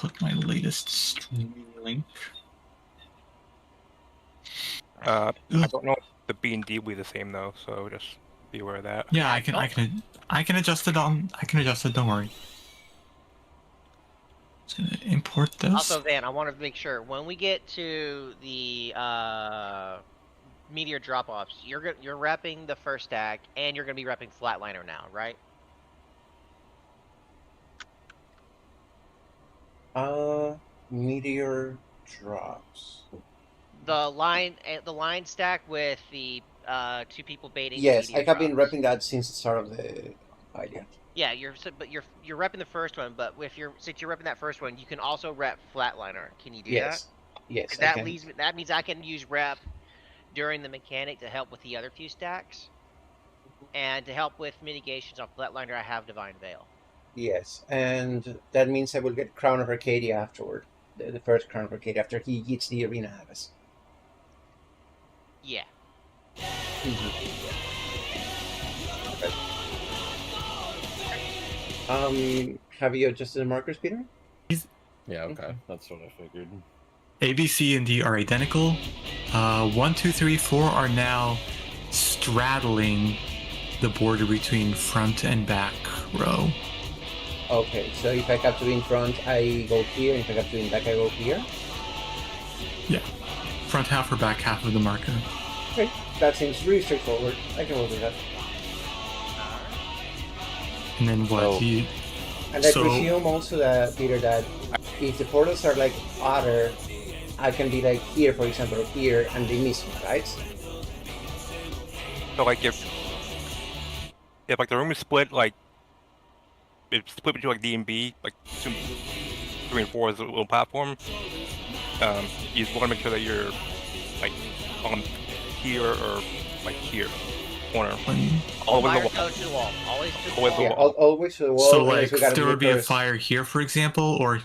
put my latest stream link. I don't know if the B and D will be the same though, so just be aware of that. Yeah, I can adjust it on. I can adjust it. Don't worry. Just gonna import this. Also, Van, I want to make sure when we get to the meteor drop-offs, you're repping the first stack, and you're gonna be repping Flatliner now, right? Meteor drops. The line stack with the 2 people baiting. Yes, meteor I have been drops. repping that since the start of the idea. Yeah, you're repping the first one, but since you're repping that first one, you can also rep Flatliner. Can you do Yes. that? Yes. That means I can use rep during the mechanic to help with the other few stacks, and to help with mitigations on Flatliner, I have Divine Veil. Yes, and that means I will get Crown of Arcadia afterward. The first Crown of Arcadia after he gets the Arena Abyss. Yeah. Have you adjusted the markers, Peter? Yeah, okay. That's what I figured. A, B, C, and D are identical. 1, 2, 3, 4 are now straddling the border between front and back row. Okay, so if I have to be in front, I go here, and if I have to be in back, I go here? Yeah. Front half or back half of the marker. Okay, that seems really straightforward. I can work with that. And then what? So- And I presume also that, Peter, that if the portals are like other, I can be like here, for example, or here, and they miss me, right? So like if like the room is split, like it's split between like D and B, like 2, 3, and 4 is a little platform. You just want to make sure that you're like on here or like here, corner, all the way to the wall. Fire to the wall. Always to the Always wall. the Yeah, wall. always to the wall. So unless like we gotta there do would be a first. fire here, for example, or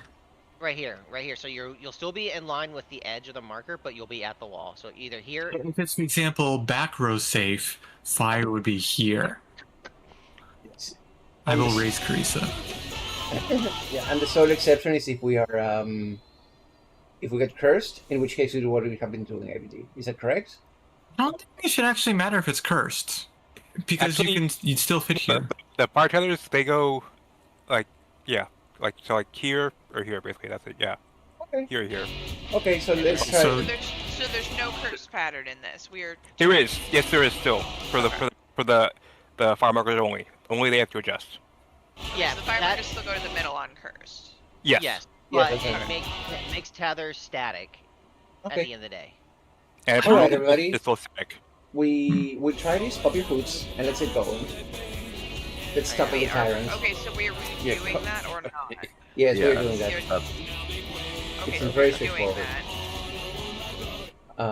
Right here. So you'll still be in line with the edge of the marker, but you'll be at the wall. So either here. if it's, for example, back row safe, fire would be here. Yes. I will raise Carissa. Yeah, and the sole exception is if we are if we get cursed, in which case we do what we have been doing every day. Is that correct? I don't think it should actually matter if it's cursed, because Actually, you'd still fit here. The fire tethers, they go like so like here or here basically. That's it. Yeah. Okay. Here or here. Okay, so let's try. So- So there's no curse pattern in this. There is. Yes, there is still for the fire markers only. Only they have to adjust. Yeah, so the fire that- markers still go to the middle on cursed. Yes. Yes, Yeah, but that's right. it makes tethers static at Okay. the end of the day. And All right, everybody. it's still static. We try these, pop your hoots, and let's get going. Let's stop with the tyrants. Okay, so we're Yeah, doing that or not? Yes, Yeah. we're doing that. Okay, It's so very we're doing straightforward. that.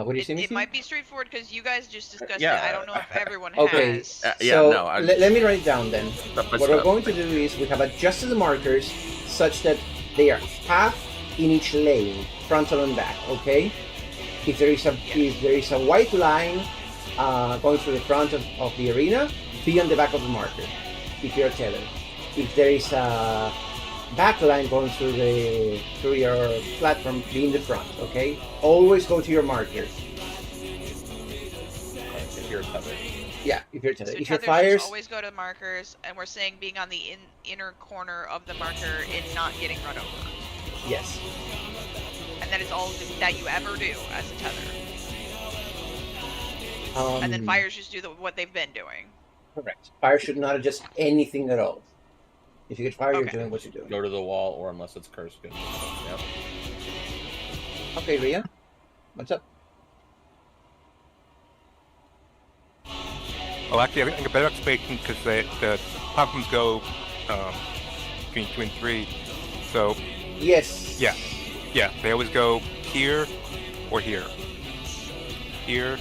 What do you say, It Missy? might be straightforward because you guys just discussed Yeah. it. I don't know if everyone Okay. has. Yeah, So no, I- let me write it down then. Step by What we're step. going to do is we have adjusted the markers such that they are half in each lane, frontal and back. Okay. If there is a white line going through the front of the arena, be on the back of the marker. If you're tethered. If there is a back line going through your platform, be in the front. Okay. Always go to your marker. If you're tethered. Yeah. If you're So tethered. If your tethers fires. just always go to markers, and we're saying being on the inner corner of the marker and not getting run over. Yes. And that is all that you ever do as a tether. And then fires just do what they've been doing. Correct. Fire should not adjust anything at all. If you get fire, you're Okay. doing what you're doing. Go to the wall, or unless it's cursed. Good. Yep. Okay, Ria, what's up? Oh, actually, I think a better explanation because the platforms go between 2 and 3. So Yes. yeah, they always go here or here, here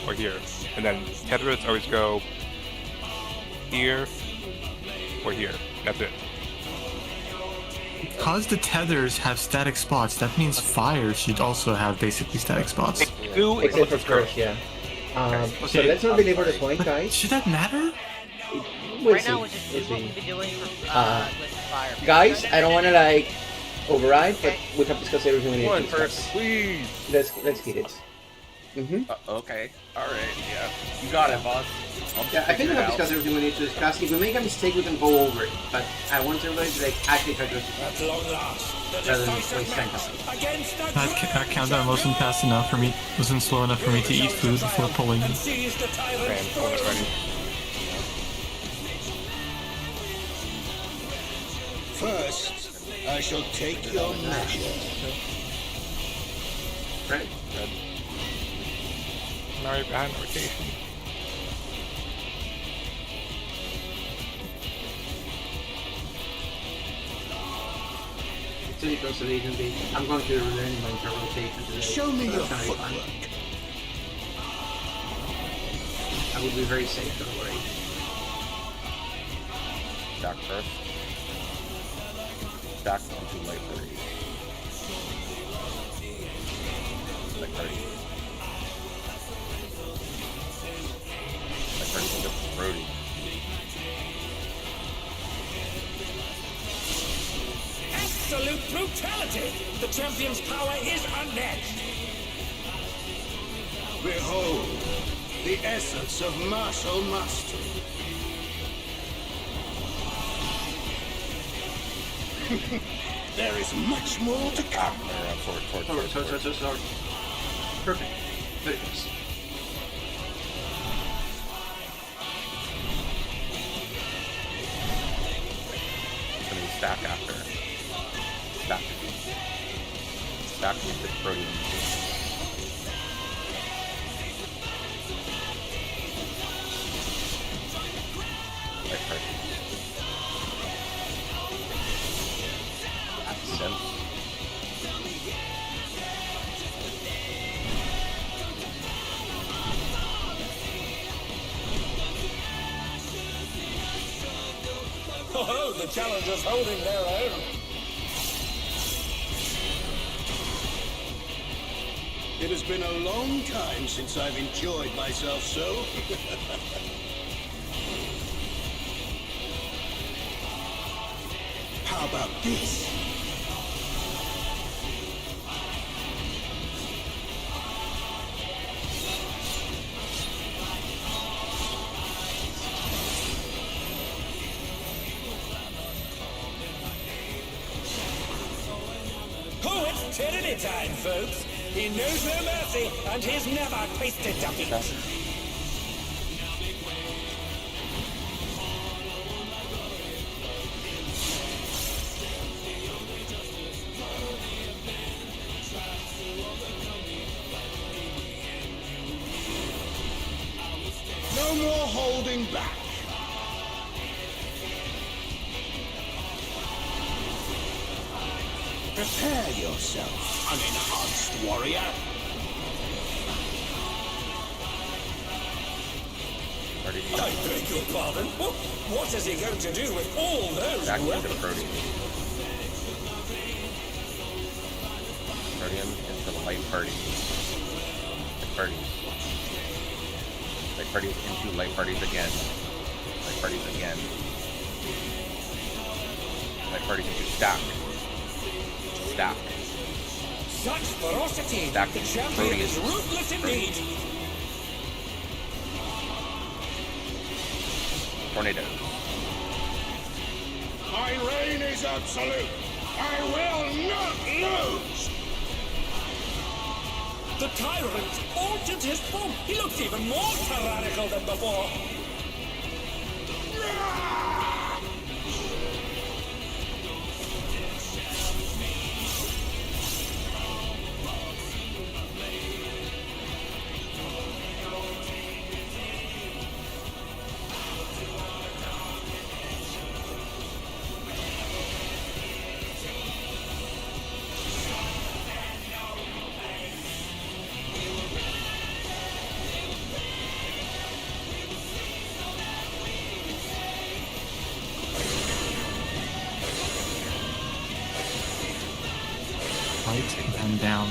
or here, and then tethers always go here or here. That's it. Because the tethers have static spots, that means fire should also have basically static spots. They do Except unless for it's curse, cursed. yeah. So Okay. let's not belabor the point, But guys. should that matter? We'll right see. now, we're just We'll doing what see. we've been doing for, Uh, with fire. Guys, I don't want to like override, but Okay. we have discussed everything we need to One discuss. person, please. Let's hit it. Mm-hmm. Okay. All right. Yeah. You got it, boss. I'll Yeah, I think figure we it have out. discussed everything we need to discuss. If we make a mistake, we can go over it. But I want everybody to actually try to At long last, the rather than decisive waste time. match against the That countdown wasn't fast enough for me. Wasn't slow enough for me to eat food before pulling. and seize the tyrant's Ram, almost throne. ready. First, I shall take your measure. Right? Now you're behind rotation. It's really close to the agency. I'm going to learn my rotation today. Show me so your that's gonna be fun. footwork. I will be very safe, don't worry. Stack first. Stack into light party. Light party. Light party into Brody. Absolute brutality! The champion's power is unmatched. Behold, the essence of martial mastery. There is much more to come. Sword. Perfect. Very close. It's gonna be stack after. Stack. Stack with the Brody. Light party. Sense. Oh, the challengers holding their own. It has been a long time since I've enjoyed myself so. How about this? Oh, it's tyranny time, folks. He knows no mercy, and he's never tasted defeat. No more holding back. Prepare yourself, unenhanced warrior. Party. I beg your pardon? What is he going to do with all those Stack into weapons? Brody. Guardian into the light party. Light parties. Light parties into light parties again. Light parties again. Light parties into stack. Stack. Such ferocity! Stack The into champion Brody. is ruthless indeed! Tornado. My reign is absolute. I will not lose. The tyrant altered his form. He looks even more tyrannical than before. Right and down.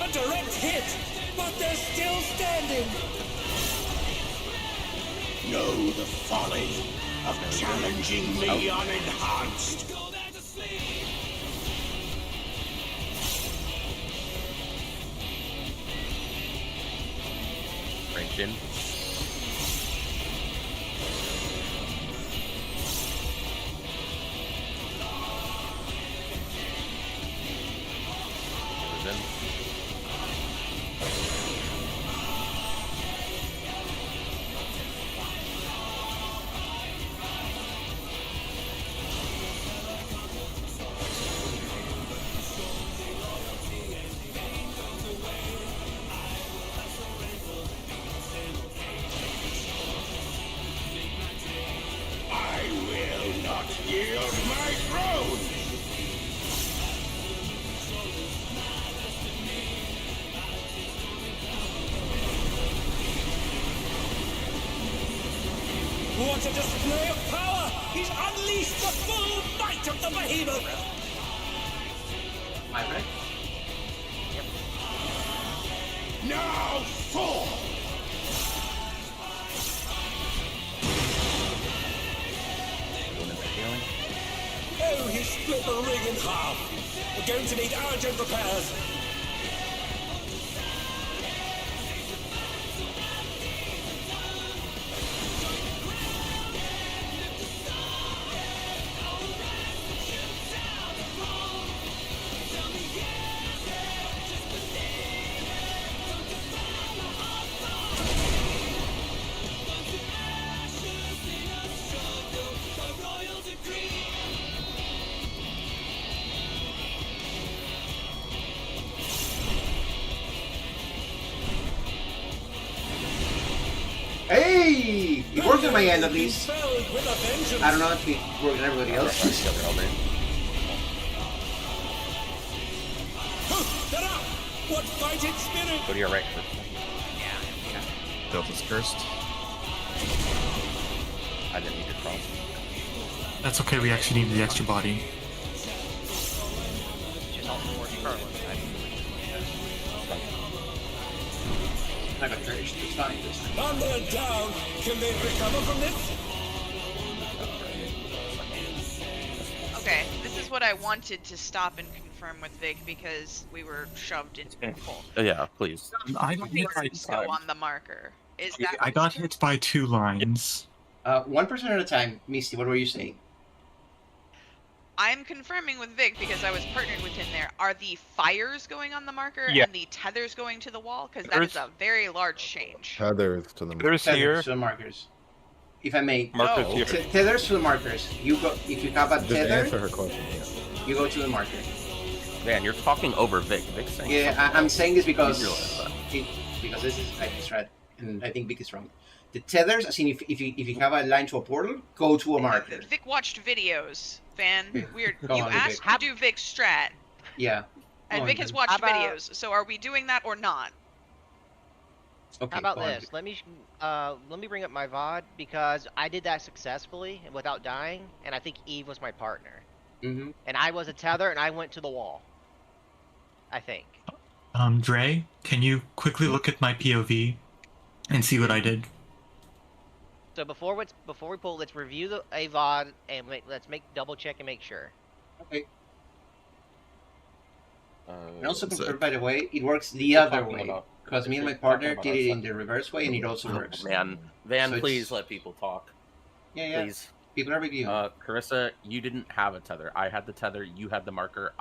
A direct hit, but they're still standing. know the folly of challenging me unenhanced. Ranged in. Goes in. I will not yield my throne. What a display of power! He's unleashed the full might of the behemoth! My right? Now fall. Going into healing. Oh, he split the ring in half! We're going to need urgent repairs! Hey! It worked on my end at least. Felled with a vengeance! I don't know if it worked on everybody else. Get up! What fighting spirit! Go to your right. Delta's cursed. I didn't need to cross. That's okay, we actually need the extra body. Just all the more Carlos. I got cursed. It's fine. It's fine. On their down! Can they recover from this? Okay, this is what I wanted to stop and confirm with Vic because we were shoved into the hole. Yeah, please. I got hit by Things go on the marker. Is that I got hit by 2 lines. 1% at a time. Misty, what were you saying? I'm confirming with Vic because I was partnered with him there. Are the fires going on the marker Yeah. and the tethers going to the wall? Because that is a very large change. Tethers to the There's here. Tethers to the markers. If I may. Markers No. here. Tethers to the markers. You go if you have a Just answer tether, her question. Yeah. you go to the marker. Man, you're talking over Vic. Vic's saying Yeah, something I'm else. saying this because You realize that. because this is I strat, and I think Vic is wrong. The tethers, as in if you have a line to a portal, go to a marker. Vic watched videos, Van. Weird. Go You on, asked Vic. to do Vic's strat, Yeah. and Go Vic on, has Vic. watched How about- videos. So are we doing that or not? Okay. How about go on, this? Vic. Let me bring up my VOD because I did that successfully and without dying, and I think Eve was my partner, Mm-hmm. and I was a tether, and I went to the wall. I think. Dre, can you quickly look at my POV and see what I did? So before we pull, let's review the a VOD and let's double check and make sure. Okay. Uh, And also so- confirm, by the way, it works the We're other talking way. about- Because me and my we're partner talking did about it our in the reverse way, and it also works. Man, Van, So it's- please let people talk. Yeah, yeah. Please. People are with you. Carissa, you didn't have a tether. I had the tether. You had the marker.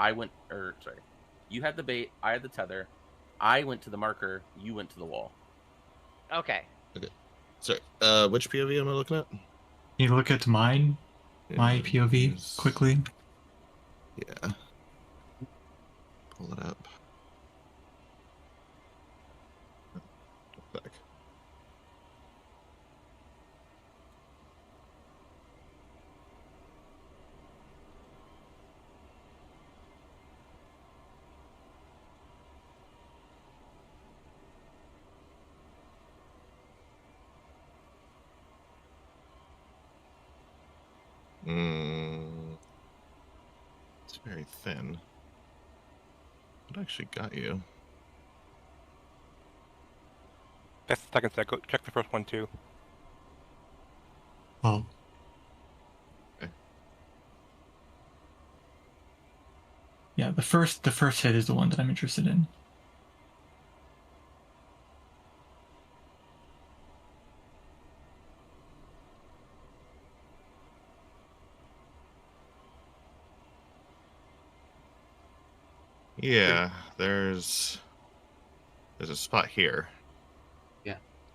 You had the bait. I had the tether. I went to the marker. You went to the wall. Okay. So, which POV am I looking at? Can you look at my POV Yes. quickly? Yeah. Pull it up. Back. It's very thin. What actually got you? That's the second set. Go check the first one too. Well, yeah, the first hit is the one that I'm interested in. Yeah, there's a spot here.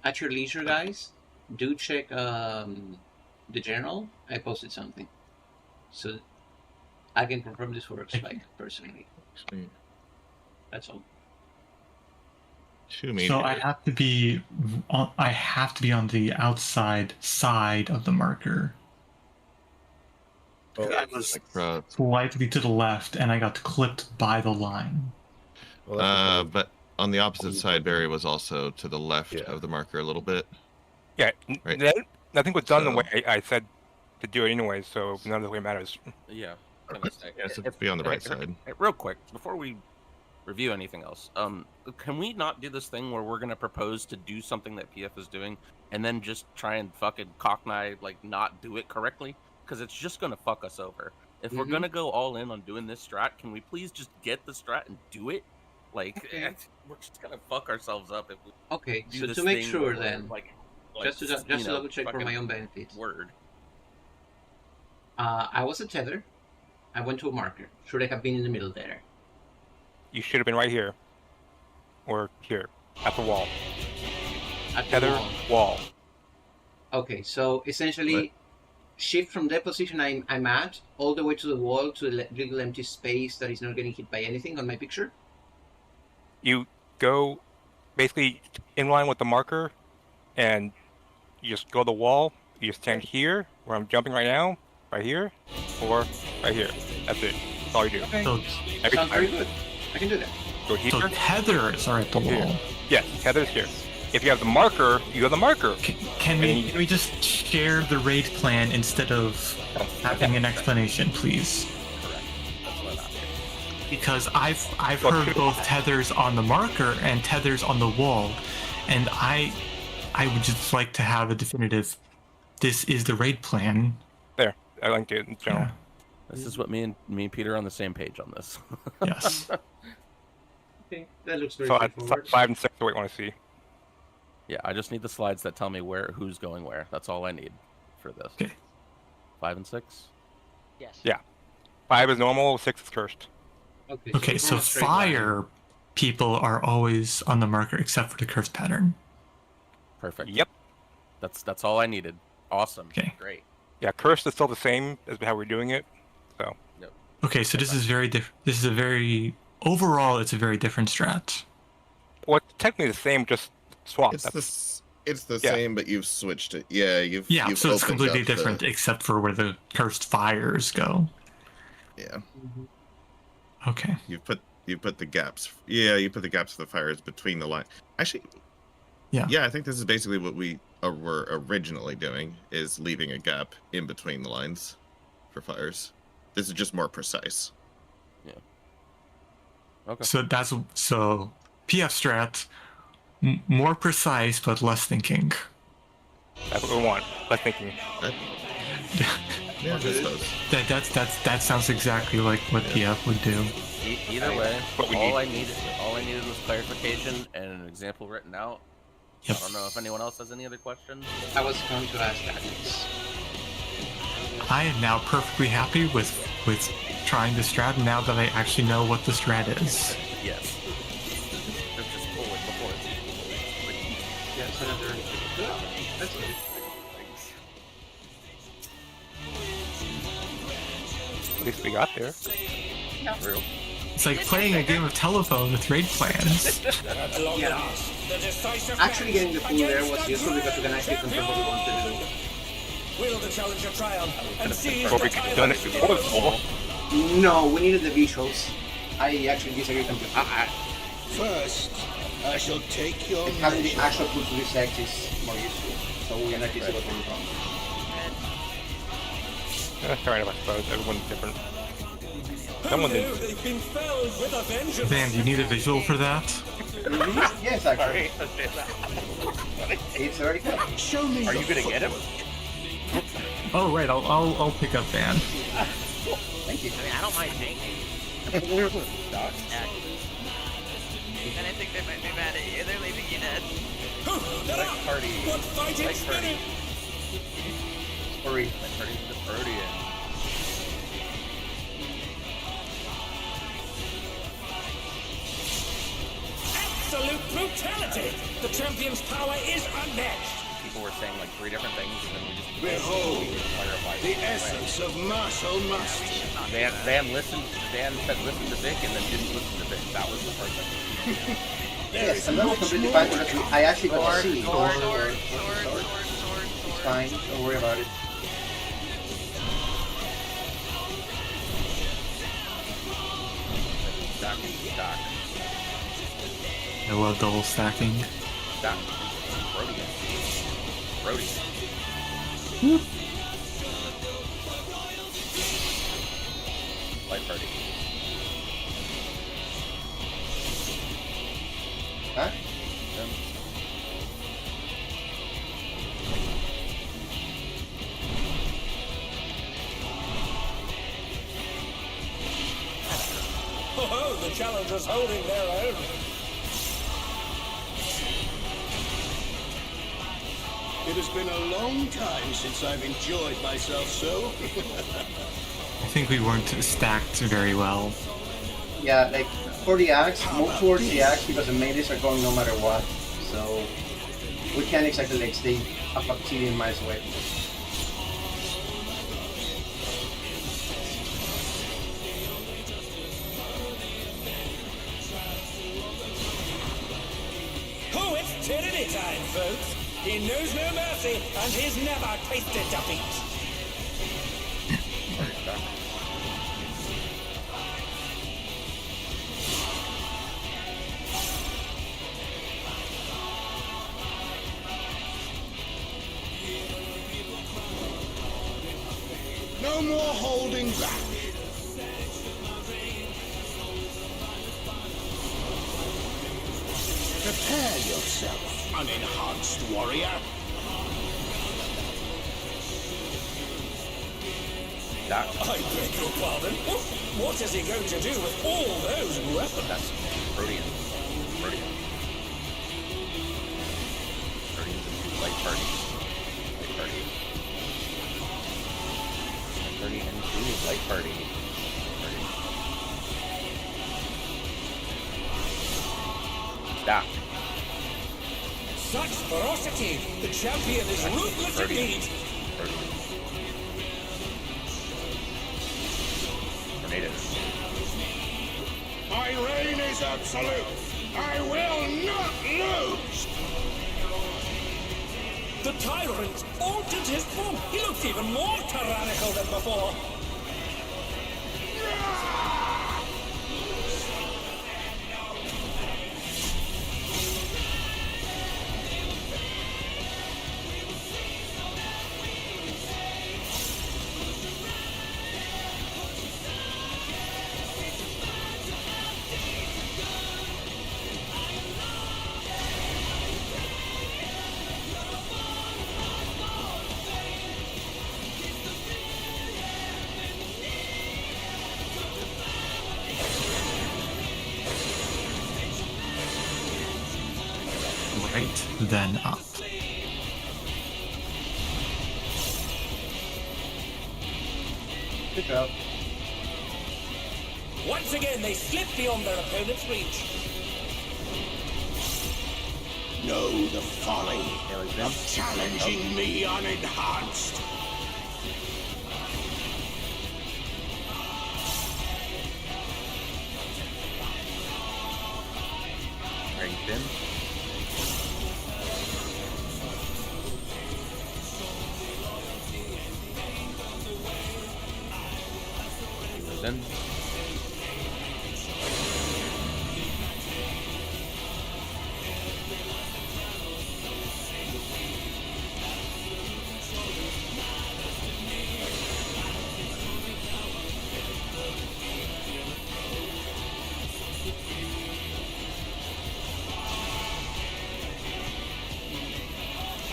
At your leisure, guys, do check the general. I posted something, so I can confirm this works. Like personally, Actually, that's all. 2 meters. So I have to be on the outside side of the marker. I was slightly to the left, and I got clipped by the line. But on the opposite side, Barry was also to the left of the marker a little bit. Yeah, Right. nothing was done the So- way I said to do it anyway, so none of the way matters. Yeah. Can I say- Yeah, so be on the right side. Real quick, before we review anything else, can we not do this thing where we're gonna propose to do something that PF is doing, and then just try and fucking cockney, like, not do it correctly? Because it's just gonna fuck us over. If we're gonna go all in on doing this strat, can we please just get the strat and do it? Like, Okay. we're just gonna fuck ourselves up if we Okay, do so this to make thing sure where we're, then, like just to you know, double check for fucking my own benefit. word. I was a tether. I went to a marker. Should I have been in the middle there? You should have been right here. Or here. At the wall. At the Tether, wall. wall. Okay, so essentially, shift from the position I'm at all the way to the wall to the little empty space that is not getting hit by anything on my picture. You go basically in line with the marker, and you just go to the wall. You stand here, where I'm jumping right now, right here, or right here. That's it. That's all you do. Okay. So, Every Sounds time. very good. I can do that. Go here. so tethers are at the Here. wall. Yes, tether's here. If you have the marker, you have the marker. Can we just share the raid plan instead of having an explanation, please? Because I've heard both tethers on the marker and tethers on the wall, and I would just like to have a definitive. This is the raid plan. There, I linked it in general. Yeah. This is what me and Peter are on the same page on this. Yes. Okay, that looks very So straightforward. 5 and 6 are what you want to see. Yeah, I just need the slides that tell me who's going where. That's all I need for this. Okay. 5 and 6. Yes. Yeah. 5 is normal, 6 is cursed. Okay, we're so on a straight line. fire people are always on the marker except for the curse pattern. Perfect. Yep. That's all I needed. Awesome. Okay. Great. Yeah, cursed is still the same as how we're doing it. So Okay, so this is very different. This is a very overall. It's a very different strat. well, it's technically the same, just swap. It's That's- the Yeah. same, but you've switched it. Yeah, you've Yeah, so it's opened completely up the- different except for where the cursed fires go. Yeah, Okay. you put the gaps. Yeah, you put the gaps of the fires between the line. Actually, Yeah. I think this is basically what we were originally doing, is leaving a gap in between the lines for fires. This is just more precise. Okay. So PF strat, more precise but less thinking. That's what we want. Less thinking. Yeah, I suppose. That sounds exactly like what PF would do. Either way, What we all I needed was clarification and an example written out. Yep. I don't know if anyone else has any other questions. I was going to ask that. I am now perfectly happy with trying the strat now that I actually know what the strat is. Yes. Let's just pull it before it's Yeah, it's another. Good. That's good. At least we got there. real. It's like playing a game of telephone with raid plans. At long Yeah. last, the decisive Actually, getting the match pool there against was the useful because we can actually champion. confirm what we want to do. Will the challenger triumph and seize Well, the we could have done it title before of the the fall. No, we needed the visuals. I actually disagree completely. First, I shall take your Having the measure. actual pool to resect is more useful. So we can actually see what went wrong. Fair enough, I suppose. Everyone's different. Someone did. They've been felled with a vengeance. Man, do you need a visual for that? Yes, actually. It's very good. Show me Are your you gonna get him? Oh right, I'll pick up Van. Thank you. I mean, I don't mind tanking. Doc. And I think they might be mad at you. They're leaving you dead. Like party. What fighting Like party. spirit? Sorry. Like party the Arcadion. Absolute brutality! The champion's power is unmatched! People were saying like 3 different things, and then we just Behold, clarified. the essence of martial mastery. Van listened. Van said listen to Vic, and then didn't listen to Vic. That was the part that. Yes, and that was completely fine because I actually got to see. Sword. It's fine, don't worry about it. Doc. I love double stacking. Doc. Brody. Light party. Huh? Oh, the challenger's holding their own. It has been a long time since I've enjoyed myself so. I think we weren't stacked very well. Yeah, like for the axe, move towards the axe because the melees are going no matter what. So we can't exactly like stay a bajillion miles away. Oh, it's tyranny time, folks. He knows no mercy, and he's never tasted defeat. No more holding back. Prepare yourself, unenhanced warrior. Doc. I beg your pardon. What is he going to do with all those weapons? That's Arcadion. Light party. Party and 2 light party. Doc. Such ferocity! The champion is ruthless indeed! Tornadoes. My reign is absolute. I will not lose. The tyrant altered his form. He looks even more tyrannical than before. Right then up. Good job. Once again, they slip beyond their opponent's reach. Know the folly of challenging me unenhanced. Right in. Then.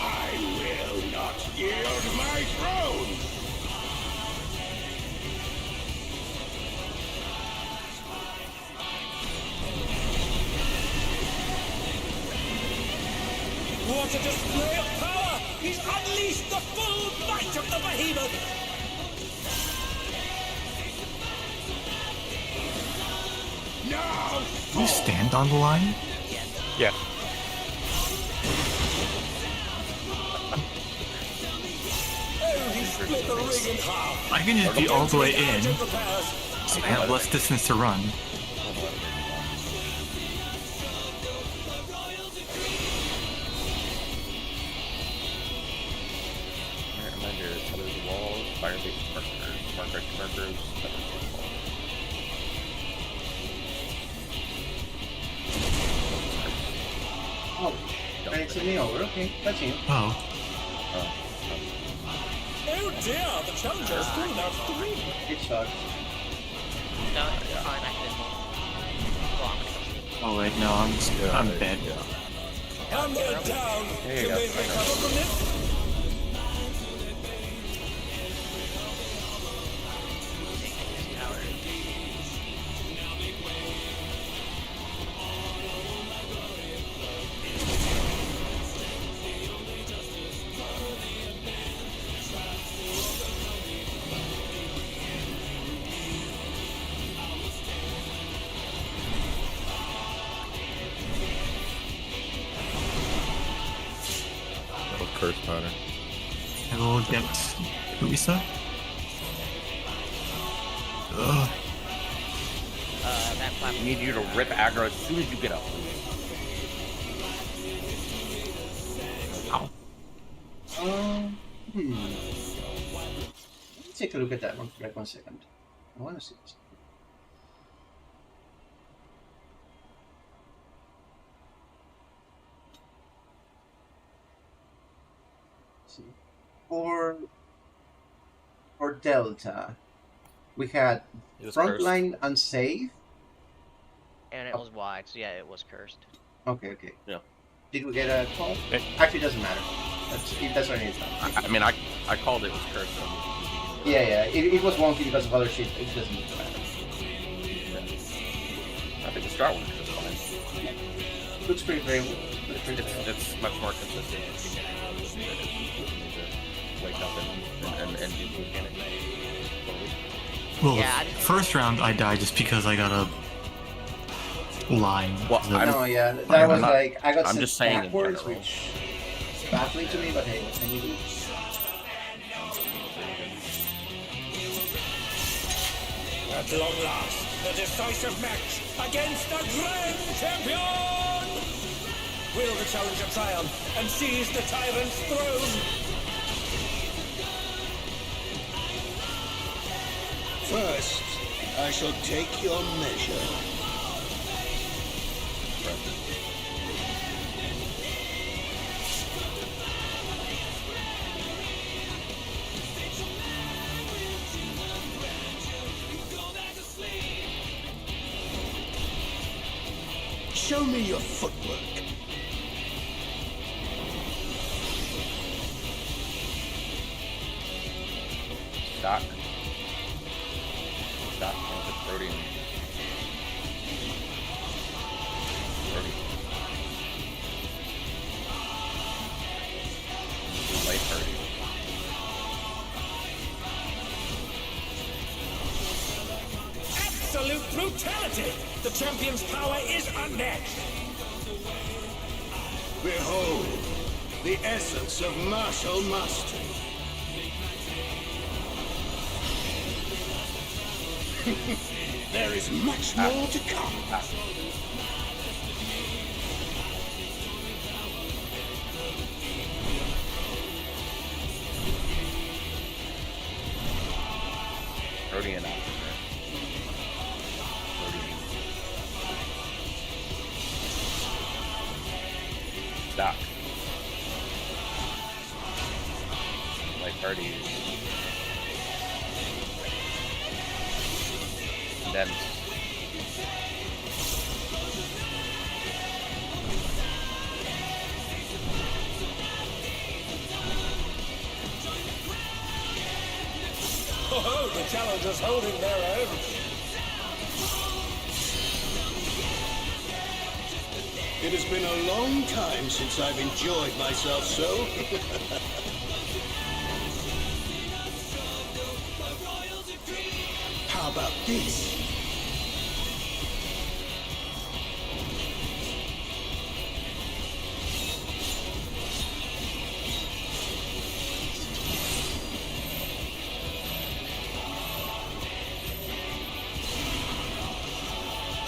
I will not yield my throne. What a display of power! He's unleashed the full might of the behemoth! No! Do you stand on the line? Yeah. Oh, he split the ring in half! I can just be all the way in, Out of the pairs. so I have less distance to run. Reminder, colors the walls, fire-based markers, markers. Oh, and it's me over. Okay, that's you. Oh, Oh dear, the challenger's fallen out of the ring! It sucks. No, it's fine. I can. Well, I'm gonna go. oh wait, no, I'm dead. And they're down! Can they recover from this? Curse pattern. I will get Louisa. Ugh. That I platform. need you to rip aggro as soon as you get up. Ow. Let me take a look at that one for like 1 second. I want to see this. See. For Delta, we had It was cursed. frontline unsafe. And it was wide, so yeah, it was cursed. Okay. Yeah. Did we get a call? Eh. Actually, it doesn't matter. That's what I need to know. I mean, I called it was cursed. So Yeah. It was wonky because of other shit. It doesn't matter. I think the start one is fine. Looks pretty very. Looks pretty very. It's much more consistent. You need to wake up and do the mechanic. Well, Yeah, I the just- first round I died just because I got a line. Well, So- I'm- No, yeah, that I'm was not- like I got I'm sent just saying in backwards, general. which is baffling to me. But hey, what can you do? At long last, the decisive match against the Grand Champion! Will the challenger triumph and seize the tyrant's throne? First, I shall take your measure. Show me your footwork. Stock. Stock into protein. Light party. Absolute brutality! The champion's power is unmatched! Behold, the essence of martial mastery. There is much more to come. Protein out. Stock. Light party. Condensed. Oh, the challenger's holding their own! It has been a long time since I've enjoyed myself so. How about this?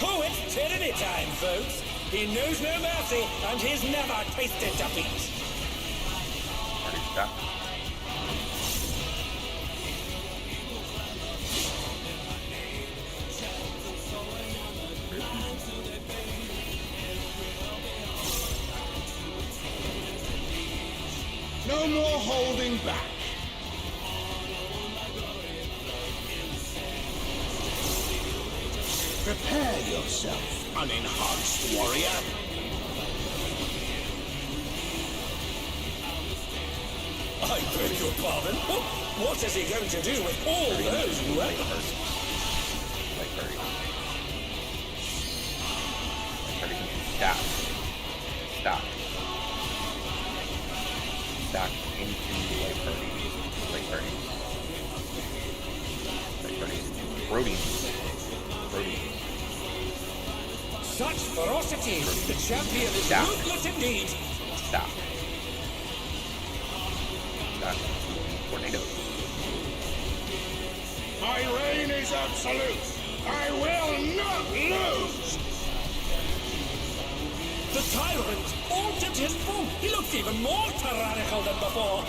Oh, it's tyranny time, folks. He knows no mercy, and he's never tasted defeat. Already stuck. No more holding back. Prepare yourself, unenhanced warrior. I beg your pardon? What is he going to do with all those weapons? Like very. Like very stack. Stack. Stack into like birdies. Like birdies. Like birdies. Proteins. Proteins. Such ferocity! The champion is Stack. ruthless indeed! Stack. Stack. Tornadoes. My reign is absolute! I will not lose! The tyrant altered his form! He looks even more tyrannical than before!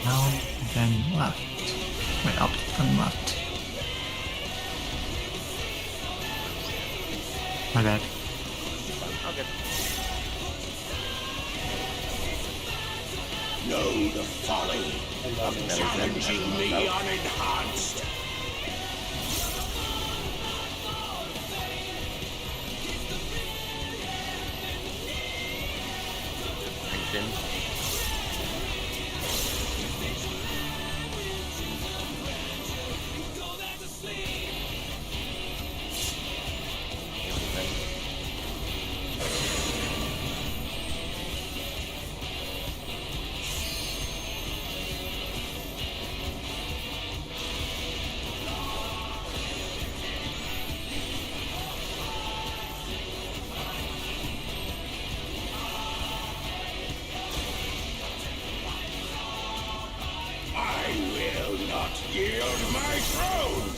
Now, then left. Wait, up, then left. My bad. Oh, good. Know the folly of challenging me unenhanced. LinkedIn. I will not yield my throne.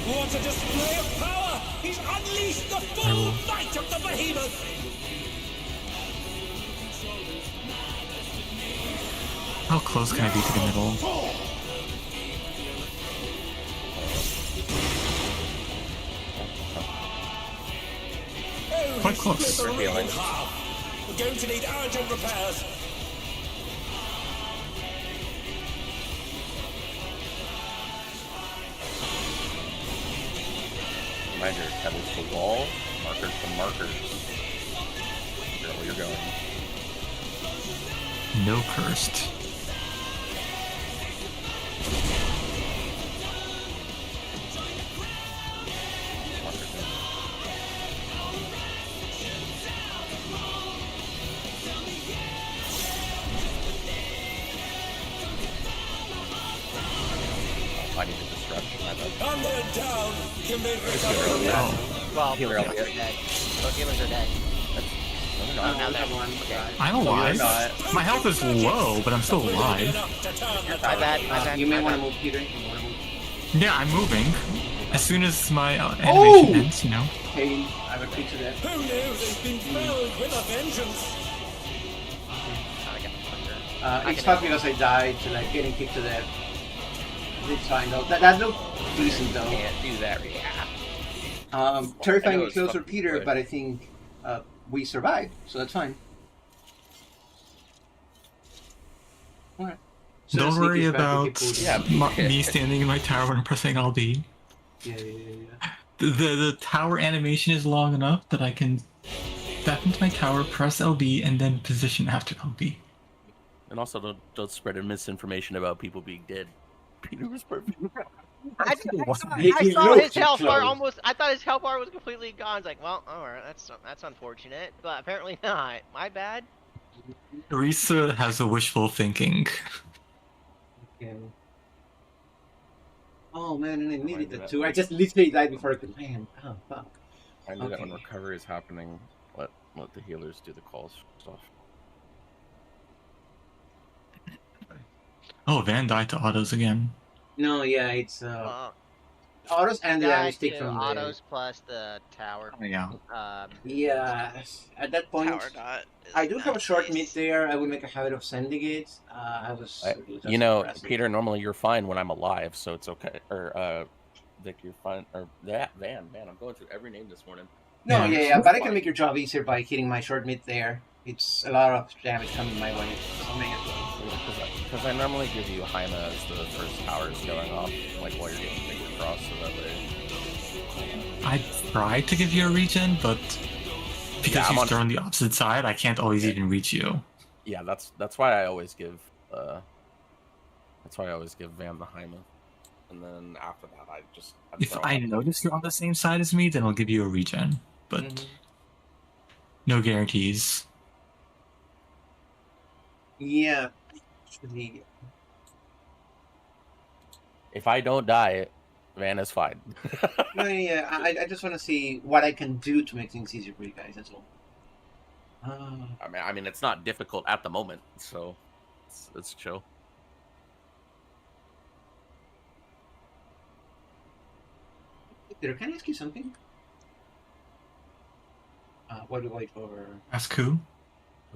What a display of power! He's unleashed the full might of the behemoth! How close can I be to the middle? Oh, Quite he's close. split the ring in Healing. half. We're going to need urgent repairs. Reminder, pebbles to wall, markers to markers. Figure out where you're going. No cursed. Markers in. Oh, I need a distraction. My bad. And they're down. Can they recover? Oh, Well, Healer both out. healers are dead. Both healers are dead. No, they're Oh, not. now they're one. okay. I'm No, you're alive. not. My health is low, but I'm still alive. My bad, my bad. You may my want to bad. move, Peter. You want to move. Yeah, I'm moving. As soon as my animation ends, Hey, I have a creature there. Who knew they'd been filled with a vengeance? I got the thunder. It's not because I died to like getting kicked to death. It's fine though. That looked decent though. Can't do that, yeah. Terrifying it's kills for fucking Peter, good. but I think we survived, so that's fine. Alright. So Don't let's worry sneak this back and about keep moving. me standing in my tower and pressing LB. Yeah. The tower animation is long enough that I can step into my tower, press LB, and then position after LB. And also, don't spread misinformation about people being dead. Peter was perfect. I He saw looked his health bar close. almost. I thought his health bar was completely gone. It's like, well, alright, that's unfortunate, but apparently not. My bad. Risa has a wishful thinking. Okay. Oh man, and I needed that too. I just literally died before I could land. Oh fuck. I knew that when Okay. recovery is happening, let the healers do the calls stuff. Oh, Van died to autos again. No, yeah, it's Well, autos and the died stick to from autos plus the tower. Oh, yeah. Yeah, at that point, Tower dot. I do have a short nice. mid there. I would make a habit of sending it. I was. You know, aggressive. Peter, normally you're fine when I'm alive, so it's okay. Or, Vic, you're fine. Or that Van, I'm going through every name this morning. No, Yeah. yeah, but I can make your job easier by hitting my short mid there. It's a lot of damage coming my way. So make it Because I normally give you Jaime as the first towers going off, like while you're getting figured across, so that way. I tried to give you a regen, but because Yeah, I'm you on- start on the opposite side, I can't always even reach you. Yeah, that's why I always give Van the Jaime, and then after that I If throw I out- notice you're on the same side as me, then I'll give you a regen. But Mhm. no guarantees. Yeah. Actually, If I don't die, Van is fine. no, yeah, I just want to see what I can do to make things easier for you guys. That's all. I mean, it's not difficult at the moment, so it's chill. Peter, can I ask you something? What do we wait for? Ask who?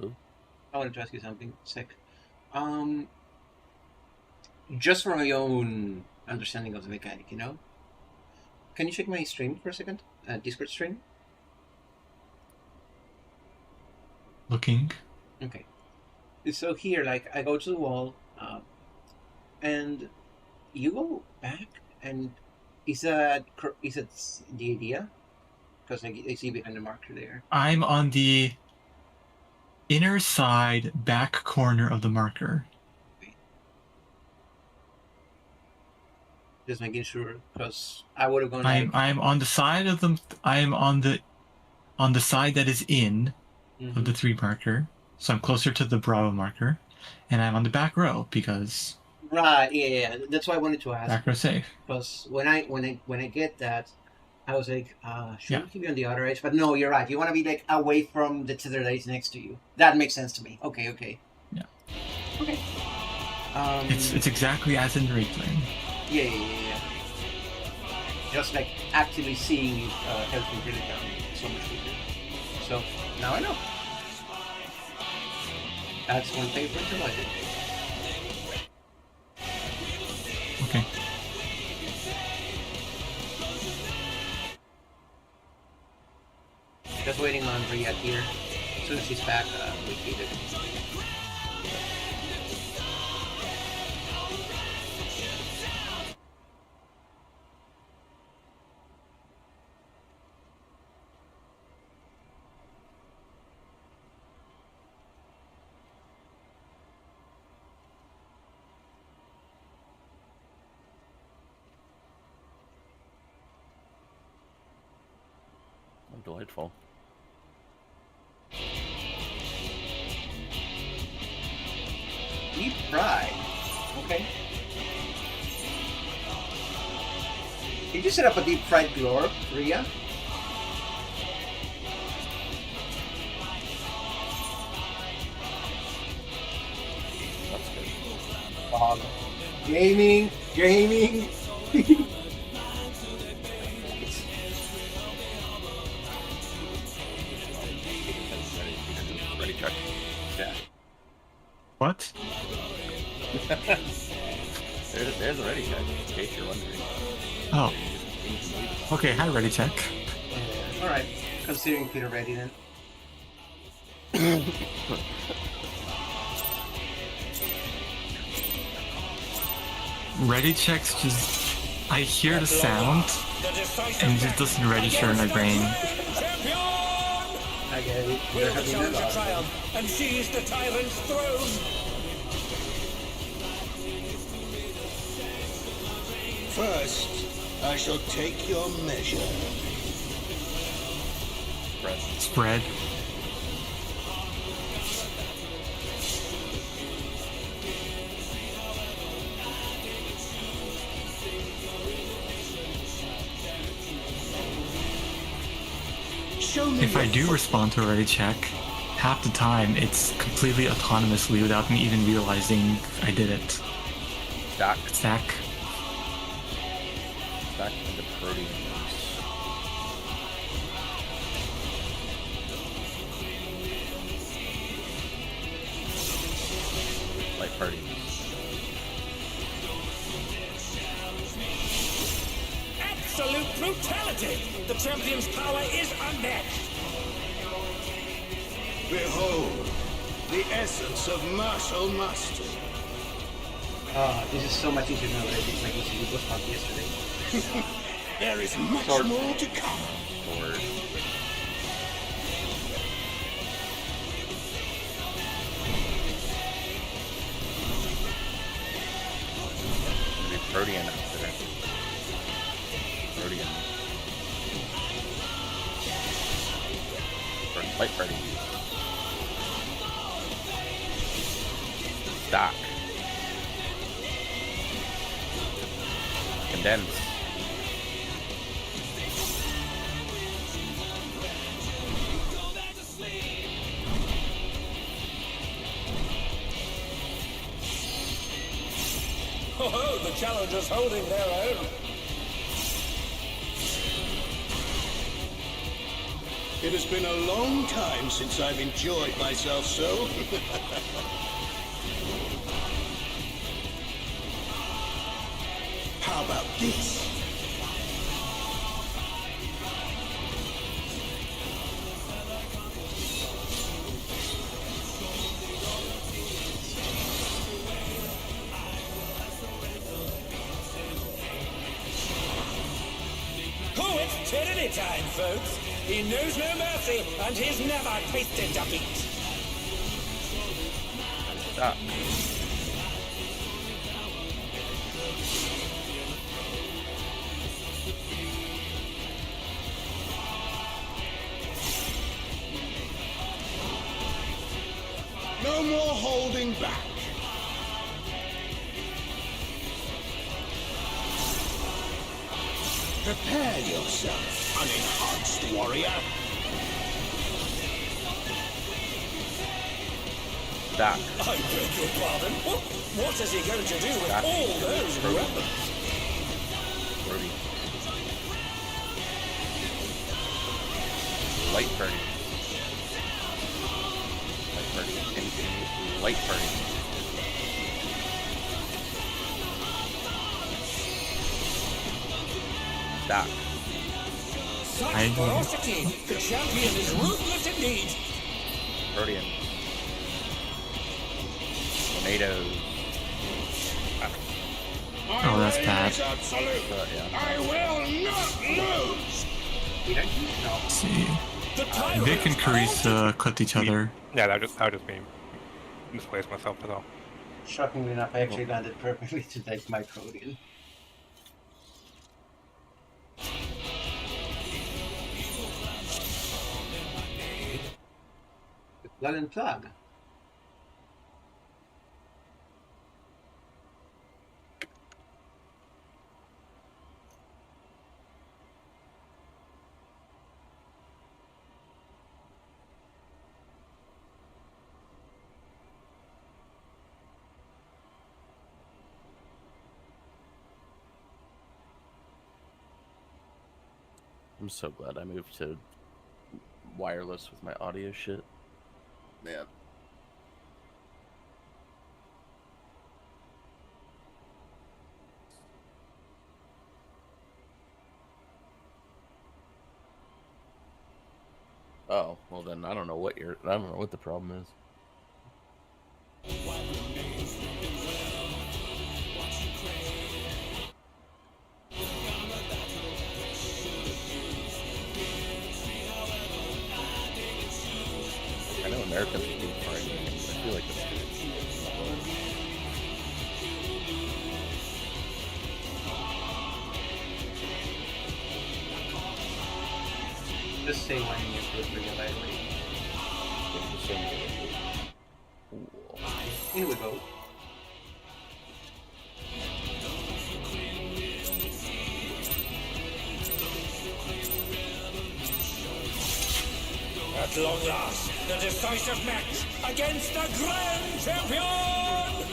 I wanted to ask you something. Sick. Just for my own understanding of the mechanic, you know? Can you check my stream for a second? Discord stream? Looking. Okay. So here, like, I go to the wall, and you go back, and is that the idea? Because I see behind the marker there. I'm on the inner side back corner of the marker. Just making sure, because I would have gone. I'm on the side of the. I'm on the side that is in of the 3 marker, so I'm closer to the Bravo marker, and I'm on the back row because Right, yeah. That's why I wanted to ask. back row safe. Because when I get that, I was like, should Yeah. we keep you on the other edge? But no, you're right. You want to be like away from the tether that is next to you. That makes sense to me. Okay. Yeah. Okay. It's exactly as in rate playing. Yeah. Just like actively seeing you helps me really down so much quicker. So now I know. That's one thing for until I did. Okay. Just waiting on Rhea here. As soon as she's back, we keep it. Delightful. Deep fried. Okay. Did you set up a deep fried glorp, Rhea? That's good. Gaming. ready check. Yeah. What? There's a ready check, in case you're wondering. Oh. Okay, hi, ready check. Alright, considering Peter ready then. Ready checks just... I hear the sound, and it just doesn't register in my brain. I get it. Will the challenger triumph and seize the tyrant's throne? First, I shall take your measure. Spread. If I do respond to a ready check, half the time it's completely autonomously without me even realizing I did it. Stack. Stack. Stack into proteins. Light party. Absolute brutality! The champion's power is unmatched! Behold, the essence of martial mastery. This is so much easier now that I did my ECU boss hunt yesterday. There is much more to come. Or maybe Protean after that. Protean. Or light party. Stock. Condense. Oh, the challengers holding their own. It has been a long time since I've enjoyed myself so. How about this? Oh, it's tyranny time, folks. He knows no mercy, and he's never tasted defeat. Stock. No more holding back. Prepare yourself, unenhanced warrior. Stock. I beg your pardon. What is he going to do with all those weapons? Protean. Light party. Light party. Anything. Light party. Stock. Such ferocity! The champion is ruthless indeed! Protean. Tornadoes. Oh, that's bad. Yeah. I will not lose. Let's see. Vic and Carissa clipped each other. Yeah, that would just be misplaced myself as well. Shockingly enough, I actually landed perfectly to take my Protean. Plug and plug. I'm so glad I moved to wireless with my audio shit. man. Oh, well then I don't know what the problem is. I know Americans are being frightened. I feel like it's good. Just say when you go through your library. Here we go. At long last, the decisive match against the Grand Champion!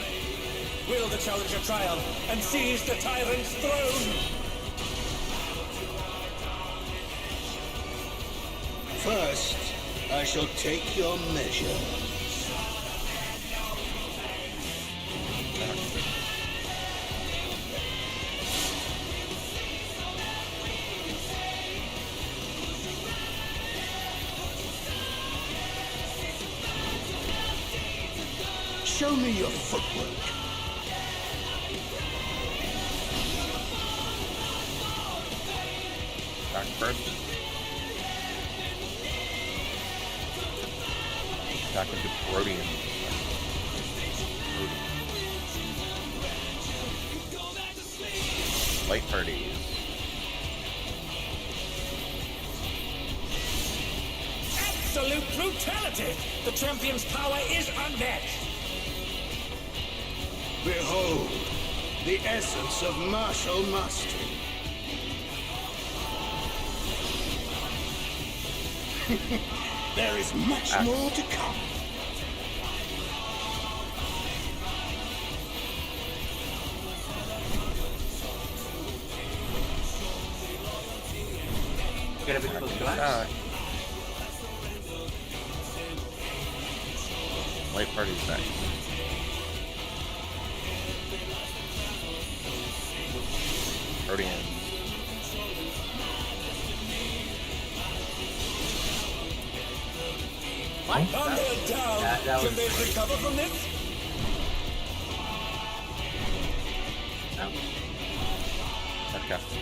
Will the challenger triumph and seize the tyrant's throne? First, I shall take your measure. Show me your footwork. Back first. Back into Arcadion. Light parties. Absolute brutality! The champion's power is unmatched! Behold, the essence of martial mastery. There is much more to come. Get a bit close to us. Light parties next. Arcadion. What? And they're down! That Can was they great. recover from this? Sarcastic.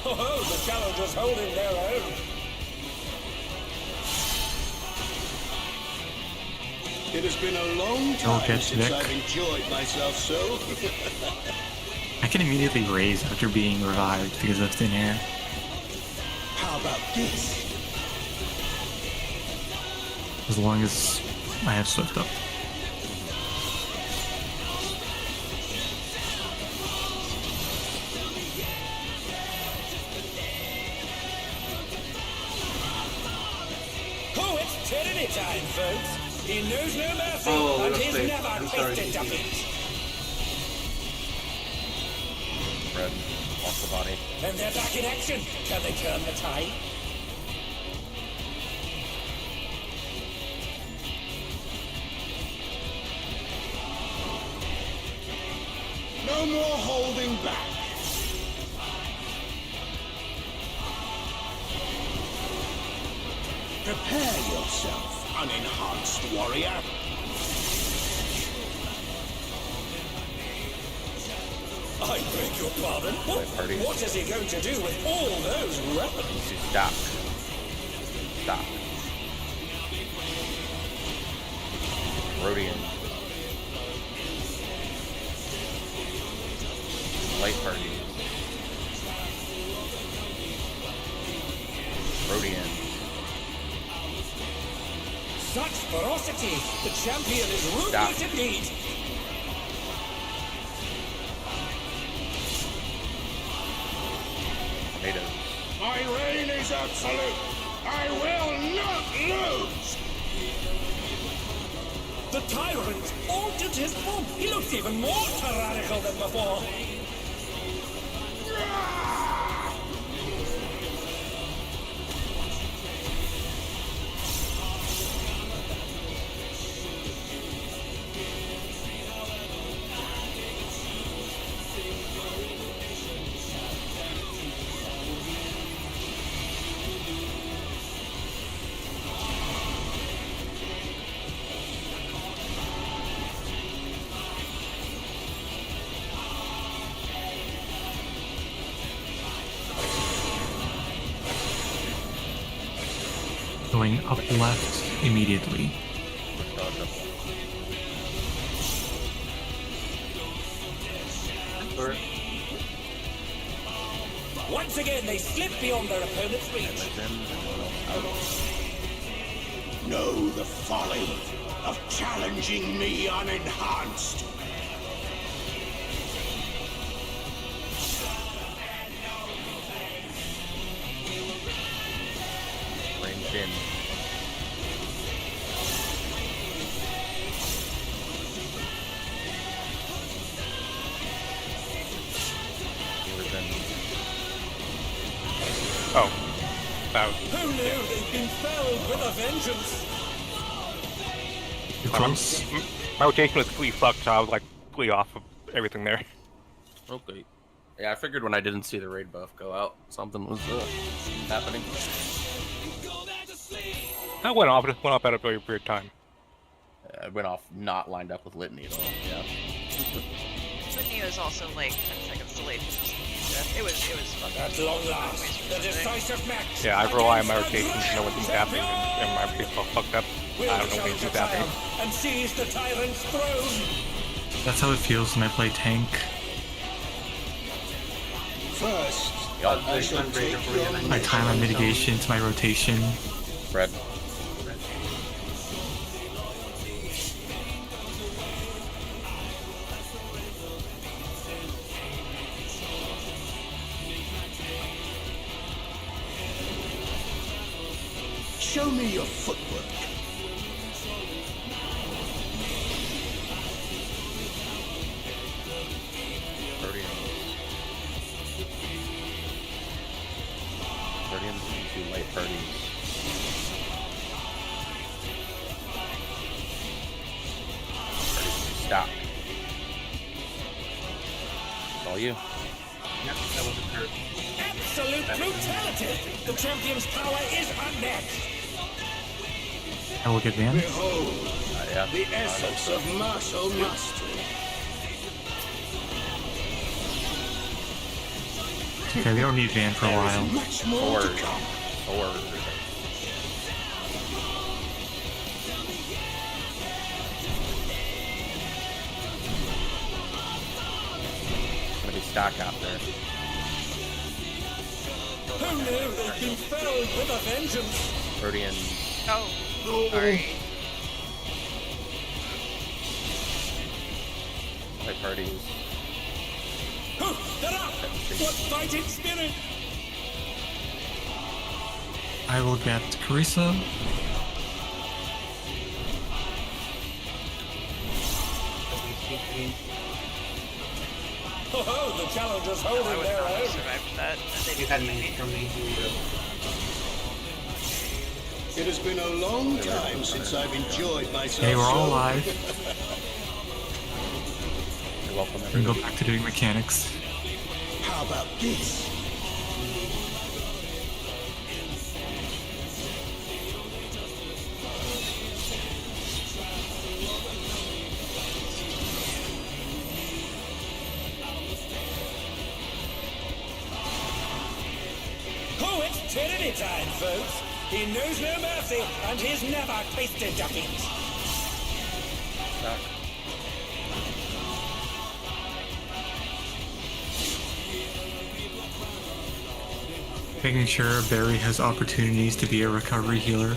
Oh, the challengers holding their own. It has been a long time Okay, since Vic. I've enjoyed myself so. I can immediately raise after being revived because of thin air. How about this? As long as I have Swift up. Oh, it's tyranny time, folks. He knows no mercy, Oh, and that's he's great. never I'm sorry. tasted defeat. Red. Off the body. And they're back in action. Can they turn the tide? No more holding back. Prepare yourself, unenhanced warrior. I beg your pardon? What is he going to do with all those weapons? Stop. Stop. Arcadion. Light party. Arcadion. Such ferocity! The champion is ruthless indeed! Tornado. My reign is absolute. I will not lose. The tyrant altered his form. He looks even more tyrannical than before. going up left immediately. Once again, they slip beyond their opponent's reach. Know the folly of challenging me unenhanced. Range in. Oh. That was, Who knew they'd been felled with a vengeance? You're close. my rotation was completely fucked, so I was like completely off of everything there. Okay. Yeah, I figured when I didn't see the raid buff go out, something was happening. That went off, it just went off at a very weird time. I went off not lined up with Litany at all. Yeah. Litany was also like 10 seconds delayed. It was fun. At long last, the decisive match. Yeah, I rely on my rotation to know what's happening, and my rotation all fucked up. I don't know when it's happening. And seize the tyrant's throne. That's how it feels when I play tank. First, I shall take your I tie my mitigation to my rotation. Red. Show me your footwork. Arcadion into light parties. Stop. It's all you. Absolute brutality. The champion's power is unmatched. I will get Van. Behold, Yeah. the essence of martial mastery. Okay, we don't need Van for a There while. is much more to Sword. come. Sword. Gonna be stock out there. Who knew they'd been felled with a vengeance? Arcadion. Oh, sorry. Light parties. They're up! What fighting spirit! I will get Carissa. Oh, the challengers I holding would their not have own. survived that. And they You had didn't me beat from me. It has been a long time since I've enjoyed myself. Okay, we're all so- alive. You're welcome, We can go everybody. back to doing mechanics. How about this? Oh, it's tyranny time, folks. He knows no mercy, and he's never tasted defeat. Stock. Making sure Barry has opportunities to be a recovery healer.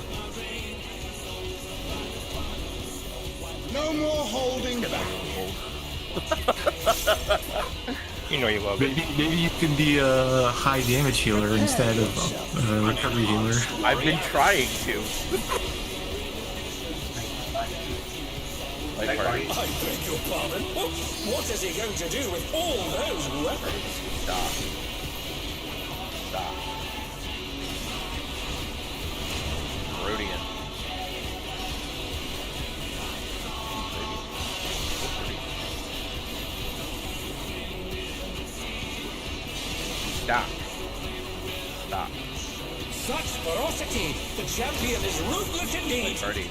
No more holding back. You know you love it. Maybe you can be a high damage healer instead of a recovery healer. I've been trying to. Light parties. I beg your pardon. What is he going to do with all those weapons? Stop. Stop. Arcadion. Stop. Stop. Such ferocity! The champion is ruthless indeed. Party.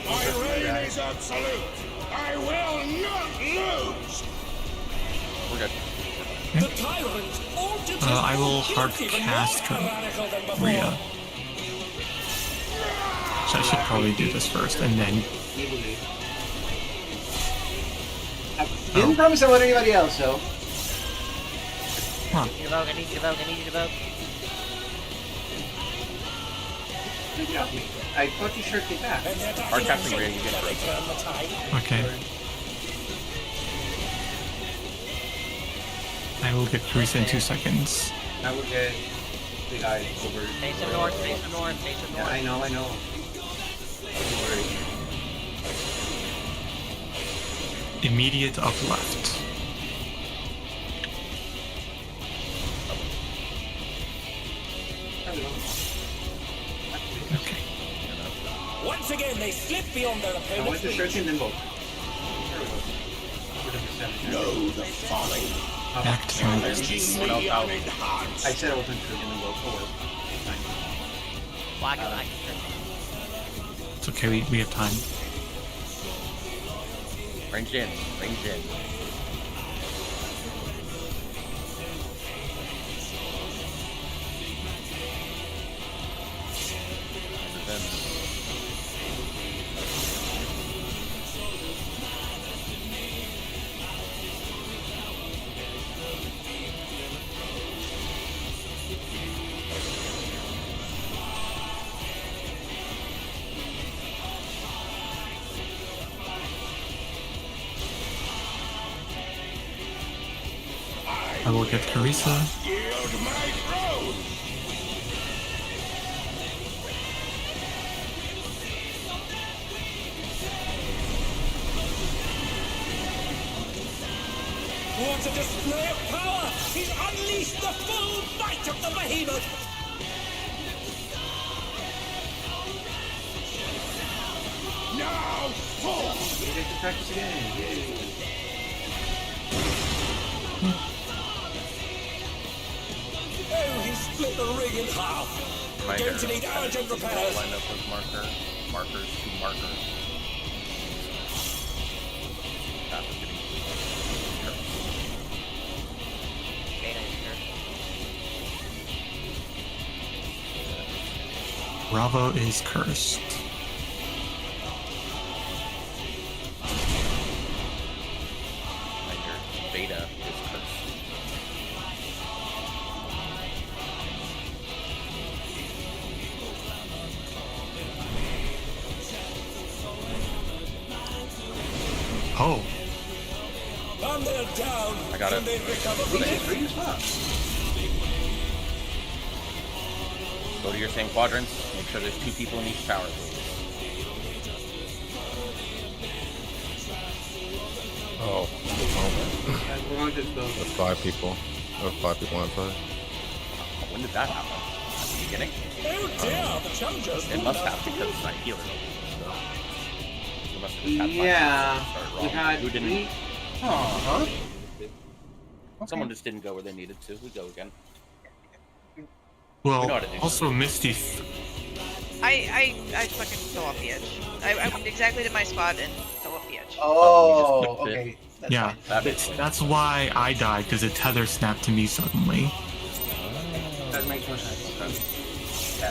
My reign is absolute. I will not lose. We're good. The tyrant altered his I will own hard guilt even cast more tyrannical than before. Rhea. So I should probably do this first, and then... Didn't promise I want anybody else, though. Huh. I need you to vote, I need you to vote, I need you to vote. Good job, me. I thought you sure did that. And yet Hard casting Rhea, you get they it. turn the tide. Okay. I will get Carissa in 2 seconds. I will get the guy over. Face him north, face him north, face him Yeah, north. I know. Don't worry. Immediate up left. Okay. Once again, they slip beyond their I opponent's went to reach. search and then vote. Know the folly. Back to north. I said I was going to search and then vote. Oh well. Fine. Black and black. It's okay, we have time. Range in. Range in. I will get Carissa. Yield my throne. What a display of power! He's unleashed the full might of the behemoth! Now, forth! We get to practice again. Yay. Oh, he split the ring in half! Going to need urgent repairs! Line up with markers, 2 markers. Path is getting Beta is here. Bravo is cursed. Reminder, Beta is cursed. Oh, And they're down! I got it. Can they recover from it? Pretty spot. Go to your same quadrants. Make sure there's 2 people in each tower, please. Oh, We're going to go. there's 5 people. There's 5 people inside. When did that happen? At the beginning? Oh dear, the challengers It must have because my healer. So. We must have just had 5 Yeah, people start we wrong. had. Who didn't? Huh? Someone just didn't go where they needed to. We go again. well, We know how to do also Misty. I fucking fell off the edge. I went exactly to my spot and fell off the edge. Oh, you just clicked it. okay. That's Yeah, fine. That makes sense. that's why I died, because the tether snapped to me suddenly. That makes more sense.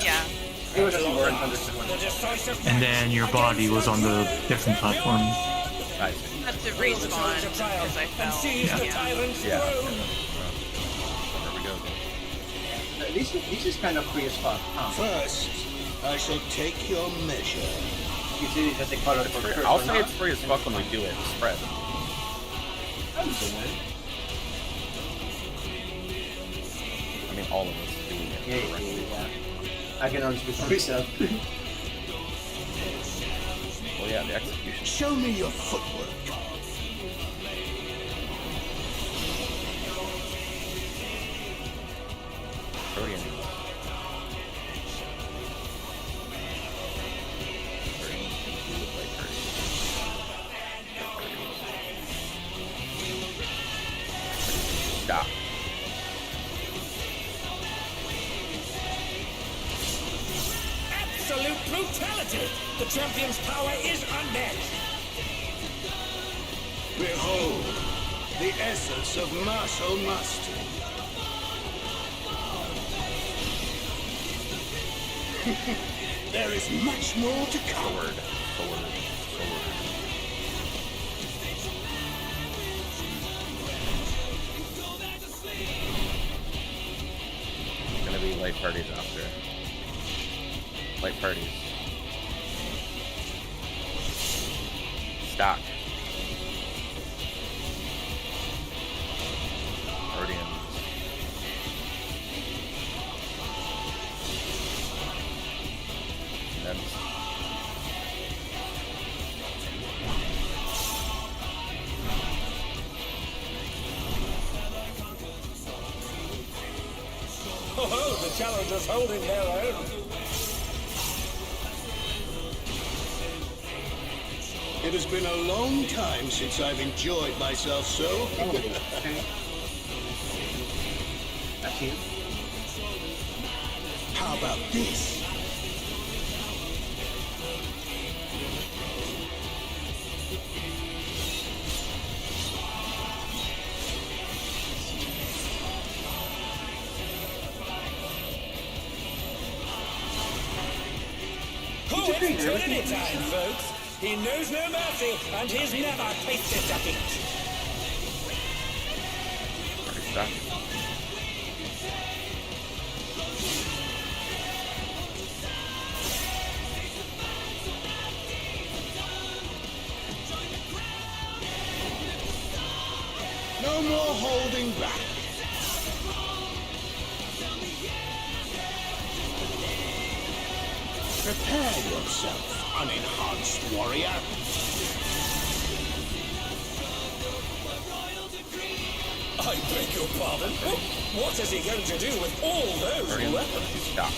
Yeah. It was just more understood. The decisive And then your body was on the different platform. I see. Had to respawn because I fell. Seize the Yeah. tyrant's Yeah. throne. There we go. This is kind of free as fuck. Huh? First, I shall take your measure. You see that they call it for curse I'll or say not? it's free as fuck when we do it. Spread. I'm doing it. I mean, all of us doing it. Yeah, correctly. I can only speak for myself. Well, yeah, the execution. Show me your footwork. Arcadion. Stop. Absolute brutality! The champion's power is unmatched! Behold, the essence of martial mastery. There is much more to come. Sword. It's gonna be light parties after. Light parties. Stock. Arcadion. Then Oh, the challengers holding their own. It has been a long time since I've enjoyed myself so. Oh, okay. That's you. How about this? Oh, it's tyranny time, folks. He knows no mercy, and he's never tasted defeat. already stock. No more holding back. Prepare yourself, unenhanced warrior. I beg your pardon? What is he going to do with all those Arcadion. weapons? Stock.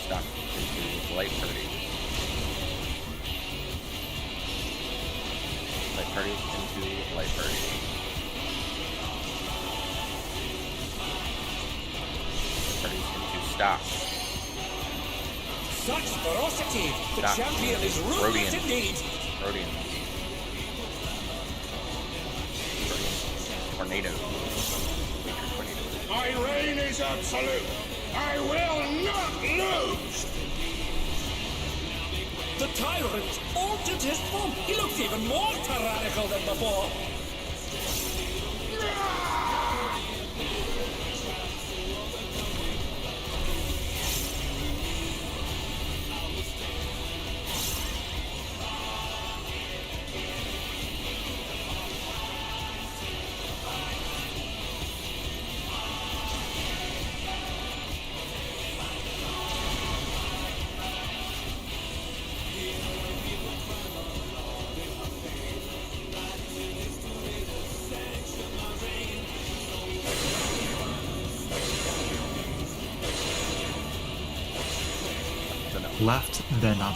Stock into light parties. Light parties into light parties. Parties into stock. Such ferocity! The Stock. champion is ruthless Arcadion. indeed! Arcadion. Tornado. My reign is absolute. I will not lose. The tyrant altered his form. He looks even more tyrannical than before. Left, then up.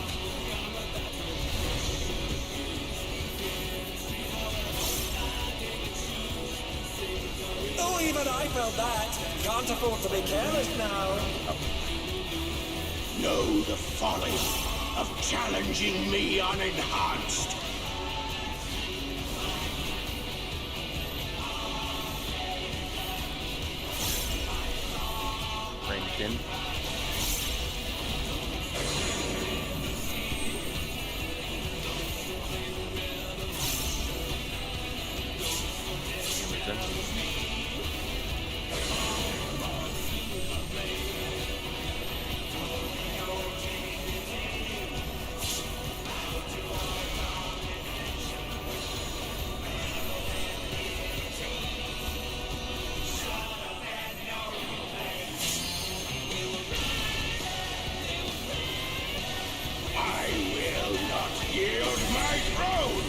Oh, even I felt that. Can't afford to be careless now. Know the folly of challenging me unenhanced. Ranged in. I will not yield my throne.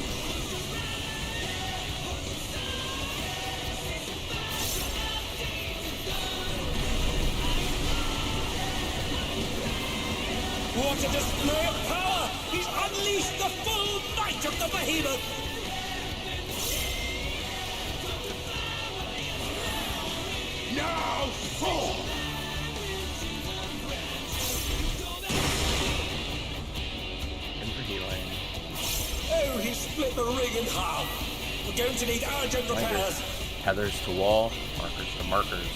What a display of power! He's unleashed the full might of the behemoth! Now fall. Infantry line. Oh, he split the ring in half. We're going to need urgent repairs. Tethers to wall. Markers to markers.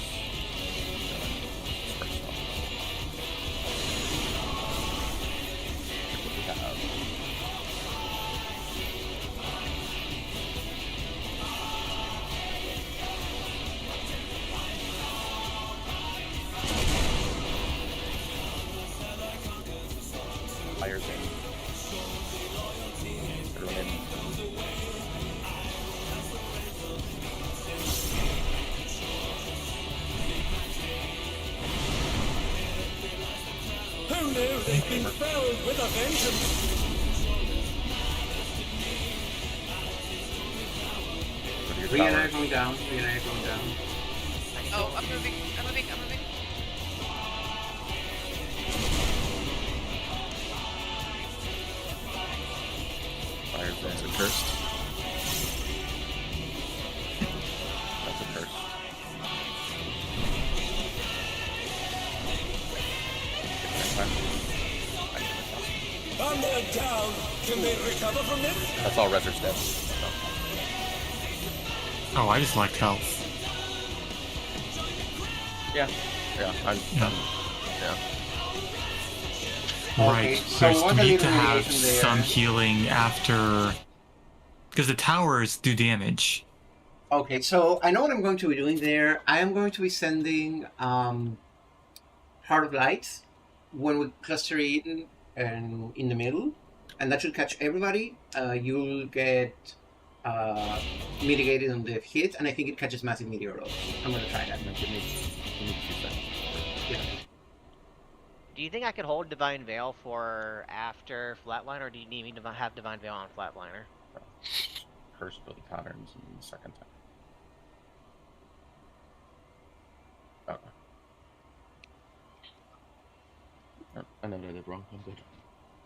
First off. know they've been felled with a vengeance. Rhea and I are going down. Oh, I'm moving. Fire's That's a in. cursed. That's a curse. And they're down. Can they recover from this? That's all Rezzer's dead. Oh, I just liked health. Yeah. I'm Yeah. yeah. Right. so There's what need to have alleviation there? some healing after, because the towers do damage. Okay, so I know what I'm going to be doing there. I am going to be sending Heart of Light when we cluster in and in the middle, and that should catch everybody. You'll get mitigated on the hit, and I think it catches massive meteor rolls. I'm gonna try that. Give me 2 seconds. Yeah. Do you think I could hold Divine Veil for after Flatliner, or do you need me to have Divine Veil on Flatliner? Cursed with patterns in the second time. Okay. Oh, I know I did wrong. I'm good.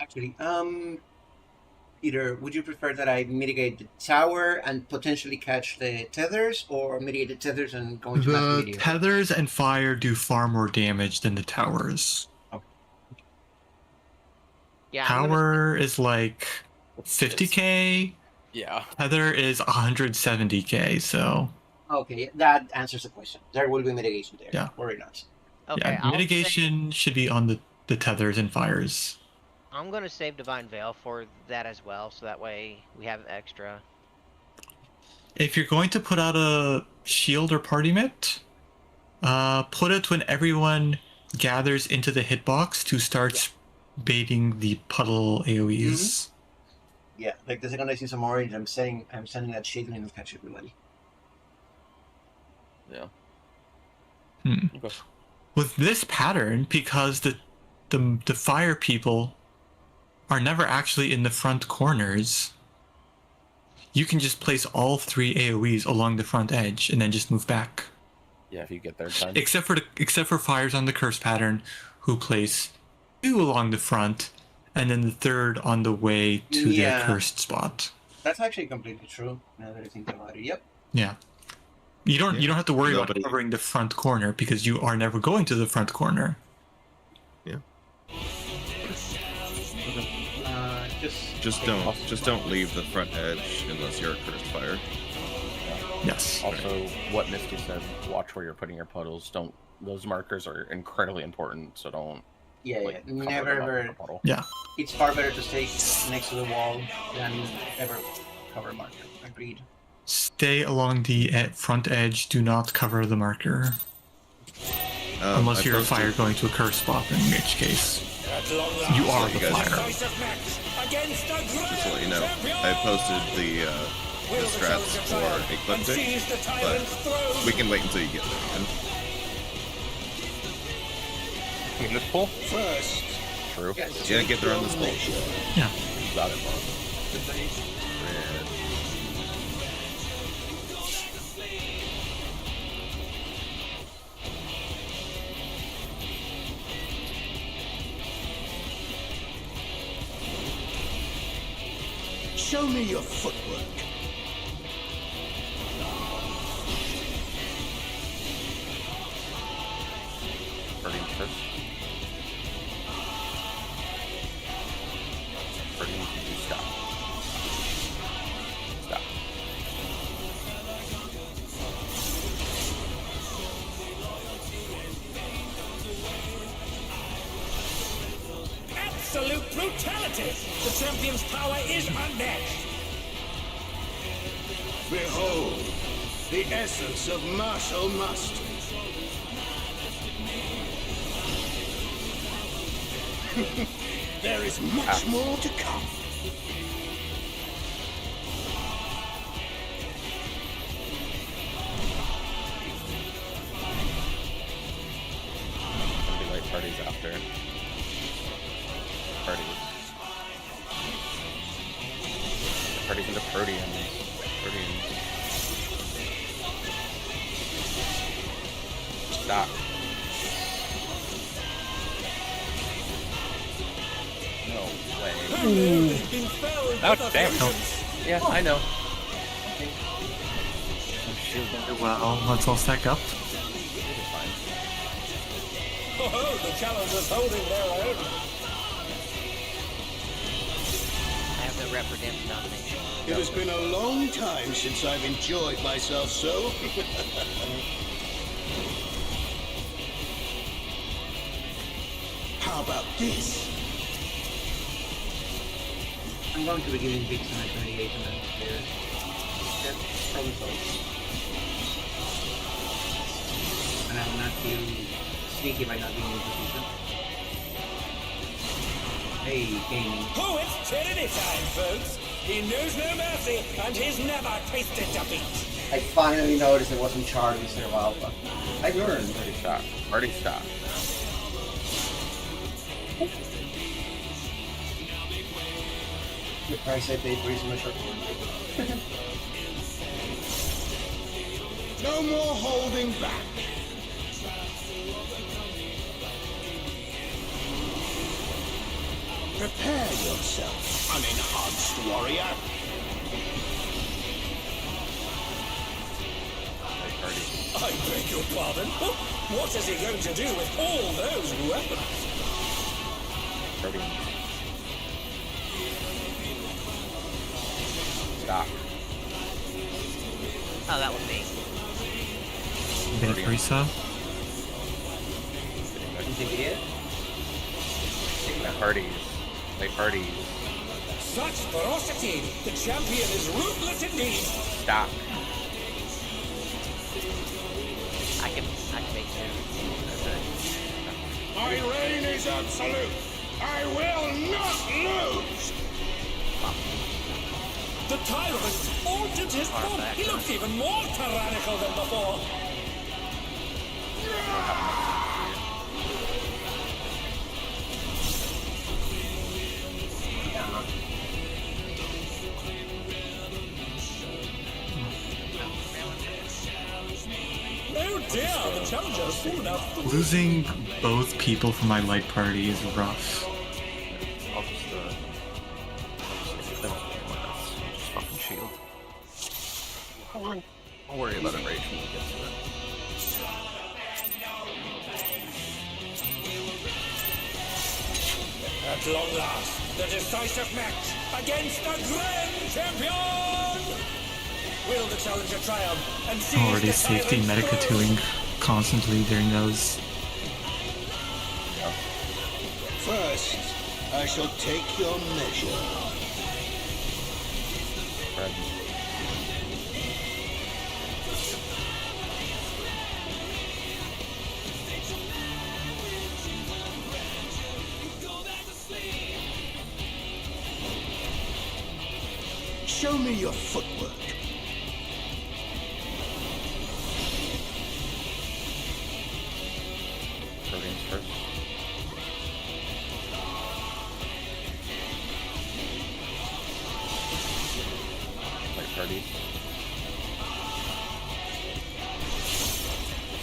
Actually, either would you prefer that I mitigate the tower and potentially catch the tethers, or mitigate the tethers and go into massive The meteor? tethers and fire do far more damage than the towers. Yeah, Tower is like 50k. Yeah. Tether is 170k. So Okay, that answers the question. There will be mitigation there. Yeah. Worry not. Okay, yeah, mitigation should be on the tethers and fires. I'm gonna save Divine Veil for that as well, so that way we have extra. If you're going to put out a shield or party mitt, put it when everyone gathers into the hitbox to start baiting the puddle AoEs. Yeah, like the second I see some orange, I'm sending that shade and it'll catch everybody. Yeah. Okay. With this pattern, because the fire people are never actually in the front corners, you can just place all 3 AoEs along the front edge and then just move back. Yeah, if you get there in time. Except for fires on the curse pattern, who place 2 along the front, and then the 3rd on the way to their cursed spot. That's actually completely true. Now that I think about it, yep. Yeah. You don't have to worry about covering the front corner because you are never going to the front corner. Yeah. Just don't leave the front edge unless you're a cursed fire. Yes. Also, what Misty said, watch where you're putting your puddles. Those markers are incredibly important, so don't. Yeah, like, yeah. cover Never them up with ever. a puddle. Yeah. It's far better to stay next to the wall than ever cover a marker. Agreed. Stay along the front edge. Do not cover the marker. Unless you're a fire going to a curse spot, in which case you are the fire. Just to let you know, I posted the strats for Ecliptic, but we can wait until you get there. Man. In this pool? First, True. Yeah, get there on this pole. Yeah. Got it. show me your footwork. Burning first. Burning, you stop. Stop. Absolute brutality! The champion's power is unmatched! Behold, the essence of martial mastery. There is much more to come. Gonna be light parties after. Arcadion. Stop. No way. Oh, damn. Yeah, I know. Well, let's all stack up. Oh, the challengers holding their own. I have the rep redemption nomination. It has been a long time since I've enjoyed myself so. How about this? I'm going to be giving Big Sun 28 and then there. That's problem solved. And I will not feel sneaky by not being in position. Hey, gaming. Oh, it's tyranny time, folks. He knows no mercy, and he's never tasted defeat. I finally noticed it wasn't charged instead of alpha. I learned. Already stopped. The price I paid for is my short one. No more holding back. Prepare yourself, unenhanced warrior. I beg your pardon? What is he going to do with all those weapons? Stop. Oh, that was me. Okay, Teresa. You think it is? My parties. Such ferocity! The champion is ruthless indeed! Stop. I can make two. My reign is absolute. I will not lose. The tyrant altered his form. He looks even more tyrannical than before. Oh dear, the challenger has fallen out. Losing both people from my light party is rough. I'll just fucking shield. I'll worry about it rage when we get to it. At long last, the decisive match against the Grand Champion! Will the challenger triumph and seize Already the safety tyrant's medica throne? tuning constantly during those. First, I shall take your measure. Show me your footwork. Proteins first. Light parties.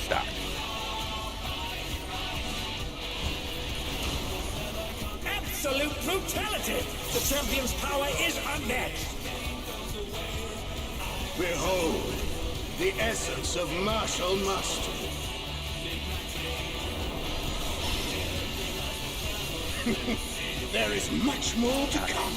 Stop. Absolute brutality! The champion's power is unmatched! Behold, the essence of martial mastery. There is much more to come.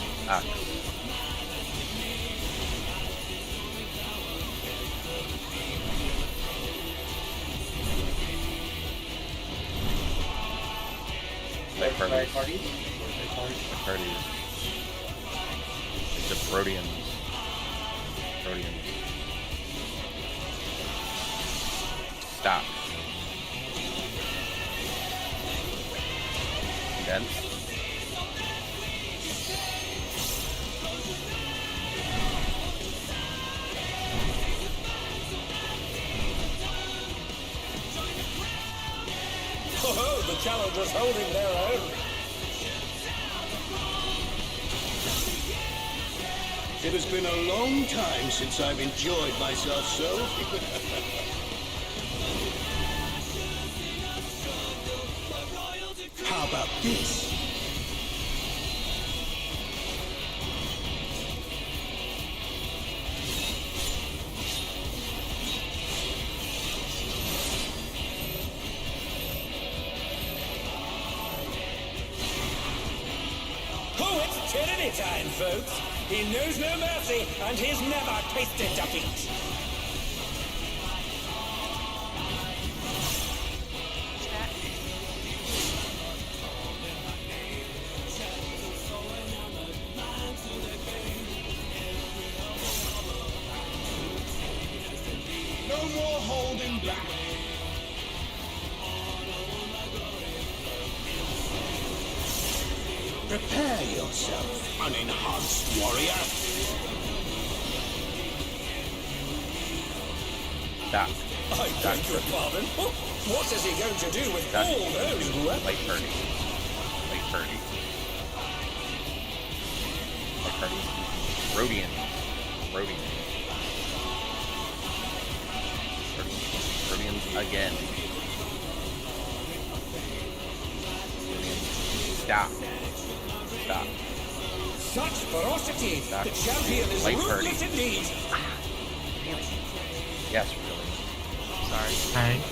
Light parties. Parties? Light parties. It's the Proteans. Stop. Condense. Oh, the challengers holding their own. It has been a long time since I've enjoyed myself so. How about this? Oh, it's tyranny time, folks. He knows no mercy, and he's never tasted defeat. No more holding back. Prepare yourself, unenhanced warrior. Stop. I beg your pardon. What is he going to do with all those weapons? Light party. Light party. Light party. Rhodian. Rhodian. Rhodians again. Rhodians. Stop. Stop. Such ferocity! Stop. The champion is Light ruthless party. indeed. Yes, really. Sorry. Alright.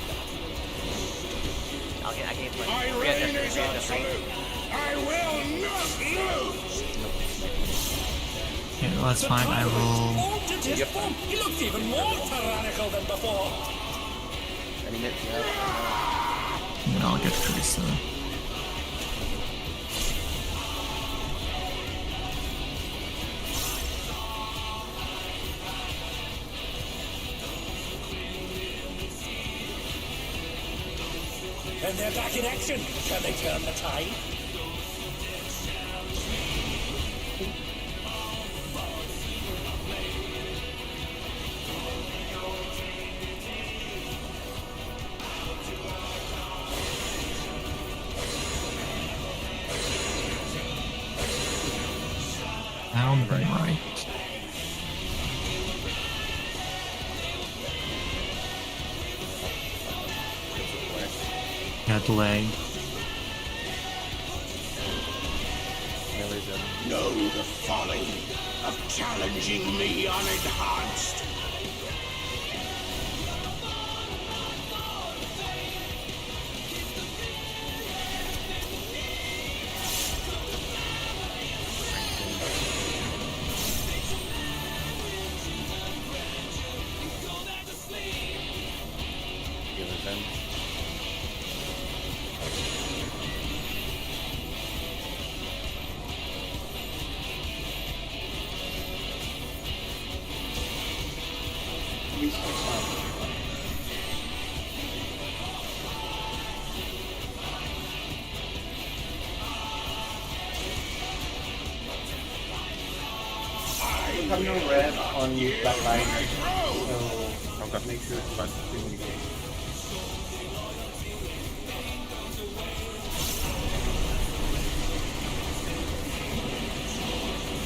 I can't play. My reign is absolute. I will not lose. Okay, well, that's fine. I will. Altered his form. He looks even more tyrannical than before. Any minute, yeah. And then I'll get Teresa. And they're back in action. Can they turn the tide? Down the right. Yeah, delay. Know the folly of challenging me unenhanced. You have no red on that line, so make sure to communicate.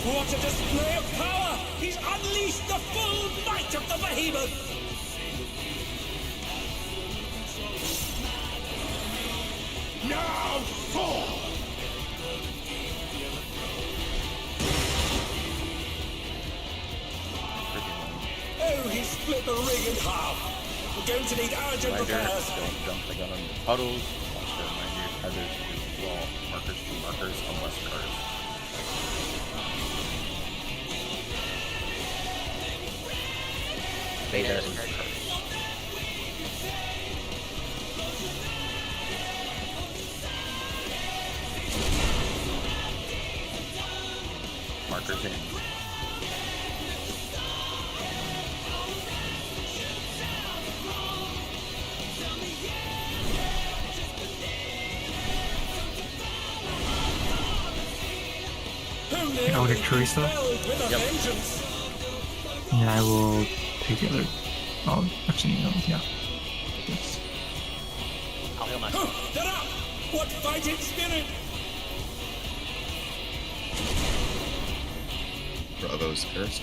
What a display of power! He's unleashed the full might of the behemoth! Now fall! Oh, he split the ring in half! We're going to need urgent repairs! Don't jump the gun on the puddles. Watch the reminder feathers to wall. Markers to markers unless cars. Beta is cars. Markers in. I'll get Teresa. Yep. And I will take the other. Oh, actually, no, yeah. Yes. I'll heal myself. Oh, they're up! What fighting spirit! Run. are those cursed?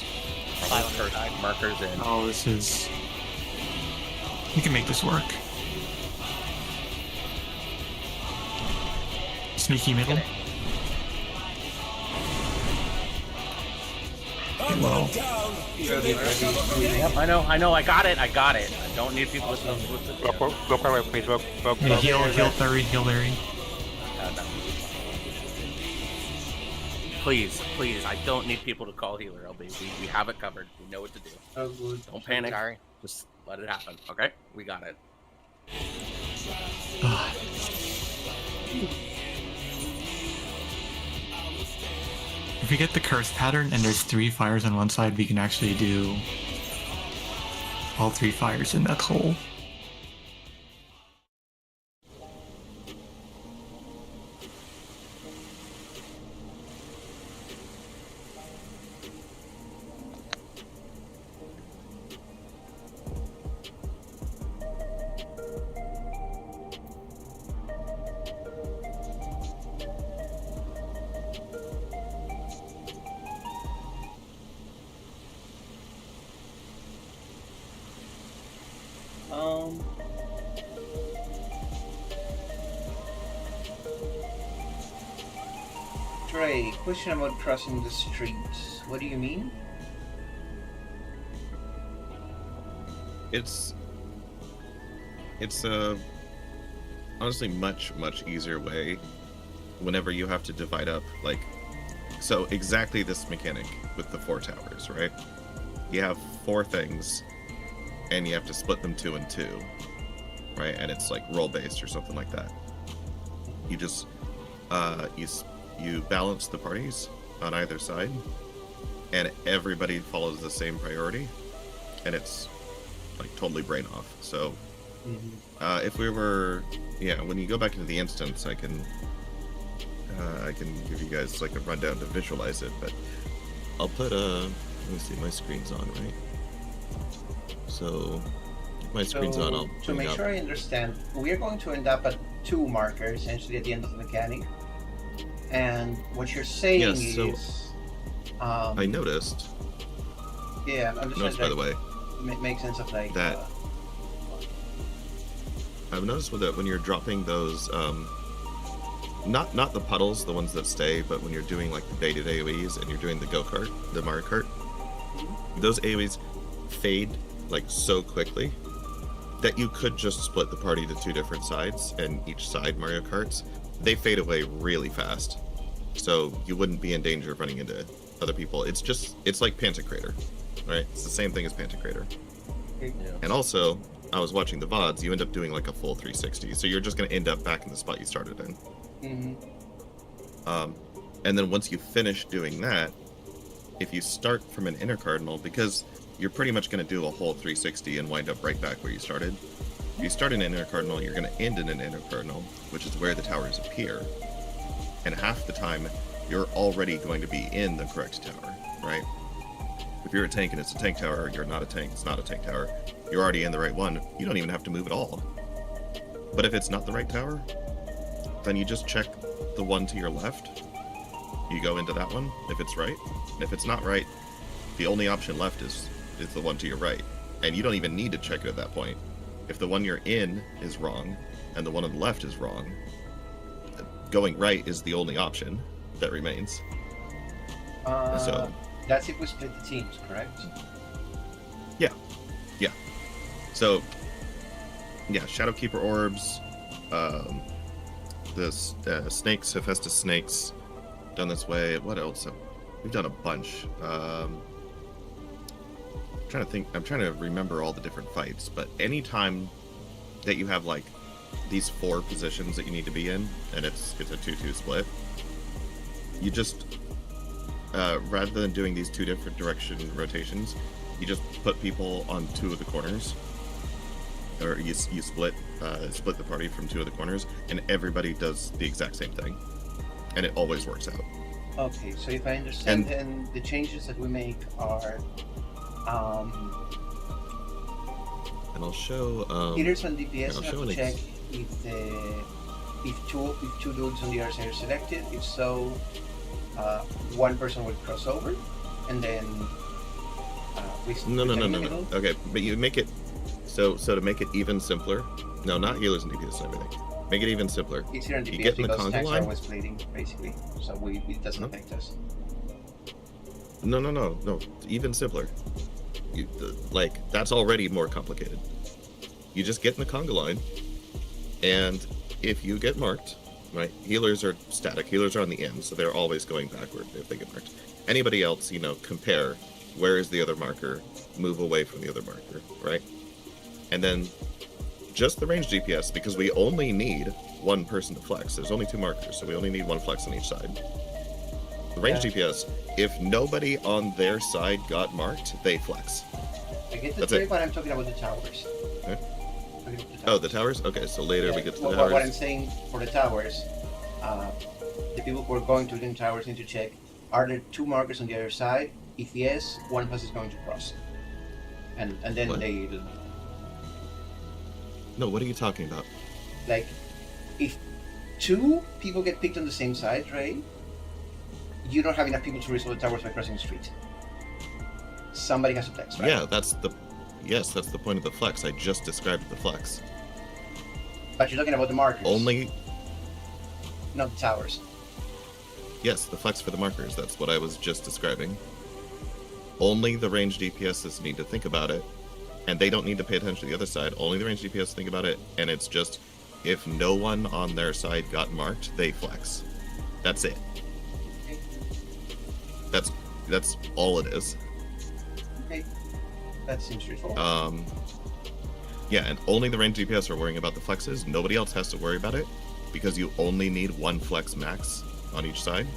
All those cursed markers in. Oh, this is... We can make this work. Sneaky middle. Well, Yep, I know, I got it. I don't need people with the... Go right, please. Go. yeah, heal Larry, heal Larry. Please, I don't need people to call healer, LB. We have it covered. We know what to do. Oh, good. Don't panic. Sorry. Just let it happen, okay? We got it. If we get the curse pattern and there's 3 fires on one side, we can actually do all 3 fires in that hole. Trey, question about crossing the streets. What do you mean? It's honestly much easier way whenever you have to divide up, like, so exactly this mechanic with the 4 towers, right? You have 4 things and you have to split them 2 and 2, right? And it's like roll based or something like that. You just you balance the parties on either side and everybody follows the same priority, and it's like totally brain off. So if we were, when you go back into the instance, I can give you guys like a rundown to visualize it, but I'll put let me see, my screen's on, right? So if my screen's on, I'll to make sure I understand, we are going to end up at 2 markers essentially at the end of the mechanic, and what you're saying is I noticed. Yeah, I'm just noticed, by the way, make sense of like that I've noticed with it when you're dropping those not the puddles, the ones that stay, but when you're doing like the baited AoEs and you're doing the go-kart, the Mario Kart, those AoEs fade like so quickly that you could just split the party to 2 different sides, and each side Mario Karts, they fade away really fast. So you wouldn't be in danger of running into other people. It's like Pantocrator, right? It's the same thing as Pantocrator. Yeah. And also, I was watching the VODs, you end up doing like a full 360, so you're just going to end up back in the spot you started in. And then once you finish doing that, if you start from an inner cardinal, because you're pretty much going to do a whole 360 and wind up right back where you started. If you start in an inner cardinal, you're going to end in an inner cardinal, which is where the towers appear. And half the time, you're already going to be in the correct tower, right? If you're a tank and it's a tank tower, you're not a tank, it's not a tank tower, you're already in the right one, you don't even have to move at all. But if it's not the right tower, then you just check the one to your left, you go into that one, if it's right. And if it's not right, the only option left is the one to your right. And you don't even need to check it at that point. If the one you're in is wrong, and the one on the left is wrong, going right is the only option that remains. So that's if we split the teams, correct? Yeah. So, yeah, Shadowkeeper orbs, the snakes, Hephaestus snakes, done this way. What else? We've done a bunch. I'm trying to remember all the different fights, but anytime that you have like these 4 positions that you need to be in, and it's a 2-2 split, you just rather than doing these 2 different direction rotations, you just put people on 2 of the corners, or you split the party from 2 of the corners, and everybody does the exact same thing, and it always works out. Okay, so if I understand, then the changes that we make are and I'll show healers on DPS have to check if two dudes on the other side are selected. If so, 1 person will cross over, and then No. in the middle. Okay, but you make it so to make it even simpler. No, not healers and DPS and everything. Make it even simpler. Easier in You DPS get in the because conga tanks are line. always bleeding, basically, so it doesn't affect us. No. Even simpler. That's already more complicated. You just get in the conga line, and if you get marked, right? Healers are static. Healers are on the end, so they're always going backward if they get marked. Anybody else, compare. Where is the other marker? Move away from the other marker, right? And then just the range DPS, because we only need one person to flex. There's only 2 markers, so we only need 1 flex on each side. The range DPS, if nobody on their side got marked, they flex. I get the That's theory, it. but I'm talking about the towers. Okay. Talking about Oh, the towers? Okay, so later Yeah, we get to the what towers. I'm saying for the towers, the people who are going to the towers need to check, are there 2 markers on the other side? If yes, one of us is going to cross. And then What? No, what are you talking about? Like, if 2 people get picked on the same side, right? You don't have enough people to resolve the towers by crossing the street. Somebody has to flex, right? Yeah, that's the point of the flex. I just described the flex. But you're talking about the markers. Only, Not the towers. yes, the flex for the markers. That's what I was just describing. Only the range DPSs need to think about it, and they don't need to pay attention to the other side. Only the range DPS think about it, and it's just, if no one on their side got marked, they flex. That's it. That's all it is. Okay. That seems straightforward. Yeah, and only the range DPS are worrying about the flexes. Nobody else has to worry about it, because you only need 1 flex max on each side.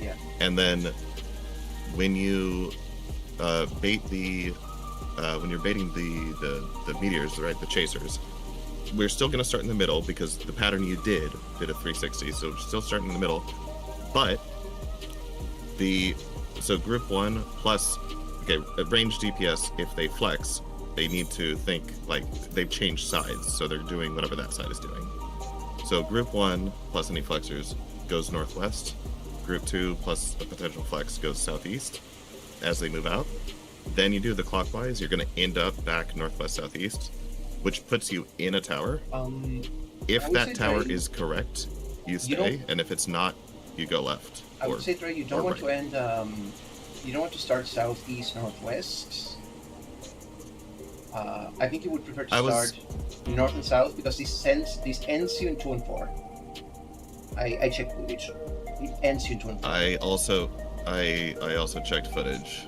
Yeah. And then when you bait when you're baiting the meteors, right, the chasers, we're still going to start in the middle because the pattern you did a 360, so we're still starting in the middle. But so group 1 plus, okay, range DPS, if they flex, they need to think like they've changed sides, so they're doing whatever that side is doing. So group 1 plus any flexers goes northwest. Group 2 plus a potential flex goes southeast as they move out. Then you do the clockwise, you're going to end up back northwest southeast, which puts you in a tower. If I would that say, tower Dre, is correct, you you stay, don't- and if it's not, you go left. I would say, Dre, you don't or want to right. end. You don't want to start southeast, northwest. I think you would prefer to start north and south because this ends you in 2 and 4. I checked footage. It ends you in 2 and 4. I also checked footage.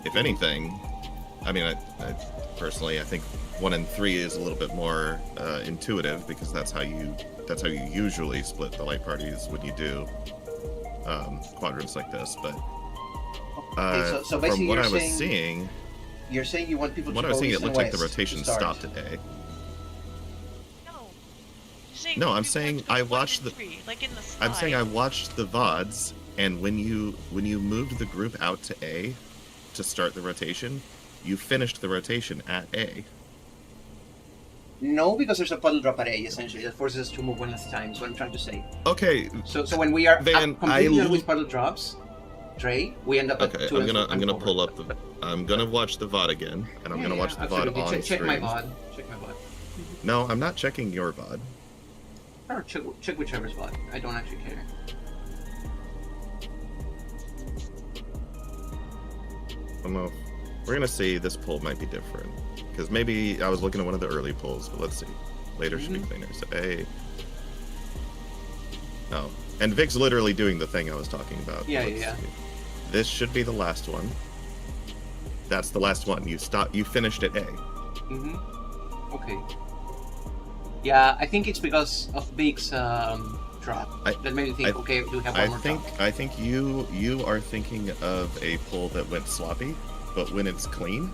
If anything, I mean, I personally, I think 1 and 3 is a little bit more intuitive because that's how you usually split the light parties when you do quadrants like this. But Okay, so basically from what you're I was saying- seeing, You're saying you want people what to I was go seeing, east it and looked like the west to rotation start. stopped at A. No. You're saying No, I'm we want saying to go I 1 watched and the. 3, like in the slide. I'm saying I watched the VODs, and when you moved the group out to A to start the rotation, you finished the rotation at A. No, because there's a puddle drop at A essentially that forces us to move 1 at a time. Is what I'm trying to say. Okay. So when we are Van, completely done with puddle drops, Dre, we end up at Okay, 2 and I'm gonna 4. pull up the. I'm gonna watch the VOD again, and I'm gonna watch the VOD absolutely. on check stream. my VOD. Check my VOD. No, I'm not checking your VOD. Or check whichever's VOD. I don't actually care. I don't know. We're gonna see. This poll might be different because maybe I was looking at one of the early polls, but let's see. Later should be cleaner. So A. Oh, and Vic's literally doing the thing I was talking about. Yeah, Let's yeah. see. This should be the last one. That's the last one. You finished at A. Mm-hmm. Okay. Yeah, I think it's because of Big's drop that made me think. Okay, we have one more drop. I think you are thinking of a poll that went sloppy, but when it's clean,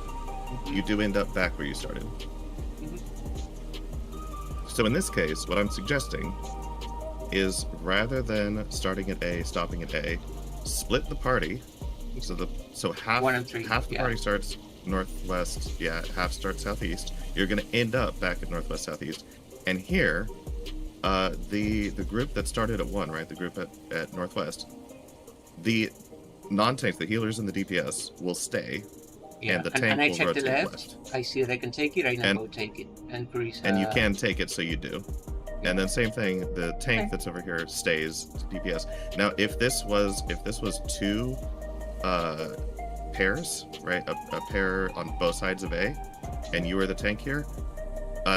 you do end up back where you started. Mm-hmm. So in this case, what I'm suggesting is rather than starting at A, stopping at A, split the party. So half 1 and 3, half the yeah. party starts northwest, half starts southeast. You're gonna end up back at northwest southeast. And here, the group that started at 1, right? The group at northwest, the non-tanks, the healers and the DPS will stay, Yeah, and the tank I will check the rotate left. I see that I can take it. I now And- go take it. And Chris, and you can take it, so you do. And then same thing, the tank that's over here stays DPS. Now, if this was 2 pairs, right, a pair on both sides of A, and you were the tank here,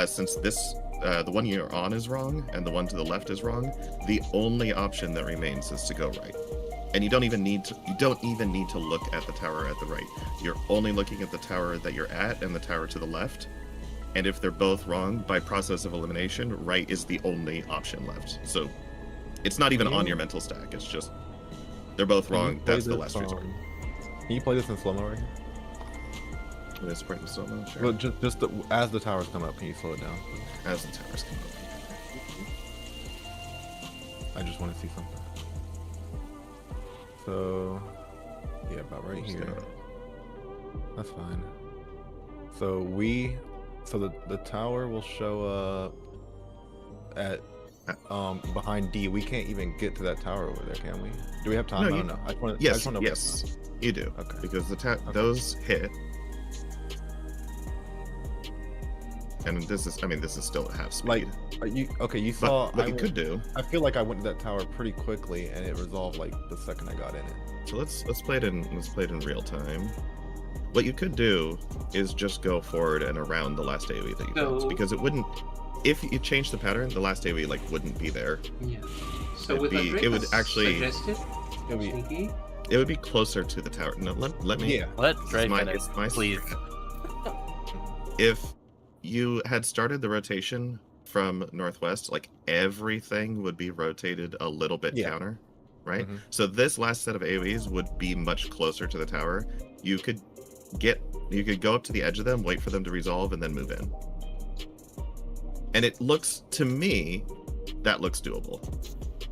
since this the one you're on is wrong and the one to the left is wrong, the only option that remains is to go right. And you don't even need to look at the tower at the right. You're only looking at the tower that you're at and the tower to the left. And if they're both wrong, by process of elimination, right is the only option left. So it's not even on your mental stack. It's just they're both wrong. That's the last resort. Can you play this in slow-mo right here? Let's play in slow-mo, sure. Well, just as the towers come up, can you slow it down? As the towers come up. I just want to see something. So, yeah, about right here. That's fine. So the tower will show up at behind D. We can't even get to that tower over there, can we? Do we have time? No, I don't know. I just want to. Yes, you do. Okay. Because those hit. And this is still at half speed. You saw. What you could do. I feel like I went to that tower pretty quickly, and it resolved like the second I got in it. So let's play it in real time. What you could do is just go forward and around the last AoE that you closed, because it wouldn't. If you change the pattern, the last AoE wouldn't be there. Yeah. So it would actually. Sneaky. It would be closer to the tower. No, let me. Yeah. Let Dre finish, please. If you had started the rotation from northwest, like everything would be rotated a little bit counter, right? Mm-hmm. So this last set of AoEs would be much closer to the tower. You could go up to the edge of them, wait for them to resolve, and then move in. And it looks, to me, that looks doable.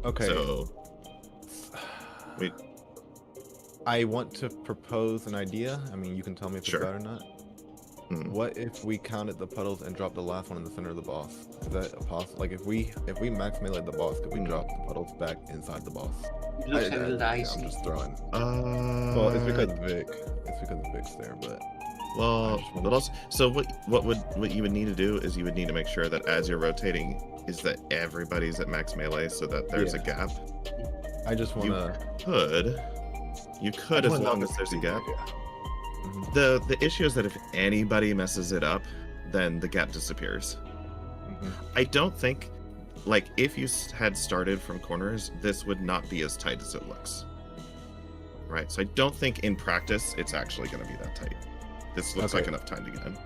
Okay. So I want to propose an idea. I mean, you can tell me if it's bad or not. What if we counted the puddles and dropped the last one in the center of the boss? Is that possible? Like, if we max melee the boss, could we drop the puddles back inside the boss? It looks a little I'm dicey. just throwing. Well, it's because of Vic. It's because of Vic's there, but. Well, but also, so what you would need to do is you would need to make sure that as you're rotating, is that everybody's at max melee, so that there's a gap. I just want to. You could as long as there's a gap. The issue is that if anybody messes it up, then the gap disappears. I don't think, like, if you had started from corners, this would not be as tight as it looks. Right? So I don't think in practice it's actually going to be that tight. This looks like enough time to get in.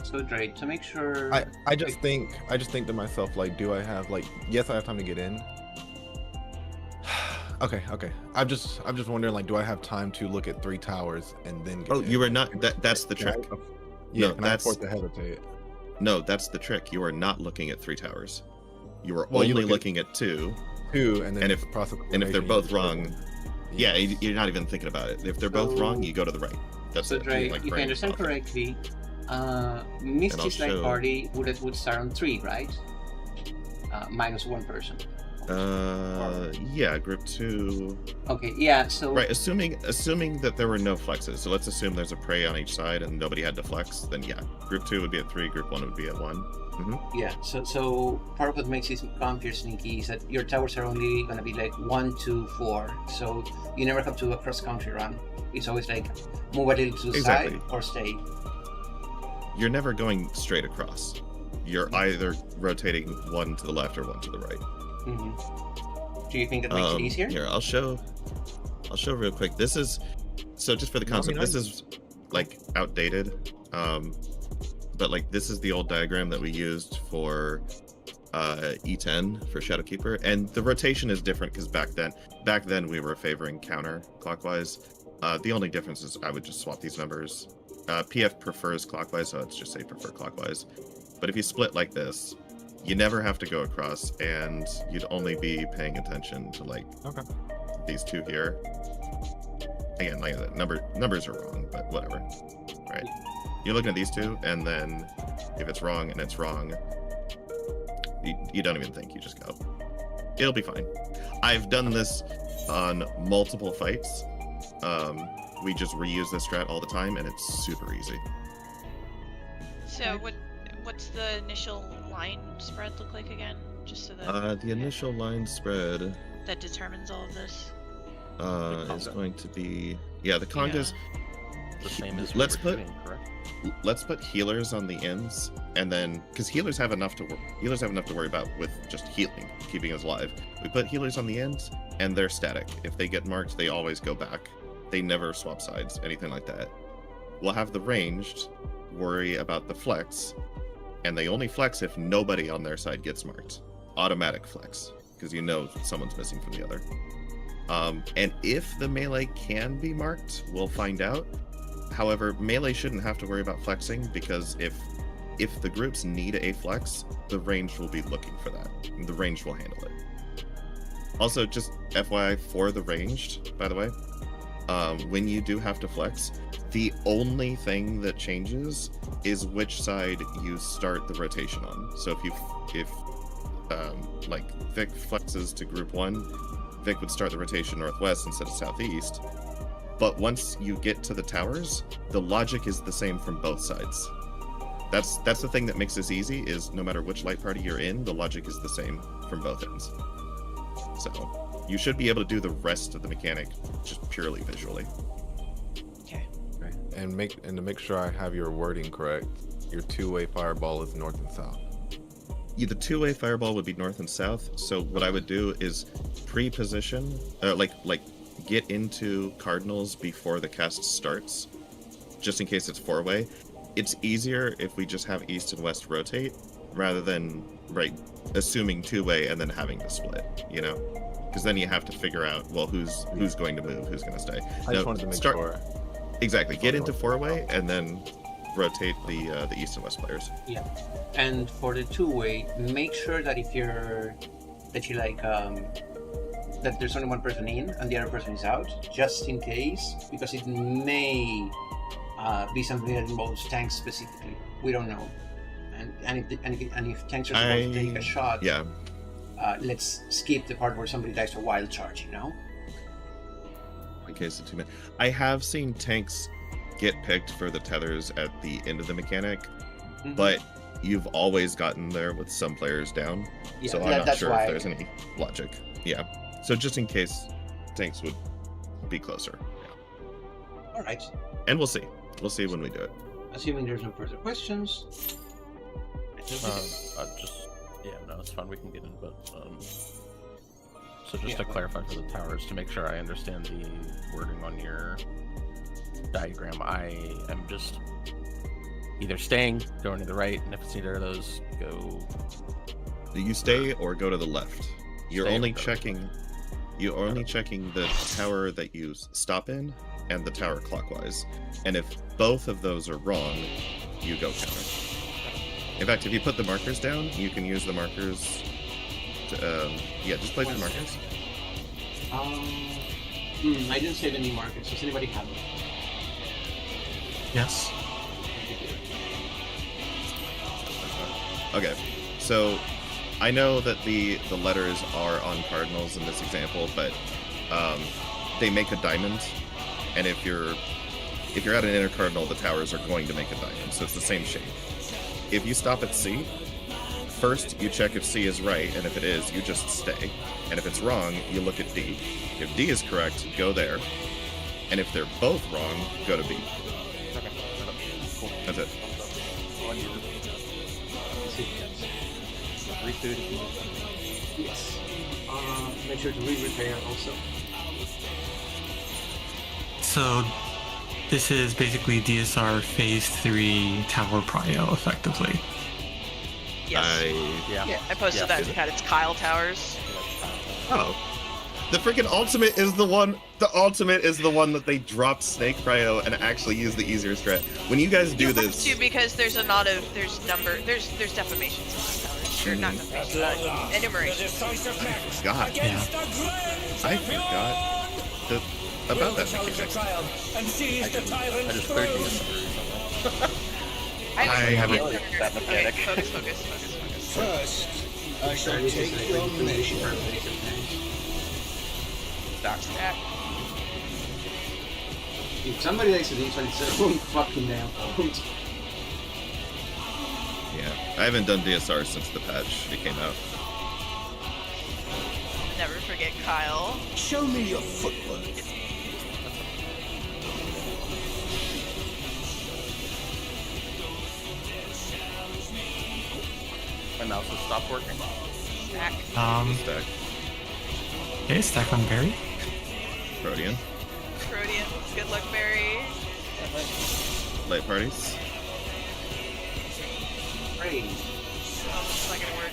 So Dre, to make sure. I just think to myself, like, do I have, like, yes, I have time to get in. Okay. I'm just wondering, like, do I have time to look at 3 towers and then get in? You are not. That's the trick. Yeah, no, that's forced to hesitate. No, that's the trick. You are not looking at 3 towers. You are only looking at 2. And then if they're both wrong, you're not even thinking about it. If they're both wrong, you go to the right. That's so it. Dre, if I understand correctly, Misty's like party would start on 3, right? Minus 1 person. Yeah, group 2. Okay, yeah, so right, assuming that there were no flexes. So let's assume there's a prey on each side and nobody had to flex, then yeah, group 2 would be at 3, group 1 would be at 1. Yeah, so part of what makes this comfier sneaky is that your towers are only gonna be like 1, 2, 4. So you never have to do a cross country run. It's always like move a little to the side or stay. You're never going straight across. You're either rotating 1 to the left or 1 to the right. Do you think that makes it easier? Here, I'll show real quick. This is, so just for the concept, this is like outdated. But like this is the old diagram that we used for E10 for Shadowkeeper, and the rotation is different because back then we were favoring counterclockwise. The only difference is I would just swap these numbers. PF prefers clockwise, so let's just say prefer clockwise. But if you split like this, you never have to go across, and you'd only be paying attention to like these 2 here. Again, like that numbers are wrong, but whatever. Right? You're looking at these 2, and then if it's wrong and it's wrong, you don't even think, you just go. It'll be fine. I've done this on multiple fights, we just reuse this strat all the time, and it's super easy. So what's the initial line spread look like again? Just so that The initial line spread that determines all of this. is going to be the congas. The same as Let's we were put doing, correct? let's put healers on the ends, and then because healers have enough to worry about with just healing, keeping us alive. We put healers on the ends, and they're static. If they get marked, they always go back. They never swap sides, anything like that. We'll have the ranged worry about the flex, and they only flex if nobody on their side gets marked. Automatic flex, because you know someone's missing from the other. And if the melee can be marked, we'll find out. However, melee shouldn't have to worry about flexing, because if the groups need a flex, the ranged will be looking for that. The ranged will handle it. Also, just FYI for the ranged, by the way, when you do have to flex, the only thing that changes is which side you start the rotation on. So if like Vic flexes to group 1, Vic would start the rotation northwest instead of southeast. But once you get to the towers, the logic is the same from both sides. That's the thing that makes this easy, is no matter which light party you're in, the logic is the same from both ends. So you should be able to do the rest of the mechanic just purely visually. Okay. And to make sure I have your wording correct, your two-way fireball is north and south. Yeah, the two-way fireball would be north and south. So what I would do is pre-position, like get into cardinals before the cast starts, just in case it's four-way. It's easier if we just have east and west rotate rather than assuming two-way and then having to split, you know, because then you have to figure out, well, who's going to move, who's going to stay. I just wanted to make sure. Exactly, get into four-way and then rotate the east and west players. Yeah, and for the two-way, make sure that that there's only one person in and the other person is out, just in case, because it may be something that involves tanks specifically. We don't know, and if tanks are supposed to take a shot, let's skip the part where somebody dies to wild charge. You know. In case of 2 minutes, I have seen tanks get picked for the tethers at the end of the mechanic, but you've always gotten there with some players down, so I'm not sure if there's any logic. Yeah, so just in case, tanks would be closer. All right. And we'll see. We'll see when we do it. Assuming there's no further questions. No, it's fine. We can get in, but so just to clarify for the towers, to make sure I understand the wording on your diagram, I am just either staying, going to the right, and if it's either of those, go. You stay or go to the left. You're only checking the tower that you stop in and the tower clockwise. And if both of those are wrong, you go counter. In fact, if you put the markers down, you can use the markers to, just play the markers. I didn't save any markers. Does anybody have them? Yes. Okay, so I know that the letters are on cardinals in this example, but they make a diamond, and if you're at an inner cardinal, the towers are going to make a diamond, so it's the same shape. If you stop at C, first you check if C is right, and if it is, you just stay. And if it's wrong, you look at D. If D is correct, go there. And if they're both wrong, go to B. Okay. Cool. That's it. Yes. Make sure to re-repair also. So this is basically DSR Phase 3 Tower Prio, effectively. Yes. I posted that. It had its Kyle Towers. Oh. The freaking ultimate is the one. The ultimate is the one that they dropped Snake Prio and actually use the easier strat. When you guys do this, too, because there's there's defamations in those towers. Or not defamations, enumeration. God, I forgot about that mechanic. I just cleared the I haven't. Focus. First, I shall take your name. Stack. If somebody likes a D20, it's their own fucking damn fault. Yeah, I haven't done DSR since the patch it came out. Never forget Kyle. Show me your footwork. My mouse has stopped working. Stack. Stack. Okay, stack on Barry. Protean. Protean. Good luck, Barry. Light parties. Great. Oh, it's not gonna work.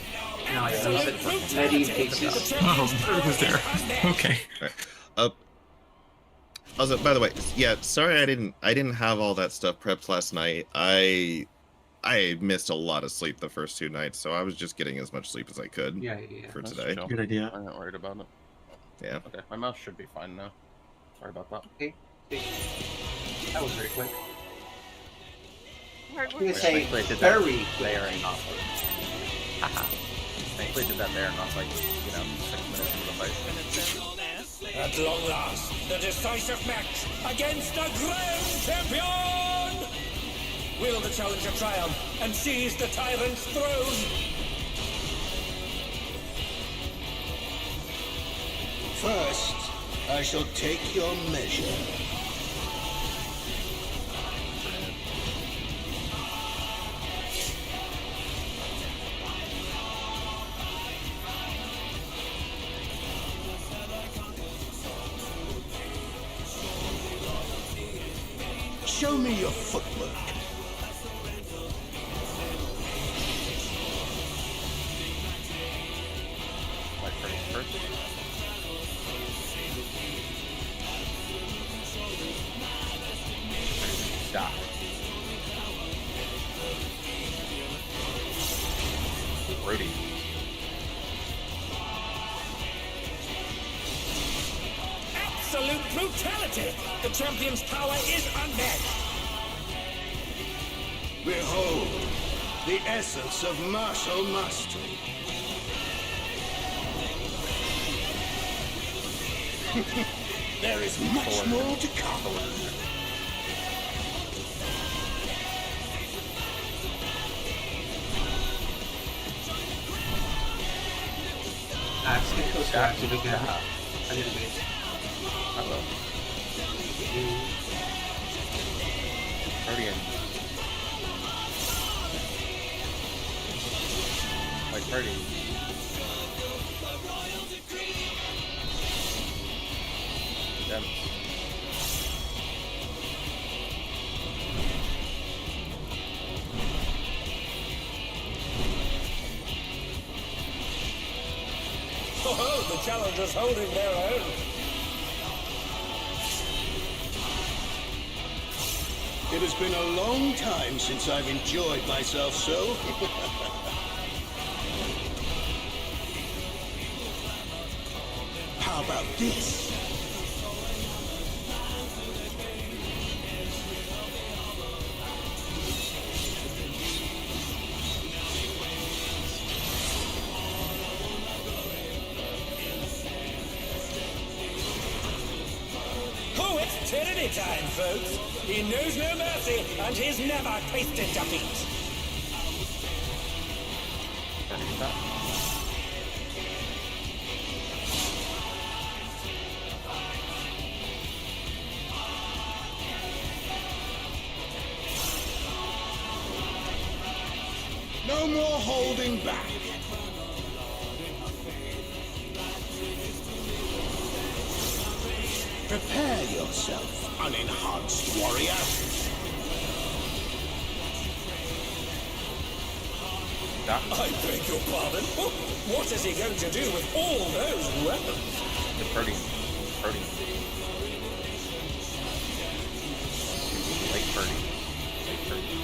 No, I love it. Letty takes this. Oh, it was there. Okay. Alright. Also, by the way, yeah, sorry I didn't have all that stuff prepped last night. I missed a lot of sleep the first 2 nights, so I was just getting as much sleep as I could for That's today. chill. Good idea. I'm not worried about it. Yeah. Okay, my mouse should be fine now. Sorry about that. Okay. That was very quick. Hard I'm gonna work. say Thankfully I did very that quick. there and not like... Thankfully I did that there and not like, 6 minutes into the fight. At long last, the decisive match against the Grand Champion! Will the challenger triumph and seize the tyrant's throne? First, I shall take your measure. Show me your footwork. Light parties first. Stop. Brody. Absolute brutality! The champion's power is unmatched! Behold, the essence of martial mastery. There is much more to come. Let's get close back to the gap a little bit. Hello. Guardian. Like party. Them. Oh, the challengers holding their own. It has been a long time since I've enjoyed myself so. How about this? Oh, it's tyranny time, folks. He knows no mercy, and he's never tasted defeat. No more holding back. Prepare yourself, unenhanced warrior. I beg your pardon? What is he going to do with all those weapons? The party. Party. Light party. Light party.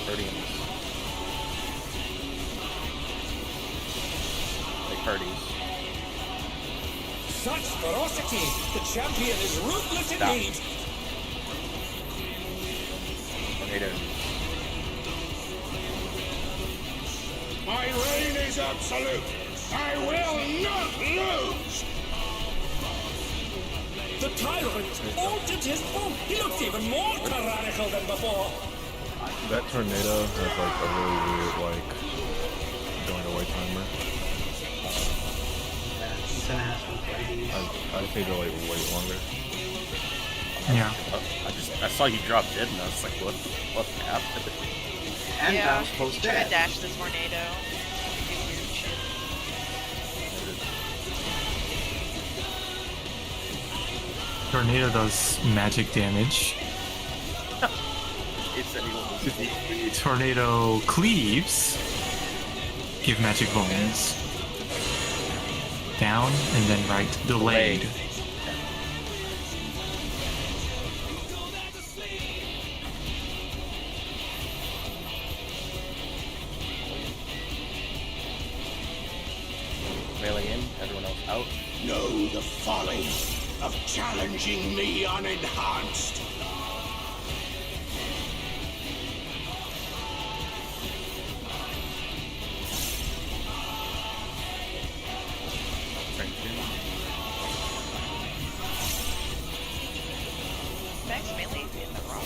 Guardians. Light parties. Such ferocity! The champion is ruthless indeed! Tornado. My reign is absolute. I will not lose. The tyrant altered his form. He looks even more tyrannical than before. That tornado has like a really weird like going away timer. Yeah, he's gonna have some ideas. I just need to like wait longer. Yeah. I saw you drop dead, and I was like, what happened? And yeah, Bounce post trying dead. to dash the tornado. Do weird shit. Tornado does magic damage. It's anyone. Tornado cleaves. Give magic bones. Down and then right. Delayed. Melee in, everyone else out. Know the folly of challenging me unenhanced. Max melee in the rock.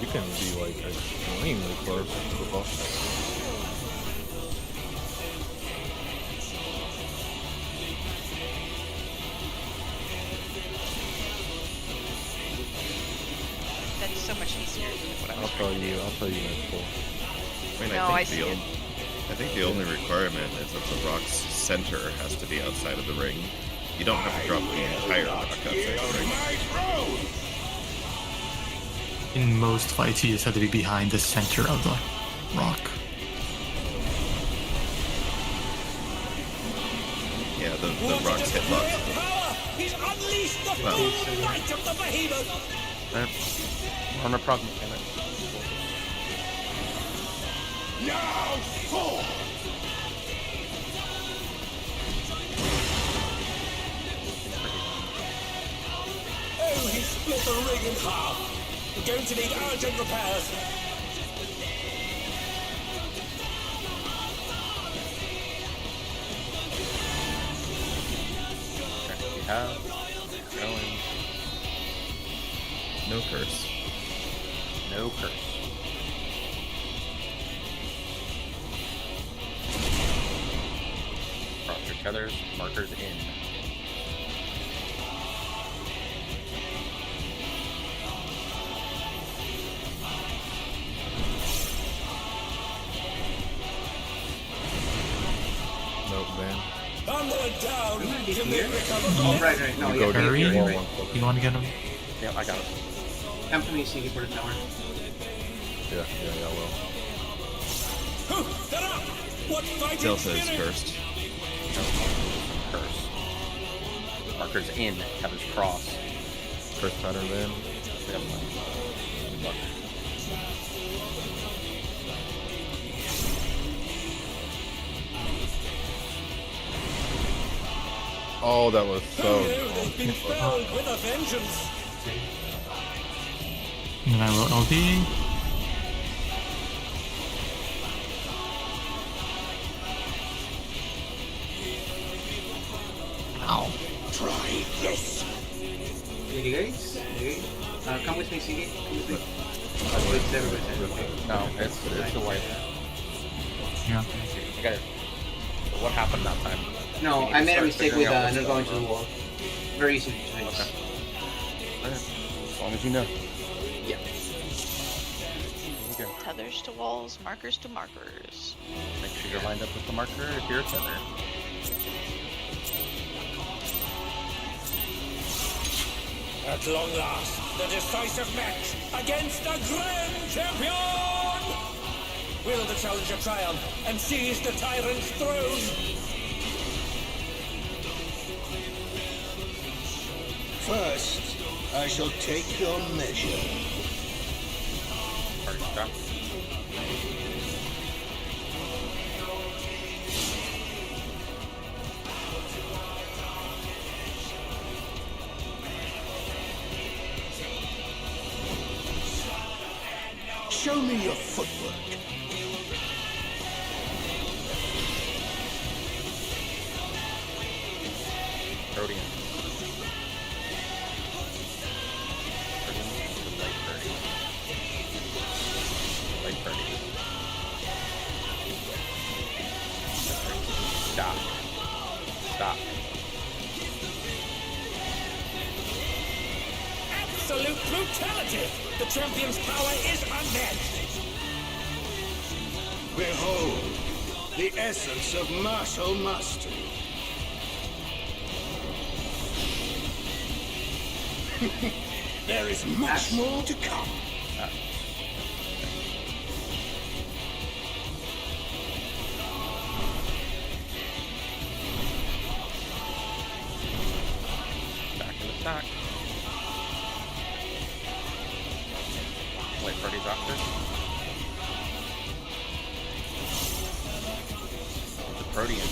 You can be like extremely close to the boss. That's so much easier than what I was I'll tell you next pull. I mean, No, I see it. I think the only requirement is that the rock's center has to be outside of the ring. You don't have to drop the entire rock outside the ring. In most fights, you just have to be behind the center of the rock. Yeah, the rock's hitbox. Power! He's unleashed the Well. full might of the behemoth! On a prog mechanic. Now fall! Oh, he split the ring in half. We're going to need urgent repairs. We have going. No curse. No curse. Cross your tethers, markers in. Nope, ban. Onward down. Isn't it Can here? they recover Oh, from right. No, You yeah. go Hurry. Here, right. You want to get him? Yeah, I got it. Come to me, Siggy, for the tower. Yeah, I will. Whew, they're up! What fighting Delta is spirit? cursed. Curse. Markers in, have his cross. First pattern ban. Yep. Good luck. Oh, that was Oh so no, they've been felled with a vengeance. And then I will LB. Ow. Try this. You guys? Okay. Come with me, Siggy. Come with me. Oh, it's everybody. Okay. No, it's the white. Yeah. You gotta. What happened that time? No, You need I to made a start mistake figuring with out what's not going to the on. wall. Very easy to fix. Okay. As long as you know. Yeah. Okay. Tethers to walls, markers to markers. Make sure you're lined up with the marker if you're a tether. At long last, the decisive match against the Grand Champion! Will the challenger triumph and seize the tyrant's throne? First, I shall take your measure. Party stop. Show me your footwork. Arcadion. Stop. Absolute brutality! The champion's power is unmatched! Behold, the essence of martial mastery. There is much more to come. Back in the stack. Wait, Freddy's after. The Protean.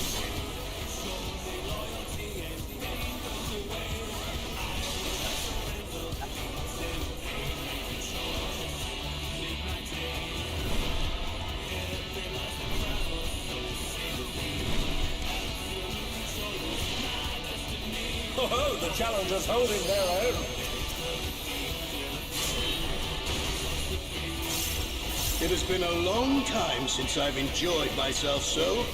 Oh, the challengers holding their own. It has been a long time since I've enjoyed myself so.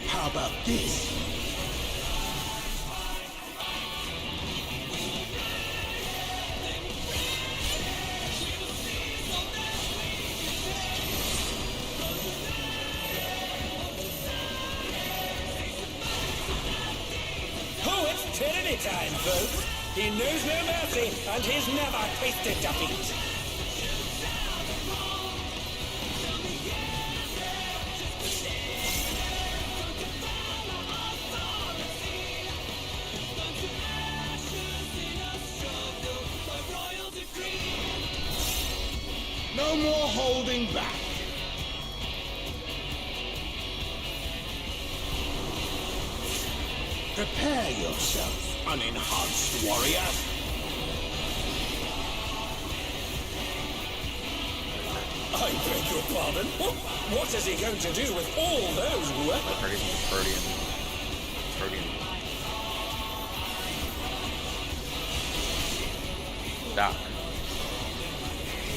How about this? Oh, it's tyranny time, folks. He knows no mercy, and he's never tasted defeat. No more holding back. Prepare yourself, unenhanced warrior. I beg your pardon? What is he going to do with all those weapons? Protean. Stop.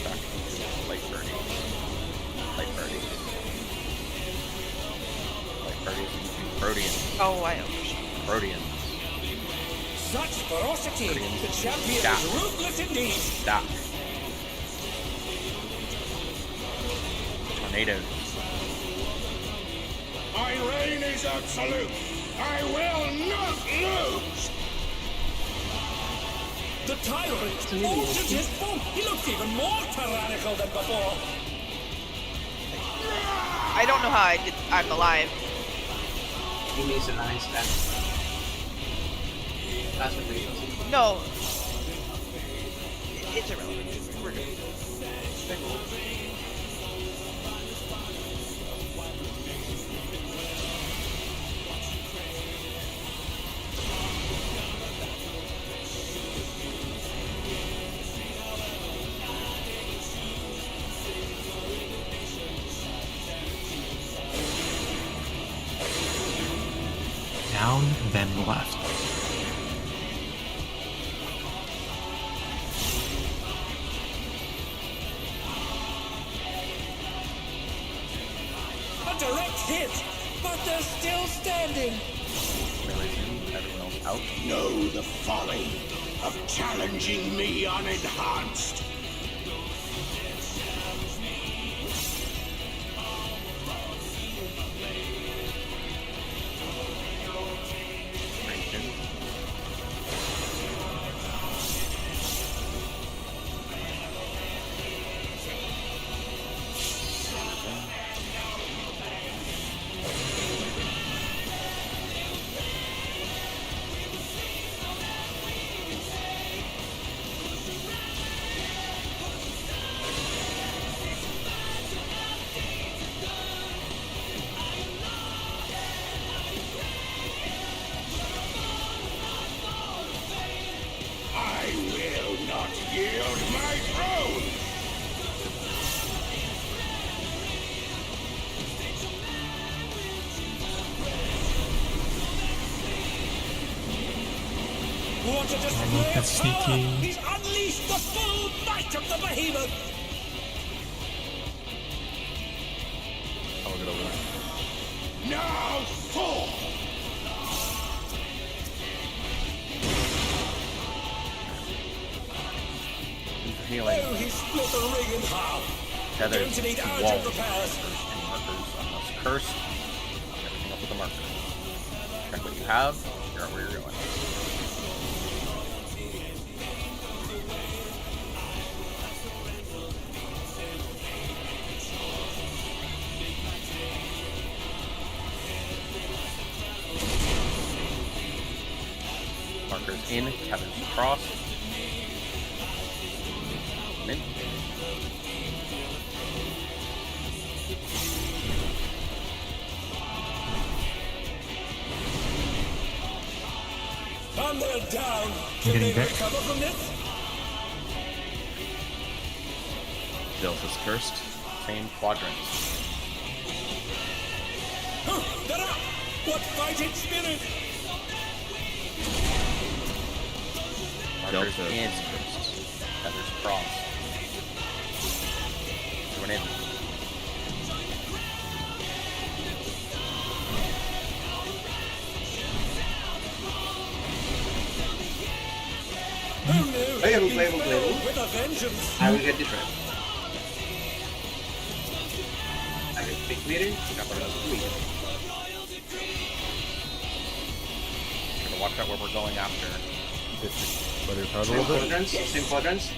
Stop. Light Birdie. Light Birdie. Light Birdie. Protean. Oh, I understand. Protean. Such ferocity! Protean. The champion Stop. is ruthless indeed! Stop. Tornadoes. My reign is absolute. I will not lose. The tyrant altered his form! He looks even more tyrannical than before! I don't know how I'm alive. He needs an ice back. That's what they do. No. It's irrelevant. We're good. Down, then left. A direct hit! But they're still standing! Everyone else out. Know the folly of challenging me unenhanced. I will not yield my throne! What a display of that's power! sneaky. He's unleashed the full might of the behemoth! I'll get over there. Now fall! Healing. Oh, he split the ring in half. Tethered Going to need to urgent walls. repairs. And markers unless cursed. Everything up with the marker. Check what you have. Figure out where you're going. Markers in, tethers across. In. And they're down. I'm Can getting they back. recover from this? Delta's cursed. Same quadrants. They're up! What fighting spirit! Markers Delta in, is cursed. tethers across. Everyone in. Oh no! Playable, he playable, fell playable. With a vengeance! I will get this right. I get 6 meters. Couple of 3. Gotta watch out where we're going after. But it's hard a Same little bit. quadrants. Same quadrants.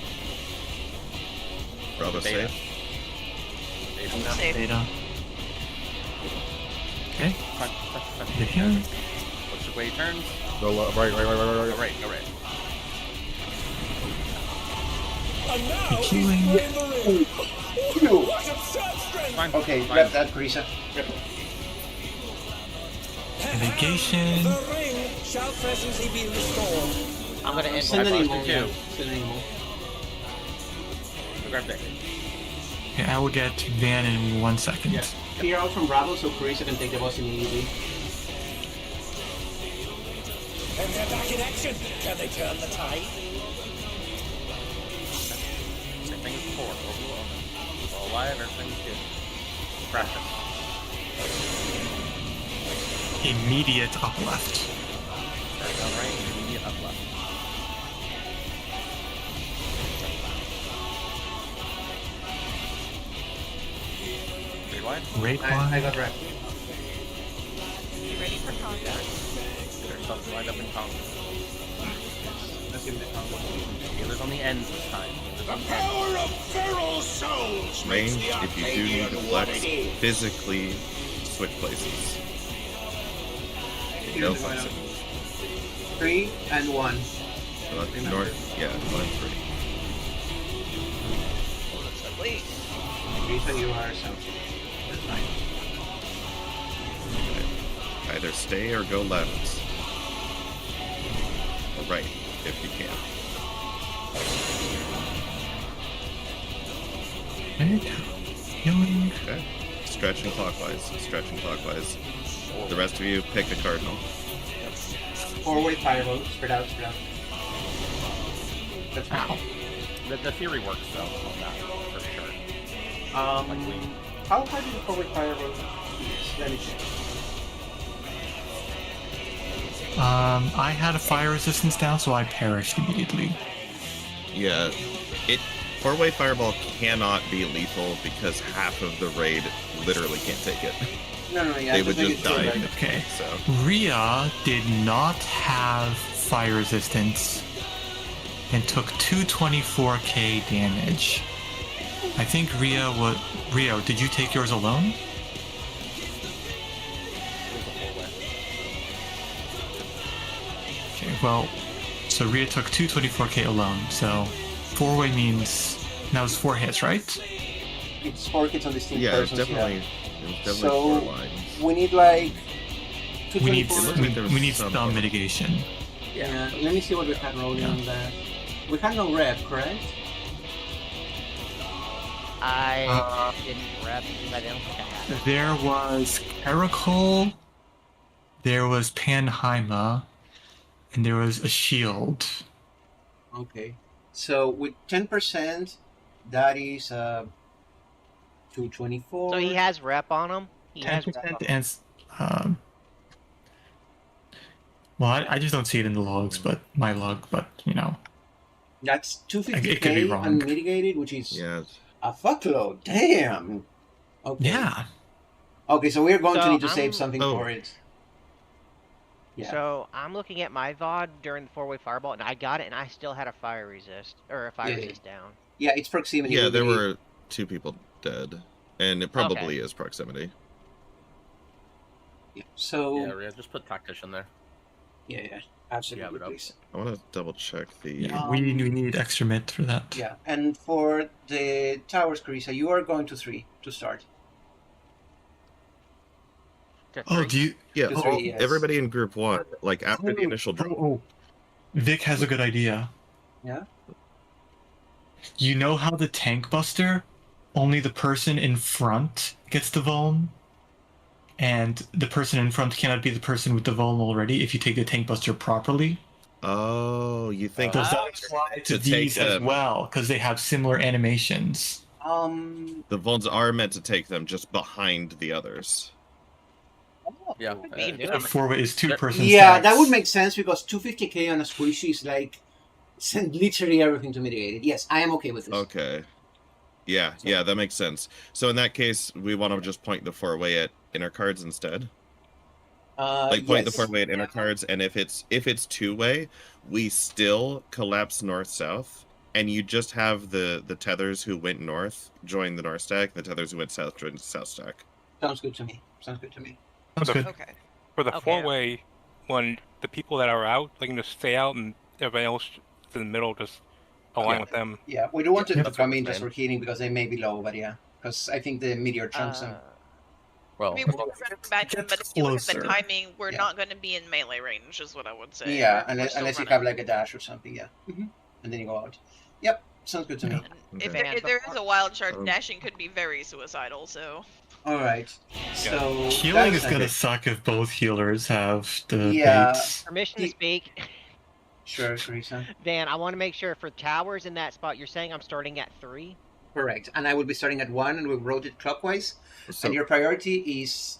Bravo Beta. safe. Beta. Safe. Beta. Okay. Fine. Hit here. Which way he turns? Go right. Go right, go right. And now he's Healing. in the ring! What absurd strength! Fine. Okay, fine. grab that, Carissa. Grab it. Negation. The ring shall presently be restored. I'm gonna end Send an lost emo. it Yeah. too. Send an emo. Go grab Vic. Okay, I will get Van in 1 second. Yeah. Clear out from Bravo so Carissa can take the boss immediately. And they're back in action. Can they turn the tide? Same thing as before. All alive, everything's good. Practice. Immediate up left. Start down right, immediate up left. Straight wide. Right I one. got right. Be ready for contact. Get ourselves lined up in combo. Let's give it a combo. Healers on the ends this time. Healers The on the ends. power of feral souls makes Range, the if you do need to Arcadion what flex, it is. physically switch places. No flexing. 3 and 1. North, yeah, 1 and 3. Wait. Carissa, you are south. That's fine. Okay. Either stay or go left. Or right, if you can. Okay. Healing. Okay. Stretching clockwise. Stretching clockwise. The rest of you, pick a cardinal. 4-way fireball. Spread out, spread out. That's fine. The theory works though on that for sure. Um, how hard is the 4-way fireball? Let me check. I had a fire resistance down, so I perished immediately. Yeah, it 4-way fireball cannot be lethal because half of the raid literally can't take it. No, yeah. They would make just it die. right. Okay. So Rhea did not have fire resistance and took 224k damage. I think Rhea was... Rio, did you take yours alone? Okay, well, so Rhea took 224k alone, so 4-way means... That was 4 hits, right? It's 4 hits on distinct yeah, it's persons. definitely, Yeah. it was definitely So 4 lines. we need like We need, 224. looks like there was we need some- some mitigation. Yeah, let me see what we had rolling Yeah. on that. We had no rep, correct? I didn't rep because I don't think I had it. There was Caracol, there was Panheima, and there was a shield. Okay. So with 10%, that is 224. So he has rep on him? He has 10% and well, I just don't see it in the logs, but my log, but you know. That's It could be 250k wrong. unmitigated, which is Yeah. a fuckload. Damn. Okay. Yeah. Okay, so we're going to So need to I'm- save something Oh. for it. Yeah. So I'm looking at my VOD during the 4-way fireball, and I got it, and I still had a fire resist or a fire Yeah. resist down. Yeah, it's proximity. Yeah, will there be- were 2 people dead, and it probably is proximity. Yeah. So Yeah, Rhea, just put tactician there. yeah, absolutely, it up. please. I want to double check the. Yeah, we need extra mid for that. Yeah, and for the towers, Carissa, you are going to 3 to start. Oh, do you? Yeah, To 3, all- yes. everybody in group 1, like after the initial drop. Oh, Vic has a good idea. Yeah. You know how the tank buster, only the person in front gets the vuln, and the person in front cannot be the person with the vuln already if you take the tank buster properly. Oh, you think Does that apply to these as well? Because they have similar animations. The vulns are meant to take them just behind the others. Yeah. The 4-way is 2-person Yeah, stacks. that would make sense because 250k on a squishy is like send literally everything to mitigate it. Yes, I am okay with this. Okay. Yeah, yeah, that makes sense. So in that case, we want to just point the 4-way at inner cards instead. Like point the yes. 4-way at inner cards, and if it's 2-way, we still collapse north-south, and you just have the tethers who went north join the north stack, the tethers who went south join the south stack. Sounds good to me. Sounds good to me. Sounds good. Okay. For the Okay. 4-way one, the people that are out, they can just stay out, and everybody else in the middle just align Yeah. with them. Yeah, we don't want them to that's come what in I'm just for healing because they may be low, but yeah. Because I think the meteor chunks them. Well, I mean, we'll run back in, but if you look at the closer. timing, we're Yeah. not going to be in melee range, is what I would say. Yeah, We're unless still you running. have like a dash or something, yeah. And then you go out. Yep, sounds good to me. If Okay. there is a wild card, Um, dashing could be very suicidal, so... Alright, so... Healing that's is gonna okay. suck if both healers have the Yeah. baits. Permission to speak. Sure, Carissa. Van, I want to make sure for towers in that spot, you're saying I'm starting at 3? Correct. And I will be starting at 1 and we'll rotate clockwise. So And your priority is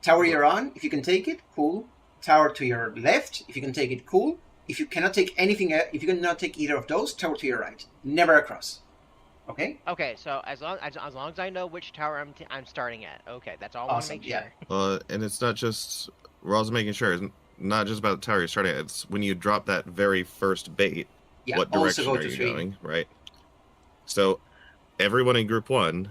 tower you're on, if you can take it, cool. Tower to your left, if you can take it, cool. If you cannot take anything, if you cannot take either of those, tower to your right. Never across. Okay? Okay, so as long as I know which tower I'm starting at. Okay, that's all I want to Awesome, make yeah. sure. and it's not just, we're also making sure it's not just about the tower you're starting at, it's when you drop that very first bait, Yeah, what also direction go are to you 3. going, right? So everyone in group 1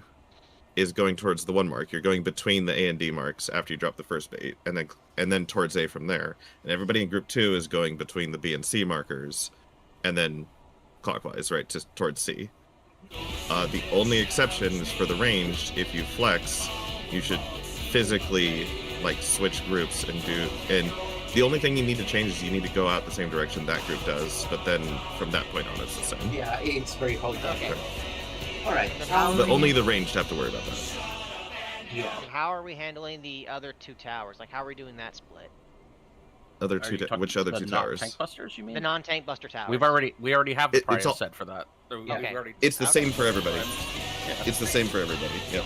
is going towards the 1 mark. You're going between the A and D marks after you drop the first bait, and then towards A from there. And everybody in group 2 is going between the B and C markers, and then clockwise, right, towards C. The only exception is for the ranged. If you flex, you should physically like switch groups and the only thing you need to change is you need to go out the same direction that group does, but then from that point on it's the same. Yeah, it's very hard. Okay. Alright. But only the ranged have to worry about that. Yeah. And how are we handling the other 2 towers? Like, how are we doing that split? Other Are two you talking which other the 2 not towers? tank busters, you mean? The non-tank buster towers. We already have the It's prior all- set for that. Okay. It's the same for everybody. Yeah. It's the same for everybody. Yep.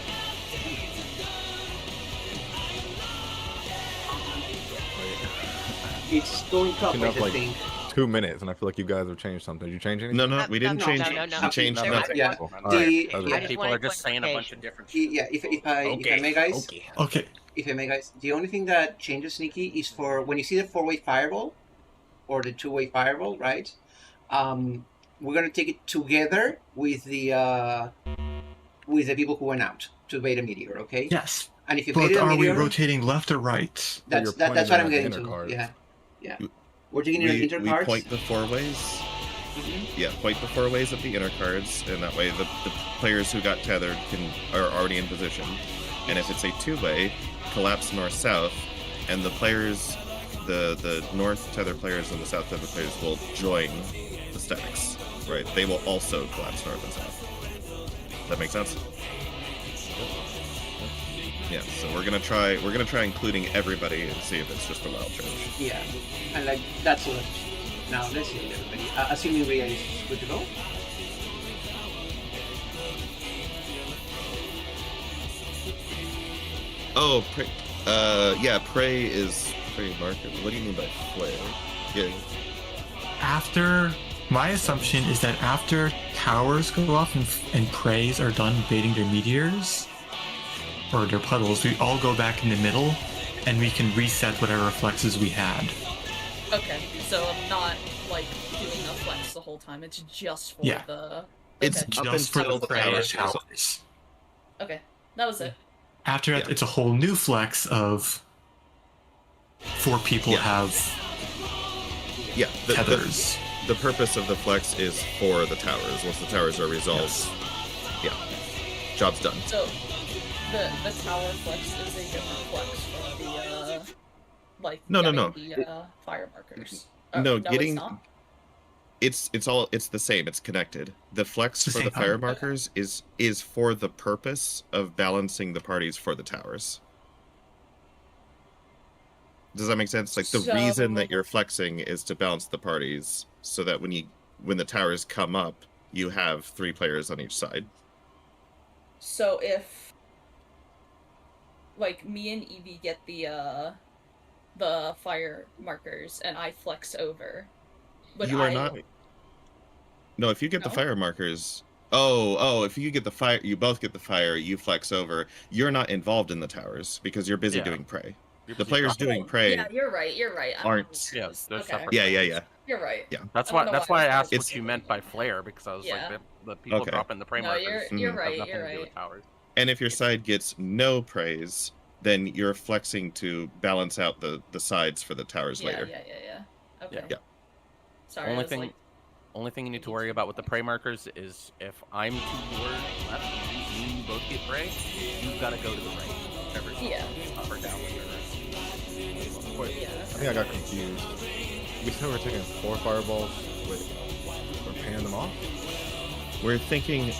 It's going Enough, clockwise, I like, think. 2 minutes, and I feel like you guys have changed something. Did you change anything? No, we didn't no, change. no, no. We changed There nothing. Yeah. All The- right. That was I it. just People are wanted just saying a bunch clarification. of different shit. Yeah, if I may, guys. Okay. If I may, guys, the only thing that changes, Sneaky, is for when you see the 4-way fireball or the 2-way fireball, right? We're gonna take it together with the people who went out to bait a meteor, okay? Yes. And if you But baited a are we meteor, rotating left or right? that's you're that's pointing what I'm at getting inner to. cards. Yeah. We're taking in We inter cards. point the 4-ways. Yeah, point the 4-ways at the inner cards, and that way the players who got tethered are already in position. And if it's a 2-way, collapse north-south, and the players, the north tether players and the south tether players will join the stacks, right? They will also collapse north and south. That make sense? Yeah. So we're gonna try including everybody and see if it's just a wild charge. Yeah, and like that's what. Now let's see everybody. Assuming Rhea is good to go. Oh, prey. Yeah, prey is prey marker. What do you mean by flare? Yeah. After, my assumption is that after towers go off and preys are done baiting their meteors or their puddles, we all go back in the middle and we can reset whatever reflexes we had. Okay, so I'm not like doing a flex the whole time. It's just for Yeah. the. It's Okay. just for the prey towers. Okay, that was it. After that, it's a whole new flex of 4 people have Yeah, tethers. The purpose of the flex is for the towers. Once the towers are resolved, yeah, job's done. So, the tower flex is a different flex from the like No. the fire markers. No, it's getting not? it's the same. It's connected. The flex the for the same. fire markers is for the purpose of balancing the parties for the towers. Does that make sense? Like the reason that you're flexing is to balance the parties, so that when the towers come up, you have 3 players on each side. So if like me and Evie get the fire markers and I flex over, but You are not. No, if you get the fire markers. Oh, if you get the fire, you both get the fire, you flex over. You're not involved in the towers because you're busy doing prey. The players doing prey. Yeah, you're right. Aren't. Yeah, they're Okay. separate. Yeah. You're right. Yeah. That's I don't why know I asked It's- what you meant by flare, because I was Yeah. like, the people Okay. dropping the prey No, markers you're have right. nothing You're to do with right. towers. And if your side gets no praise, then you're flexing to balance out the sides for the towers later. Yeah. Okay. Yeah. Sorry. Only I was thing, like, only thing you need to worry about with the prey markers is if I'm to your left and you both get prey, you've got to go to the right. Whatever. Yeah. Up or down, whatever. Wait, Yeah. I think I got confused. We said we're taking 4 fireballs. Wait, we're paying them off? We're thinking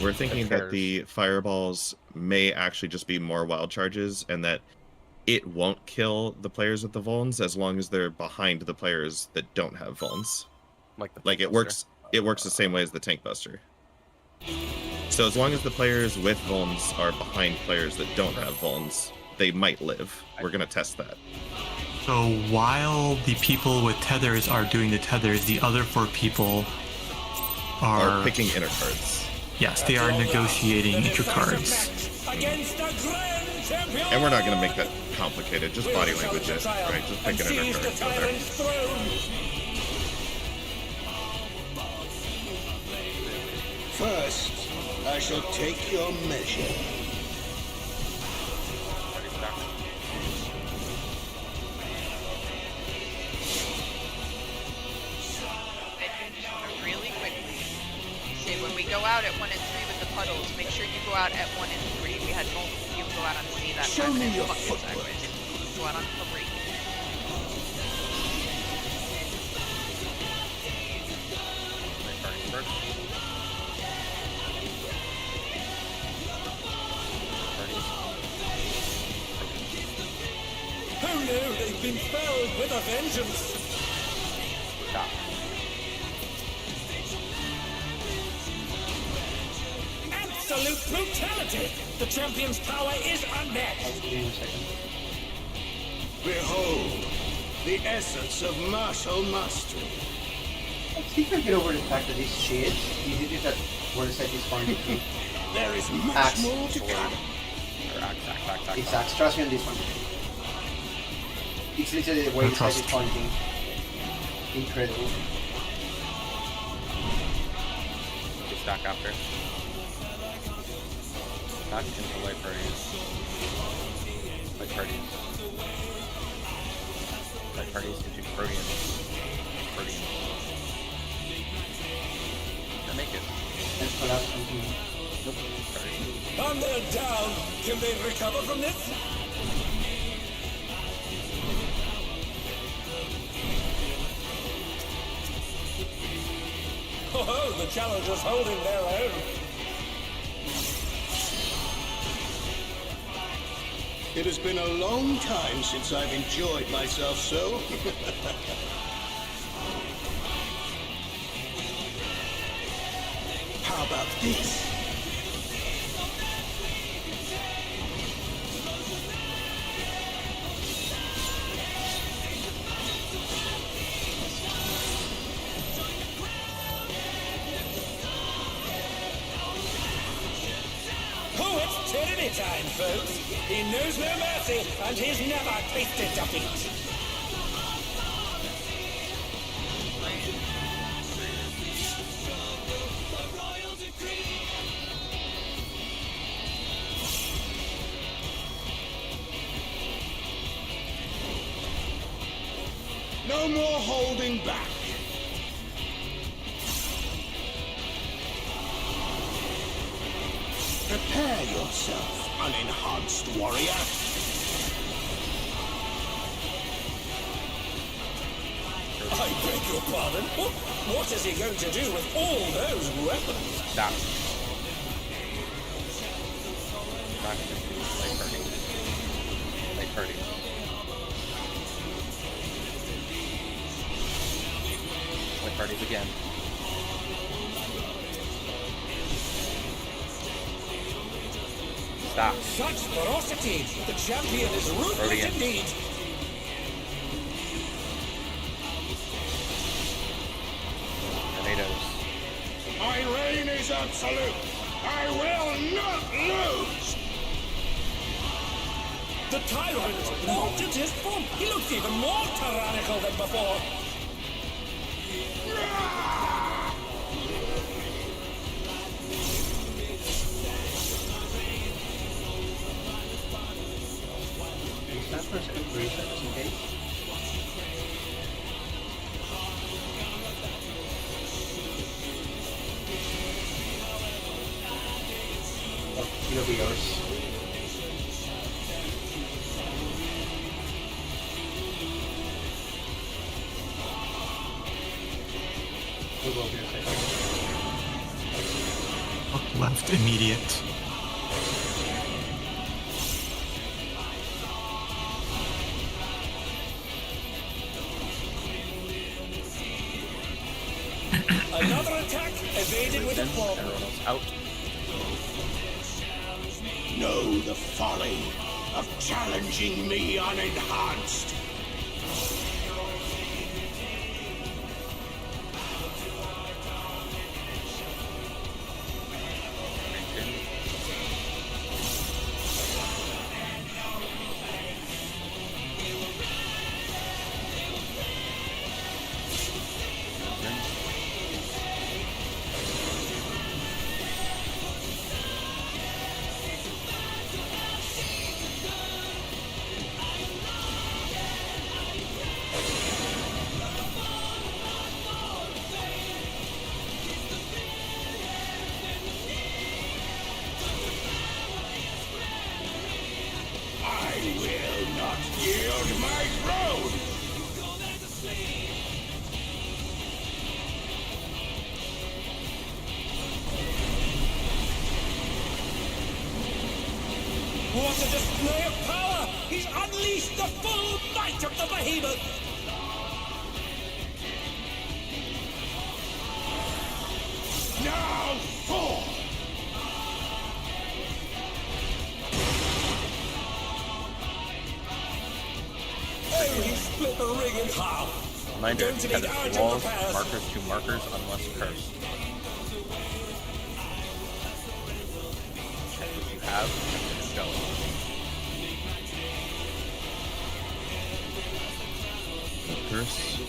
that the fireballs may actually just be more wild charges, and that it won't kill the players with the vulns as long as they're behind the players that don't have vulns. Like it works. It works the same way as the tank buster. So as long as the players with vulns are behind players that don't have vulns, they might live. We're gonna test that. So while the people with tethers are doing the tethers, the other 4 people are picking inner cards. Yes, they are negotiating inter cards. And we're not gonna make that complicated. Just body language it, right? Just pick an inner card. Go there. First, I shall take your measure. Really quickly. Say when we go out at 1 and 3 with the puddles, make sure you go out at 1 and 3. We had multiple people go out on C that Show time. me and your fuck it footwork. sideways. Go out on 3. Oh no, they've been felled with a vengeance. Stop. Absolute brutality! The champion's power is unmatched. Behold, the essence of martial mastery. I think I get over the fact that these shields, you did that word set is pointing to. There is much Axe more to or- come. It's axe. Trust me on this one. It's literally the way the site is pointing. Incredible. Get stack after. Stack into light parties. Light parties. Light parties into Proteans. Proteans. I make it. Let's collapse something. Nope. And they're down. Can they recover from this? Oh, the challengers holding their own. It has been a long time since I've enjoyed myself so. How about this? anytime, folks. He knows no mercy, and he's never tasted defeat. No more holding back. Prepare yourself, unenhanced warrior. I beg your pardon? What is he going to do with all those weapons? Stop. Play party. Play parties again. Stop. Such ferocity! The champion is ruthless indeed! Tornadoes. My reign is absolute. I will not lose. The tyrant altered his form. He looks even more tyrannical than before. Is that for celebration just in case? Oh, it'll be yours. We'll go here a second. Up, left, immediate. Another attack evaded with a bomb. Everyone else out. Know the folly of challenging me unenhanced. Yield my throne! What a display of power! He's unleashed the full might of the behemoth! Now fall! Oh, he split the ring in half! Reminder, Going to need tether urgent to walls, repairs. markers to markers unless cursed. Check what you have, check what you're going. Curse.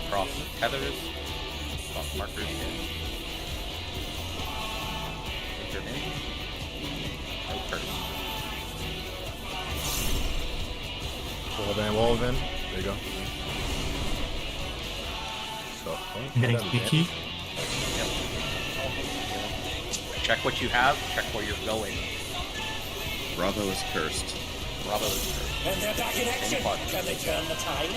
Cross tethers, cross markers in. Enter in. No curse. Wall of in. There you go. So, Getting sneaky. Yep. Check what you have, check where you're going. Bravo is cursed. Bravo is cursed. And they're back in action! Can they turn the tide?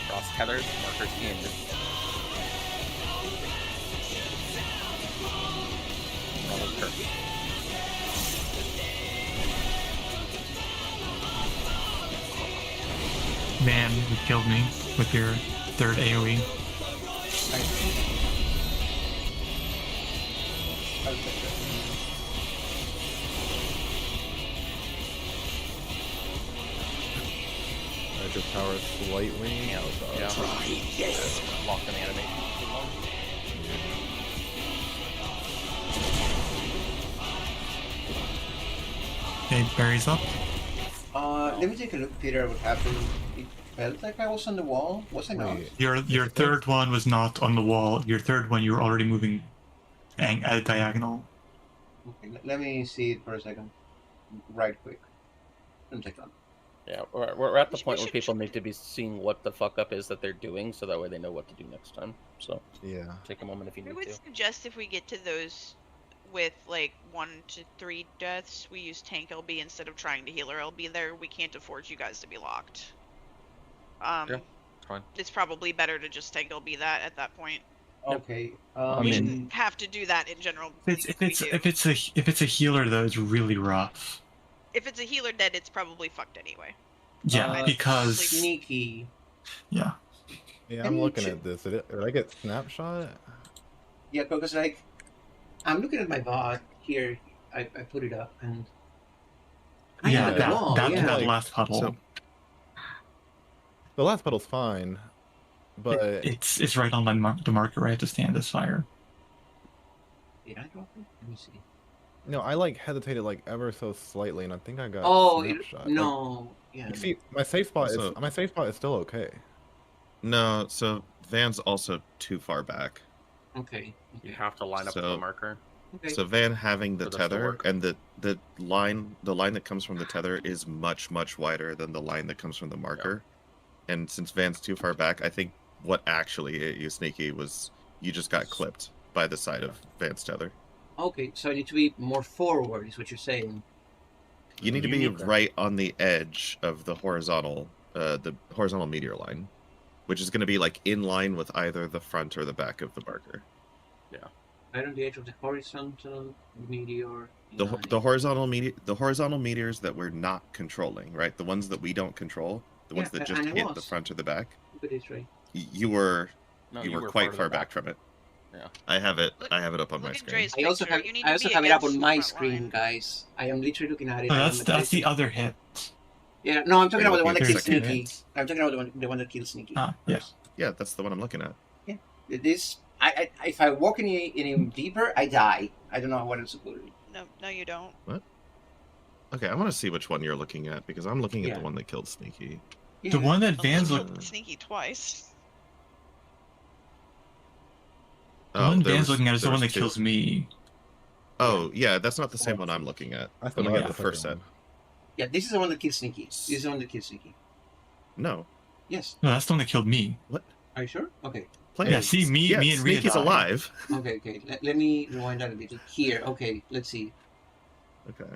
Cross tethers, markers in. Bravo cursed. Man, you killed me with your third AoE. switch your power slightly. Yeah. Locked in animation too long. Okay, berries up. Let me take a look, Peter, what happened. It felt like I was on the wall. Was I not? Your third one was not on the wall. Your third one, you were already moving at a diagonal. Okay, let me see it for a second. Right quick. Let me take that. Yeah, we're at the point where people need to be seeing what the fuck up is that they're doing, so that way they know what to do next time. So yeah, take a moment if you I need would to. suggest if we get to those with like 1 to 3 deaths, we use tank LB instead of trying to healer LB there. We can't afford you guys to be locked. Yeah, fine. It's probably better to just tank LB that at that point. Okay. We shouldn't have to do that in general. If it's a healer though, it's really rough. If it's a healer dead, it's probably fucked anyway. Yeah, because sneaky. Yeah. Yeah, I'm looking at this. Did I get snapshot? Yeah, because like I'm looking at my bot here. I put it up and yeah, that Like, last puddle. so- the last puddle's fine, but it's right on the marker where I have to stand this fire. Did I drop it? Let me see. no, I like hesitated like ever so slightly, and I think I got snapshot. No. Yeah. Like, see, my safe spot So- is still okay. No, so Van's also too far back. Okay. You have to line up with the marker. Okay. So Van having the For this to tether work. and the line that comes from the tether is much wider than the line that comes from the marker. And since Van's too far back, I think what actually hit you, Sneaky, was you just got clipped by the side of Van's tether. Okay, so I need to be more forward, is what you're saying. You need to be right on the edge of the horizontal meteor line, which is going to be like in line with either the front or the back of the marker. Yeah. Right on the edge of the horizontal meteor. The horizontal meteors that we're not controlling, right? The ones that we don't control, the ones that just hit the front or the back. Look at this, right? You were quite far back from it. Yeah. I have it up on my screen. I also have it up on my screen, guys. I am literally looking at it. No, that's the other hit. Yeah, no, I'm talking about the one that kills Second Sneaky. hit. I'm talking about the one that kills Sneaky. Yeah, that's the one I'm looking at. Yeah. This, if I walk any deeper, I die. I don't know what else to do. No, you don't. What? Okay, I want to see which one you're looking at because I'm looking at Yeah. the one that killed Sneaky. The one that Van's looking. Sneaky twice. The one there Van's was- looking at is the there one was that two. kills me. Oh, yeah, that's not the same one I'm looking at. I I'm thought looking that at the was first the set. Yeah, this is the one that kills Sneaky. This is the one that kills Sneaky. No. Yes. No, that's the one that killed me. What? Are you sure? Okay. Yeah, see, me and Rita Sneaky's died. alive. Okay. Let me rewind that a bit. Here. Okay. Let's see. Okay.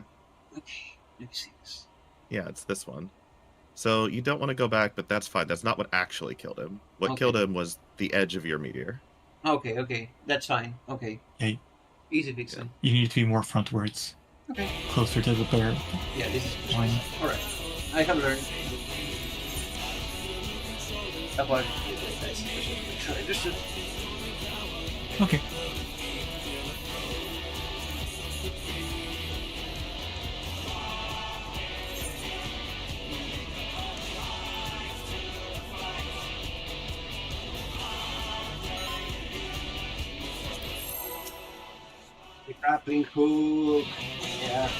Okay. Let me see this. Yeah, it's this one. So you don't want to go back, but that's fine. That's not what actually killed him. What Okay. killed him was the edge of your meteor. Okay. That's fine. Okay. Hey, Easy fixing. you need to be more frontwards. Okay. Closer to the bear. Yeah, this is line. alright. I have learned about this. Sure, understood. Okay. The grappling hook. Yeah.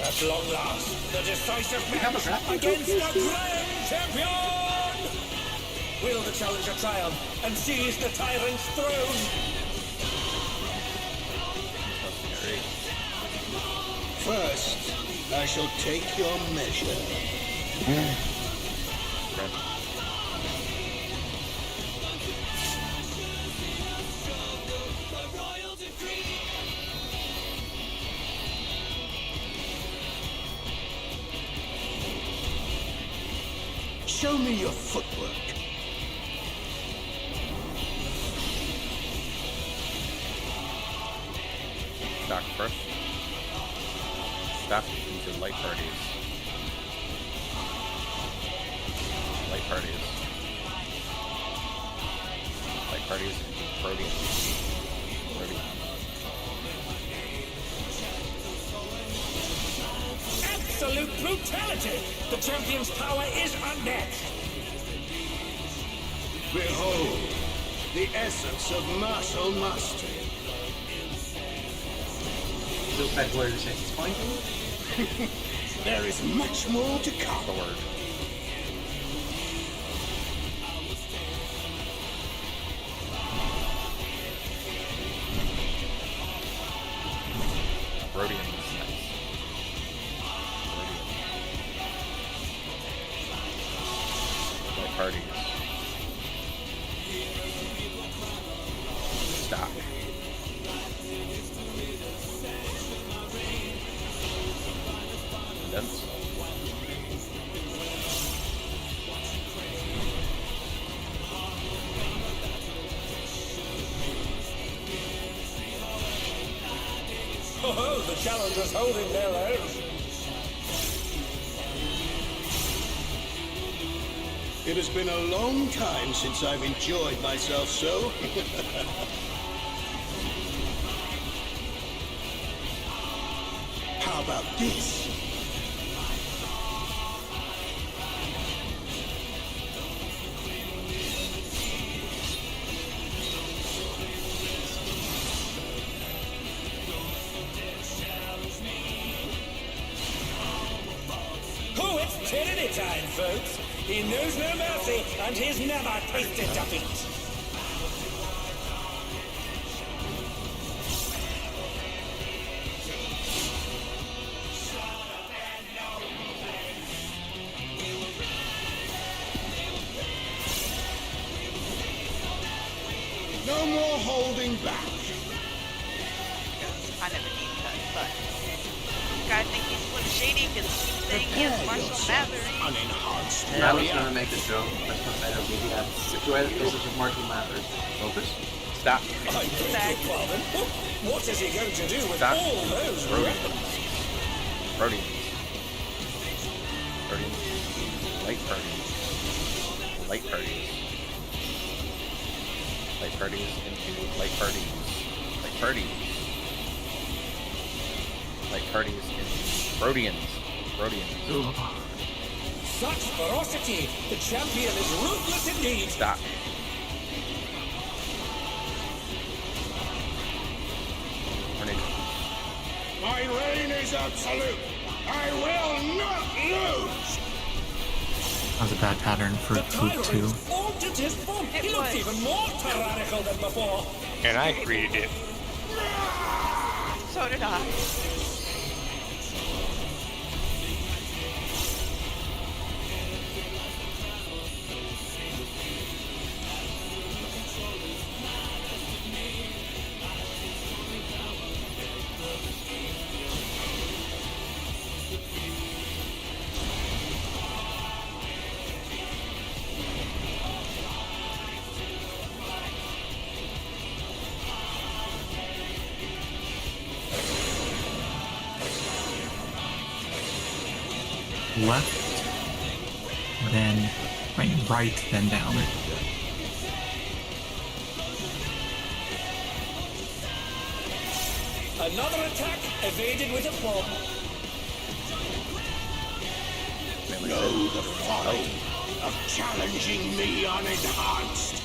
At long last, the decisive have a match grappling against hook, the Grand Champion! Will the challenger triumph and seize the tyrant's throne? First, I shall take your measure. Show me your footwork. Stack first. Stack into light parties. Light parties. Light parties into Protean. brutality! The champion's power is unmatched! Behold, the essence of martial mastery. Looks like we're disappointing. There is much more to come. Sword. Rhodium is nice. My parties. Stop. Condense. Oh, the challengers holding their own. It has been a long time since I've enjoyed myself so. How about this? Oh, it's tyranny time, folks. He knows no mercy, and he's never tasted defeat. No more holding back. Kind of a deep cut, but this guy think he's Slim Shady because he's saying he has martial mastery. Unenhanced I was warrior. gonna make a joke, but I don't think that. Situate the places of martial matters. Focus. Stop. I beg your pardon. What is he going to do with Stop. all those weapons? Rhodium. Rhodium. Light parties. Light parties. Light parties into light parties. Light parties. Light parties into Rhodians. Rhodians. Such ferocity! The champion is ruthless indeed! Stop. My reign is absolute. I will not lose. That was a bad pattern for Fluke 2. Altered his form. He looks even more tyrannical than before. And I created it. So did I. Left, then right, then down. Another attack evaded with a bomb. Know the folly of challenging me unenhanced.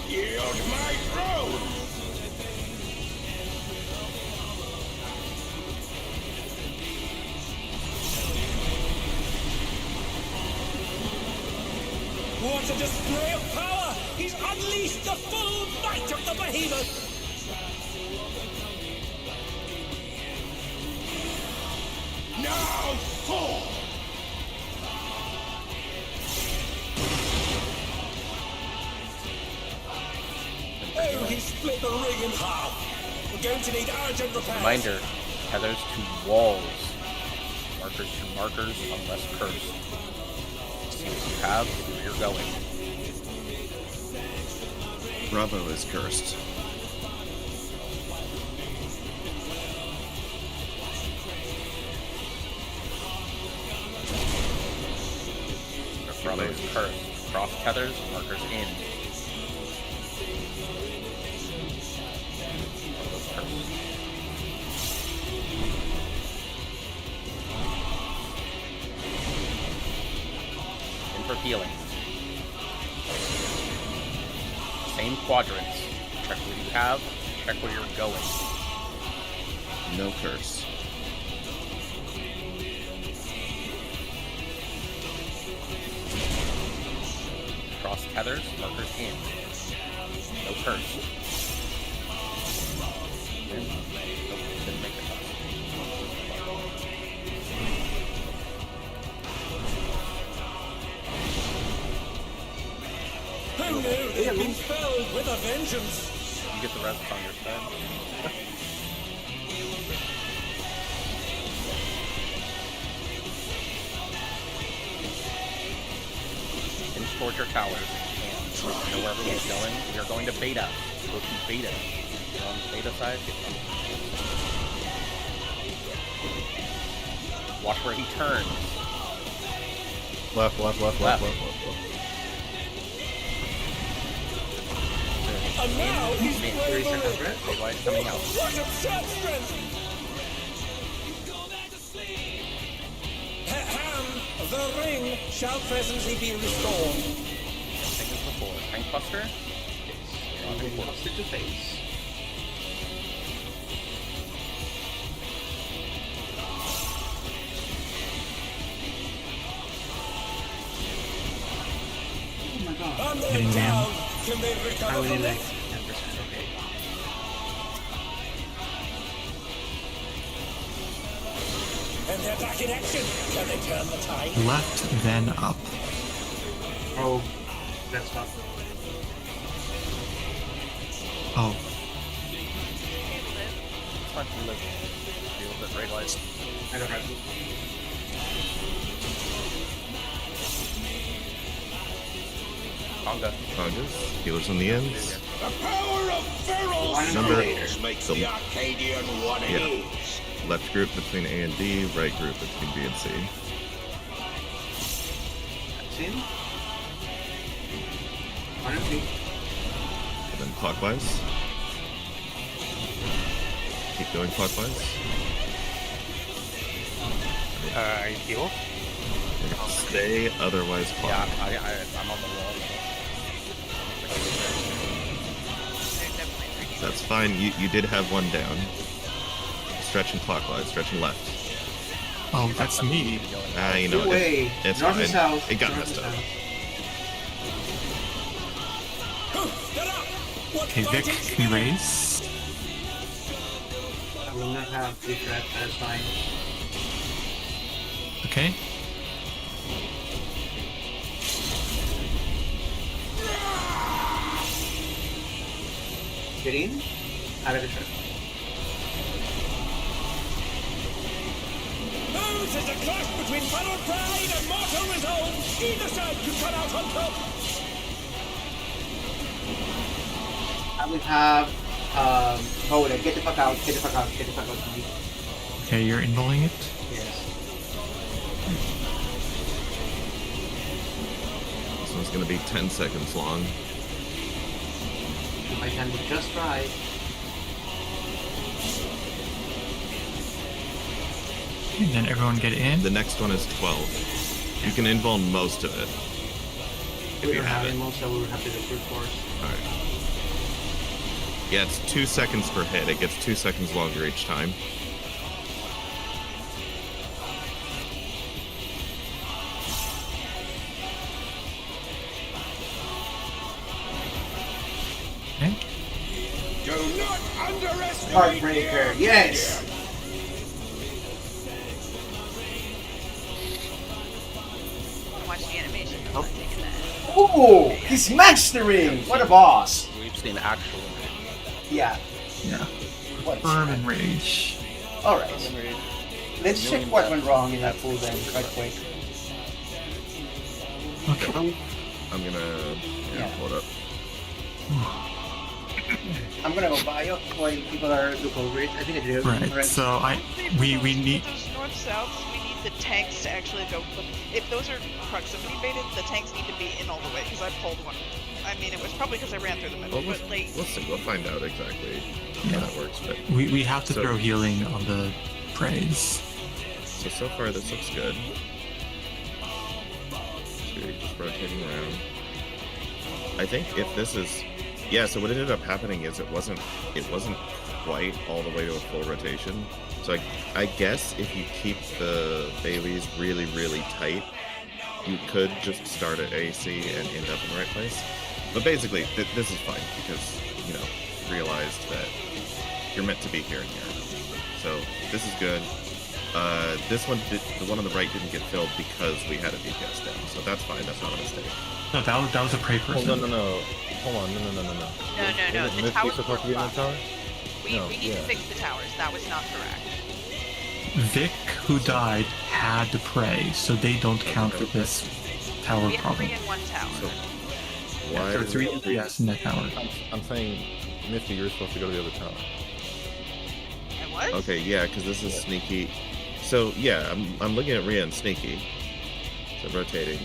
Yield my throne! What a display of power! He's unleashed the full might of the behemoth! Now fall! going to need urgent repairs. Reminder, tethers to walls. Markers to markers unless cursed. See what you have, see where you're going. Bravo is cursed. Bravo is cursed. Cross tethers, markers in. Bravo's cursed. In for healing. Same quadrants. Check what you have, check where you're going. No curse. Cross tethers, markers in. No curse. Nope, didn't make it. Who knew they'd been filled with a vengeance? You get the rest on your side. Inch towards your towers and know where everyone's going. We are going to beta. Go to beta. You're on the beta side. Get on. Watch where he turns. Left. And now he's Three seconds, right? Coming out. What absurd strength! Ham, the ring shall presently be restored. Same as before. Tank Buster. Buster to face. Oh my god. And Hitting they're them. down. Can they I recover really from like this? 10%. Okay. And they're back in action. Can they turn the tide? Left, then up. Oh, that's not. Oh, It's fine. We live. Deal with it. Ray lights. I don't have. Conga. Congas. Healers on the ends. The power of feral Number- souls makes the Arcadian what it Yeah. is. Left group between A and D, right group between B and C. That's in. 1 and 3. And then clockwise. Keep going clockwise. Heal. Stay otherwise Yeah, clock. I'm on the wall. That's fine. You did have one down. Stretching clockwise, stretching left. oh, that's me. You know, Either way, it's north fine. and south. It got north messed and up. south. Get up! What Okay, Vic fighting can raise. I will not have the threat, that's fine. Okay. Get in. Out of the trap. This is a clash between battle pride and mortal resolve. Either side could come out on top. I will have Hoda, get the fuck out, get the fuck out, get the fuck out from me. Okay, you're involing it. Yes. This one's gonna be 10 seconds long. If I time it just right. And then everyone get in. The next one is 12. You can invul most of it. If If we you don't have have it. animals, so we will have to do brute force. Alright. Yeah, it's 2 seconds per hit. It gets 2 seconds longer each time. Okay. Do not underestimate Heartbreaker, the yes! Watch the animation. Oh. I'm not taking that. Ooh! He's mastering! What a boss! We've seen actual. Yeah. Yeah. What firm enrage. Alright. Let's check what went wrong in that pool then, right quick. Okay. I'm gonna pull it up. I'm gonna go bio while people are look over it. I think I do. Right. So we need. Those north souths, we need the tanks to actually go. If those are proximity baited, the tanks need to be in all the way because I pulled one. I mean, it was probably because I ran through the middle, Well, but like. We'll see. We'll find out exactly how that works. But We have to throw healing on the praise. So far this looks good. So you're just rotating around. I think if this is, so what ended up happening is it wasn't quite all the way to a full rotation. So I guess if you keep the Baileys really, really tight, you could just start at AC and end up in the right place. But basically, this is fine because, realized that you're meant to be here and here. So this is good. This one, the one on the right didn't get filled because we had a DPS down. So that's fine. That's not a mistake. No, that was a prey person. Oh, no. Hold on, no. No. The towers supposed to be in the tower? We need to fix the towers. That was not correct. Vic, who died, had to pray, so they don't count for this tower We have problem. 3 in 1 tower. So Yeah, there are 3 DPS in that tower. I'm saying, Misty, you're supposed to go to the other tower. I was? Okay, yeah, because this is sneaky. So yeah, I'm looking at Rhea and sneaky. So rotating.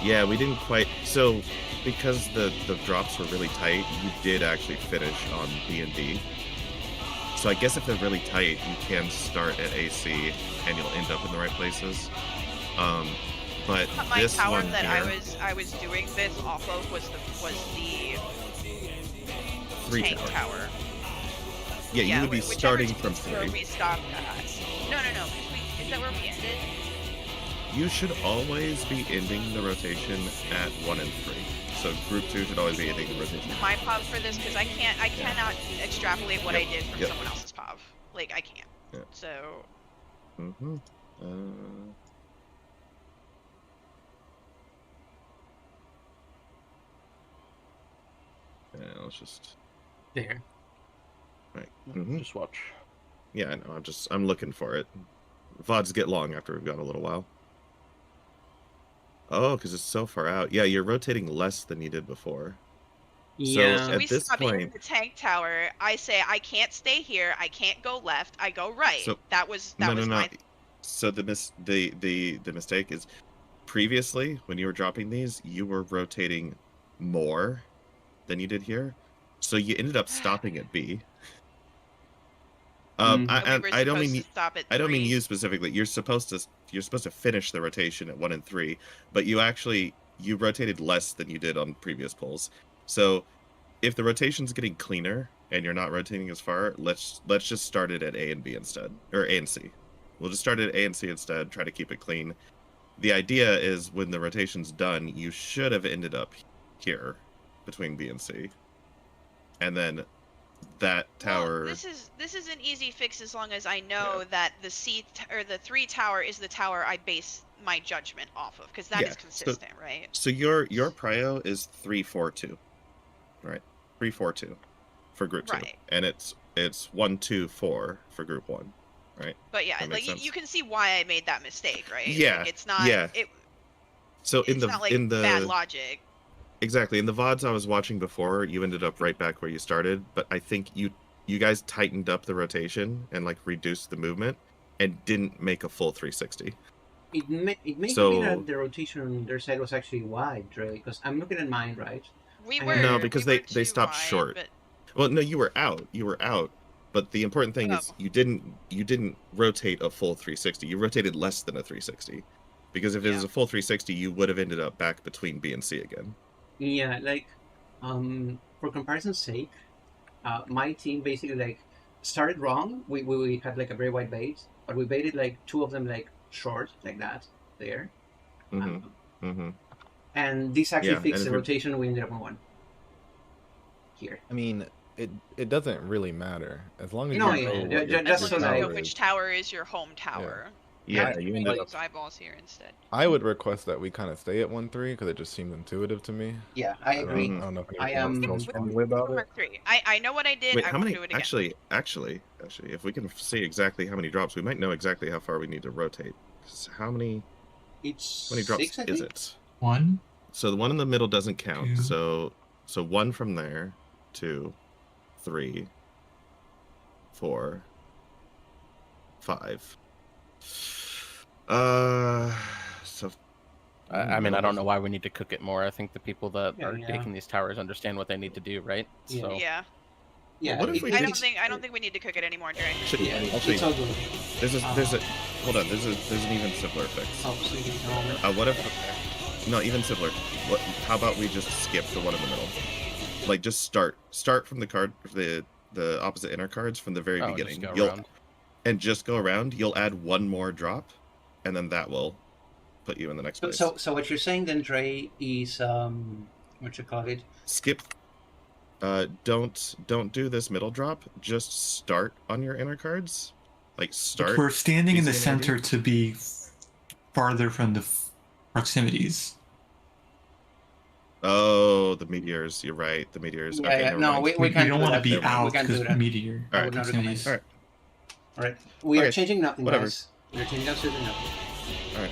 Yeah, we didn't quite. So because the drops were really tight, you did actually finish on B and D. So I guess if they're really tight, you can start at AC and you'll end up in the right places. But my this tower one that here, I was doing this off of was the 3 tank tower. tower. Yeah, you would be whichever starting is from where 3. we stopped at. No. Is that where we ended? You should always be ending the rotation at 1 and 3. So group 2 should always be ending the rotation. My POV for this because I cannot extrapolate what I did from someone else's POV. Like I can't. Yep. So. Mm-hmm. Yeah, let's just. There. Right. Mm-hmm. Just watch. Yeah, I know. I'm looking for it. VODs get long after we've gone a little while. Oh, because it's so far out. Yeah, you're rotating less than you did before. Yeah. So at we this stop in point, the tank tower. I say I can't stay here. I can't go left. I go right. So- that was no. my. So the mistake is previously when you were dropping these, you were rotating more than you did here. So you ended up stopping at B. I don't mean you specifically. You're supposed to finish the rotation at 1 and 3, but you rotated less than you did on previous pulls. So if the rotation's getting cleaner and you're not rotating as far, let's just start it at A and B instead, or A and C. We'll just start at A and C instead. Try to keep it clean. The idea is when the rotation's done, you should have ended up here between B and C, and then that tower. Well, this is an easy fix as long as I know that the the 3 tower is the tower I base my judgment off of because that is consistent, right? So your prio is 3-4-2, right? 3-4-2 for group 2, and it's 1-2-4 for group 1, right? But yeah, like you can see why I made that mistake, right? Yeah, like, it's not. Yeah. So it's not like bad logic. Exactly. In the VODs I was watching before, you ended up right back where you started, but I think you guys tightened up the rotation and like reduced the movement and didn't make a full 360. It may be that the rotation on their side was actually wide, right? Because I'm looking at mine, right? No, because they stopped short. But... Well, no, you were out. But the important thing is you didn't rotate a full 360. You rotated less than a 360. Because if it was a full 360, you would have ended up back between B and C again. Yeah, like, for comparison's sake, my team basically like started wrong. We had like a very wide bait, but we baited like 2 of them like short, like that, there. And this actually fixed the rotation. We ended up on 1 here. I mean, it doesn't really matter as long as No, you know just so you know that which tower is your home tower. Yeah, you ended up. Use eyeballs here instead. I would request that we kind of stay at 1-3 because it just seems intuitive to me. Yeah, I agree. I don't know if I anyone am. else feels strongly about it. 3. I know what I did. Wait, I how won't many? do it again. Actually, if we can see exactly how many drops, we might know exactly how far we need to rotate. 'Cause how many drops 6, I is think? it? 1. So the one in the middle doesn't count. 2. So 1 from there, 2, 3, 4, 5. So I mean, I don't know why we need to cook it more. I think the people that Yeah, are yeah. taking these towers understand what they need to do, right? Yeah. So Yeah. Yeah. What if we I did- don't think we need to cook it anymore, Dre. Actually, It's all good. there's a hold on. There's an even simpler fix. Oh, so you can What if? No, even simpler. How about we just skip the one in the middle? Like just start from the card, the opposite inner cards from the very Oh, beginning. just go around. And just go around. You'll add one more drop, and then that will put you in the next place. So what you're saying then, Dre, is what you call it? Skip. Don't do this middle drop. Just start on your inner cards. Like start. We're standing in the facing center energy. to be farther from the proximities. Oh, the meteors. You're right. The meteors. Yeah, okay, yeah. never No, mind. we We can't don't do want to that. be We out can't do because that. meteor All I right. would not recommend. proximities. All right. All right. We are Okay, changing nothing, whatever. guys. We're changing absolutely nothing. All right.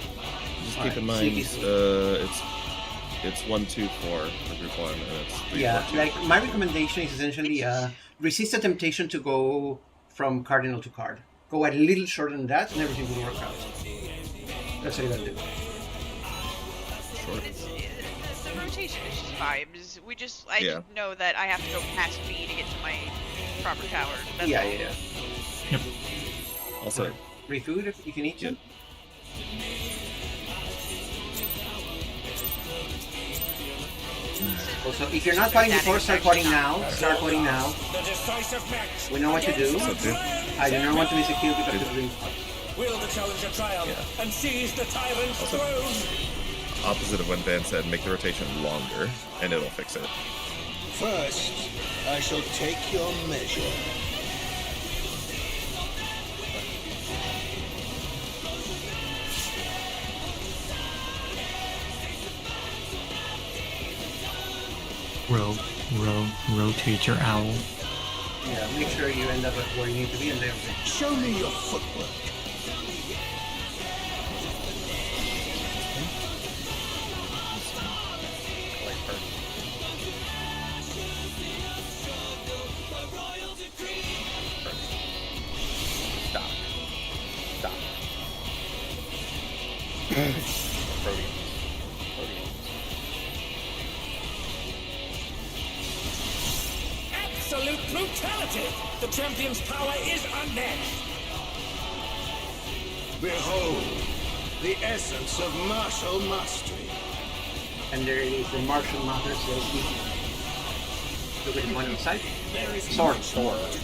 Just All keep in right, mind, CPC. it's 1, 2, 4 for group 1, and it's 3, Yeah, 4, 2. like my recommendation is essentially resist the temptation to go from cardinal to card. Go a little shorter than that, and everything will work out. That's what you gotta do. The rotation is just vibes. I just know that I have to go past B to get to my proper tower. That's Yeah, all. yeah, yeah. Yep. Also, Free food if you need to. Also, if you're not fighting before, start fighting now. Start fighting now. The decisive match. We know what to do. I do not want to miss a kill because of the Will the challenger triumph and seize the tyrant's Also- throne? opposite of when Van said, make the rotation longer, and it'll fix it. First, I shall take your measure. Rotate your owl. Yeah, make sure you end up at where you need to be and there. Show me your footwork. Stop. Stop. Absolute brutality! The champion's power is unmatched. Behold, the essence of martial mastery. And there is the martial matters. Look at the one on the side. Sword.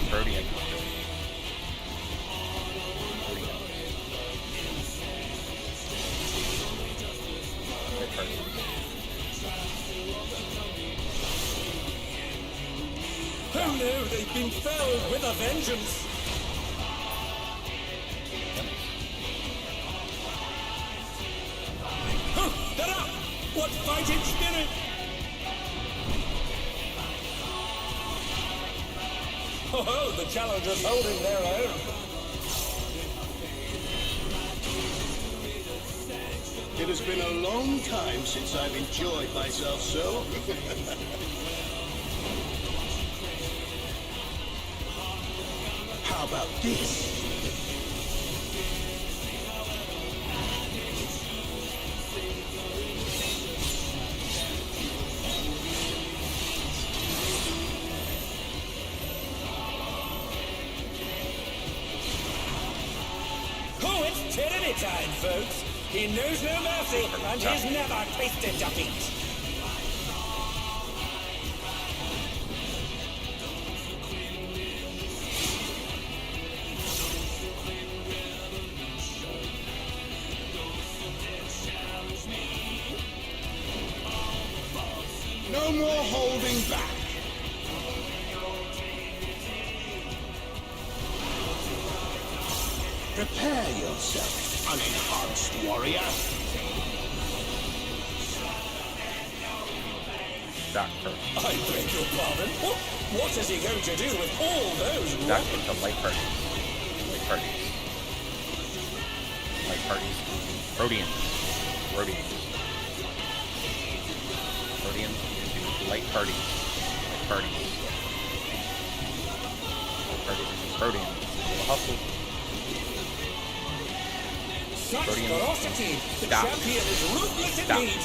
Protean. Who knew they'd been felled with a vengeance? Huh, they're up! What fighting spirit! Oh, the challengers holding their own. It has been a long time since I've enjoyed myself so. How about this? Oh, it's tyranny time, folks. He knows no mercy, and he's never tasted defeat. No more holding back. Prepare yourself, unenhanced warrior. Doc first. I beg your pardon? What is he going to do with all those Doc into light parties. Light parties. Light parties. Rhodians. Rhodians. Rhodians into light parties. Light parties. Light parties into Rhodians. Hustle. Such ferocity! The Stop. champion is ruthless Stop. indeed!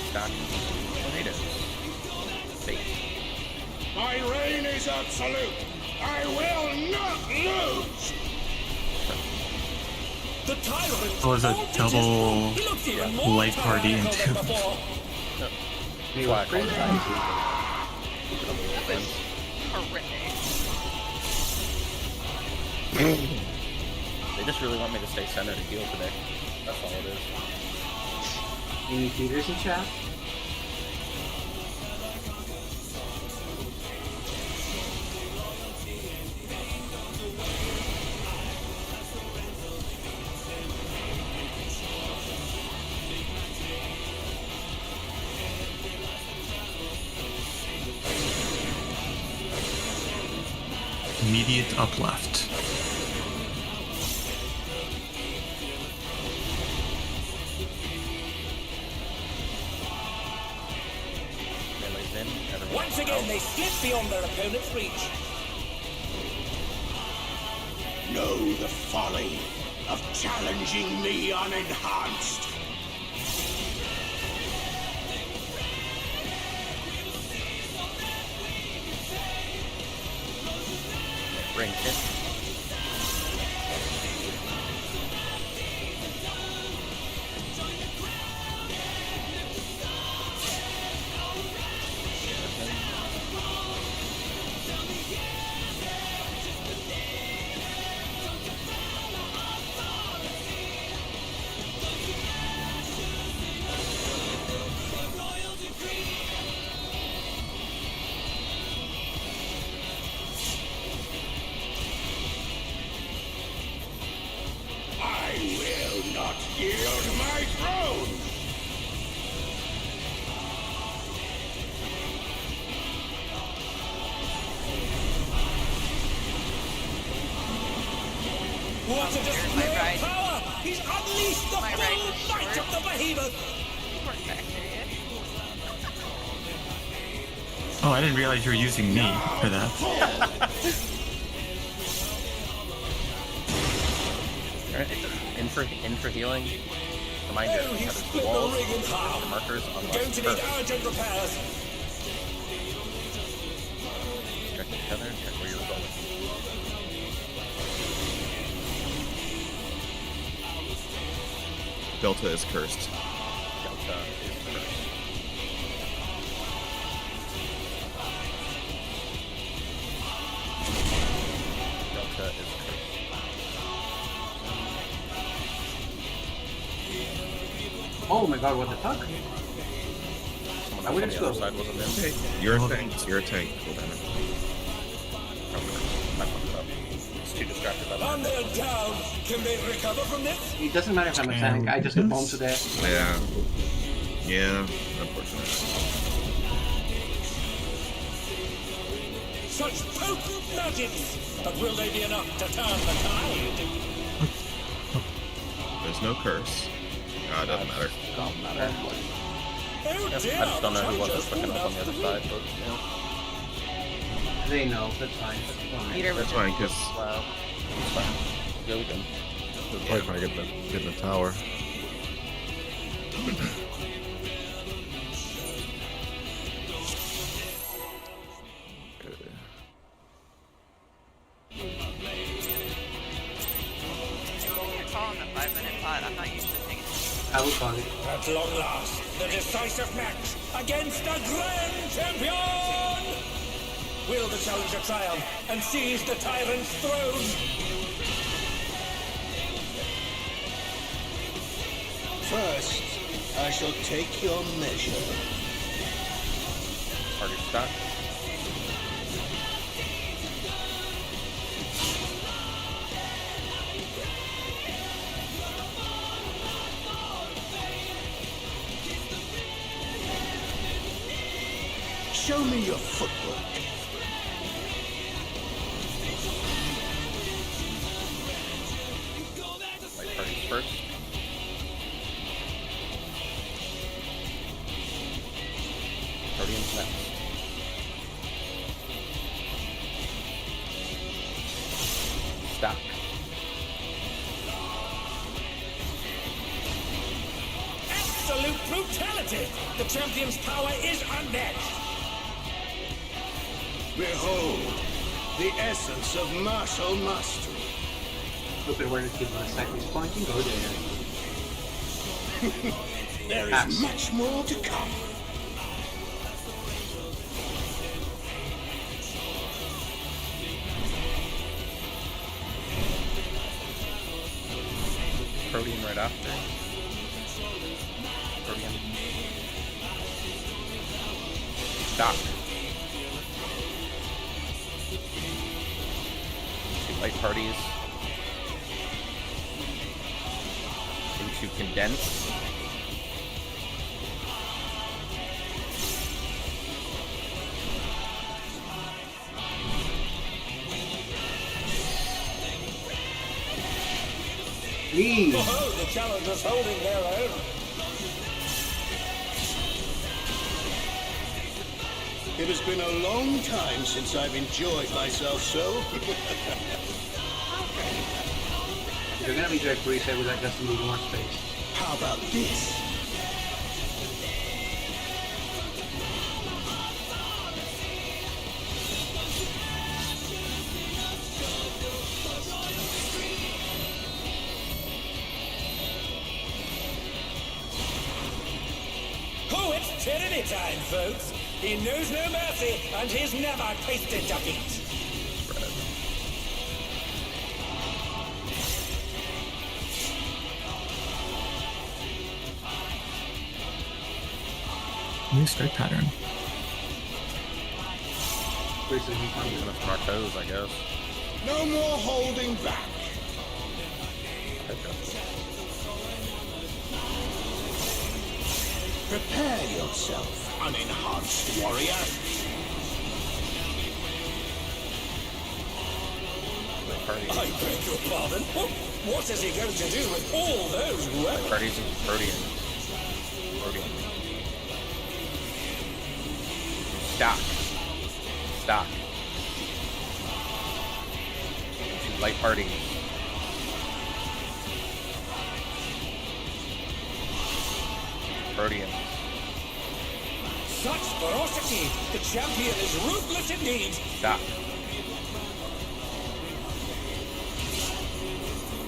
Stock. Tornadoes. Fate. My reign is absolute. I will not lose. The tyrant It was a vaunted his double foot. He looked even more light party tyrannical into than before. He was pretty Horrific. They just really want me to stay centered and heal today. That's all it is. Any feeders in chat? Immediate up left. Melee's in. Everyone's Once again, out. they slip beyond their opponent's reach. Know the folly of challenging me unenhanced. Ring in. I will not yield my throne. What a display of right. power! He's unleashed the My full right is might short. of the behemoth! Poor bacteria. Oh, I didn't realize you were using me for that. Alright, in for healing. Reminder, Oh, he's there's split the walls, ring in half. the markers on Going left to need first. urgent repairs. Check each other, check where you're going. Delta is cursed. Delta is first. Delta is cursed. Oh my god, what the fuck? Someone I else would on have the other go. side wasn't in. You're a tank. You're a tank. Cool damage. I fucked it up. It's too distracted by that. And they're down. Can they recover from this? It doesn't matter if I'm a tank, I just get bombed to death. Yeah. Yeah. Unfortunate. Such potent magics! But will they be enough to turn the tide? There's no curse. Ah, it doesn't matter. Don't matter. Oh Yep, dear! I just don't know who was Challenger's quick enough on the other full side, but yeah. They know, that's fine. Peter was That's fine, just 'cause- slow. It's fine. Yeah, we can. They're probably trying to get in the tower. You're calling the 5-minute pot. I'm not usually paying attention. I will call it. At long last, the decisive match against the grand champion! Will the challenger triumph and seize the tyrant's throne? First, I shall take your measure. Party stop. Show me your footwork. Light parties first. Arcadion next. Stop. Absolute brutality! The champion's power is unmatched! Behold, the essence of martial mastery. Open where the kid on the side is pointing, go there. There is much more to come. Arcadion right after. Arcadion. Stop. Two light parties. Into condense. Please. Behold, the challengers holding their own. It has been a long time since I've enjoyed myself so. If you're gonna be Drake Reset without Justin needing more space. How about this? Oh, it's tyranny time, folks. He knows no mercy, and he's never tasted defeat. New strike pattern. Gonna smart toes, I guess. No more holding back. Prepare yourself, unenhanced warrior. I beg your pardon? What is he going to do with all those weapons? Parties and Arcadion. Arcadion. Stock. Stock. Two light parties. Arcadion. Such ferocity! The champion is ruthless indeed! Stop.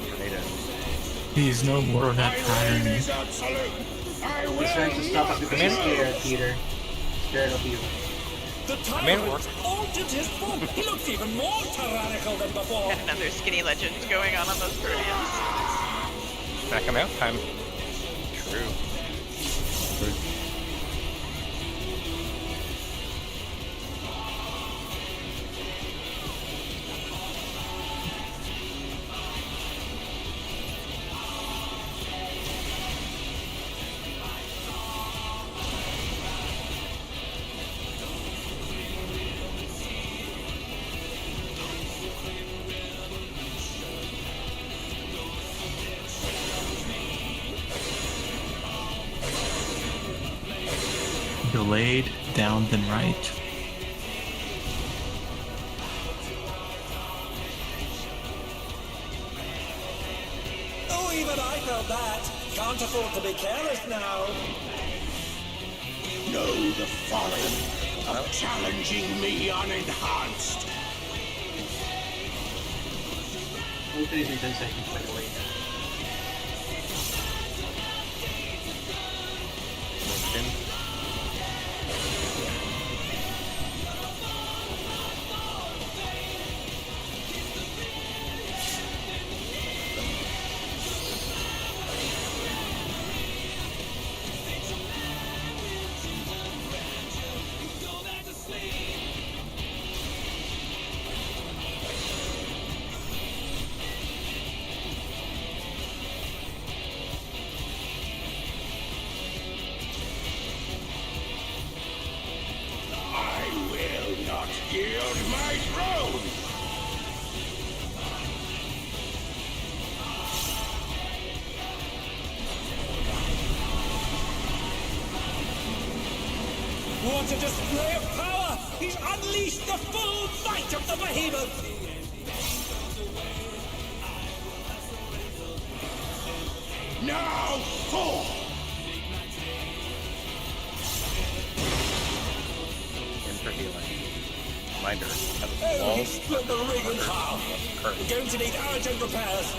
Tornado. Please, no more of that pattern. Is absolute. I will He's trying to stop us because he's scared, Peter. Scared of you. The tyrant altered his form! He looks even more tyrannical than before! Got another skinny legend going on those Proteans. Back him out time. True. Delayed, down, then right. Oh, even I felt that! Can't afford to be careless now! know the folly of challenging me unenhanced. We'll finish in 10 seconds, by the way. down my throat! What a display of power! He's unleashed the full might of the behemoth! Now, fall! In for healing. Reminder, have a Oh, small he split the ring in half! curve. We're going to need urgent repairs!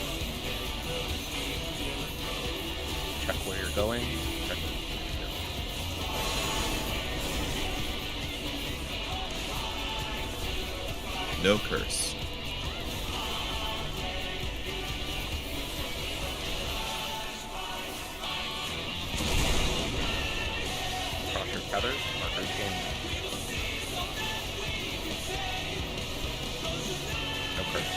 Check where you're going. Check No curse. cross your feathers. Markers gain. No curse.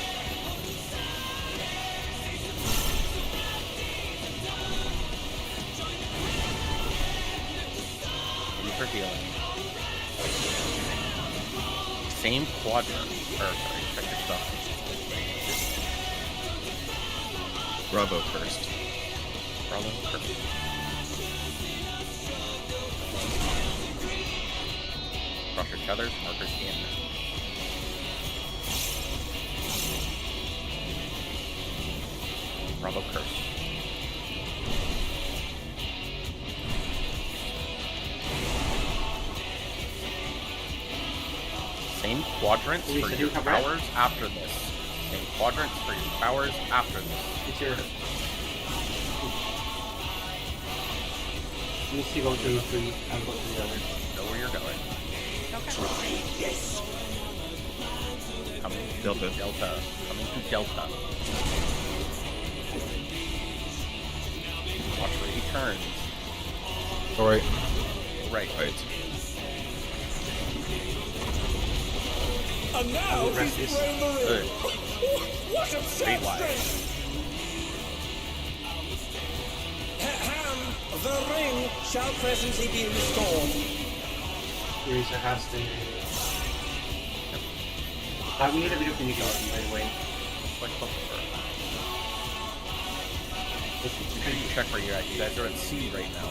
In for healing. Same quadrant. Or sorry, check your stuff. Bravo first. Bravo curse. Cross your feathers, markers in. Bravo curse. Same quadrants Luis, for do your you have red? powers after this. Same quadrants for your powers after this. It's your... Let me see, go to 3, I'll go to the other. Know where you're going. Okay. Yes! Coming Delta. Delta. Coming to Delta. Watch where he turns. Alright. Right. Right. And now The rest he's is thrown the ring! Good. What a Streetwise. Ham, the ring shall presently be restored. Teresa has to... we need a bit of communication, by the way. Like before. Can you check where you're at? You guys are at sea right now.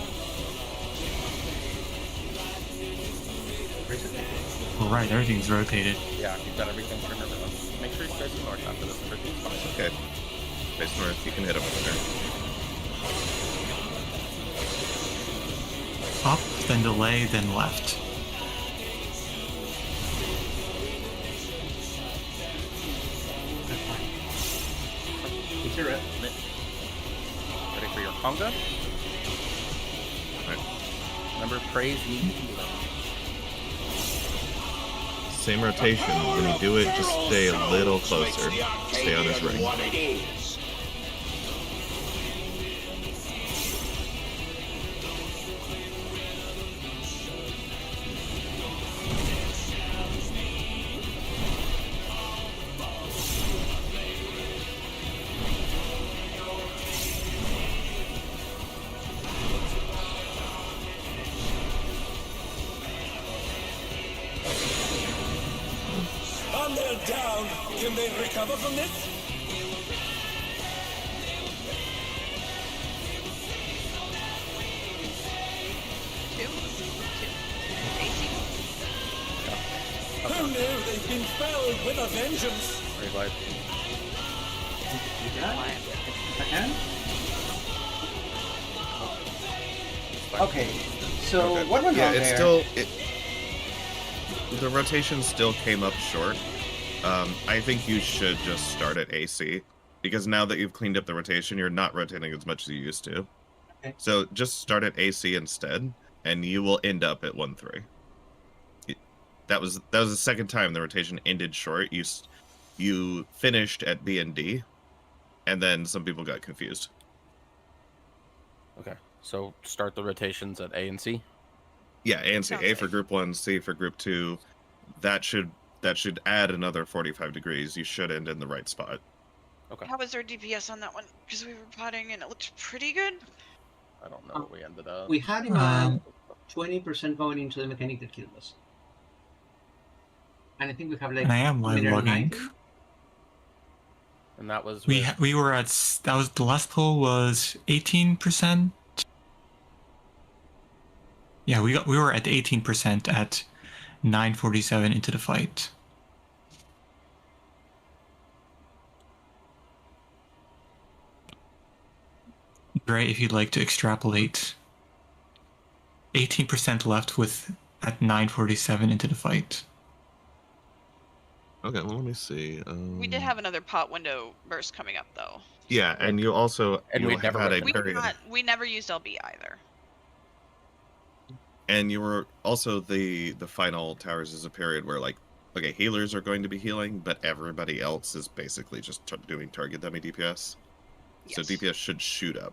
Right, everything's rotated. Yeah, you've got everything turned around. Make sure you face north after this. Everything's fine. Okay. Face north, you can hit him over there. Up, then delay, then left. It's your red. Ready for your conga? Right. Remember, praise needs healing. Same rotation. When you do it, just stay a little closer. Stay on his ring. What it is. And they're down! Can they recover from this? Two. AC. Who knew they've been felled with a vengeance? Revive. Okay, so Okay. what went Yeah, on it's there? still the rotation still came up short. I think you should just start at AC because now that you've cleaned up the rotation, you're not rotating as much as you used to. Okay. So just start at AC instead, and you will end up at 1-3. That was the second time the rotation ended short. You finished at B and D, and then some people got confused. Okay, so start the rotations at A and C. Yeah, A and C. Sounds A for group 1, C for group 2. That should add another 45 degrees. You should end in the right spot. Okay. How was our DPS on that one? Because we were potting and it looked pretty good. I don't know where we ended up. We had him at 20% going into the mechanic that killed us. And I think we have like And I am live minute logging. 90. And that was We with- we were at the last poll was 18%. Yeah, we were at 18% at 9:47 into the fight. Gray, if you'd like to extrapolate. 18% left with at 9:47 into the fight. Okay, well, let me see. We did have another pot window burst coming up though. Yeah, and you also And you we have never had a went We period, we never used LB either. and you were also the final towers is a period where like, okay, healers are going to be healing, but everybody else is basically just doing target dummy DPS. So Yes. DPS should shoot up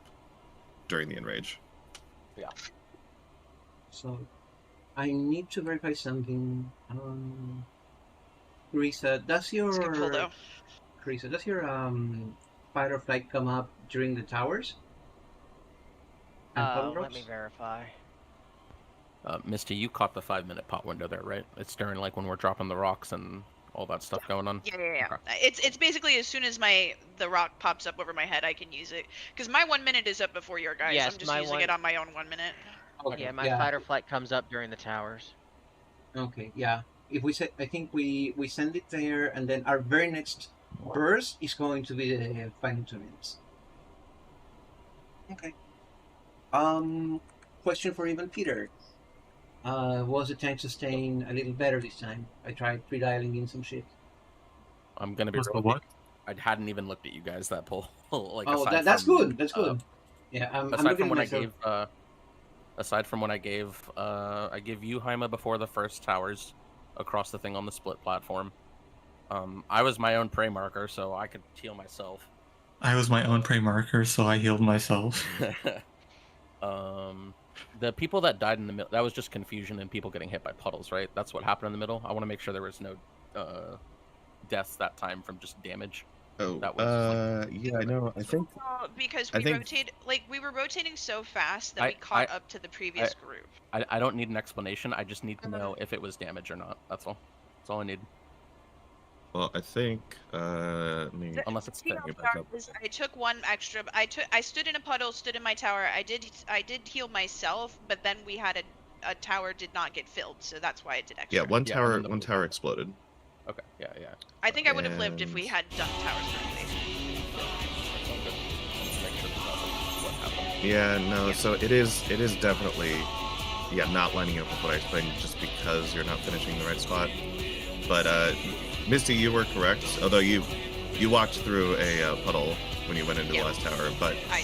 during the enrage. Yeah. So I need to verify something. Carissa, does your It's a good pull though. Carissa, does your fight or flight come up during the towers? And puddle Let drops? me verify. Misty, you caught the 5-minute pot window there, right? It's during like when we're dropping the rocks and all that stuff going on. Yeah. Okay. It's basically as soon as the rock pops up over my head, I can use it. Because my 1 minute is up before your guys. Yes, I'm just my using it on my own 1 minute. Okay, Yeah, my fight or flight comes up during the towers. Okay, yeah. If we say, I think we send it there, and then our very next burst is going to be the final 2 minutes. Okay. Question for even Peter. Was the tank sustain a little better this time? I tried pre-dialing in some shit. I'm gonna be Was the real. what? I hadn't even looked at you guys that pull. Like, Oh, aside that's from, good. That's good. Yeah, I'm aside looking from at when myself. aside from when I gave you Haima before the first towers across the thing on the split platform. I was my own prey marker, so I could heal myself. I was my own prey marker, so I healed myself. The people that died in the middle, that was just confusion and people getting hit by puddles, right? That's what happened in the middle. I want to make sure there was no deaths that time from just damage. Oh, that was yeah, I know. I think Because I we think- we were rotating so fast that I- we caught I- up to the previous group. I don't need an explanation. I just need to know if it was damage or not. That's all. That's all I need. Well, I think me Unless it's You know, thing. I took one extra. I stood in a puddle, stood in my tower. I did heal myself, but then we had a tower did not get filled, so that's why I did extra. yeah, one Yeah, tower and then the one blue tower exploded. Okay. Yeah. I think I would have lived if we And- had done towers correctly. Yeah, no, so it is definitely not lining up with what I explained just because you're not finishing the right spot. But Misty, you were correct. Although you walked through a puddle when you went into the last tower, but I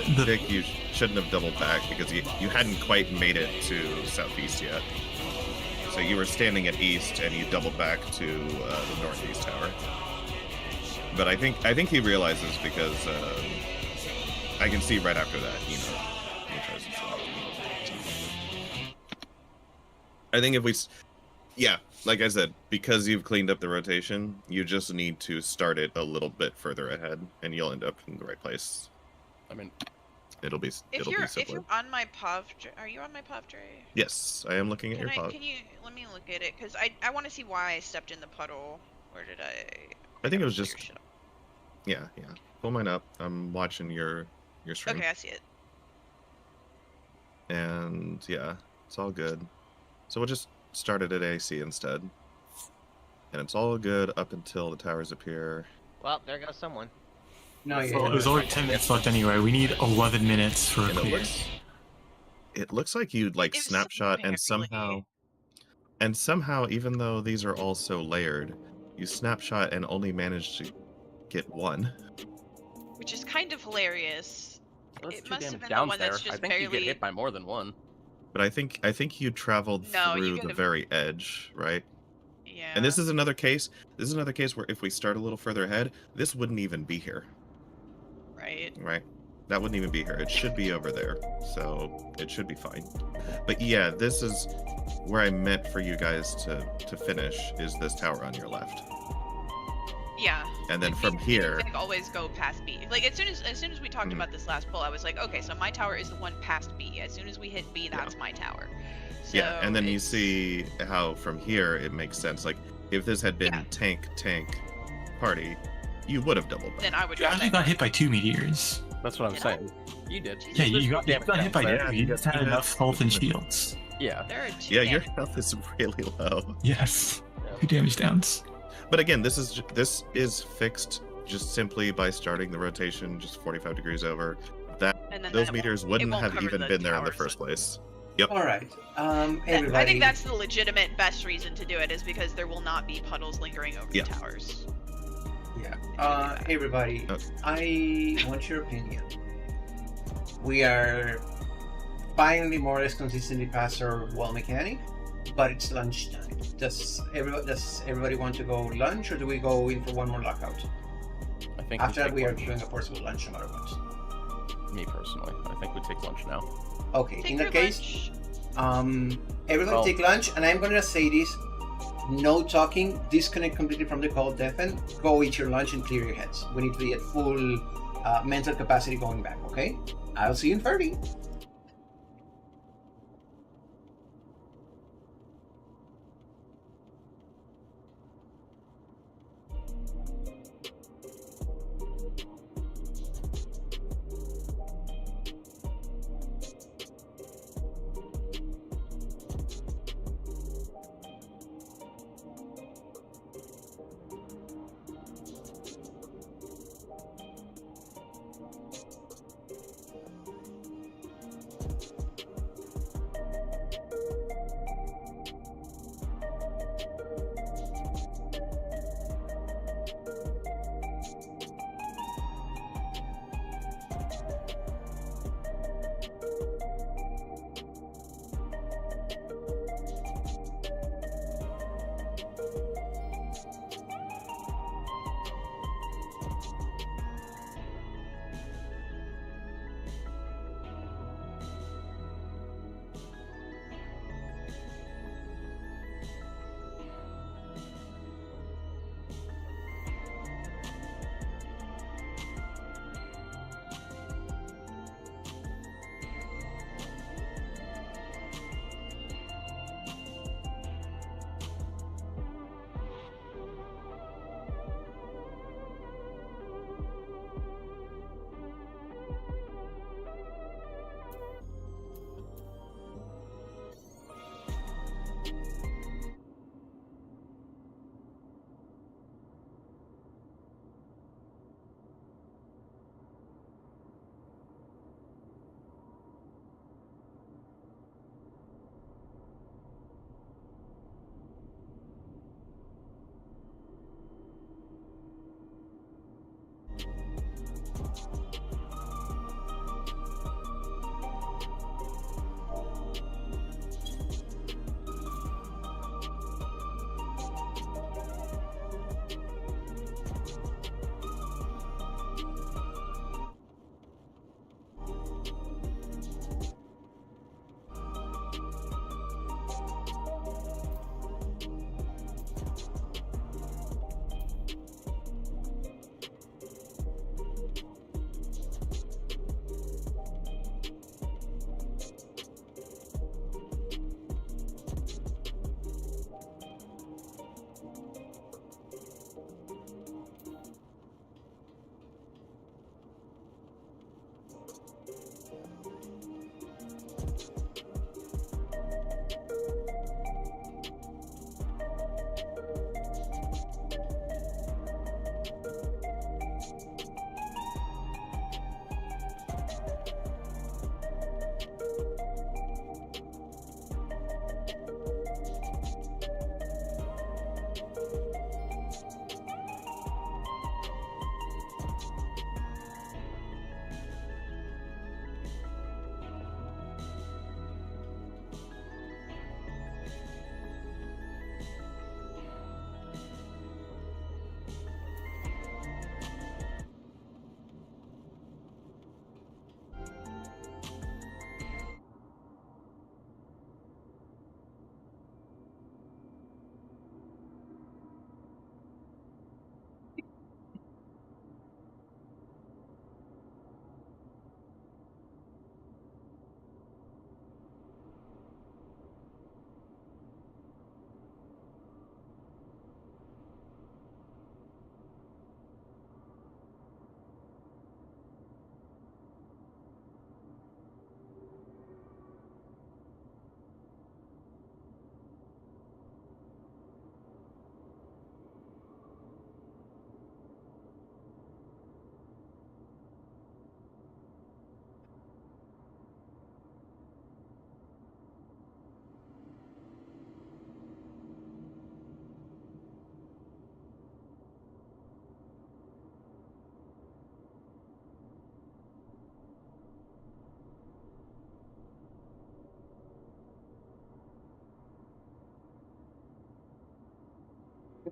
did. Vic, you shouldn't have doubled back because you hadn't quite made it to southeast yet. So you were standing at east and you doubled back to the northeast tower. But I think he realizes because I can see right after that, he tries to slow. I think if we, like I said, because you've cleaned up the rotation, you just need to start it a little bit further ahead, and you'll end up in the right place. I mean, it'll be If simpler. you're on my POV, are you on my POV tray? Yes, I am looking at your pod. Can you let me look at it? Because I want to see why I stepped in the puddle. Or did I? I think it was just. Yeah. Pull mine up. I'm watching your stream. Okay, I see it. And yeah, it's all good. So we'll just start it at AC instead. And it's all good up until the towers appear. Well, there goes someone. No, Well, it was only 10 minutes left anyway. We need 11 minutes for a And clear. it looks like you'd like It was snapshot something and somehow, even though these are all so layered, you snapshot and only manage to get one. Which is kind of hilarious. That's It too must damn have been the downs one there. that's I just think you get barely. hit by more than one. But I think you traveled No, you through get the a- very edge, right? Yeah. And this is another case. This is another case where if we start a little further ahead, this wouldn't even be here. Right. Right? That wouldn't even be here. It should be over there. So it should be fine. But yeah, this is where I meant for you guys to finish, is this tower on your left. Yeah. And then Like, from me here, and Vic always go past B. Like as soon as we talked about this last poll, I was like, okay, so my tower is the one past B. As soon as we hit B, that's my tower. So yeah, and then you see how from here it makes sense. Like if this had been tank party, you would have doubled back. Then I would. You actually got hit by 2 meteors. That's what I'm saying. You did. Yeah, you got hit by 2. You just had you enough health and shields. Yeah. There are 2 Yeah, your health is really low. Yes. 2 damage downs. But again, this is fixed just simply by starting the rotation just 45 degrees over. And then Those meters wouldn't have cover even the been there in the towers. first place. Yep. All right. Everybody. I think that's the legitimate best reason to do it, is because there will not be puddles lingering over the towers. Yeah. Everybody, I want your opinion. We are finally more or less consistently past our wall mechanic, but it's lunchtime. Does everybody want to go lunch, or do we go in for one more lockout? I think after that we are doing a forcible lunch no matter what. Me personally, I think we take lunch now. Okay, in that case, everybody Well- take lunch, and I'm gonna say this: no talking, disconnect completely from the call, deafen, go eat your lunch and clear your heads. We need to be at full mental capacity going back. Okay, I'll see you in 30.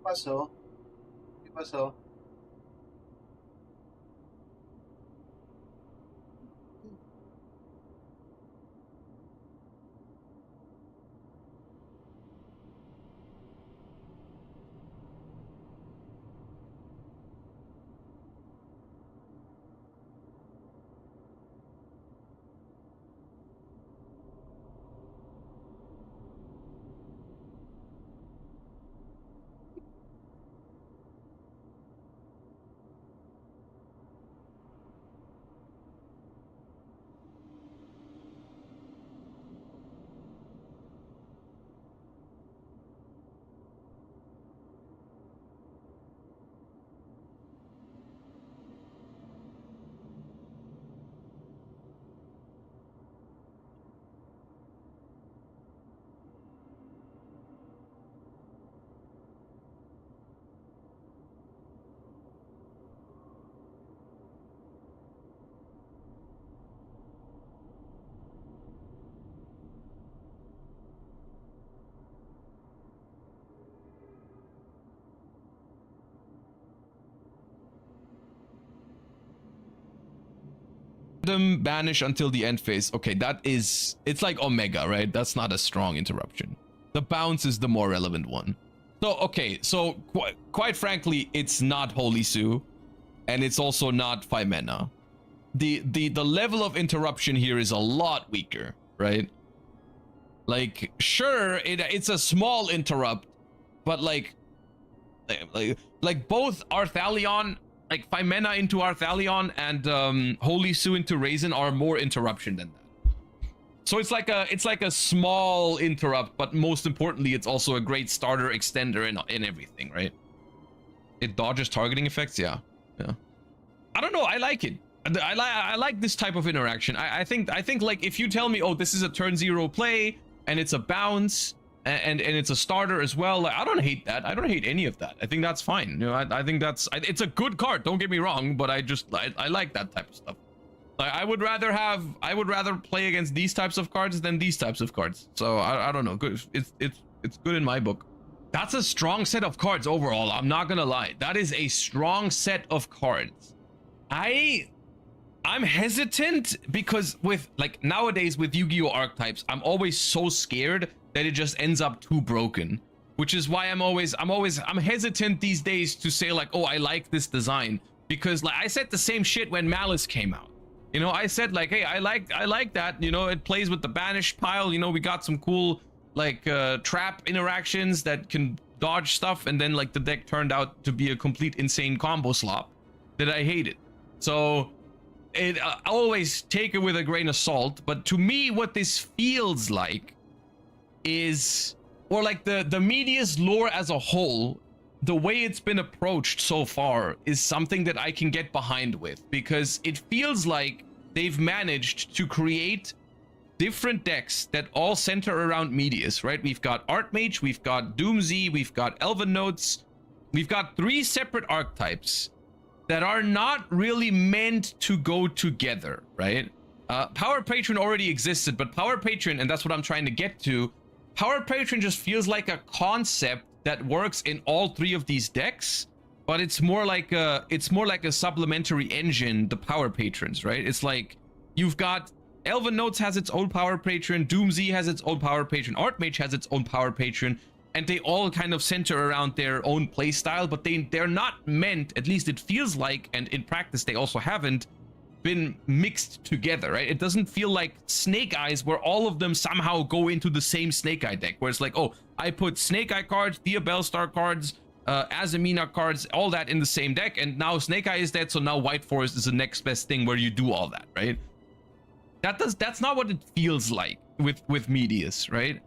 pasó? ¿Qué pasó? Them banish until the end phase. Okay, that is, it's like Omega, right? That's not a strong interruption. The bounce is the more relevant one. So okay, so quite frankly, it's not Holy Sue, and it's also not Phimena. The level of interruption here is a lot weaker, right? Like, sure, it's a small interrupt, but like both Arthalion, like Phimena into Arthalion and Holy Sue into Raisin are more interruption than that. So it's like a small interrupt, but most importantly, it's also a great starter extender in everything, right? It dodges targeting effects, yeah. I don't know, I like it. I like this type of interaction. I think like if you tell me, oh, this is a turn 0 play and it's a bounce and it's a starter as well, like, I don't hate that. I don't hate any of that. I think that's fine. You know, I think it's a good card. Don't get me wrong, but I like that type of stuff. Like, I would rather play against these types of cards than these types of cards. So I don't know. Good. It's good in my book. That's a strong set of cards overall. I'm not gonna lie. That is a strong set of cards. I'm hesitant because with like nowadays with Yu-Gi-Oh archetypes, I'm always so scared that it just ends up too broken, which is why I'm hesitant these days to say like, oh, I like this design, because like I said the same shit when Malice came out. You know, I said like, hey, I like that, you know, it plays with the banish pile, you know, we got some cool like trap interactions that can dodge stuff, and then like the deck turned out to be a complete insane combo slop that I hated. So it always take it with a grain of salt, but to me what this feels like is, or like the media's lore as a whole, the way it's been approached so far is something that I can get behind with, because it feels like they've managed to create different decks that all center around Medius, right? We've got Archmage, we've got Doomsy, we've got Elven Notes, we've got 3 separate archetypes that are not really meant to go together, right? Power Patron already existed, but Power Patron, and that's what I'm trying to get to, Power Patron just feels like a concept that works in all 3 of these decks, but it's more like a supplementary engine, the Power Patrons, right? It's like you've got Elven Notes has its own Power Patron, Doomsy has its own Power Patron, Archmage has its own Power Patron, and they all kind of center around their own play style, but they're not meant, at least it feels like, and in practice they also haven't been mixed together, right? It doesn't feel like Snake Eyes, where all of them somehow go into the same Snake Eye deck, where it's like, oh, I put Snake Eye cards, Thea Bellstar cards, Azamina cards, all that in the same deck, and now Snake Eye is dead, so now White Forest is the next best thing where you do all that, right? That's not what it feels like with Medius, right?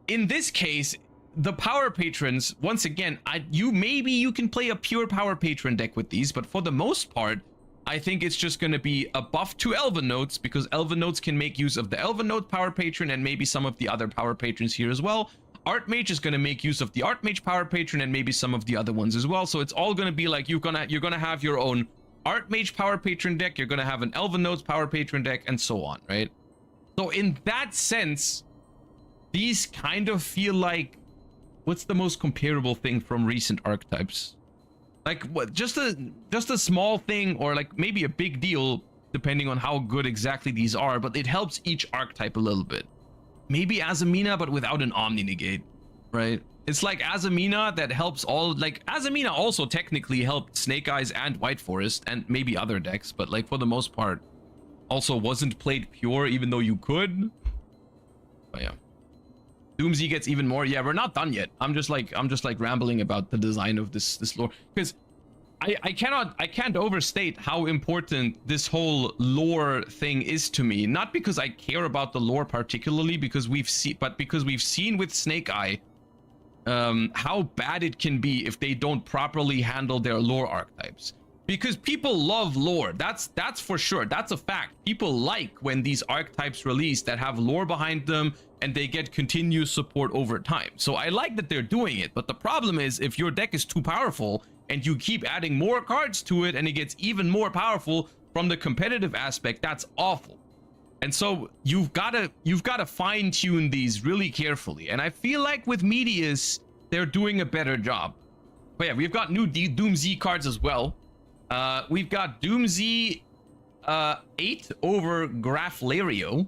In this case, the Power Patrons, once again, maybe you can play a pure Power Patron deck with these, but for the most part, I think it's just going to be a buff to Elven Notes, because Elven Notes can make use of the Elven Note Power Patron and maybe some of the other Power Patrons here as well. Archmage is going to make use of the Archmage Power Patron and maybe some of the other ones as well. So it's all going to be like you're gonna have your own Archmage Power Patron deck, you're going to have an Elven Notes Power Patron deck, and so on, right? So in that sense, these kind of feel like what's the most comparable thing from recent archetypes? Like what? Just a small thing, or like maybe a big deal, depending on how good exactly these are. But it helps each archetype a little bit. Maybe Azamina, but without an Omni Negate, right? It's like Azamina that helps all. Like Azamina also technically helped Snake Eyes and White Forest and maybe other decks, but like for the most part, also wasn't played pure, even though you could. But yeah. Doomsy gets even more. Yeah, we're not done yet. I'm just like rambling about the design of this lore, because I can't overstate how important this whole lore thing is to me. Not because I care about the lore particularly, because we've seen with Snake Eye how bad it can be if they don't properly handle their lore archetypes. Because people love lore. That's for sure. That's a fact. People like when these archetypes release that have lore behind them and they get continuous support over time. So I like that they're doing it. But the problem is, if your deck is too powerful and you keep adding more cards to it and it gets even more powerful from the competitive aspect, that's awful. And so you've got to fine tune these really carefully. And I feel like with Medius, they're doing a better job. But yeah, we've got new Doom Z cards as well. We've got Doom Z 8 over Graflario,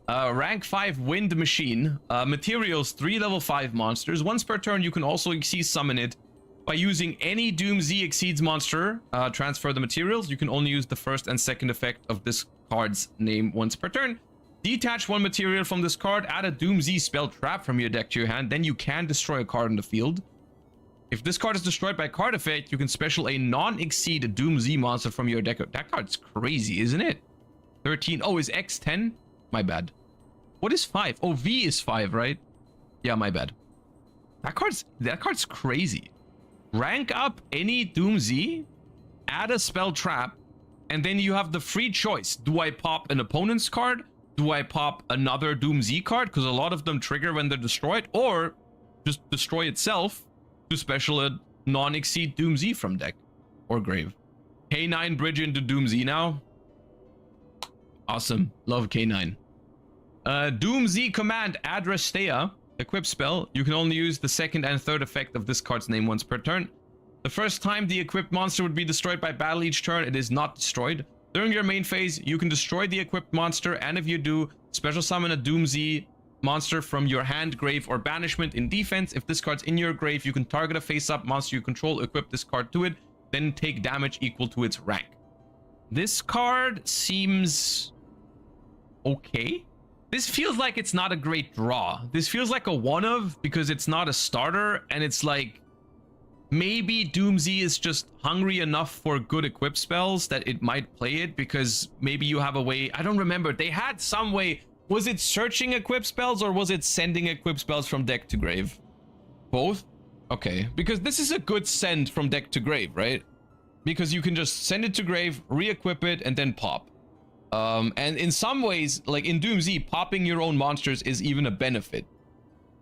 rank 5 Wind Machine, materials 3 level 5 monsters. Once per turn, you can also Exceed summon it by using any Doom Z Exceeds monster. Transfer the materials. You can only use the first and second effect of this card's name once per turn. Detach one material from this card, add a Doom Z spell trap from your deck to your hand, then you can destroy a card in the field. If this card is destroyed by card effect, you can special a non-exceed Doom Z monster from your deck. That card's crazy, isn't it? 13. Oh, is X 10? My bad. What is 5? Oh, V is 5, right? Yeah, my bad. That card's crazy. Rank up any Doom Z, add a spell trap, and then you have the free choice. Do I pop an opponent's card? Do I pop another Doom Z card? Because a lot of them trigger when they're destroyed, or just destroy itself to special a non-exceed Doom Z from deck or grave. K9 bridge into Doom Z now. Awesome. Love K9. Doom Z command Adrastea. Equip spell. You can only use the second and third effect of this card's name once per turn. The first time the equipped monster would be destroyed by battle each turn, it is not destroyed. During your main phase, you can destroy the equipped monster, and if you do, special summon a Doom Z monster from your hand, grave, or banishment. In defense, if this card's in your grave, you can target a face-up monster you control, equip this card to it, then take damage equal to its rank. This card seems okay. This feels like it's not a great draw. This feels like a one-of because it's not a starter, and it's like maybe Doom Z is just hungry enough for good equip spells that it might play it, because maybe you have a way. I don't remember. They had some way. Was it searching equip spells or was it sending equip spells from deck to grave? Both? Okay, because this is a good send from deck to grave, right? Because you can just send it to grave, re-equip it, and then pop. And in some ways, like in Doom Z, popping your own monsters is even a benefit,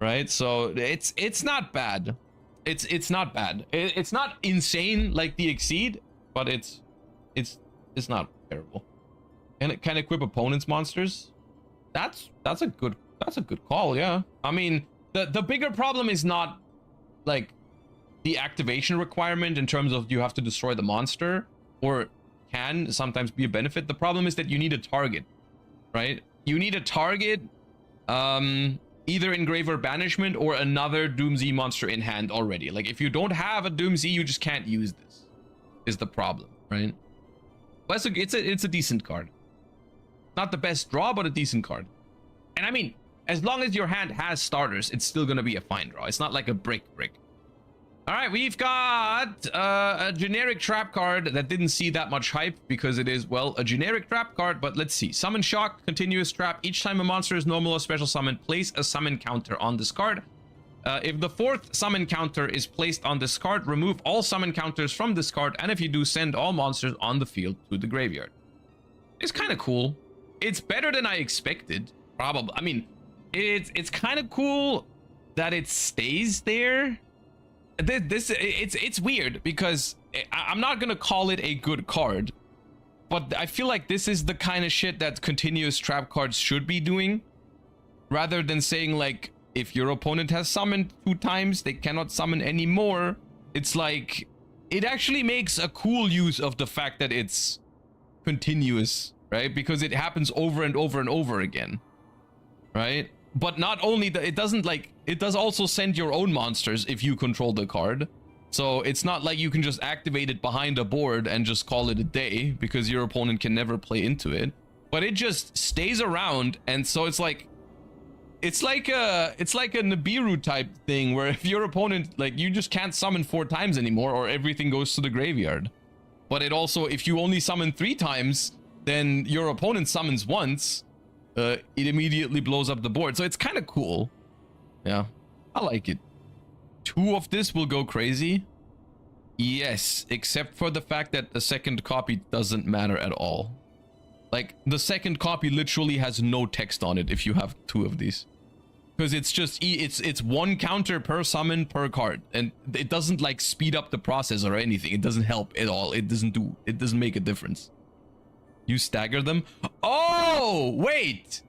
right? So it's not bad. It's not bad. It's not insane like the Exceed, but it's not terrible. And it can equip opponents' monsters. That's a good call, yeah. I mean, the bigger problem is not like the activation requirement in terms of you have to destroy the monster, or can sometimes be a benefit. The problem is that you need a target, right? You need a target, either in grave or banishment, or another Doom Z monster in hand already. Like if you don't have a Doom Z, you just can't use this, is the problem, right? But it's a decent card. Not the best draw, but a decent card. And I mean, as long as your hand has starters, it's still gonna be a fine draw. It's not like a brick. All right, we've got a generic trap card that didn't see that much hype because it is, well, a generic trap card. But let's see. Summon Shock, continuous trap. Each time a monster is normal or special summon, place a summon counter on this card. If the fourth summon counter is placed on this card, remove all summon counters from this card. And if you do, send all monsters on the field to the graveyard. It's kind of cool. It's better than I expected, probably. I mean, it's kind of cool that it stays there. It's weird because I'm not gonna call it a good card, but I feel like this is the kind of shit that continuous trap cards should be doing, rather than saying like, if your opponent has summoned 2 times, they cannot summon anymore. It's like, it actually makes a cool use of the fact that it's continuous, right? Because it happens over and over and over again, right? But not only that, it doesn't like, it does also send your own monsters if you control the card. So it's not like you can just activate it behind a board and just call it a day, because your opponent can never play into it. But it just stays around, and so it's like a Nibiru type thing where if your opponent, like, you just can't summon 4 times anymore or everything goes to the graveyard. But it also, if you only summon 3 times, then your opponent summons once, it immediately blows up the board. So it's kind of cool. Yeah, I like it. 2 of this will go crazy. Yes, except for the fact that the second copy doesn't matter at all. Like, the second copy literally has no text on it if you have 2 of these. Because it's just, it's 1 counter per summon per card. And it doesn't, like, speed up the process or anything. It doesn't help at all. It doesn't make a difference. You stagger them? Oh, wait!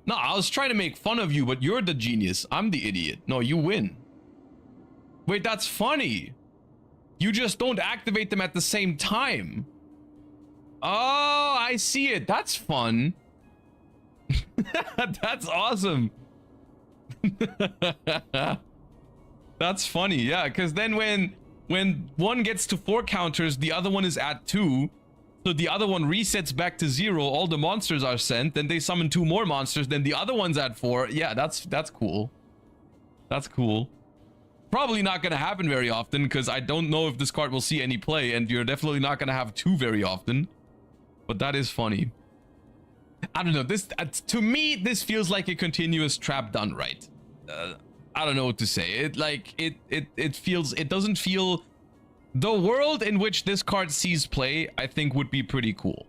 No, I was trying to make fun of you, but you're the genius. I'm the idiot. No, you win. Wait, that's funny. You just don't activate them at the same time. Oh, I see it. That's fun. That's awesome. That's funny, yeah, because then when one gets to 4 counters, the other one is at 2. So the other one resets back to 0, all the monsters are sent, then they summon 2 more monsters, then the other one's at 4. Yeah, that's cool. That's cool. Probably not going to happen very often, because I don't know if this card will see any play, and you're definitely not going to have 2 very often. But that is funny. I don't know, this to me, this feels like a continuous trap done right. I don't know what to say. It feels, it doesn't feel... The world in which this card sees play, I think, would be pretty cool.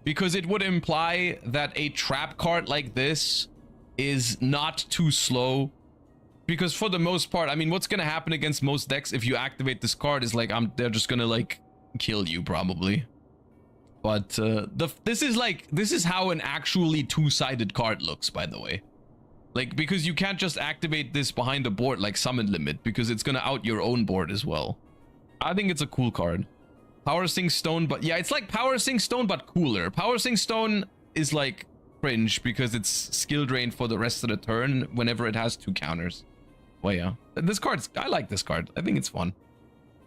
Because it would imply that a trap card like this is not too slow. Because for the most part, I mean, what's gonna happen against most decks if you activate this card is like, they're just gonna like kill you probably. But this is how an actually 2-sided card looks, by the way. Like, because you can't just activate this behind the board like Summon Limit, because it's gonna out your own board as well. I think it's a cool card. Power Sing Stone, but yeah, it's like Power Sing Stone, but cooler. Power Sing Stone is like cringe because it's skill drain for the rest of the turn whenever it has 2 counters. Well, yeah. This card's, I like this card. I think it's fun.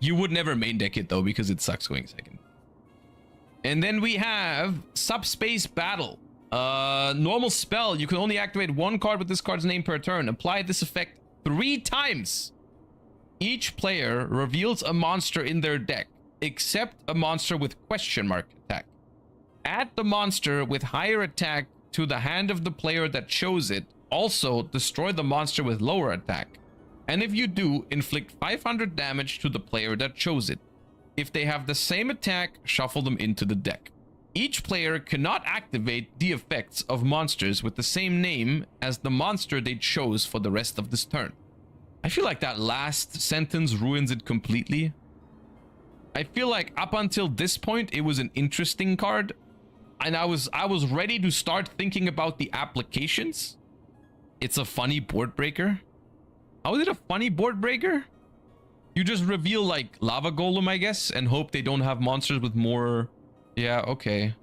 You would never main deck it though because it sucks going second. And then we have Subspace Battle. Normal spell. You can only activate 1 card with this card's name per turn. Apply this effect 3 times. Each player reveals a monster in their deck, except a monster with question mark attack. Add the monster with higher attack to the hand of the player that chose it. Also, destroy the monster with lower attack. And if you do, inflict 500 damage to the player that chose it. If they have the same attack, shuffle them into the deck. Each player cannot activate the effects of monsters with the same name as the monster they chose for the rest of this turn. I feel like that last sentence ruins it completely. I feel like up until this point, it was an interesting card. And I was ready to start thinking about the applications. It's a funny board breaker. How is it a funny board breaker? You just reveal like Lava Golem, I guess, and hope they don't have monsters with more... Yeah, okay.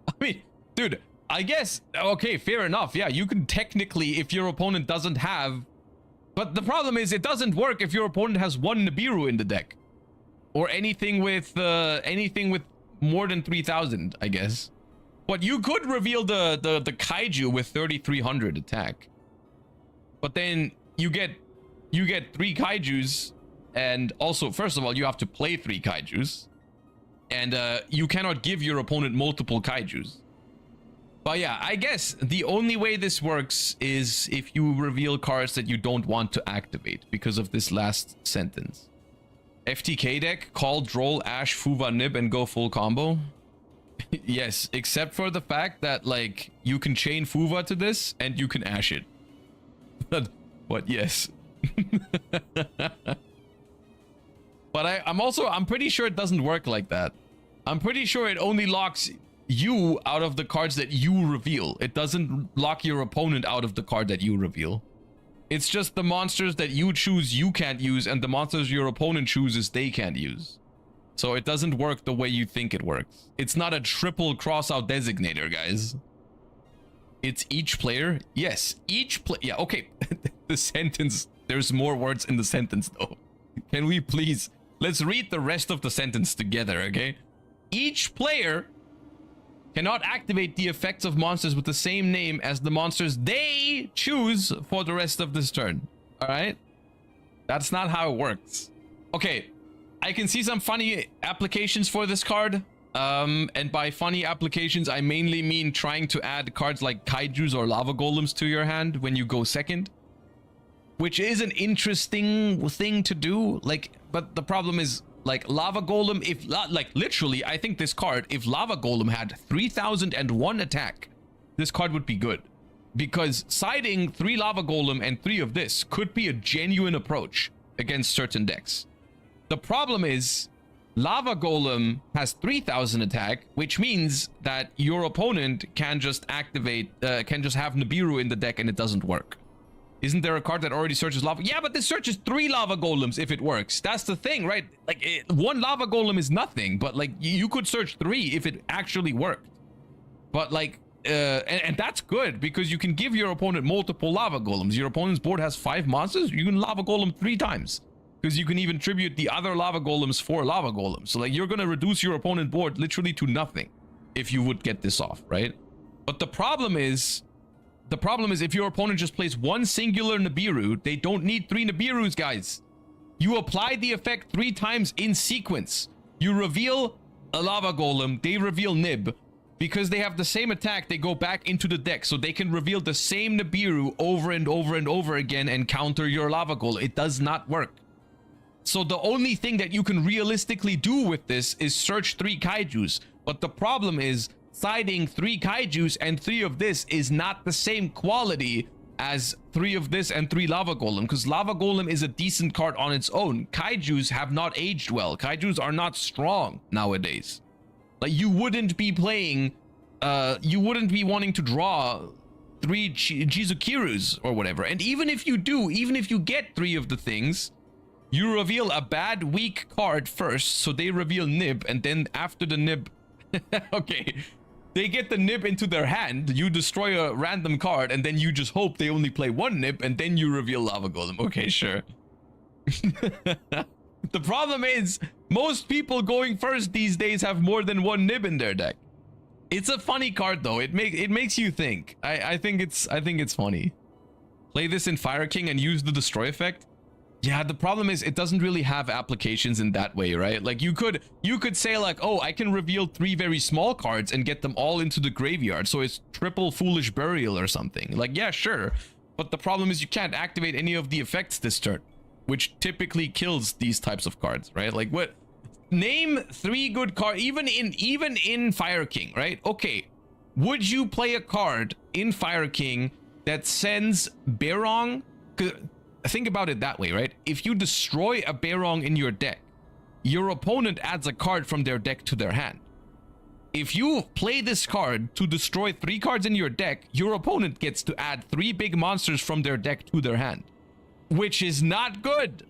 I mean, dude, I guess, okay, fair enough. Yeah, you can technically, if your opponent doesn't have... But the problem is it doesn't work if your opponent has 1 Nibiru in the deck. Or anything with more than 3,000, I guess. But you could reveal the Kaiju with 3,300 attack. But then you get 3 Kaijus, and also, first of all, you have to play 3 Kaijus. And you cannot give your opponent multiple Kaijus. But yeah, I guess the only way this works is if you reveal cards that you don't want to activate because of this last sentence. FTK deck, call, droll, Ash, Fuva, Nib, and go full combo. Yes, except for the fact that, like, you can chain Fuva to this and you can Ash it. But yes. But I'm pretty sure it doesn't work like that. I'm pretty sure it only locks you out of the cards that you reveal. It doesn't lock your opponent out of the card that you reveal. It's just the monsters that you choose you can't use, and the monsters your opponent chooses they can't use. So it doesn't work the way you think it works. It's not a triple cross-out designator, guys. It's each player. Yes, each player. Yeah, okay. The sentence. There's more words in the sentence, though. Can we please... Let's read the rest of the sentence together, okay? Each player cannot activate the effects of monsters with the same name as the monsters they choose for the rest of this turn. All right? That's not how it works. Okay, I can see some funny applications for this card. And by funny applications, I mainly mean trying to add cards like Kaijus or Lava Golems to your hand when you go second. Which is an interesting thing to do. Like, but the problem is, like, Lava Golem, if, like, literally, I think this card, if Lava Golem had 3,001 attack, this card would be good. Because siding 3 Lava Golem and 3 of this could be a genuine approach against certain decks. The problem is, Lava Golem has 3,000 attack, which means that your opponent can just activate, can just have Nibiru in the deck and it doesn't work. Isn't there a card that already searches lava? Yeah, but this searches 3 Lava Golems if it works. That's the thing, right? Like, 1 Lava Golem is nothing, but, like, you could search 3 if it actually worked. But, like, and that's good, because you can give your opponent multiple Lava Golems. Your opponent's board has 5 monsters, you can Lava Golem 3 times. Because you can even tribute the other Lava Golems for Lava Golems. So, like, you're gonna reduce your opponent board literally to nothing if you would get this off, right? But the problem is if your opponent just plays 1 singular Nibiru, they don't need 3 Nibirus, guys. You apply the effect 3 times in sequence. You reveal a Lava Golem, they reveal Nib. Because they have the same attack, they go back into the deck, so they can reveal the same Nibiru over and over and over again and counter your Lava Golem. It does not work. So the only thing that you can realistically do with this is search 3 Kaijus. But the problem is, siding 3 Kaijus and 3 of this is not the same quality as 3 of this and 3 Lava Golem, because Lava Golem is a decent card on its own. Kaijus have not aged well. Kaijus are not strong nowadays. Like, you wouldn't be playing, you wouldn't be wanting to draw 3 Jizukirus or whatever. And even if you do, even if you get 3 of the things, You reveal a bad, weak card first, so they reveal nib, and then after the nib... okay. They get the nib into their hand, you destroy a random card, and then you just hope they only play one nib, and then you reveal Lava Golem. Okay, sure. The problem is, most people going first these days have more than one nib in their deck. It's a funny card though. It makes you think. I think it's funny. Play this in Fire King and use the destroy effect. Yeah, the problem is it doesn't really have applications in that way, right? Like you could say like, oh, I can reveal 3 very small cards and get them all into the graveyard, so it's triple Foolish Burial or something. Like, yeah, sure. But the problem is you can't activate any of the effects this turn, which typically kills these types of cards, right? Like what? Name 3 good cards, even in Fire King, right? Okay, would you play a card in Fire King that sends Barong? Think about it that way, right? If you destroy a Barong in your deck, your opponent adds a card from their deck to their hand. If you play this card to destroy 3 cards in your deck, your opponent gets to add 3 big monsters from their deck to their hand, which is not good.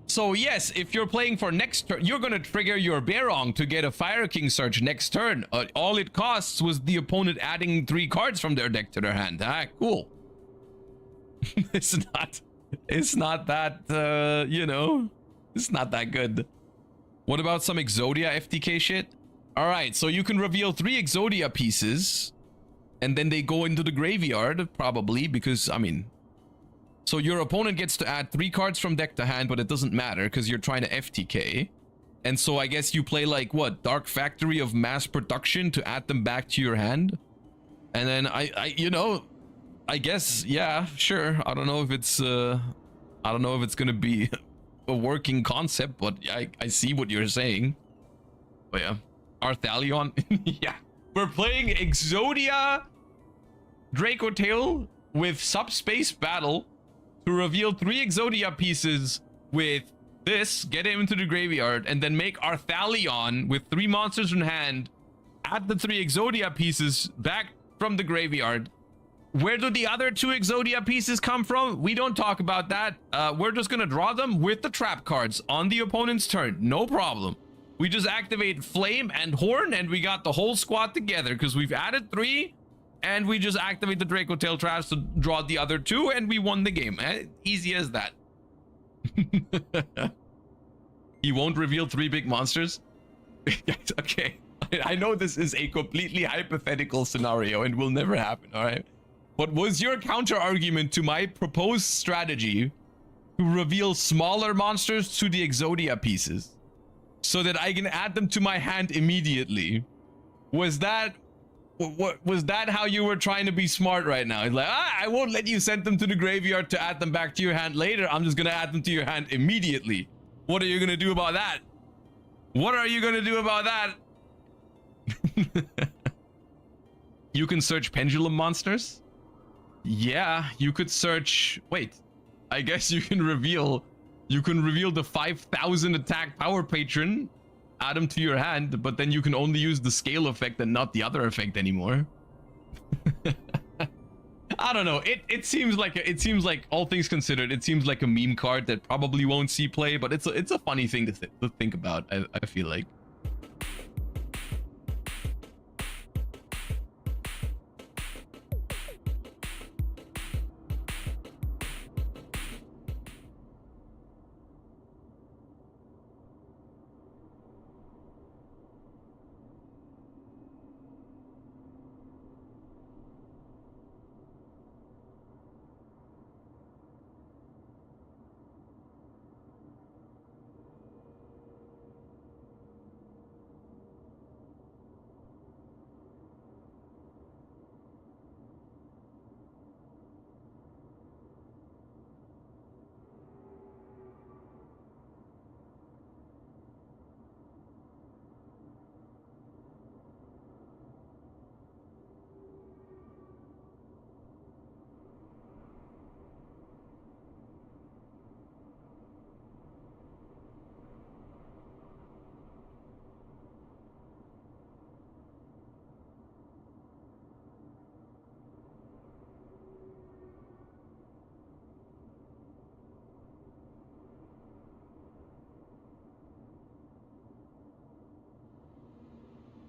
So yes, if you're playing for next turn, you're gonna trigger your Barong to get a Fire King Search next turn. All it costs was the opponent adding 3 cards from their deck to their hand. Ah, cool. It's not that, you know, it's not that good. What about some Exodia FTK shit? All right, so you can reveal 3 Exodia pieces, and then they go into the graveyard, probably, because, I mean... So your opponent gets to add 3 cards from deck to hand, but it doesn't matter, because you're trying to FTK. And so I guess you play, like, what? Dark Factory of Mass Production to add them back to your hand? And then you know... I guess, yeah, sure. I don't know if it's gonna be a working concept, but I see what you're saying. But yeah, Arcadion. Yeah, we're playing Exodia Draco Tail with Subspace Battle to reveal 3 Exodia pieces with this, get it into the graveyard, and then make Arcadion with 3 monsters in hand, add the 3 Exodia pieces back from the graveyard. Where do the other 2 Exodia pieces come from? We don't talk about that. We're just gonna draw them with the trap cards on the opponent's turn. No problem. We just activate Flame and Horn, and we got the whole squad together because we've added 3, and we just activate the Draco Tail traps to draw the other 2, and we won the game. Easy as that. He won't reveal 3 big monsters? Okay. I know this is a completely hypothetical scenario and will never happen, all right? What was your counter argument to my proposed strategy to reveal smaller monsters to the Exodia pieces so that I can add them to my hand immediately? Was that how you were trying to be smart right now? It's like, I won't let you send them to the graveyard to add them back to your hand later. I'm just gonna add them to your hand immediately. What are you gonna do about that? What are you gonna do about that? You can search pendulum monsters? Yeah, you could search... Wait, I guess you can reveal the 5,000 attack power patron, add them to your hand, but then you can only use the scale effect and not the other effect anymore. I don't know. It seems like all things considered, it seems like a meme card that probably won't see play, but it's a funny thing to think about. I feel like.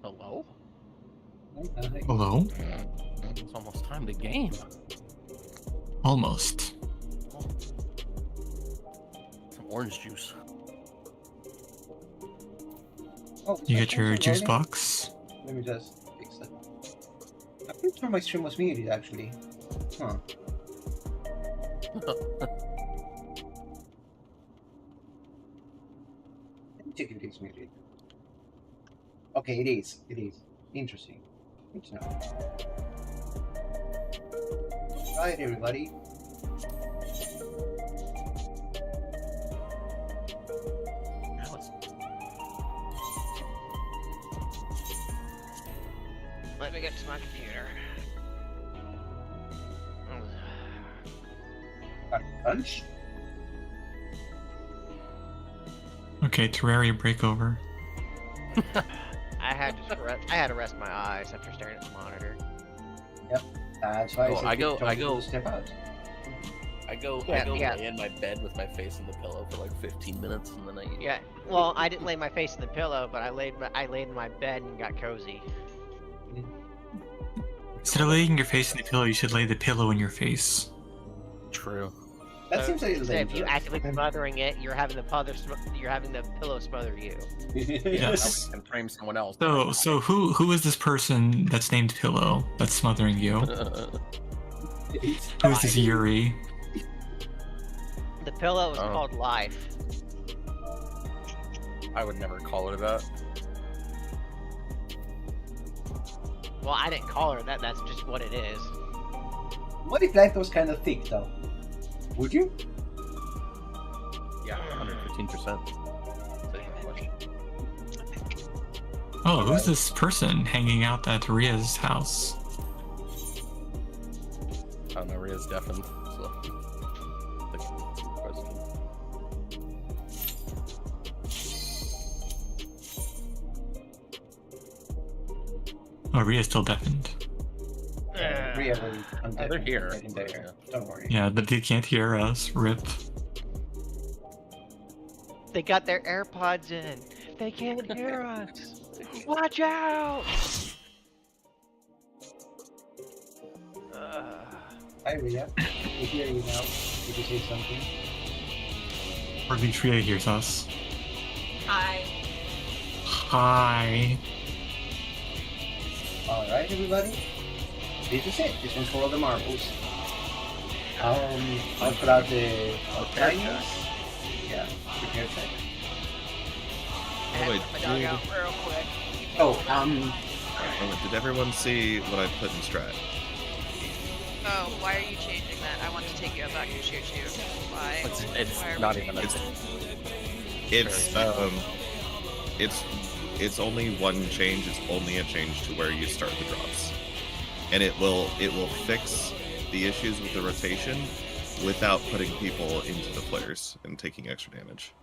Hello? Hello? It's almost time to game. Almost. Some orange juice. Oh, You my get your stream's juice loading? box. Let me just fix that. I'm pretty sure my stream was muted actually. Huh. Let me check if it's muted. Okay, it is. It is. Interesting. Good to know. Right, everybody. Let me get to my computer. Punch? Okay, Terraria breakover. I had to rest my eyes after staring at the monitor. Yep. That's why Oh, I go step out. I go Yeah. lay in my bed with my face in the pillow for like 15 minutes and then I eat. Yeah. Well, I didn't lay my face in the pillow, but I laid in my bed and got cozy. Instead of laying your face in the pillow, you should lay the pillow in your face. True. That seems a little Instead, if you dangerous. actively smothering it, you're having the pillow smother you. Yes. And frame someone else. So who is this person that's named Pillow that's smothering you? Who is this Yuri? The pillow is Oh. called Life. I would never call her that. Well, I didn't call her that. That's just what it is. What if life was kind of thick, though? Would you? Yeah, 115%. Oh, who's this person hanging out at Ria's house? I don't know, Ria's deafened, so that's a good question. Oh, Ria's still deafened. Ria will undeafen they're here, right in but, there. yeah. Don't worry. Yeah, but they can't hear us. Rip. They got their AirPods in. They can't hear us. Watch out! Hi, Ria. We hear you now. Did you say something? Or at least Ria hears us. Hi. Hi. Alright, everybody. This is it. This one's for all the marbles. I'll put out the timings. Yeah, prepare check. Oh, wait, My dog out real quick. Did everyone see what I put in strat? Oh, why are you changing that? I want to take you out back and shoot you. Why? It's Why are we not changing even that? It's only one change. It's only a change to where you start the drops, and it will fix the issues with the rotation without putting people into the flares and taking extra damage.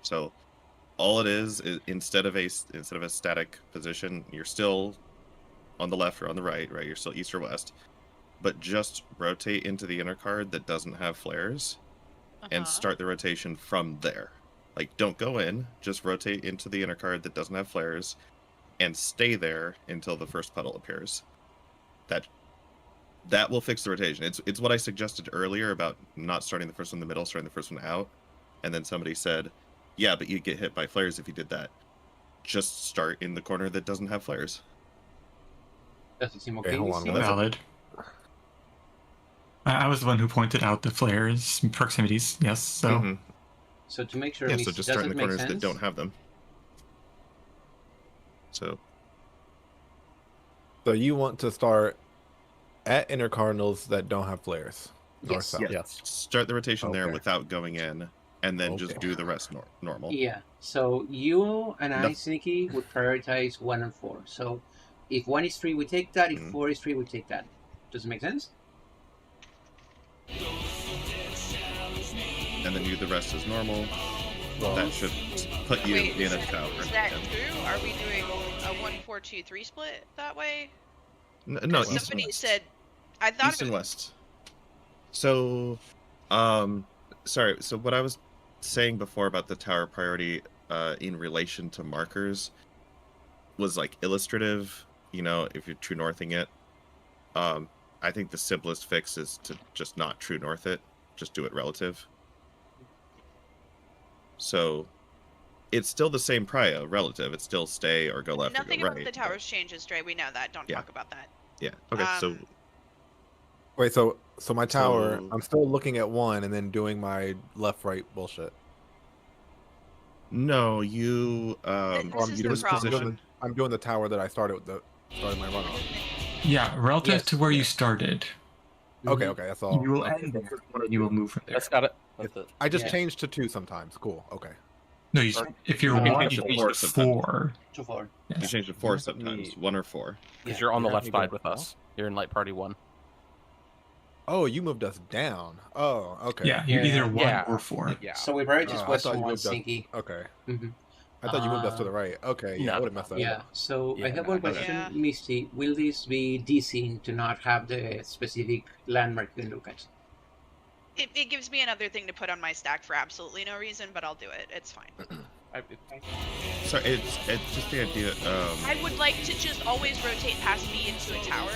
So all it is instead of a static position, you're still on the left or on the right, you're still east or west, but just rotate into the inner card that doesn't have flares and start the rotation from there. Like, don't go in, just rotate into the inner card that doesn't have flares and stay there until the first puddle appears. That will fix the rotation. It's what I suggested earlier about not starting the first one in the middle, starting the first one out. And then somebody said, yeah, but you'd get hit by flares if you did that. Just start in the corner that doesn't have flares. Does it seem Okay, okay? hold on. Steve? Valid. I was the one who pointed out the flares proximities. Yes, so. Mm-hmm. So to make sure Yeah, it so just start in the doesn't make corners that sense, don't have them. So you want to start at inner cardinals that don't have flares? North, south. yes. Start the rotation there Okay. without going in, and then just do the rest normal. Yeah. So you and I, No. Sneaky, would prioritize 1 and 4. So if 1 is free, we take that. If Mhm. 4 is free, we take that. Does it make sense? And then do the rest as normal. That should put you Wait, in a tower. is that true? Are we doing a 1-4-2-3 split that way? No, 'Cause east and somebody west. said. I thought East it and was. west. So, sorry. So what I was saying before about the tower priority in relation to markers was like illustrative, you know, if you're true northing it, I think the simplest fix is to just not true north it, just do it relative. So it's still the same prio relative. It's still stay or go left Nothing or go right. about the towers changes, Dre. We know that. Don't talk about that. Yeah. Okay. So wait, so my tower, I'm still looking at one and then doing my left right bullshit. No, you. This is the problem. I'm doing the tower that I started my run on. Yeah, relative to where you started. Okay, that's all. You will end there, and you will move from there. That's got it. That's it. I just changed to 2 sometimes. Cool. Okay. No, if you're 1, you change to 4. To 4. You change to 4 sometimes. 1 or 4. Because you're on the left side with us. You're in light party 1. Oh, you moved us down. Oh, okay. Yeah, you're either 1 or 4. Yeah. So we probably just was one us. Stinky. Okay. I thought you moved us to the right. Okay, yeah, I would have messed that Yeah, up. so I have one question, Misty. Will this be desync to not have the specific landmark you can look at? It gives me another thing to put on my stack for absolutely no reason, but I'll do it. It's fine. So it's just the idea. I would like to just always rotate past B into a tower.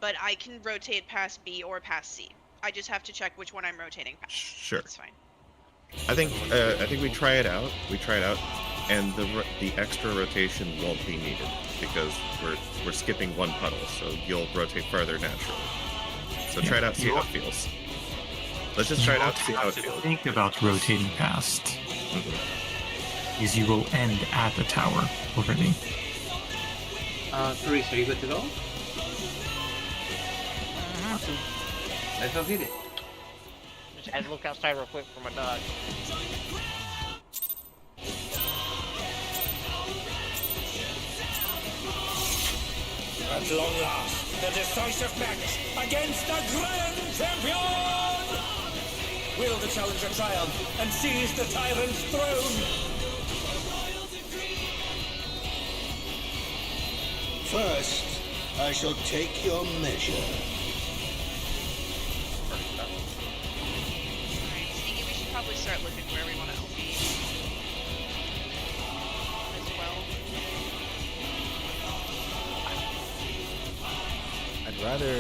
But I can rotate past B or past C. I just have to check which one I'm rotating past. Sure. It's fine. I think we try it out. And the extra rotation won't be needed because we're skipping 1 puddle, so you'll rotate further naturally. So try it out, see how it feels. Let's just try it out, see how it feels. Think about rotating past. Is you will end at the tower already. Therese, are you good to go? Awesome. Let's go hit it. Just had to look outside real quick for my dog. At long last, the decisive match against the Grand Champion! Will the challenger triumph and seize the tyrant's throne? First, I shall take your measure. Alright, Stinky, we should probably start looking where we want to LP. As well. I'd rather.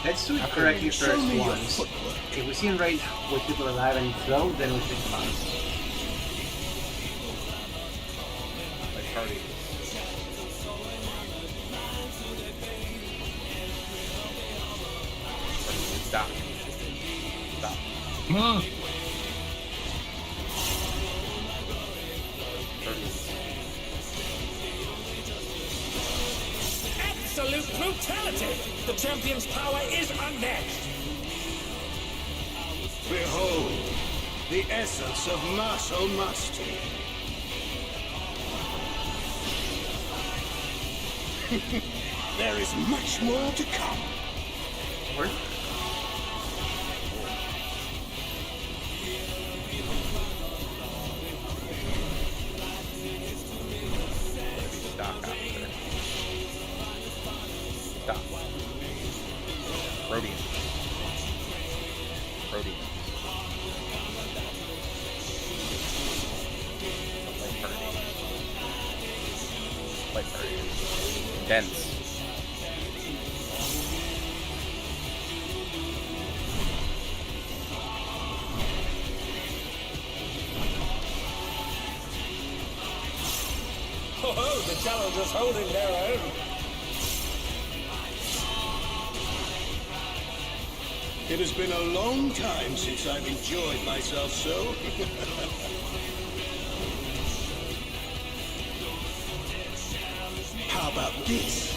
Let's do it correctly first once. If we see him right with people alive and flow, then we think about it. Like party. Stop. Absolute brutality! The champion's power is unmatched! Behold, the essence of martial mastery. There is much more to come. What? Stop out there. Stop. Rhodium. Light party. Dense. Oh, the challengers holding their own! It has been a long time since I've enjoyed myself so. How about this?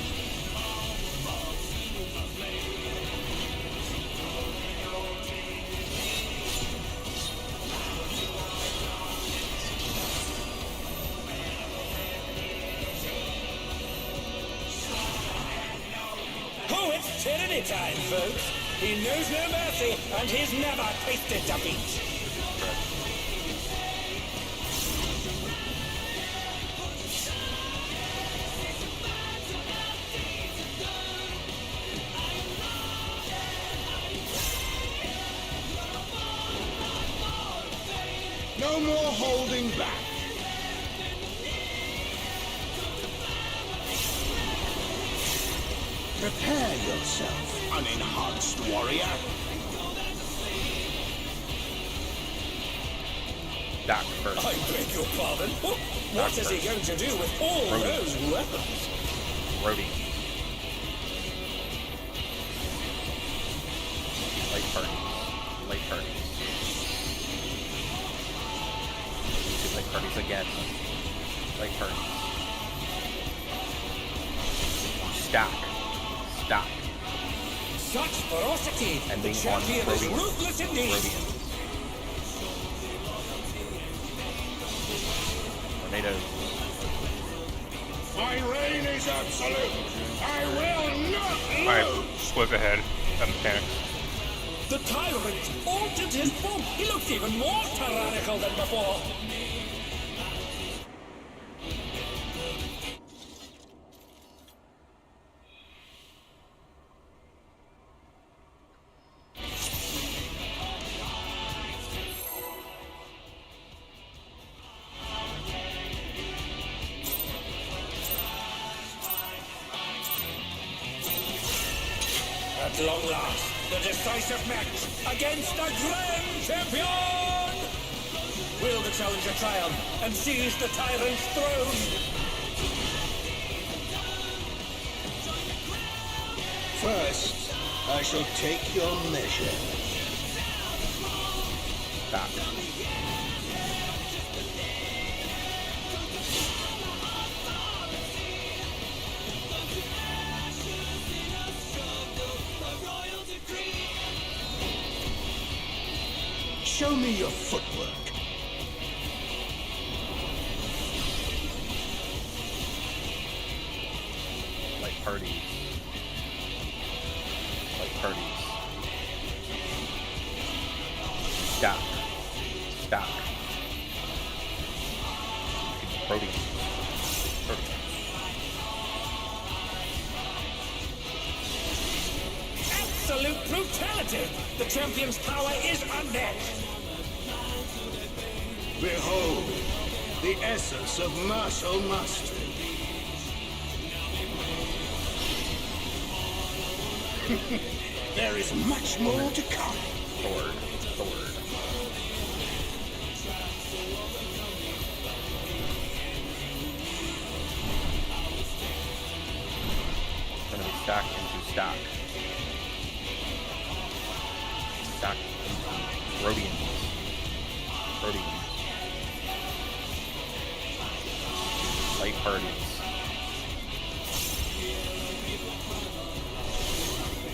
Oh, it's tyranny time, folks! He knows no mercy, and he's never tasted defeat! No more holding back. Prepare yourself, unenhanced warrior. Doc first. I beg your pardon. What is he going to do with all those weapons? Rody. Light parties. Light parties. Light parties again. Light parties. Stock. Stock. Such ferocity! And The being champion on is Rodian. ruthless indeed! Rodian. Tornadoes. My reign is absolute. I will not lose. Alright, look ahead. I'm panicked. The tyrant altered his form. He looks even more tyrannical than before. At long last, the decisive match against the Grand Champion! Will the challenger triumph and seize the tyrant's throne? First, I shall take your measure. Stop. Show me your footwork. Light parties. Light parties. Stop. Stop. Protein. Protein. Absolute brutality! The champion's power is unmatched! Behold, the essence of martial mastery. There is much more to come. Sword. Sword. Gonna be stock into stock. Stock into Rodian. Rodian. Light parties.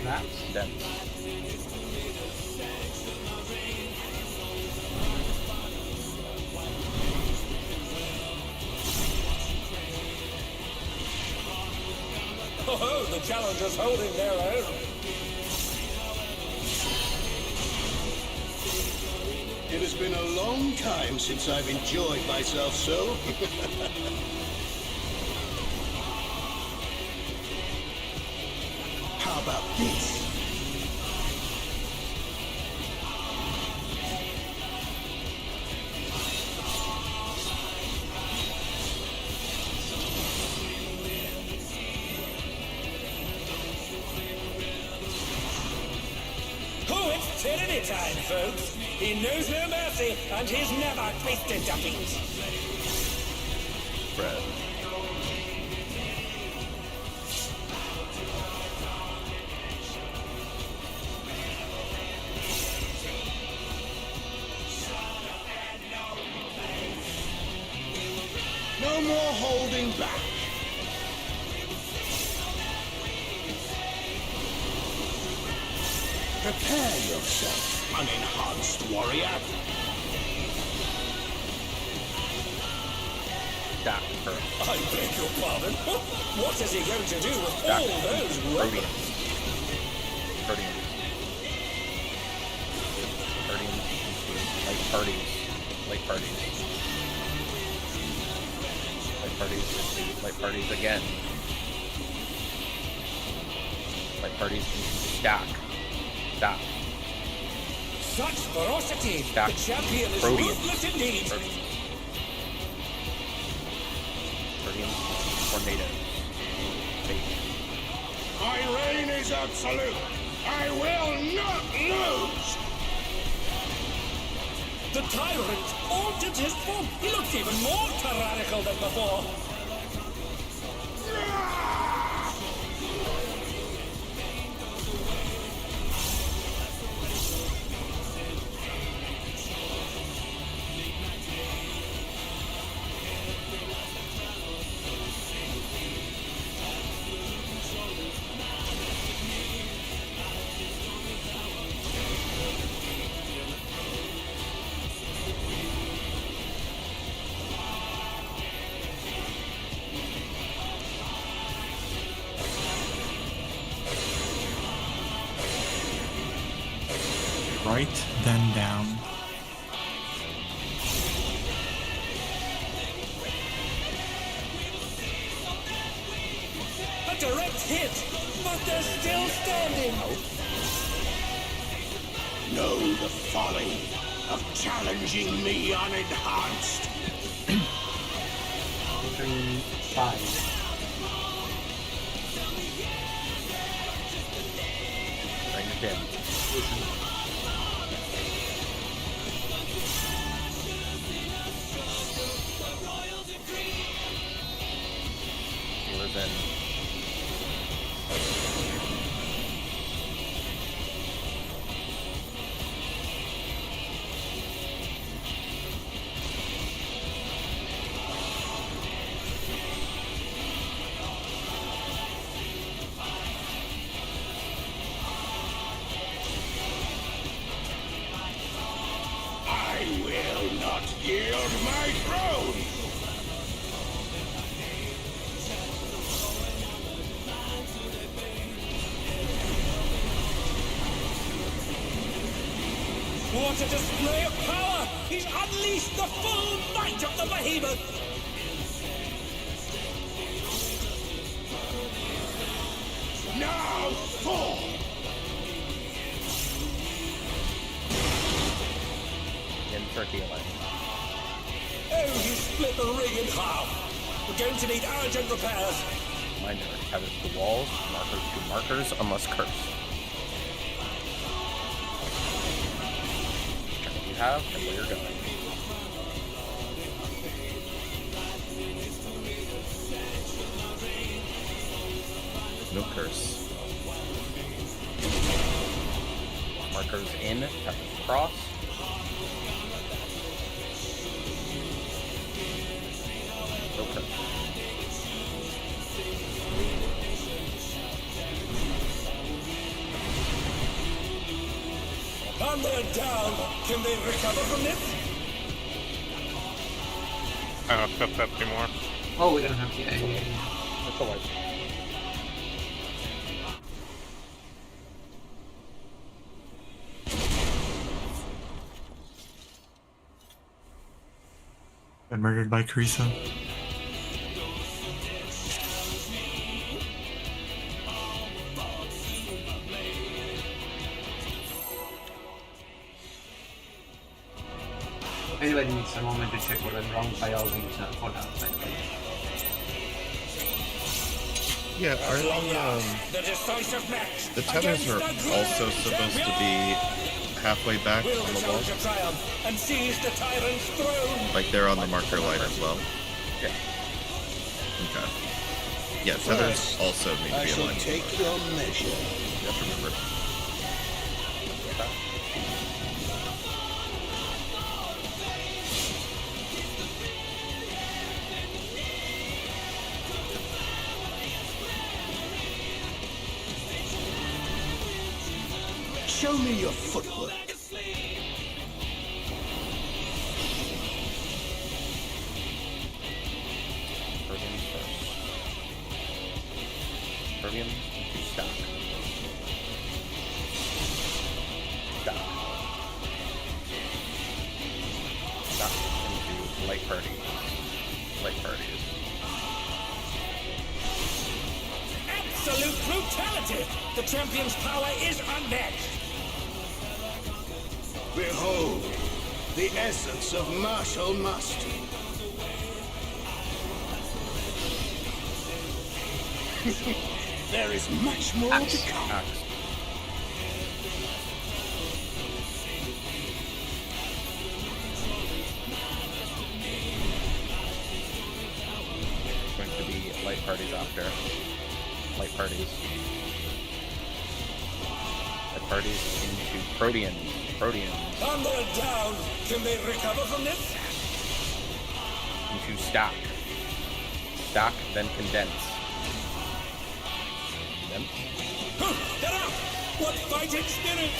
Maps? Dense. Oh, the challengers holding their own! It has been a long time since I've enjoyed myself so. How about this? Oh, it's tyranny time, folks! He knows no mercy, and he's never tasted defeat! Bread. No more holding back. Prepare yourself, unenhanced warrior. Stop first. I beg your pardon? What is he going to do with all those weapons? Rodian. Rodian into light parties. Light parties. Light parties into light parties again. Light parties into stock. Stop. Such ferocity! Stock. The champion is Rodian. ruthless indeed! Rodian. Rodian. Tornadoes. Fake. My reign is absolute. I will not lose. The tyrant altered his form. He looks even more tyrannical than before. Right, then down. A direct hit, but they're still standing. Know the folly of challenging me unenhanced. 3, 5. Bring it in. Healers in. I will not yield my throne. What a display of power! He's unleashed the full might of the behemoth! Now fall. Insert healing. Oh, he split the ring in half! We're going to need urgent repairs! Reminder, tethers to walls, markers to markers, unless cursed. Check what you have and where you're going. No curse. Markers in, tethers across. No curse. And they're down! Can they recover from this? I don't know if that's anymore. Oh, we don't have to. That's alright. Been murdered by Carissa. Anybody needs a moment to check what went wrong by all these codouts, by the way. Yeah, are The decisive match the tethers are also supposed to be halfway back will on the the wall? challenger triumph and seize the tyrant's throne? Like they're on the marker light as well? Yeah. Okay. Yeah, tethers also need to be aligned. Take your measure. You have to remember. Show me your footwork. Pervians first. Pervians into stock. Stock. Stock into light party. Light parties. Absolute brutality! The champion's power is unmatched! Behold, the essence of martial mastery. There is much more to come. It's going to be light parties after. Light parties. Light parties into Proteans. Proteans. And they're down. Can they recover from this? Into stack. Stack, then condense. Condense. Get up! What fighting spirit!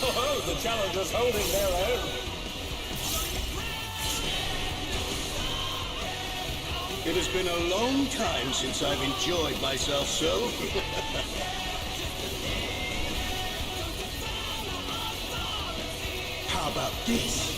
Oh, the challengers holding their own. It has been a long time since I've enjoyed myself so. How about this?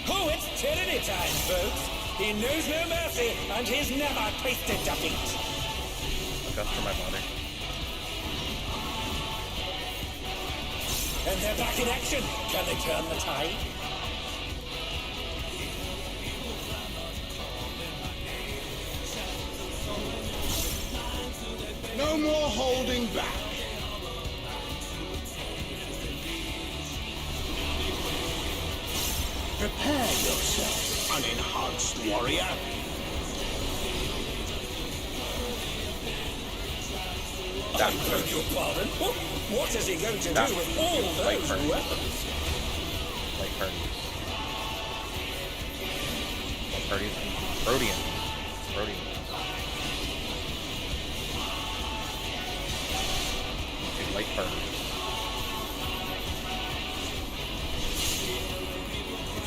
Oh, it's tyranny time, folks. He knows no mercy, and he's never tasted defeat. Adjust for my body. And they're back in action. Can they turn the tide? No more holding back. Prepare yourself, unenhanced warrior. I beg your pardon? What is he going to do with all those weapons? Light parties. Light parties into Proteans. Proteans. Into light parties.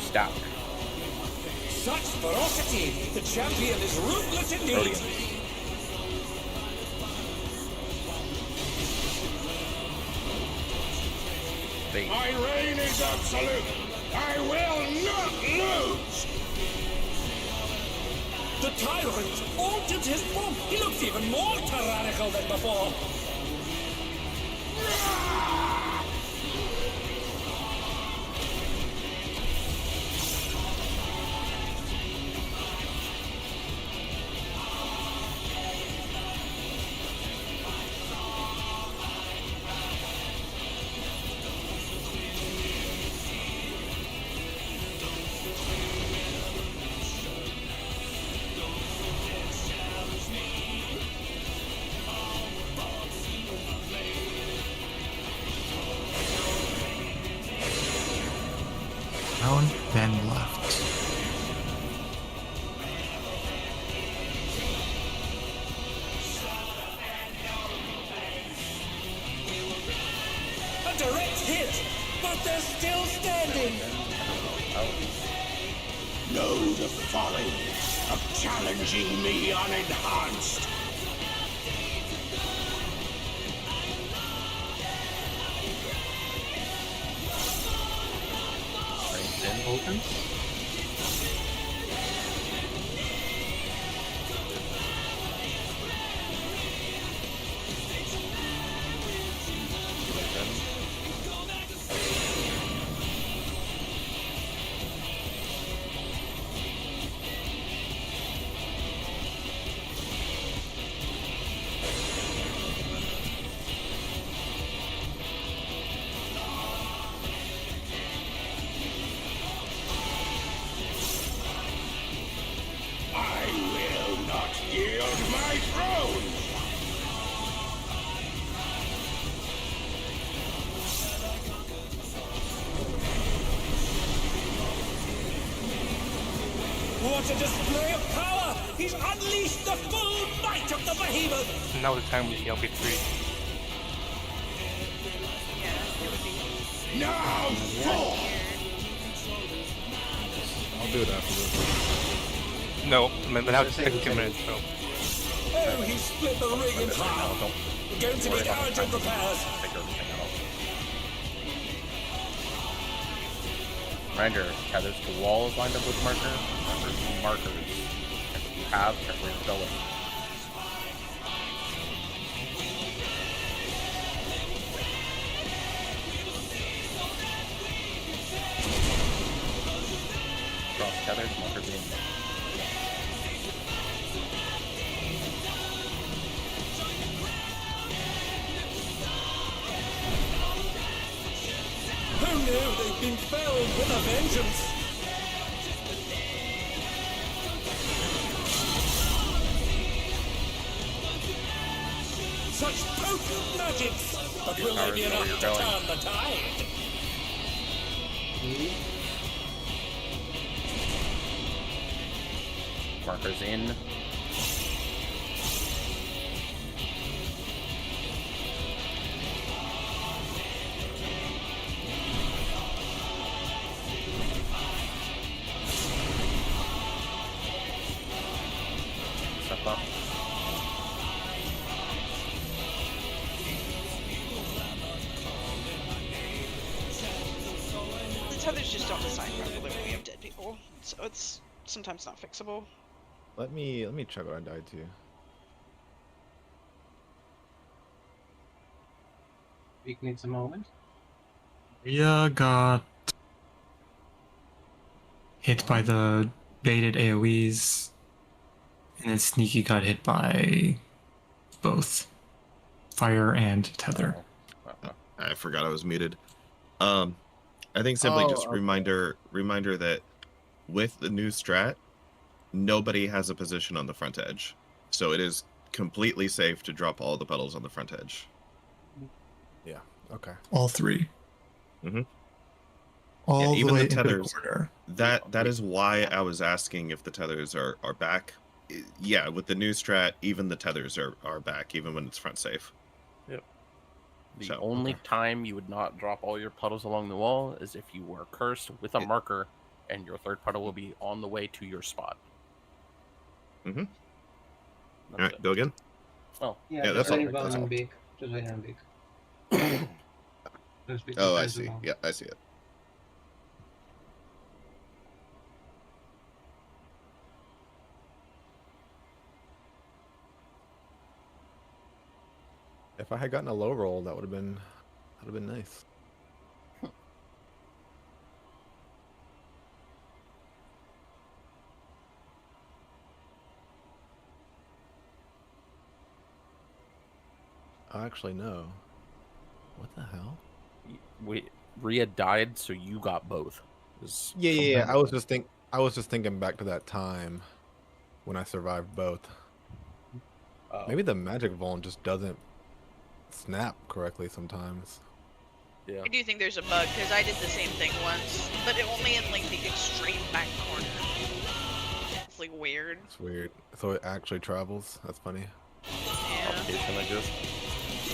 Stack. Such ferocity! The champion is ruthless indeed! Proteans. My reign is absolute. I will not lose. The tyrant altered his form. He looks even more tyrannical than before. Down, then left. A direct hit, but they're still standing. Know the folly of challenging me unenhanced. Open. What a display of power! He's unleashed the full might of the behemoth! Now the time with the LP3. Now, fall! I'll do it after this. No, but have to take 2 minutes, so. Oh, he split the ring in half! We're going to need urgent repairs! Reminder, tethers to walls lined up with markers. Markers. And if you have, check where you're going. Cross tethers, markers in. Who knew they'd been felled with a vengeance? Such potent magics! But will they be enough to turn the tide? Markers in. Step up. The tethers just don't design properly when we have dead people, so it's sometimes not fixable. Let me check what I died to. Vic needs a moment. Rhea got hit by the baited AoEs, and then Sneaky got hit by both fire and tether. I forgot I was muted. I think simply just reminder that with the new strat, nobody has a position on the front edge, so it is completely safe to drop all the puddles on the front edge. Yeah. Okay. All three. Mm-hmm. All even the way the tethers. into the corner. That is why I was asking if the tethers are back. Yeah, with the new strat, even the tethers are back, even when it's front safe. Yep. The only time you would not drop all your puddles along the wall is if you were cursed with a marker, and your third puddle will be on the way to your spot. Mm-hmm. All right, go again. Oh, Yeah, that's all. That's all. Big. Just wait on big. Oh, I see. Yeah, I see it. If I had gotten a low roll, that would have been nice. Actually, no. What the hell? Rhea died, so you got both. Yeah. I was just thinking back to that time when I survived both. Maybe the magic volume just doesn't snap correctly sometimes. Yeah. I do think there's a bug, because I did the same thing once, but it only in like the extreme back corner. It's like weird. It's weird. So it actually travels? That's funny. Yeah.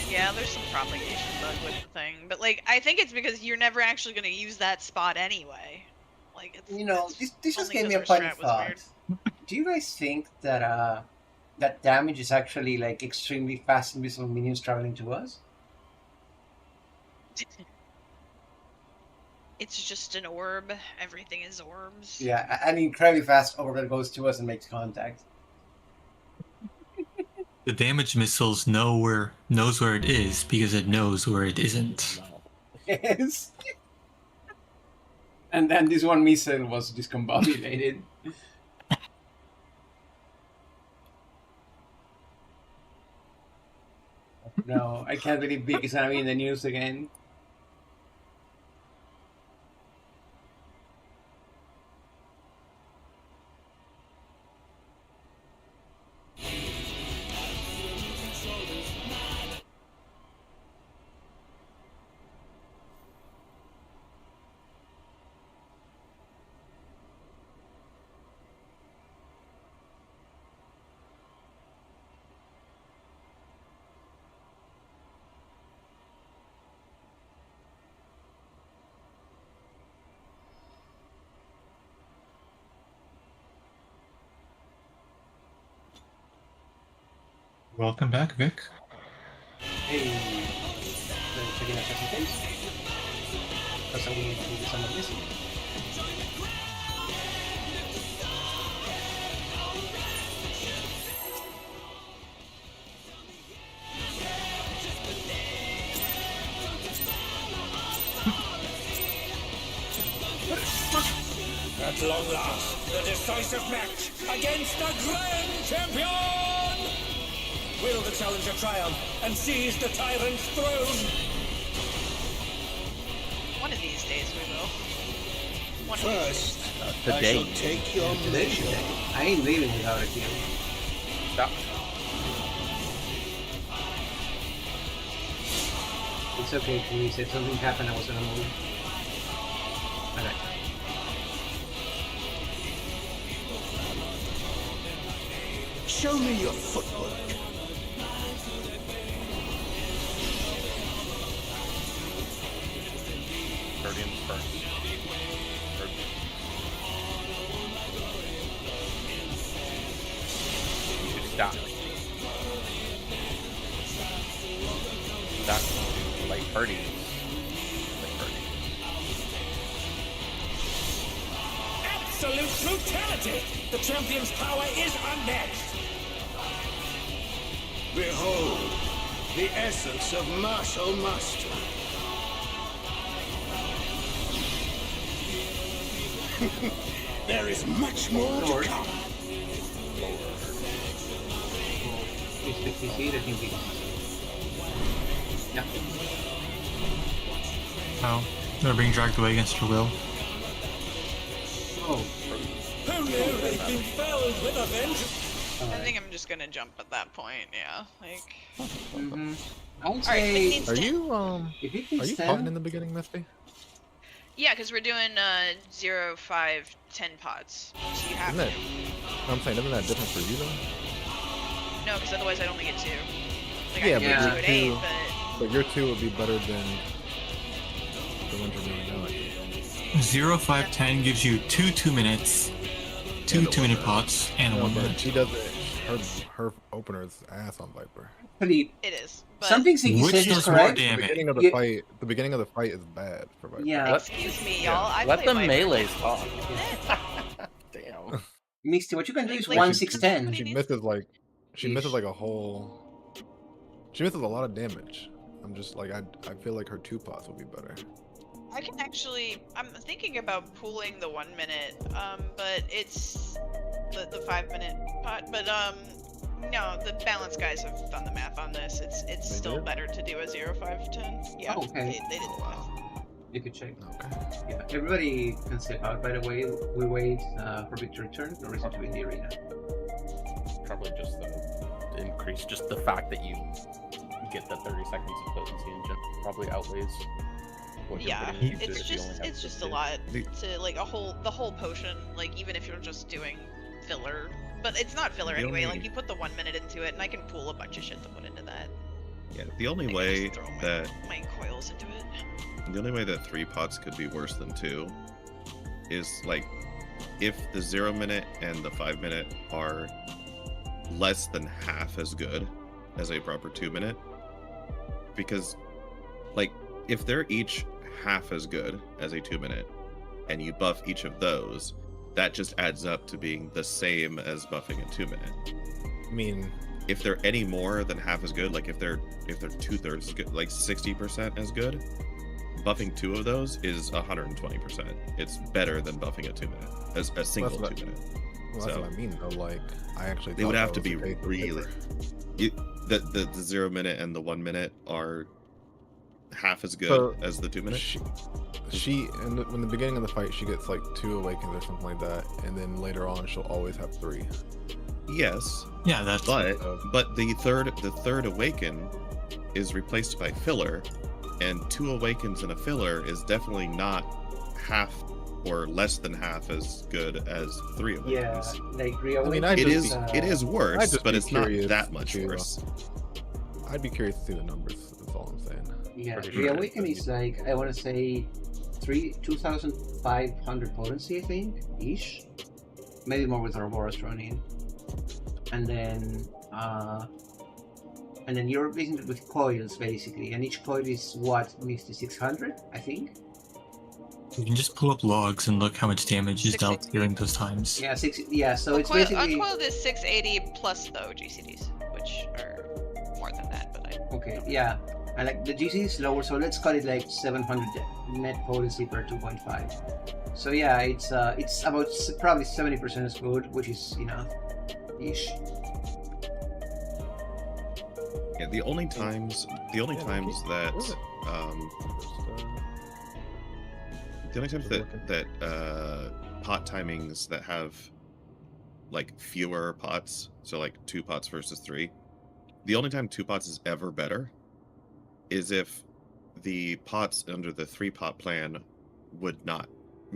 Yeah, there's some propagation bug with the thing, but like I think it's because you're never actually going to use that spot anyway. Like it's this just only gave me a 'cause our funny strat was thought. weird. Do you guys think that that damage is actually like extremely fast invisible minions traveling to us? It's just an orb. Everything is orbs. Yeah, an incredibly fast orb that goes to us and makes contact. The damage missiles knows where it is because it knows where it isn't. Yes. And then this one missile was discombobulated. No, I can't believe Big is gonna be in the news again. Welcome back, Vic. Hey, checking out just in case. Because I need to do some of this. At long last, the decisive match against the Grand Champion! Will the challenger triumph and seize the tyrant's throne? One of these days we will. One of First, these I shall take your measure. I ain't leaving without a kill. Stop. It's okay, please. If something happened, I was gonna move. Alright. Show me your footwork. Arcadion first. You should stop. Stop to light parties. Light parties. Absolute brutality! The champion's power is unmatched! Behold, the essence of martial mastery. There is much more to come. It's the PC, I think it's... Yeah. Oh, they're being dragged away against your will. Oh. Who knew they'd been felled with a vengeance? I think I'm just gonna jump at that point, yeah. Like... I would say... Are you If it are you potting in the beginning, Misty? Yeah, because we're doing 0, 5, 10 pots. So you have Isn't to. that, I'm saying, isn't that different for you though? No, because otherwise I'd only get 2. Like, Yeah, I but can your do 2 at 8, two, but... your 2 would be better than the ones you're doing now. I think. 0, 5, 10 gives you 2 minutes, two 2-minute pots, and No, 1 but minute. she doesn't. Her opener is ass on Viper. It is. But... Something Ziggy said is correct. The beginning of the fight. The beginning of the fight is bad for Viper. Yeah. Excuse me, y'all. I Let play the Viper. melees talk. Damn. Misty, what you can do is Like, 1, 6, 10. She misses like, a whole. She misses a lot of damage. I'm just like, I feel like her 2 pots will be better. I can actually... I'm thinking about pooling the 1 minute, but it's... the 5 minute pot, but, no, the balance guys have done the math on this. It's still better to do a 0, 5, 10. Yeah, Oh, okay. they did the math. You could check. Okay. Yeah, everybody can step out. By the way, we wait for Victor to return. No reason to be in the arena. Probably just the increase, just the fact that you get the 30 seconds of potency engine probably outweighs what you're Yeah, putting into it's if you only have just 60. a lot to like the whole potion. Like even if you're just doing filler, but it's not filler The anyway. only- Like you put the 1 minute into it, and I can pool a bunch of shit to put into that. Yeah, the only I way just throw that my coils into it. the only way that 3 pots could be worse than 2 is like if the 0 minute and the 5 minute are less than half as good as a proper 2 minute. Because like if they're each half as good as a 2 minute and you buff each of those, that just adds up to being the same as buffing a 2 minute. I mean, if they're any more than half as good, like if they're 2/3 as good, like 60% as good, buffing 2 of those is 120%. It's better than buffing a 2 minute, as a single 2 minute. Well, that's what I mean though. Like, I actually They would thought have that to be was the case with really. Viper. The 0 minute and the 1 minute are half as good So, as the 2 minute. She in the beginning of the fight, she gets like 2 awakens or something like that, and then later on she'll always have 3. Yes. Yeah, that's. But the third awaken is replaced by filler, and 2 awakens in a filler is definitely not half or less than half as good as 3 awakens. Yeah, like real. I mean, it is worse, but it's not that much to, worse. I'd be curious to see the numbers. That's all I'm saying. Yeah, Pretty reawaken is like I want to say 2,500 potency, I think, ish. Maybe more with Ouroboros running. And then you're basing it with coils basically, and each coil is what, Misty, 600, I think. You can just pull up logs and look how much damage is dealt during those times. Yeah, so it's basically Uncoiled is 680 plus though GCDs, which are more than that, but I. okay. Yeah, I like the GC is lower, so let's call it like 700 net potency per 2.5. So yeah, it's about probably 70% as good, which is enough, ish. Yeah, the only times that the only times that pot timings that have like fewer pots, so like 2 pots versus 3, the only time 2 pots is ever better is if the pots under the 3 pot plan would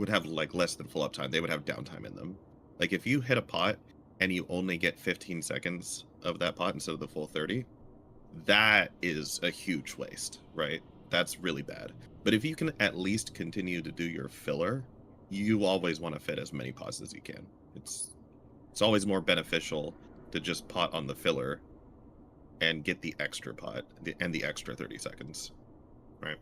have like less than full uptime. They would have downtime in them. Like if you hit a pot and you only get 15 seconds of that pot instead of the full 30, that is a huge waste, right? That's really bad. But if you can at least continue to do your filler, you always want to fit as many pots as you can. It's always more beneficial to just pot on the filler and get the extra pot and the extra 30 seconds, right?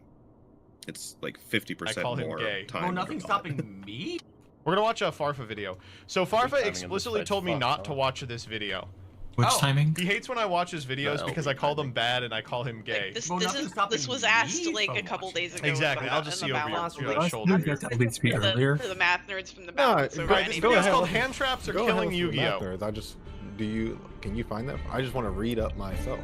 It's like 50% more time. Oh, nothing's stopping me? We're gonna watch a Farfa video. So Farfa explicitly told me not to watch this video. Which timing? He hates when I watch his videos because I call them bad and I call him gay. This was asked like a couple days ago. Exactly. I'll just see over your shoulder. At least be earlier. For the math nerds from the No, back. this video is called Hand Traps Are Killing Yu-Gi-Oh! Can you find that? I just want to read up myself.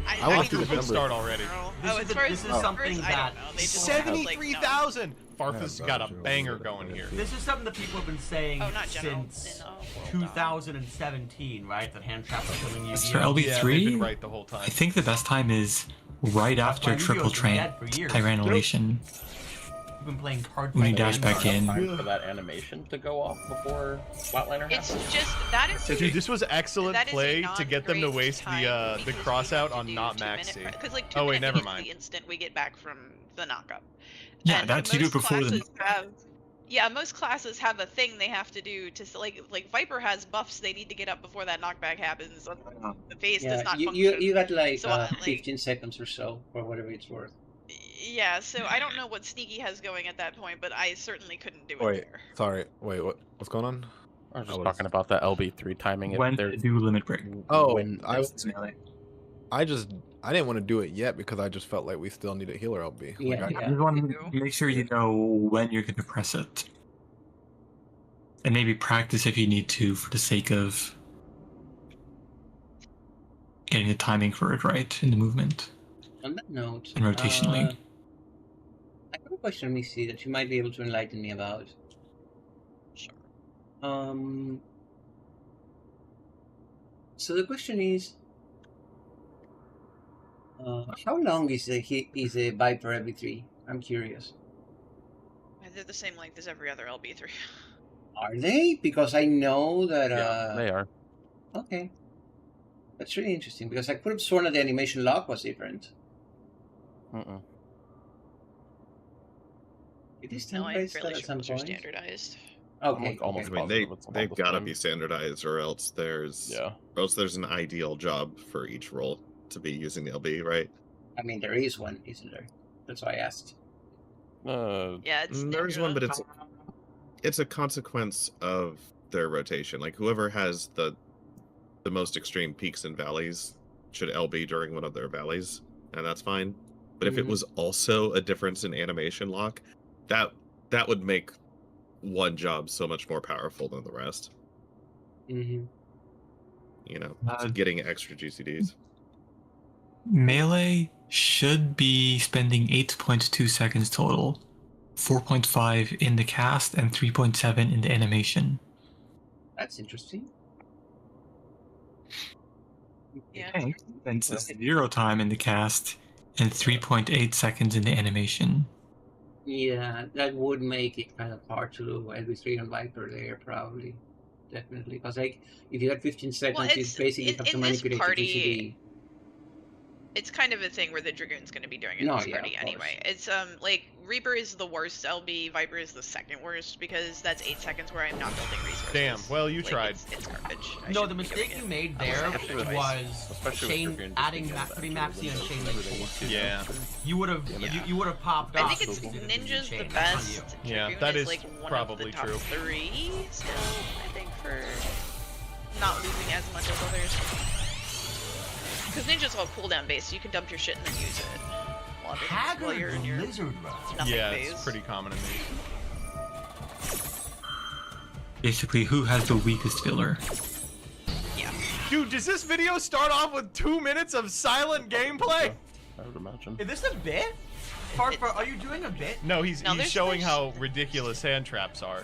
I want to do a good start already. This is something that 73,000. Farfa's got a banger going here. This is something that people have been saying since 2017, right? That hand traps are killing you. For LB3, right the whole time. I think the best time is right after triple Tyrannulation. You've been playing card when you dash back in. For that animation to go off before Flatliner happens. It's just that is. Dude, this was excellent play to get them to waste the cross out on not maxi. Because like 2 oh wait, minutes never is mind. the instant we get back from the knockup. Yeah, and that's you do it before the. Most classes have a thing they have to do to like Viper has buffs they need to get up before that knockback happens. The phase does not function. You got like, so, 15 seconds or so, or whatever it's worth. Yeah, so I don't know what Sneaky has going at that point, but I certainly couldn't do it Wait, there. sorry. Wait, what's going on? I was just talking about the LB3 timing. When to do limit break? Oh, I didn't want to do it yet because I just felt like we still needed healer LB. Yeah, I just want to make sure you know when you're going to press it. And maybe practice if you need to for the sake of getting the timing for it right in the movement. On that note, and rotationally. I have a question, let me see, that you might be able to enlighten me about. Sure. So the question is, how long is a Viper LB3? I'm curious. They're the same length as every other LB3. Are they? Because I know that. Yeah, they are. Okay. That's really interesting because I could have sworn that the animation lock was different. It is standardized at some point. Standardized. Okay. I mean, they've got to be standardized, or else there's an ideal job for each role to be using the LB, right? I mean, there is one, isn't there? That's why I asked. Yeah, there's one, but it's a consequence of their rotation. Like whoever has the most extreme peaks and valleys should LB during one of their valleys, and that's fine. But if it was also a difference in animation lock, that would make one job so much more powerful than the rest. Mm-hmm. You know, getting extra GCDs. Melee should be spending 8.2 seconds total, 4.5 in the cast and 3.7 in the animation. That's interesting. Yeah. And 0 time in the cast and 3.8 seconds in the animation. Yeah, that would make it kind of hard to do LB3 on Viper there, probably. Definitely. Because like, if you had 15 seconds, you basically have to manipulate the GCD. It's kind of a thing where the Dragoon's going to be doing it in this party anyway. It's like Reaper is the worst LB, Viper is the second worst because that's 8 seconds where I'm not building resources. Damn, well you tried. It's garbage. No, the mistake you made there was putting Maxi and Chain Link. Yeah. You would have popped off. I think it's Ninja's the best. Yeah, Dragoon that is like one probably of the top true. 3 still, I think, for not losing as much as others. Because Ninja's all cooldown based, so you can dump your shit and then use it. While you're in your lizard nothing Yeah, phase. it's pretty common in these. Basically, who has the weakest filler? Yeah. Dude, does this video start off with 2 minutes of silent gameplay? I would imagine. Is this a bit? Farfar, are you doing a bit? No, he's No, there's- showing how ridiculous hand traps are.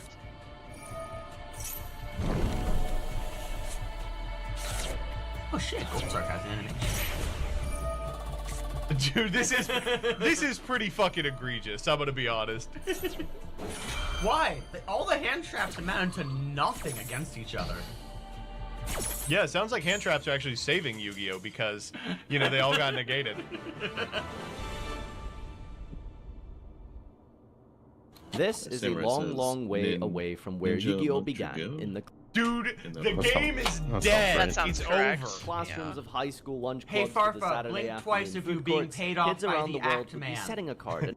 Oh shit, Goldsark has an enemy. Dude, this is pretty fucking egregious. I'm gonna be honest. Why? All the hand traps amount to nothing against each other. Yeah, it sounds like hand traps are actually saving Yu-Gi-Oh because, you know, they all got negated. This is a long, long way away from where Yu-Gi-Oh began in the... Dude, the game is dead. It's over. Classrooms of high school lunch Hey, clubs to the Farfa, Saturday blink afternoon twice if food you're being courts, paid off kids by around the the world Act would be Man. setting a card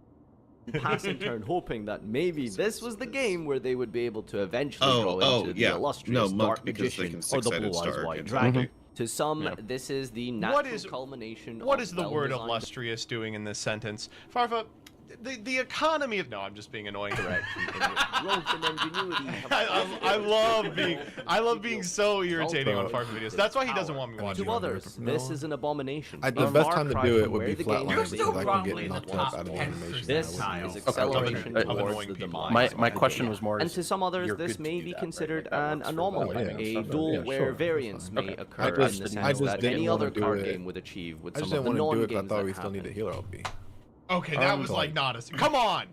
and pass in turn, hoping that maybe this was the game where they would be able to eventually grow into the illustrious Dark Magician or the Blue-Eyes White Dragon. To some, this is the natural culmination What of is the word well-designed- illustrious doing in this sentence? Farfa, the economy of... No, I'm just being annoying. Growth and ingenuity I love being so irritating on Farfa videos. That's why he doesn't want me watching. To others, this is an abomination. The A best far time to cry do it from would where be the game Flatliners was because I can wrongly get in the knocked top up out of the 10% animation. This I is will. acceleration towards the demise. My question was more. And to some others, this may be considered an anomaly, a duel where variance may occur in the sense that any other card game would achieve with I some just of the didn't want to do it non-games because I thought that we still happen. need a healer LP. Okay, that was like not a... Come on!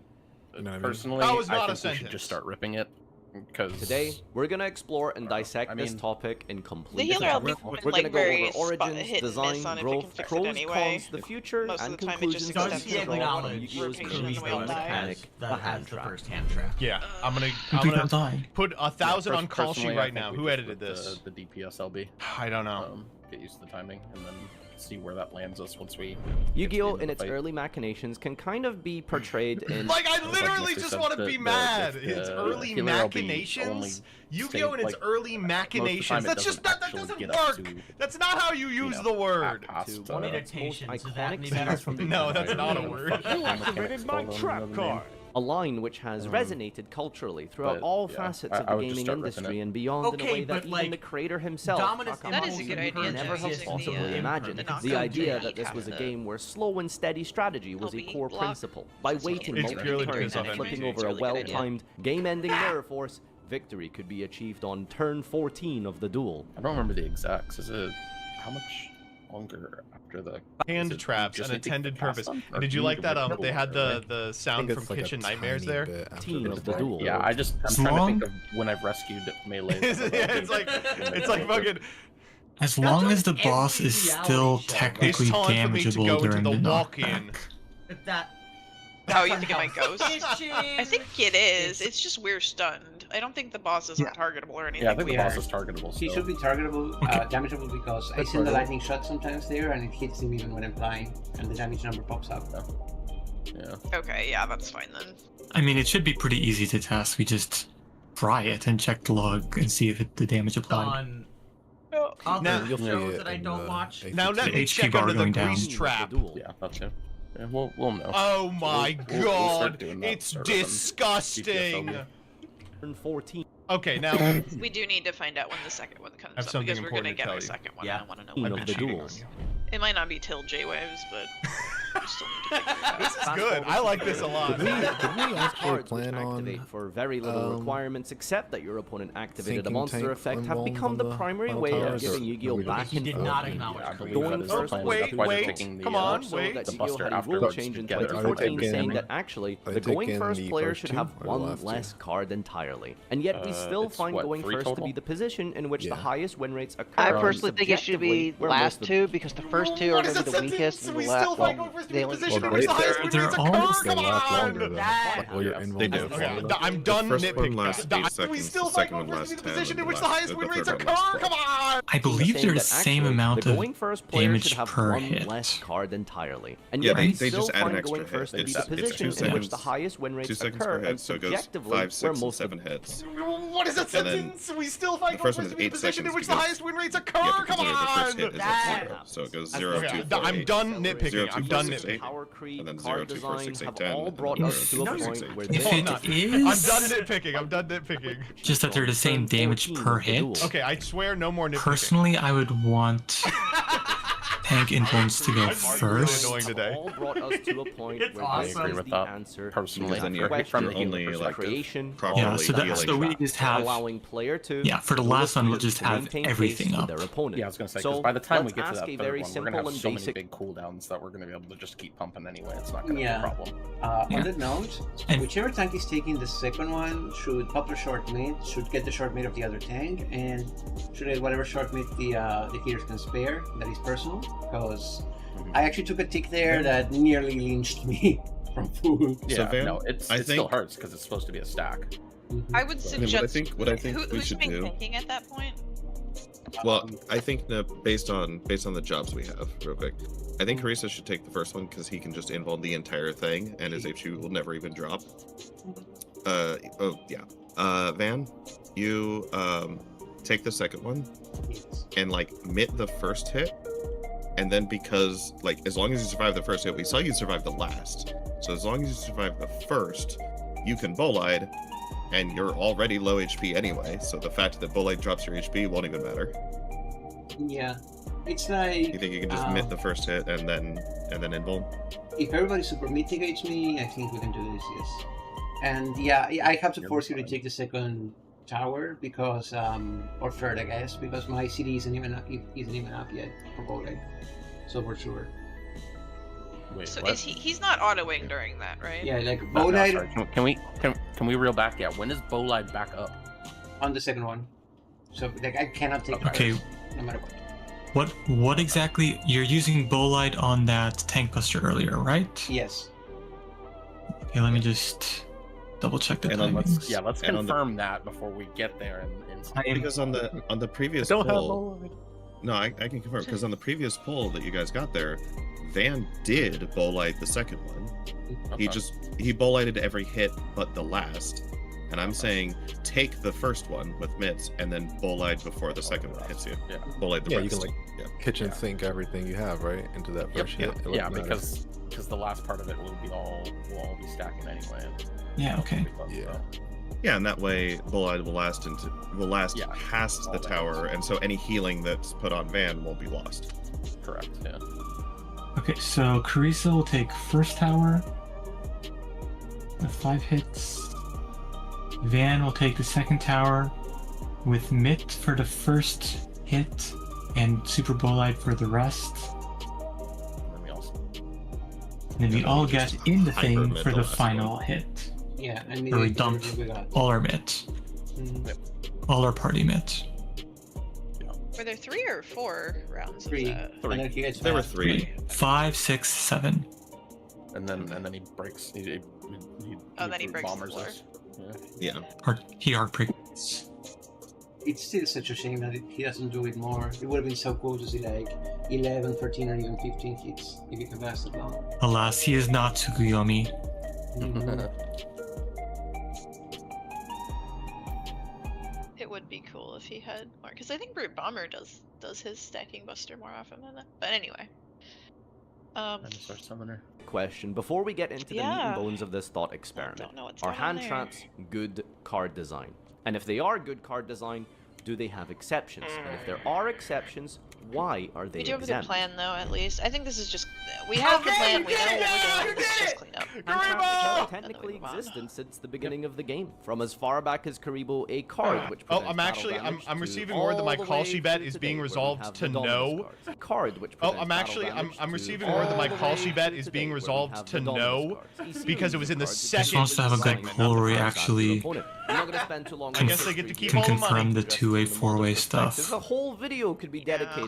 You know what I mean? Personally, That was not I a think we should just start ripping it. Because Today, we're gonna explore and dissect this topic in The complete healer depth. LP We're is gonna like go very over origins, hit and miss design, on if it growth, can fix it pros, anyway. cons, the future, Most of and the time it just conclusions extends of the the acknowledge Yu-Gi-Oh's rotation creation and the wheel mechanic, has the hand the trap. first hand trap. Yeah, I'm gonna put 1,000 on call sheet right now. Who edited this? The DPS LB. I don't know. Get used to the timing and then see where that lands us once we. Yu-Gi-Oh! In its early machinations can kind of be portrayed in... Like, I literally just want to be mad. Its early healer LB only machinations? Yu-Gi-Oh! In its like, early most of the time machinations? it That's just doesn't that doesn't actually get up work. to, That's not how you use the word. to one of its most Meditations, is that iconic any better? scenes from the No, that's not a word. You activated my trap card. A line which has resonated culturally throughout all facets of the gaming industry and beyond in a way that even the creator himself That is a good idea. never have using possibly imagined. The idea that this was a game where slow and steady strategy was a core principle. By waiting It's purely multiple turns because of and flipping enemies. over a It's a really good idea. well-timed, game-ending mirror force, victory could be achieved on turn 14 of the duel. I don't remember the exacts. Is it how much longer after the Hand traps, an intended purpose. And did you like that? They had the sound from Kitchen Nightmares there. Of the duel. Yeah, I'm trying to think of when I've rescued melee. Yeah, it's like fucking. As long as the boss is still technically It's time for me to damageable go into during the the walk-in. That. Oh, you think it might ghost? I think it is. It's just we're stunned. I don't think the bosses are targetable or anything. Yeah, I think the weird. boss is targetable. He should be targetable, damageable because I send the lightning shot sometimes there and it hits him even when I'm flying and the damage number pops up. Yeah. Okay, yeah, that's fine then. I mean, it should be pretty easy to test. We just try it and check the log and see if the damage applied. On Oh. Now- other shows that I don't watch. Now let The me HP check bar under the going down. grease trap. Yeah, that's it. Yeah, we'll know. Oh my We'll start god, doing that, it's start with them. disgusting. DPS Turn 14. Okay, now We do need to find out when the second one comes I have up something because we're gonna important to get tell our you. second one. Yeah. I want to know Of when the it's cheating. duels. It might not be till J-Waves, but we still need to figure it out. this is good. I like this a lot. Did we actually Cards which plan on activate for very little requirements except that your opponent activated a sinking monster tank effect have emblem become on the the primary final way of towers, giving or Yu-Gi-Oh! we back He and did forth. not acknowledge I believe Going that is the first, plan. wait, That's why they're wait, taking the, come on, So wait. that the Yu-Gi-Oh! buster had a rule afterwards change in together. 2014 Are they saying taking- that actually are the they going taking first the player first should two have or the one last less two? card entirely. And yet we still It's find what, going 3 first to total? be the position in which the Yeah. highest win rates occur. I personally think it should be subjectively, where last most of- two because the first two are What going is to be that the weakest sentence? and We the last still fight one. over to be the position in Well, which the highest win they're rates all- occur. They Come last on! longer, though. Well, you're involved. They do. Okay, I'm The done first one nitpicking. lasts 8 We seconds, still the fight second one over to lasts be the 10, position and in the which the last- highest the win third rates one occur. lasts 12. Come on! I believe saying there's that the same actually amount the of going first player damage should have per one hit. less card entirely. And Yeah, yet they we just still add an find extra going hit. first to be It's the 2 position in which seconds. the highest win 2 rates seconds occur, per hit, and so it goes subjectively, 5, where 6, and most 7 hits. What is that And then sentence? We still fight the going first one first is to be the 8 position in seconds which the because highest win rates occur. you have to Come consider the first on! hit is at 0. So it goes 0, 2, 4, I'm 8. done 0, nitpicking. 2, I'm 4, done 6, 8. nitpicking. And then 0, 2, 4, 6, 8, 10. all brought and then us to 0, a 2, 6, point 8. where If they it I'm is, done nitpicking. I'm done nitpicking. just that they're the same damage per hit. Okay, I swear no more nitpicking. Personally, I would want Tank and Bones to go Really first. annoying today. all brought us to a point It's where awesome. this I agree is with the that, answer personally. Because then to you're, the from you're the only human like creation, properly Yeah, so healing. we just have allowing player 2 yeah, for the to last one, we'll appear just to have maintain everything pace with up. their opponent. Yeah, I was gonna say, so because by the time we let's get to ask that a third very one, we're simple gonna have and so basic many big cooldowns that we're gonna be able to just keep pumping anyway. It's not gonna Yeah. be a problem. On that note, And- whichever tank is taking the second one should pop a short mid, should get the short mid of the other tank, and should get whatever short mid the healers can spare. That is personal, because I actually took a tick there that nearly lynched me from food. Yeah, So, Van, no, it I still think- hurts because it's supposed to be a stack. I would suggest. what I think we who's should been do. thinking at that point? Well, I think that based on the jobs we have, real quick, I think Carissa should take the first one because he can just involve the entire thing, and his HQ will never even drop. Van, you take the second one and like mitt the first hit, and then because like as long as you survive the first hit, we saw you survive the last. So as long as you survive the first, you can bolide, and you're already low HP anyway. So the fact that bolide drops your HP won't even matter. Yeah, it's like. You think you can just mitt the first hit and then invul? If everybody super mitigates me, I think we can do this. Yes, and yeah, I have to force you to take the second tower because, or third, I guess, because my CD isn't even up yet for bowling. So for sure. Wait, So what? is he's not autoing during that, right? Yeah, like No, bowlight sorry. Can we reel back? Yeah, when is Bolide back up? on the second one. So like I cannot take the Okay. first, no matter what. What exactly? You're using Bolide on that Tank Buster earlier, right? Yes. Okay, let me just double check the And on timings. Let's And on the- confirm that before we get there. Because on the previous don't have poll, Bolide. no, I can confirm because on the previous poll that you guys got there, Van did bolide the second one. Okay. He bolided every hit but the last. And I'm saying take the first one with mitts and then bolide before the second one hits you. Yeah. Bolide the Yeah, rest. you can like kitchen sink everything you have right into that first hit. It Yeah, wouldn't matter. because the last part of it will all be stacking anyway. Yeah, okay. Yeah. Yeah, and that way bolide will last Yeah, past the all that tower, and so any healing that's put on Van won't be lost. Correct. Yeah. Okay, so Carissa will take first tower with 5 hits. Van will take the second tower with Mitt for the first hit and Super Bolide for the rest. And then we all get in the thing hyper-mid for the the last final one. hit. Yeah, and Where we maybe dump we got. all our Mitt. All our party Mitt. Were there 3 or 4 rounds? of 3. that? And then he gets There were mad. 3. 5, 6, 7. And then he breaks. He Then he breaks the bombers floor. us. Yeah. He heartbreaks. It's still such a shame that he doesn't do it more. It would have been so cool to see like 11, 13, or even 15 hits if he can last it long. Alas, he is not Tsukuyomi. It would be cool if he had more, because I think Brute Bomber does his stacking buster more often than that. But anyway, Dinosaur Summoner. Question before we get into the meat Yeah. and bones of this thought experiment. know what's Are going on hand there. traps good card design? And if they are good card design, do they have exceptions? And if there are exceptions, why are they we do have a good exempt? plan though. At least I think this is just we have the plan. We know what we're doing. It's just clean up. Hand traps have technically existed since the beginning of the game. From as far back as Karibo, a card which Oh, prevents I'm battle actually damage I'm to receiving word that my all the call way she bet through is to being date, where we resolved have to the dominance no. cards. A card which Oh, prevents I'm battle actually damage I'm to receiving word that my all the call way she bet through is to being date, where we resolved have to the dominance no cards. because it was in the Just second. wants to have a good poll where we actually I'm not gonna spend too long I on guess this they get to keep can all the money. confirm the two-way, four-way stuff. The whole video could be dedicated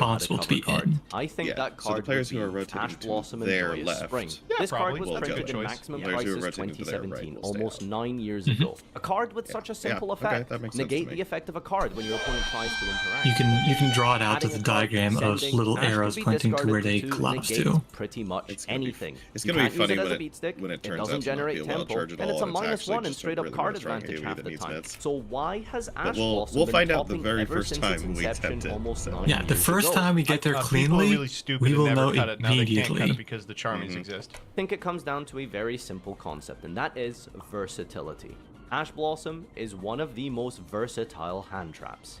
responsible to be in. I think that card so the players would who are be rotating Ash to Blossom and their Joyous left, Spring. Yeah, this card was will printed go. in maximum Players who are prices rotating to their right 2017, will stay almost out. 9 years ago. A card with such a simple effect. that makes sense to Negate me. the effect of a card when your opponent tries to interact. You can draw it out to Adding the a card diagram of descending, little Ash can arrows be pointing to where discarded they to collapse negate to. pretty much anything. It's You gonna be can't use funny it as when a beat stick. when it turns out doesn't to not generate be a tempo, well-charged at and it's all, a and it's -1 actually in just a straight up really, card really strong advantage AoE half that the needs time. meds. So why has But Ash we'll Blossom been find out the topping very ever first since time its we inception attempt it, almost so. 9 Yeah, the years first ago? time we get there People are cleanly, really stupid we and will never know cut it. Now they can't cut immediately. it because the charmies exist. I think it comes down to a very simple concept, and that is versatility. Ash Blossom is one of the most versatile hand traps.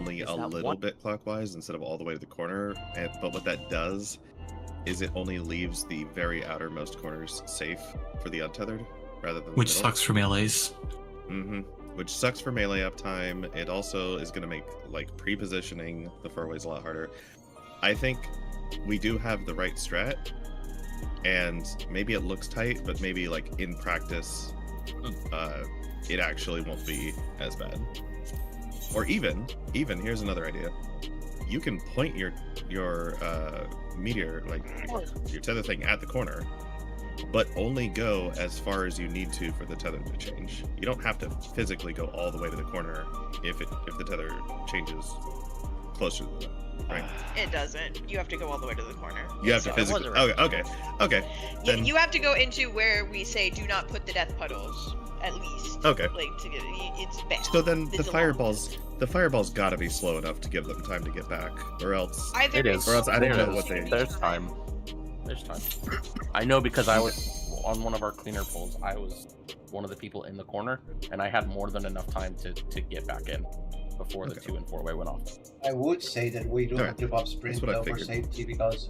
only a little bit clockwise instead of all the way to the corner. But what that does is it only leaves the very outermost corners safe for the untethered, rather than which sucks for melees. Which sucks for melee uptime. It also is going to make like pre-positioning the four-ways a lot harder. I think we do have the right strat, and maybe it looks tight, but maybe like in practice, it actually won't be as bad. Or even here's another idea: you can point your meteor, like your tether thing, at the corner, but only go as far as you need to for the tether to change. You don't have to physically go all the way to the corner if the tether changes closer to them, right? It doesn't. You have to go all the way to the corner. You have to physically. Okay. Then you have to go into where we say do not put the death puddles. at least. Okay. Like to get it's bad. So then It's a long the fireball's got to be slow enough to give them time to get back, or else Either It is. or else I don't know what they. There's time. There's time. I know because I was on one of our cleaner pulls. I was one of the people in the corner, and I had more than enough time to get back in before the 2 and 4-way went off. I would say that we do All not right. give up sprint That's what I though for figured. safety because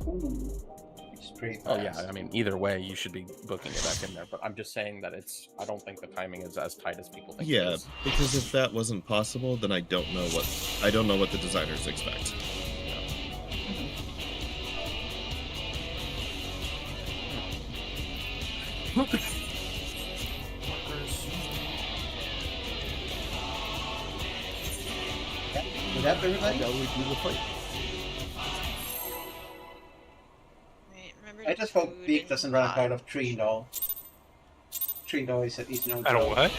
it's pretty fast. Oh yeah, I mean either way, you should be booking it back in there. But I'm just saying that I don't think the timing is as tight as people think. It Yeah, is. because if that wasn't possible, then I don't know what the designers expect. Good up, everybody. Shall we do the fight? I just hope Beak doesn't run out of tree though. Tree though is no. I don't what?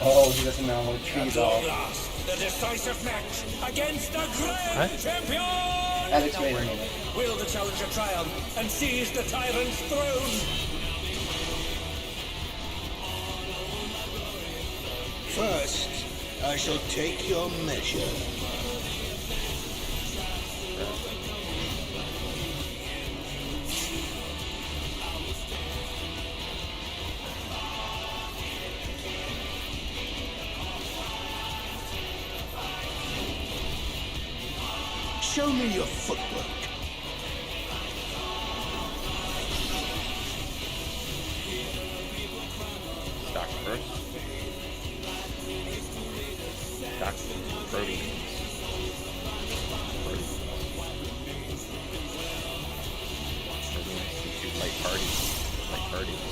Oh, he doesn't know what tree At though. long last, the decisive match against the grand champion! Alex, wait a minute. Will the challenger triumph and seize the tyrant's throne? First, I shall take your measure. Show me your footwork. Stock first. Stock proteins. Proteins. Light parties. Light parties.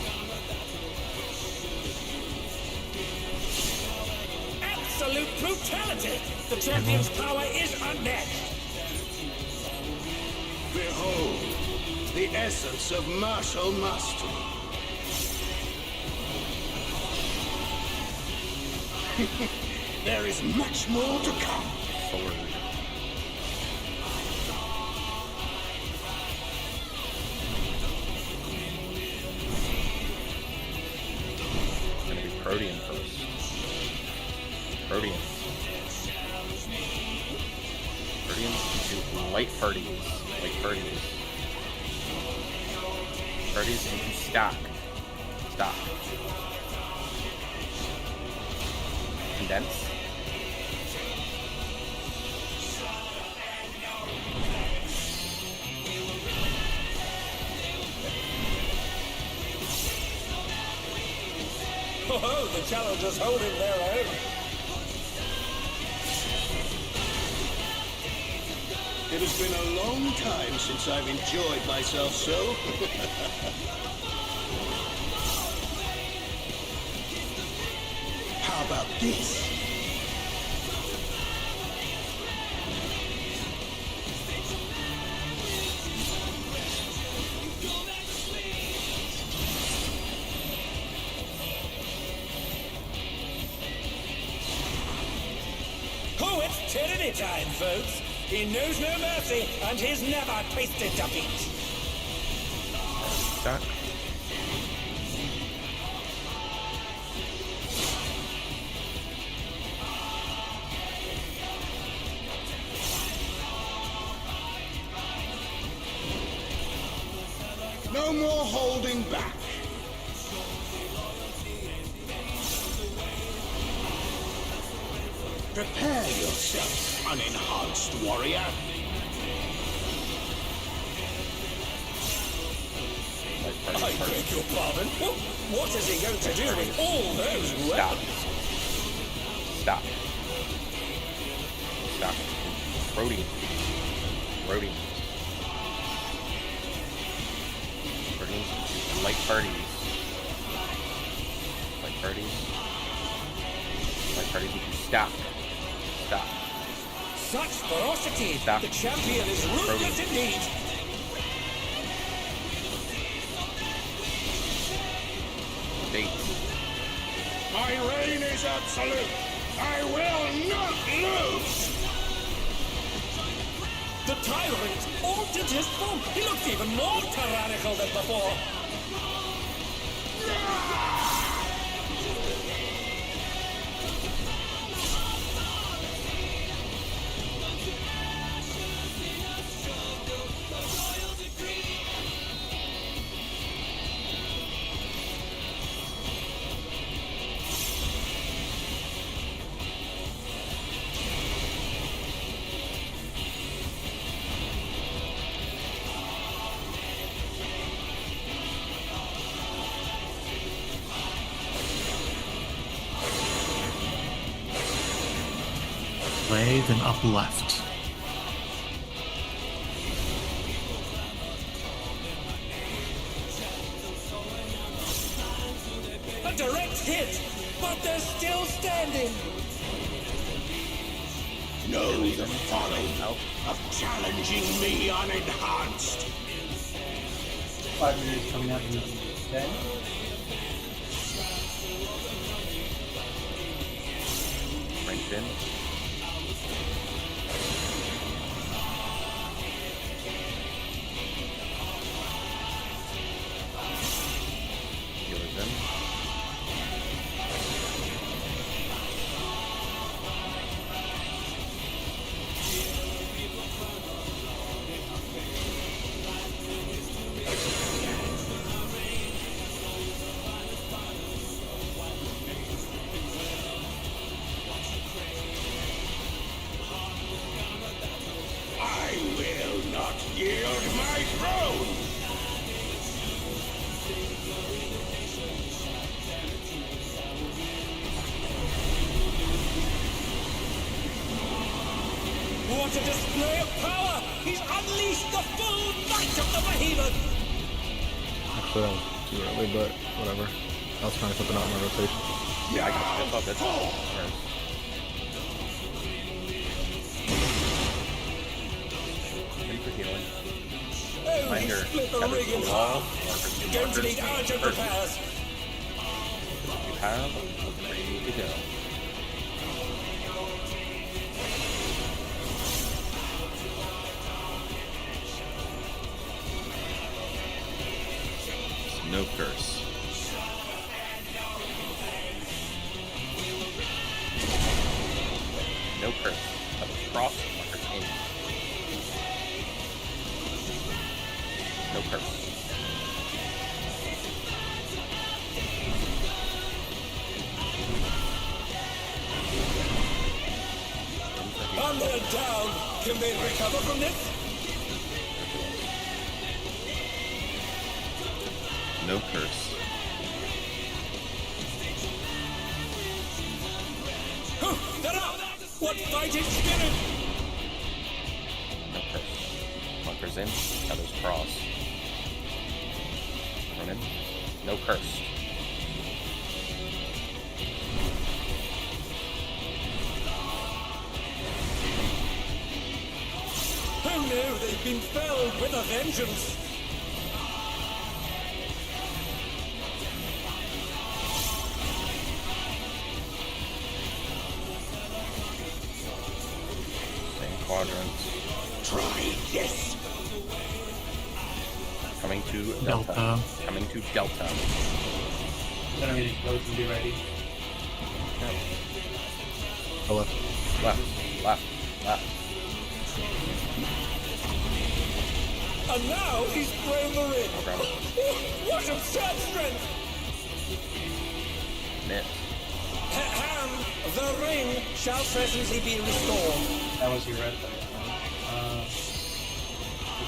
Absolute brutality! The champion's power is unmatched! Behold, the essence of martial mastery. There is much more to come. Sword. It's gonna be Protean first. Proteans. Proteans into light parties. Light parties. Parties into stock. Stock. Condense. Oh, the challengers holding their own. It has been a long time since I've enjoyed myself so. How about this? Oh, it's tyranny time, folks. He knows no mercy, and he's never tasted defeat. Stock. No more holding back. Prepare yourself, unenhanced warrior. I beg your pardon? What is he going to do with all those weapons? Stop. Stop. Protein. Protein. Proteins. Light parties. Light parties. Light parties. Stop. Stop. Such ferocity! Stop. The champion is ruthless indeed! My reign is absolute. I will not lose. The tyrant altered his form. He looks even more tyrannical than before. melee, then up left. A direct hit, but they're still standing. Know the folly of challenging me unenhanced. 5 minutes coming up in 10. Right in. Healers in. I will not yield my throne. What a display of power! He's unleashed the full might of the behemoth! Actually, that was too early, but whatever. I was trying something out in my rotation. Yeah, I got it. All good. In for healing. Oh, Minder, he split the tether ring to in the wall. half! Going to need urgent repairs! You have ready to go. No curse. No curse. That was cross. Markers in. No curse. On their down! Can they recover from this? No curse. They're up! What fighting spirit! No curse. Markers in. Feathers cross. Run in. No curse. Oh no, they've been felled with a vengeance! Same quadrant. Try this. Coming to Delta. Coming to Delta. Gonna be close and be ready. Go left. Left. Left. Left. And now he's thrown the ring! Okay. What absurd strength! Miss. Hand, the ring shall presently be restored. That was your red light.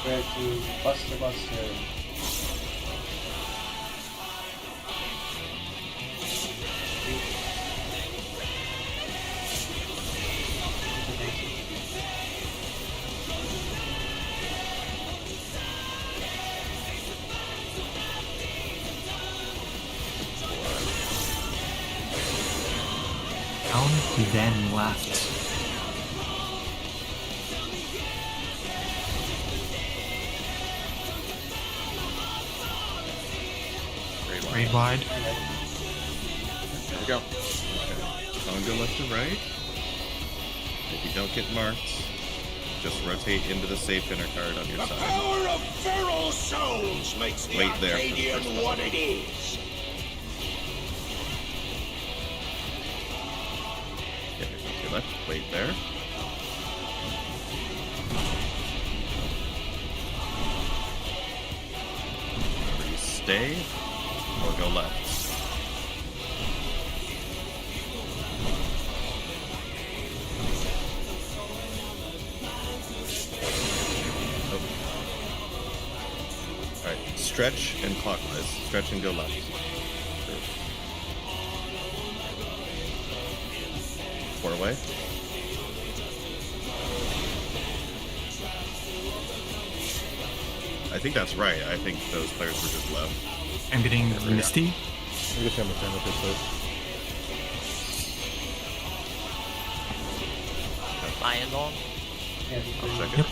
Prepare to Buster. Down, then left. Very wide. There we go. Don't go left to right. If you don't get marked, just rotate into the safe inner card on your The side. power of feral souls makes the Wait there for the Arcadion first one. what it is. Yeah, to your left. Wait there. Whether you stay or go left. Alright, stretch and clockwise. Stretch and go left. Four away. I think that's right. I think those players were just left. I'm getting Misty. You can tell me this. Lion long. I'll check it. Yep.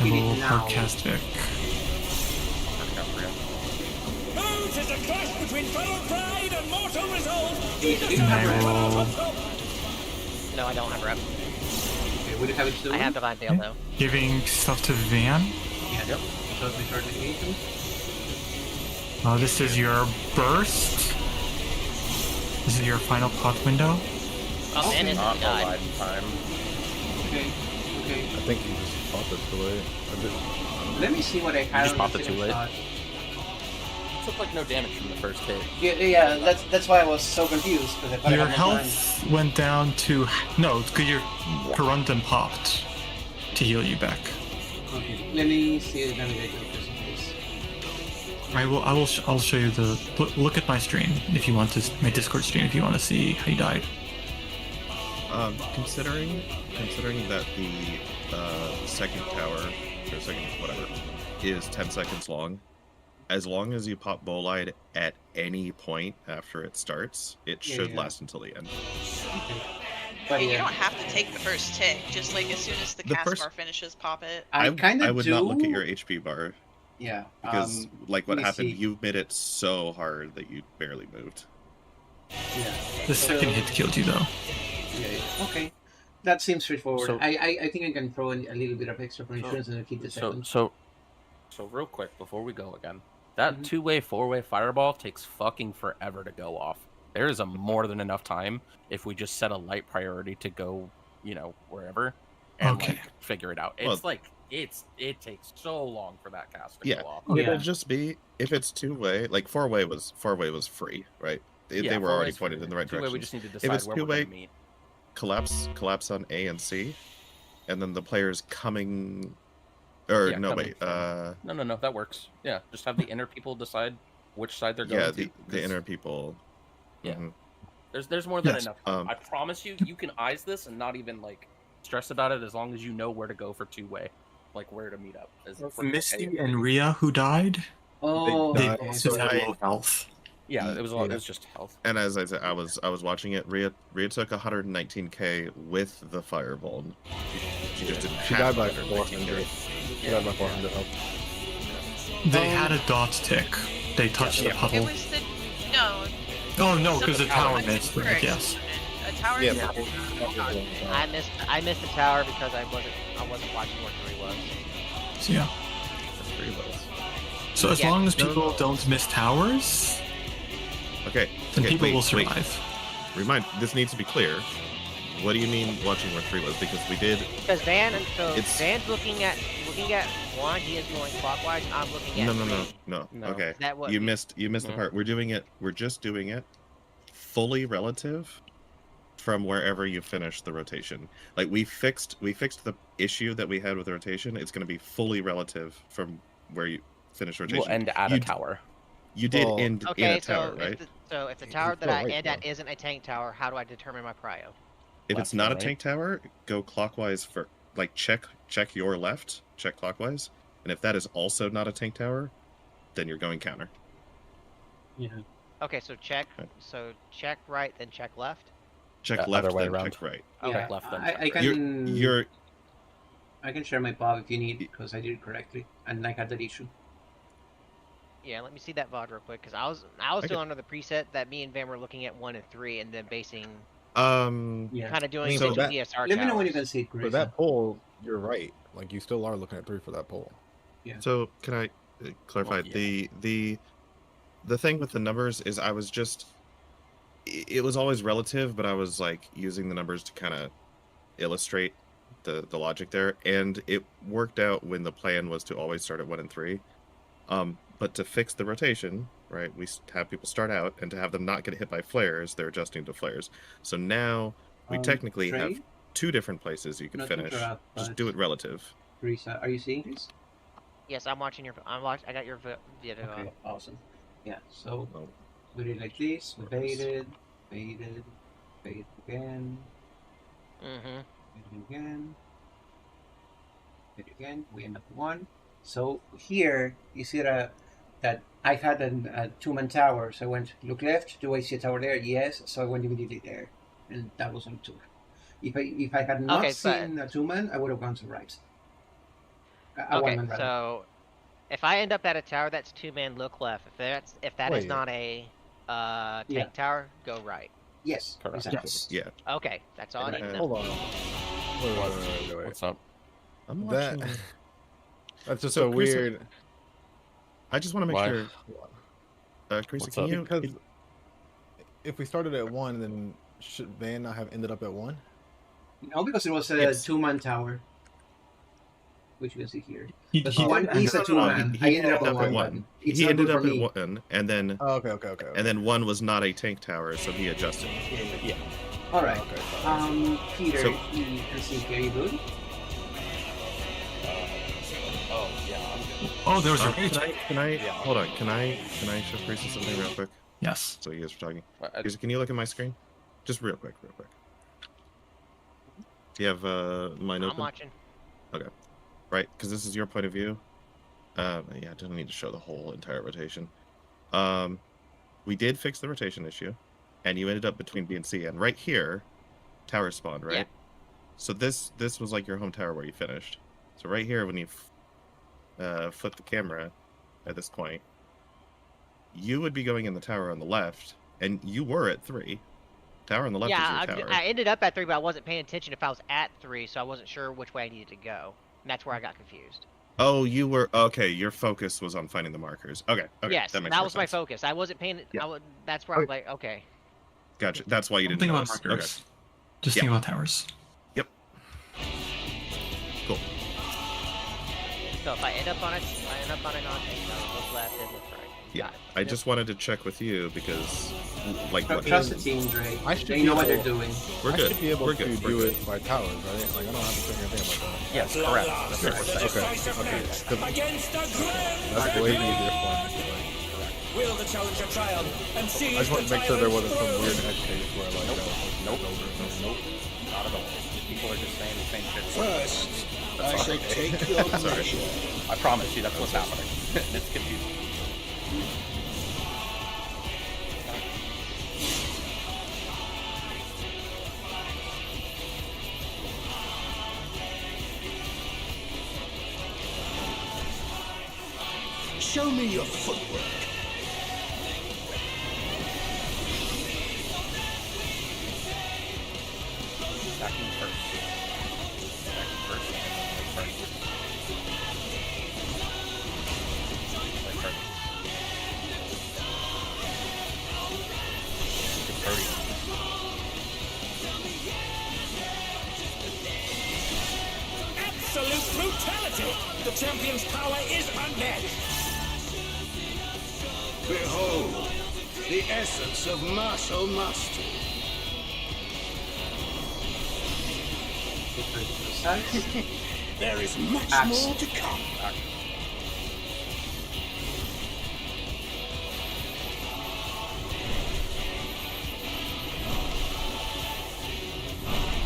I will broadcast Vic. It is a clash between feral pride and mortal resolve. And I will No, I don't have rep. Okay, what do you have it still? I have Divine Veil though. giving stuff to Van. Yeah, yep. So we start the agent. This is your burst. This is your final pot window. Oh, and it's Not a died. line time. Okay, okay. I think you just popped it too late. Let me see what I had just on popped the it too second late. shot. Took like no damage from the first hit. Yeah, that's why I was so confused. Because I thought Your I had no time. health went down to no, because your Corundum popped to heal you back. Okay, let me see the damage I do just in case. I'll show you the look at my stream if you want to, my Discord stream if you want to see how you died. Considering that the second tower or second whatever is 10 seconds long, as long as you pop Bolide at any point after it starts, it should last until the end. Okay. But you don't have to take the first tick. Just like as soon as the cast bar finishes, pop it. I kind of I would not look at your HP bar. Yeah. Because like what let me happened, see. you made it so hard that you barely moved. Yeah. The second hit killed you though. Yeah. Okay. That seems straightforward. So- I think I can throw in a little bit of extra for insurance and I'll keep the second. So real quick before we go again, that two-way, four-way fireball takes fucking forever to go off. There is a more than enough time if we just set a light priority to go, wherever, and Okay. figure it out. Well- It's it takes so long for that cast to Yeah, go off. it'll just be if it's two-way. Like four-way was free, right? They Yeah, were already four-way's pointed free. in the right Two-way, direction. we just need to If decide it's where we're two-way, gonna meet. collapse on A and C, and then the players coming. Or Yeah, no, coming wait. from- No, that works. Yeah, just have the inner people decide which side they're going Yeah, to. the 'cause inner people. Yeah. Mhm. There's more than Yes, enough time. I promise you can eyes this and not even stress about it as long as you know where to go for two-way, like where to meet up. Misty and Rhea who died. Oh, they okay. both had low health. Yeah, it was just health. And as I said, I was watching it. Rhea took 119k with the firebolt. She just didn't. She have died by 119K. 400. She died by 400 health. They had a dot tick. They touched the It puddle. was the no. Oh no, because the tower I missed. think we're Yes. A tower. Yeah, I missed the tower because I wasn't watching where 3 was. So yeah. So as Yeah. long as people don't miss towers, Okay. then okay, people wait, will wait. survive. This needs to be clear. What do you mean watching where 3 was? Because we did. Because Van's looking at 1. He is going clockwise. I'm looking at. No. No. Okay. Is that what you we- missed the part. We're just doing it fully relative from wherever you finish the rotation. Like we fixed the issue that we had with the rotation. It's going to be fully relative from where you finish rotation. We'll end at a tower. You did end in Okay, a tower, so right? if the tower that I end at isn't a tank tower, how do I determine my prio? If it's not a tank tower, go clockwise for check your left, check clockwise, and if that is also not a tank tower, then you're going counter. Yeah. Okay, so check right, then check left. Check left, other way then around. check right. Yeah, Check left, then I check can. You're I can share my pub if you need because I did it correctly and I had that issue. Yeah, let me see that VOD real quick because I was still under the preset that me and Van were looking at 1 and 3 and then basing kind of doing so that, DSR. Let me know when you can see it, For Grace. that poll, you're right. Like you still are looking at 3 for that poll. Yeah. So can I clarify the thing with the numbers is I was just it was always relative, but I was using the numbers to kind of illustrate the logic there, and it worked out when the plan was to always start at 1 and 3. But to fix the rotation, right, we have people start out, and to have them not get hit by flares, they're adjusting to flares. So now we technically have 2 different places you can finish. Just do it relative. Grace, are you seeing this? Yes, I'm watching your. I got your video. Okay, awesome. Yeah, so we did like this, baited again, Mm-hmm. baited again, again, we end up 1. So here, you see that I had a 2-man tower. So I went, look left, do I see a tower there? Yes. So I went immediately there. And that was on tour. If I had not seen a 2-man, I would have gone to right. Okay, so if I end up at a tower that's 2-man, look left. If that is not a tank tower, go right. Yes. Correct. Yes. Yeah. Okay, that's all I need to know. Hold on. Wait. What's up? I'm watching. That's just so weird. I just want to make sure. Chris, can you? Because if we started at 1, then should Van not have ended up at 1? No, because it was a 2-man tower. Which you can see here. But 1 is a 2-man. I ended up at 1. He ended up at 1, and then. Okay. And then 1 was not a tank tower, so he adjusted. Yeah. All right. Peter, so, you can see here. You good? Oh, there was a Can I hold on? Can I show Chris something real quick? Yes. So you guys are talking. Can you look at my screen? Just real quick. Do you have mine open? I'm watching. Okay. Right, because this is your point of view. Yeah, I don't need to show the whole entire rotation. We did fix the rotation issue, and you ended up between B and C. And right here, tower spawned, right? Yeah. So this was like your home tower where you finished. So right here, when you flip the camera at this point, you would be going in the tower on the left, and you were at 3. Tower on the left is your tower. I ended up at 3, but I wasn't paying attention if I was at 3, so I wasn't sure which way I needed to go. And that's where I got confused. Oh, you were okay. Your focus was on finding the markers. Okay. Yes, that was my focus. I wasn't paying. Yeah. That's where I was like, okay. Gotcha. That's why you didn't think about notice. markers. Okay. Just think about towers. Yep. Cool. So if I end up on a non-tank tower, look left and look right. Yeah. I just wanted to check with you because, like, trust the team, Dre. They know what they're doing. We're good. I should be able to do it by towers, right? Like I don't have to think anything about that. Yes, correct. That's what we're saying. That's way easier for me. Will the challenger triumph and seize I just want to make sure there wasn't some weird edge case where like Nope. Not at all. People are just saying the same shit. First, I shall take your measure. I promise you, that's what's happening. It's confusing. Show me your footwork. Backing first. Absolute brutality! The champion's power is unmatched! Behold, the essence of martial mastery. There is much more to come.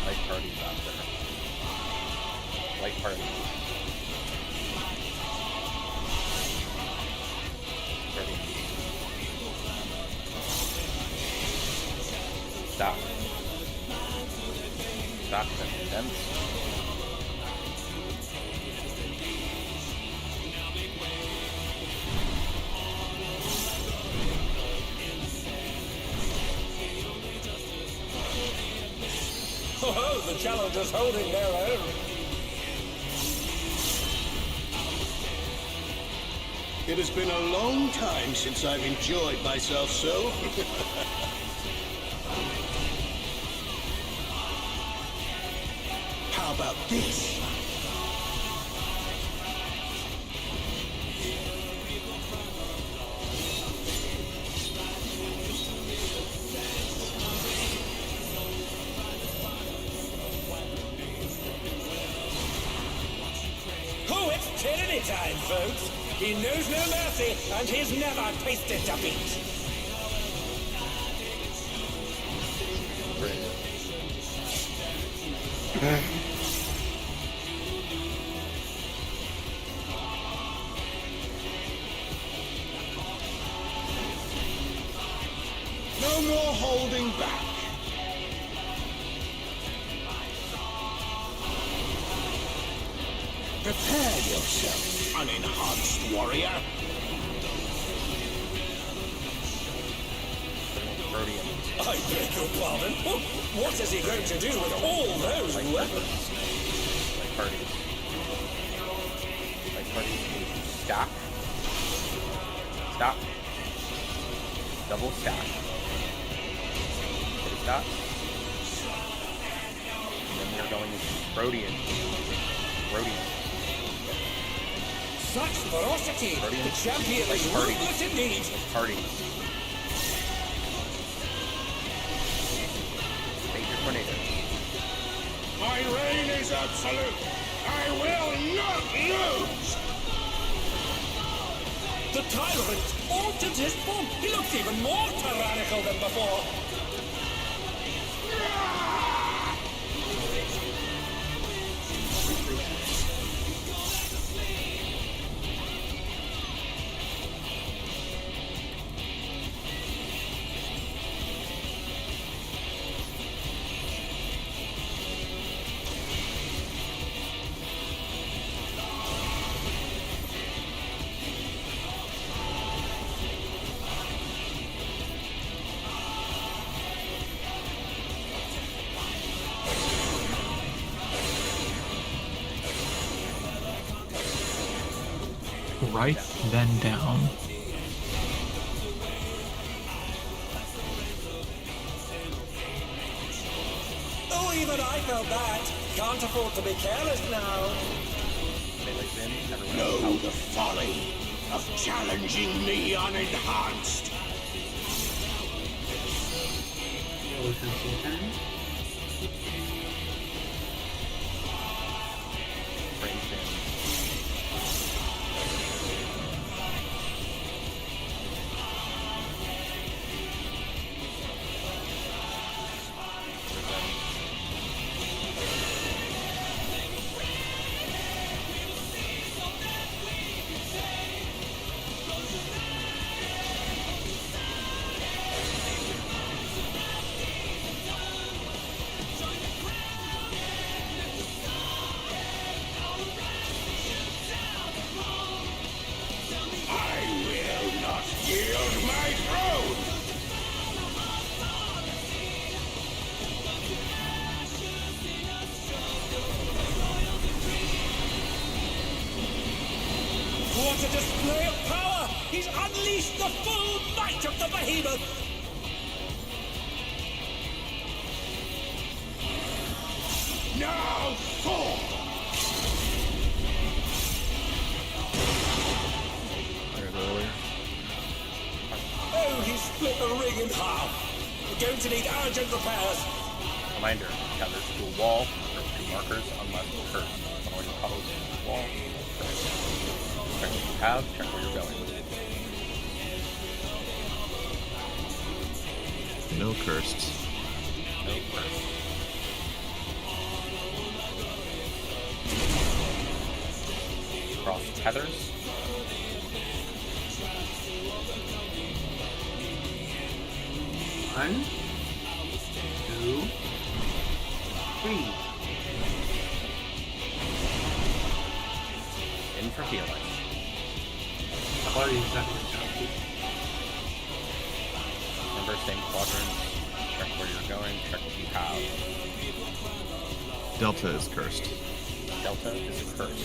Light party's out there. Light party. Stop. Stop and condense. Oh, the challenger's holding their own. It has been a long time since I've enjoyed myself so. How about this? Oh, it's tyranny time, folks. He knows no mercy, and he's never tasted defeat. No more holding back. Prepare yourself, unenhanced warrior. I beg your pardon? What is he going to do with all those weapons? Like parties. Stack. Stop. Double stack. Get stop. And then we're going into Rhodian. Such ferocity! The champion is ruthless indeed! Parties. My reign is absolute. I will not lose. The tyrant altered his form. He looks even more tyrannical than before. Write then down. Oh, even I felt that. Can't afford to be careless now. Know the folly of challenging me unenhanced. What a display of power! He's unleashed the full might of the behemoth! Now fall! Oh, he split the ring in half! We're going to need urgent repairs! Reminder, gathers to a wall, or 2 markers, unless occurs. When you puddles to the wall, check what you have, check where you're going. No cursed. No cursed. Cross tethers. One, two, three. In for healing. What is that? Remember, same quadrant. Check where you're going. Check what you have. Delta is cursed. Delta is a curse.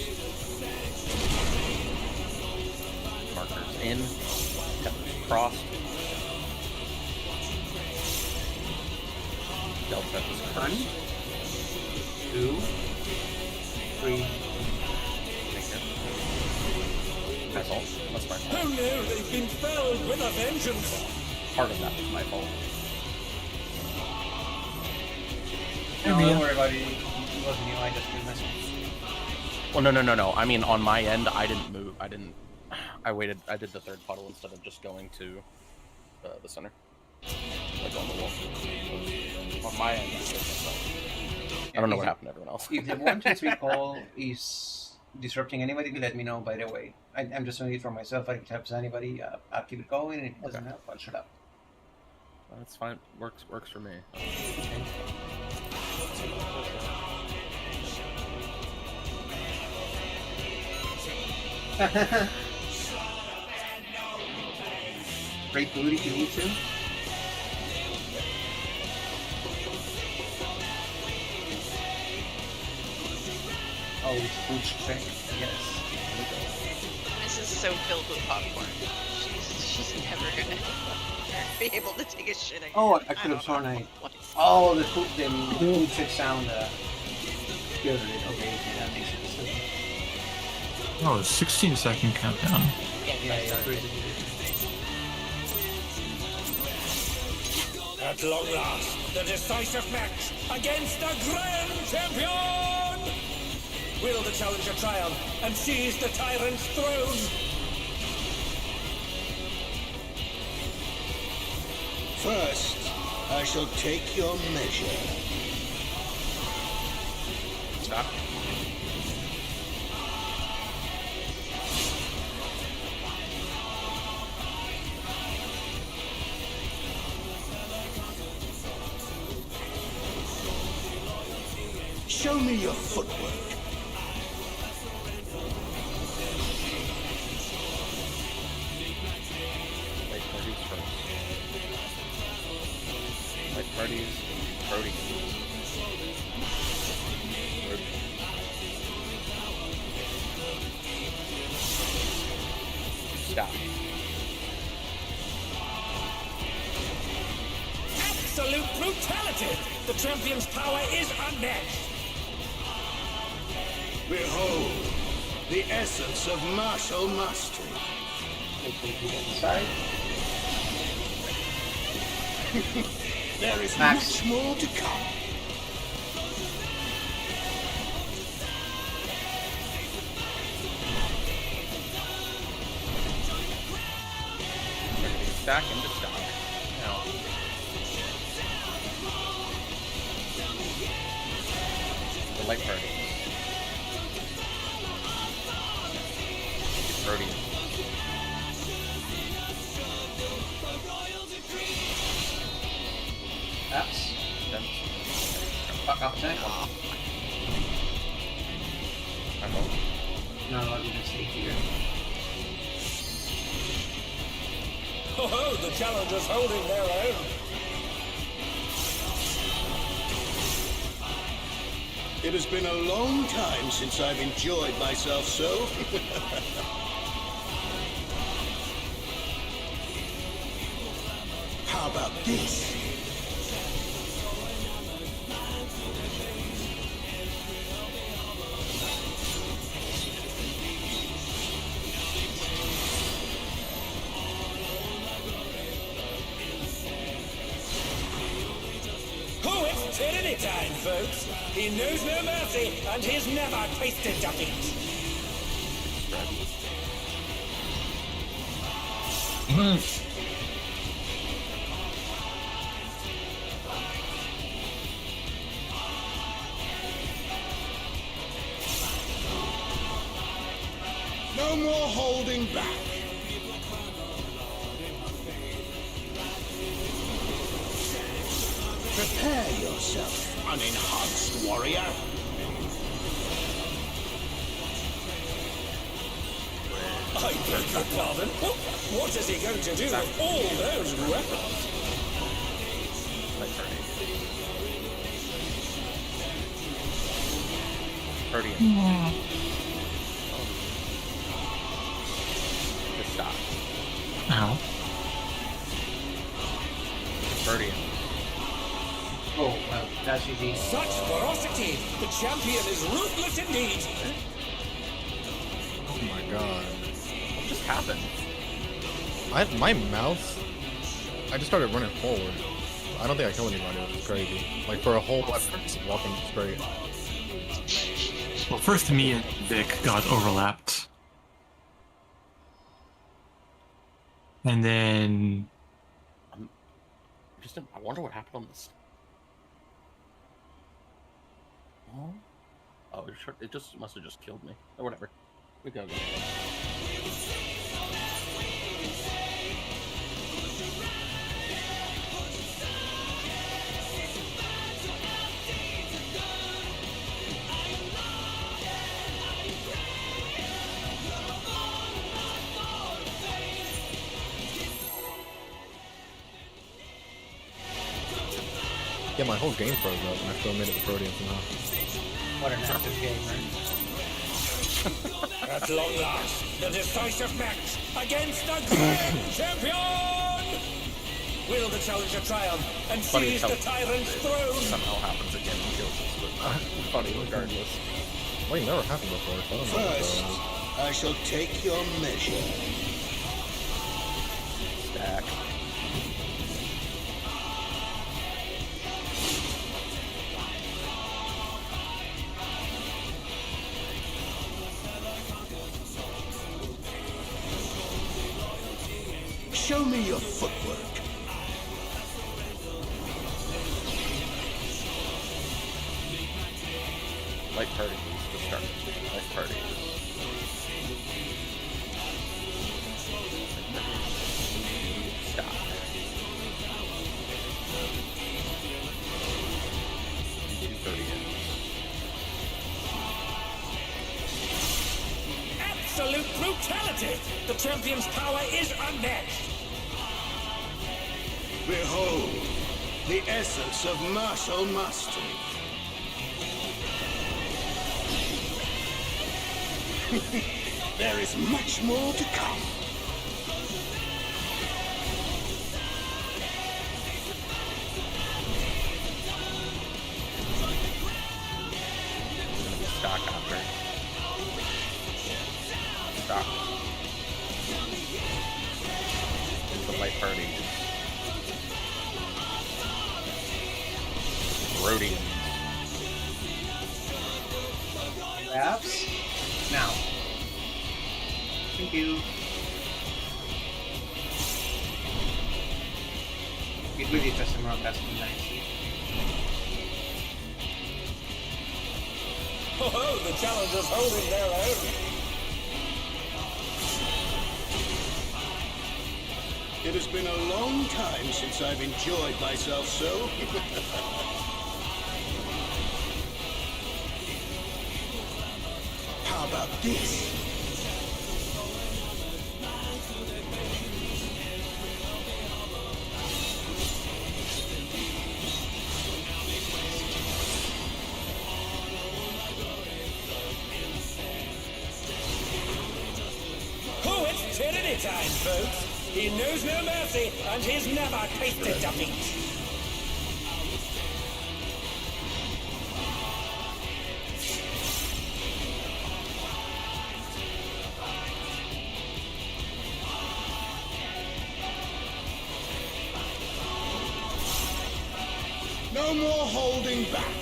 Markers in. Tethers crossed. Delta is cursed. 1, 2, 3. That's all. That's my fault. Oh no, they've been felled with a vengeance! Part of that was my fault. No, don't worry about it. It wasn't you. I just did myself. Well, no. I mean, on my end, I didn't move. I waited. I did the third puddle instead of just going to the center. Like on the wall. On my end, I did myself. I don't know what happened to everyone else. If the 1, 2, 3 call is disrupting anybody, let me know, by the way. I'm just doing it for myself. If it helps anybody, I'll keep it going. And if it doesn't help, I'll shut up. That's fine. Works for me. Great booty if you need to. Oh, it's food trick. Yes. This is so filled with popcorn. She's never gonna be able to take a shit again. Oh, I could have sworn I. Oh, the food trick sound. Filtered it. Okay, that makes sense. Oh, 16-second countdown. Yeah. At long last, the decisive match against the Grand Champion! Will the challenger triumph and seize the tyrant's throne? First, I shall take your measure. Stop. Show me your footwork. Light parties first. Light parties and proteins. Stop. Absolute brutality! The champion's power is unmatched! Behold, the essence of martial mastery. Sorry. There is Max. much more to come. Stack into stock. Now. The light party. Protein. Apps. Fuck up there. I'm home. No, I'm gonna stay here. Oh, the challenger's holding their own. It has been a long time since I've enjoyed myself so. How about this? Oh, it's tyranny time, folks. He knows no mercy, and he's never tasted defeat. No more holding back. Prepare yourself, unenhanced warrior. I beg your pardon. What is he going to do with all those weapons? Arcadion. Just stop. Ow. Arcadion. Oh, well, that's easy. Such ferocity! The champion is ruthless indeed! Oh my god. What just happened? My mouse, I just started running forward. I don't think I killed anybody. It was crazy. Like for a whole weapon, just walking straight. Well, first me and Vic got overlapped. And then... I wonder what happened on this. Oh, it just must have just killed me. Or whatever. We gotta go. Yeah, my whole game froze up, and I still made it to Protean somehow. What an active gamer. At long last, the decisive match against the Grand Champion! Will the challenger triumph and seize the tyrant's throne? Somehow happens again and kills us, but funny regardless. Well, you never happened before, so I don't know. First, I shall take your measure. Stack. Show me your footwork. Light party is the start. Light party. Stop. Absolute brutality! The champion's power is unmatched! Behold, the essence of martial mastery. There is much more to come. Stock after. Stock. It's a light party. Rhodian. Wraps? Now. Thank you. It really does some more custom nicely. Oh, the challenger's holding their own! It has been a long time since I've enjoyed myself so. How about this? Oh, it's tyranny time, folks! He knows no mercy, and he's never tasted defeat! No more holding back.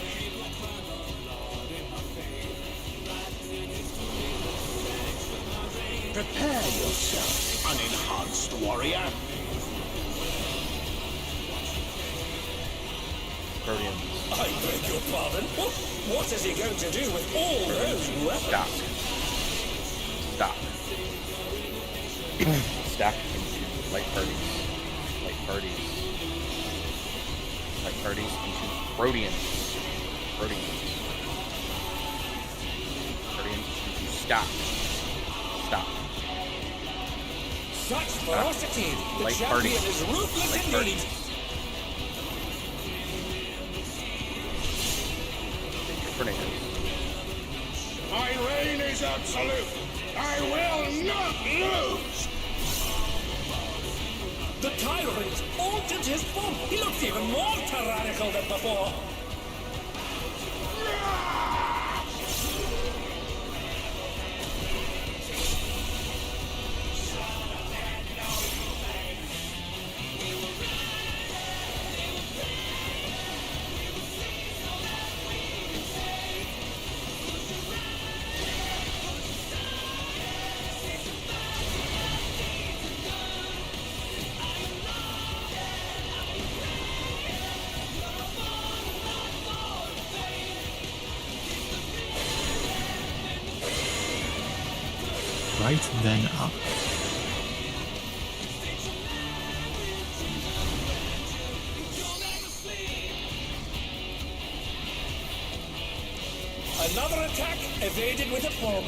Prepare yourself, unenhanced warrior. I beg your pardon? What is he going to do with all those weapons? Stop. Stack into light parties. Light parties. Light parties into Rhodians. Rhodians. Rhodians into stop. Stop. Such ferocity! The Light champion party. is ruthless Light indeed! party. My reign is absolute. I will not lose. The tyrant altered his form. He looks even more tyrannical than before. Right then up. Another attack evaded with a palm.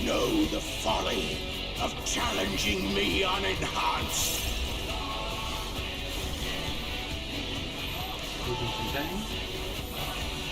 Know the folly of challenging me unenhanced. teleportation time.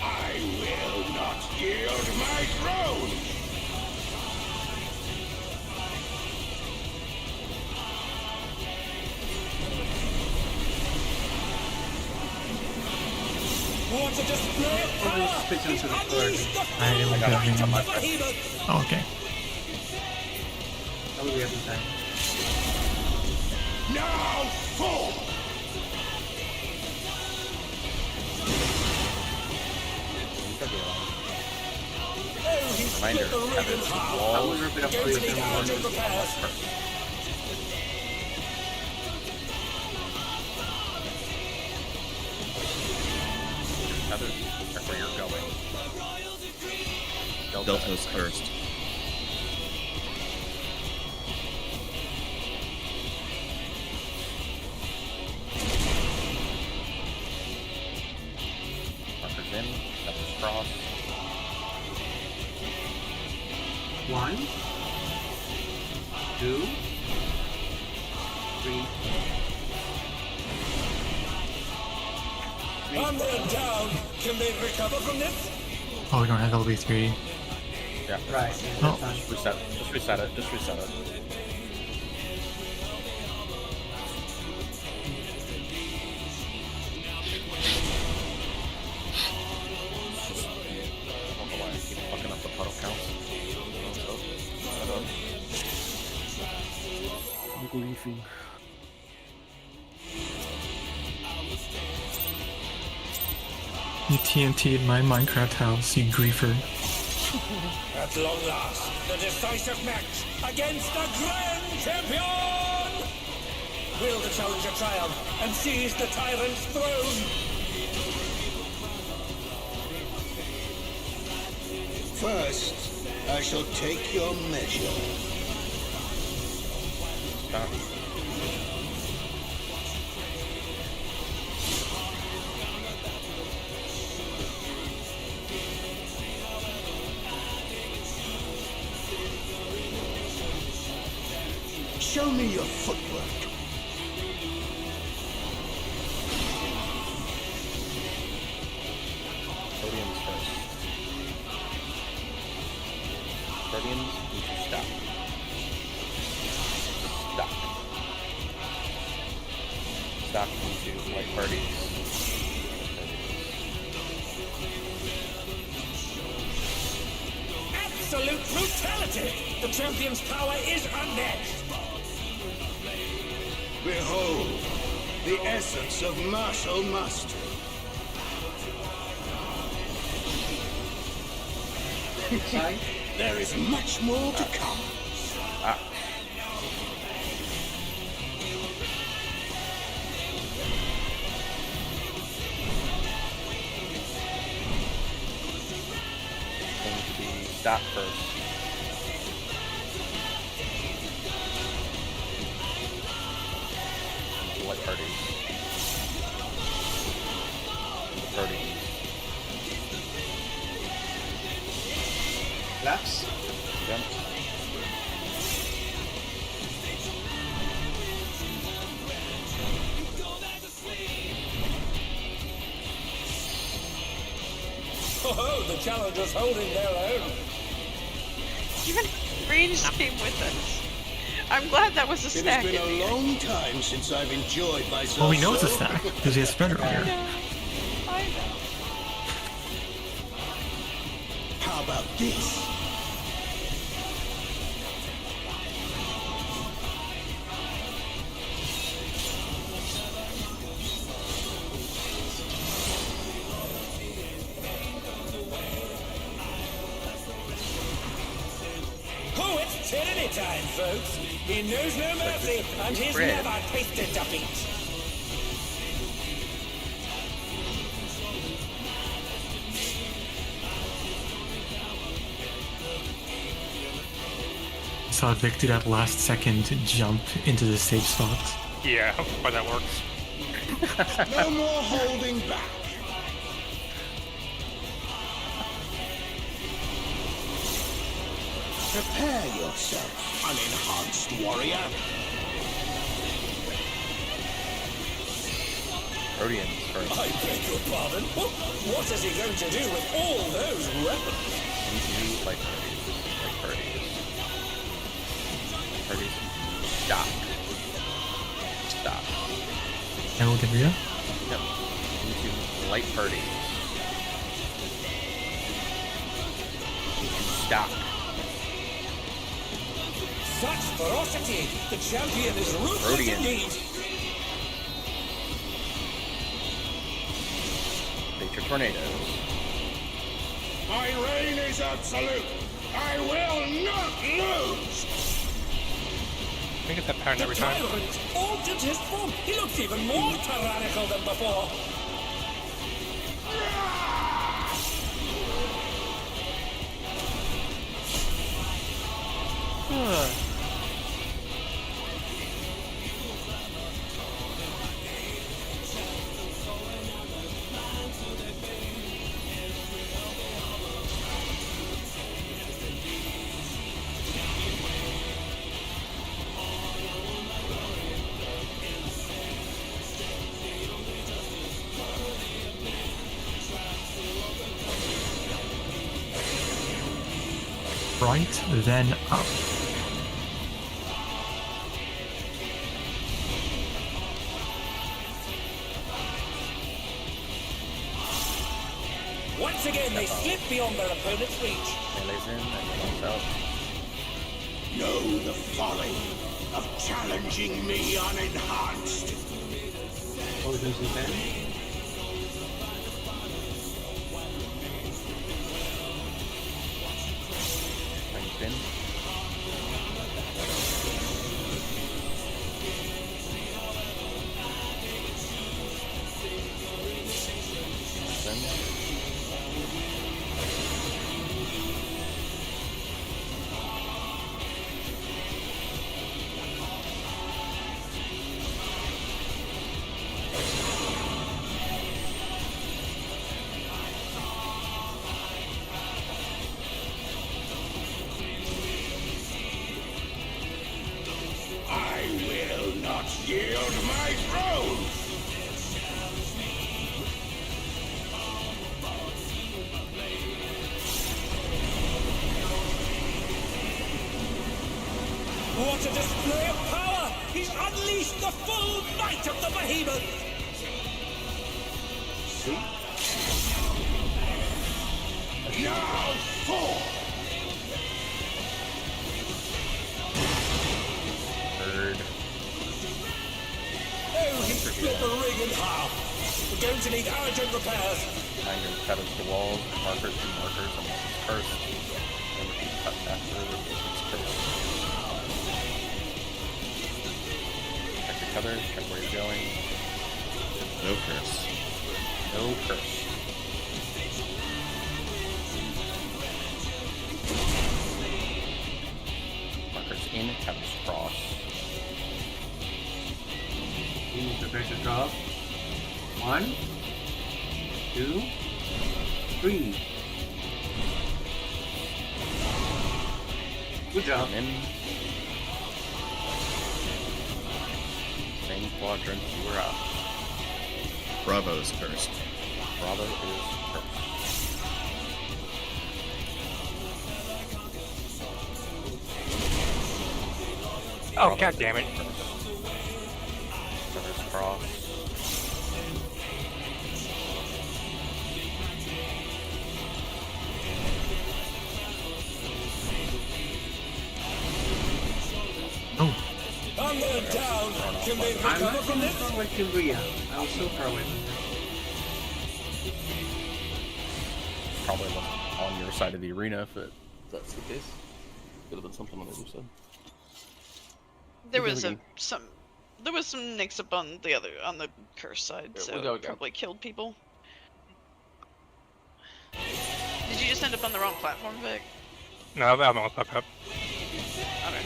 I will not yield my throne! Want to display power? Spits onto the floor. I am going. Oh, okay. How will we have the time? Now fall! Reminder, Heather's wall Against the odds of the past. Heather, check where you're going. Delta's first. Markers in, Heather's cross. 1, 2, 3. On their down, can they recover from this? Oh, we don't have LB3. Yeah. Right. Oh. Just reset. Just reset it. Just reset it. I don't know why I keep fucking up the puddle counts. I'm griefing. You TNT'd my Minecraft house, you griefer. At long last, the decisive match against the Grand Champion! Will the challenger triumph and seize the tyrant's throne? First, I shall take your measure. Stop. Show me your footwork. Arcadions first. Arcadions need to stop. Stop. Stop into white parties. Absolute brutality! The champion's power is unmatched! Behold, the essence of martial mastery. There is much more to come. Going to be stop first. White parties. Parties. Laps? Yep. Oh, the challenger's holding their own. Even Range came with us. I'm glad that was a It snack. has been in the a end. long time since I've enjoyed myself. Well, we know it's a so. stack, because he has spreader I earlier. know. I know. How about this? Oh, it's Tyranny! playtime, folks. He knows no mercy, and he's never tasted defeat. Saw Vic do that last second jump into the safe spot. Yeah, but that works. No more holding back. Prepare yourself, unenhanced warrior. Arcadion first. I beg your pardon? What is he going to do with all those weapons? You like Arcadion. Arcadion. Stop. Stop. And we'll give you? Yep. Into light party. Stop. Such ferocity! The champion is ruthless indeed! Nature tornadoes. My reign is absolute. I will not lose. I think it's that pattern every time. The tyrant altered his form. He looks even more tyrannical than before. Right, then up. Once again, they slip beyond their opponent's reach. Melee's in and out. Know the folly of challenging me unenhanced. Potions in hand. Spin. Yield my throne! What a display of power! He's unleashed the full might of the behemoth! See? Now fall! Bird. Oh, he split the ring in half! We're going to need urgent repairs! Anger cutters the walls, markers and markers, unless it's cursed. Remember to cut after if it's cursed. Check your colors, check where you're going. No curse. No curse. Markers in, cutters cross. You need to pressure drop. 1, 2, 3. Good job. In. Same quadrant, you were out. Bravo is cursed. Bravo is cursed. Oh, god damn it. Cutters cross. On their down! Can they I'm recover not from so this? far away from Rhea. I was so far away from her. Probably wasn't on your side of the arena if that's the case. Could have been something on the other side. There was some nicks up on the curse side, so probably killed people. Did you just end up on the wrong platform, Vic? No, I'm all stuck up. Okay.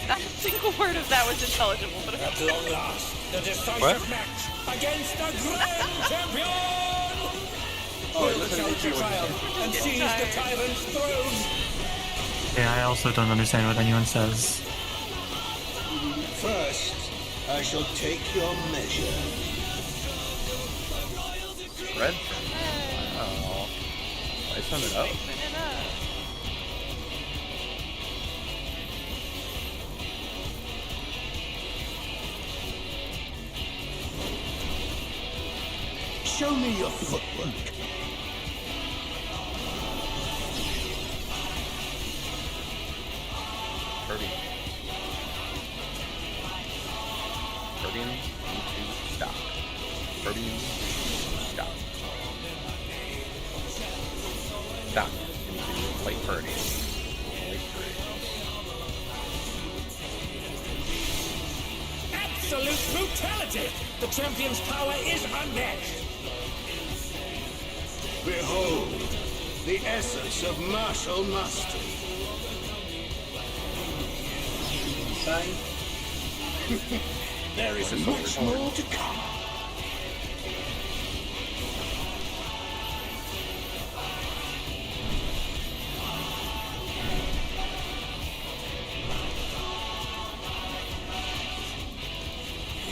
Not a single word of that was intelligible, but at long last, the decisive match against the Grand Champion! Will the challenger triumph and seize the tyrant's throne? Yeah, I also don't understand what anyone says. First, I shall take your measure. Red? Oh. I sent it up. Show me your footwork. Arcadion into stop. Arcadion stop. Stop into late Arcadion. Late Arcadion. Absolute brutality! The champion's power is unmatched! Behold, the essence of martial mastery. There is much more to come.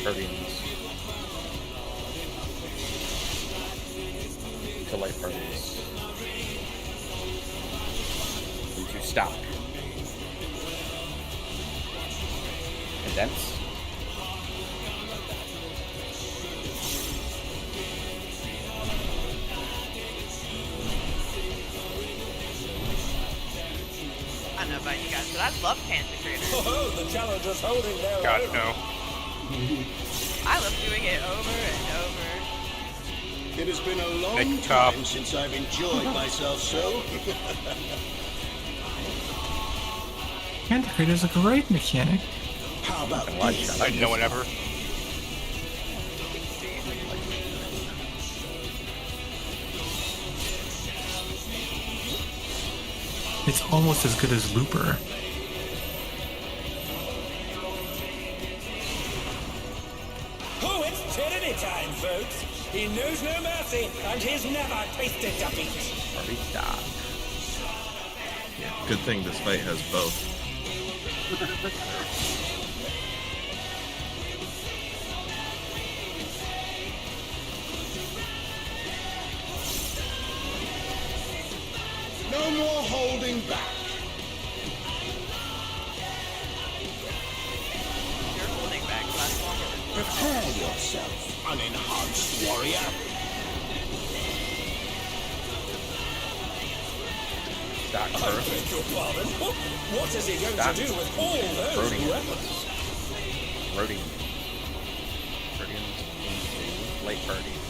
Arcadians. To light parties. Into stock. Condense. I don't know about you guys, but I love Panther Creators. Oh, the challenger's holding their God, own. no. I love doing it over and over. It has been a long time since I've enjoyed myself so. Panther Creator is a great mechanic. How about this? No one ever. It's almost as good as Looper. Oh, it's tyranny time, folks! He knows no mercy, and he's never tasted defeat! Yeah, good thing this fight has both. No more holding back. You're holding back last longer than Prepare yourself, unenhanced warrior. I beg your pardon? What is he going to do with all those weapons? Rhodium. Rhodium's into late parties.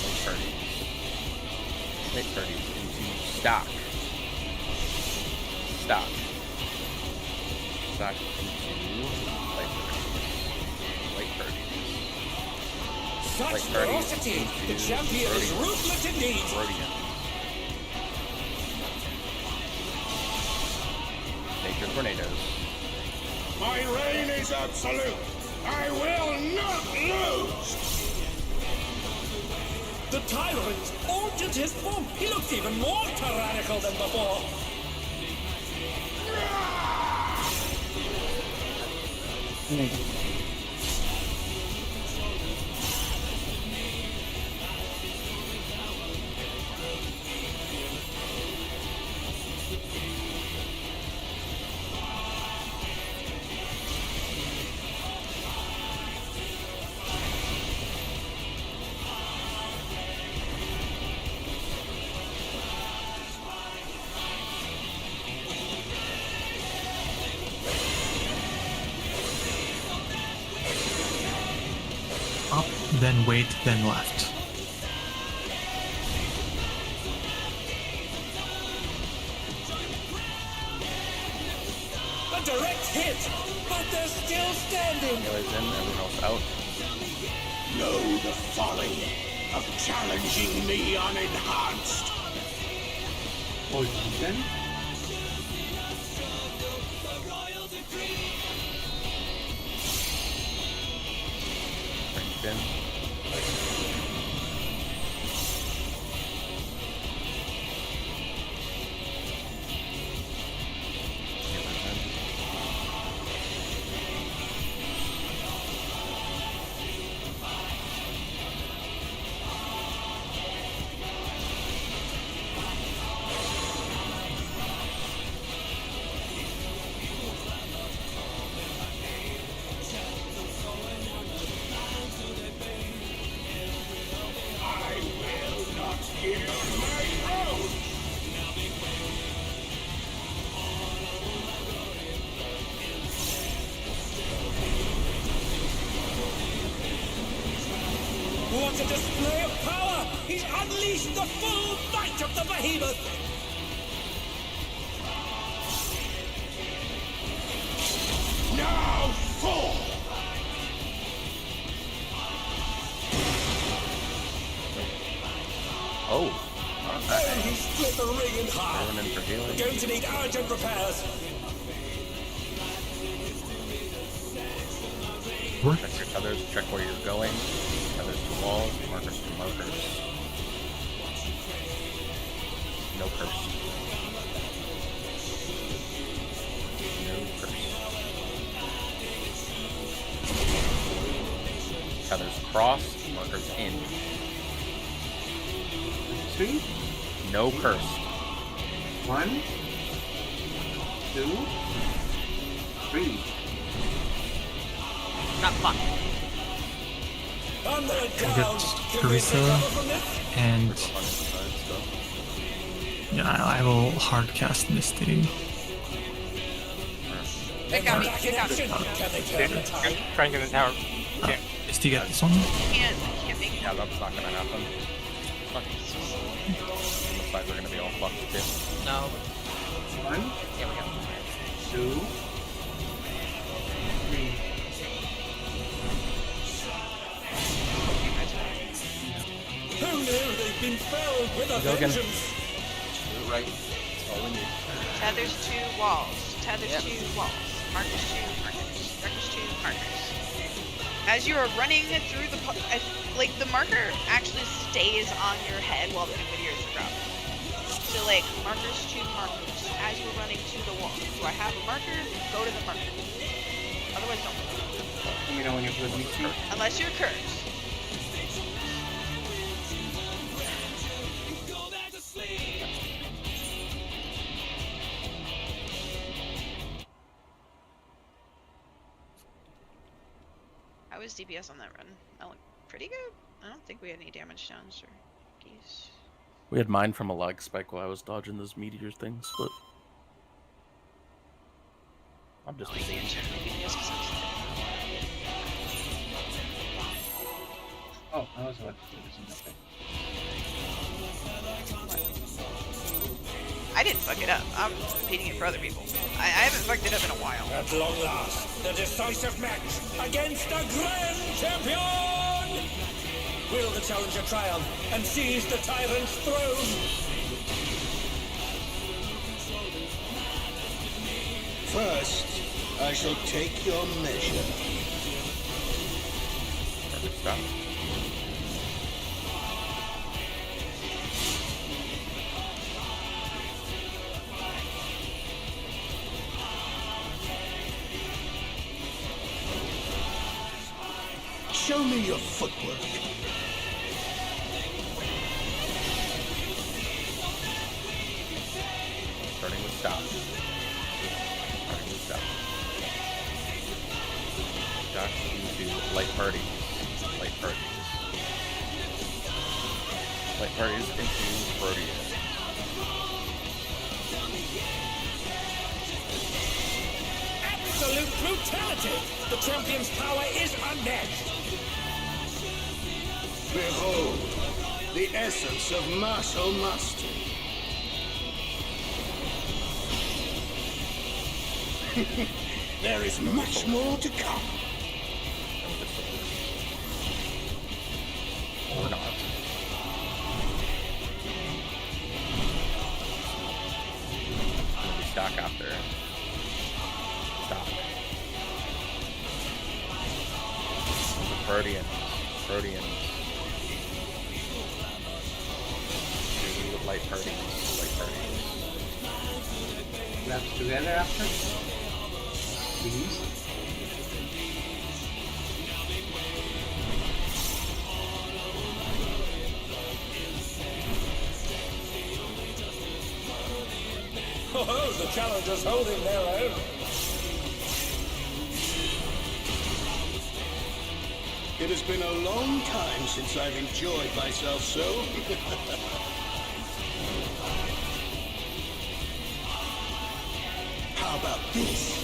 Late parties. Late parties into stock. Stock. Stock into late parties. Late parties. Such Late parties ferocity! The into champion is Rhodium. ruthless indeed! Rhodium. Nature tornadoes. My reign is absolute. I will not lose. The tyrant altered his form. He looks even more tyrannical than before. Up, then wait, then left. hit, but they're still standing. Melee's in, everyone else out. Know the folly of challenging me unenhanced. Hold then. Ranged in. What a display of power! He's unleashed the full might of the behemoth! Now fall! Oh. And he split the ring in half. Everyone in for healing. Going to need urgent repairs. Check your tethers, check where you're going. Tethers to walls, markers to markers. No curse. No curse. Tethers cross, markers in. 2. No curse. 1, 2, 3. Not fuck. And they're I down. get Can Teresa, they recover from this? and yeah, I will hard cast Misty. They got me. They got me. Can they turn the tide? Try and get in the tower. Can't. Misty, get this one. Can't make it. Yeah, that's not gonna happen. Looks like we're gonna be all fucked too. No. 1, Here we go. 2, 3. Who knew they'd been felled with a Go again. vengeance? You're right. That's all we need. Tethers to walls. Tethers to walls. Markers to markers. Markers to markers. As you are running through the, like the marker actually stays on your head while the meteors are dropping. So like markers to markers. As you're running to the wall. Do I have a marker? Go to the marker. Otherwise, don't. Let me know when you're good, Misty. Unless you're cursed. How was DPS on that run? That looked pretty good. I don't think we had any damage downs or keys. We had mine from a lag spike while I was dodging those meteor things, but I'm just a DPS Oh, I was about to do this. I didn't fuck it up. I'm repeating it for other people. I haven't fucked it up in a while. At long last, the decisive match against the Grand Champion! Will the challenger triumph and seize the tyrant's throne? First, I shall take your measure. perfect stop. Show me your footwork. Starting with stop. Starting with stop. Josh into light parties. Light parties. Light parties into Proteus. Absolute brutality! The champion's power is unmatched! Behold, the essence of martial mastery. There is much more to come. Or not. We stock after. Stock. Protean. Light parties. Laps together after? Please? Oh, the challengers holding their own. It has been a long time since I've enjoyed myself so. How about this?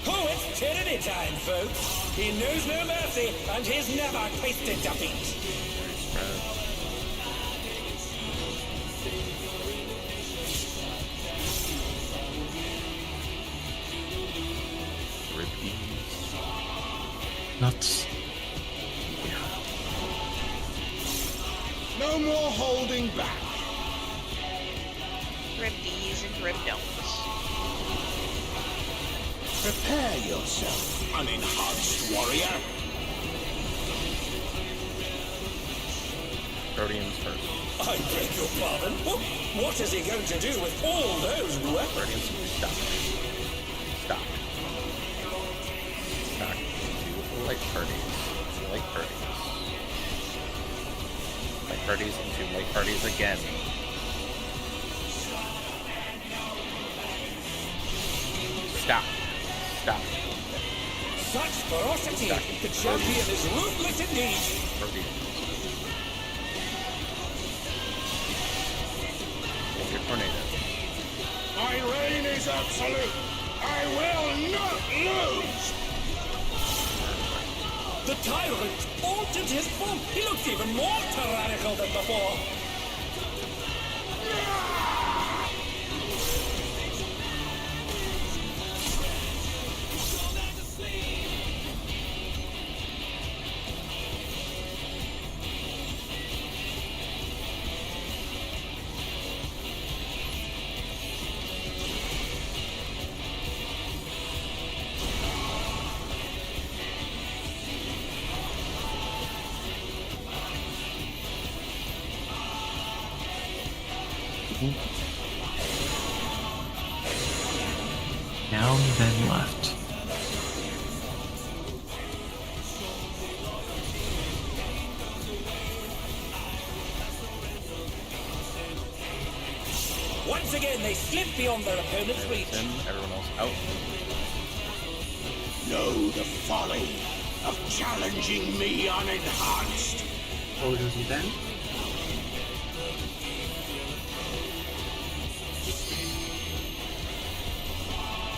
Oh, it's tyranny time, folks. He knows no mercy, and he's never tasted defeat. Nuts. No more holding back. Rib D's and rib don'ts. Prepare yourself, unenhanced warrior. Proteans first. I beg your pardon? What is he going to do with all those weapons? Proteans, stop. Stop. Stop. Two light parties. Light parties. Light parties into light parties again. Stop. Stop. Such ferocity! The champion is ruthless indeed! Take your tornado. My reign is absolute. I will not lose. The tyrant altered his form. He looks even more tyrannical than before. Now then left. Once again, they slip beyond their opponent's reach. Everyone else out. Know the folly of challenging me unenhanced. Oh, does he then?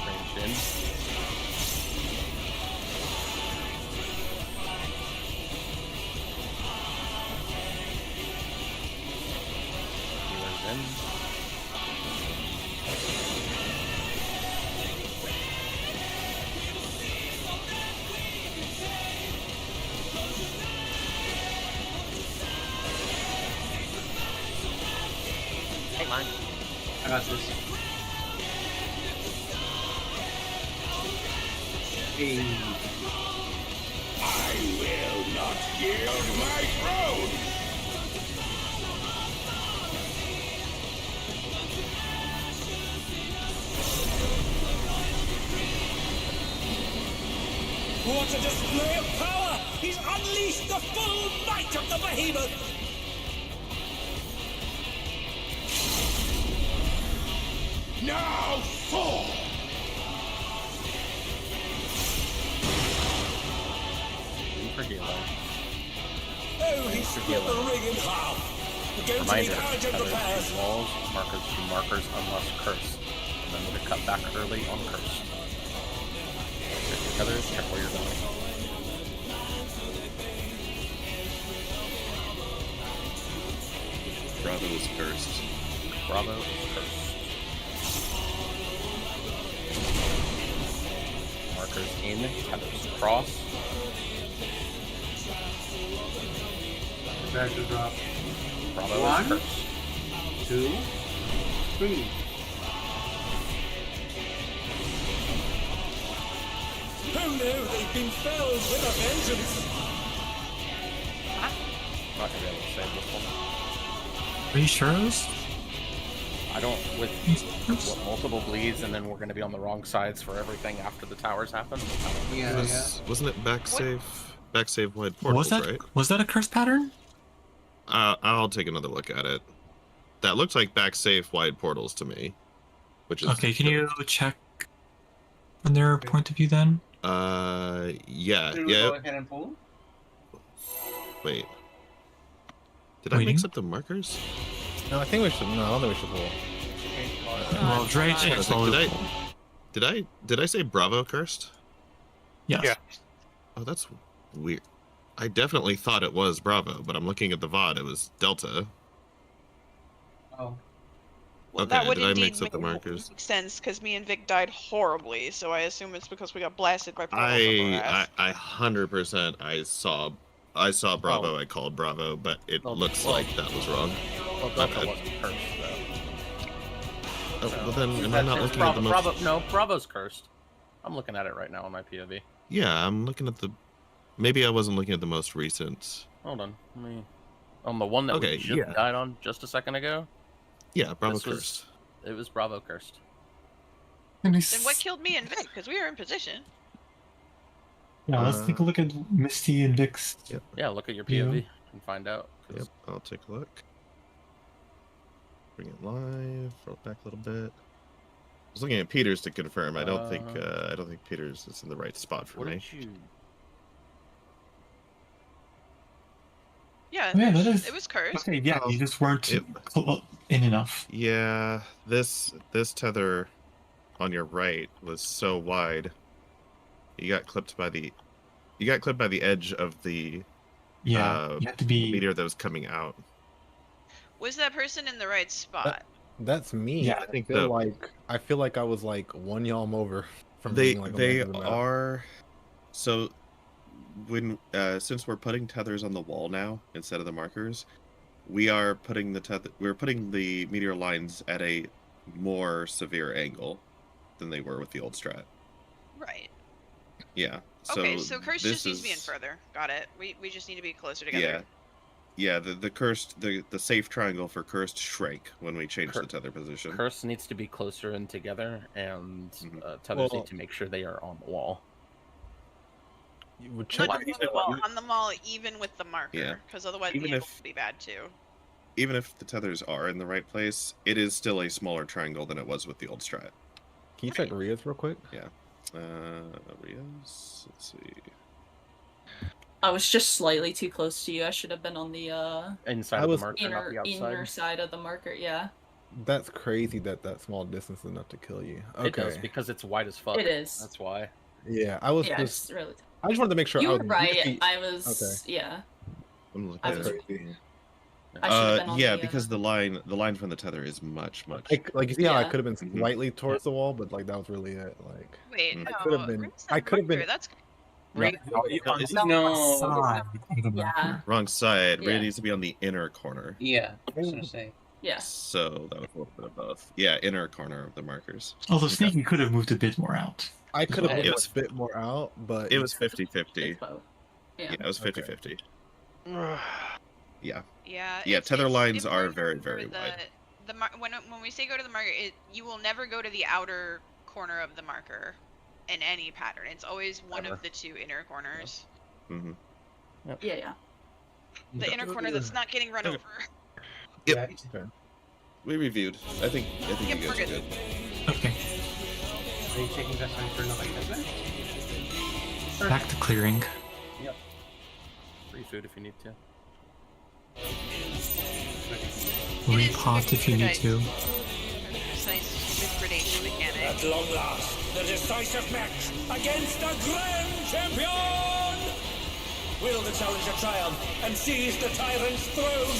Range in. Healers in. Take mine. I got this. Hey. I will not yield my throne. What a display of power! He's unleashed the full might of the behemoth! Now fall. For healing. Oh, he split the ring in half! We're going Reminder, to need urgent repairs! walls, markers to markers unless cursed. Remember to cut back early on cursed. tethers, check where you're going. Bravo is cursed. Bravo is cursed. Markers in, tethers cross. Back to drop. Bravo One, is cursed. 2, 3. Oh no, they've been felled with a vengeance. I'm not gonna be able to save this one. Are you sure, Rose? I don't, with what, multiple bleeds, and then we're gonna be on the wrong sides for everything after the towers happen. Wasn't it back save wide portals, right? Was that a curse pattern? I'll take another look at it. That looks like back safe wide portals to me. Which is okay. Can you check from their point of view then? Yeah. Should we go ahead and pull? Wait. Did I mix up the markers? No, I think we should. No, I don't think we should pull. Well, Dre checks all of them. Did I say Bravo cursed? Yes. Yeah. Oh, that's weird. I definitely thought it was Bravo, but I'm looking at the VOD. It was Delta. Oh. Well, Okay, that would did I indeed mix up the markers? make sense because me and Vic died horribly, so I assume it's because we got blasted by portals. I 100% I saw Bravo. I called Bravo, but it looks like that was wrong. Well, My Delta bad. wasn't cursed though. Oh, well then, am I not looking at the most? Bravo, no, Bravo's cursed. I'm looking at it right now on my POV. Yeah, I'm looking at the. Maybe I wasn't looking at the most recent. Hold on, let me. On the one that we just died on just a second ago. Yeah, Bravo this was- cursed. It was Bravo cursed. Then what killed me and Vic? Because we were in position. Yeah, let's take a look at Misty and Vic's. Yep. Yeah, look at your Yeah. POV and find out. Yep, I'll take a look. Bring it live. Roll it back a little bit. I was looking at Peters to confirm. I don't think Peters is in the right spot for What me. did you? Yeah, Oh, yeah, that is. it was cursed. Okay, yeah, you just weren't in enough. Yeah, this tether on your right was so wide. You got clipped by the edge of the Yeah, you have to be. meteor that was coming out. Was that person in the right spot? That's me. Yeah, I I think feel the- like I was like one yalm over from They being, like, on they the edge of the map. are so when since we're putting tethers on the wall now instead of the markers, we're putting the meteor lines at a more severe angle than they were with the old strat. Right. Yeah. So Okay, so cursed this just needs to be in is- further. Got it. We just need to be closer together. Yeah. The cursed the safe triangle for cursed shrank when we changed the tether position. Curse needs to be closer and together, and Mm-hmm. tethers Well- need to make sure they are on the wall. You would Not check. on the wall, on the wall, even with the marker, Yeah. because otherwise Even the angle if- will be bad too. Even if the tethers are in the right place, it is still a smaller triangle than it was with the old strat. Can you check Ria's real quick? Yeah. Rios. Let's see. I was just slightly too close to you. I should have been on the Inside I of was- the marker, not the outside. inner side of the marker. Yeah, That's crazy that small distance is enough to kill you. Okay. It does because it's wide as fuck. it is. That's why. Yeah, I was Yeah, just. it's really. I just wanted to make sure. You I were was right. really- I was. Okay. Yeah. I'm looking I at was- it. Crazy. I should have been on Yeah, the, because the line from the tether is much. Like you see how I Yeah. could have been slightly towards the wall, but like that was really it. Like Wait, Mm. no. I could have been. where's I that could have been. marker? That's Right. Yeah. Wrong side. Yeah. It needs to be on the inner corner. Yeah, I was gonna say. Yeah. So that was a little bit of both. Yeah, inner corner of the markers. Although Sneaky could have moved a bit more out. I could have It been was- a bit more out, but It was 50-50. Both. Yeah, it was 50-50. Yeah. Yeah. Yeah, tether lines are important very, for very wide. When we say go to the marker, you will never go to the outer corner of the marker in any pattern. It's always one of the two inner corners. Mm-hmm. Yeah. The inner corner that's not getting run over. Yep. We reviewed. I think Yep, you we're guys are good. good. Okay. Are you taking that time for nobody does that? Back to clearing. Yep. Free food if you need to. Repot if you need to. It's nice, it's pretty. intimidation mechanic. At long last, the decisive match against the Grand Champion! Will the challenger triumph and seize the tyrant's throne?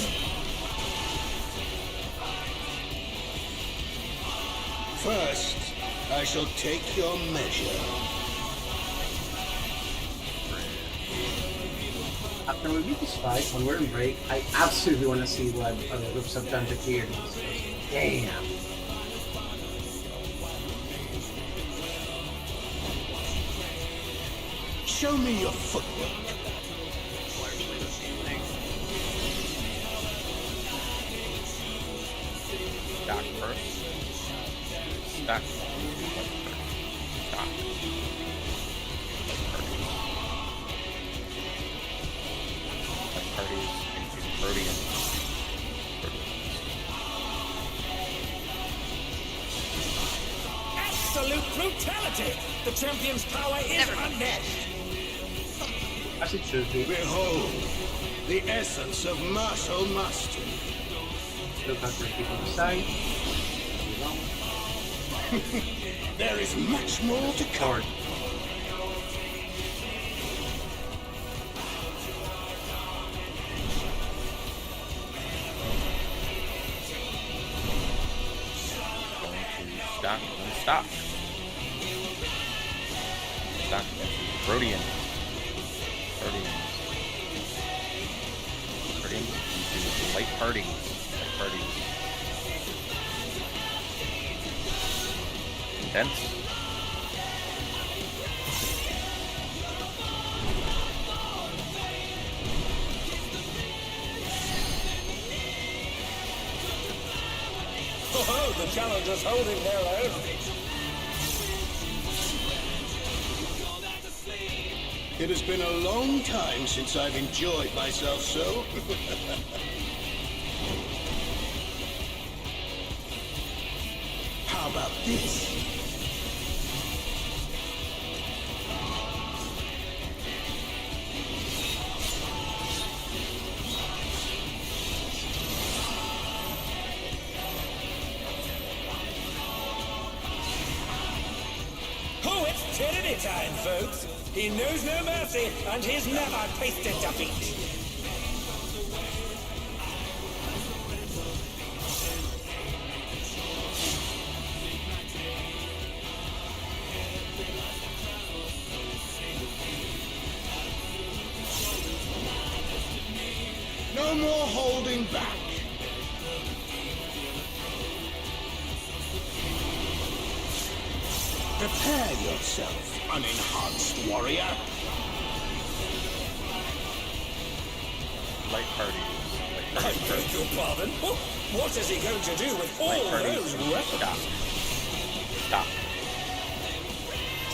First, I shall take your measure. After we beat this fight, when we're in break, I absolutely want to see what other groups have done to clear this. Damn. Show me your footwork. Stack first. Stack. Stack. Parties into Arcadion. Absolute brutality! The champion's power is unmatched! As it should be. Behold, the essence of martial mastery. Look at the people on the side. There is much more to come. Stack and stop. Stack Arcadion. Arcadion into light parties. Light parties. Intense. Oh, the challenger's holding their own. It has been a long time since I've enjoyed myself so. How about this? Oh, it's tyranny time, folks. He knows no mercy, and he's never tasted defeat. No more holding back. Prepare yourself, unenhanced warrior. Light parties. I beg your pardon? What is he going to do with all those weapons? Stop.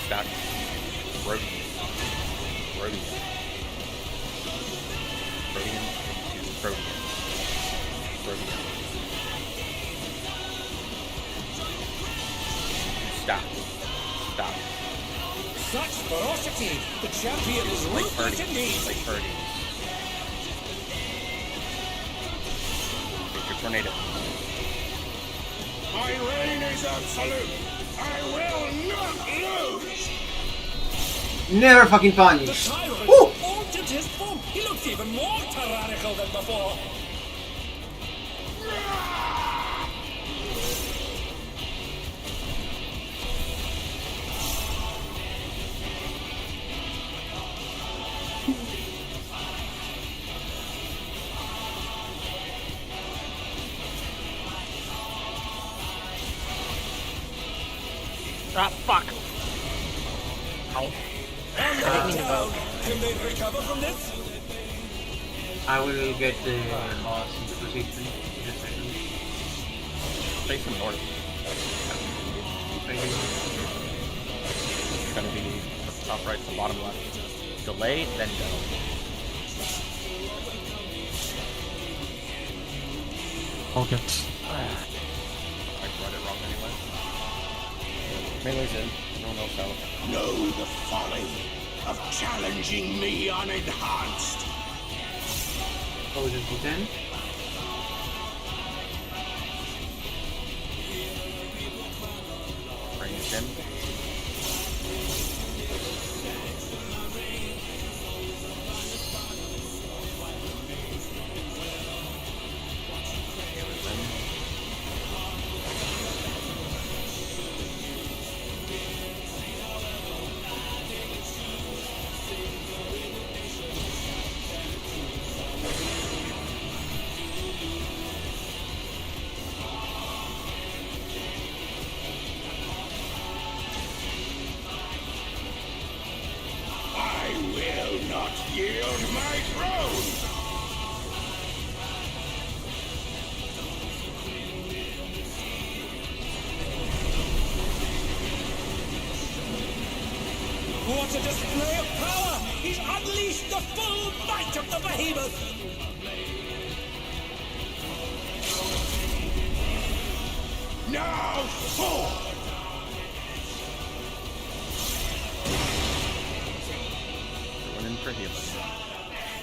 Stop. Rodian. Rodian. Rodian into Rodian. Rodian. Stop. Stop. Such ferocity! The champion is ruthless indeed! Light parties. Take your tornado. My reign is absolute. I will not lose. Never fucking punish. The tyrant altered his form. He looked even more tyrannical than before. Ah, fuck. And the town. Can they recover from this? I will get the boss into position in a second. Face him north. It's gonna be top right to bottom left. Delay, then go. I'll get. I read it wrong anyway. Melee's in. No one else out. Know the folly of challenging me unenhanced. Close it to 10. 10. I will not yield my throne! What a display of power! He's unleashed the full might of the behemoth! Now forward! One in for healing.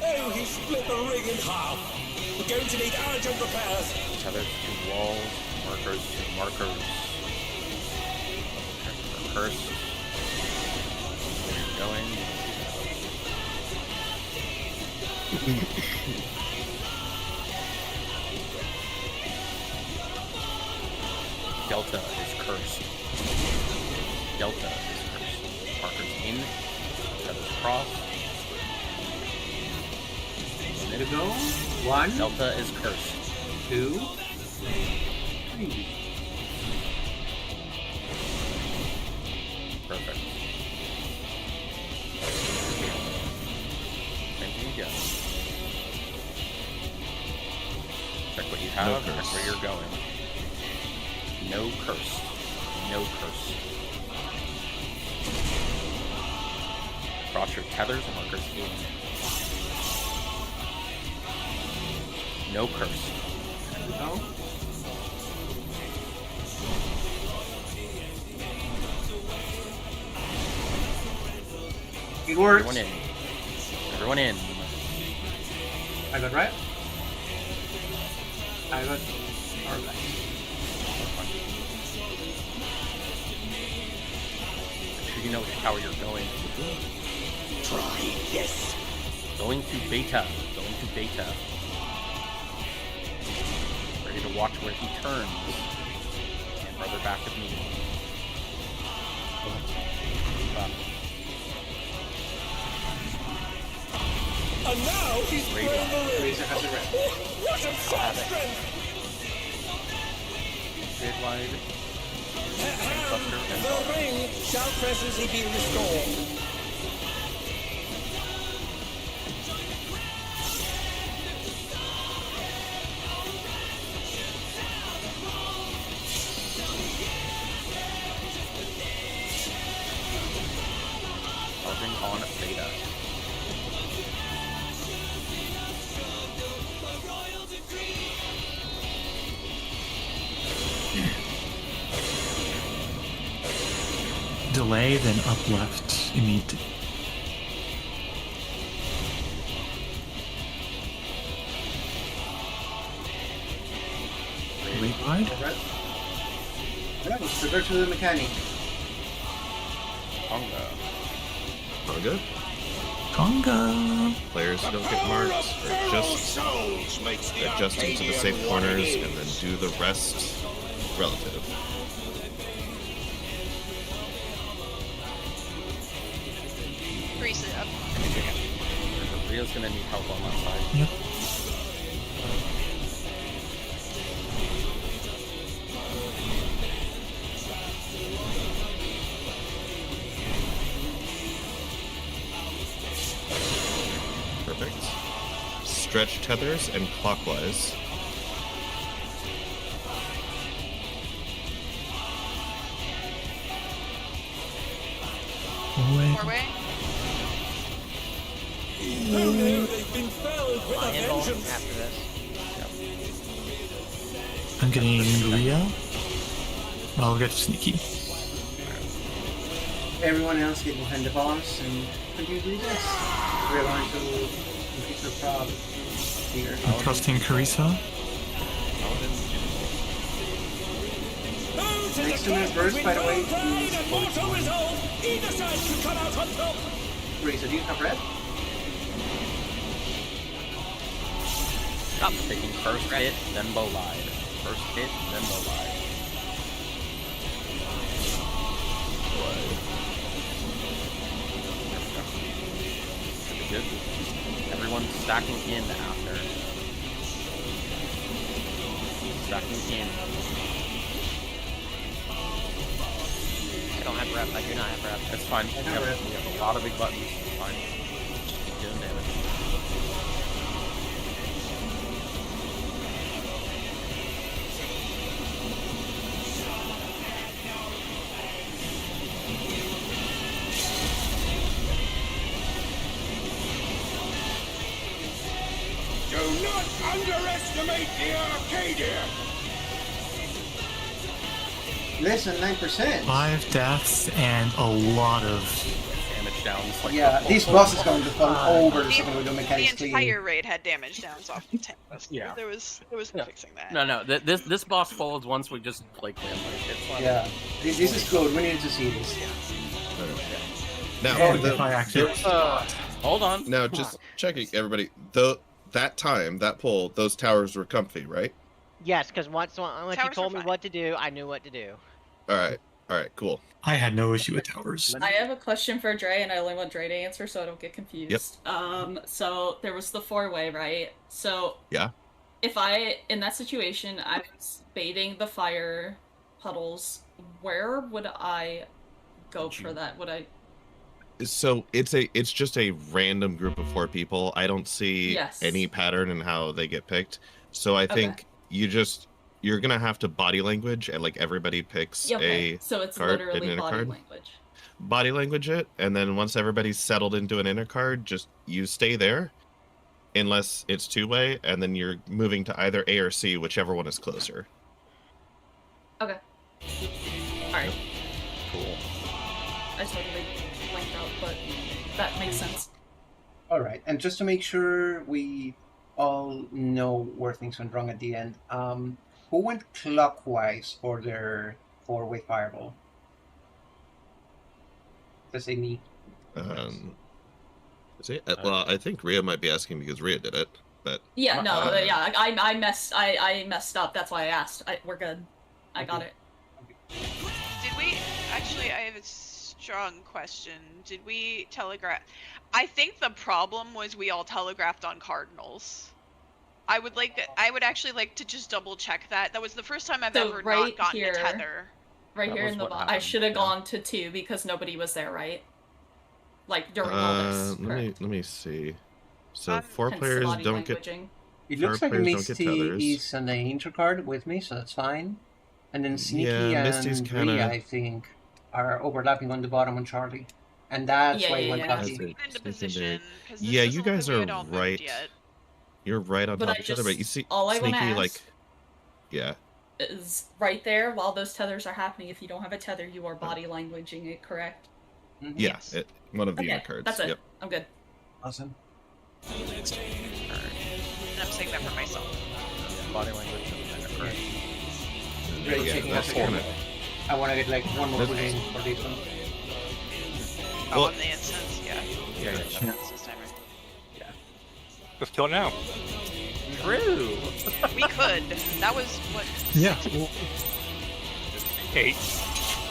Oh, he split the ring in half! We're going to need urgent repairs! Tethers to walls, markers to markers. Curse. Where you're going. Delta is cursed. Delta is cursed. Markers in. Tethers cross. Let it go. 1. Delta is cursed. 2. 3. Perfect. Same thing again. Check what you have, No check curse. where you're going. No curse. No curse. Cross your tethers and markers in. No curse. No. It works. Everyone in. Everyone in. I got right. I got alright. Make sure you know which tower you're going to. Try this! Going to beta. Going to beta. Ready to watch where he turns. And brother back with me. And now he's thrown the ring! Razor has a red. What a strength! Grid wide. The ring shall presently be restored. Charging on beta. Delay, then up left immediately. Wait, wide? Alright, let's go to the mechanic. Conga. Conga? Conga! Players don't get marked, or just adjusting to the safe corners, and then do the rest relative. Grease it up. Rio's gonna need help on that side. Yep. Perfect. Stretch tethers and clockwise. Four-way. Oh no, they've been felled with a Handle vengeance! after this. I'm getting Rio. I'll get sneaky. Everyone else get behind the boss and continue to do this. We're going to increase the prob here. I'm trusting Carissa. Oh, Next to me first, by the way, is Either side can come out on top. Teresa, do you have red? Stop taking first hit, then bolide. First hit, then bolide. Should be good. Everyone's stacking in after. Stacking in. I don't have rep. I do not have rep. It's fine. We have a lot of big buttons. It's fine. Just keep doing damage. Do not underestimate the Arcadion! Less than 9%. 5 deaths and a lot of damage downs. Like yeah, this boss is going to fall over the second we do mechanics The clean. entire raid had damage downs off the tank. Yeah. There was no fixing that. No. This boss folds once we just play clean. Like, it's fine. Yeah, this is good. We need to see this. Now, hold on. Now, just checking, everybody. That time, that pull, those towers were comfy, right? Yes, because once you told me what to do, I knew what to do. All right, cool. I had no issue with towers. I have a question for Dre, and I only want Dre to answer so I don't get confused. Yep. So there was the 4-way, right? So yeah. If in that situation, I was baiting the fire puddles, where would I go for that? Would I? So it's just a random group of 4 people. I don't see any pattern in how they get picked. So I think you're gonna have to body language, and like everybody picks a so it's card, literally an inner body card. language. Body language it, and then once everybody's settled into an inner card, just you stay there, unless it's 2-way, and then you're moving to either A or C, whichever one is closer. Okay. Alright. Cool. I totally blanked out, but that makes sense. All right, and just to make sure we all know where things went wrong at the end, who went clockwise for their 4-way fireball? Let's say me. Is it? Well, I think Rhea might be asking because Rhea did it, but Yeah, no, I messed up. That's why I asked. We're good. I got it. Did we actually? I have a strong question. Did we telegraph? I think the problem was we all telegraphed on cardinals. I would actually like to just double check that. That was the first time I've ever not gotten a tether. Right here in the bottom. I should have gone to 2 because nobody was there, right? Like during all this. Let me see. So 4 players don't get. It looks like Misty is on the intercard with me, so that's fine. And then Sneaky and Rhea, I think, are overlapping on the bottom on Charlie. And that's why it went lucky. Yeah, you guys are right. You're right on top of each other, but you see Sneaky, like... Yeah. Is right there while those tethers are happening. If you don't have a tether, you are body languaging it, correct? Yeah, one of the inner cards. That's it. Yep. I'm good. Awesome. And I'm saying that for myself. Body language and inner card. Really checking out again. I want to get like one more push for this one. Oh, on the instance, yeah. Yeah. This time, right? Yeah. Let's kill it now. True. We could. That was what? Yeah. 8.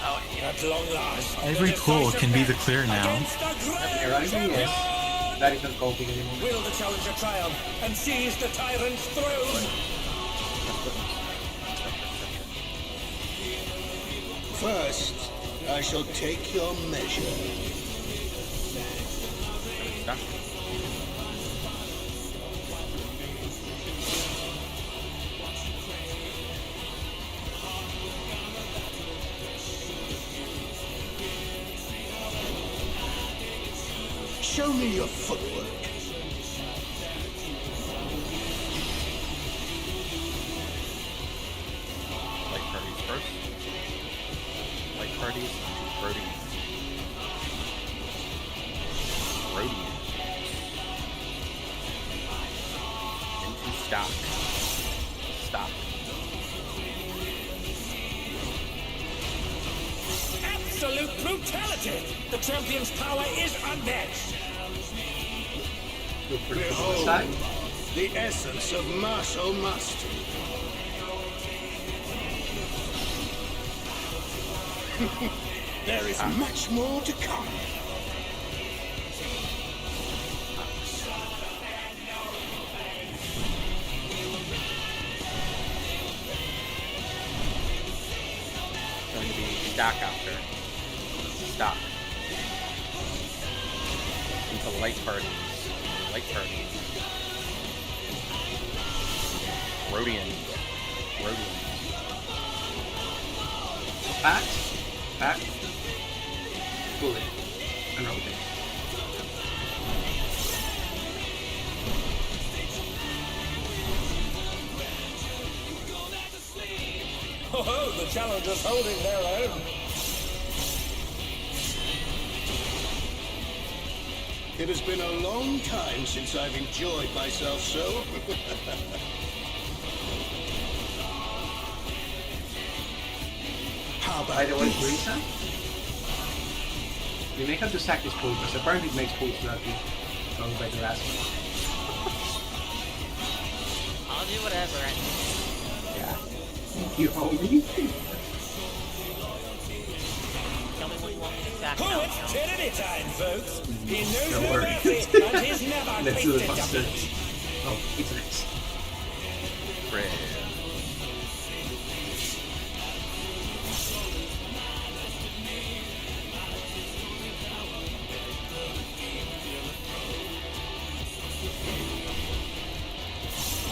Oh, yeah. At long last. Every pool can be the clear now. Yes. That is not coping anymore. Will the challenger triumph and seize the tyrant's throne? First, I shall take your measure. Show me your footwork. Light parties first. Light parties into Brodians. Brodians. Into stock. Stock. absolute brutality. The champion's power is unmatched. Behold, the essence of martial mastery. There is much more to come. Going to be stock after stock into light parties. Rhodian. Back. Pull it. And rotate. Oh, the challengers holding their own. It has been a long time since I've enjoyed myself so. How about by the way, Brisa? You may have to sack this pool because apparently it makes pools lucky. Going by the last one. I'll do whatever. Yeah. You homie. Tell me when you want me to sack. Oh, it's tyranny time, folks. He knows Don't no worry. mercy, and he's never Let's do the tasted buster. defeat. Oh, it's nice.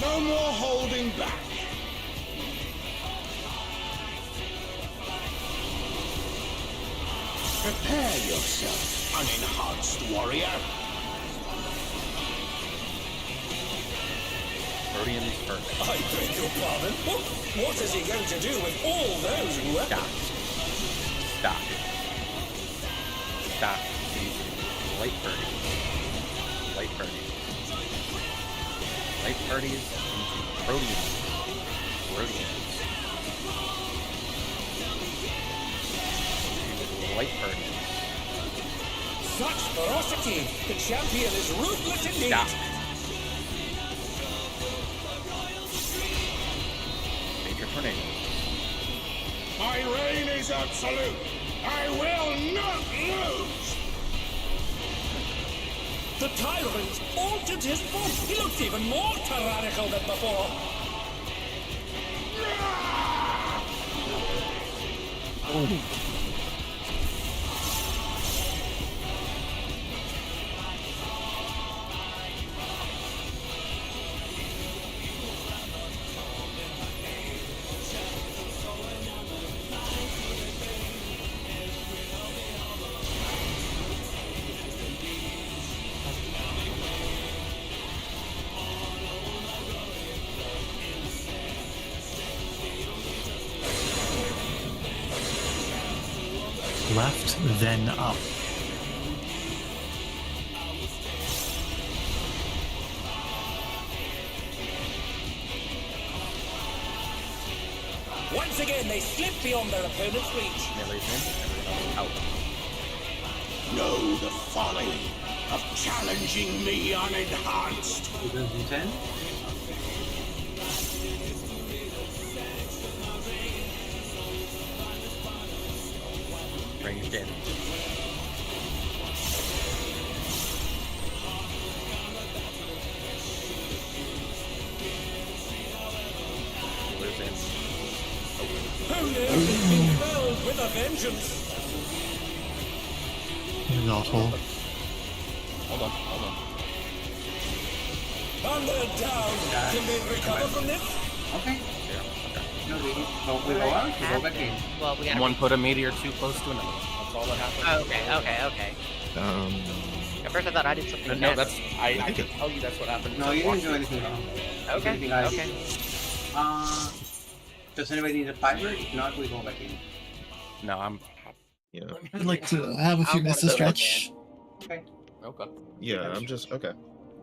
No more holding back. Prepare yourself, unenhanced warrior. Rhodian's first. I beg your pardon? What is he going to do with all those weapons? Stock. Light parties. Light parties into Rhodians. Light parties. Such ferocity! The champion is ruthless indeed! Stop. Major tornado. My reign is absolute. I will not lose. The tyrant altered his form. He looks even more tyrannical than before. Left, then up. Once again, they slip beyond their opponent's reach. Know the folly of challenging me unenhanced. 2010. Ranged in. Healers in. Only been felled with a vengeance. Awful. Hold on. And they're down. Can they recover from this? Okay. No, we go out, we go back in. Well, we gotta. Someone put a meteor too close to another. That's all that happened. Okay. At first I thought I did something No, bad. that's I can tell you that's what happened. No, you didn't do anything wrong. Okay. Does anybody need a fiber? If not, we go back in. No, I'm. Yeah. I'd like to have a few minutes to stretch. Okay. Yeah, I'm just okay.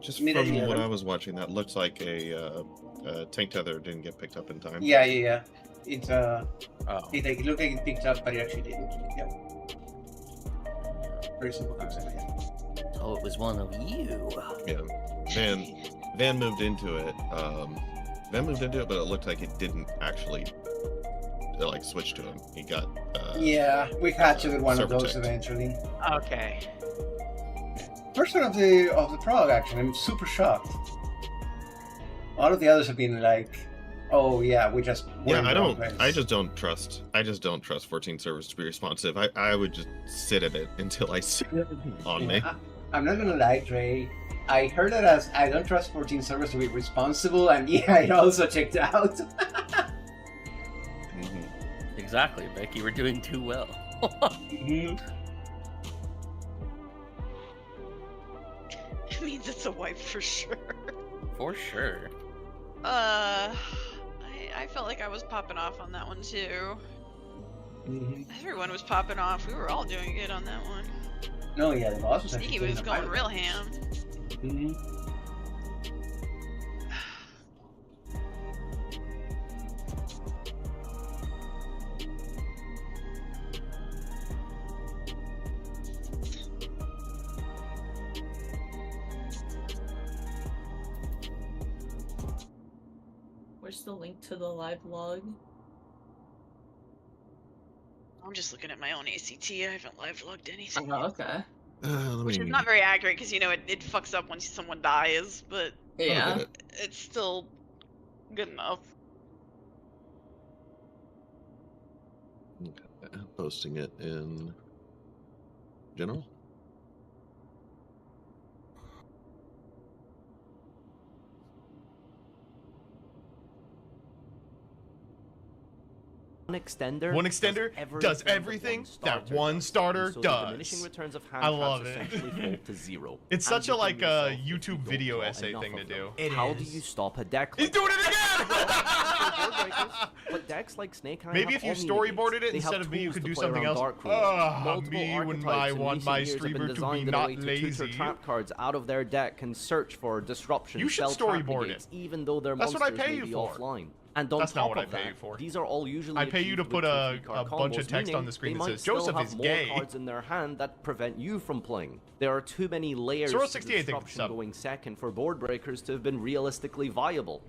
Just Mid from 11. what I was watching, that looks like a tank tether didn't get picked up in time. Yeah. It's it looked like it picked up, but it actually didn't. Yep. Very simple concept. Oh, it was one of you. Yeah. Van moved into it. Van moved into it, but it looked like it didn't actually like switch to him. He got. Yeah, we had to get one of server those checked. eventually. Okay. First one of the prologue, actually. I'm super shocked. A lot of the others have been like, oh yeah, we just Yeah, went the wrong place. I just don't trust 14 servers to be responsive. I would just sit at it until I see it on me. I'm not gonna lie, Trey. I heard it as I don't trust 14 servers to be responsible, and yeah, it also checked out. Exactly, Becky. We're doing too well. It means it's a wipe for sure. For sure. I felt like I was popping off on that one too. Everyone was popping off. We were all doing good on that one. No, yeah, the boss was actually Sneaky doing was a going pilot. real ham. Where's the link to the live log? I'm just looking at my own ACT. I haven't live logged anything. Oh, okay. Which is not very accurate because you know it fucks up when someone dies, but Yeah. it's still good enough. Okay, posting it in general. One extender, does everything that one starter so does. The diminishing returns of hand I love traps it. essentially fall to zero. It's And such you a can like yourself YouTube don't video draw essay enough thing to of do. them. How do you stop a deck? He's doing it again! But decks like Snake Eye Maybe have if you all storyboarded it they have instead of me, you tools could to do play something around else. Dark Ruler. Multiple Me when archetypes I in want recent my years have been streamer to be designed in a not way to lazy. tutor trap cards out of their deck and search for disruption. You should spell trap storyboard negates, it. even though their That's what I monsters pay may you be for. offline. And on That's top not what I of pay that, you for. these are all usually I pay you to achieved put with a 2-3 card bunch of combos, text on meaning the screen they that might says, still "Joseph have is more gay." cards in their hand that prevent you from playing. There are too many layers Zoro to 68 thinks disruption sub. going second for board breakers to have been realistically viable.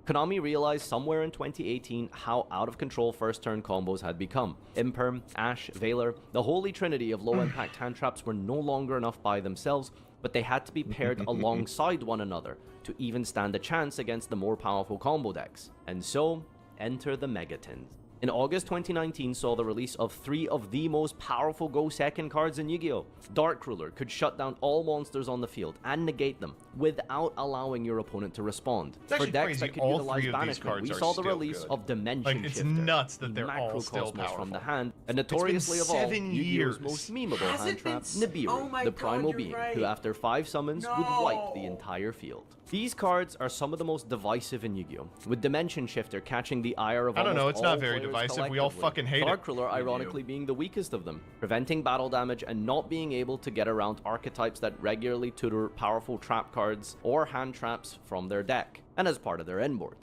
Konami realized somewhere in 2018 how out of control first turn combos had become. Imperm, Ash, Valor, the holy trinity of low impact hand traps were no longer enough by themselves, but they had to be paired alongside one another to even stand a chance against the more powerful combo decks. And so, enter the Megatins. In August 2019 saw the release of 3 of the most powerful go second cards in Yu-Gi-Oh! Dark Ruler could shut down all monsters on the field and negate them without allowing your opponent to respond. It's actually For decks crazy, that could all utilize 3 of these banishment, cards we are saw the still release good. of Dimension Like, it's Shifter, nuts that the they're all still macrocosmos from the powerful. hand, and It's been notoriously of all, 7 Yu-Gi-Oh's years. most memeable Has hand it been trap, s- Nibiru, Oh my the God, primal you're being, right. who after 5 summons would wipe the entire field. These cards are some of the most divisive in Yu-Gi-Oh! With Dimension Shifter catching the ire of I don't know, almost it's not all very players divisive. We all collectively. fucking hate it. Dark Ruler Yu-Gi-Oh! ironically being the weakest of them, preventing battle damage and not being able to get around archetypes that regularly tutor powerful trap cards or hand traps from their deck, and as part of their end board.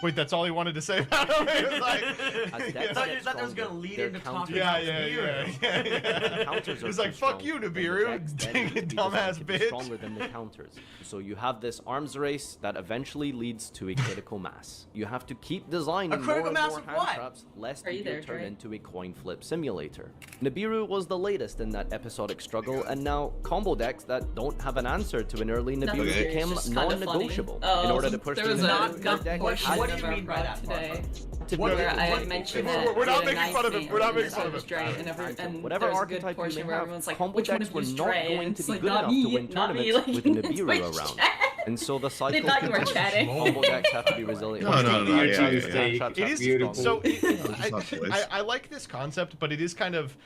Wait, that's all he wanted to say about him? It was like, As decks I thought you get thought that was gonna stronger, lead their into counters- talking Yeah, about Nibiru. yeah. Counters are He's too like, fuck strong, you, then the Nibiru, decks then dang need it, to be designed dumbass to be bitch. stronger than the counters. So you have this arms race that eventually leads to a critical mass. You have to keep designing A more critical and mass more of hand what? traps, lest Are you you there, turn Trey? into a coin flip simulator. Nibiru was the latest in that episodic struggle, and now combo decks that don't have an answer to an early Nothing Nibiru serious, became just kinda funny. non-negotiable. Oh, in order to push there the was a Nibiru, their good deck portion had What do of you our mean by prep that today to What- where I what- mentioned We're that not we had a making nice fun of him. name, We're not and making this fun guy of was him. Dre, and whatever there was a good archetype you portion may where have, everyone's like, combo which one decks of were you's not Dre? going And to it's be like, good not enough me, to win not me, tournaments like, with it's Nibiru my around. chat. And so the They cycle thought you were continues. chatting. Combo decks have to be resilient. No, It yeah. is Beautiful. so. I like this concept, but it is kind of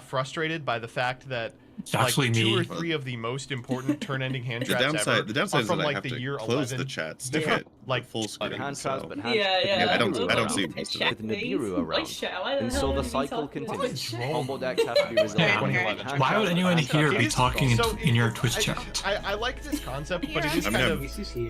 frustrated by the fact that It's actually like 2 me. or 3 of the most important turn-ending hand The traps ever downside are is from that I like have the to year close 11. the chats to They're get like full screen. hand So. traps, but hand Yeah. I don't see with most of it. Nibiru around. Why the And hell so are the we cycle talking continues. about Combo decks have to be resilient. Yeah. Why would anyone here be talking in your Twitch chat? I like this concept, but it is kind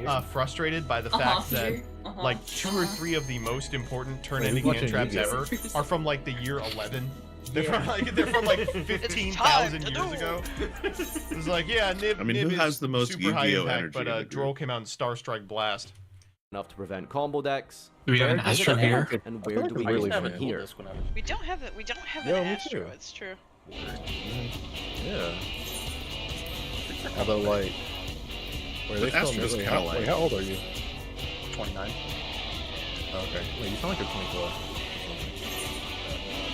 of frustrated by the fact that like 2 or 3 of the most important turn-ending hand traps ever are from like the year 11. They're from like 15,000 years ago. It's like, yeah, Nib. I mean, Nib who has is the most super high Yu-Gi-Oh impact, energy but in the group? Droll came out in Starstrike Blast. Enough to prevent combo decks. Do we have an Where does it Astro end, here? And where do we go from here? We don't have it. We don't have Yo, an me Astro. too. It's true. Yeah. How about like? Wait, they still Astro's wait, kinda how, like- wait, how old are you? 29. Oh, okay. Wait, you sound like you're 24.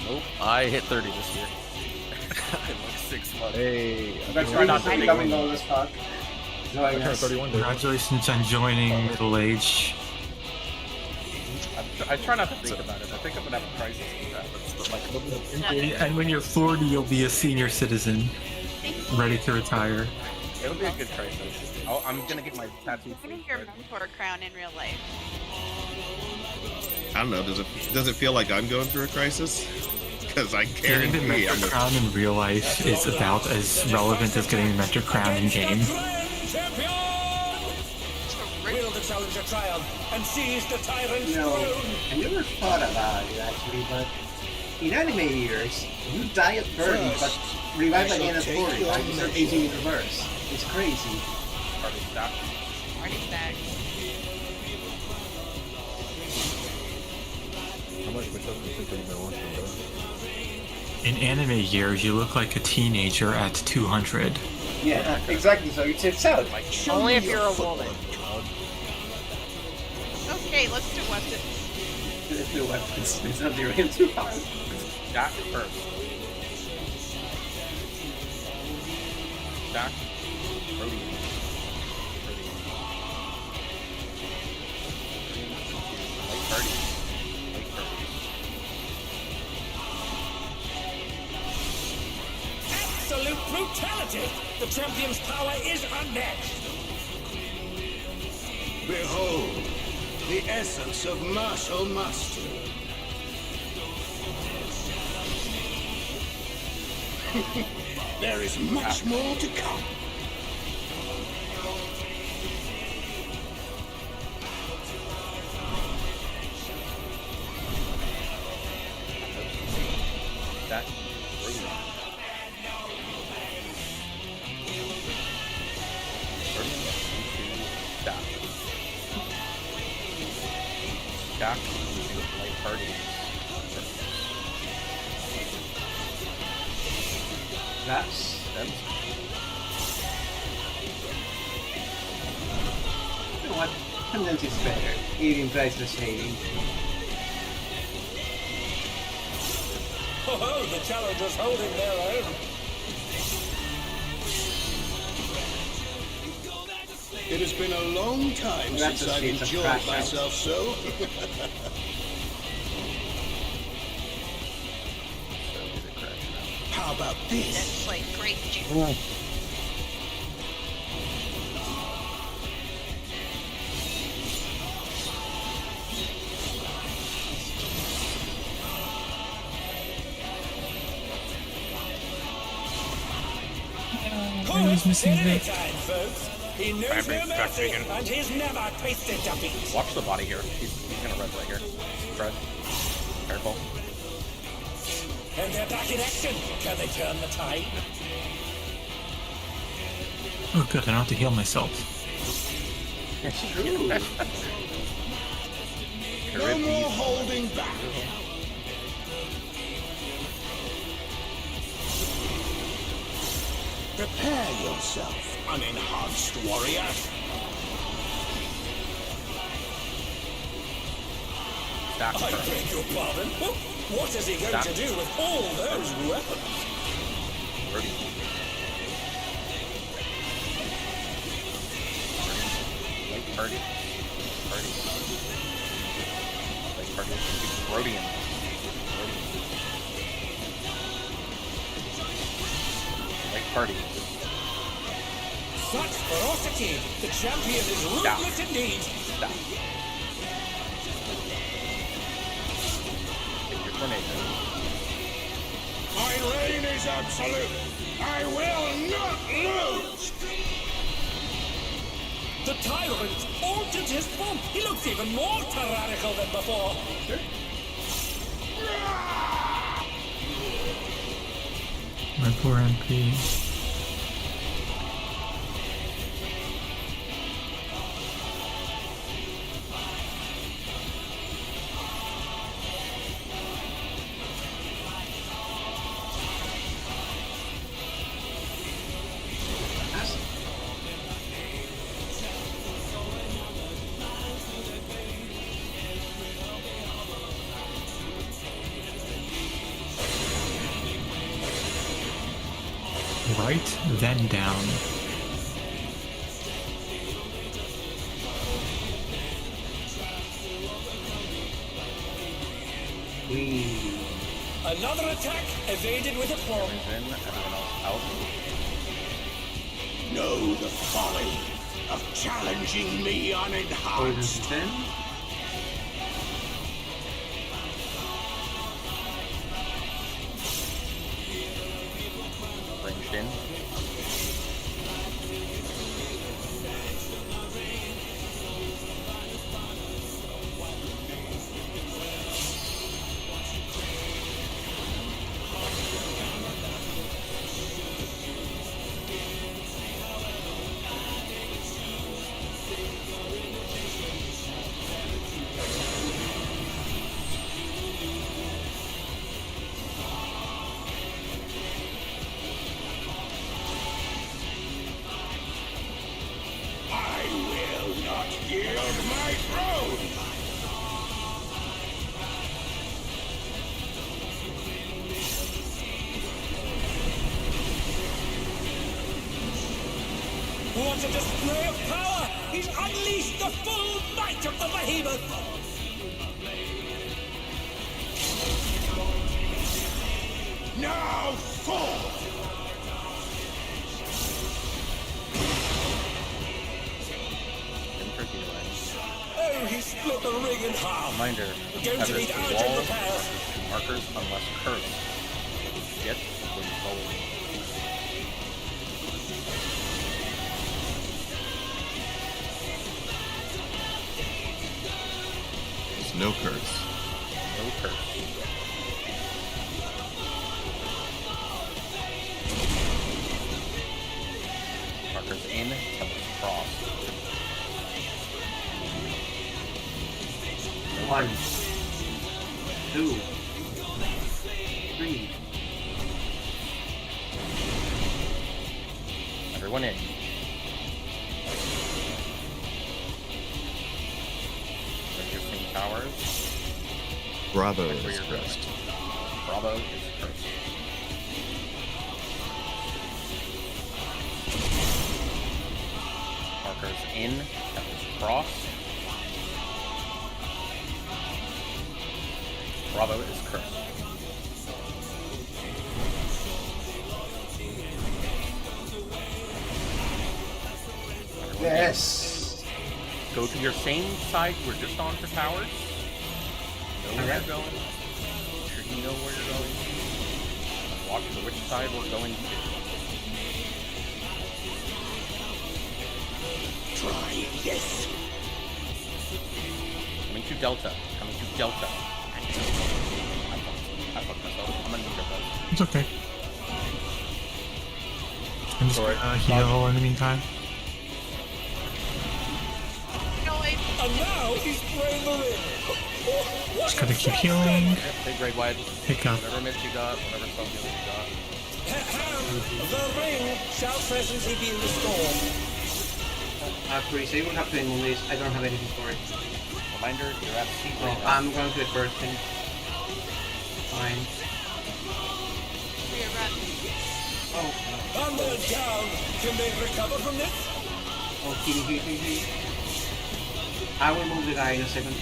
Nope. I hit 30 this year. In like 6 months. Hey, Congratulations on becoming old as fuck. I turned 31. Dude. Congratulations on joining middle age. I try not to think about it. I think I'm gonna have a crisis when that happens. But like, And when you're 40, you'll be a senior citizen, ready to retire. it'll be a good crisis. I'm gonna get my tattoo. Winning your mentor crown in real life. I don't know. Does it feel like I'm going through a crisis? Because I Getting the guarantee Mentor Crown in real life is about as relevant as getting the Mentor Crown in game. Will the challenger triumph and seize the tyrant's You know, throne? I never thought about it actually, but in anime years, you die at birth, but revive again at 40. Like you start aging in reverse. It's crazy. Party's back. How much myself do you think you've been watching, bro? In anime years, you look like a teenager at 200. Yeah, exactly. So it checks out. Only if you're a woman. Okay, let's do weapons. Let's do weapons. It's not the real too hard. Jack first. Jack. Brody. Late Brody. Absolute brutality! The champion's power is unmatched! Behold, the essence of martial mastery. There is much more to come. Jack. Brody. Jack. Jack. Late Party. That's you know what? Condense is better. It implies the saving. Oh, the challenger's holding their own. It has been a long time That's since a I've scene of enjoyed crash myself so. How about this? That's like great. Who's missing this? Anytime, folks. He knows no mercy, and he's never tasted defeat. Watch the body here. He's gonna red right here. Fred. Careful. And they're back in action. Can they turn the tide? Oh, good. I don't have to heal myself. That's true. No more holding back. Prepare yourself, unenhanced warrior. I beg your pardon? What is he going to do with all those weapons? Late Party. Late Party. Brodian. parties. Such ferocity! The champion is ruthless indeed! Stop. Take your tornado. My reign is absolute! I will not lose! The tyrant altered his form! He looks even more tyrannical than before! My poor MP. Right, then down. Another attack evaded with aplomb. Everyone else out. Know the folly of challenging me unenhanced. Ranged in. I will not yield my throne! What a display of power! He's unleashed the full might of the behemoth! Now fall! Oh, he split the ring in half! Reminder, Going to need urgent wall repairs! versus 2 markers unless cursed. Get when gold. There's no curse. No curse. Markers in, tempest cross. 1, 2, 3. Everyone in. Interesting towers. Bravo Where is you're going. cursed. Bravo is cursed. Markers in, tempest cross. Bravo is cursed. Yes! Go to your same side you were just on for towers. Know where you're going. Make sure you know where you're going. And watch for which side we're going to. Try this! Coming to Delta. Coming to Delta. I fucked myself. I'm gonna need a vote. It's okay. I'm just gonna heal in the meantime. And now he's spraying the ring! Just gotta keep healing. Big raid wide. Pick up. Whatever miss you got, whatever spell healing you got. The ring shall presently be restored. Pretty so you will have to remove this. I don't have anything for it. Reminder, you're at sea Oh, right now. I'm going to the first thing. Fine. And they're down. Can they recover from this? Oh, he. I will move the guy in a second.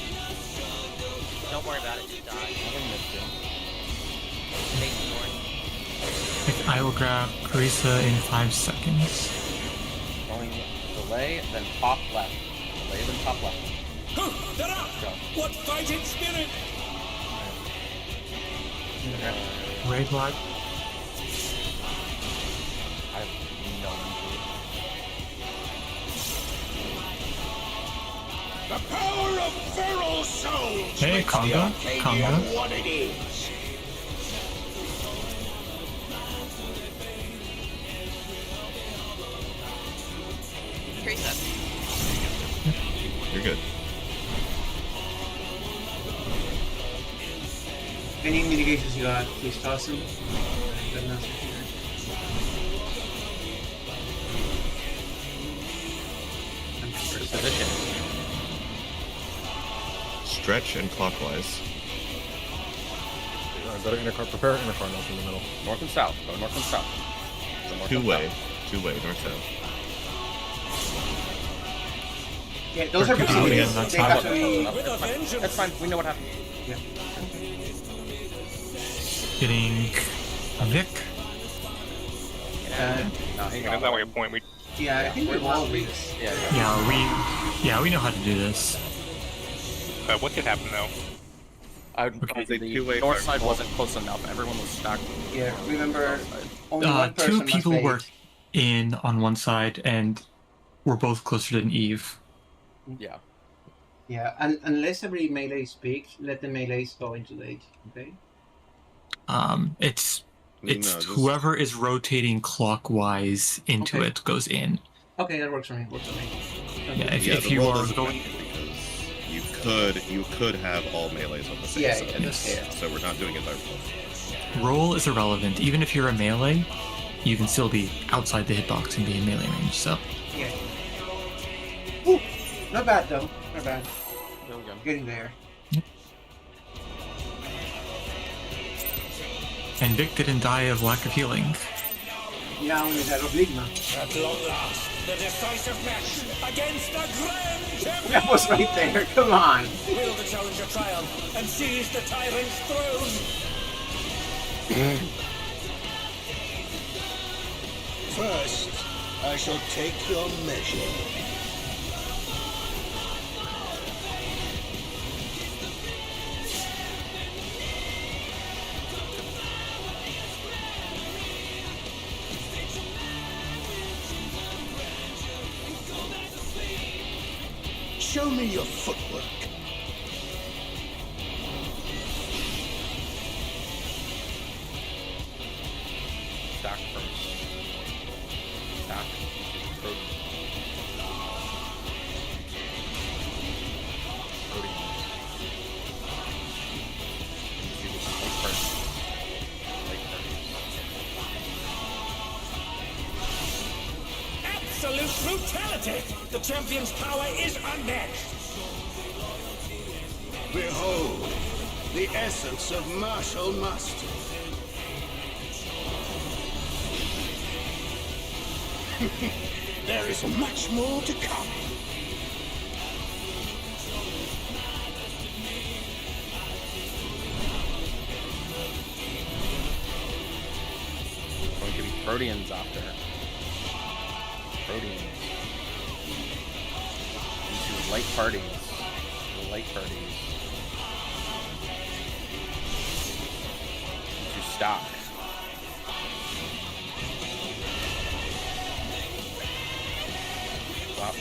Don't worry about it, just die. I haven't missed him. Take the north. I will grab Carissa in 5 seconds. Going delay, then top left. Delay, then top left. They're up! Go. What fighting spirit! Raid wide. I have no idea. The power of feral souls Hey, makes the Conga. Arcadion Conga. what it is. Teresa. You're good. Any mitigations you got, please toss them. Position. Stretch and clockwise. Go to intercard. Prepare intercardinals in the middle. North and south. Go north and south. Go north and Two-way. south. Two-way, north-south. Yeah, those are mitigations. They have to be... That's fine. We know what happened. Yeah. Getting Vic. No, hang That's on. not your point. Yeah, I think we've all reached. Yeah, we know how to do this. What could happen though? The north side wasn't close enough. Everyone was stacked. Yeah, remember, only one person Two must people bait. were in on one side, and we're both closer than Eve. Yeah. Yeah, and unless every melee speaks, let the melees go into late, okay? It's whoever is rotating clockwise into it goes in. Okay, that works for me. Works for me. Okay. Yeah, if the you roll are doesn't going, matter because you could have all melees on the same side. Yes. So we're not doing it by roll. roll is irrelevant. Even if you're a melee, you can still be outside the hitbox and be in melee range. So. Yeah. Ooh, not bad though. Not bad. There we go. Getting there. And Vic didn't die of lack of healing. Yeah, only that obligma. At long last, the decisive match against the Grand Champion! That was right there. Come on. Will the challenger triumph and seize the tyrant's throne? First, I shall take your measure. Show me your footwork. Stack first. Stack. Absolute brutality! The champion's power is unmatched! Behold, the essence of martial mastery. There is much more to come. Going to be Proteans after. Proteans. Into light parties. The light parties. Into stock. Wow.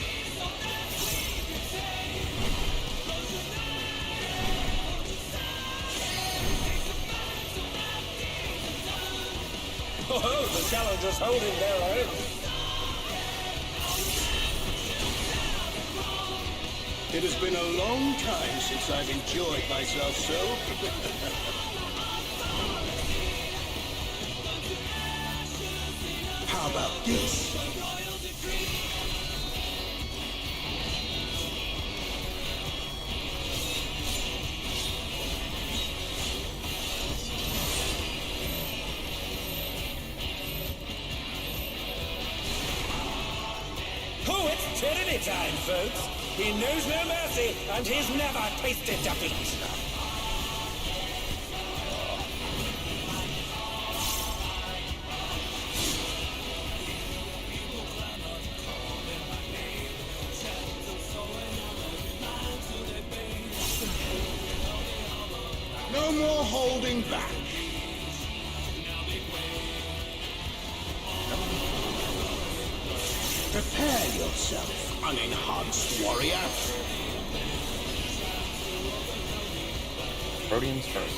Oh, the challenger's holding their own. It has been a long time since I've enjoyed myself so. How about this? Oh, it's tyranny time, folks. He knows no mercy, and he's never tasted defeat. holding back. Prepare yourself, unenhanced warrior. Proteans first.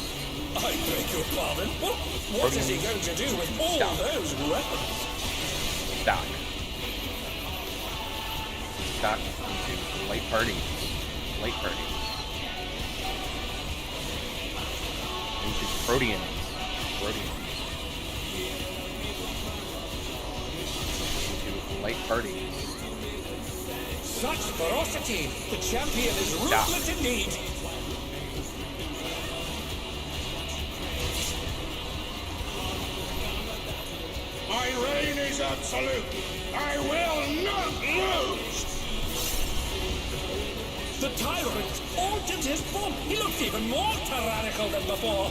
I beg your pardon. What is he going to do with all those weapons? Stock. Stock into light parties. Light parties. Into Proteans. Proteans. Into light parties. Such ferocity! The champion is ruthless indeed! My reign is absolute. I will not lose. The tyrant altered his form. He looks even more tyrannical than before.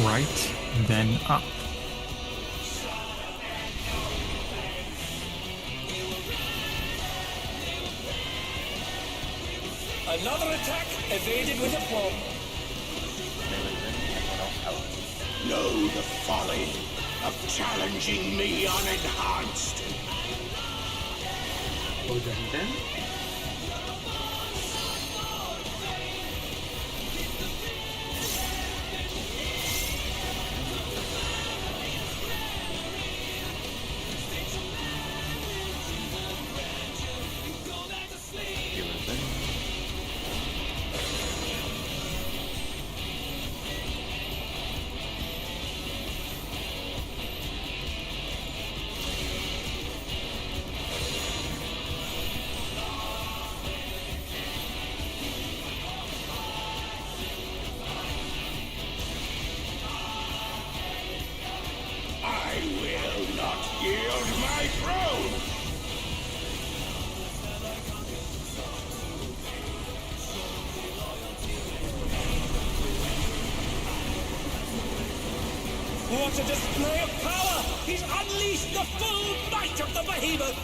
Right, then up. Another attack evaded with aplomb. Know the folly of challenging me unenhanced. Go down then. What a display of power! He's unleashed the full might of the behemoth!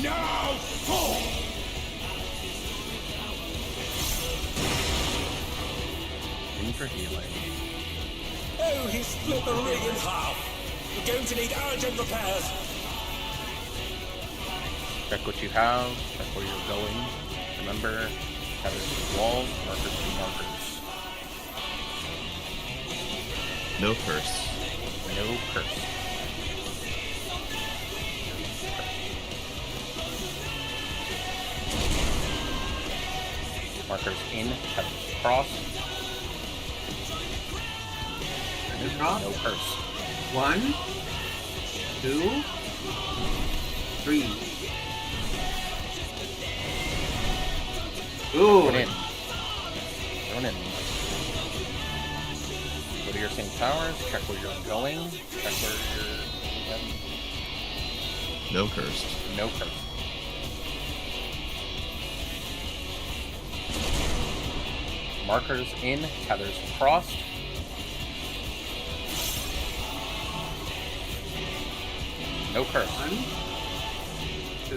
Now fall! In for healing. Oh, he split the ring in half! We're going to need urgent repairs! Check what you have, check where you're going. Remember, there's walls, markers to markers. No curse. No curse. Markers in, heaven's cross. No curse. 1, 2, 3. Ooh. Run in. Run in. Go to your same towers, check where you're going, check where you're... No cursed. No curse. Markers in, tethers crossed. No curse. 1, 2.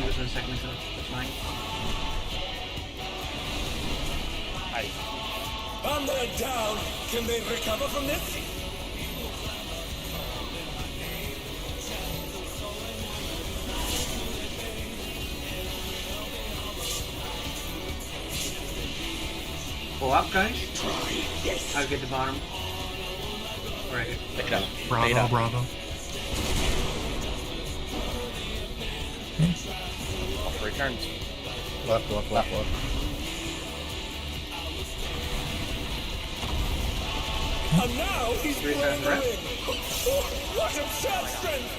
There's a second, so that's mine. And they're down! Can they recover from this? Go up, guys. Try, yes. I'll get the bottom. Alright. Beta. Bravo, Beta. bravo. All 3 turns. Left, left, left, left. And now he's blowing the ring! What absurd strength!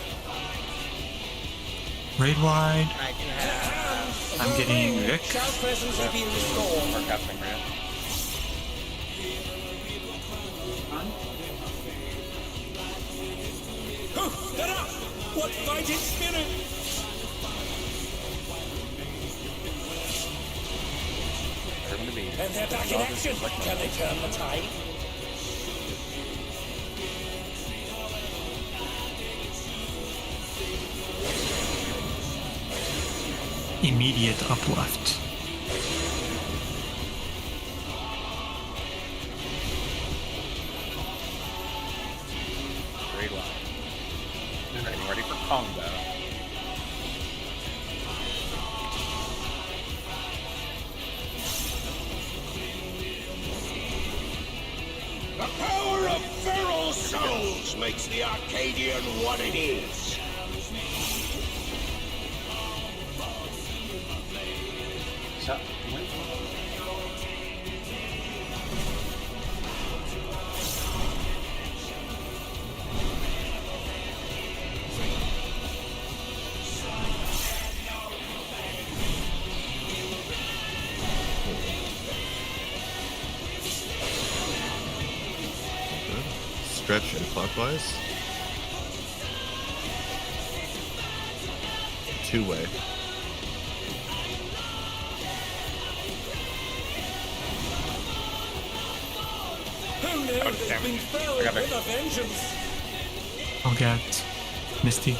Raid wide. I do have. I'm getting Rick. Shall presence be restored? We're casting Rhea. They're up! What fighting spirit! And they're back in action! Can they turn the tide? Immediate uplift. Great line. Getting ready for combo. The power of feral souls makes the Arcadion what it is. So, Stretch and clockwise. Two-way. Who knew they've been felled with a vengeance? I'll get Misty.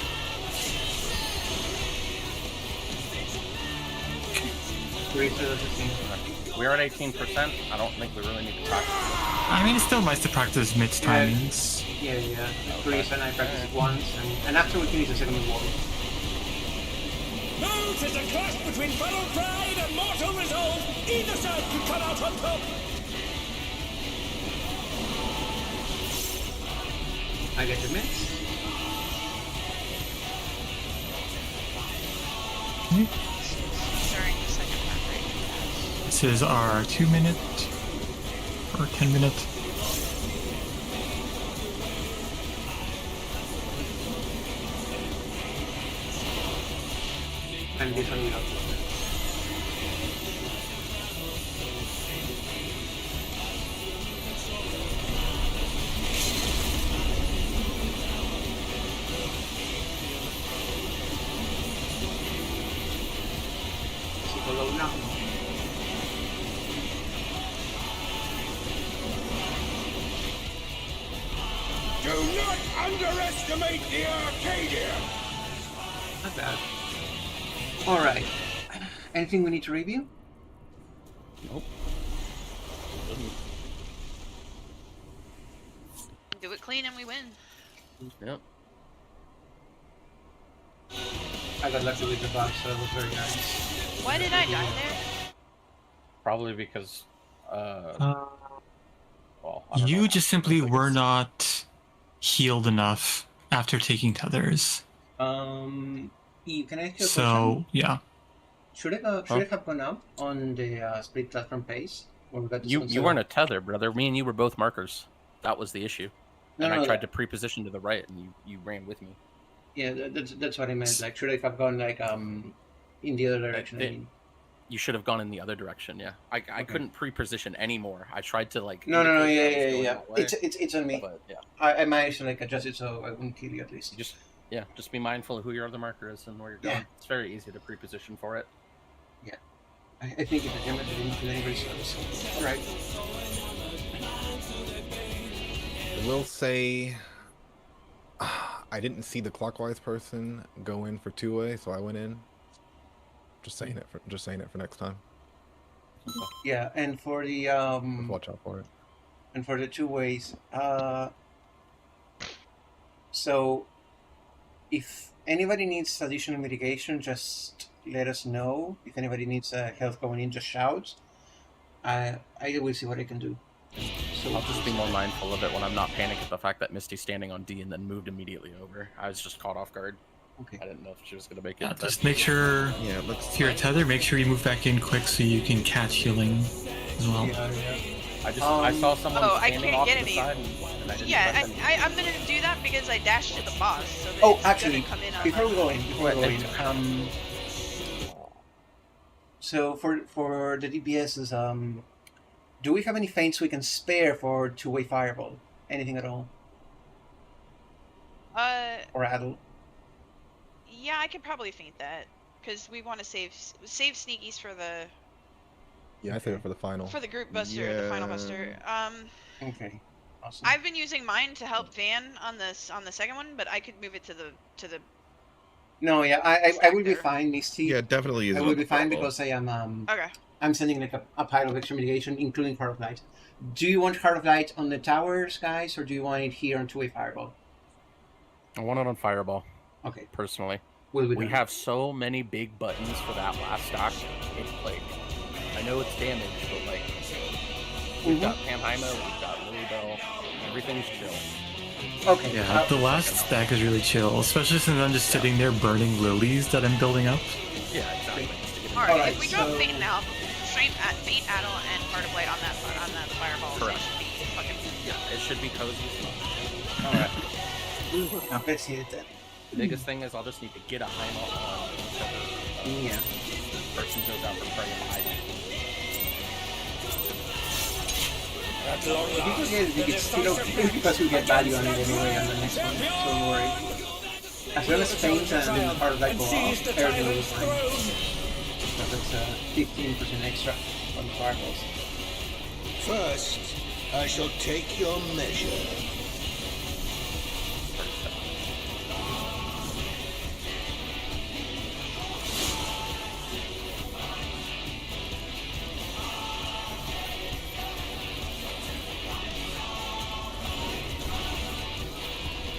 We're at 18%. I don't think we really need to practice. I mean, it's still nice to practice mid timings. yeah. Grease and I practiced it once, and after we finish the second wall. No, 'tis a clash between feral pride and mortal resolve. Either side could come out on top. I get the miss. During the second part, right? This is our 2-minute or 10-minute. And this one we have. Below now. Do not underestimate the Arcadion! Not bad. Alright. Anything we need to review? Nope. Do it clean and we win. Yep. I got lucky with the box, so it was very nice. Why did I die there? Probably because, well, You just simply were not healed enough after taking tethers. Eve, can I ask you a So, question? yeah. Should it have gone up on the split platform pace? When we got this You weren't a tether, brother. Me and you were both markers. That was the issue. No, and no, I tried to pre-position to the right, and you ran with me. Yeah, that's what I meant. Like, should I have gone like in the other direction? I mean. You should have gone in the other direction. Yeah, I couldn't pre-position anymore. I tried to like. No, yeah. It's on me. But, yeah. I managed to like adjust it so I wouldn't kill you at least. Just be mindful of who your other marker is and where you're going. It's very easy to pre-position for it. Yeah, I think if I damage it, didn't kill anybody, so all right. I will say, I didn't see the clockwise person go in for two-way, so I went in. Just saying it for next time. Yeah, and for the Just watch out for it. And for the two ways, so if anybody needs additional mitigation, just let us know. If anybody needs health going in, just shout. I will see what I can do. So I'll just be more mindful of it when I'm not panicked at the fact that Misty's standing on D and then moved immediately over. I was just caught off guard. Okay. I didn't know if she was gonna make it. Just make sure. Yeah, if you're a tether, make sure you move back in quick so you can catch healing as well. Yeah. I saw someone standing off get the any. side and I didn't Yeah, I'm gonna do that because I dashed to the boss. So that it's actually, gonna come in on before we go in, so for the DPSs, do we have any feints we can spare for two-way fireball? Anything at all? Or Adel? Yeah, I could probably feint that because we want to save sneakies for the. Yeah, I think for the final. For the group buster, the final buster. Okay. Awesome. I've been using mine to help Van on the second one, but I could move it to the. No, yeah, I will be fine, Misty. Yeah, definitely use I it will on be the fine fireball. because I am Okay. I'm sending like a pile of extra mitigation, including Heart of Light. Do you want Heart of Light on the towers, guys, or do you want it here on two-way fireball? I want it on fireball. Okay. Personally. We have so many big buttons for that last stock. It's like, I know it's damage, but like, we've got Panheima, we've got Lilybell, everything's chill. Okay. Yeah, the last stack is really chill, especially since I'm just sitting there burning lilies that I'm building up. Yeah, exactly. Alright, if we drop Fate now, Fate Adel and Heart of Light on that fireball, Correct. So it should be fucking. Yeah, it should be cozy. Alright. Let's see it then. The biggest thing is I'll just need to get a Heima on whichever yeah. person goes out for prey and hide. If you get it, it's still okay because we get value on it anyway on the next one, so don't worry. As well as paint and Heart of Light go off, everything will be fine. So that's 15% extra on the fireballs. First, I shall take your measure.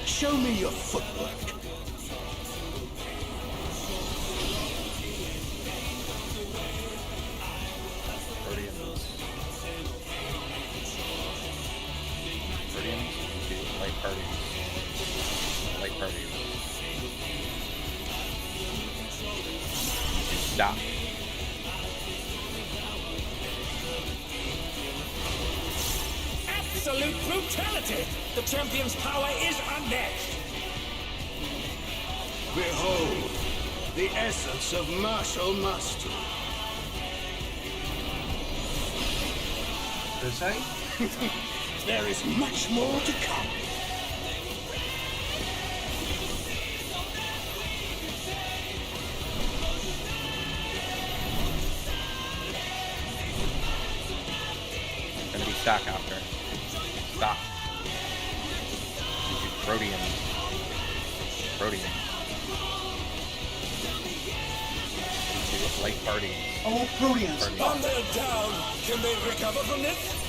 Show me your footwork. Light parties. Stop. Absolute brutality! The champion's power is unmatched! Behold, the essence of martial mastery. There is much more to come. Gonna be stack after. Stop. Protean. Light party. Oh, Proteans! On their down! Can they recover from this?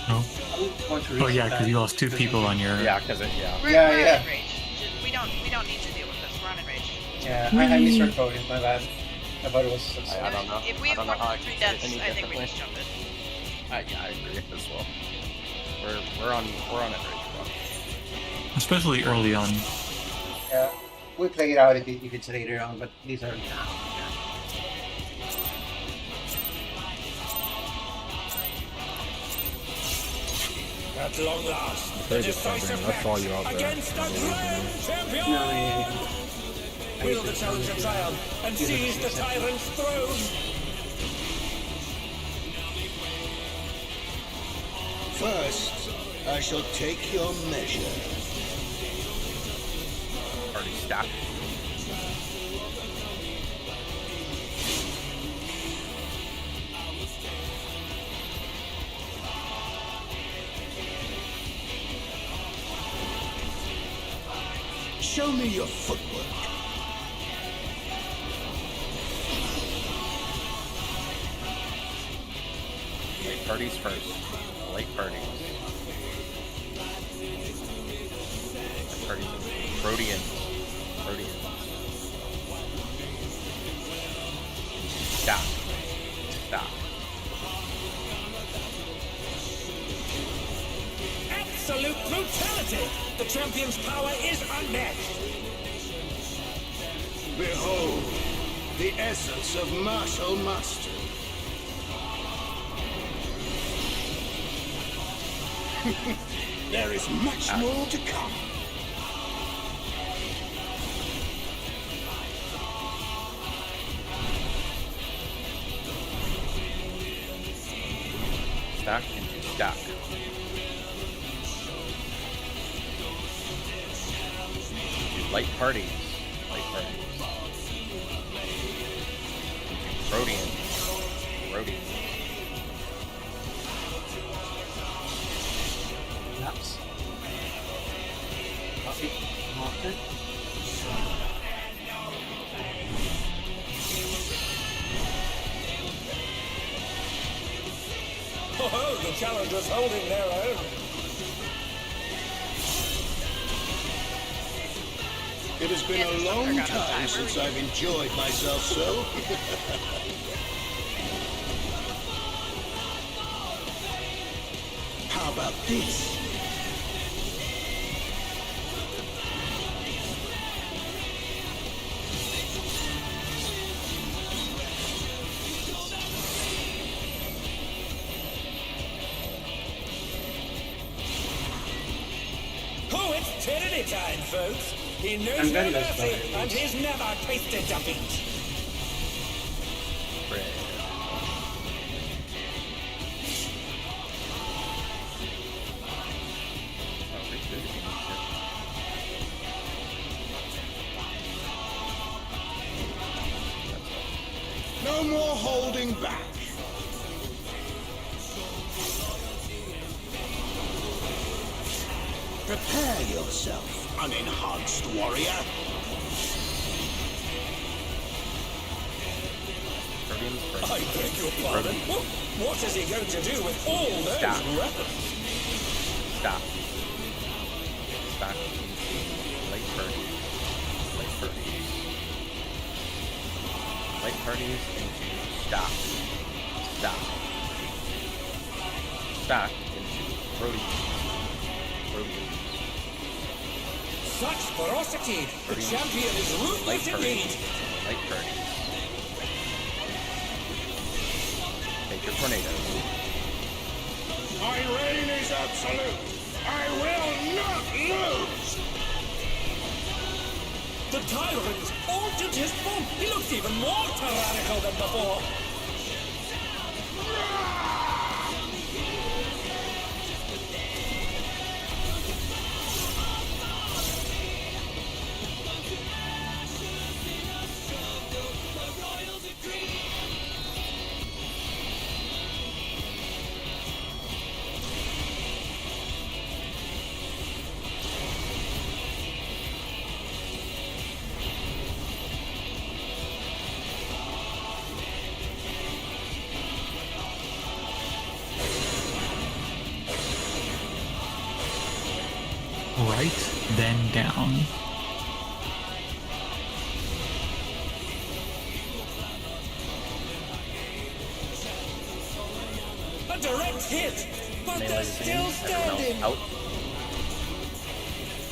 No. Oh yeah, because you lost 2 people on your. Yeah, because it. Yeah. We're in rage. We don't need to deal with this. We're on in rage. Yeah, I misread Proteans, my bad. I thought it was. I don't know. If we have more than 3 deaths, I think we just jump it. Yeah, I agree as well. We're on it right. Especially early on. Yeah, we'll play it out if it's later on, but these are. At long last, the Very decisive I saw you out match there. against the grand champion! Wield the challenge of triumph and seize the tyrant's throne! First, I shall take your measure. Already stacked. Show me your footwork. Light parties first. Light parties. Light parties. Proteans. Stop. Absolute brutality! The champion's power is unmatched! Behold, the essence of martial mastery. There is much more to come. Stack into stack. Into light parties. Light parties. Into Rhodian. Rhodian. Naps. Coffee. Marker. Oh, the challengers holding their own. It has been a long time since I've enjoyed myself so. How about this? Oh, it's tyranny time, folks. He knows no mercy, and he's never tasted defeat. No more holding back. Prepare yourself, unenhanced warrior. I beg your pardon. What is he going to do with all those weapons? Stop. Stop. Light parties. Light parties. Light parties into stop. Stop. Stop into Rhodian. Rhodian. Such ferocity! The champion is ruthless indeed! Light parties. Take your tornado. My reign is absolute. I will not lose. The tyrant altered his form. He looks even more tyrannical than before. Right, then down. A direct hit, but they're still standing. Out.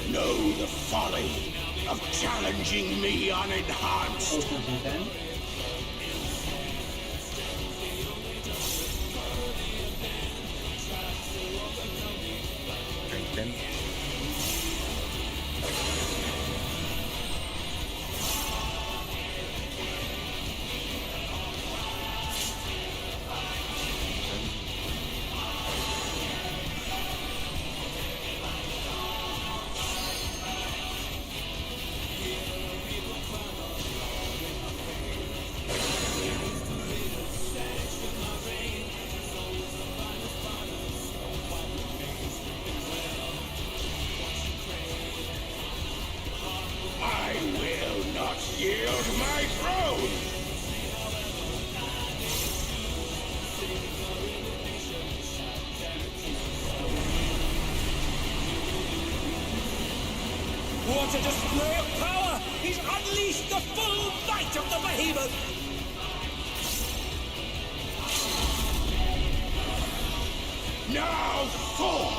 Know the folly of challenging me unenhanced. Drink in. Yield my throne! What a display of power! He's unleashed the full might of the behemoth! Now fall!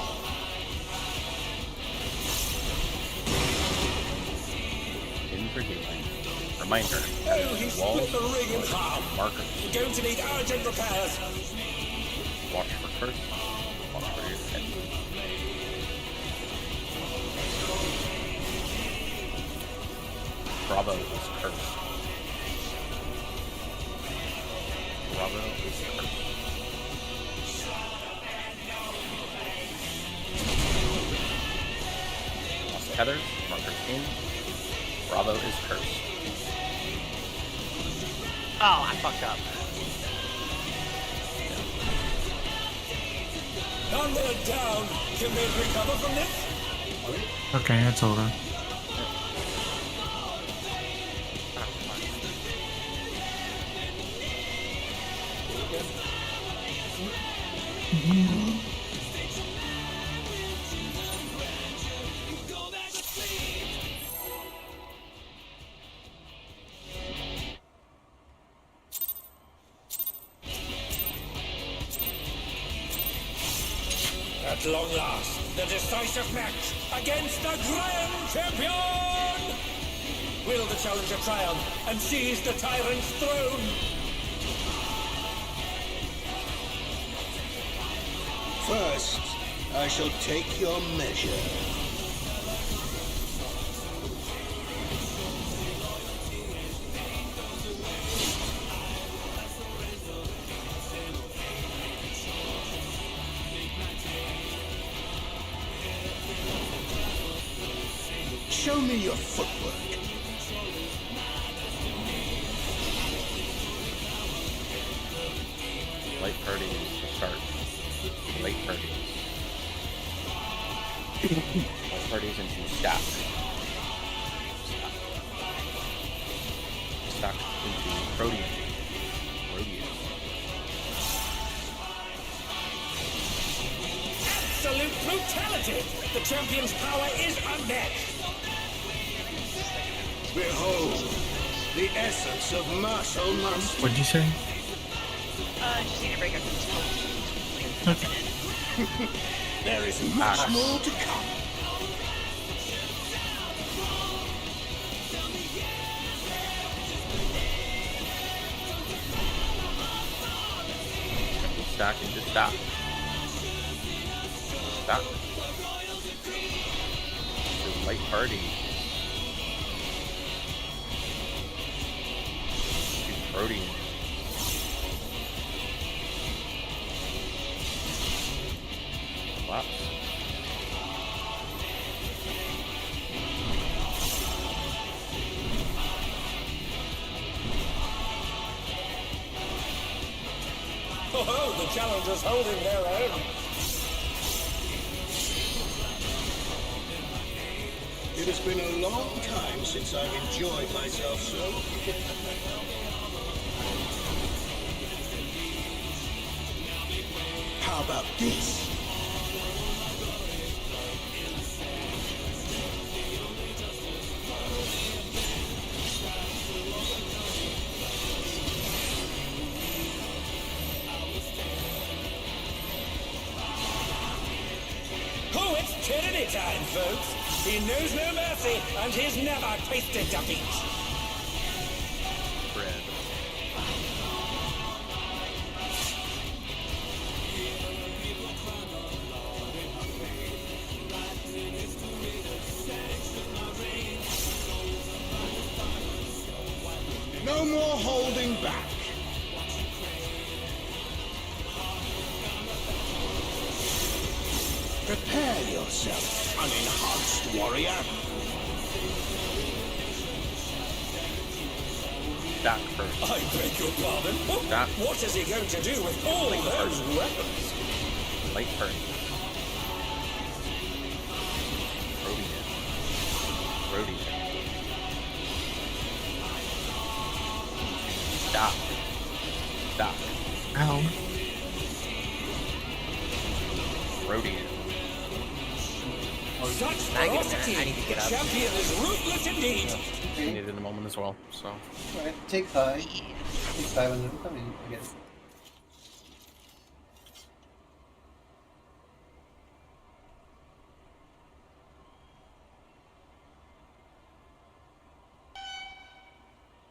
In for healing. Reminder. Oh, he split the ring in half. Markers. We're going to need urgent repairs. Watch for curse. Watch for ears. Bravo is cursed. Bravo is cursed. Lost Heather, markers in. Bravo is cursed. Oh, I fucked up. Unload down. Can they recover from this? Okay, it's over. At long last, the decisive match against the Grand Champion! Will the challenger triumph and seize the tyrant's throne? First, I shall take your measure. Show me your footwork. Light parties to start. Late parties. Light parties into stack. Stack into protein. Protein. Absolute brutality! The champion's power is unmatched! Behold, the essence of martial mastery. What'd you say? Just need to break up this Okay. There is much more to come. Stack into stack. Stack. The light party. Protein. Wow. Oh, the challenger's holding their own. It has been a long time since I've enjoyed myself so. How about this? Oh, it's tyranny time, folks. He knows no mercy, and he's never tasted defeat. Bread. No more holding back. Prepare yourself, unenhanced warrior. Stack first. I beg your pardon? Stack. What is he going to do with all those weapons? Light party. Protein. Protein. Stop. Stop. Ow. Protein. Such I ferocity! need to get The up. champion is ruthless indeed! I need it in a moment as well, so. Alright, take 5. Take 5 and then come in again.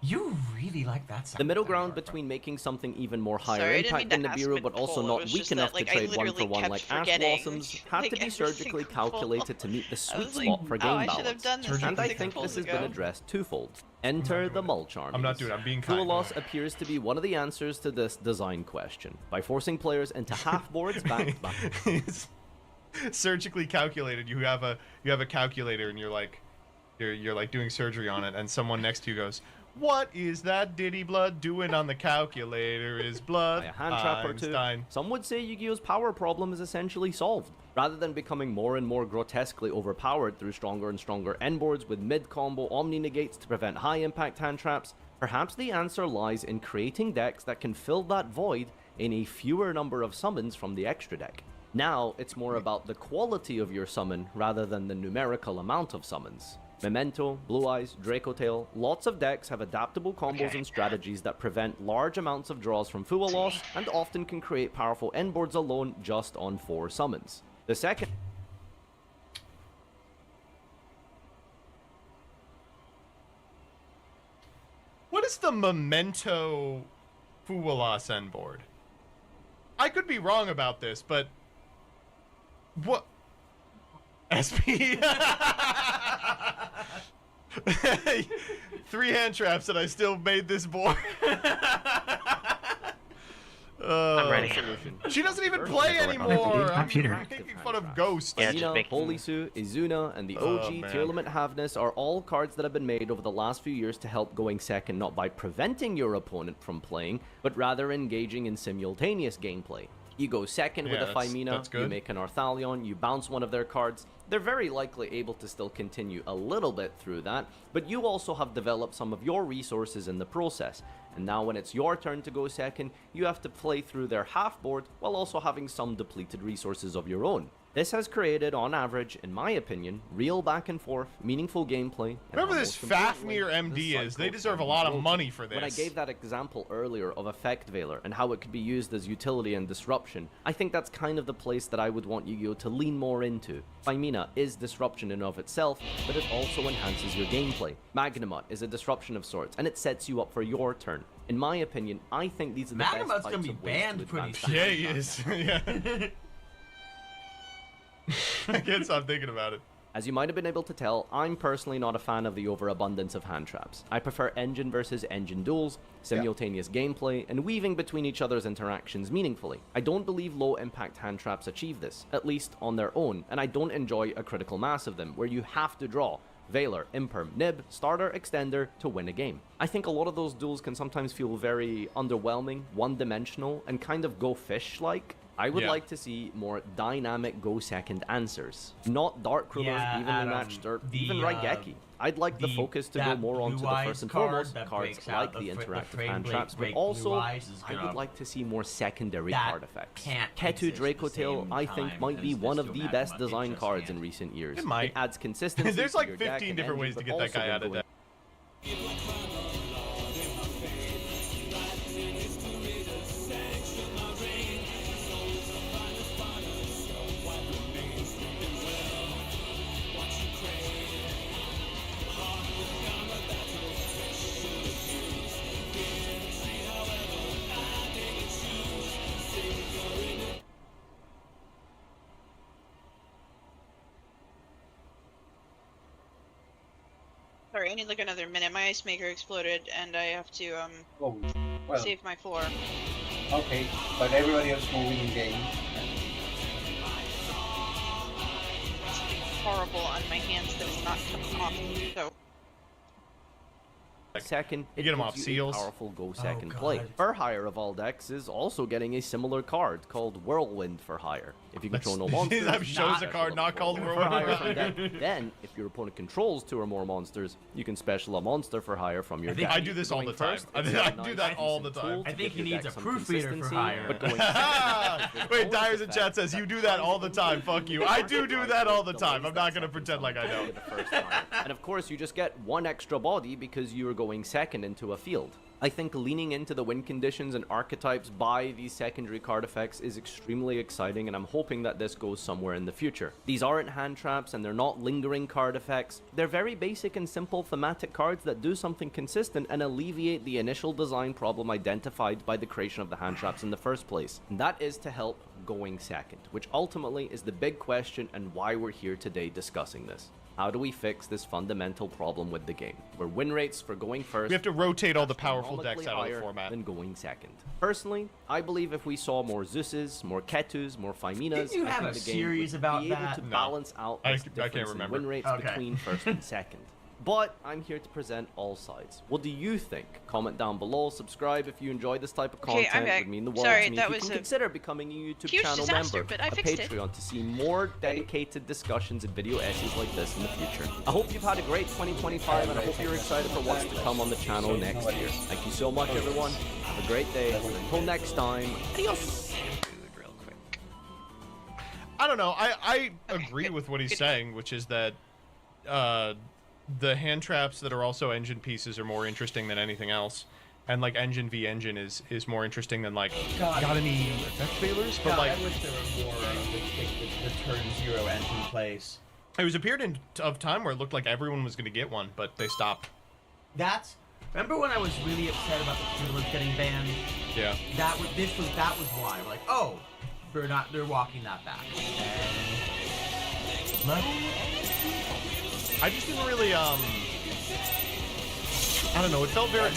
You really like like that sound. The middle ground between making something even more higher Sorry, I didn't impact mean than to Nibiru, Aspen but also pull, it not was weak just enough that, like, to I trade one for literally one kept like Ash forgetting, Blossoms, had like, to be every surgically single pull. calculated to meet the I sweet was like, spot for oh, game I should have balance. done this And I 6 think this pulls has been ago. addressed twofold. Enter the mulch armies. I'm not doing it. I'm being kind. Full appears to be one of the answers to this design question by forcing players into half boards back to back. It's surgically calculated. You have a calculator, and you're like doing surgery on it, and someone next to you goes, "What is that Diddy blood doing on the calculator? Is blood By a hand trap or two, Einstein." some would say Yu-Gi-Oh's power problem is essentially solved. Rather than becoming more and more grotesquely overpowered through stronger and stronger end boards with mid-combo omni-negates to prevent high-impact hand traps, perhaps the answer lies in creating decks that can fill that void in a fewer number of summons from the extra deck. Now, it's more about the quality of your summon rather than the numerical amount of summons. Memento, Blue Eyes, Draco Tail, lots of decks have adaptable combos and strategies that prevent large amounts of draws from Fuwa loss and often can create powerful end boards alone just on 4 summons. The second... What is the Memento Fuwalas end board? I could be wrong about this, but what? SP. 3 hand traps and I still made this board. I'm ready. She doesn't even play anymore. I'm making fun of Ghost. Polisu, Izuna, and the OG Tier Limit Havness are all cards that have been made over the last few years to help going second not by preventing your opponent from playing, but rather engaging in simultaneous gameplay. You go second with a Phymina, you make an Arthalion, you bounce one of their cards. They're very likely able to still continue a little bit through that, but you also have developed some of your resources in the process. And now when it's your turn to go second, you have to play through their half board while also having some depleted resources of your own. This has created, on average, in my opinion, real back and forth, meaningful gameplay. Whoever this Fafnir MD is, they deserve a lot of money for this. When I gave that example earlier of Effect Veiler and how it could be used as utility and disruption, I think that's kind of the place that I would want Yu-Gi-Oh! To lean more into. Phymina is disruption in of itself, but it also enhances your gameplay. Magnamut is a disruption of sorts, and it sets you up for your turn. In my opinion, I think these are the Magnamut's best gonna types be of ways banned to pretty advance soon. Yeah, he is. Yeah. I can't stop thinking about it. As you might have been able to tell, I'm personally not a fan of the overabundance of hand traps. I prefer engine versus engine duels, simultaneous gameplay, and weaving between each other's interactions meaningfully. I don't believe low impact hand traps achieve this, at least on their own, and I don't enjoy a critical mass of them, where you have to draw Veiler, Imperm, Nib, Starter, Extender to win a game. I think a lot of those duels can sometimes feel very underwhelming, one-dimensional, and kind of go fish-like. I would like to see more dynamic go-second answers. not Dark Rulers, evenly matched, or even Raigeki. I'd like the focus to go more onto the first and foremost cards like the interactive hand traps, but also I would like to see more secondary card effects. Ketu Draco Tail, I think, might be one of the best design cards in recent years. It might. It adds consistency. There's to like your deck 15 and different engine, ways to but get that also guy when out of going- deck. Sorry, I need like another minute. My ice maker exploded, and I have to save my floor. Okay, but everybody else moving in game. It's horrible on my hands that it's not coming off. So. Second, You get 'em off gives you a seals. powerful go second play. For Hire of all decks is also getting a similar card called Whirlwind for Hire. If you control no monsters, That shows a card not called for hire from deck. Then, if your opponent controls 2 or more monsters, you can special a monster for hire from your deck. I do this all the time. I do that all the time. I think he needs a proofreader for hire. But going Wait, Dyer's in chat says, you do that all the time, fuck you. I do that all the time. I'm not gonna pretend like I don't. And of course, you just get 1 extra body because you are going second into a field. I think leaning into the win conditions and archetypes by these secondary card effects is extremely exciting, and I'm hoping that this goes somewhere in the future. These aren't hand traps and they're not lingering card effects. They're very basic and simple thematic cards that do something consistent and alleviate the initial design problem identified by the creation of the hand traps in the first place. And that is to help going second, which ultimately is the big question and why we're here today discussing this. How do we fix this fundamental problem with the game, where win rates for going first... We have to rotate all the powerful decks out of the format. ...than going second. Personally, I believe if we saw more Zeuses, more Ketus, more Fyminas... Didn't you have a series about be able to balance out this difference in win rates between first and second. But I'm here to present all sides. What do you think? Comment down below, subscribe if you enjoy this type of content. It would mean the world to me if you can consider becoming a YouTube channel member, a Patreon to see more dedicated discussions and video essays like this in the future. I hope you've had a great 2025 and I hope you're excited for what's to come on the channel next year. Thank you so much, everyone. Have a great day. Until next time, adios. I don't know. I agree with what he's saying, which is that the hand traps that are also engine pieces are more interesting than anything else, and like engine v engine is more interesting than like got any effect failures. But like, I wish there were more the turn 0 engine plays. It was a period of time where it looked like everyone was going to get one, but they stopped. Remember when I was really upset about the Tutelage getting banned? Yeah. That was why. Like, oh, they're walking that back. I just didn't really, I don't know, it felt very, I'm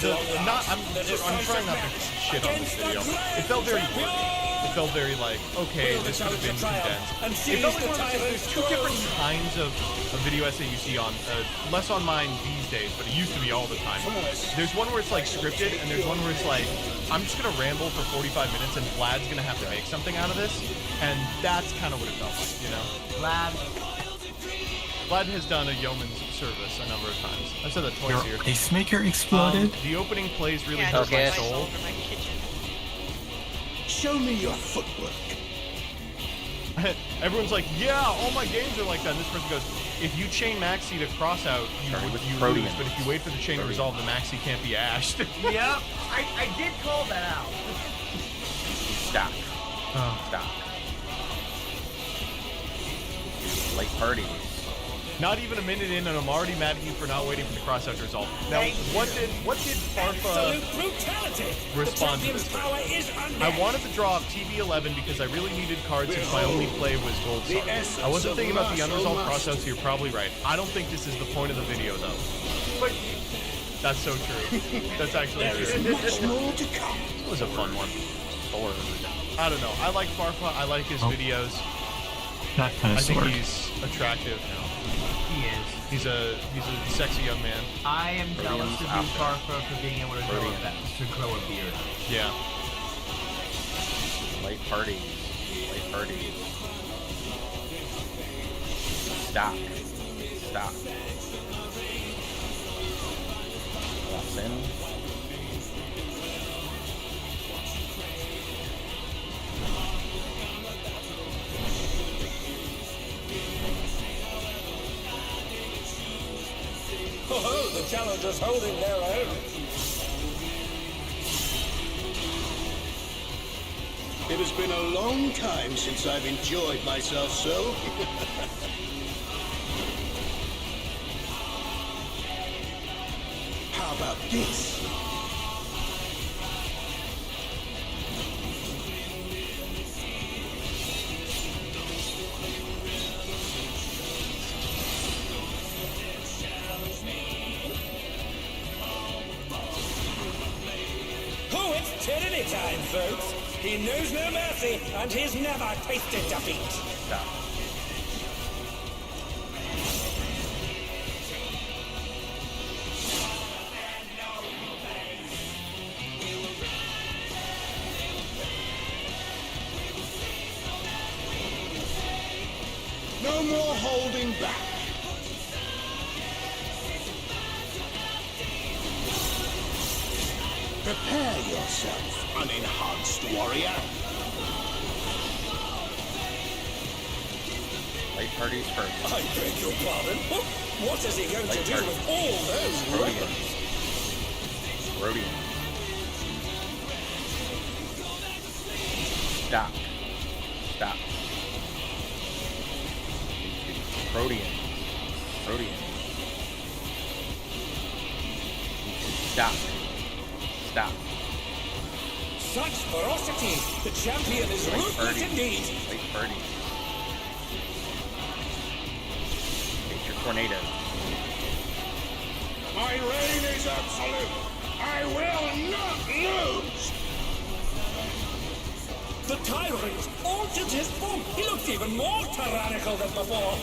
trying not to shit on this video. It felt very wordy. It felt very like, okay, this could have been condensed. It felt like one of those, there's two different kinds of video essay you see on, less on mine these days, but it used to be all the time. There's one where it's like scripted, and there's one where it's like, I'm just gonna ramble for 45 minutes and Vlad's gonna have to make something out of this, and that's kind of what it felt like, you know? Vlad has done a yeoman's service a number of times. I've said that twice here. Pacemaker exploded? The opening plays really hurt my soul. Show me your footwork. Everyone's like, yeah, all my games are like that. And this person goes, if you chain Maxi to cross out, you lose. But if you wait for the chain to resolve, the Maxi can't be ashed. Yep, I did call that out. Stop. Stop. Late parties. Not even a minute in, and I'm already mad at you for not waiting for the crossout to resolve. Now, what did Farfa respond to this? I wanted to draw up TB11 because I really needed cards since my only play was Gold Star. I wasn't thinking about the unresolved crossouts, so you're probably right. I don't think this is the point of the video, though. But that's so true. That's actually true. Much more to come. It was a fun one. Or I don't know. I like Farfa. I like his videos. That kind of I think sword. he's attractive. He is. He's a sexy young man. I am jealous of you, Farfa, for being able to grow a beard. Yeah. Late parties. Late parties. Stop. Stop. Walks in. Oh, the challengers holding their own. It has been a long time since I've enjoyed myself so. How about this? Oh, it's tyranny time, folks. He knows no mercy, and he's never tasted defeat. Stop. No more holding back. Prepare yourself, unenhanced warrior. Late parties first. I beg your pardon. What is he going to do with all those weapons? Rhodium. Stop. Stop. Protean. Stop. Stop. Such ferocity! The champion is ruthless indeed! Late birdie. Take your tornado. My reign is absolute. I will not lose. The tyrant altered his form. He looked even more tyrannical than before.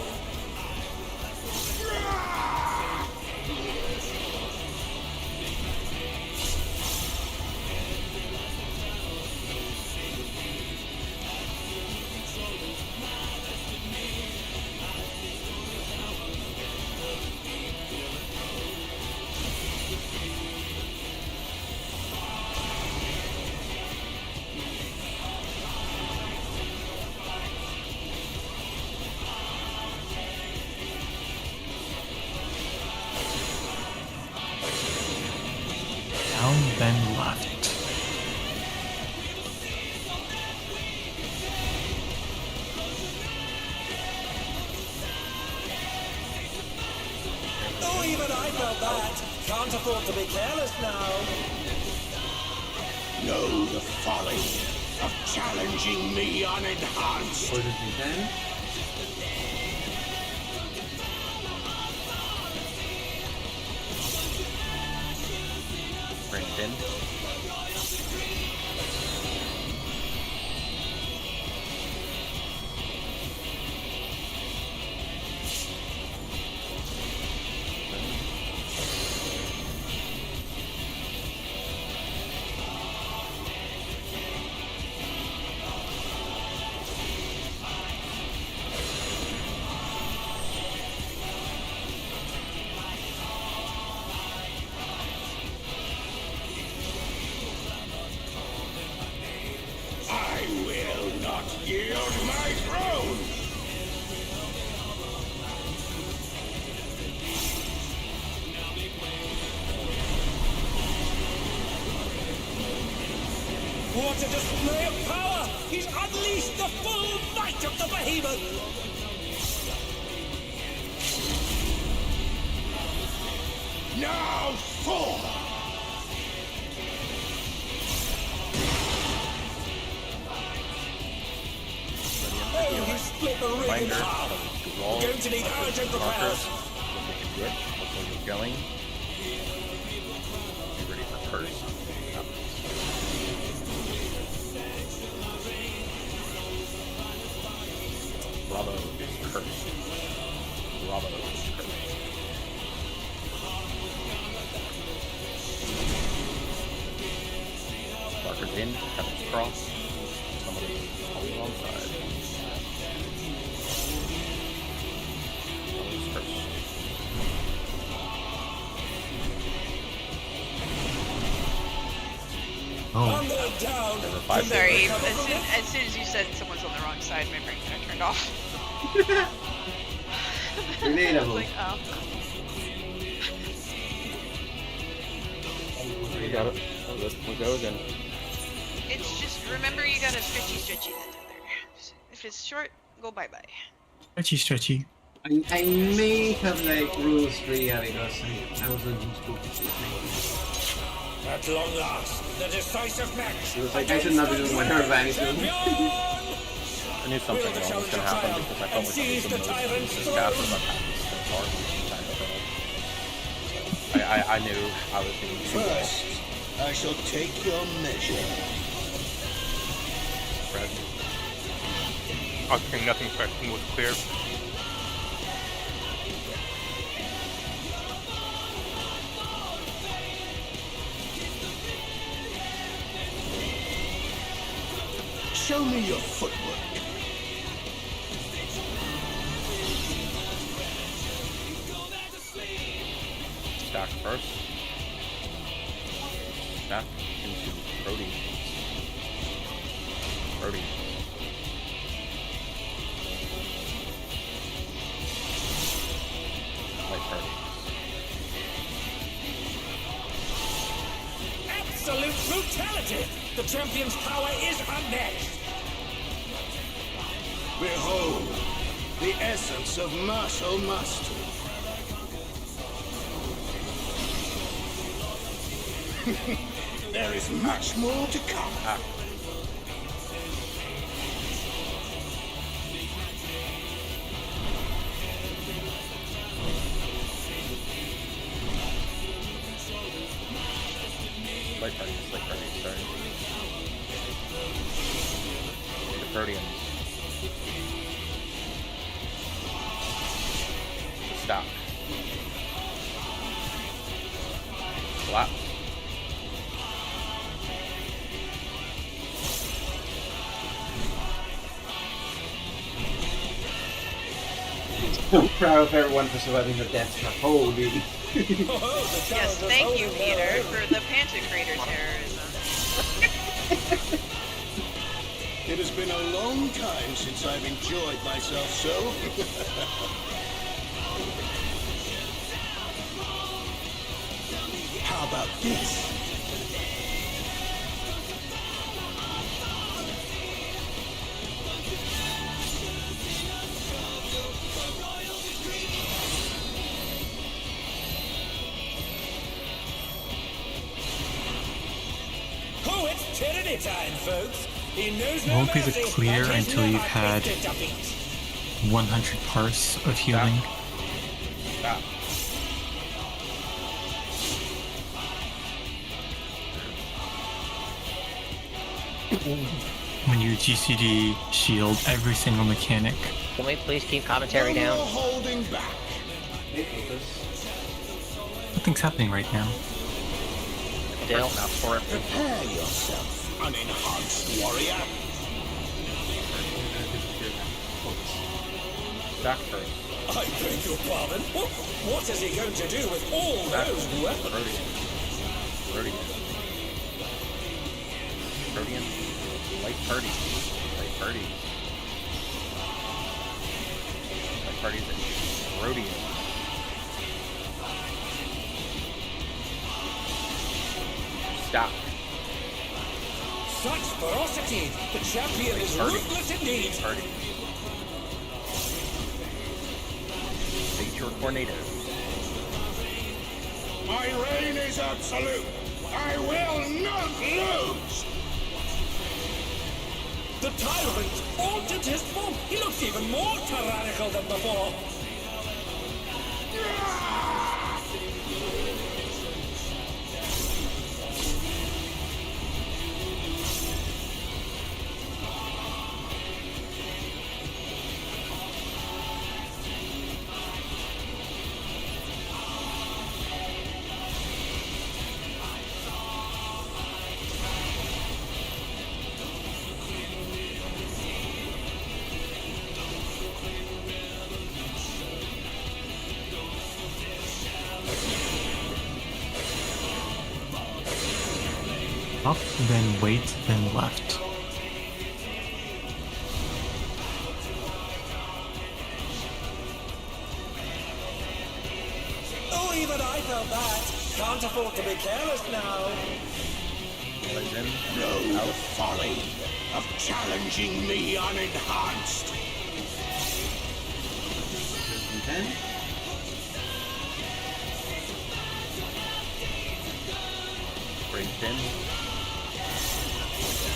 Down, then left. Oh, even I felt that. Can't afford to be careless now. Know the folly of challenging me unenhanced. What did you then? Brandon. I will not yield my throne. What a display of power! He's unleashed the full might of the behemoth! Now fall. Oh, he split the ring in half! We're going to need urgent repairs! Before you're going. Be ready for curse. Bravo is cursed. Bravo is cursed. Marker's in, Kevin's cross. Somebody on the wrong side. Bravo's cursed. On the down! Sorry, as soon as you said someone's on the wrong side, my brain kind of turned off. Relatable. I was like, oh. We got it. We'll go again. It's just, remember you gotta stretchy that tether. If it's short, go bye-bye. Stretchy. I may have like rules 3 because I was on school. At long last, the decisive match. It was like I should not be doing my hair advantage. I knew something wrong was going to happen because I felt like it was the most useless cast I've had this far from the entire build. I knew I was being too low. First, I shall take your measure. Fred. I think nothing question was clear. Show me your footwork. Stack first. Stack into Brody. Brody. Light party. Absolute brutality! The champion's power is unmatched! Behold, the essence of martial mastery. There is much more to come. Light party, sorry. The Arcadions. Stop. Collapse. So proud of everyone for surviving the death trap. Holy. Yes, thank you, Peter, for the Pantocrator terrorism. It has been a long time since I've enjoyed myself so. How about this? Oh, it's tyranny time, folks. He knows It won't be the clear until you've had 100 parts of healing. Stop. When you GCD shield every single mechanic. Can we please keep commentary down? Holding back. Nothing's happening right now. Still. Prepare yourself, unenhanced warrior. Back first. I beg your pardon? What is he going to do with all those weapons? Arcadion. Light party. Light parties. Light parties and Arcadion. Stop. Such ferocity! The champion is ruthless indeed! Party. State your tornado. My reign is absolute. I will not lose. The tyrant altered his form. He looks even more tyrannical than before. Up, then wait, then left. Oh, even I felt that. Can't afford to be careless now. No folly of challenging me unenhanced. Bring 10.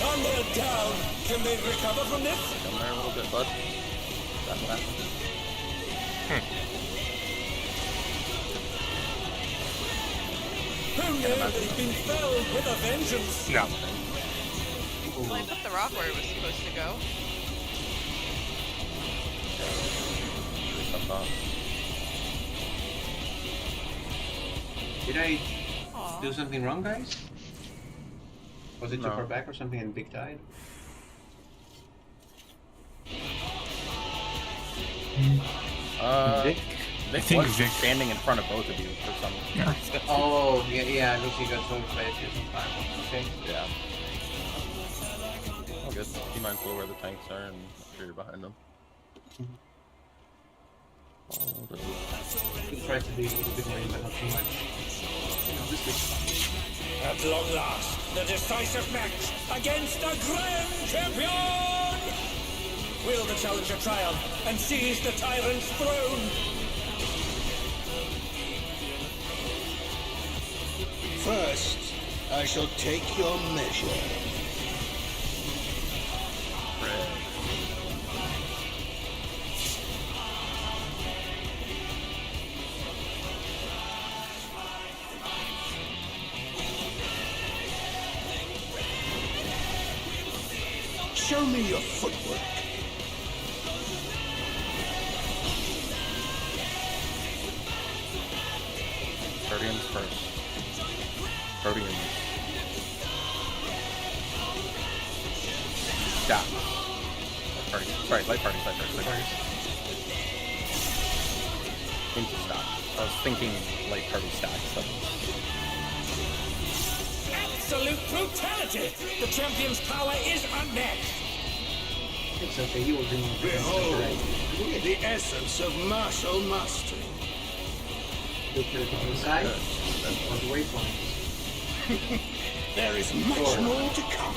On their down. Can they recover from this? Come there a little bit, bud. That what happened? Who knew that he'd been felled with a vengeance? No. Well, I put the rock where it was supposed to go. Did I do something wrong, guys? Was it too No. far back or something and Big died? Vic was standing in front of both of you for some reason. Oh, yeah, Lucy got so excited for some time. Okay. Yeah. All good. Be mindful where the tanks are and make sure you're behind them. We try to be a little bit more in, but not too much. You know, this is At long last, the decisive match against the Grand Champion! Will the challenger triumph and seize the tyrant's throne? First, I shall take your measure. Show me your footwork. Arcadions first. Arcadions. Stop. Party. Sorry, light party. Into stop. I was thinking light party stacks. Absolute brutality! The champion's power is unmatched! It's okay, you will bring Behold, the essence of martial mastery. Look to the side, on the waypoint. There is much more to come.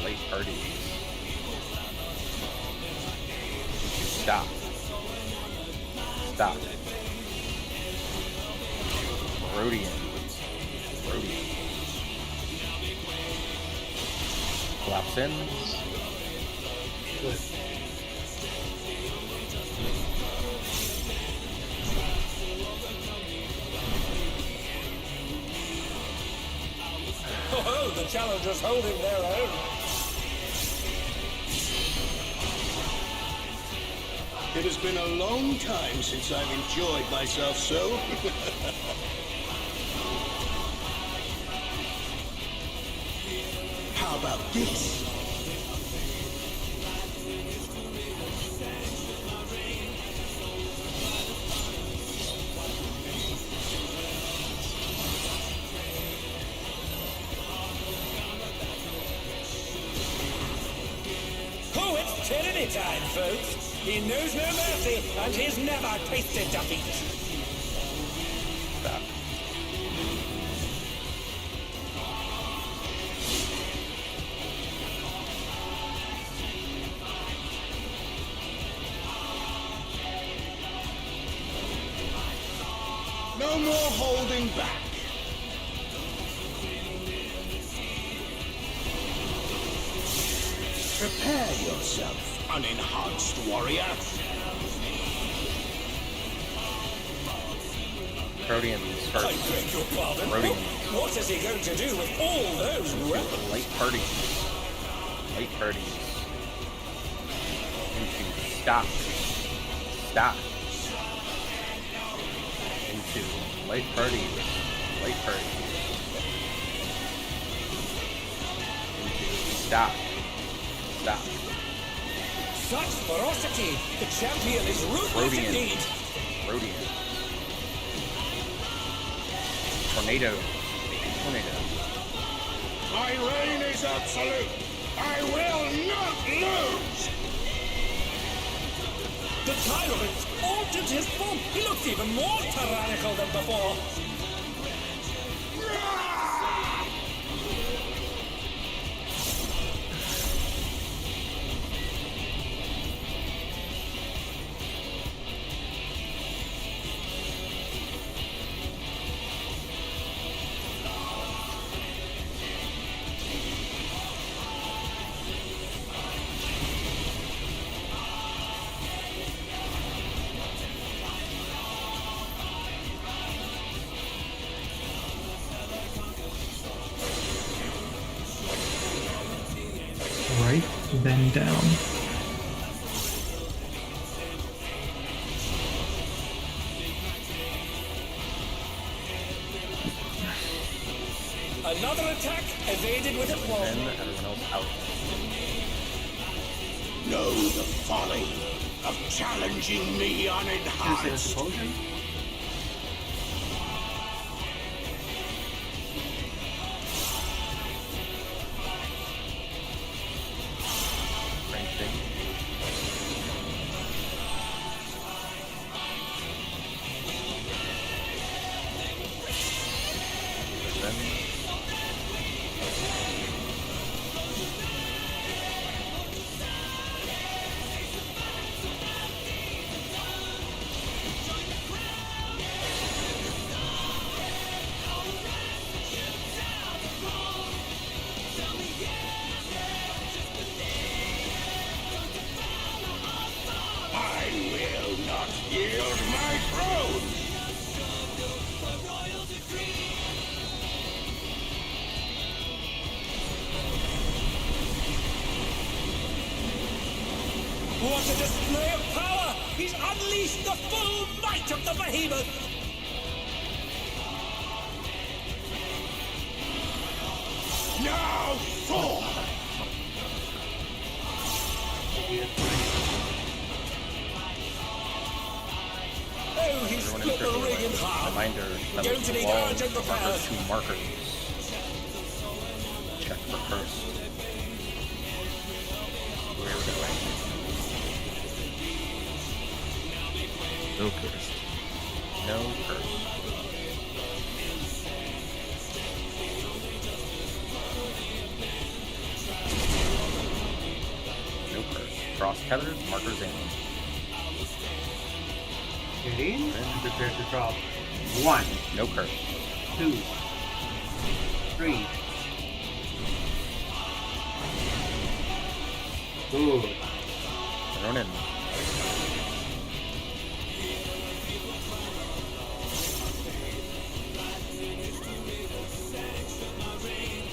Light parties. Stop. Rhodian. Collapse in. Oh, the challengers holding their own. It has been a long time since I've enjoyed myself so. How about this? Oh, it's tyranny time, folks. He knows no mercy, and he's never tasted defeat. Stop. No more holding back. Prepare yourself, unenhanced warrior. Rhodians first. I beg your pardon? What is he going to do with all those weapons? Light parties. Into stop. Into light parties. Into stop. Such ferocity! The champion is ruthless indeed! Rhodian. Tornado. My reign is absolute. I will not lose. The tyrant altered his form. He looks even more tyrannical than before. Right, then down. Another attack evaded with a blow. Then everyone else out. Know the folly of challenging me unenhanced. not yield my throne! What a display of power! He's unleashed the full might of the behemoth! Now, fall! Oh, he's split the ring in half! Reminder that Going to the need wall urgent marker repairs. 2 markers. Check for curse. Where we're going. No curse. No curse. No curse. Cross tethers, markers in. Get in and prepare to drop. 1. No curse. 2. 3. Good. Thrown in.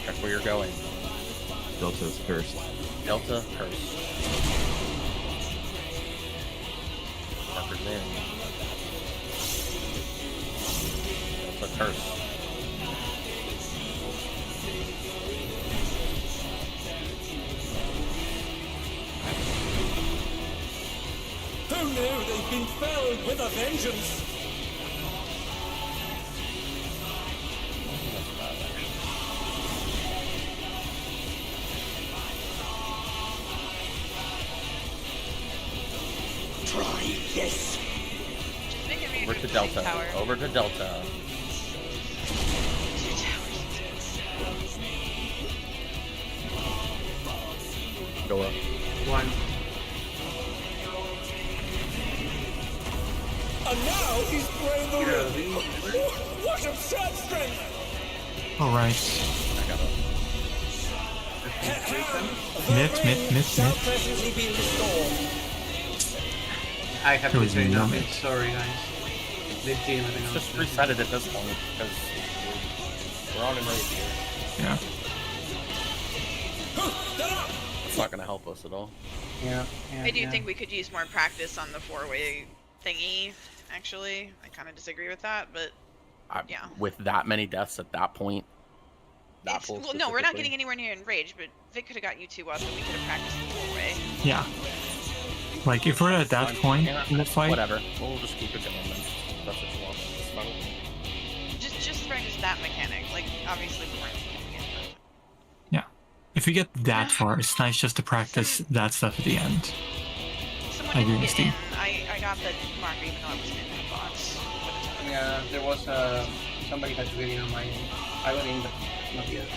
Check where you're going. Delta's cursed. Delta curse. Markers in. Delta curse. Who knew they'd been felled with a vengeance? Try this! Over to Delta. Over to Delta. Go up. 1. And now he's spraying the ring! What absurd strength! Alright. I got Myth. Presently be restored. I have There to was say no nothing. myth. Sorry, guys. Legitimately It's not. just reset it at this point because we're on and ready here. Yeah. It's not going to help us at all. Yeah. I do think we could use more practice on the 4-way thingy, actually. I kind of disagree with that, but yeah. With that many deaths at that point, Well, no, we're not getting anywhere near Enrage, but Vic could have got you 2 up, and we could have practiced the 4-way. Yeah. Like, if we're at that point in the fight... Whatever. We'll just keep it going then. That's what you want. It's fine. Just practice that mechanic. Like, obviously we weren't doing it, but... Yeah. If we get that far, it's nice just to practice that stuff at the end. Someone I agree didn't with get in. Steve. I got the marker even though I wasn't in the box. Yeah, there was somebody had to get in on my end. I got in, but not yet.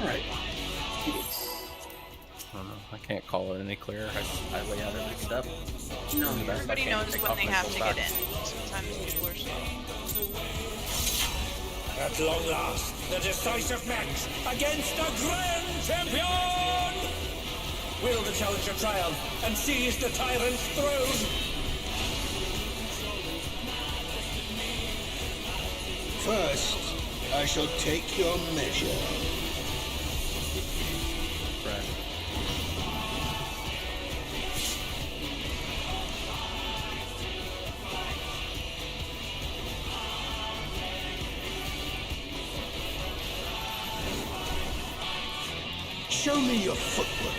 Alright. I don't know. I can't call it any clearer. I lay out every step. No, everybody knows when they have to get in. Sometimes people are slow. At long last, the decisive match against the Grand Champion! Will the challenger triumph and seize the tyrant's throne? First, I shall take your measure. Show me your footwork.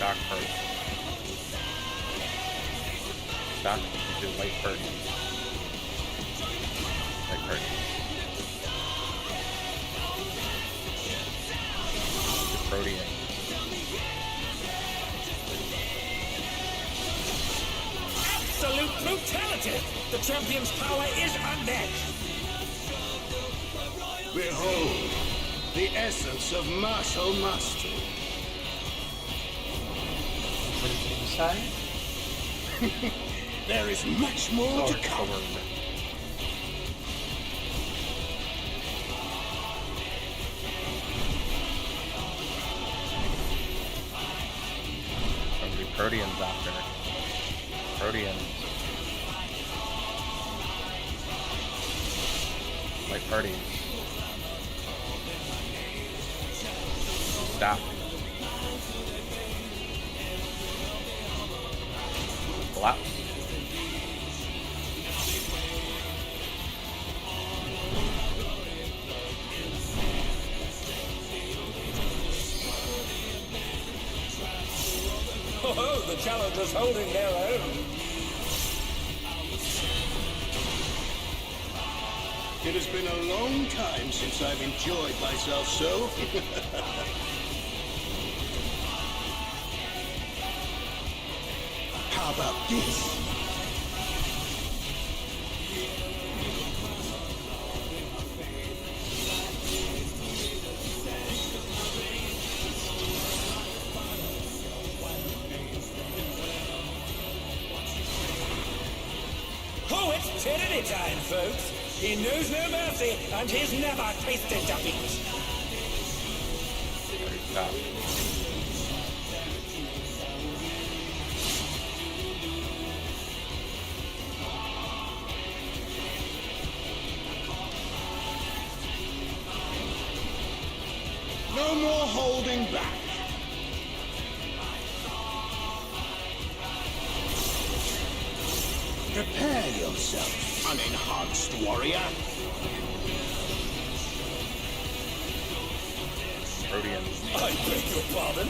Doc first. Doc, do white first. White first. The Protean. Absolute brutality! The champion's power is unmatched! Behold, the essence of martial mastery. There is much more to come. Proteans after. Proteans. White parties. Stop. Collapse. Oh, the challengers holding their own. It has been a long time since I've enjoyed myself so. How about this? Oh, it's tyranny time, folks. He knows no mercy, and he's never tasted defeat. Stop. No more holding back. Prepare yourself, unenhanced warrior. Proteans. I beg your pardon?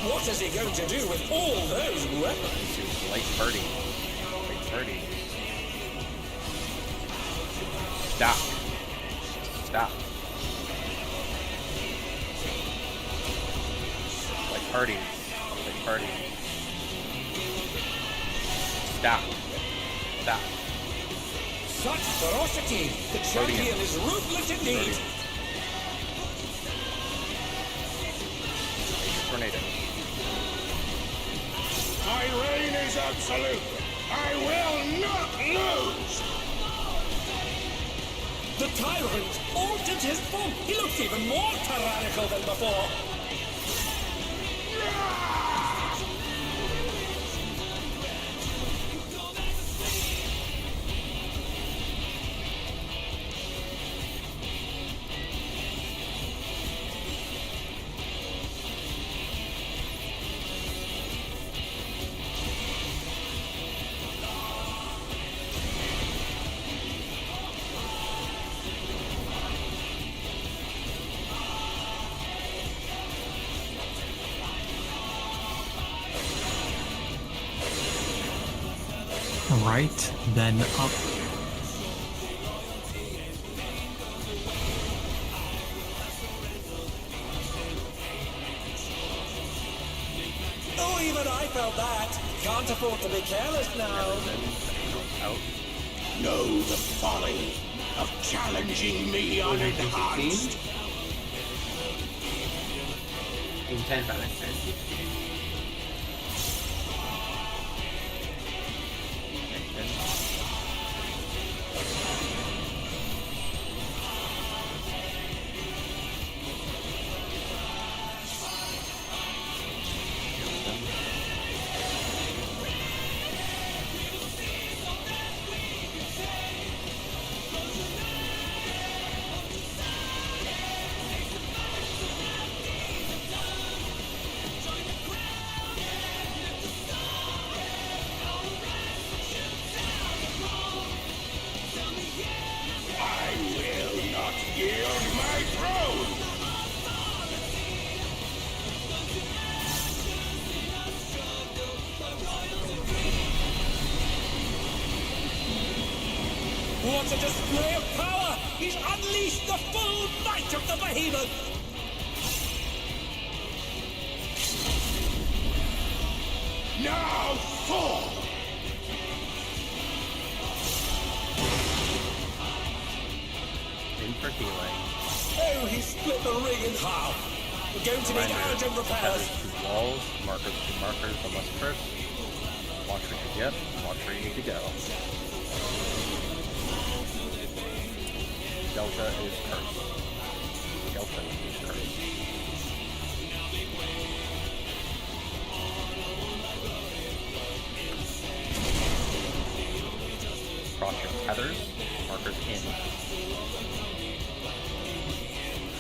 What is he going to do with all those weapons? Light party. Light party. Stop. Stop. Light party. Light party. Stop. Stop. Such ferocity! The champion is ruthless indeed! Tornado. My reign is absolute. I will not lose. The tyrant altered his form. He looks even more tyrannical than before. Right, then up. Oh, even I felt that. Can't afford to be careless now. Know the folly of challenging me unenhanced. Intent balance. What a display of power! He's unleashed the full might of the behemoth! Now fall! In for healing. Oh, he split the ring in half! We're going to need urgent repairs! Two walls, markers, two markers, unless first. Watch where you get, watch where you need to go. Delta is cursed. Delta is cursed.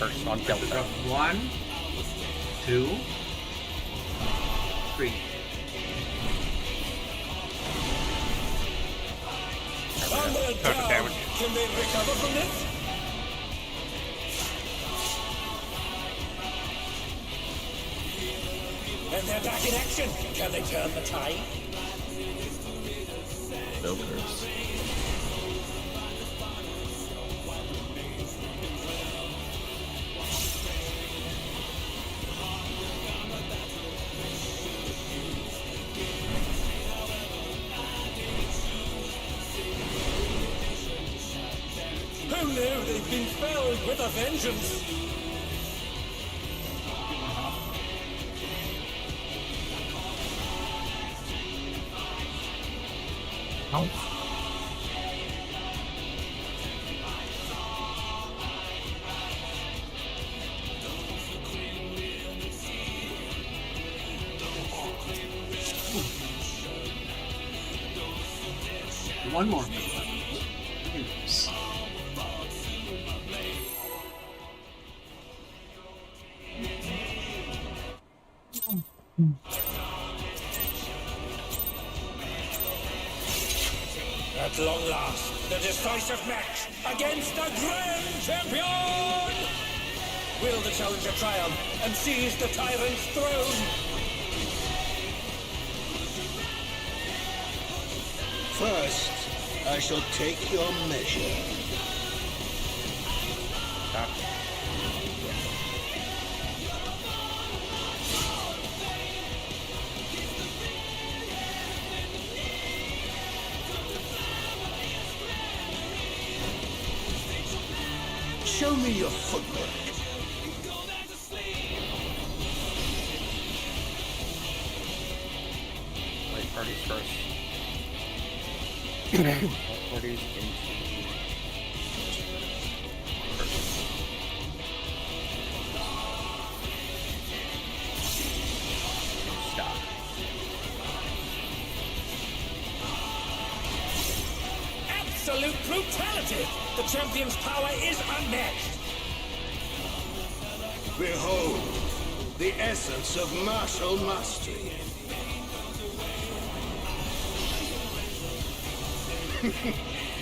Curse on Delta. Drop 1, 2, 3. On their down. Can they recover from this? And they're back in action. Can they turn the tide? No curse. Who knew they'd been felled with a vengeance? Oh. One more. At long last, the decisive match against the Grand Champion! Will the challenger triumph and seize the tyrant's throne? First, I shall take your measure. Show me your footwork. Light parties first. Light parties into stop. Absolute brutality! The champion's power is unmatched! Behold, the essence of martial mastery.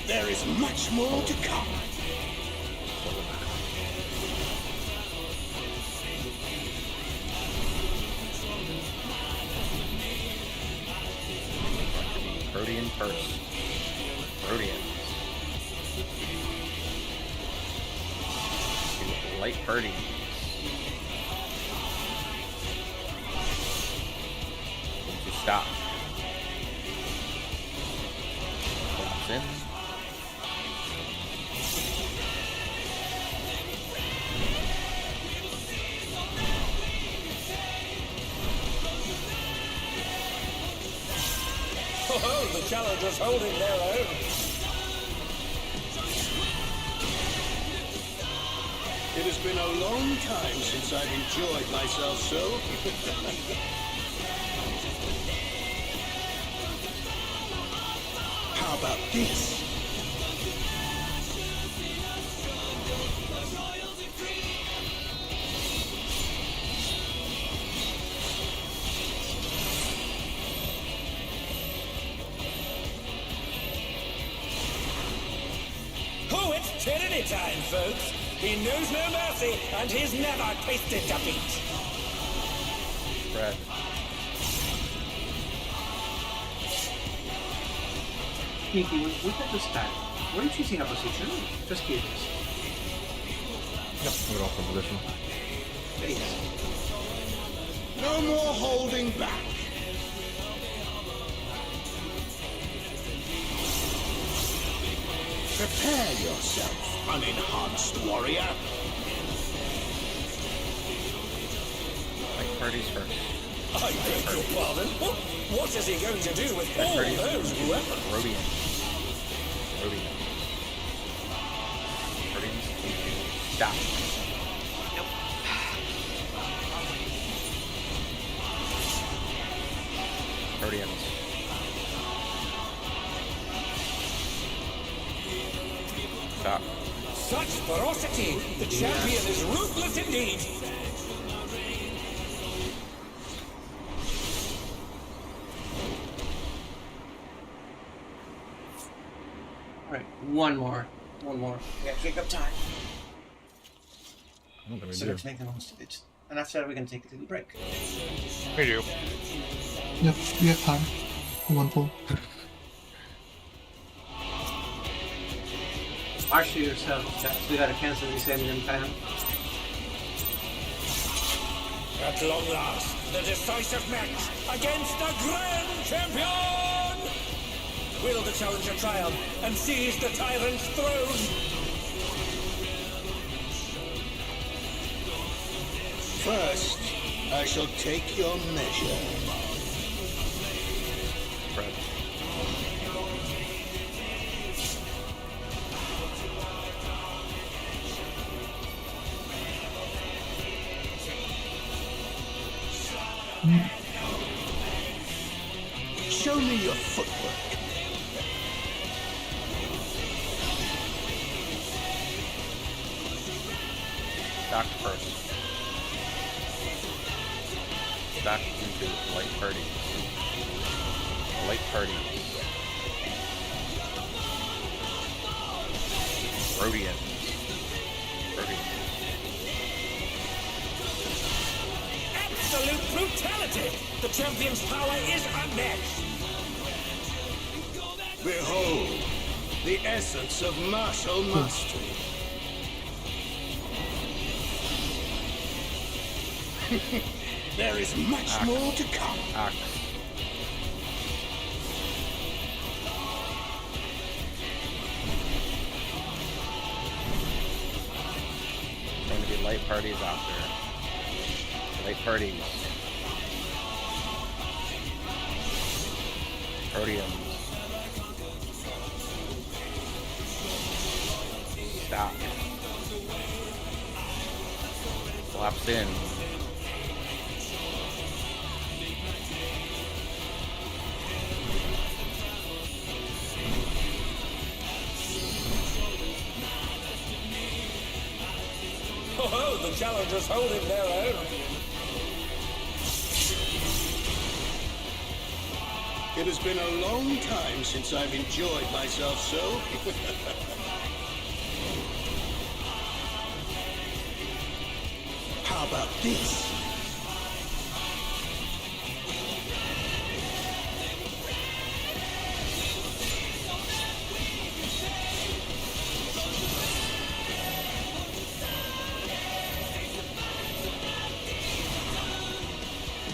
There is much more to come. Protean first. Proteans. Light parties. To stop. Drops in. Oh, the challenger's holding their own. It has been a long time since I've enjoyed myself so. How about this? Oh, it's tyranny time, folks. He knows no mercy, and he's never tasted defeat. Brad. Nikki, when we got to start, were you choosing a position? Just curious. Yep, we're off in position. Please. No more holding back. Prepare yourself, unenhanced warrior. Light parties first. I beg your pardon? What is he going to do with all those weapons? Rodian. Rodian. Rodians into stop. Nope. Rodians. Stop. Such ferocity! The champion champion is ruthless indeed. Alright, one more. We gotta take up time. So let's make the most of it. And after that, we can take a little break. We do. Yep, we have time. One pull. March to yourself, guys. We gotta cancel this Eminem time. At long last, the decisive match against the Grand Champion! Will the challenger triumph and seize the tyrant's throne? First, I shall take your measure. Fred. Show me your footwork. Stack first. Stack into light party. Light party. Rhodian. Absolute brutality! The champion's power is unmatched! Behold, the essence of martial mastery. There is much more to come. It's going to be light parties after. Light parties. Podiums. Stop. Collapse in. Oh, the challengers holding their own. It has been a long time since I've enjoyed myself so. How about this?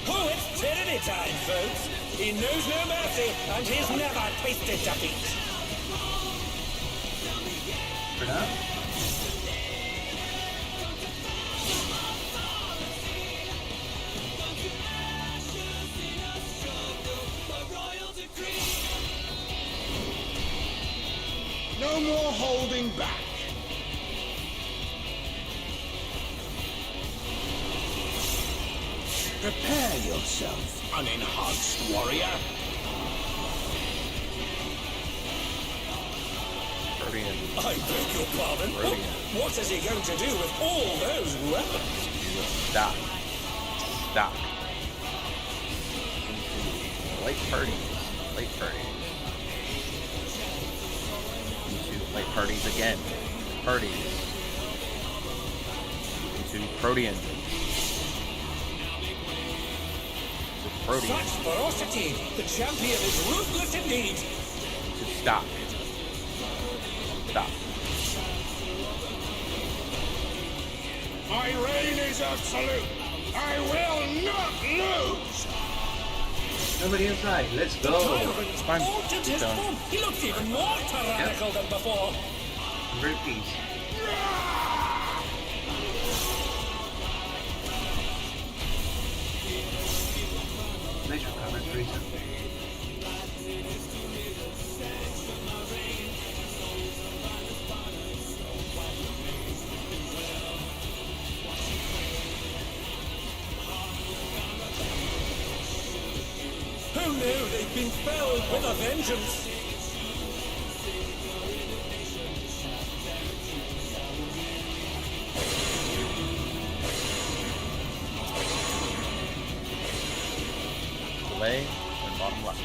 Oh, it's tyranny time, folks. He knows no mercy, and he's never tasted defeat. For now. No more holding back. Prepare yourself, unenhanced warrior. I beg your pardon? What is he going to do with all those weapons? Stop. Stop. Light parties. Light parties. Into light parties again. Parties. Into Protean. Such ferocity! The champion is ruthless indeed! To stop. Stop. My reign is absolute. I will not lose. Nobody inside. Let's go. The tyrant altered his form. He looked even more tyrannical than before. Great piece. Nice recovery, Teresa. Who knew they'd been felled with a vengeance? melee and bottom left.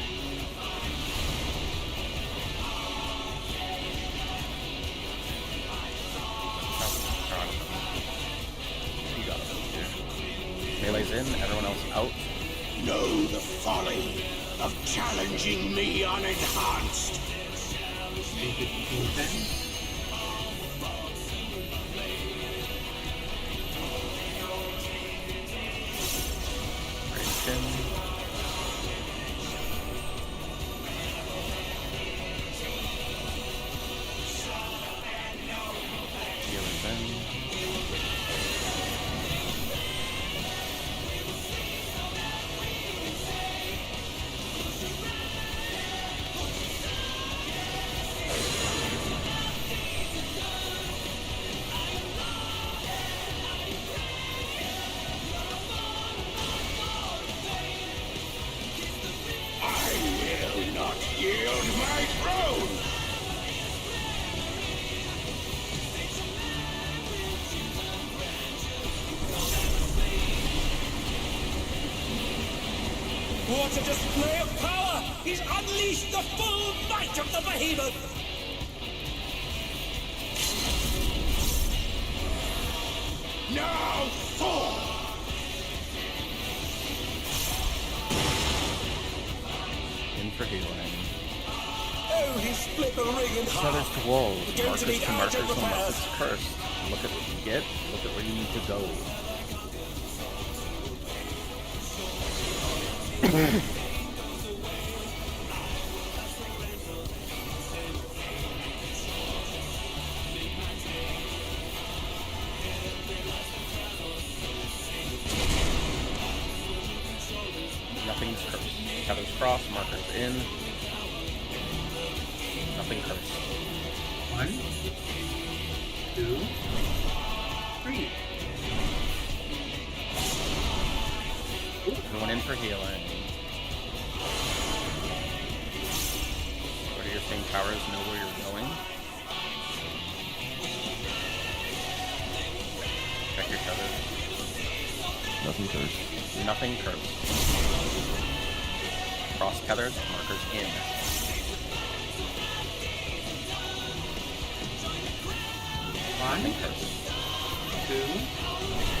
You got it here. Melee's in, everyone else out. Know the folly of challenging me unenhanced. What a display of power! He's unleashed the full might of the behemoth! Now fall! In for healing. Oh, he split the ring in half! Feathers to walls, Going markers to need to markers urgent unless repairs. it's cursed. Look at what you get, look at where you need to go. Nothing's cursed. Feathers cross, markers in. Nothing cursed. 1, 2, 3. Everyone in for healing. What are your thing towers? Know where you're going. Check your feathers. Nothing cursed. Nothing cursed. Cross tethers, markers in. Nothing cursed. 2,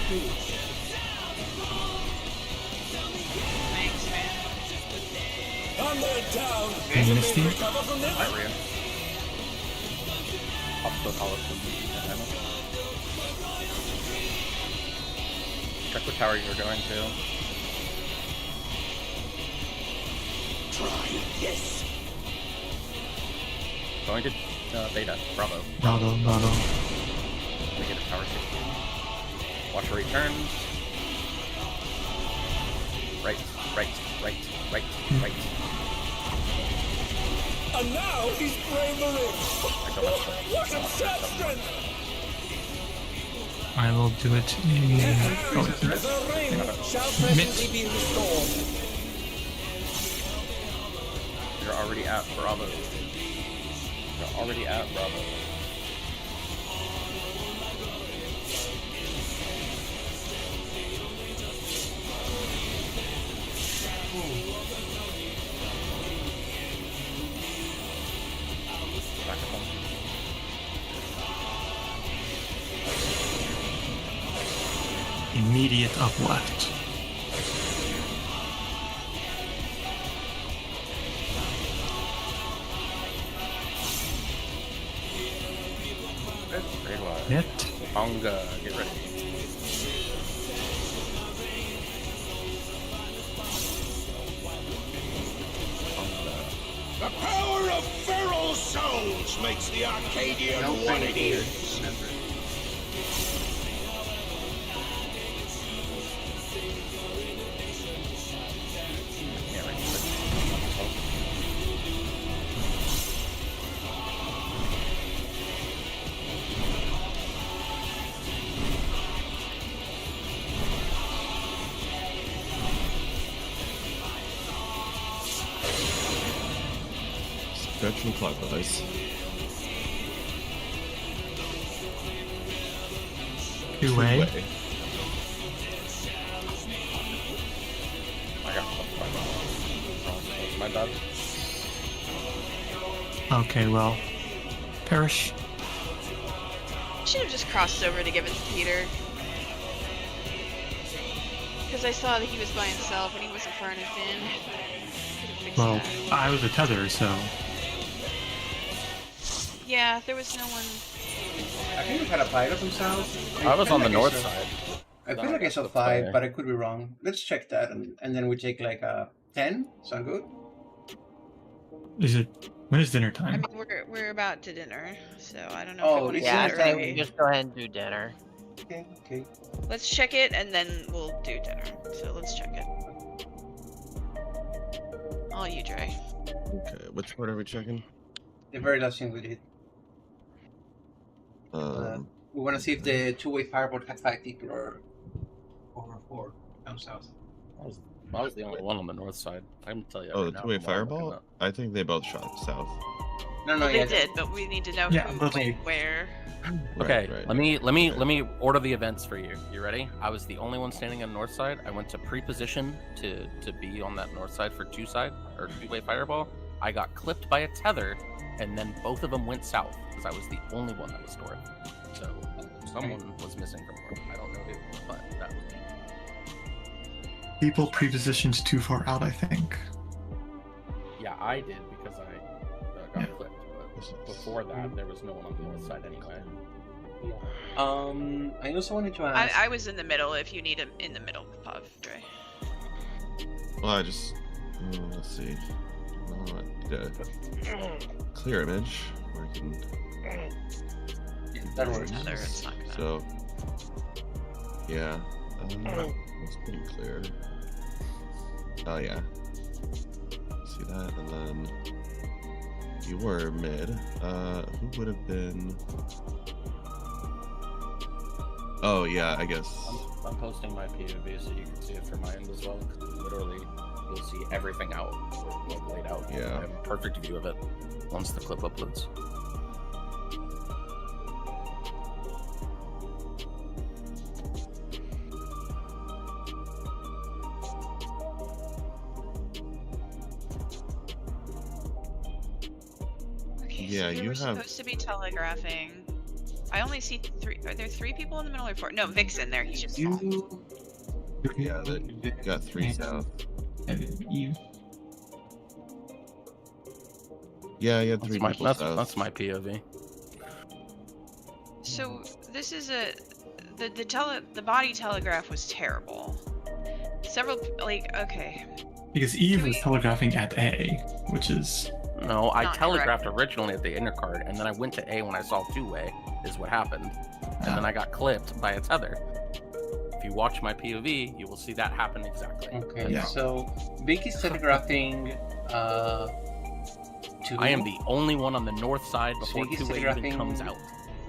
2. Thanks, man. And they're down! Amnesty? Recover from this? Iria. Up the collar from check what tower you're going to. Try this. Going to Beta. Bravo. Bravo. Negative tower 16. Watch where he turns. Right. And now he's braved the ring! What absurd strength! I will do it in... Oh, The ring shall presently be restored. You're already at Bravo. Back up on. Immediate up left. Great one. Hit. Ponga, get ready. The power of feral souls makes the Arcadion what it is. Yeah, right. Stretch and clockwise. Two-way. I got +5. bad. Okay, well, Perish. Should have just crossed over to give it to Peter. Because I saw that he was by himself and he wasn't far enough in. Well, that. I was a tether, so. Yeah, there was no one. I think we had a pilot from south. I was on the north side. I feel like I saw 5, but I could be wrong. Let's check that, and then we take like a 10. Sound good? Is it? When is dinner I time? mean, we're about to dinner, so I don't know Oh, if we want to Yeah, I do it say early. we just go ahead and do dinner. Okay, okay. Let's check it and then we'll do dinner. So let's check it. All you, Dre. Okay, which part are we checking? The very last thing we did. We want to see if the two-way firebolt had 5 people or 4 down south. I was the only one on the north side. I can tell you. Oh, right the now two-way from where I'm looking fireball? up. I think they both shot south. No, Well, they did, but we need to know Yeah, who but went like- where. Okay, Right. let me order the events for you. You ready? I was the only one standing on the north side. I went to pre-position to be on that north side for two-way fireball. I got clipped by a tether, and then both of them went south because I was the only one that was north. So someone was missing from north. I don't know who, but that was me. People pre-positioned too far out, I think. Yeah, I did because I got clipped. But before that, there was no one on the north side anyway. I also wanted to ask. I was in the middle. If you need him in the middle, Pav, Dre. Well, I just let's see. Clear image. Where I can. That works. Tether, it's not gonna. So, yeah, it's pretty clear. Oh yeah, see that, and then you were mid. Who would have been? Oh yeah, I guess. I'm posting my POV so you can see it from my end as well. Literally, you'll see everything out, like laid out. Yeah. I have a perfect view of it once the clip uploads. Okay, Yeah, so we you were have- supposed to be telegraphing. I only see 3. Are there 3 people in the middle or 4? No, Vic's in there. He's just. Yeah, that got 3 south. You. Yeah, you had 3 people south. That's my POV. So this is the body telegraph was terrible. Several okay. Because Eve was telegraphing at A, which is. No, I Not telegraphed correct. originally at the inner card, and then I went to A when I saw two-way, is what happened. And then I got clipped by a tether. If you watch my POV, you will see that happen exactly. Okay, Yeah. so Vic is telegraphing to. I am the only one on the north side before Vic is two-way even telegraphing comes out.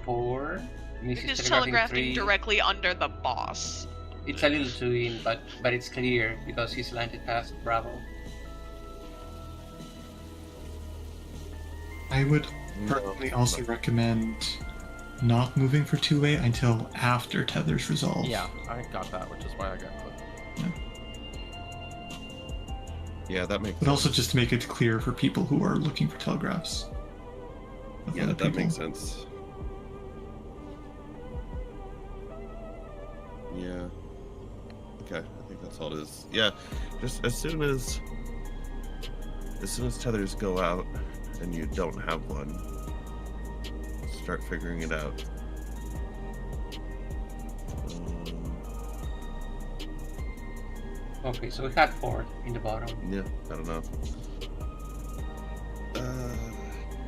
4. Miss Vic is is telegraphing telegraphing 3. directly under the boss. It's a little too in, but it's clear because he's landed past Bravo. I would personally also recommend not moving for two-way until after Tether's resolve. Yeah, I got that, which is why I got clipped. Yeah, that makes But also just to make it clear for people who are looking for telegraphs. of Yeah, other that people. makes sense. Yeah. Okay, I think that's all it is. Yeah, just as soon as tethers go out and you don't have one, start figuring it out. Okay, so we had 4 in the bottom. Yeah, I don't know.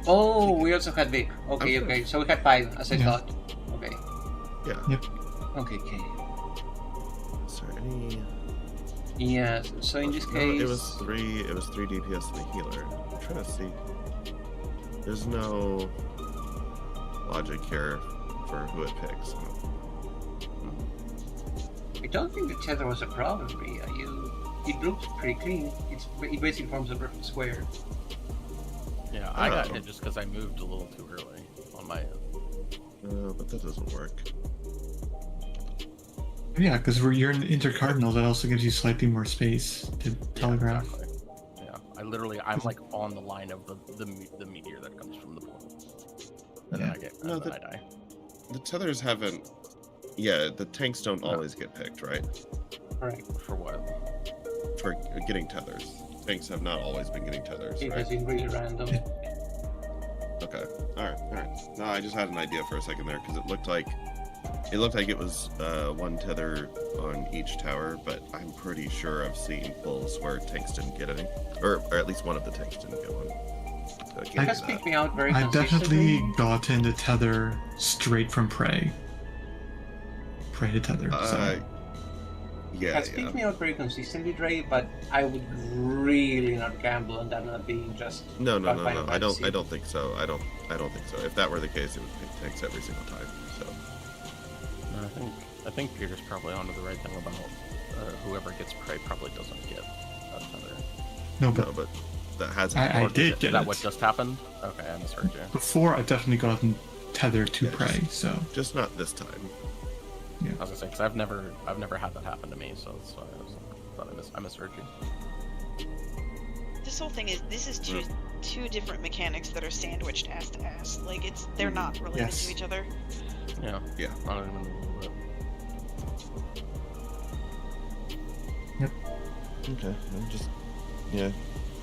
Oh, we also had Vic. Okay, Okay. okay. So we had 5, as I Yeah. thought. Okay. Yeah. Yep. Okay, okay. Is there any? Yeah. So in this No, case, it was 3. It was 3 DPS and a healer. I'm trying to see. There's no logic here for who it picks. I don't think the tether was a problem, Rhea. It looks pretty clean. It basically forms a perfect square. Yeah, I got hit just because I moved a little too early on my end. But that doesn't work. Yeah, because you're in intercardinal, that also gives you slightly more space to telegraph. Exactly. Yeah, I'm like on the line of the meteor that comes from the portal. And then I die. The tethers haven't. Yeah, the tanks don't always get picked, right? Right. For what? For getting tethers. Tanks have not always been getting tethers, It right? has been really random. Okay. All right. No, I just had an idea for a second there because it looked like it was one tether on each tower, but I'm pretty sure I've seen pulls where tanks didn't get any, or at least one of the tanks didn't get one. So It has picked me out very I've consistently. definitely gotten the tether straight from prey. Prey to tether. So. Has picked me out very consistently, Dre, but I would really not gamble on that not being just. No. I don't think so. I don't think so. If that were the case, it would pick tanks every single time. So. No, I think Peter's probably onto the right thing about whoever gets prey probably doesn't get a tether. No, but that has. I did get Is that it. what just happened? Okay, I misheard you. Before, I've definitely gotten tether to prey. So. Just not this time. Yeah. I was gonna say, because I've never had that happen to me, so that's why I misheard you. This whole thing is two different mechanics that are sandwiched ass to ass. Like they're not related to each other. Yeah. Not even a little bit. Yep. Okay.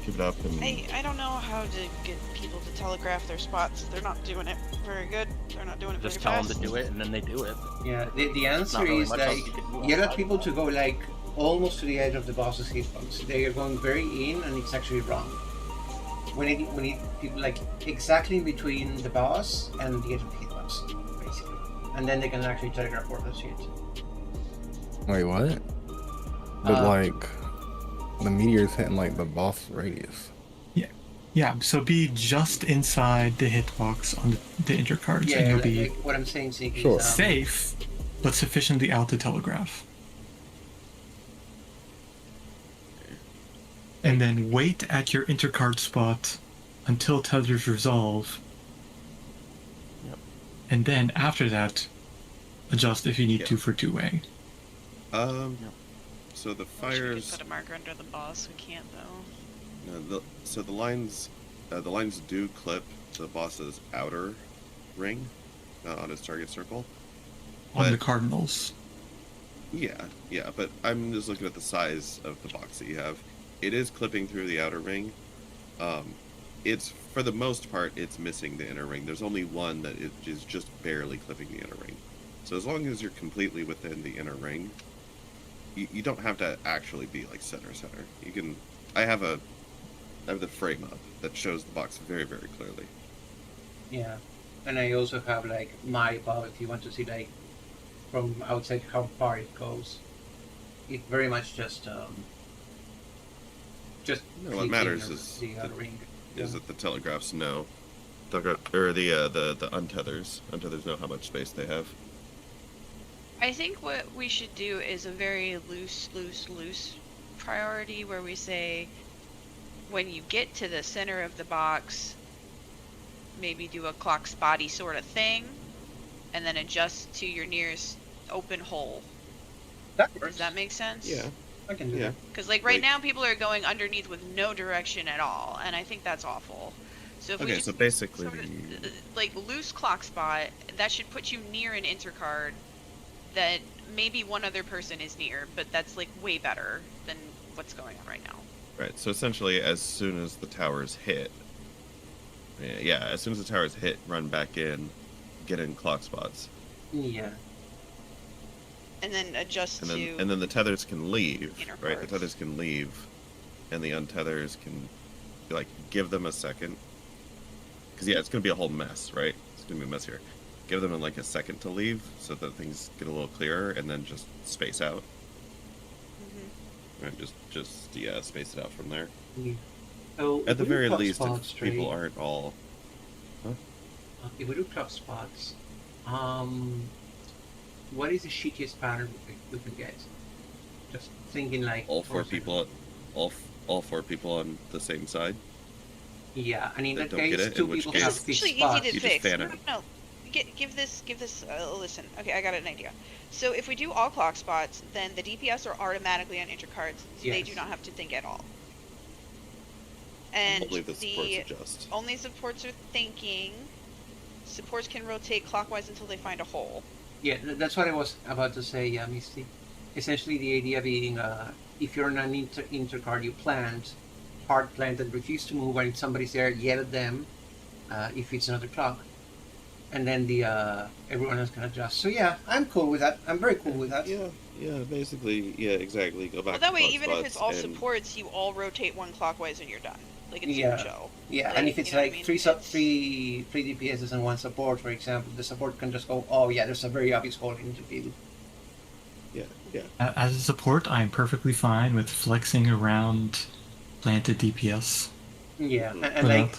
Keep it up. And... I don't know how to get people to telegraph their spots. They're not doing it very good. They're not doing it Just very tell fast. them to do it, and then they do it. Yeah, the answer Not really is much like else you can do you outside got people to go like almost to the edge of the boss's hitbox. They are going very in, and it's actually wrong. We need people like exactly in between the boss and the edge of the hitbox, basically, and then they can actually telegraph all that shit. Wait, what? But like, the meteor's hitting like the boss radius. Yeah, so be just inside the hitbox on the intercards, Yeah, and you'll be like what I'm saying, Zeke, Sure. is safe, but sufficiently out to telegraph. And then wait at your intercard spot until tethers resolve. Yep. And then after that, adjust if you need to for two-way. So the We fires. should put a marker under the boss. We can't though. So the lines do clip the boss's outer ring on his target circle. On the cardinals. Yeah, but I'm just looking at the size of the box that you have. It is clipping through the outer ring. It's for the most part, it's missing the inner ring. There's only one that is just barely clipping the inner ring. So as long as you're completely within the inner ring, you don't have to actually be like center. You can. I have the frame up that shows the box very, very clearly. Yeah, and I also have like my bow if you want to see like from outside how far it goes. It very much just No, fits what in matters the outer ring. is that the telegraphs know, or the untethers. Untethers know how much space they have. I think what we should do is a very loose priority where we say when you get to the center of the box, maybe do a clock spotty sort of thing, and then adjust to your nearest open hole. That works. Does that make sense? Yeah. I can do that. Because like right now people are going underneath with no direction at all, and I think that's awful. So if we Okay, just so basically, sort of, like loose clock spot, that should put you near an intercard that maybe one other person is near, but that's like way better than what's going on right now. right. So essentially, as soon as the towers hit, as soon as the towers hit, run back in, get in clock spots. Yeah. And then adjust And to. then the tethers can leave, inner right? The cards. tethers can leave, and the untethers can, like, give them a second. Because it's going to be a whole mess, right? It's going to be a mess here. Give them like a second to leave so that things get a little clearer, and then just space out. Right, just space it out from there. Yeah. So At the if we do very clock least, spots, if people Trey, aren't all. if we do clock spots, what is the shittiest pattern we could get? Just thinking like All four people on the same side. Yeah, and in that that don't get case, it, two in which people case- have It's fixed actually spots. easy to You just fix. fan No, it. no. Give this a listen. Okay, I got an idea. So if we do all clock spots, then the DPS are automatically on intercards. So they do Yes. not have to think at all. And hopefully the supports adjust. Only supports are thinking. Supports can rotate clockwise until they find a hole. Yeah, that's what I was about to say, Misty. Essentially, the idea being, if you're in an intercard, you plant, hard plant, and refuse to move, and if somebody's there, yell at them. If it's another clock, and then everyone else can adjust. So yeah, I'm cool with that. I'm very cool with that. Yeah, basically, yeah, exactly. Go back. Well, that to way, clock even if it's all spots supports, you all rotate one clockwise and you're done. Like it's yeah, super chill. yeah. Like, And if it's you know like three DPSs and one support, for example, the support can just go, oh yeah, there's a very obvious hole into field. Yeah. As a support, I'm perfectly fine with flexing around planted DPS. Yeah, and like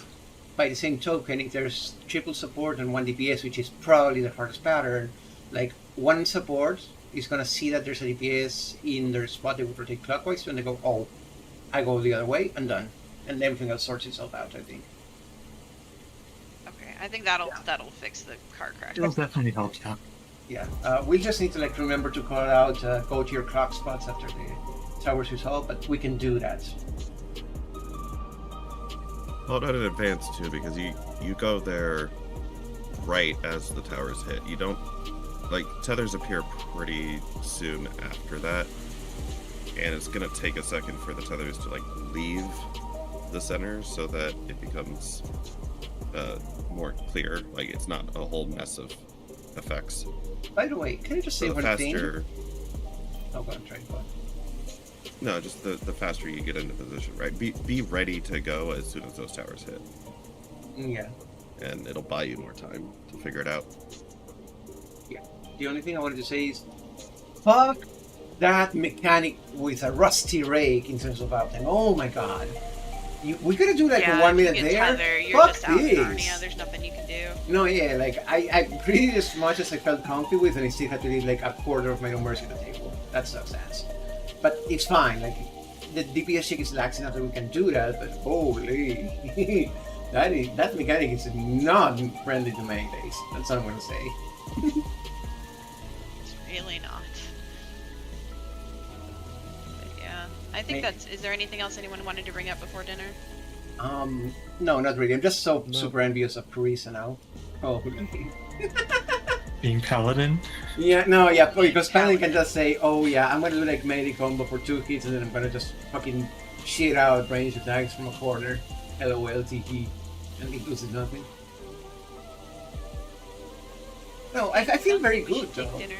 by the same token, if there's triple support and one DPS, which is probably the hardest pattern, like one support is gonna see that there's a DPS in their spot, they would rotate clockwise, and they go, oh, I go the other way, and done. And everything else sorts itself out, I think. Okay, I think that'll fix the car crash. It'll definitely help, yeah. Yeah, we just need to like remember to call out, go to your clock spots after the towers resolve, but we can do that. Well, not in advance too, because you go there right as the towers hit. You don't like tethers appear pretty soon after that, and it's gonna take a second for the tethers to like leave the center so that it becomes more clear. Like it's not a whole mess of effects. By the way, can you just say so one faster, thing? Oh, go on, try it. No, just the faster you get into position, right? Be ready to go as soon as those towers hit. Yeah. And it'll buy you more time to figure it out. Yeah. The only thing I wanted to say is, fuck that mechanic with a rusty rake in terms of outing. Oh my god. We gotta do like a 1 minute there. Tether, you're fuck just out in this. Narnia, there's nothing you can do. No, yeah, like I breathed as much as I felt comfy with, and I still had to leave like a quarter of my own mercy at the table. That sucks ass. But it's fine. Like the DPS check is lax enough that we can do that. But holy, that mechanic is not friendly to melees. That's all I'm gonna say. It's really not. But yeah, I think that's. Is there anything else anyone wanted to bring up before dinner? No, not really. I'm just super envious of Carissa now. Oh. Being Paladin? Yeah, no, yeah, because Paladin can just say, oh yeah, I'm gonna do like melee combo for 2 hits and then I'm gonna just fucking shit out range attacks from a corner. LOL, TP. And he loses nothing. No, I feel very good though. Dinner.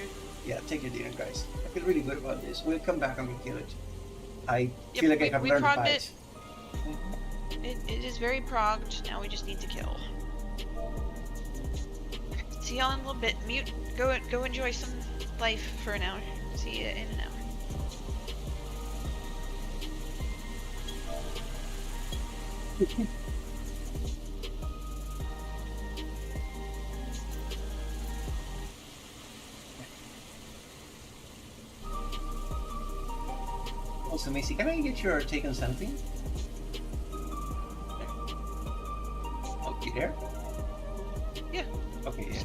Yeah, take your dinner, guys. I feel really good about this. We'll come back and we'll kill it. I feel like I have learned to fight. It is very progged, now we just need to kill. See y'all in a little bit. Mute. Go enjoy some life for an hour. See you in an hour. Also, Macy, can I get your take on something? Oh, you there? Yeah. Okay, yeah.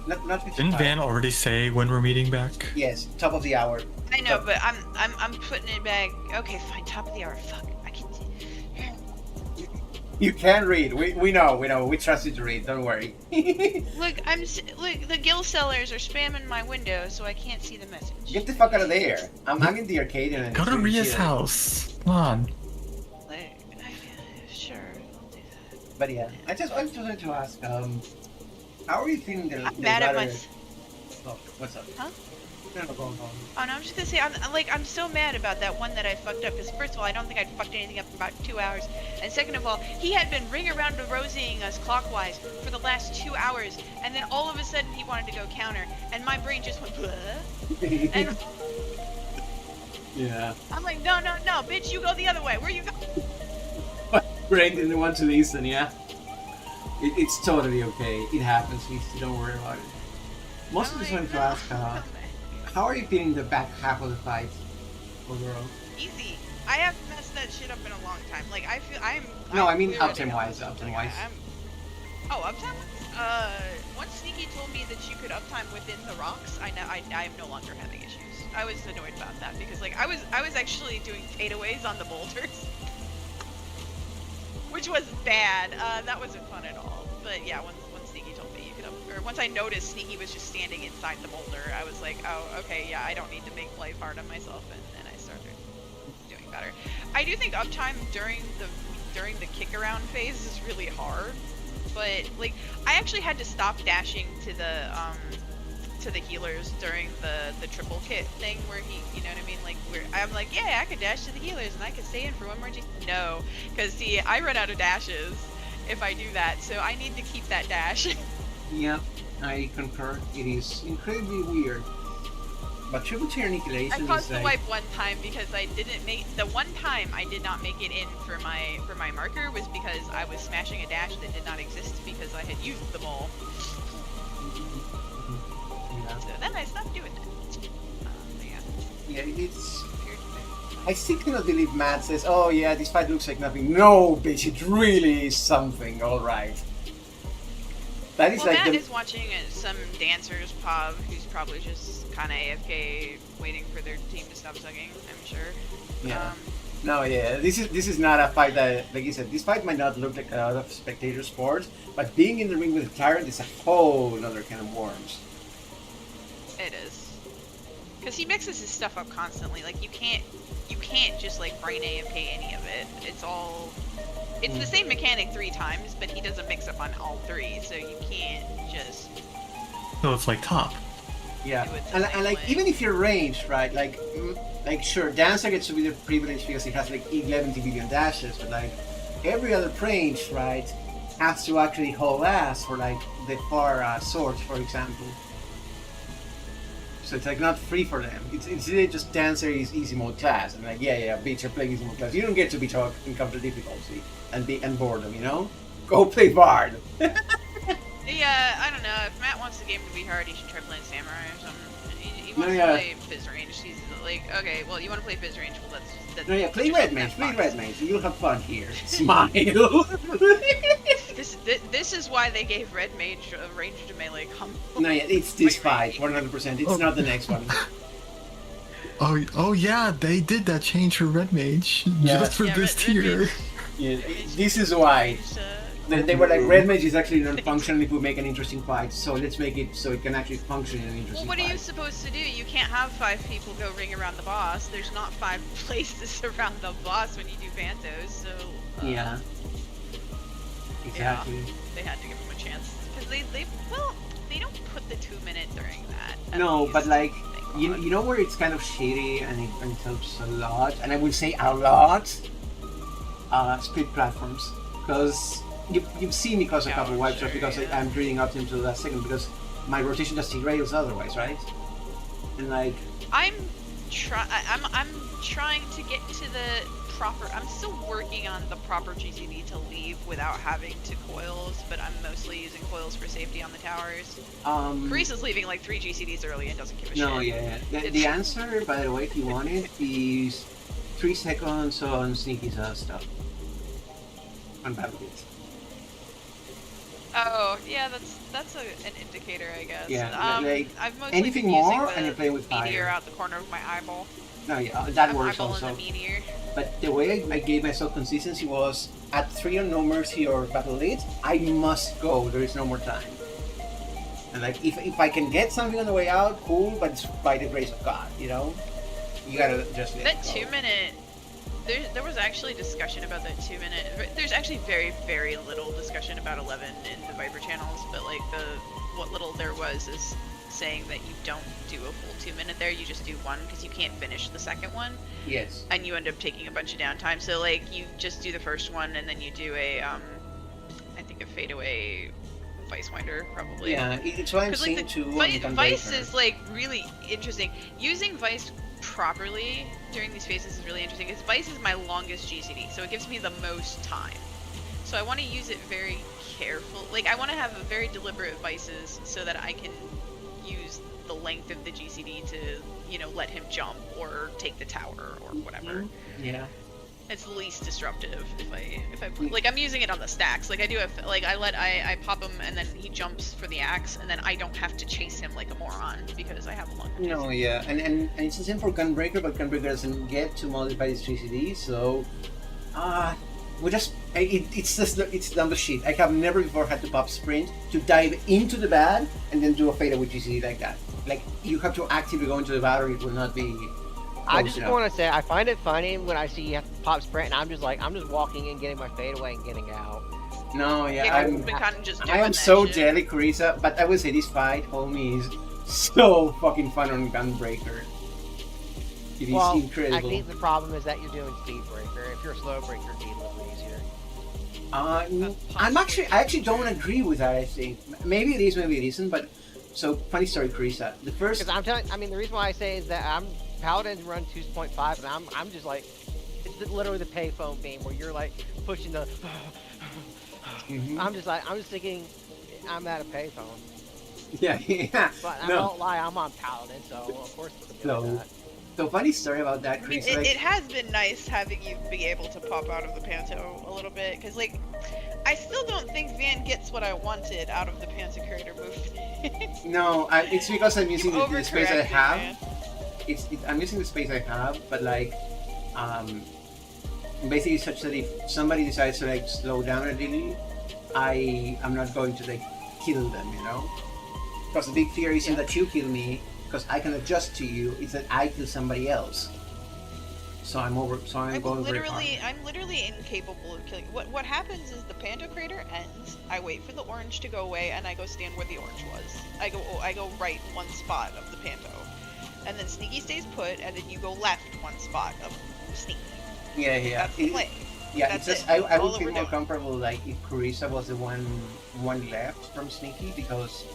Not Didn't Van already say when we're meeting back? Yes, top of the hour. I know, but I'm putting it back. Okay, fine. Top of the hour. Fuck. I can. You can read. We know. We trust you to read. Don't worry. Look, look. The gill sellers are spamming my window, so I can't see the message. Get the fuck out of there. I'm in the Arcadion. And go to Ria's house. Come on. Sure, I'll do that. But yeah, I just wanted to ask, how are you feeling the I'm mad at my. Oh, what's up? Huh? No, go on. Oh no, I'm just gonna say I'm so mad about that one that I fucked up. Because first of all, I don't think I'd fucked anything up in about 2 hours, and second of all, he had been ring around Rosieing us clockwise for the last 2 hours, and then all of a sudden he wanted to go counter, and my brain just went bleh. And yeah. I'm like, no, bitch, you go the other way. Where you go? Brain didn't want to listen, yeah. It's totally okay. It happens, Misty. Don't worry about it. Mostly just wanted to ask, how are you feeling the back half of the fight overall? Easy. I haven't messed that shit up in a long time. Like I feel I'm. No, I mean uptime wise. Oh, uptime. Once Sneaky told me that you could uptime within the rocks, I am no longer having issues. I was annoyed about that because like I was actually doing fadeaways on the boulders, which was bad. That wasn't fun at all. But yeah, once Sneaky told me you could once I noticed Sneaky was just standing inside the boulder, I was like, oh, okay, yeah, I don't need to make life hard on myself, and I started doing better. I do think uptime during the kick around phase is really hard, but like I actually had to stop dashing to the healers during the triple kit thing where he, you know what I mean, like where I'm like, yeah, I could dash to the healers and I could stay in for one more no, because see, I run out of dashes if I do that, so I need to keep that dash. Yeah, I concur. It is incredibly weird. But tributary annihilation I caused is the wipe one time because I didn't make the one time I did not make it in for my marker was because I was smashing a dash that did not exist because I had used them all. Yeah. So then I stopped doing it. Yeah, it's. I still cannot believe Matt says, "Oh yeah, this fight looks like nothing." No, bitch, it really is something. All right. That is well, like Matt the... is watching some dancers pub who's probably just kind of AFK, waiting for their team to stop sucking. I'm sure. Yeah. No, yeah. This is not a fight that, like you said, this fight might not look like a lot of spectator sports, but being in the ring with a tyrant is a whole other can of worms. It is. Because he mixes his stuff up constantly. Like you can't just like brain AFK any of it. It's all. It's the same mechanic 3 times, but he doesn't mix up on all 3, so you can't just. So it's like top. Yeah, and like even if you're ranged, right? Like sure, Dancer gets to be the privilege because he has like 11 billion dashes, but like every other range, right, has to actually hold ass for like the far swords, for example. So it's like not free for them. It's really just Dancer is easy mode class, and like yeah, bitch, you're playing easy mode class. You don't get to be taught encounter difficulty and boredom, you know? Go play Bard. Yeah, I don't know. If Matt wants the game to be hard, he should try playing Samurai or something. He wants to play Fizz Range. He's like, okay, well, you want to play Fizz Range? Well, that's no, yeah, play Red Mage. Play Red Mage. You'll have fun here. Smile. This is why they gave Red Mage a ranged melee combo. No, yeah, it's this fight, 100%. It's not the next one. Oh yeah, they did that change for Red Mage just for this tier. Yeah, this is why. They were like, Red Mage is actually non-functional if we make an interesting fight, so let's make it so it can actually function in an interesting Well, what fight. are you supposed to do? You can't have 5 people go ring around the boss. There's not 5 places around the boss when you do Phantos, so... yeah. Exactly. Yeah, they had to give him a chance. Because they don't put the 2-minute during that. No, but like, you know where it's kind of shitty and it helps a lot, and I will say a lot? Split platforms. Because you've seen me cause a couple wipes just because I'm reading up into the last second because my rotation just derails otherwise, right? And like I'm trying to get to the proper. I'm still working on the proper GCD to leave without having to coils, but I'm mostly using coils for safety on the towers. Grease is leaving like 3 GCDs early and doesn't give a shit. No, yeah. The answer, by the way, if you want it, is 3 seconds on Sneaky's stuff. On battle beats. Oh, yeah, that's an indicator, I guess. Yeah, like I've mostly anything been more, using and you're playing with meteor fire. out the corner of my eyeball. No, yeah, that I'm works eyeballing also. the meteor. But the way I gave myself consistency was at 3 on No Mercy or Battle Lead, I must go. There is no more time. And like, if I can get something on the way out, cool. But it's by the grace of God, you know. You gotta just let That it go. 2-minute. There was actually discussion about that 2-minute. There's actually very, very little discussion about 11 in the Viper channels, but like what little there was is saying that you don't do a full 2-minute there. You just do one because you can't finish the second one. Yes. And you end up taking a bunch of downtime. So like you just do the first one and then you do a I think a fadeaway Vice Winder probably. Yeah, it's what I'm saying like, too. Vice is like really interesting. Using Vice properly during these phases is really interesting because Vice is my longest GCD, so it gives me the most time. So I want to use it very careful. Like I want to have a very deliberate Vices so that I can use the length of the GCD to, you know, let him jump or take the tower or whatever. Yeah. it's least disruptive if I play. Like I'm using it on the stacks. Like I do have like I pop him and then he jumps for the axe and then I don't have to chase him like a moron because I have a longer. No, yeah, and it's the same for Gunbreaker, but Gunbreaker doesn't get to modify his GCD, so we just it's dumb as shit. I have never before had to pop sprint to dive into the bat and then do a fadeaway GCD like that. Like you have to actively go into the bat or it will not be. I just want to say I find it funny when I see you have to pop sprint and I'm just walking in, getting my fadeaway and getting out. No, yeah, I am so jelly, Carissa, but I would say this fight, homie, is so fucking fun on Gunbreaker. It is incredible. I think the problem is that you're doing speed breaker. If you're a slow breaker, it'd be a little easier. I actually don't agree with that. I think maybe it is, maybe it isn't. But so funny story, Carissa. The first, because the reason why I say is that Paladins run 2.5, and I'm just like, it's literally the payphone beam where you're like pushing the. I'm just thinking, I'm at a payphone. Yeah. But I won't lie, I'm on Paladin, so of course it's gonna be like that. So funny story about that, I mean, Chris. it has been nice having you be able to pop out of the Panto a little bit, because like, I still don't think Van gets what I wanted out of the Panto creator move. No, it's because I'm using the space I have. I'm using the space I have, but like, basically such that if somebody decides to like slow down a little, I'm not going to like kill them, you know? Because the big fear isn't that you kill me, because I can adjust to you, it's that I kill somebody else. So I'm going very hard. I'm literally incapable of killing. What happens is the Panto crater ends, I wait for the orange to go away, and I go stand where the orange was. I go right one spot of the Panto. And then Sneaky stays put, and then you go left one spot of Sneaky. Yeah. That's the play. Yeah, it's just I would feel more comfortable like if Carissa was the one left from Sneaky, because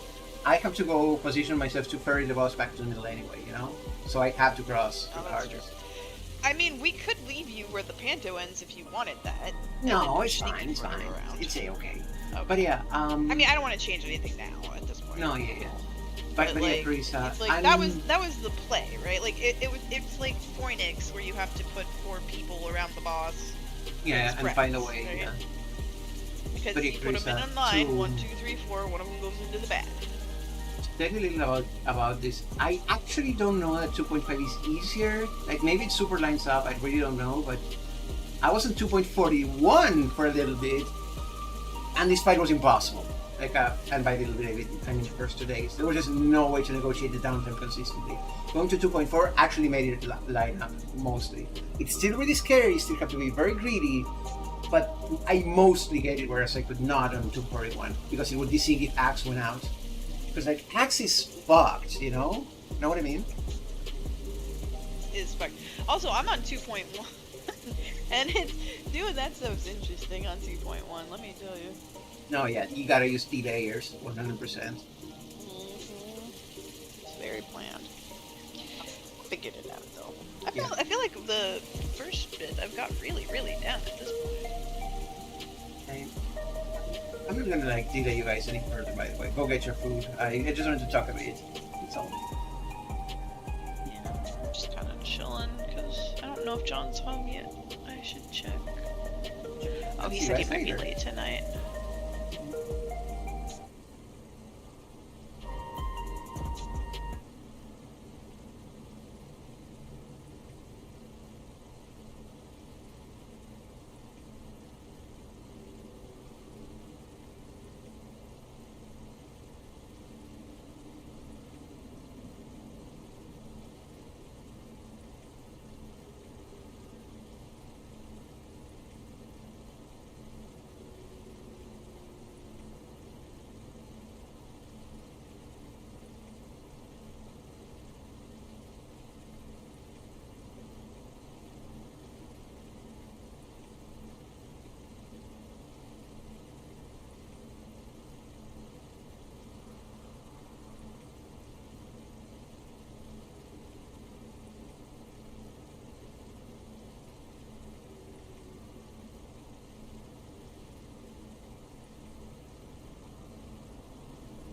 I have to go position myself to ferry the boss back to the middle anyway, you know? So I have to cross regardless. I mean, we could leave you where the Panto ends if you wanted that. No, it's fine, it's fine. It's okay. But yeah, I mean, I don't want to change anything now at this point. No, yeah. But like, yeah, Carissa, it's like that was the play, right? Like it's like Phoenix where you have to put 4 people around the boss. Yeah, and find a way. Right? Yeah. Because but you put them in a line, 1, 2, 3, 4. One of them goes into the back. Tell me a little about this. I actually don't know that 2.5 is easier. Like maybe it super lines up. I really don't know. But I was in 2.41 for a little bit, and this fight was impossible. Like and by a little bit, I mean the first 2 days, there was just no way to negotiate the downtime consistently. Going to 2.4 actually made it line up mostly. It's still really scary. You still have to be very greedy. But I mostly get it, whereas I could not on 241 because it would desync if Axe went out. Because like Axe is fucked, you know? Know what I mean? Is fucked. Also, I'm on 2.1, and it's doing that stuff's interesting on 2.1. Let me tell you. No, yeah, you gotta use delayers 100%. It's very planned. Figured it out though. I feel like the first bit I've got really down at this point. I'm not gonna like delay you guys any further, by the way. Go get your food. I just wanted to talk about it. That's all. Yeah, I'm just kind of chilling because I don't know if John's home yet. I should check. Oh, he said he might be late tonight.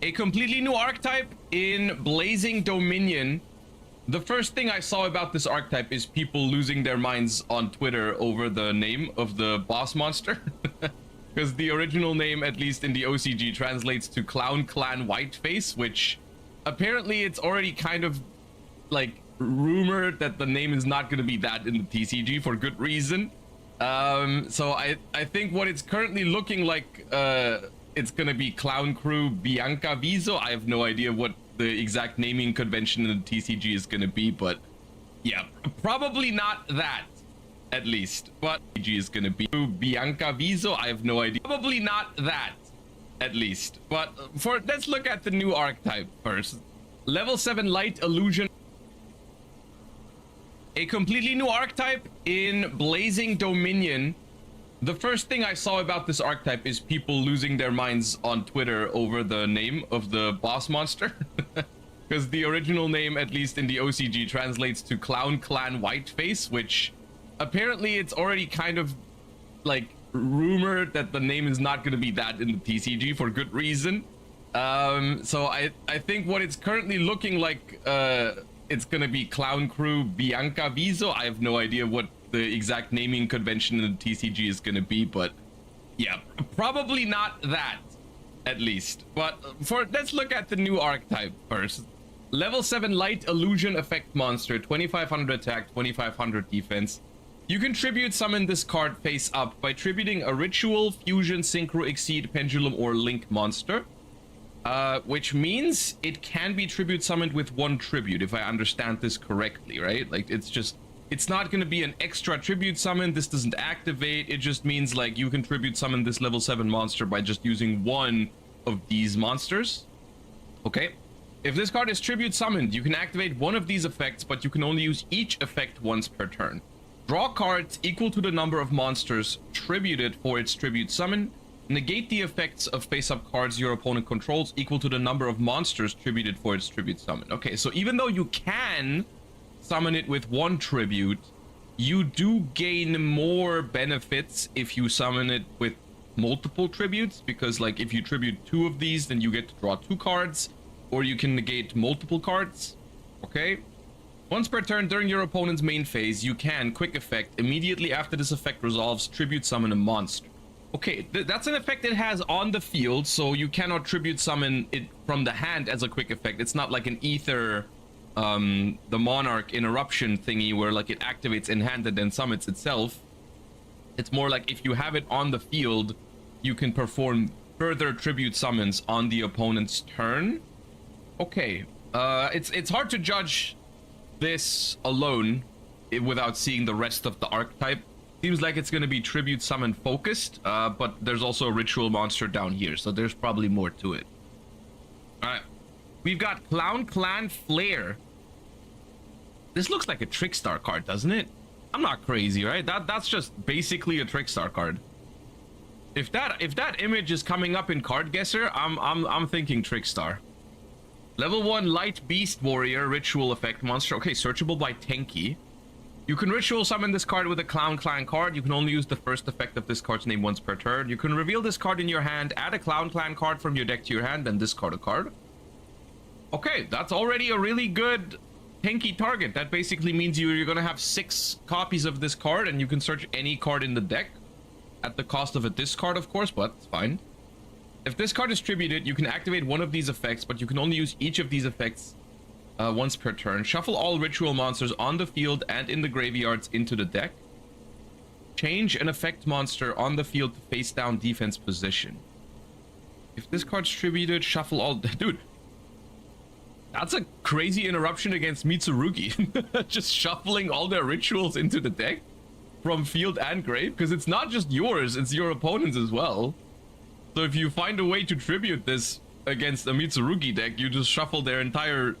A completely new archetype in Blazing Dominion The first thing I saw about this archetype is people losing their minds on Twitter over the name of the boss monster. Because the original name, at least in the OCG, translates to Clown Clan Whiteface, which apparently it's already kind of like rumored that the name is not going to be that in the TCG for good reason. So I think what it's currently looking like, it's going to be Clown Crew Bianca Viso. I have no idea what the exact naming convention in the TCG is going to be, but yeah, probably not that, at least. But TCG is going to be Bianca Viso. I have no idea. Probably not that, at least. But let's look at the new archetype first. Level 7 Light Illusion. A completely new archetype in Blazing Dominion. The first thing I saw about this archetype is people losing their minds on Twitter over the name of the boss monster. Because the original name, at least in the OCG, translates to Clown Clan Whiteface, which apparently it's already kind of like rumored that the name is not going to be that in the TCG for good reason. So I think what it's currently looking like, it's going to be Clown Crew Bianca Viso. I have no idea what the exact naming convention in the TCG is going to be, but yeah, probably not that, at least. But let's look at the new archetype first. Level 7 Light Illusion Effect Monster, 2500 attack, 2500 defense. You can tribute summon this card face up by tributing a Ritual, Fusion, Synchro, Exceed, Pendulum, or Link monster. Which means it can be tribute summoned with one tribute, if I understand this correctly, right? Like, it's not going to be an extra tribute summon. This doesn't activate. It just means, like, you can tribute summon this level 7 monster by just using one of these monsters. Okay. If this card is tribute summoned, you can activate one of these effects, but you can only use each effect once per turn. Draw cards equal to the number of monsters tributed for its tribute summon. Negate the effects of face-up cards your opponent controls equal to the number of monsters tributed for its tribute summon. Okay, so even though you can summon it with one tribute, you do gain more benefits if you summon it with multiple tributes, because like if you tribute 2 of these, then you get to draw 2 cards, or you can negate multiple cards. Okay? Once per turn during your opponent's main phase, you can, quick effect, immediately after this effect resolves, tribute summon a monster. Okay, that's an effect it has on the field, so you cannot tribute summon it from the hand as a quick effect. It's not like an Ether, the Monarch interruption thingy where like it activates in hand and then summons itself. It's more like if you have it on the field, you can perform further tribute summons on the opponent's turn. Okay, it's hard to judge this alone without seeing the rest of the archetype. Seems like it's going to be tribute summon focused, but there's also a ritual monster down here, so there's probably more to it. Alright, we've got Clown Clan Flare. This looks like a Trickstar card, doesn't it? I'm not crazy, right? That's just basically a Trickstar card. If that image is coming up in Card Guesser, I'm thinking Trickstar. Level 1 Light Beast Warrior Ritual Effect Monster. Okay, searchable by Tenki. You can ritual summon this card with a Clown Clan card. You can only use the first effect of this card's name once per turn. You can reveal this card in your hand, add a Clown Clan card from your deck to your hand, then discard a card. Okay, that's already a really good Tenki target. That basically means you're going to have 6 copies of this card, and you can search any card in the deck. At the cost of a discard, of course, but it's fine. If this card is tributed, you can activate one of these effects, but you can only use each of these effects once per turn. Shuffle all ritual monsters on the field and in the graveyards into the deck. Change an effect monster on the field to face down defense position. If this card's tributed, shuffle all... Dude, that's a crazy interruption against Mitsurugi. Just shuffling all their rituals into the deck from field and grave, because it's not just yours, it's your opponent's as well. So if you find a way to tribute this against a Mitsurugi deck, you just shuffle their entire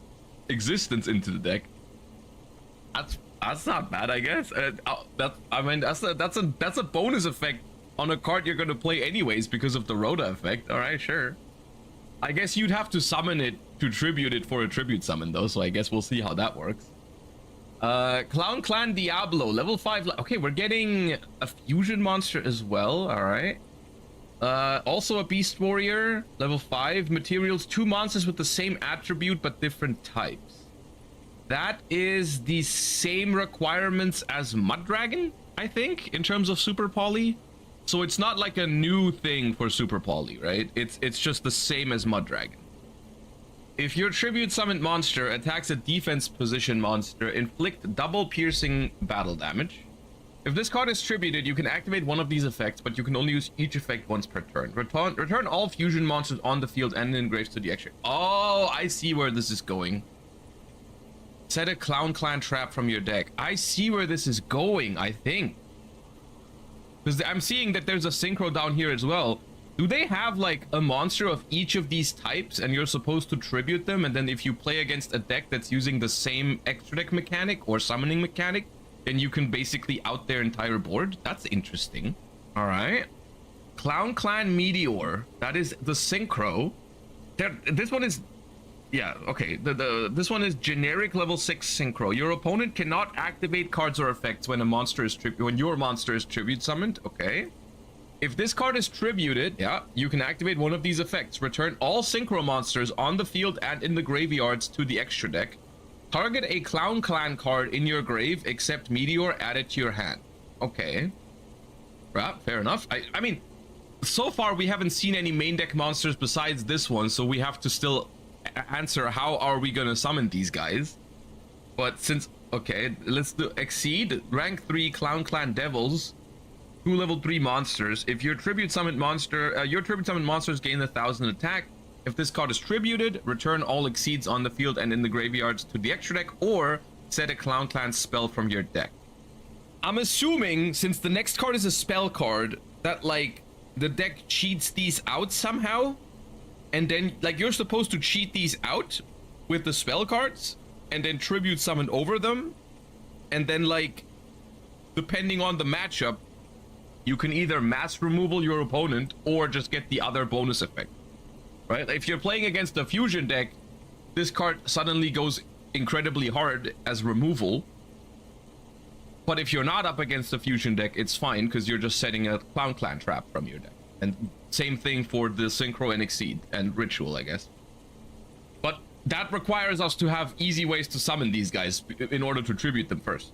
existence into the deck. That's not bad, I guess. That's a bonus effect on a card you're gonna play anyways because of the Rhoda effect. All right, sure. I guess you'd have to summon it to tribute it for a tribute summon though, so I guess we'll see how that works. Clown Clan Diablo, level 5. Okay, we're getting a fusion monster as well. All right. Also a Beast Warrior, level 5. Materials, 2 monsters with the same attribute but different types. That is the same requirements as Mud Dragon, I think, in terms of Super Poly. So it's not like a new thing for Super Poly, right? It's just the same as Mud Dragon. If your tribute summoned monster attacks a defense position monster, inflict double piercing battle damage. If this card is tributed, you can activate one of these effects, but you can only use each effect once per turn. Return all fusion monsters on the field and engraves to the extra. Oh, I see where this is going. Set a Clown Clan trap from your deck. I see where this is going, I think. Because I'm seeing that there's a synchro down here as well. Do they have like a monster of each of these types and you're supposed to tribute them, and then if you play against a deck that's using the same extra deck mechanic or summoning mechanic, then you can basically out their entire board? That's interesting. All right. Clown Clan Meteor. That is the synchro. This one is... Yeah, okay. This one is generic level 6 synchro. Your opponent cannot activate cards or effects when your monster is tribute summoned. Okay. If this card is tributed, yeah, you can activate one of these effects. Return all synchro monsters on the field and in the graveyards to the extra deck. Target a Clown Clan card in your grave except Meteor, add it to your hand. Okay. Right, fair enough. I mean, so far we haven't seen any main deck monsters besides this one, so we have to still answer how are we gonna summon these guys. But since... Okay, let's do Exceed. Rank 3 Clown Clan Devils. 2 level 3 monsters. If your tribute summoned monster... your tribute summoned monsters gain 1,000 attack. If this card is tributed, return all Exceeds on the field and in the graveyards to the extra deck, or set a Clown Clan spell from your deck. I'm assuming, since the next card is a spell card, that, like, the deck cheats these out somehow. And then, like, you're supposed to cheat these out with the spell cards, and then tribute summon over them. And then, like, depending on the matchup, you can either mass removal your opponent, or just get the other bonus effect. Right? If you're playing against a fusion deck, this card suddenly goes incredibly hard as removal. But if you're not up against a fusion deck, it's fine, because you're just setting a Clown Clan trap from your deck. And same thing for the Synchro and Exceed and Ritual, I guess. But that requires us to have easy ways to summon these guys in order to tribute them first.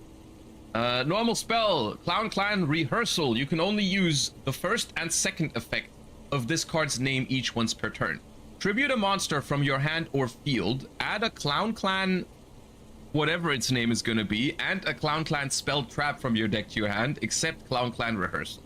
Normal spell, Clown Clan Rehearsal. You can only use the first and second effect of this card's name each once per turn. Tribute a monster from your hand or field, add a Clown Clan, whatever its name is going to be, and a Clown Clan spell trap from your deck to your hand, except Clown Clan Rehearsal.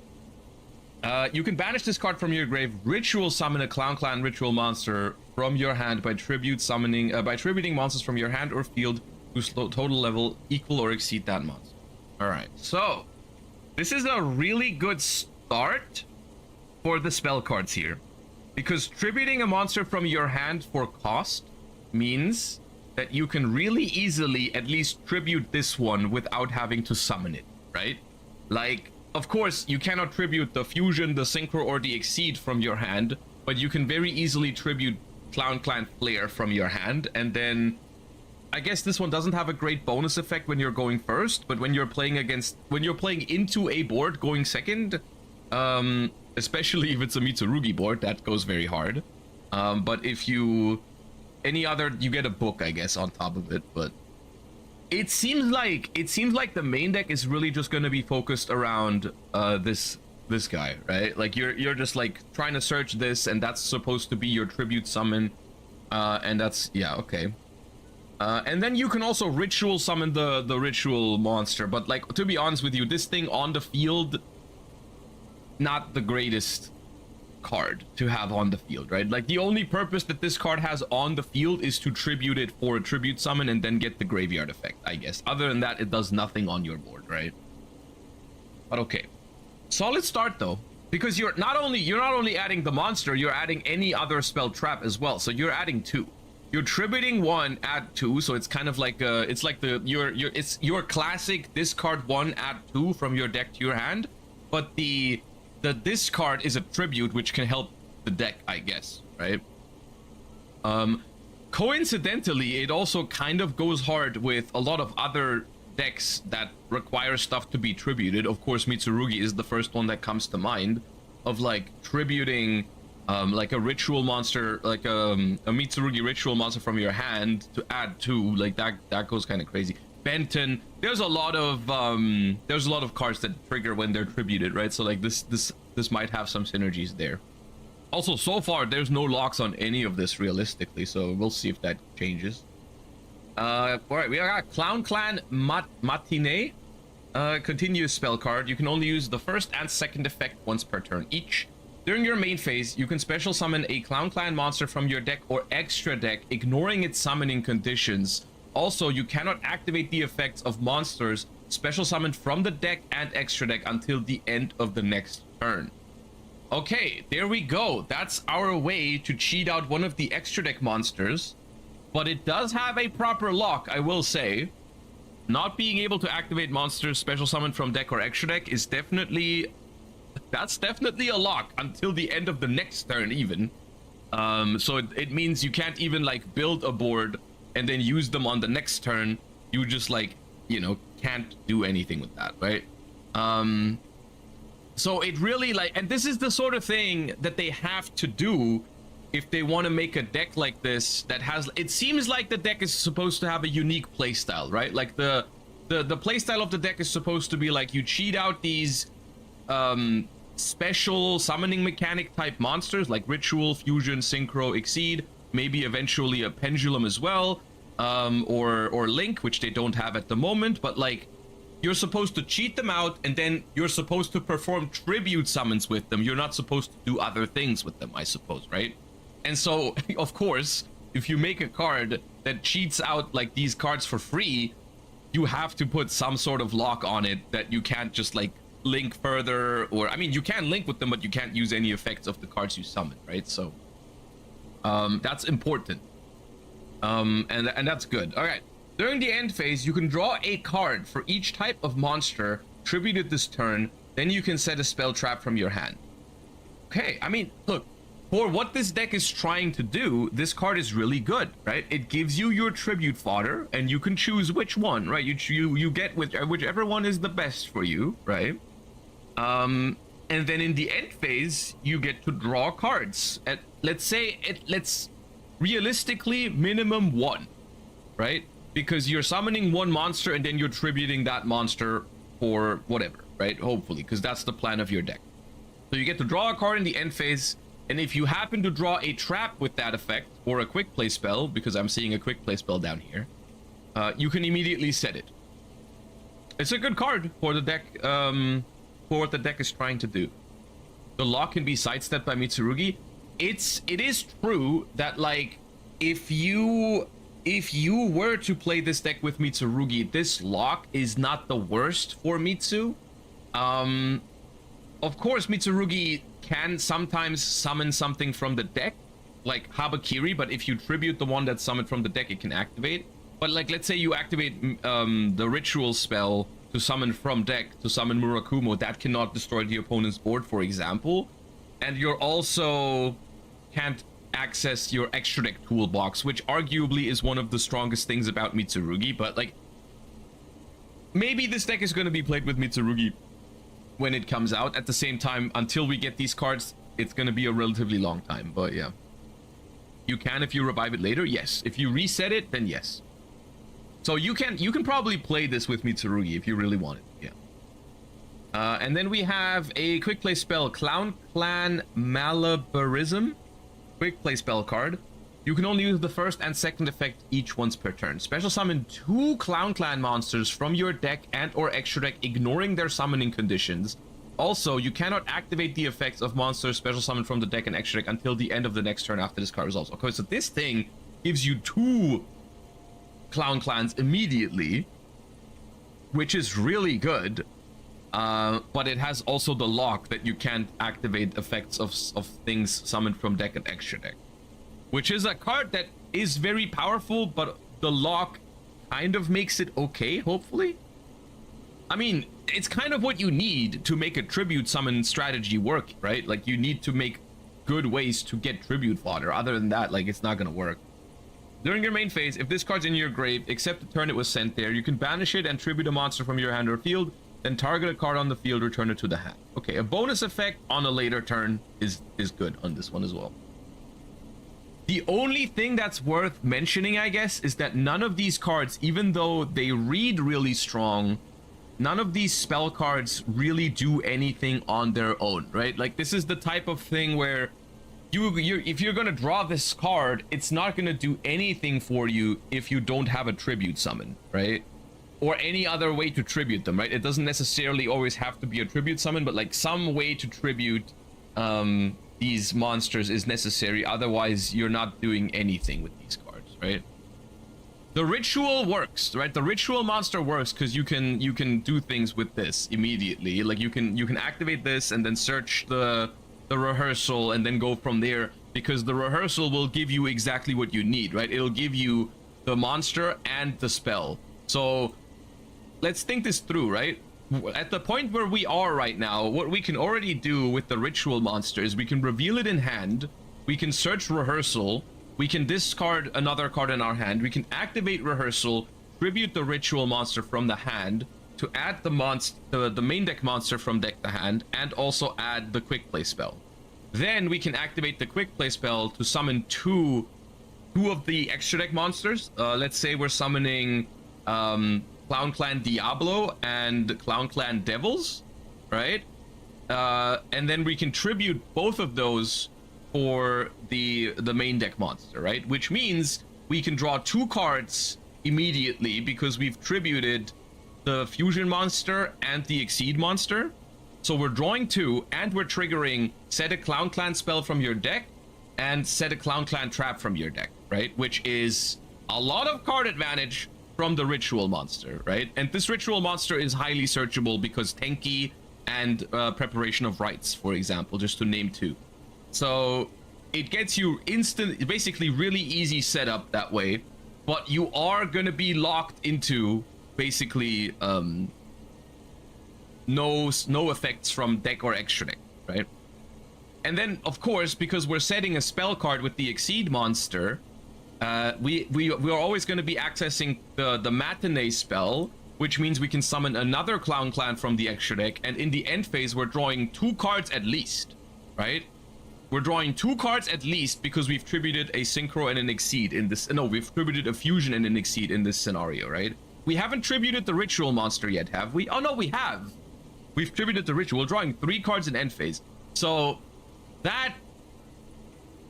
You can banish this card from your grave, ritual summon a Clown Clan ritual monster from your hand by tributing monsters from your hand or field whose total level equal or exceed that monster. Alright, so this is a really good start for the spell cards here, because tributing a monster from your hand for cost means that you can really easily at least tribute this one without having to summon it, right? Like, of course, you cannot tribute the Fusion, the Synchro, or the Exceed from your hand, but you can very easily tribute Clown Clan Flare from your hand, and then I guess this one doesn't have a great bonus effect when you're going first, but when you're playing into a board going second, especially if it's a Mitsurugi board, that goes very hard. But if you you get a book, I guess, on top of it. But it seems like the main deck is really just going to be focused around this guy, right? Like you're just like trying to search this, and that's supposed to be your tribute summon, and that's, yeah, okay. And then you can also ritual summon the ritual monster, but like, to be honest with you, this thing on the field, not the greatest card to have on the field, right? Like, the only purpose that this card has on the field is to tribute it for a tribute summon and then get the graveyard effect, I guess. Other than that, it does nothing on your board, right? But okay, solid start though, because you're not only adding the monster, you're adding any other spell trap as well. So you're adding 2. You're tributing 1, add 2, so it's kind of like it's like it's your classic discard 1, add 2 from your deck to your hand, but the discard is a tribute, which can help the deck, I guess, right? Coincidentally, it also kind of goes hard with a lot of other decks that require stuff to be tributed. Of course, Mitsurugi is the first one that comes to mind, of like tributing like a ritual monster, like a Mitsurugi ritual monster from your hand to add to, like that goes kind of crazy. Benton, there's a lot of cards that trigger when they're tributed, right? So like this might have some synergies there. Also, so far there's no locks on any of this realistically, so we'll see if that changes. All right, we got Clown Clan Matinee. Continuous spell card. You can only use the first and second effect once per turn each. During your main phase, you can special summon a Clown Clan monster from your deck or extra deck, ignoring its summoning conditions. Also, you cannot activate the effects of monsters special summoned from the deck and extra deck until the end of the next turn. Okay, there we go. That's our way to cheat out one of the extra deck monsters. But it does have a proper lock, I will say. Not being able to activate monsters special summoned from deck or extra deck is definitely a lock until the end of the next turn even. So it means you can't even like build a board and then use them on the next turn. You just like, you know, can't do anything with that, right? So it really like, and this is the sort of thing that they have to do if they want to make a deck like this that has, it seems like the deck is supposed to have a unique playstyle, right? Like the playstyle of the deck is supposed to be like you cheat out these special summoning mechanic type monsters like Ritual, Fusion, Synchro, Exceed, maybe eventually a Pendulum as well, or Link, which they don't have at the moment, but like you're supposed to cheat them out and then you're supposed to perform tribute summons with them. You're not supposed to do other things with them, I suppose, right? And so, of course, if you make a card that cheats out like these cards for free, you have to put some sort of lock on it that you can't just like link further, or I mean, you can link with them, but you can't use any effects of the cards you summon, right? So, that's important. And that's good. All right. During the end phase, you can draw a card for each type of monster tributed this turn. Then you can set a spell trap from your hand. Okay, I mean, look. For what this deck is trying to do, this card is really good, right? It gives you your tribute fodder, and you can choose which one, right? You get whichever one is the best for you, right? And then in the end phase, you get to draw cards. Let's realistically minimum 1, right? Because you're summoning 1 monster and then you're tributing that monster for whatever, right? Hopefully, because that's the plan of your deck. So you get to draw a card in the end phase. And if you happen to draw a trap with that effect, or a quick play spell, because I'm seeing a quick play spell down here, you can immediately set it. It's a good card for the deck, for what the deck is trying to do. The lock can be sidestepped by Mitsurugi. It is true that like, if you were to play this deck with Mitsurugi, this lock is not the worst for Mitsu. Of course, Mitsurugi can sometimes summon something from the deck, like Habakiri, but if you tribute the one that's summoned from the deck, it can activate. But like, let's say you activate the ritual spell to summon from deck, to summon Murakumo, that cannot destroy the opponent's board, for example. And you're also can't access your extra deck toolbox, which arguably is one of the strongest things about Mitsurugi, but like, maybe this deck is going to be played with Mitsurugi when it comes out. At the same time, until we get these cards, it's going to be a relatively long time, but yeah. You can if you revive it later, yes. If you reset it, then yes. So you can probably play this with Mitsurugi if you really want it, yeah. And then we have a quick play spell, Clown Clan Malabarism. Quick play spell card. You can only use the first and second effect each once per turn. Special summon 2 Clown Clan monsters from your deck and or extra deck, ignoring their summoning conditions. Also, you cannot activate the effects of monsters special summoned from the deck and extra deck until the end of the next turn after this card resolves. Okay, so this thing gives you 2 Clown Clans immediately, which is really good. But it has also the lock that you can't activate effects of things summoned from deck and extra deck. Which is a card that is very powerful, but the lock kind of makes it okay, hopefully. I mean, it's kind of what you need to make a tribute summon strategy work, right? Like, you need to make good ways to get tribute fodder. Other than that, like, it's not gonna work. During your main phase, if this card's in your grave, except the turn it was sent there, you can banish it and tribute a monster from your hand or field. then target a card on the field, return it to the hand. Okay, a bonus effect on a later turn is good on this one as well. The only thing that's worth mentioning, I guess, is that none of these cards, even though they read really strong, none of these spell cards really do anything on their own, right? Like, this is the type of thing where if you're gonna draw this card, it's not gonna do anything for you if you don't have a tribute summon, right? Or any other way to tribute them, right? It doesn't necessarily always have to be a tribute summon, but like some way to tribute these monsters is necessary. Otherwise, you're not doing anything with these cards, right? The ritual works, right? The ritual monster works because you can do things with this immediately. Like you can activate this and then search the rehearsal and then go from there, because the rehearsal will give you exactly what you need, right? It'll give you the monster and the spell. So let's think this through, right? At the point where we are right now, what we can already do with the ritual monster is we can reveal it in hand, we can search rehearsal, we can discard another card in our hand, we can activate rehearsal, tribute the ritual monster from the hand to add the main deck monster from deck to hand, and also add the quick play spell. Then we can activate the quick play spell to summon two of the extra deck monsters. Let's say we're summoning Clown Clan Diablo and Clown Clan Devils, right? And then we can tribute both of those for the main deck monster, right? Which means we can draw 2 cards immediately because we've tributed the fusion monster and the exceed monster. So we're drawing 2 and we're triggering set a Clown Clan spell from your deck and set a Clown Clan trap from your deck, right? Which is a lot of card advantage from the ritual monster, right? And this ritual monster is highly searchable because Tenki and Preparation of Rites, for example, just to name 2. So it gets you basically really easy setup that way, but you are gonna be locked into basically no effects from deck or extra deck, right? And then of course, because we're setting a spell card with the exceed monster, we are always going to be accessing the matinee spell, which means we can summon another Clown Clan from the extra deck, and in the end phase we're drawing 2 cards at least, right? We're drawing 2 cards at least because we've tributed a synchro and an exceed in this. No, we've tributed a fusion and an exceed in this scenario, right? We haven't tributed the ritual monster yet, have we? Oh no, we have. We've tributed the ritual, drawing 3 cards in end phase. So that,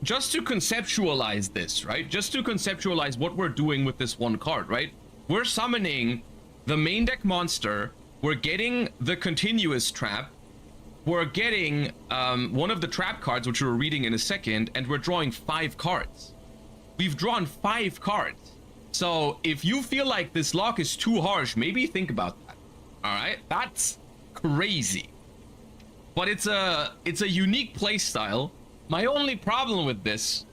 just to conceptualize this, right? Just to conceptualize what we're doing with this one card, right? We're summoning the main deck monster, we're getting the continuous trap, we're getting one of the trap cards, which we're reading in a second, and we're drawing 5 cards. We've drawn 5 cards. So if you feel like this lock is too harsh, maybe think about that. All right, that's crazy. But it's a unique play style. My only problem with this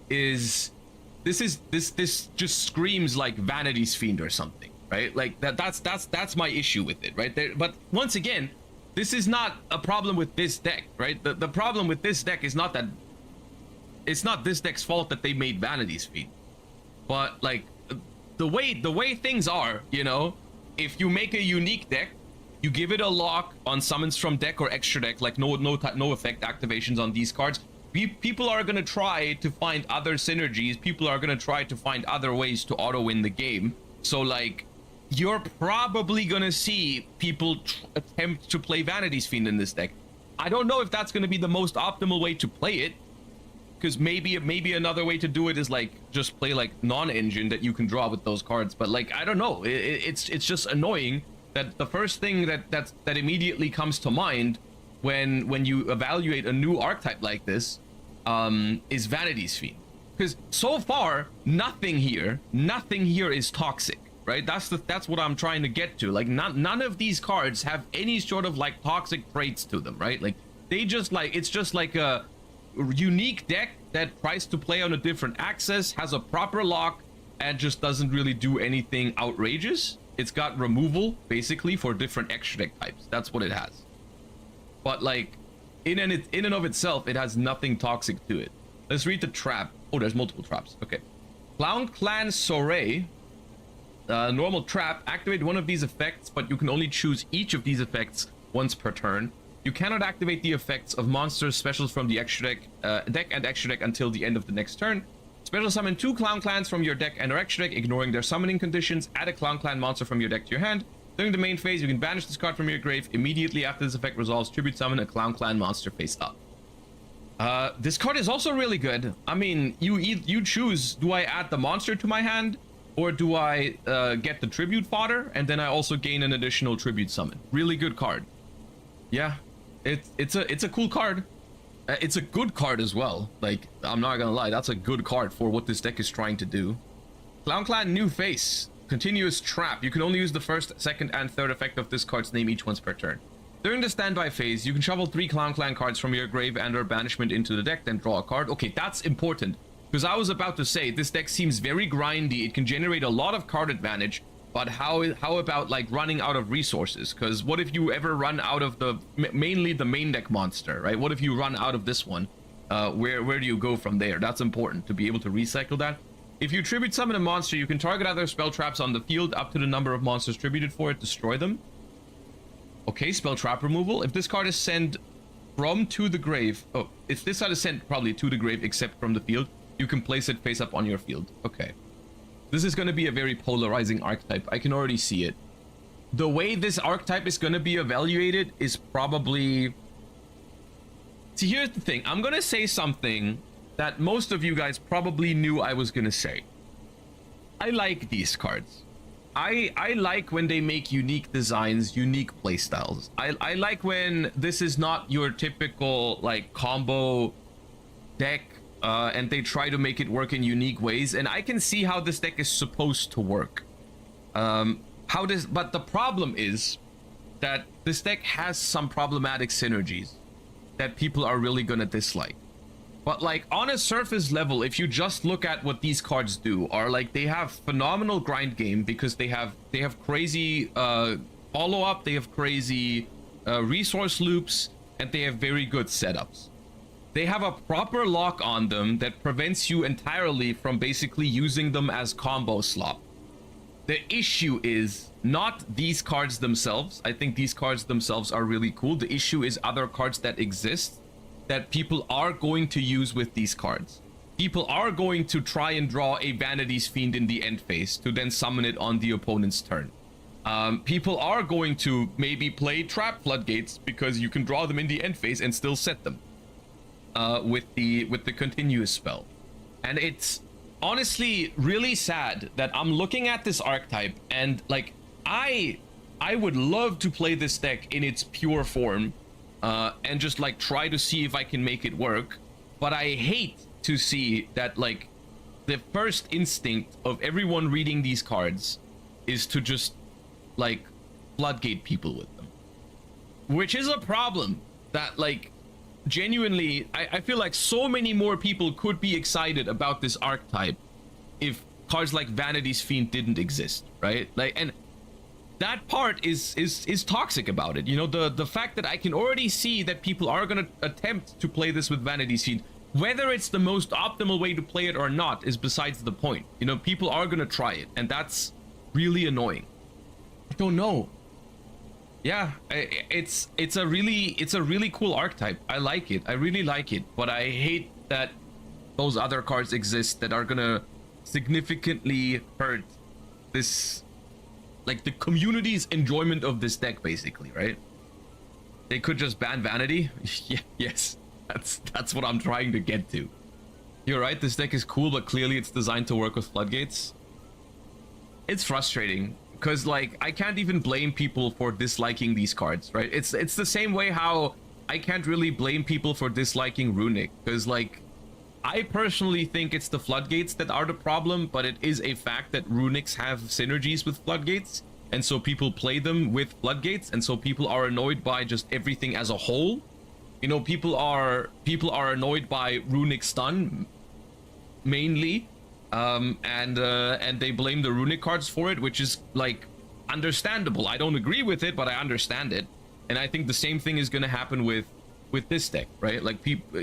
is this just screams like Vanity's Fiend or something, right? Like that's my issue with it, right there. But once again, this is not a problem with this deck, right? The problem with this deck is not that it's not this deck's fault that they made Vanity's Fiend, but like the way things are, you know, if you make a unique deck, you give it a lock on summons from deck or extra deck, like no effect activations on these cards. People are gonna try to find other synergies. People are gonna try to find other ways to auto win the game. So like, you're probably gonna see people attempt to play Vanity's Fiend in this deck. I don't know if that's gonna be the most optimal way to play it, because maybe another way to do it is like just play like non-engine that you can draw with those cards. But like, I don't know. It's just annoying that the first thing that immediately comes to mind when you evaluate a new archetype like this is Vanity's Fiend. Because so far, nothing here is toxic, right? That's what I'm trying to get to. Like none of these cards have any sort of like toxic traits to them, right? Like they just like, it's just like a unique deck that tries to play on a different axis, has a proper lock, and just doesn't really do anything outrageous. It's got removal basically for different extra deck types. That's what it has. But like in and of itself, it has nothing toxic to it. Let's read the trap. Oh, there's multiple traps. Okay. Clown Clan Soray Normal trap. Activate one of these effects, but you can only choose each of these effects once per turn. You cannot activate the effects of monsters specials from the extra deck and extra deck until the end of the next turn. Special summon 2 Clown Clans from your deck and or extra deck, ignoring their summoning conditions. Add a Clown Clan monster from your deck to your hand. During the main phase, you can banish this card from your grave. Immediately after this effect resolves, tribute summon a Clown Clan monster face up. This card is also really good. I mean, you choose, do I add the monster to my hand, or do I get the tribute fodder, and then I also gain an additional tribute summon. Really good card. Yeah, it's a cool card. It's a good card as well. Like, I'm not gonna lie, that's a good card for what this deck is trying to do. Clown Clan new face. Continuous trap. You can only use the first, second, and third effect of this card's name each once per turn. During the standby phase, you can shuffle 3 Clown Clan cards from your grave and or banishment into the deck, then draw a card. Okay, that's important, because I was about to say, this deck seems very grindy. It can generate a lot of card advantage, but how about like running out of resources? Because what if you ever run out of mainly the main deck monster, right? What if you run out of this one? Where do you go from there? That's important to be able to recycle that. If you tribute summon a monster, you can target other spell traps on the field up to the number of monsters tributed for it, destroy them. Okay, spell trap removal. If this card is sent from to the grave, oh, if this card is sent probably to the grave except from the field, you can place it face up on your field. Okay. This is going to be a very polarizing archetype. I can already see it. The way this archetype is going to be evaluated is probably... See, here's the thing. I'm going to say something that most of you guys probably knew I was going to say. I like these cards. I like when they make unique designs, unique playstyles. I like when this is not your typical like combo deck and they try to make it work in unique ways. And I can see how this deck is supposed to work. But the problem is that this deck has some problematic synergies that people are really gonna dislike. But like on a surface level, if you just look at what these cards do, are like they have phenomenal grind game because they have crazy follow-up, they have crazy resource loops, and they have very good setups. They have a proper lock on them that prevents you entirely from basically using them as combo slop. The issue is not these cards themselves. I think these cards themselves are really cool. The issue is other cards that exist that people are going to use with these cards. People are going to try and draw a Vanity's Fiend in the end phase to then summon it on the opponent's turn. People are going to maybe play Trap Floodgates because you can draw them in the end phase and still set them with the continuous spell. And it's honestly really sad that I'm looking at this archetype and like I would love to play this deck in its pure form and just like try to see if I can make it work, but I hate to see that like the first instinct of everyone reading these cards is to just like floodgate people with them, which is a problem that like genuinely I feel like so many more people could be excited about this archetype if cards like Vanity's Fiend didn't exist, right? Like, and that part is toxic about it. You know, the fact that I can already see that people are going to attempt to play this with Vanity's Fiend. Whether it's the most optimal way to play it or not is besides the point. You know, people are going to try it, and that's really annoying. I don't know. Yeah, it's a really cool archetype. I like it. I really like it, but I hate that those other cards exist that are going to significantly hurt this, like the community's enjoyment of this deck, basically, right? They could just ban Vanity. Yeah, yes, that's what I'm trying to get to. You're right, this deck is cool, but clearly it's designed to work with floodgates. It's frustrating because like I can't even blame people for disliking these cards, right? It's the same way how I can't really blame people for disliking Runic, because like I personally think it's the floodgates that are the problem, but it is a fact that Runics have synergies with floodgates, and so people play them with floodgates, and so people are annoyed by just everything as a whole. You know, people are annoyed by Runic stun mainly, and they blame the Runic cards for it, which is like understandable. I don't agree with it, but I understand it, and I think the same thing is going to happen with this deck, right? Like people.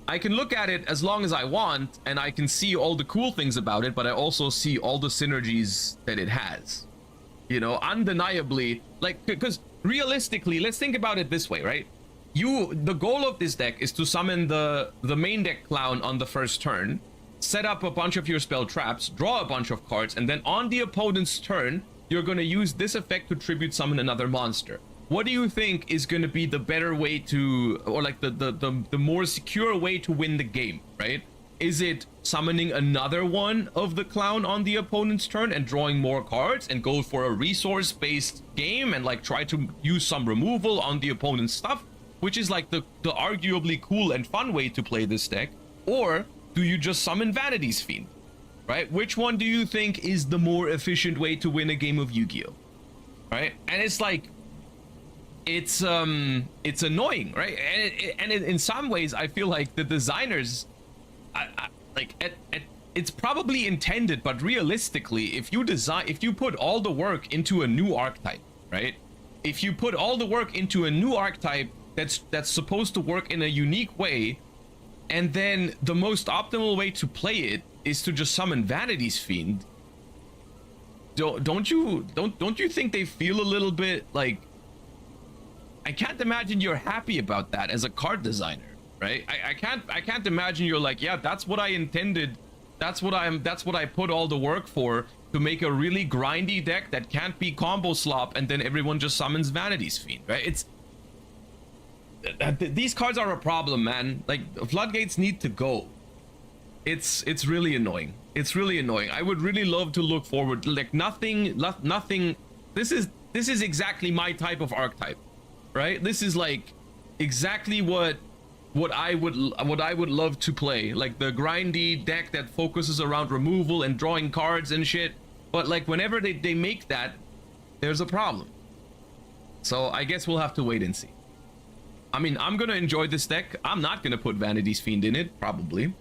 I can look at it as long as I want, and I can see all the cool things about it, but I also see all the synergies that it has. You know, undeniably, like, because realistically, let's think about it this way, right? The goal of this deck is to summon the main deck clown on the first turn, set up a bunch of your spell traps, draw a bunch of cards, and then on the opponent's turn, you're going to use this effect to tribute summon another monster. What do you think is going to be the better way to, or like the more secure way to win the game, right? Is it summoning another one of the clown on the opponent's turn and drawing more cards and go for a resource-based game and like try to use some removal on the opponent's stuff, which is like the arguably cool and fun way to play this deck? Or do you just summon Vanity's Fiend, right? Which one do you think is the more efficient way to win a game of Yu-Gi-Oh, right? And it's like, it's annoying, right? And in some ways, I feel like the designers, it's probably intended, but realistically, if you put all the work into a new archetype, right? If you put all the work into a new archetype that's supposed to work in a unique way, and then the most optimal way to play it is to just summon Vanity's Fiend, don't you think they feel a little bit like, I can't imagine you're happy about that as a card designer, right? I can't imagine you're like, yeah, that's what I intended, that's what I put all the work for, to make a really grindy deck that can't be combo slop, and then everyone just summons Vanity's Fiend, right? These cards are a problem, man. Like, floodgates need to go. It's really annoying. It's really annoying. I would really love to look forward, like nothing. This is exactly my type of archetype, right? This is like exactly what I would love to play, like the grindy deck that focuses around removal and drawing cards and shit. But like whenever they make that, there's a problem. So I guess we'll have to wait and see. I mean, I'm gonna enjoy this deck. I'm not gonna put Vanity's Fiend in it, probably.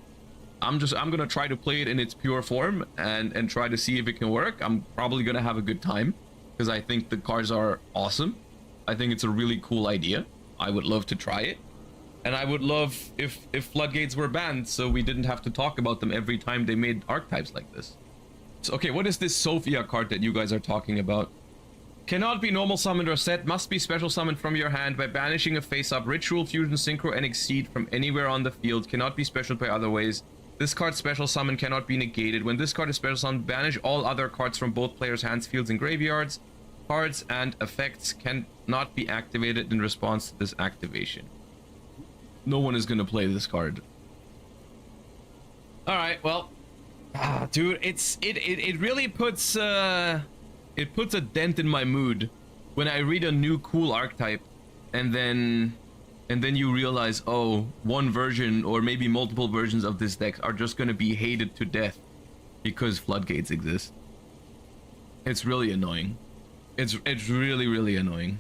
I'm gonna try to play it in its pure form and try to see if it can work. I'm probably gonna have a good time because I think the cards are awesome. I think it's a really cool idea. I would love to try it. And I would love if floodgates were banned so we didn't have to talk about them every time they made archetypes like this. So, okay, what is this Sophia card that you guys are talking about? Cannot be normal summoned or set, must be special summoned from your hand by banishing a face-up, ritual, fusion, synchro, and exceed from anywhere on the field. Cannot be special by other ways. This card's special summon cannot be negated. When this card is special summoned, banish all other cards from both players' hands, fields, and graveyards. Cards and effects cannot be activated in response to this activation. No one is gonna play this card. Alright, well, dude, it really puts it puts a dent in my mood when I read a new cool archetype and then you realize, oh, one version or maybe multiple versions of this deck are just gonna be hated to death because floodgates exist. It's really annoying. It's really, really annoying.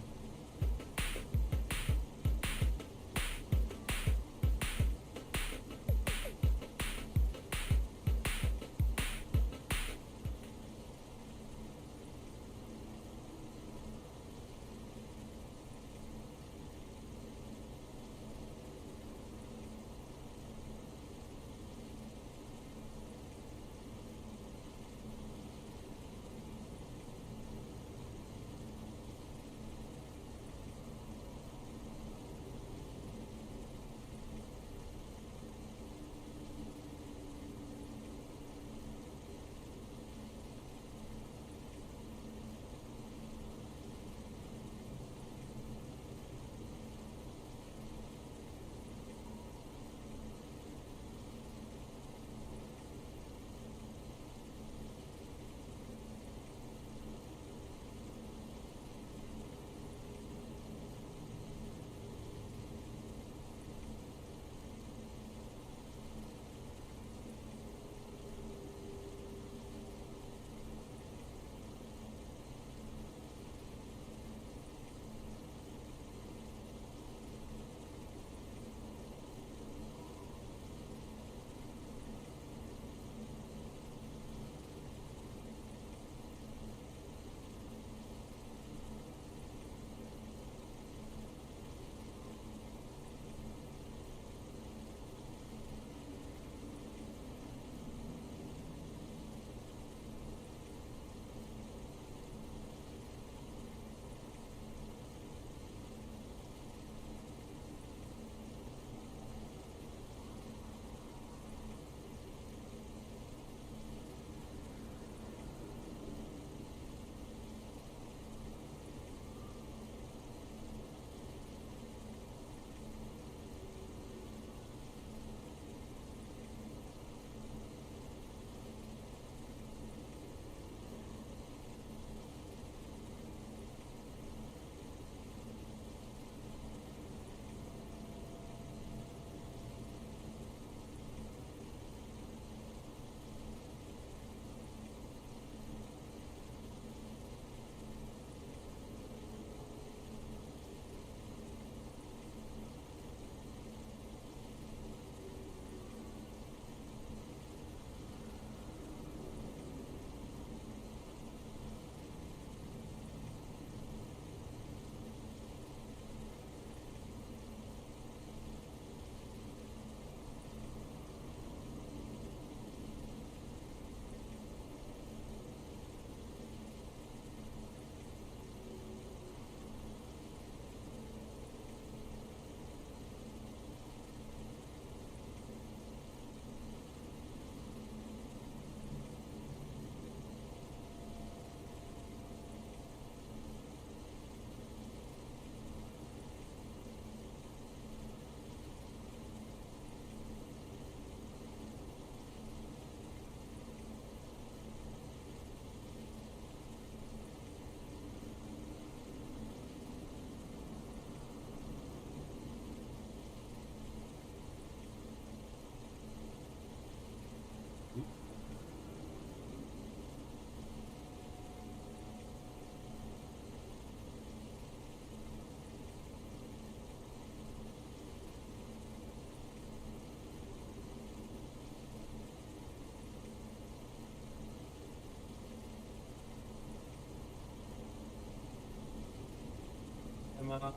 llama?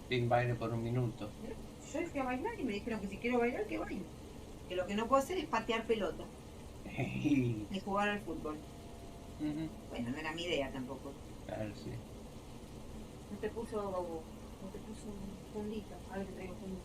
Sin baile por un minuto. Yo fui a bailar y me dijeron que si quiero bailar, que baile. Que lo que no puedo hacer es patear pelota. Ni jugar al fútbol. Bueno, no era mi idea tampoco. Claro, sí. No te puso fondita. A ver, te traigo fondita.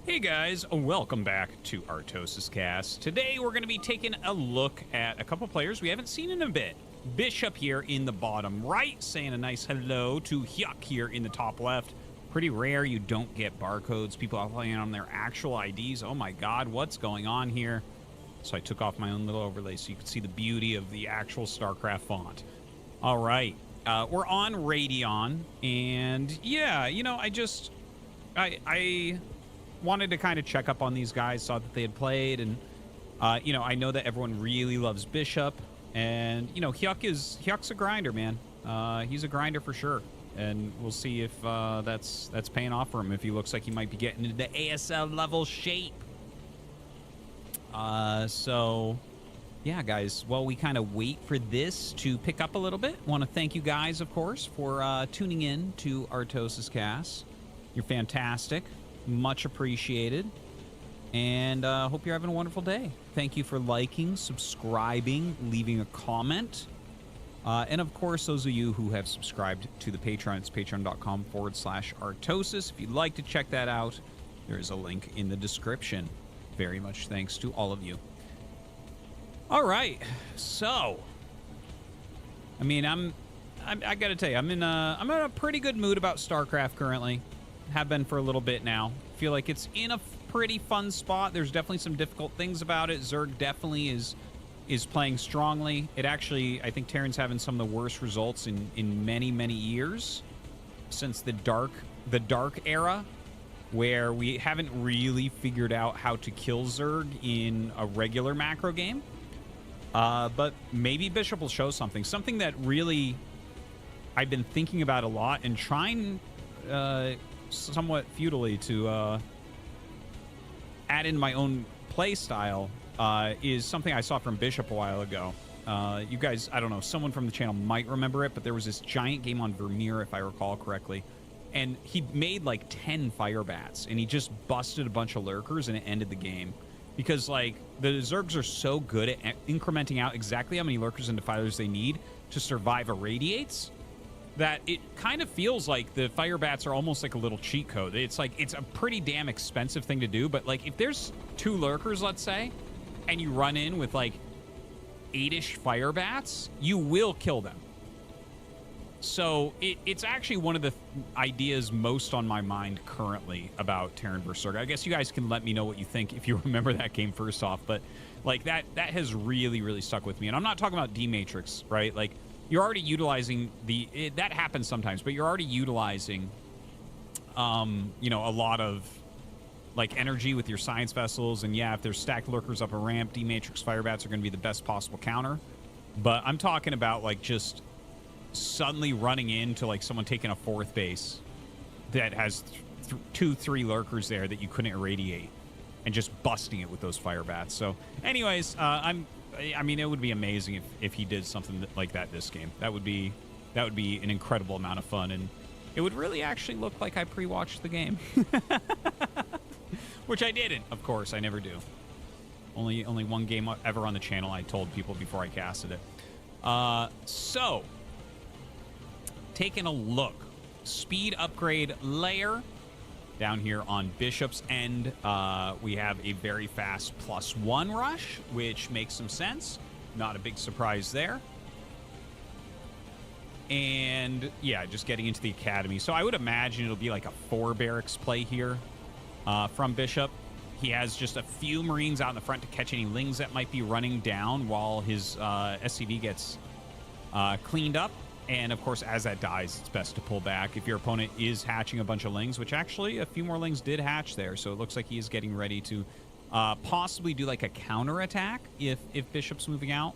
Hey guys, welcome back to Artosis Cast. Today we're going to be taking a look at a couple players we haven't seen in a bit. Bishop here in the bottom right, saying a nice hello to Hyuk here in the top left. Pretty rare you don't get barcodes. People are playing on their actual IDs. Oh my god, what's going on here? So I took off my own little overlay so you could see the beauty of the actual StarCraft font. All right, we're on Arcadion, and yeah, you know, I wanted to kind of check up on these guys, saw that they had played, and you know, I know that everyone really loves Bishop, and you know, Hyuk's a grinder, man. He's a grinder for sure, and we'll see if that's paying off for him, if he looks like he might be getting into the ASL level shape. So yeah, guys, while we kind of wait for this to pick up a little bit, want to thank you guys, of course, for tuning in to Artosis Cast. You're fantastic. Much appreciated, and hope you're having a wonderful day. Thank you for liking, subscribing, leaving a comment, and of course, those of you who have subscribed to the Patreon, it's patreon.com/Artosis. If you'd like to check that out, there is a link in the description. Very much thanks to all of you. All right, so I mean, I gotta tell you, I'm in a pretty good mood about StarCraft currently. Have been for a little bit now. Feel like it's in a pretty fun spot. There's definitely some difficult things about it. Zerg definitely is playing strongly. It actually, I think Terran's having some of the worst results in many years since the dark era, where we haven't really figured out how to kill Zerg in a regular macro game. But maybe Bishop will show something that really I've been thinking about a lot and trying somewhat futilely to add in my own play style is something I saw from Bishop a while ago. You guys, I don't know, someone from the channel might remember it, but there was this giant game on Vermeer, if I recall correctly, and he made like 10 fire bats, and he just busted a bunch of lurkers, and it ended the game. Because, like, the Zergs are so good at incrementing out exactly how many lurkers and defilers they need to survive irradiates, that it kind of feels like the fire bats are almost like a little cheat code. It's like, it's a pretty damn expensive thing to do, but like if there's 2 lurkers, let's say, and you run in with like 8-ish fire bats, you will kill them. So it's actually one of the ideas most on my mind currently about Terran vs. Zerg. I guess you guys can let me know what you think if you remember that game first off, but like that has really, really stuck with me. And I'm not talking about D-Matrix, right? Like you're already utilizing that happens sometimes, but you're already utilizing, you know, a lot of like energy with your science vessels. And yeah, if there's stacked lurkers up a ramp, D-Matrix firebats are going to be the best possible counter. But I'm talking about like just suddenly running into like someone taking a 4th base that has 2-3 lurkers there that you couldn't irradiate and just busting it with those fire bats. So anyways, I mean, it would be amazing if he did something like that this game. That would be an incredible amount of fun, and it would really actually look like I pre-watched the game. Which I didn't, of course. I never do. Only one game ever on the channel I told people before I casted it. So taking a look, speed upgrade layer down here on Bishop's end. We have a very fast +1 rush, which makes some sense. Not a big surprise there. And yeah, just getting into the academy. So I would imagine it'll be like a 4 barracks play here from Bishop. He has just a few Marines out in the front to catch any lings that might be running down while his SCV gets cleaned up. And of course, as that dies, it's best to pull back. If your opponent is hatching a bunch of lings, which actually a few more lings did hatch there, so it looks like he is getting ready to possibly do like a counter attack if Bishop's moving out.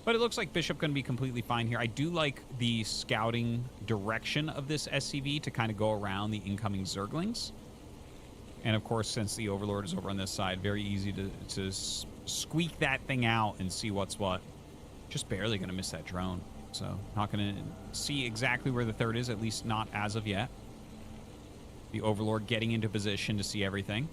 But it looks like Bishop going to be completely fine here. I do like the scouting direction of this SCV to kind of go around the incoming Zerglings. And of course, since the Overlord is over on this side, very easy to squeak that thing out and see what's what. Just barely going to miss that drone. So not going to see exactly where the 3rd is, at least not as of yet. The Overlord getting into position to see everything.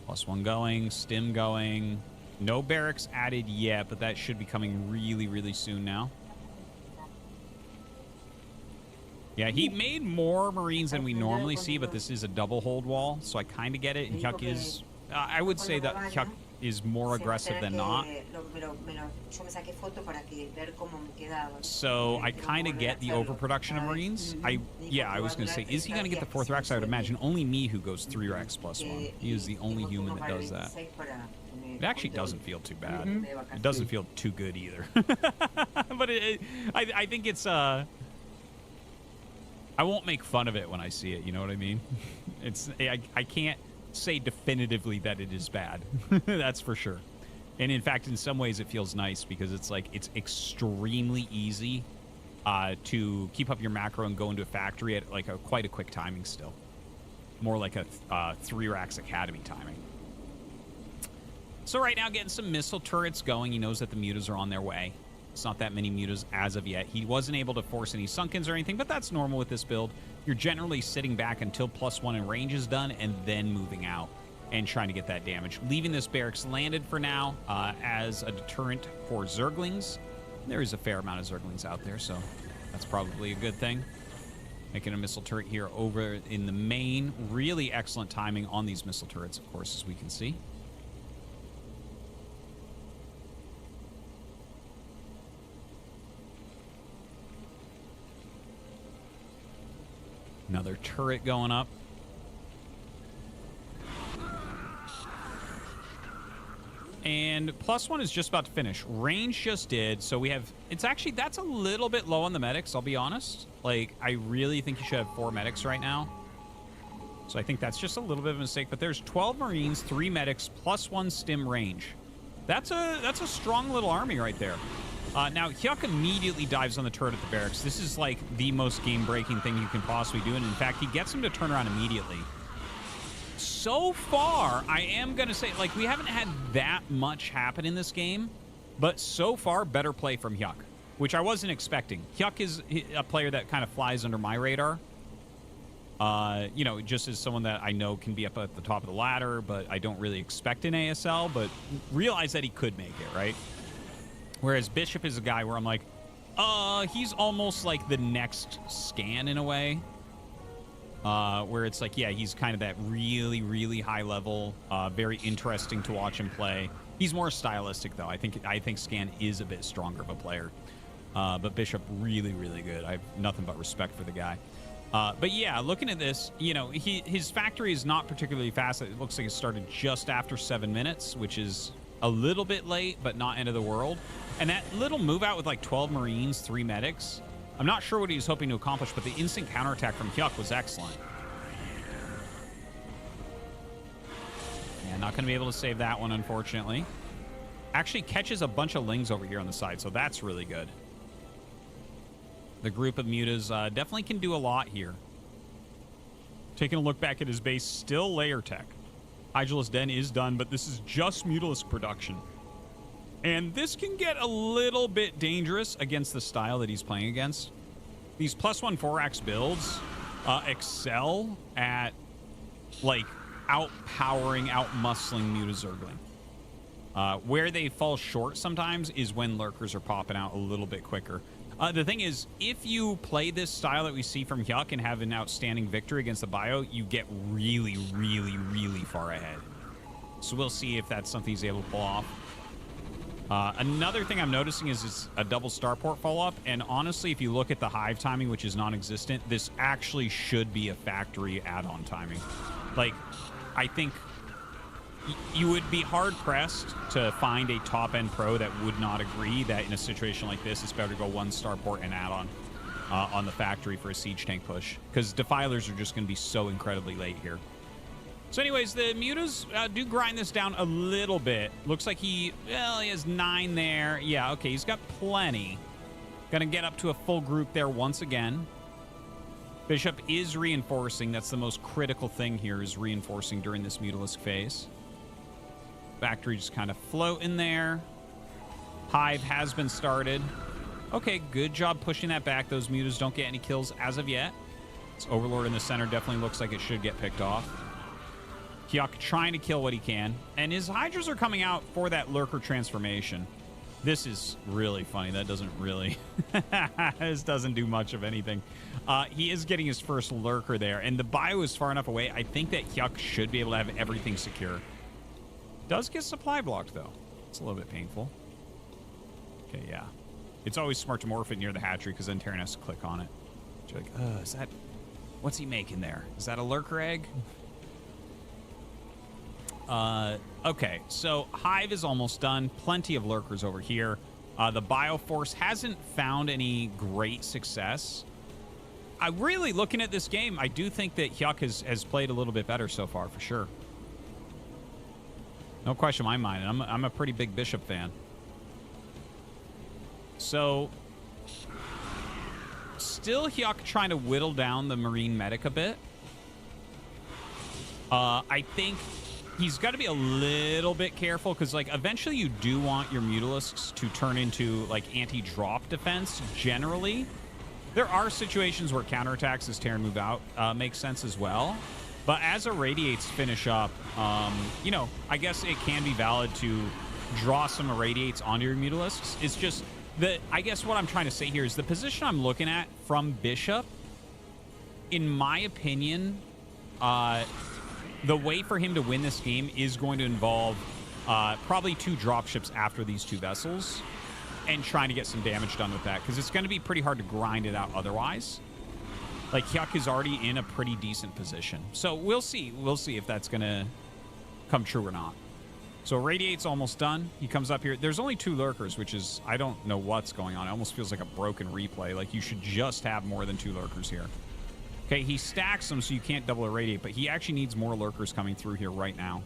+1 going, stim going. No barracks added yet, but that should be coming really, really soon now. Yeah, he made more Marines than we normally see, but this is a double hold wall, so I kind of get it. And Hyuk is... I would say that Hyuk is more aggressive than not. So I kind of get the overproduction of Marines. I was going to say, is he going to get the 4th Rex? I would imagine only me who goes 3 Rex +1. He is the only human that does that. It actually doesn't feel too bad. It doesn't feel too good either. But I think it's... I won't make fun of it when I see it, you know what I mean? I can't say definitively that it is bad. That's for sure. And in fact, in some ways it feels nice because it's like it's extremely easy to keep up your macro and go into a factory at like quite a quick timing still. More like a 3 racks academy timing. So right now getting some missile turrets going. He knows that the mutas are on their way. It's not that many mutas as of yet. He wasn't able to force any sunkens or anything, but that's normal with this build. You're generally sitting back until +1 in range is done and then moving out and trying to get that damage. Leaving this barracks landed for now as a deterrent for Zerglings. There is a fair amount of Zerglings out there, so that's probably a good thing. Making a missile turret here over in the main. Really excellent timing on these missile turrets, of course, as we can see. Another turret going up. And +1 is just about to finish. Range just did, so we have... It's actually... That's a little bit low on the medics, I'll be honest. Like, I really think you should have 4 medics right now. So I think that's just a little bit of a mistake. But there's 12 Marines, 3 medics, +1 stim range. That's a strong little army right there. Now, Hyuk immediately dives on the turret at the barracks. This is like the most game-breaking thing you can possibly do. And in fact, he gets him to turn around immediately. So far, I am going to say, like, we haven't had that much happen in this game. But so far, better play from Hyuk, which I wasn't expecting. Hyuk is a player that kind of flies under my radar. You know, just as someone that I know can be up at the top of the ladder, but I don't really expect an ASL, but realize that he could make it, right? Whereas Bishop is a guy where I'm like, he's almost like the next scan in a way. where it's like, yeah, he's kind of that really, really high level, very interesting to watch him play. He's more stylistic, though. I think Scan is a bit stronger of a player. But Bishop, really, really good. I have nothing but respect for the guy. But yeah, looking at this, you know, his factory is not particularly fast. It looks like it started just after 7 minutes, which is a little bit late, but not end of the world. And that little move out with like 12 Marines, 3 medics, I'm not sure what he was hoping to accomplish, but the instant counterattack from Hyuk was excellent. Yeah, not going to be able to save that one, unfortunately. Actually catches a bunch of Lings over here on the side, so that's really good. The group of Mutas definitely can do a lot here. Taking a look back at his base, still layer tech. Hydralisk Den is done, but this is just Mutalisk production. And this can get a little bit dangerous against the style that he's playing against. These +1 4-axe builds excel at, like, outpowering, outmuscling Mutazergling. Where they fall short sometimes is when Lurkers are popping out a little bit quicker. The thing is, if you play this style that we see from Hyuk and have an outstanding victory against the bio, you get really, really, really far ahead. So we'll see if that's something he's able to pull off. Another thing I'm noticing is it's a double starport follow-up, and honestly, if you look at the hive timing, which is non-existent, this actually should be a factory add-on timing. Like, I think you would be hard-pressed to find a top-end pro that would not agree that in a situation like this, it's better to go 1 starport and add-on on the factory for a siege tank push, because defilers are just going to be so incredibly late here. So anyways, the Mutas do grind this down a little bit. Looks like he has 9 there. Yeah, okay, he's got plenty. Gonna get up to a full group there once again. Bishop is reinforcing. That's the most critical thing here, is reinforcing during this Mutalisk phase. Factory just kind of floating there. Hive has been started. Okay, good job pushing that back. Those Mutas don't get any kills as of yet. This Overlord in the center definitely looks like it should get picked off. Hyuk trying to kill what he can. And his Hydras are coming out for that Lurker transformation. This is really funny. That doesn't really... this doesn't do much of anything. He is getting his first Lurker there. And the bio is far enough away. I think that Hyuk should be able to have everything secure. Does get supply blocked, though. It's a little bit painful. Okay, yeah. It's always smart to morph it near the hatchery, because then Terran has to click on it. You're like, is that... What's he making there? Is that a Lurker egg? Okay, so Hive is almost done. Plenty of Lurkers over here. The Bioforce hasn't found any great success. Really, looking at this game, I do think that Hyuk has played a little bit better so far, for sure. No question in my mind. I'm a pretty big Bishop fan. So, still Hyuk trying to whittle down the Marine medic a bit. I think he's got to be a little bit careful, because, like, eventually you do want your Mutalisks to turn into, like, anti-drop defense, generally. There are situations where counterattacks as Terran move out makes sense as well. But as Irradiates finish up, you know, I guess it can be valid to draw some Irradiates onto your Mutalisks. It's just that, I guess what I'm trying to say here is the position I'm looking at from Bishop, in my opinion, the way for him to win this game is going to involve probably 2 dropships after these 2 vessels and trying to get some damage done with that, because it's going to be pretty hard to grind it out otherwise. Like, Hyuk is already in a pretty decent position. So we'll see. We'll see if that's going to come true or not. So Radiate's almost done. He comes up here. There's only 2 Lurkers, which is, I don't know what's going on. It almost feels like a broken replay. Like, you should just have more than 2 Lurkers here. Okay, he stacks them so you can't double Irradiate, but he actually needs more Lurkers coming through here right now.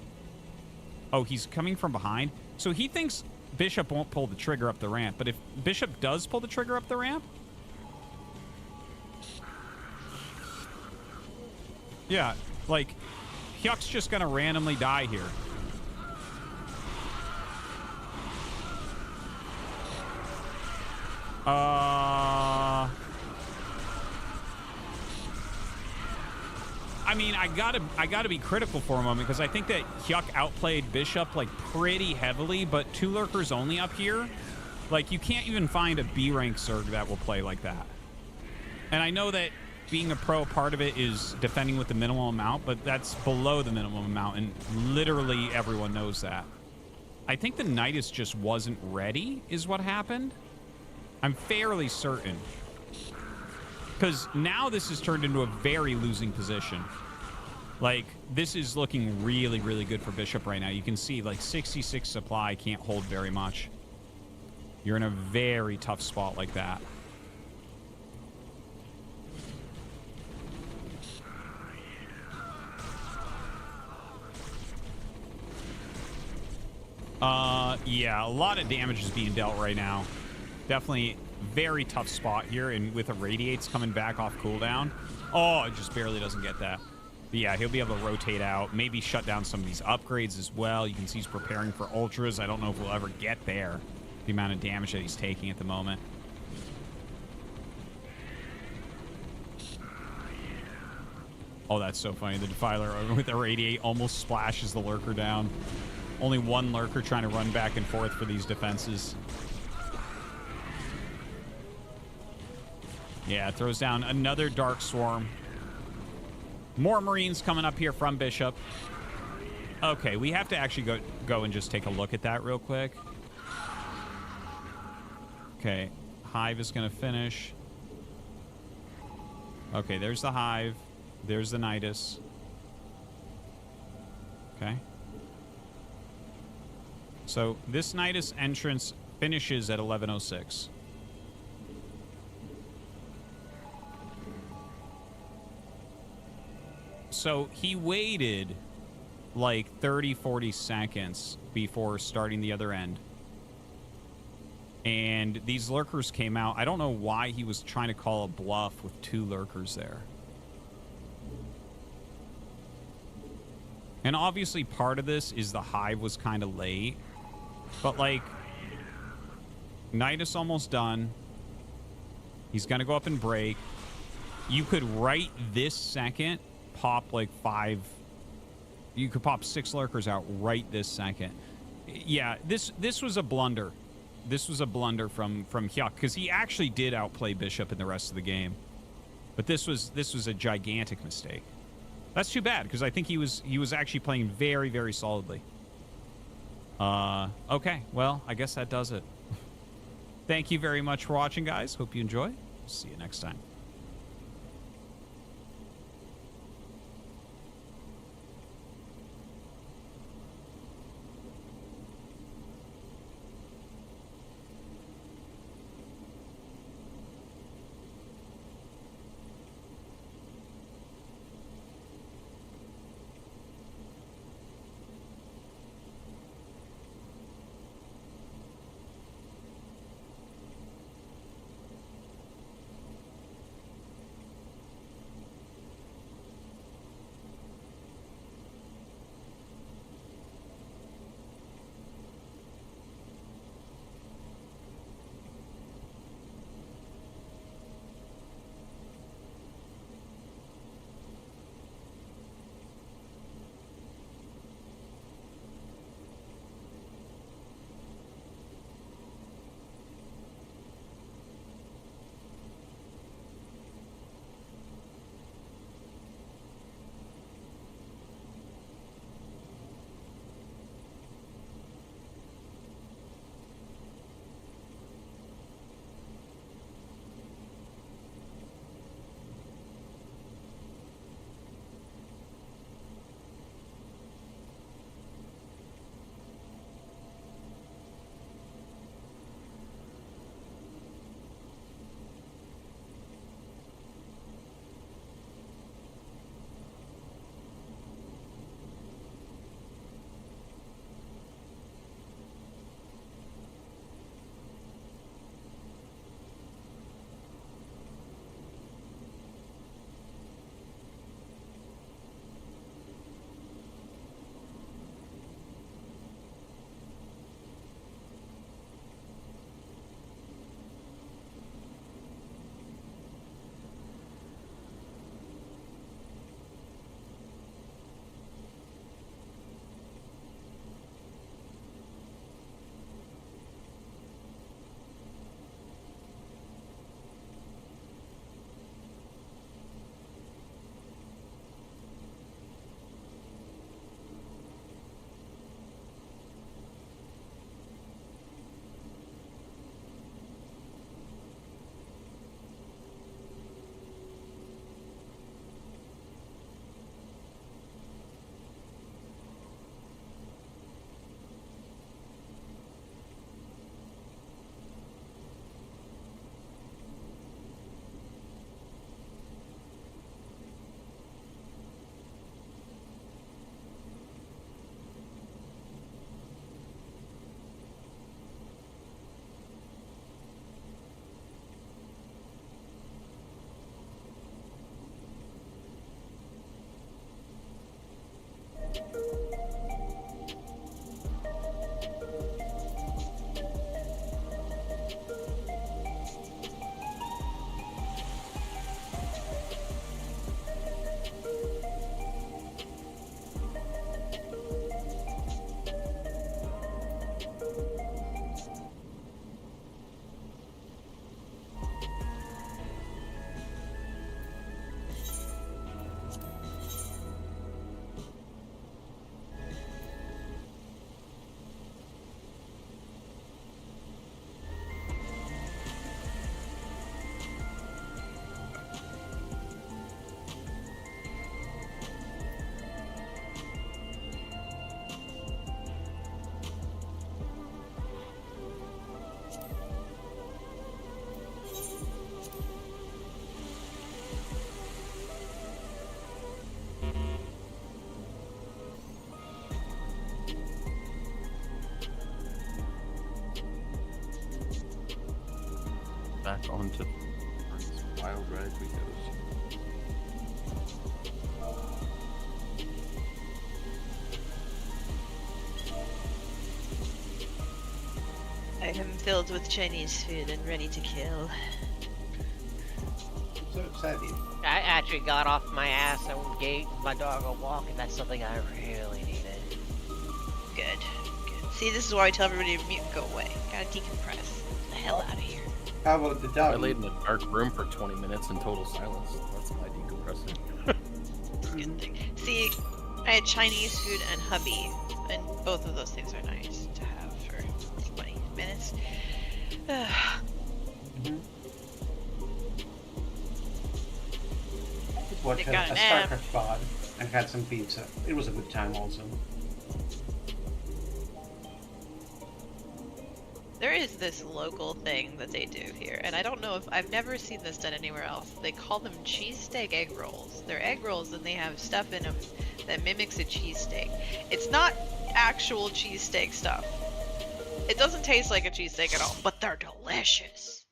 Oh, he's coming from behind. So he thinks Bishop won't pull the trigger up the ramp, but if Bishop does pull the trigger up the ramp... Yeah, like, Hyuk's just gonna randomly die here. I mean, I gotta be critical for a moment, because I think that Hyuk outplayed Bishop, like, pretty heavily, but 2 Lurkers only up here. Like, you can't even find a B rank Zerg that will play like that. And I know that being a pro, part of it is defending with the minimum amount, but that's below the minimum amount, and literally everyone knows that. I think the Nidus just wasn't ready, is what happened. I'm fairly certain. Because now this has turned into a very losing position. Like, this is looking really, really good for Bishop right now. You can see, like, 66 supply can't hold very much. You're in a very tough spot like that. Yeah, a lot of damage is being dealt right now. Definitely very tough spot here, and with Irradiates coming back off cooldown. Oh, it just barely doesn't get that. But yeah, he'll be able to rotate out, maybe shut down some of these upgrades as well. You can see he's preparing for Ultras. I don't know if we'll ever get there, the amount of damage that he's taking at the moment. Oh, that's so funny. The Defiler with Irradiate almost splashes the Lurker down. Only one Lurker trying to run back and forth for these defenses. Yeah, it throws down another Dark Swarm. More Marines coming up here from Bishop. Okay, we have to actually go and just take a look at that real quick. Okay, Hive is going to finish. Okay, there's the Hive. There's the Nidus. Okay. So this Nidus entrance finishes at 11:06. So he waited like 30-40 seconds before starting the other end. And these Lurkers came out. I don't know why he was trying to call a bluff with 2 Lurkers there. And obviously part of this is the Hive was kind of late. But like, Nidus almost done. He's going to go up and break. You could right this second pop like 5. You could pop 6 Lurkers out right this second. Yeah, this was a blunder. This was a blunder from Hyuk, because he actually did outplay Bishop in the rest of the game. But this was a gigantic mistake. That's too bad, because I think he was actually playing very, very solidly. Okay, well, I guess that does it. Thank you very much for watching, guys. Hope you enjoy. See you next time. back onto wild ride we goes. I am filled with Chinese food and ready to kill. So excited. I actually got off my ass and gave my dog a walk, and that's something I really needed. Good. See, this is why I tell everybody to mute and go away. Gotta decompress. Get the hell out of here. How about the dog? I laid in a dark room for 20 minutes in total silence. That's my decompressing. Good thing. See, I had Chinese food and hubby, and both of those things are nice to have for 20 minutes. Watch a StarCraft pod and had some pizza. It was a good time also. There is this local thing that they do here, and I don't know if I've never seen this done anywhere else. They call them cheesesteak egg rolls. They're egg rolls and they have stuff in them that mimics a cheesesteak. It's not actual cheesesteak stuff. It doesn't taste like a cheesesteak at all, but they're delicious.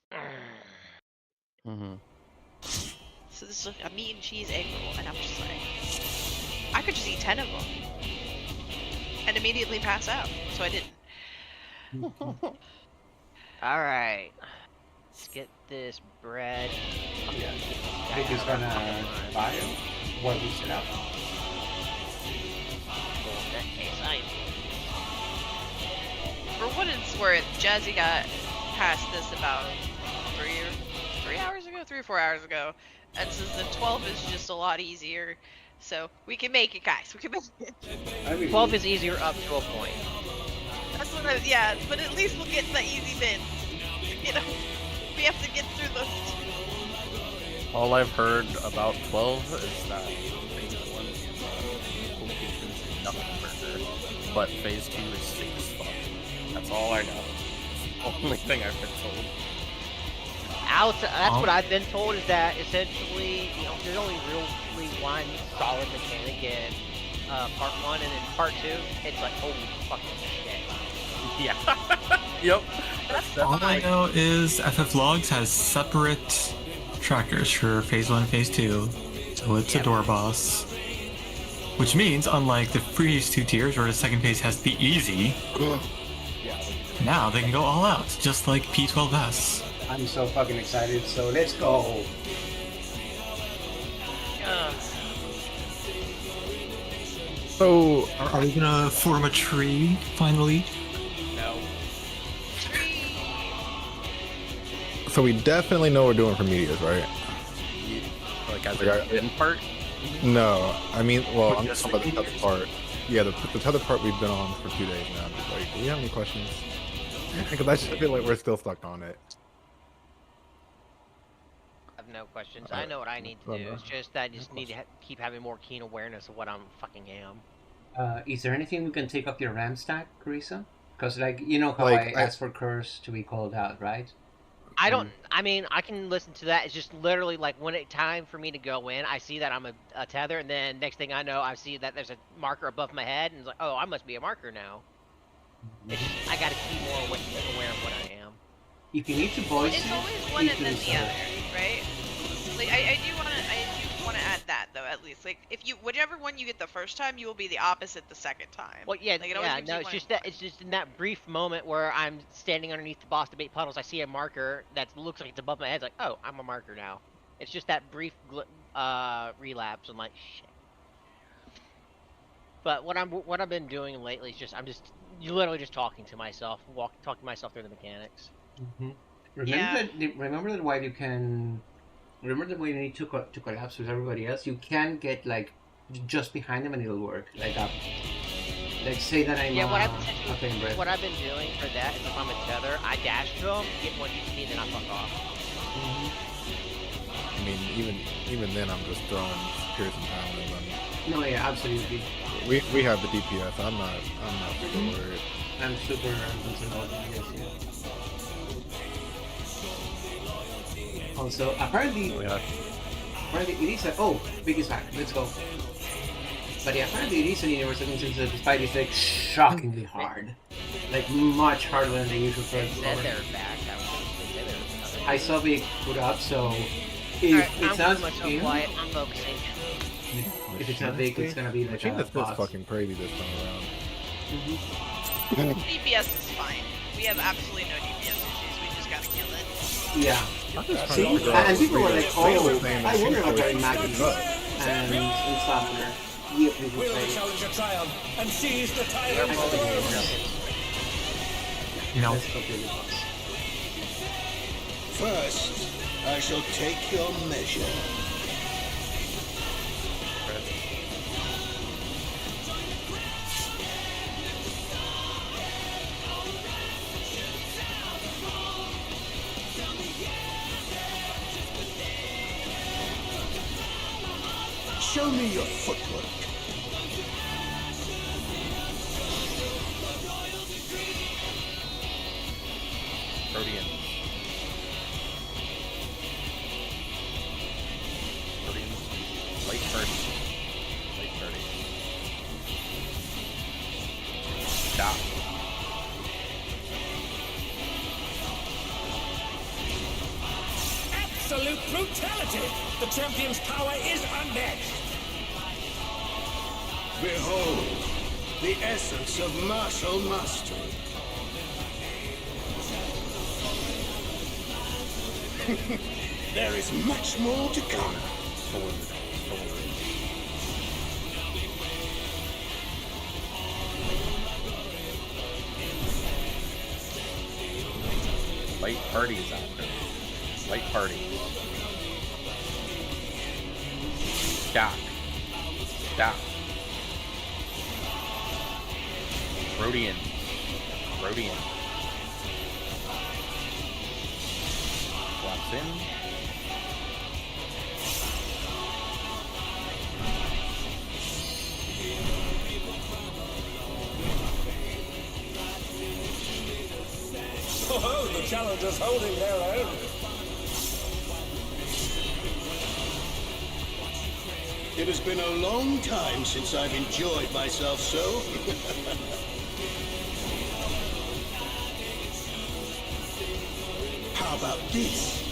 So this is like a meat and cheese egg roll, and I'm just like, I could just eat 10 of them and immediately pass out. So I didn't. Alright. Let's get this bread. Yeah. Vic is gonna buy it while we sit up. Well, in that case, I am. For what it's worth, Jazzy got past this about 3 or 4 hours ago. And since the 12 is just a lot easier, so we can make it, guys. We can make it. 12 is easier up to a point. That's what yeah, but at least we'll get the easy bits. You know, we have to get through those. All I've heard about 12 is that phase 1 is locations in nothing burger, but phase 2 is sick as fuck. That's all I know. It's the only thing I've been told. That's what I've been told, is that essentially, you know, there's only really one solid mechanic in part 1, and in part 2, it's like, holy fucking shit. Yeah. Yep. All I know is FF Logs has separate trackers for phase 1 and phase 2, so it's a door boss. Which means, unlike the previous 2 tiers where the second phase has to be easy, now they can go all out, just like P12S. I'm so fucking excited, so let's go. So, are we gonna form a tree, finally? No. So we definitely know what we're doing for Medias, right? Like as a written part? No, I mean, well, I'm just talking about the tether part. Yeah, the tether part we've been on for 2 days now. Just like, do you have any questions? Because I just feel like we're still stuck on it. I have no questions. I know what I need to do. It's just that I just need to keep having more keen awareness of what I'm fucking am. Is there anything we can take up your RAM stack, Carissa? Because, like, you know how Like, I asked for Curse to be called out, right? I don't. I mean, I can listen to that. It's just literally like when it's time for me to go in, I see that I'm a tether, and then next thing I know, I see that there's a marker above my head, and it's like, oh, I must be a marker now. It's just, I gotta be more aware of what I am. If you need to voice It's always one and then the other, right? Like I do wanna add that though, at least. Like if you whichever one you get the first time, you will be the opposite the second time. Well, yeah, like, it always yeah. gives No, you it's one just that it's just in that brief moment where I'm standing underneath the boss debate puddles. I see a marker that looks like it's above my head. It's like, oh, I'm a marker now. It's just that brief relapse. I'm like, shit. But what I've been doing lately is just literally just talking to myself, talking myself through the mechanics. Mm-hmm. Remember that while you can. Remember that when you need to collapse with everybody else, you can get like just behind them and it'll work. Like say that I'm what I've been doing for that is if I'm a tether, I dash to them, get one hit me, then I fuck off. I mean, even then, I'm just throwing Piercing Paladins on. No, yeah, absolutely. We have the DPS. I'm not super worried. I'm super concerned. Also, apparently it is a... Oh, Big is back. Let's go. But yeah, apparently it is an universal consensus that the fight is like shockingly hard. Like much harder than the usual fight. They said they're back. I was going to say they were coming. I saw Vic put up, so if it's not him, quiet. I'm focusing. if it's not Vic, it's gonna be like a That's boss. fucking crazy this time around. DPS is fine. We have absolutely no DPS issues. We just gotta kill it. Yeah. See, and people were like, "Oh, I wonder about getting Maggie's and stuff." And we people Will the say, challenger triumph and seize the tyrant's throne? No. First, I shall take your measure. Show me your footwork. Arcadion. Light first. Light 30. Stop. Absolute brutality! The champion's power is unmatched! Behold, the essence of martial mastery. There is much more to come. Light parties out there. Light parties. Stop. Stop. Rodian. Rodian. Drops in. Oh, the challenger's holding their own. It has been a long time since I've enjoyed myself so. How about this?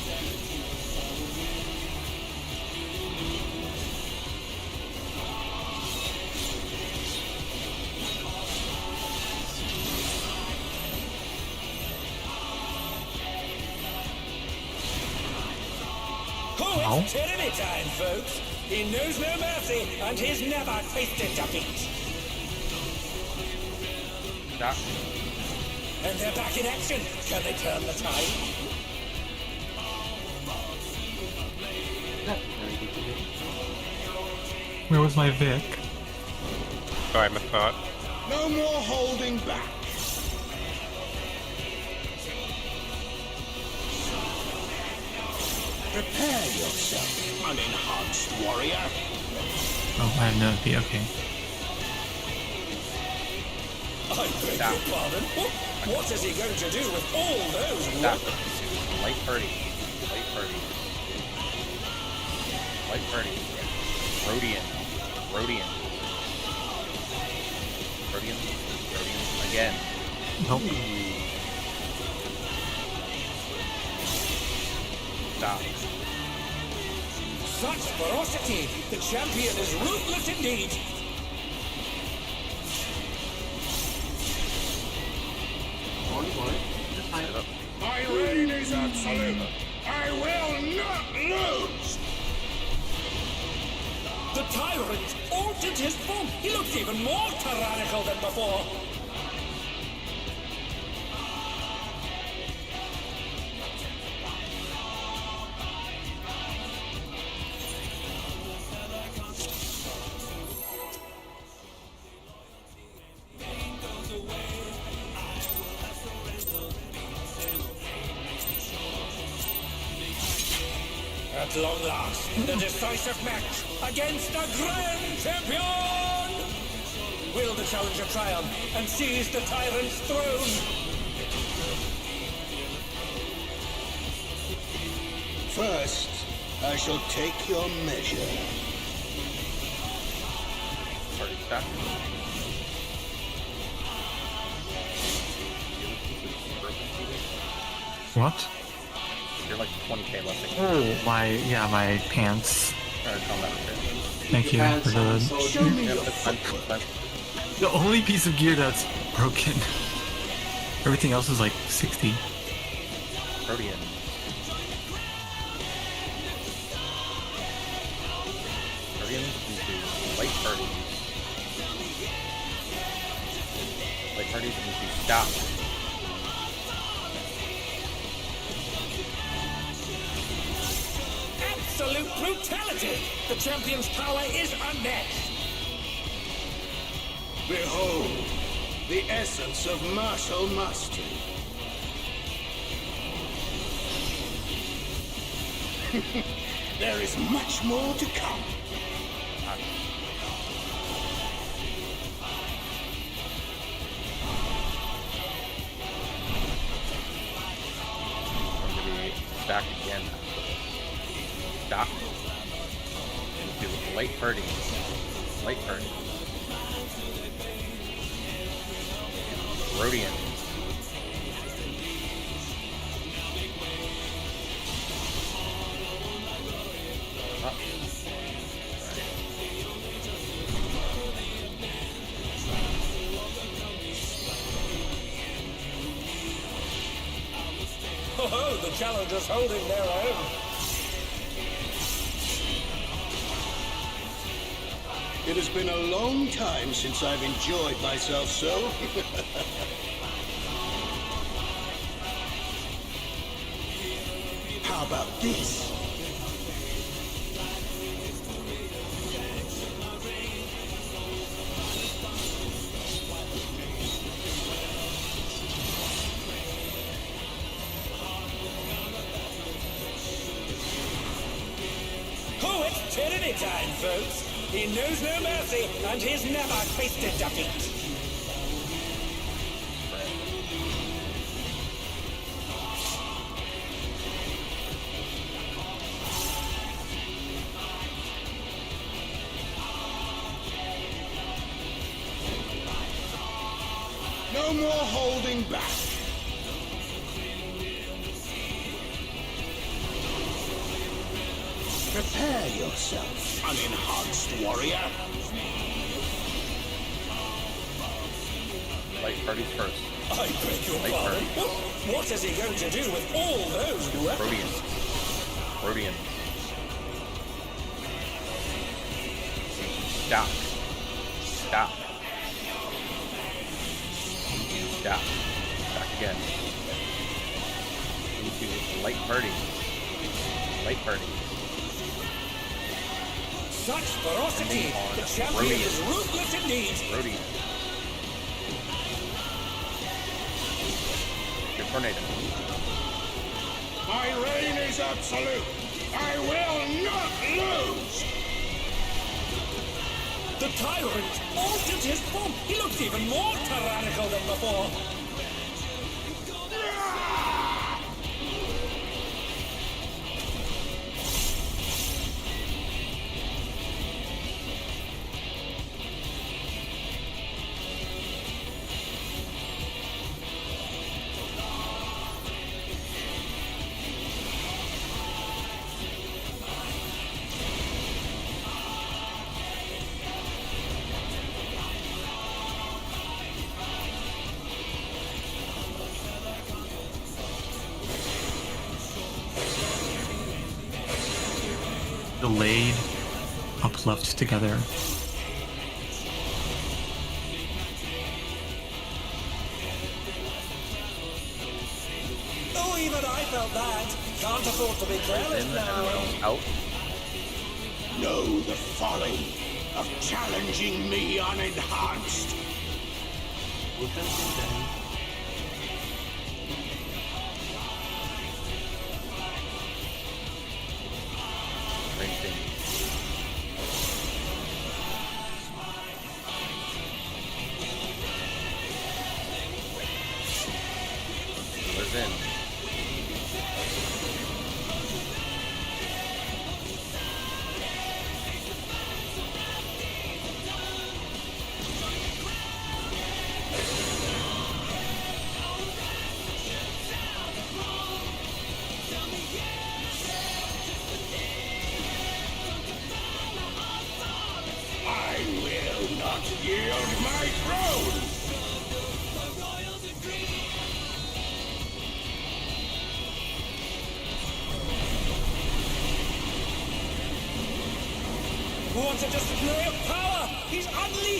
Oh, it's tyranny time, folks. He knows no mercy, and he's never tasted defeat. Stop. And they're back in action. Can they turn the tide? Where was my Vic? Sorry, I missed that. No more holding back. Prepare yourself, unenhanced warrior. Oh, I have no idea. Okay. I beg your pardon? What is he going to do with all those weapons? Light party. Light party. Light party. Rodian. Rodian. Rodian. Rodian. Again. Nope. Stop. Such ferocity! The champion is ruthless indeed! My reign is absolute. I will not lose. The tyrant altered his form. He looks even more tyrannical than before. At long last, the decisive match against the Grand Champion! Will the challenger triumph and seize the tyrant's throne? First, I shall take your measure. Party stop. What? You're like 20k less. Oh, my pants. Combat repair. Thank you for the... Show me your The only piece of gear that's broken. Everything else is like 60. Arcadion. Arcadion into light parties. Light parties into stop. Absolute brutality! The champion's power is unmatched! Behold, the essence of martial mastery. There is much more to come. I'm going to be back again. Stop. Into light party. Light party. Rodian. Up. Oh, the challengers holding their own. It has been a long time since I've enjoyed myself so. How about this? Oh, it's tyranny time, folks. He knows no mercy, and he's never tasted defeat. No more holding back. Prepare yourself, unenhanced warrior. Light parties first. I beg your pardon. What is he going to do with all those weapons? Rodian. Stop. Stop. Stop. Back again. Into light party. Light party. Such ferocity! The champion is ruthless indeed! Rodian. Your tornado. My reign is absolute. I will not lose. The tyrant altered his form. He looks even more tyrannical than before. Delayed, uplift together. Oh, even I felt that. Can't afford to be careless now. Out. Know the folly of challenging me unenhanced. In.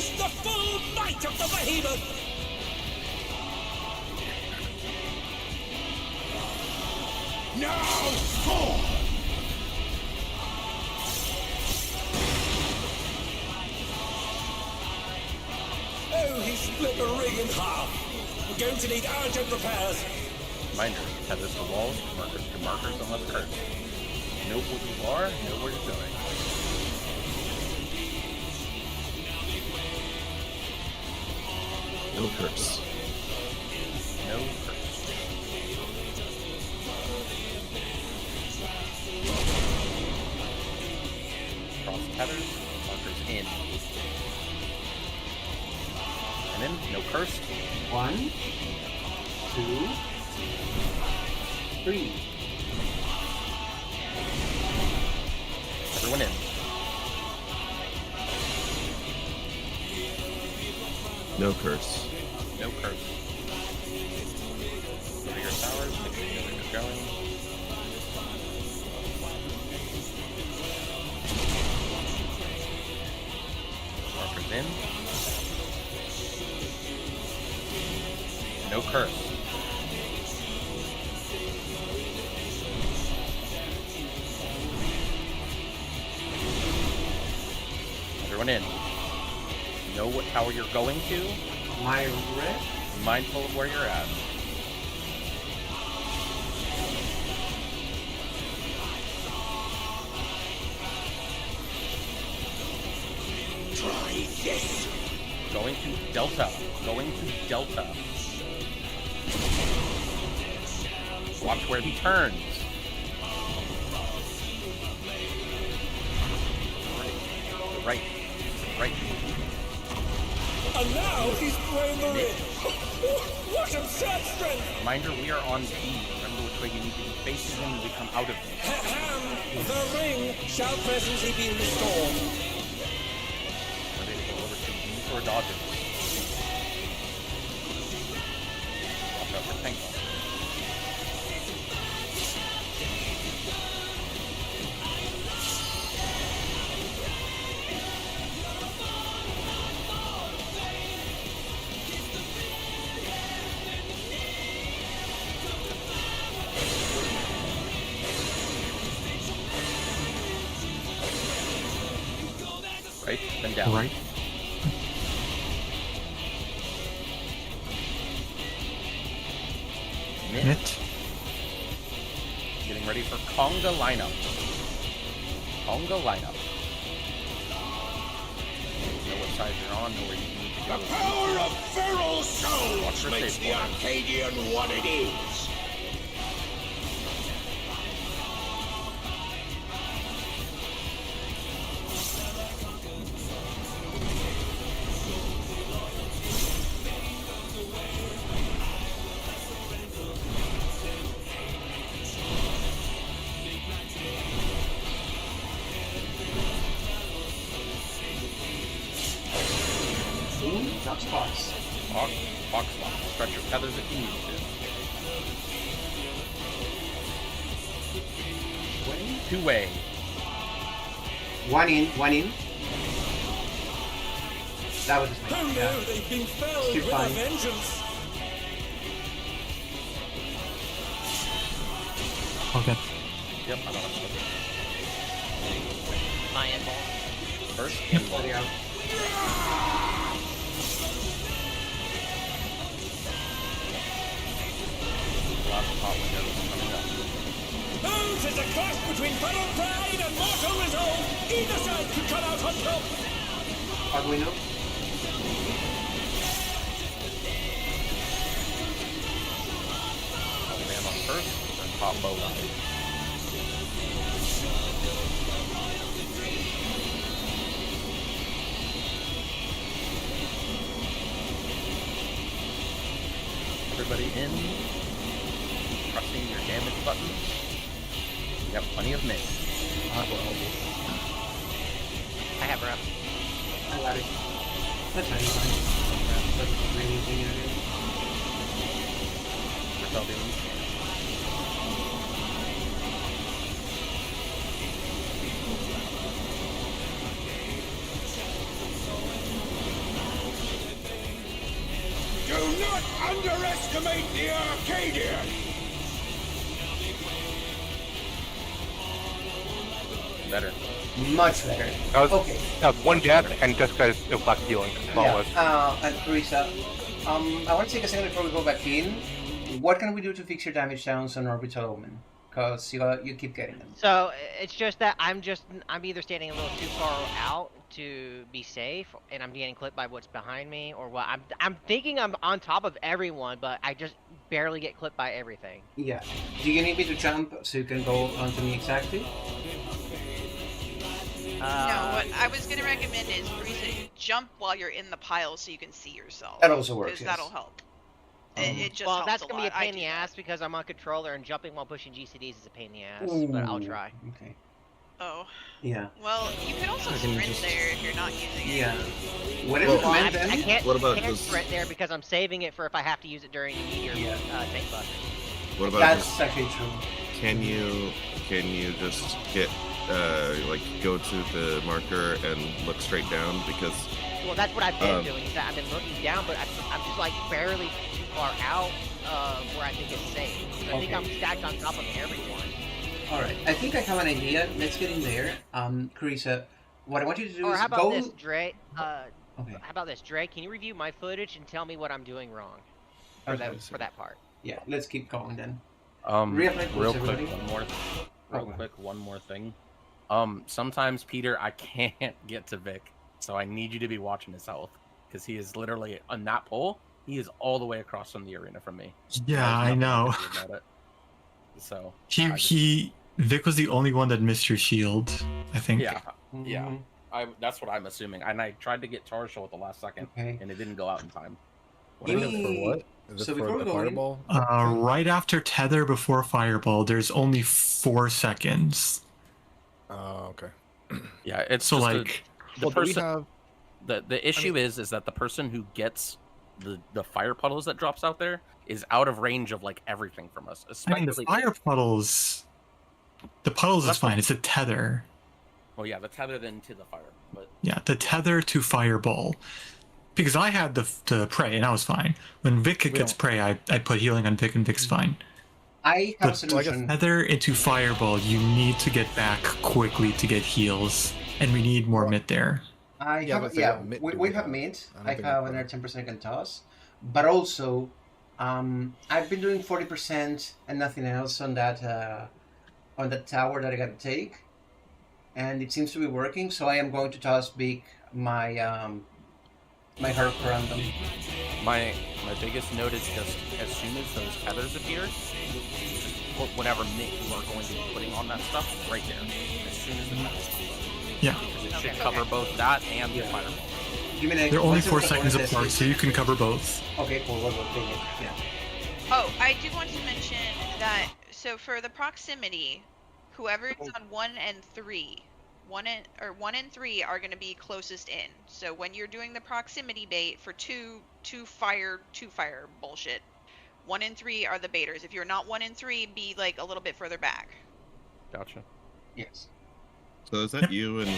Unleash the full might of the behemoth! Now, forward! Oh, he split the ring in half. We're going to need urgent repairs. Reminder, tethers to walls, markers to markers unless cursed. Know what you are, know where you're going. No curse. No curse. Cross tethers, markers in. And then, no cursed. 1, 2, 3. Everyone in. No curse. No curse. Go to your towers, make sure you know where you're going. Markers in. No curse. Everyone in. Know what tower you're going to. My red? Mindful of where you're at. Try this. Going to Delta. Going to Delta. Watch where he turns. Right. Right. And now he's thrown the ring. What absurd strength! Reminder, we are on B. Remember which way you need to be facing him when we come out of this. The ring shall presently be restored. Ready to go over to B for dodges. Watch out for tank ball. Right, then down. Right. Mitt. Getting ready for Conga lineup. Conga lineup. Know what side you're on, know where you need to go. The power of feral souls makes the Arcadion what it is. Box box. Box. Stretch your feathers if you need to. Two-way. One in. That was just Oh no, they've been felled with a vengeance. Okay. Yep, I don't have to. My end ball. First, end ball. Oh, 'tis a clash between feral pride and mortal resolve. Either side could come out on top. Arduino. Man on first, and pop bow line. Everybody in. Pressing your damage button. You got plenty of miss. I have her up. I got it. That's fine. That's really easy to do. not underestimate the Arcadian! Better. Much better. Okay. That was one death and just because it lacked healing. And Teresa, I want to take a second before we go back in. What can we do to fix your damage downs on Orbital Omen? Because you keep getting them. So it's just that I'm either standing a little too far out to be safe, and I'm getting clipped by what's behind me, or what. I'm thinking I'm on top of everyone, but I just barely get clipped by everything. Yeah. Do you need me to jump so you can go onto me exactly? No, what I was going to recommend is jump while you're in the pile so you can see yourself. That also works, Because that'll help. It just well, helps that's a gonna lot. be a pain in the ass because I'm on controller and jumping while pushing GCDs is a pain in the ass. Ooh, but I'll try. Okay. Oh. Yeah. Well, you could also sprint there if you're not using it. Yeah. What did you recommend then? I can't, What about I can't just- sprint there because I'm saving it for if I have to use it during the meteor tank buster. What about That's actually true. Can you just get like go to the marker and look straight down because? Well, that's what I've been doing. Is that I've been looking down, but I'm just like barely too far out where I think it's safe. So I think I'm stacked on top of everyone. All right. I think I have an idea. Let's get in there. Carissa, what I want you to do Or is how about go. this, Dre? Okay. How about this, Dre? Can you review my footage and tell me what I'm doing wrong for that part? Yeah. Let's keep going then. Real quick, quick, one more thing. Sometimes, Peter, I can't get to Vic, so I need you to be watching his health because he is literally on that pole. He is all the way across from the arena from me. Yeah, I know. So Vic was the only one that missed your shield, I think. Yeah, yeah. That's what I'm assuming. And I tried to get Tarshal at the last second, and it didn't go out in time. For what? Is it for the fireball? Right after tether, before fireball, there's only 4 seconds. Oh, okay. Yeah, it's so just like the person. The issue is that the person who gets the fire puddles that drops out there is out of range of like everything from us. Especially the fire puddles. The puddles is fine. It's a tether. Well, yeah, the tether then to the fire, but yeah, the tether to fireball. Because I had the prey and I was fine. When Vic gets prey, I put healing on Vic and Vic's fine. I have a solution. Tether into fireball, you need to get back quickly to get heals, and we need more mid there. We have mid. I have another 10% can toss, but also I've been doing 40% and nothing else on that tower that I got to take, and it seems to be working. So I am going to toss big my my heart random. My biggest note is just as soon as those tethers appear, just put whatever mitt you are going to be putting on that stuff right there. As soon as the tethers come up. Yeah. Because it should cover both that and the fireball. They're only 4 seconds apart, so you can cover both. Okay, cool. Yeah. Oh, I do want to mention that, so for the proximity, whoever is on 1 and 3, 1 and 3 are going to be closest in. So when you're doing the proximity bait for two fire bullshit, 1 and 3 are the baiters. If you're not 1 and 3, be like a little bit further back. Gotcha. Yes. So is that you and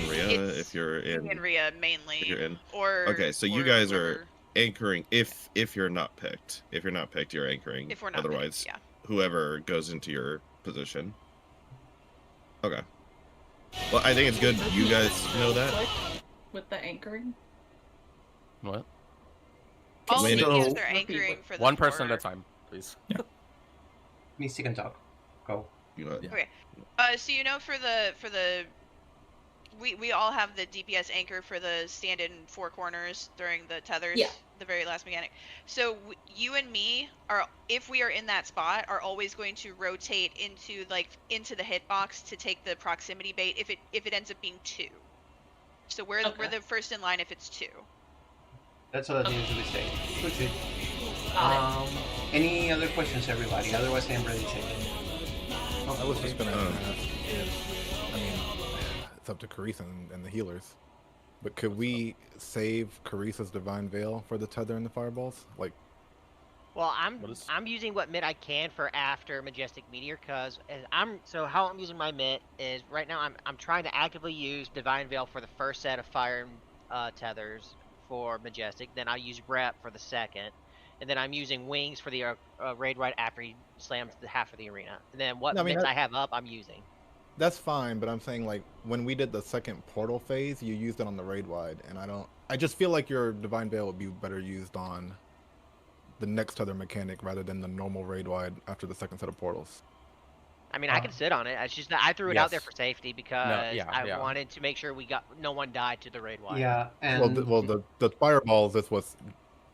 Rhea if you're in? Me and Rhea mainly. If you're in. Or okay, so you guys are anchoring if you're not picked. If you're not picked, you're anchoring. If we're not otherwise, picked, yeah. Whoever goes into your position. Okay. Well, I think it's good you guys know that. With the anchoring? What? All of you are anchoring for the one person at a time, please. Yeah. Misty can talk. Go. Okay. So you know for the we all have the DPS anchor for the stand in 4 corners during the tethers, the very last mechanic. So you and me are, if we are in that spot, are always going to rotate into the hitbox to take the proximity bait if it ends up being 2. So we're the first in line if it's 2. That's what I usually say. Good. Any other questions, everybody? Otherwise, I'm ready to check. I was just gonna ask it's up to Carissa and the healers, but could we save Carissa's Divine Veil for the tether and the fireballs? Well, I'm using what mid I can for after Majestic Meteor, cause how I'm using my mid is right now I'm trying to actively use Divine Veil for the first set of fire tethers for Majestic, then I use Rep for the second, and then I'm using Wings for the Raid Ride after he slams the half of the arena. And then what mix I have up, I'm using. That's fine, but I'm saying, like, when we did the second portal phase, you used it on the Raid Wide, and I just feel like your Divine Veil would be better used on the next other mechanic rather than the normal Raid Wide after the second set of portals. I mean, I can sit on it. It's just that I threw it out there for safety because I wanted to make sure no one died to the Raid Wide. Yeah, and the fireballs is what's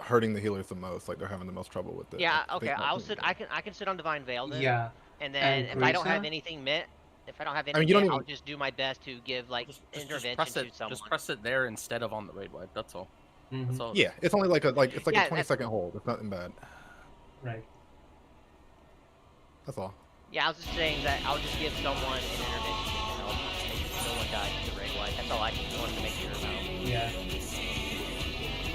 hurting the healers the most. Like, they're having the most trouble with it. Yeah, okay. I'll sit. I can sit on Divine Veil then. Yeah. And then if I don't have anything I'll just do my best to give intervention to someone. Just press it there instead of on the Raid Wide. That's all. That's all. Yeah, it's only like a 20-second hold. It's nothing bad. Right. That's all. Yeah, I was just saying that I'll just give someone an intervention to help make no one dies to the Raid Wide. That's all I just wanted to make sure about. Yeah.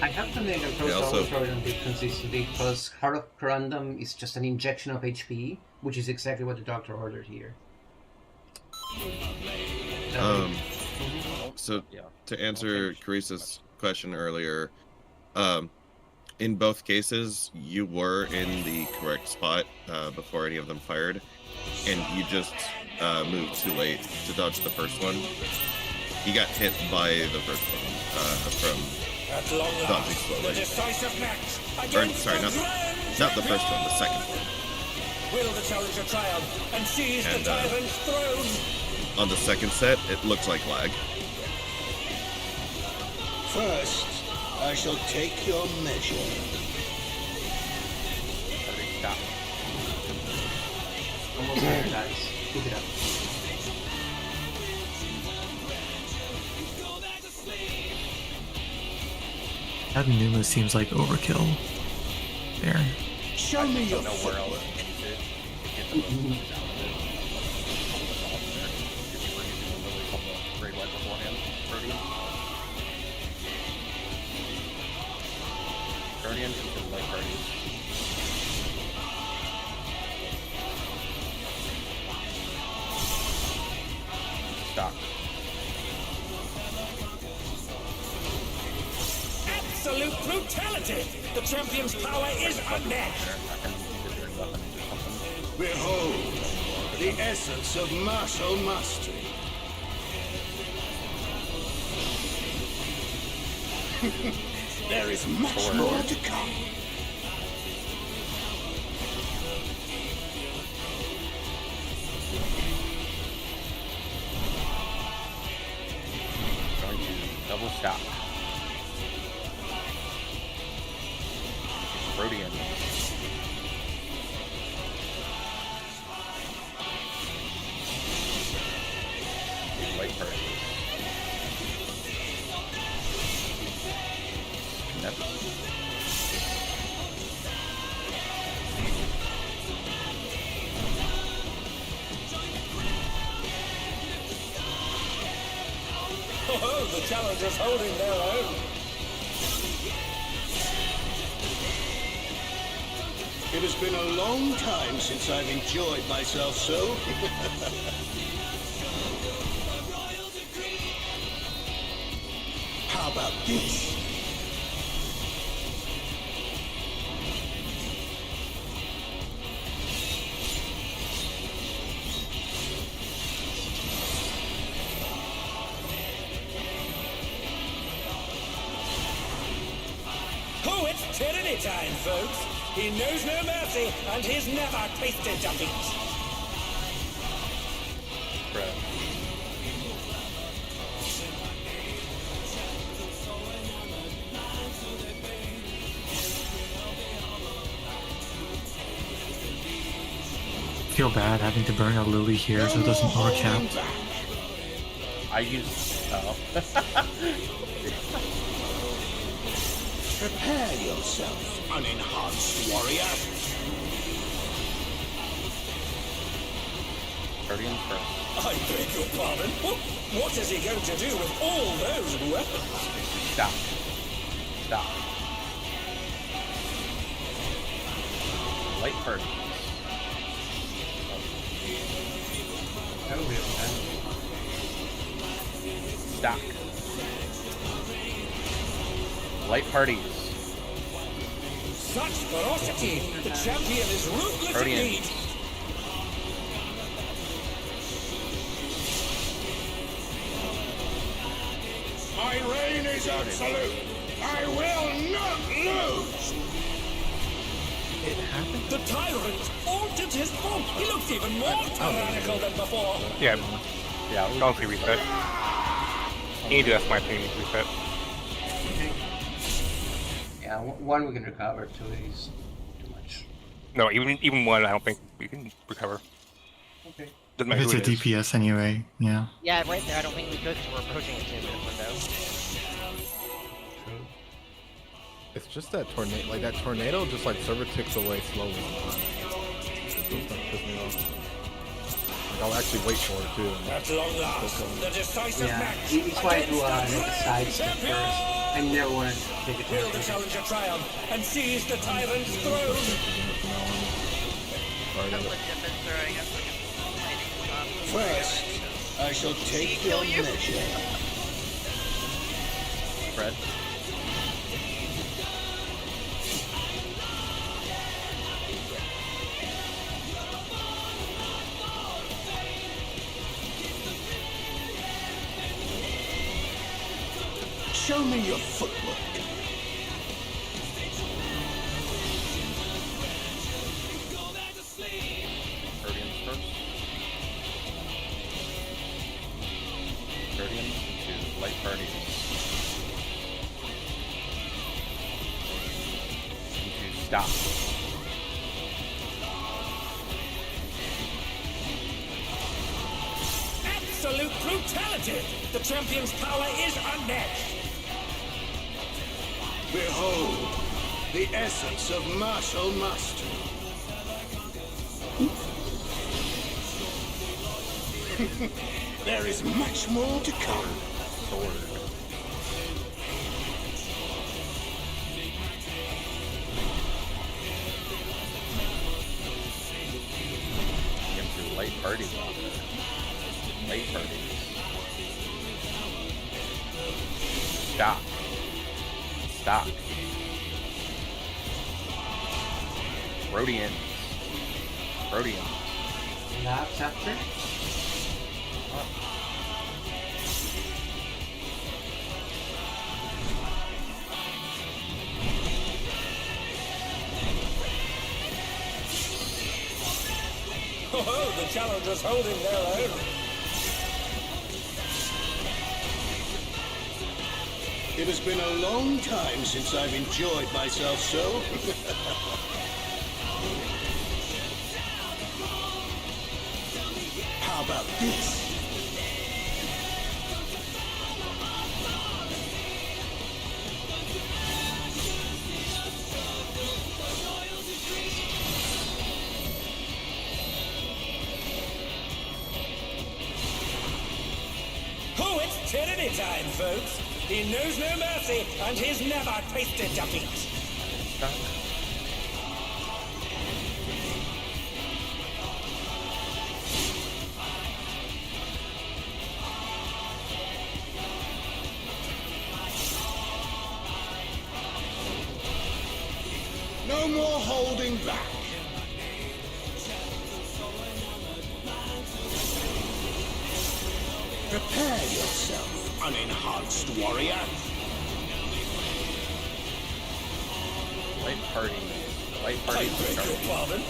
I have to make a cross-over bit consistently because Heart of Corundum is just an injection of HP, which is exactly what the doctor ordered here. So to answer Carisa's question earlier, in both cases, you were in the correct spot before any of them fired, and you just moved too late to dodge the first one. He got hit by the first one from dodging slowly. Sorry, not the first one, the second one. Will the challenger triumph and seize the tyrant's throne? On the second set, it looked like lag. First, I shall take your measure. Stop. Almost there, guys. Keep it up. That Numa seems like overkill. There. Show me your footwork. Guardian and Light Guardian. Stop. Absolute brutality! The champion's power is unmatched! Behold, the essence of martial mastery. There is much more to come. Going to double stop. Rodian. Light Parade. Oh, the challenger's holding their own. It has been a long time since I've enjoyed myself so. How about this? Oh, it's tyranny time, folks. He knows no mercy, and he's never tasted defeat. Feel bad having to burn a Lily here so it doesn't overcap. I use. Prepare yourself, unenhanced warrior. Guardian first. I beg your pardon. What is he going to do with all those weapons? Stop. Stop. Light Parade. Stop. Light parties. Such ferocity! The champion is ruthless Arcadion. indeed! My reign is absolute. I will not lose. It happened. The tyrant altered his form. He looks even more tyrannical than before. Yeah, honestly reset. Angel, that's my opinion, reset. Yeah, one we can recover, two is too much. No, even one, I don't think we can recover. Okay. Doesn't matter It's who a it is. DPS anyway. Yeah. Yeah, right there. I don't think we could because we're approaching a 2-minute window. It's just that tornado, like that tornado, just like server ticks away slowly. It's gonna piss me off. Like, I'll actually wait for it too. At long last, the decisive match. It's why I do like a side step first. I never want to take a Will the challenger triumph and seize the tyrant's throne? First, I shall take your measure. Fred. Show me your footwork. Arcadians first. Arcadians to light parties. Into stop. Absolute brutality! The champion's power is unmatched! Behold, the essence of martial mastery. There is much more to come. Into light parties. Light parties. Stop. Stop. Rhodian. Rhodian. Laps after? Oh, the challenger's holding their own. It has been a long time since I've enjoyed myself so. How about this? Oh, it's tyranny time, folks. He knows no mercy, and he's never tasted defeat. No more holding back. Prepare yourself, unenhanced warrior. Light party. Light party. I beg your pardon?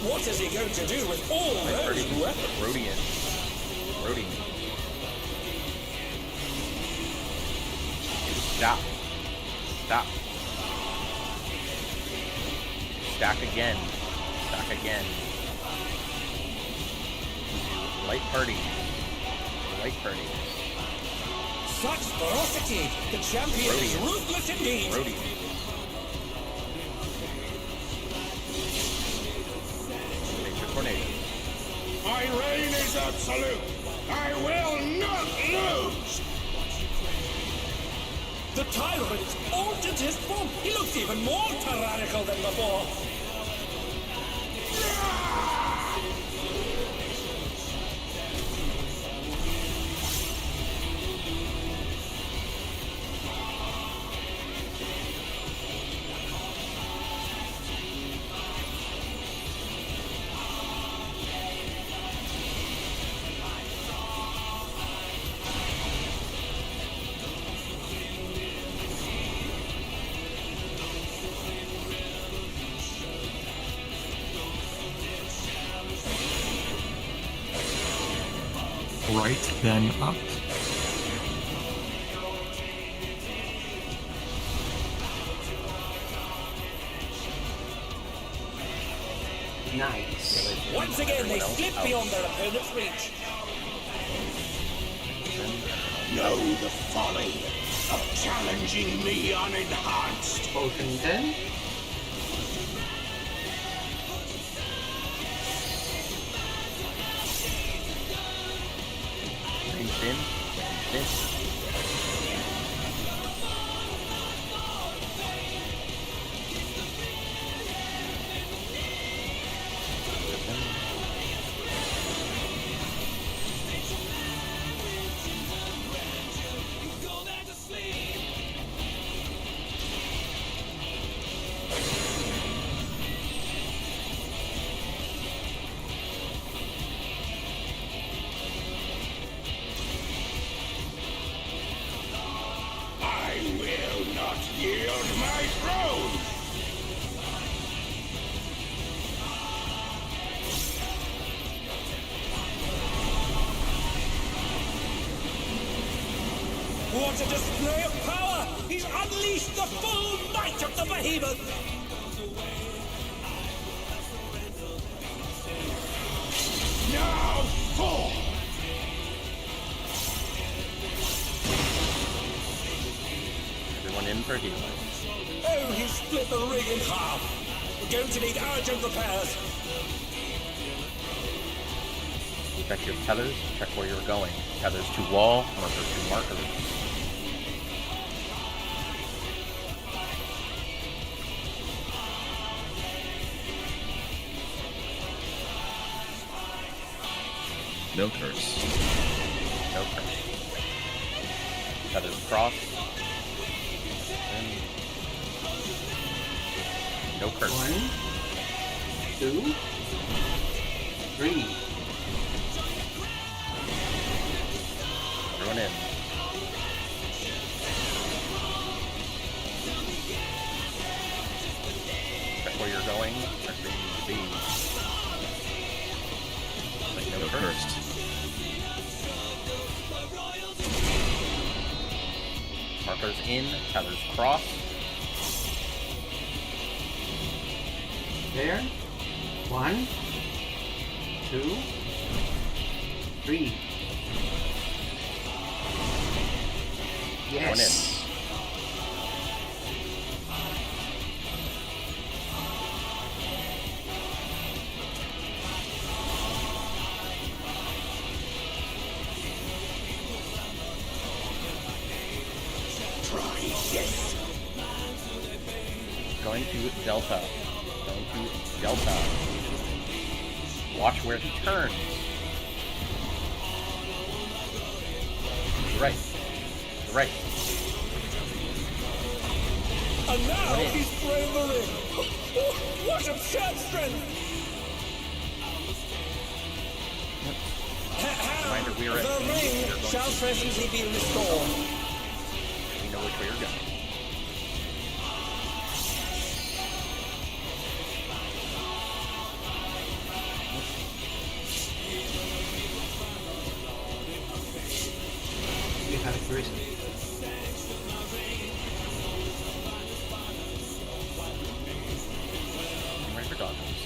What is he going to do with all those weapons? Rhodian. Rhodian. Stop. Stop. Stack again. Stack again. Light party. Light party. Such ferocity! The champion is Rhodian. ruthless indeed! Rhodian. Nature tornado. My reign is absolute. I will not lose. The tyrant altered his form. He looks even more tyrannical than before. right, then up. Nice. Once again, they slip beyond their opponent's reach. Know the folly of challenging me unenhanced. Potion 10. I will not yield my throne. What a display of power! He's unleashed the full might of the behemoth! Now fall! Everyone in for healing. Oh, he split the ring in half! We're going to need urgent repairs! Check your tethers, check where you're going. Tethers to wall, markers to markers. No curse. No curse. Tethers cross. And no curse. 1, 2, 3. Everyone in. Check where you're going. Check where you need to be. Like no curse. Markers in, tethers cross. There. 1, 2, 3. Yes. Try this. Going to Delta. Going to Delta. Watch where he turns. Right. Right. And now he's thrown the ring! What absurd strength! Reminder, we are at The ring shall presently be restored. You know which way you're going. You have it risen. I'm ready for goggles.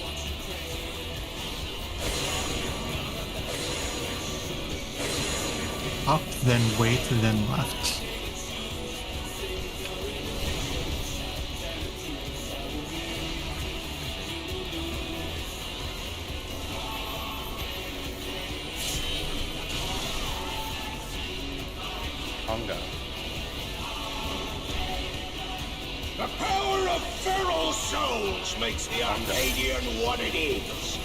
Up, then wait, then left. Tonga. The power of feral souls makes the Arcadion what it is.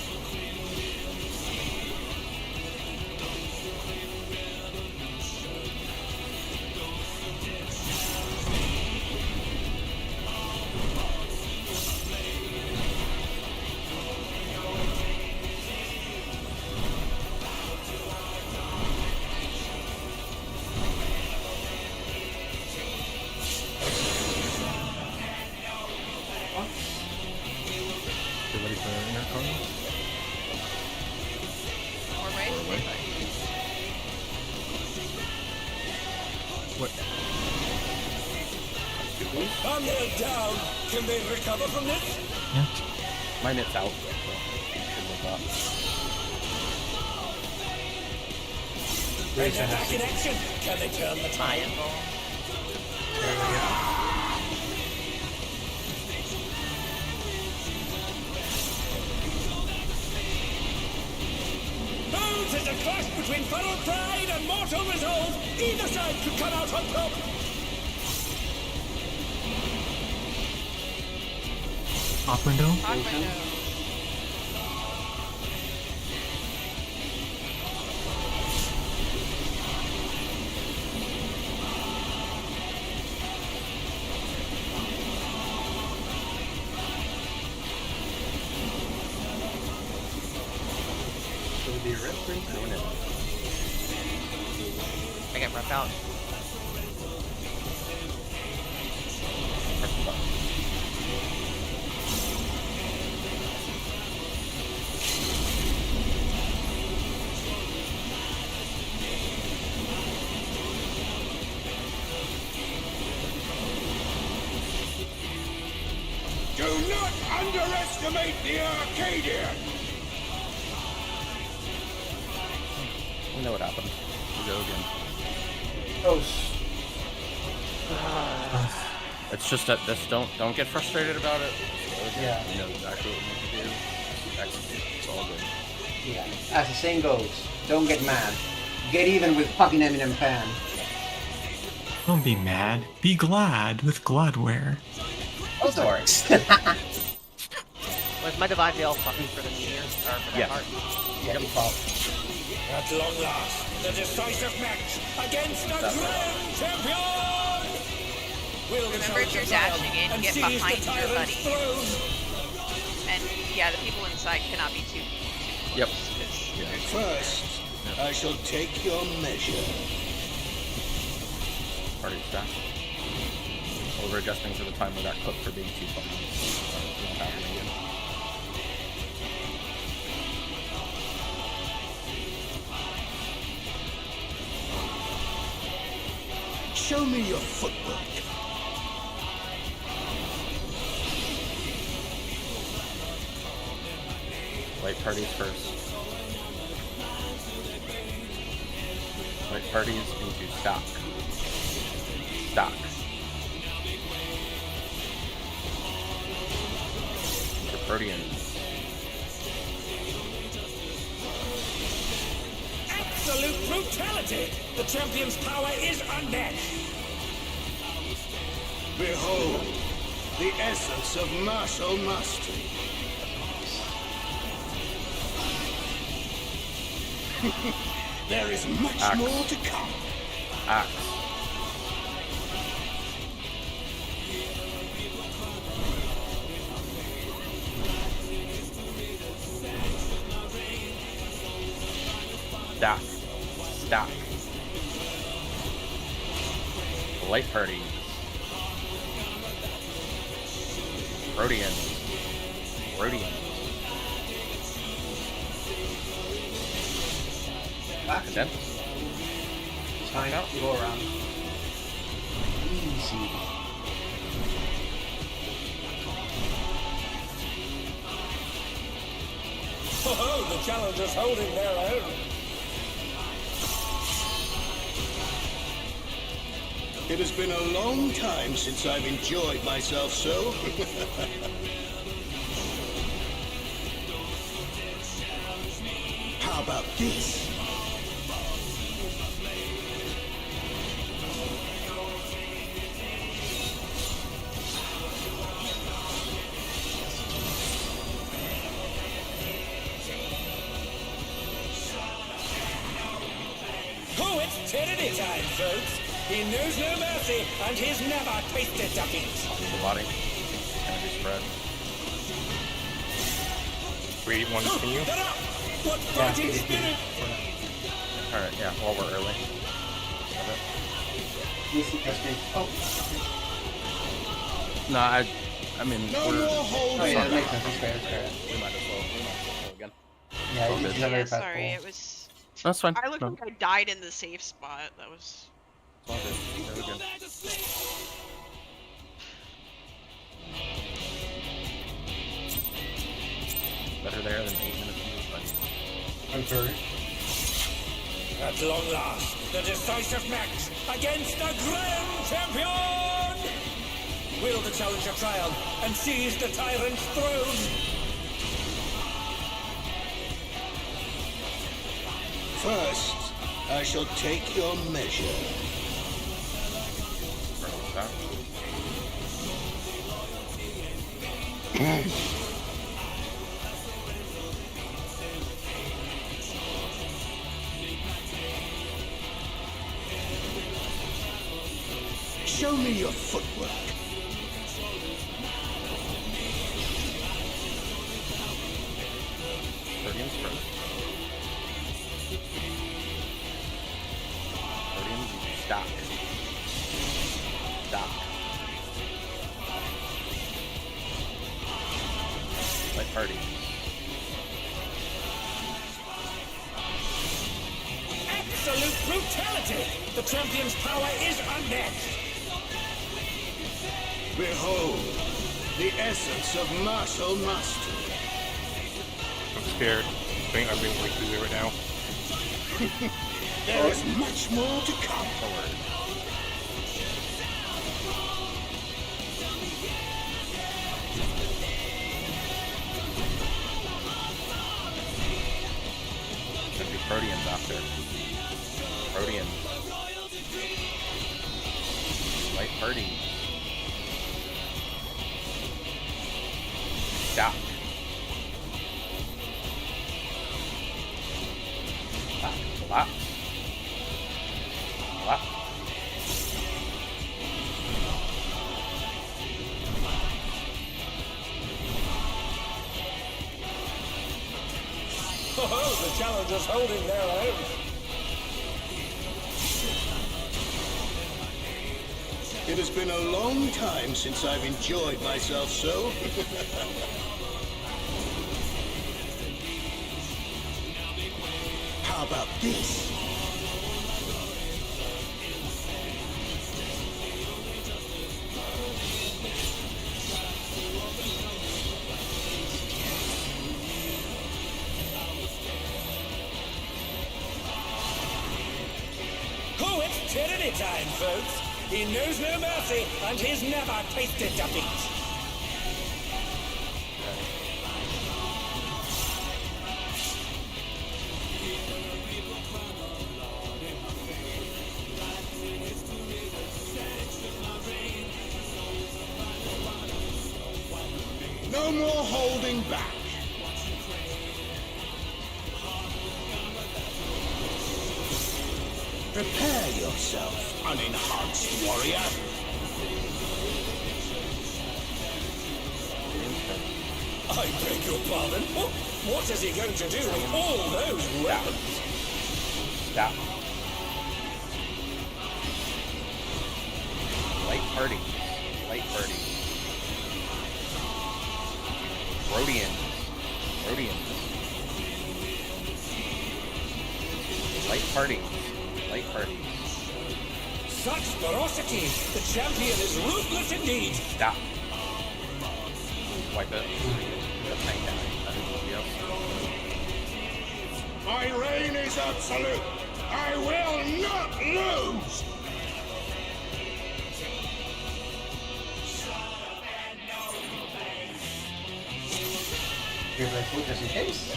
Get ready for Intercom? Or wait. What? On their down, can they recover from this? My knit's out. So should live up. And they're back in action. Can they turn the tide? Oh, it is a clash between feral pride and mortal resolve. Either side could come out on top. Pop window? Pop window. I get rep out. Do not underestimate the Arcadion! We know what happened. We go again. It's just that this don't get frustrated about it. Yeah. We know exactly what we need to do. Just execute. It's all good. Yeah. As the saying goes, don't get mad. Get even with fucking Eminem Pan. Don't be mad. Be glad with Gladware. Also works. Was my divine veil fucking for the meteor? Or for the heart? Yeah, default. At long last, the decisive match against the grand champion! Will the Remember, if you're dashing in, get behind your buddy. And yeah, the people inside cannot be too Yep. First, I shall take your measure. Party stack. Over adjusting for the time we got cooked for being too fucking. Won't happen again. Show me your footwork. White parties first. White parties into stock. Stock. Into Proteans. Absolute brutality! The champion's power is unmatched! Behold, the essence of martial mastery. There is much Axe. more to come. Axe. Stack. Stack. Light parties. Rhodians. Rhodians. Condensed. Sign up, go around. Easy. Oh, the challenger's holding their own. It has been a long time since I've enjoyed myself so. How about this? Oh, it's tyranny time, folks. He knows no mercy, and he's never tasted defeat. The body. Energy spread. 3, 1, continue. What fighting spirit! Alright, yeah, while we're early. No, I mean, No we're... more holding. Oh yeah, that makes sense. That's fair, that's fair. We might as well go again. Yeah, All it's good. not very Yeah, fast sorry, pull. it was. That's fine. I looked like I died in the safe spot. That was. Love it. Very good. Better there than 8 minutes to move, buddy. I'm sorry. At long last, the decisive match against the Grand Champion! Will the challenger triumph and seize the tyrant's throne? First, I shall take your measure. Show me your footwork. Guardians first. Guardians, stop. Stop. Light party. Absolute brutality! The champion's power is unmatched! Behold, the essence of martial mastery. I'm scared. I think I'm being like through there right now. There is much more to come. Should be Proteans after. Proteans. Light party. Stop. Collapse. Collapse. Oh, the challenger's holding their own. It has been a long time since I've enjoyed myself so. How about this? Oh, it's tyranny time, folks. He knows no mercy, and he's never tasted defeat. No more holding back. Prepare yourself, unenhanced warrior. I beg your pardon? What is he going to do with all those weapons? Stop. Light party. Light party. Rhodians. Rhodians. Light party. Light party. Such ferocity! The champion is ruthless indeed! Stop. Wipe it. My reign is absolute. I will not lose. Here's my food just in case.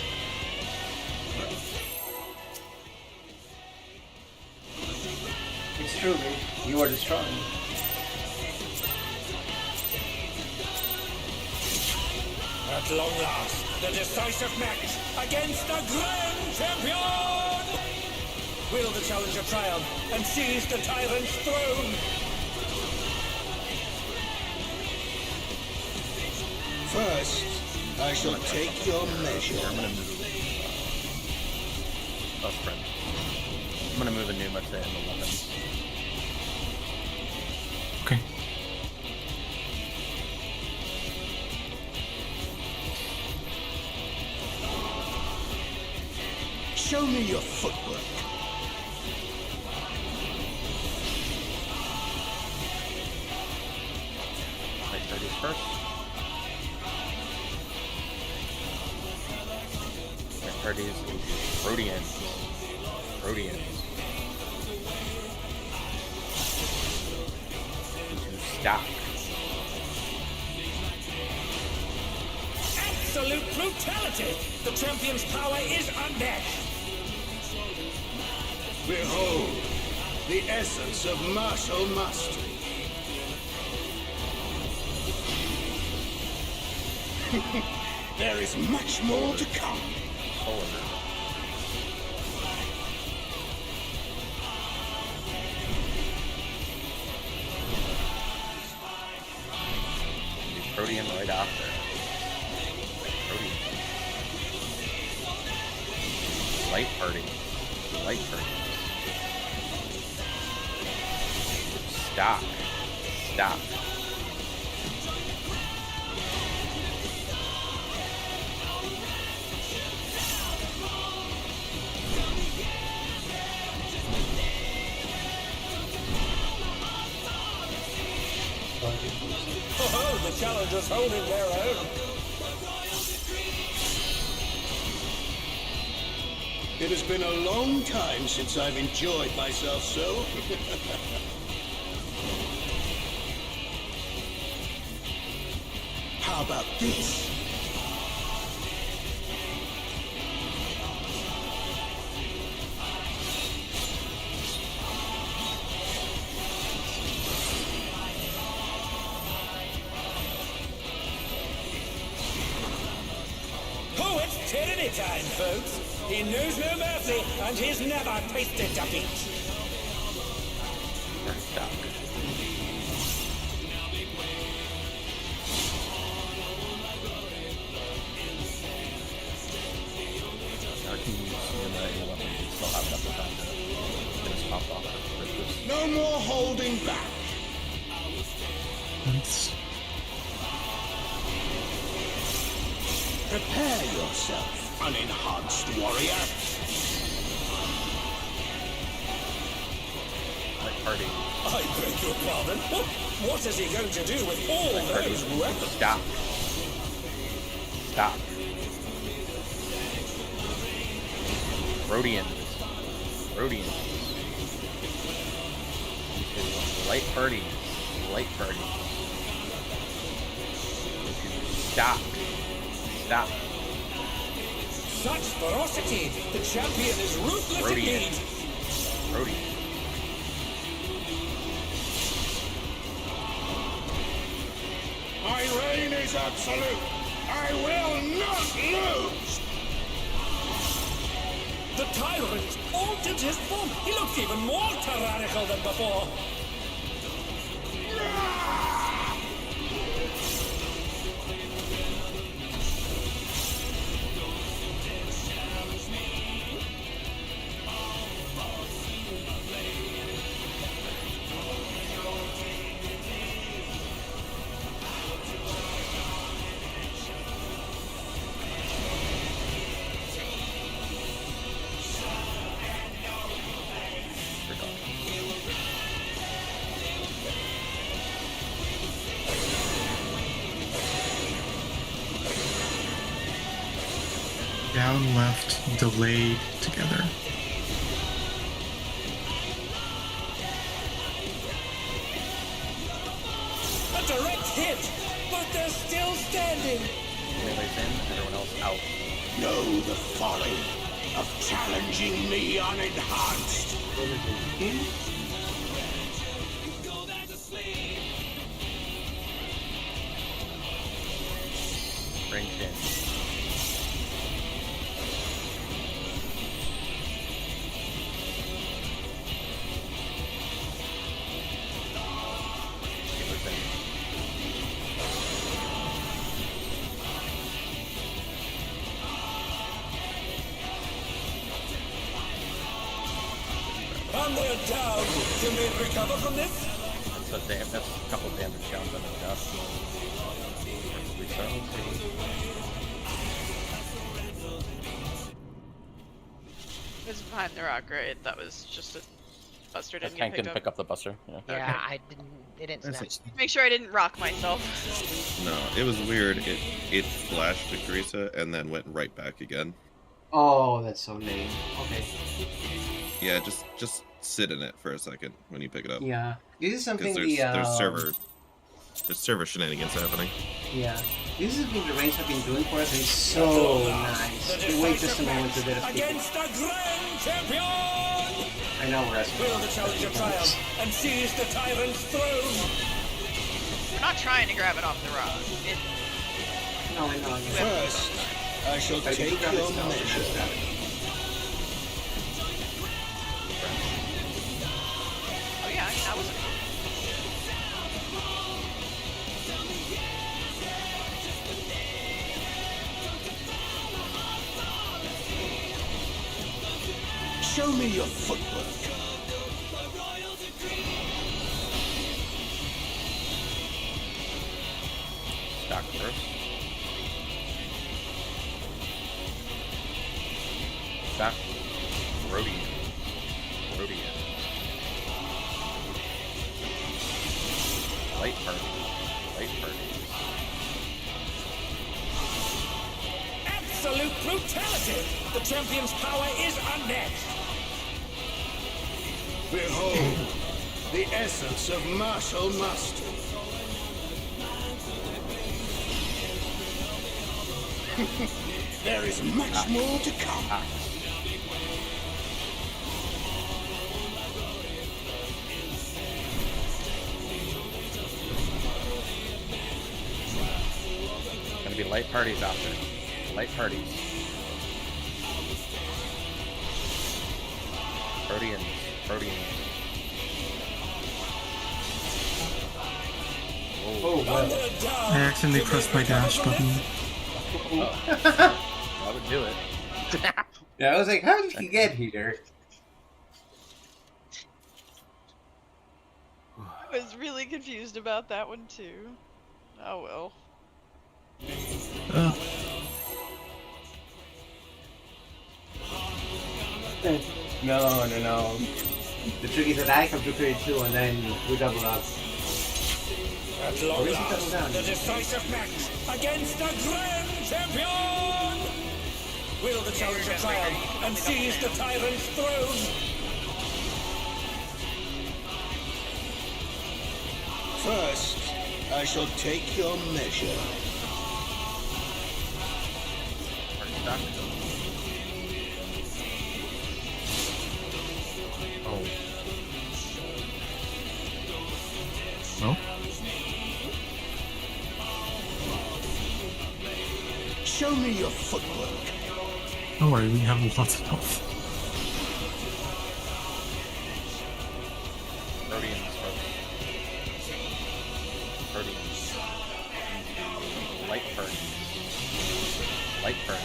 It's true, babe. You are the strong. At long last, the decisive match against the Grand Champion! Will the challenger triumph and seize the tyrant's throne? First, I shall take your measure. I'm gonna move. Oh, friend. I'm gonna move a Numa to end the weapons. Okay. Show me your footwork. first. White parties into Rhodians. Rhodians. Into stock. Absolute brutality! The champion's power is unmatched! Behold, the essence of martial mastery. There is much more to come. Protean right after. Protean. Light party. Light party. Stop. Stop. Oh, the challengers holding their own. It has been a long time since I've enjoyed myself so. How about this? Oh, it's tyranny time, folks. He knows no mercy, and he's never tasted defeat. Stop. Now I can use the weapon and still have enough time to get us popped off. No more holding back. Prepare yourself, unenhanced warrior. Party. I beg your pardon. What is he going to do with all those weapons? Stop. Stop. Rhodians. Rhodians. Light parties. Light parties. Stop. Stop. Such ferocity! The champion is ruthless Rhodian. indeed! Rhodian. My reign is absolute. I will not lose. The tyrant altered his form. He looks even more tyrannical than before. Down, left, delayed together. A direct hit, but they're still standing. Melee's in, everyone else out. Know the folly of challenging me unenhanced. Ranged in. And they're down. Can they recover from this? That's a couple damage downs on the dust. It's behind the rock, right? That was just a Buster didn't Tank get didn't picked pick up the Buster. Yeah. Yeah, I didn't. It didn't snap. Make sure I didn't rock myself. No, it was weird. It flashed to Carissa and then went right back again. Oh, that's so lame. Okay. Yeah, just sit in it for a second when you pick it up. Yeah, this is something there's server shenanigans happening. Yeah, this is something the Reigns have been doing for us, and it's so nice. You wait just a moment to let us pick it. Against the grand champion! I know we're asking. Will the challenger triumph and seize the tyrant's throne? We're not trying to grab it off the rock. No, I know. First, I shall take your measure. Oh yeah, that was. Show me your footwork. Stock first. Stock. Rhodian. Light party. Absolute brutality! The champion's power is unmatched! Behold, the essence of martial mastery. There is much more to come. Gonna be light parties after. Light parties. Proteans. Oh, wow. I accidentally pressed my dash button. That would do it. Yeah, I was like, how did he get here? I was really confused about that one too. Oh well. No. The trick is that I come to create 2 and then we double up. At long last, the decisive match against the grand champion! Will the challenger triumph and seize the tyrant's throne? First, I shall take your measure. No? Show me your footwork. Don't worry, we have lots of health. Rhodians. Light burn.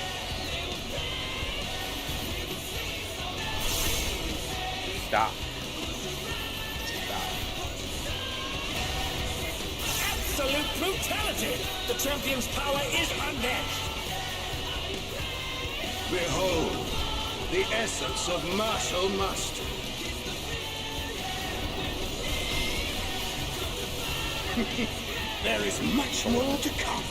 Stop. Absolute brutality! The champion's power is unmatched! Behold, the essence of martial mastery. There is much more to come.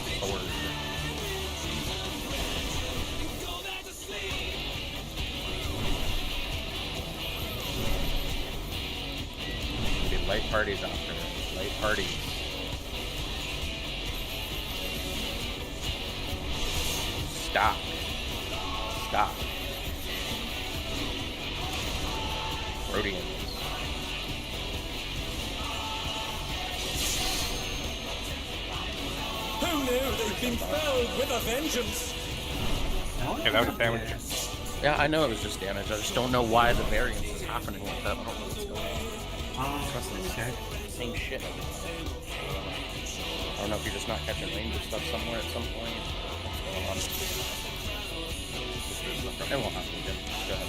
Light parties after. Light parties. Stop. Rhodians. Who knew they'd been felled with a vengeance? Yeah, that was damage. Yeah, I know it was just damage. I just don't know why the variance is happening like that. I don't know what's going on. Same shit. I don't know if you're just not catching range of stuff somewhere at some point. What's going on? It won't happen again. Go ahead.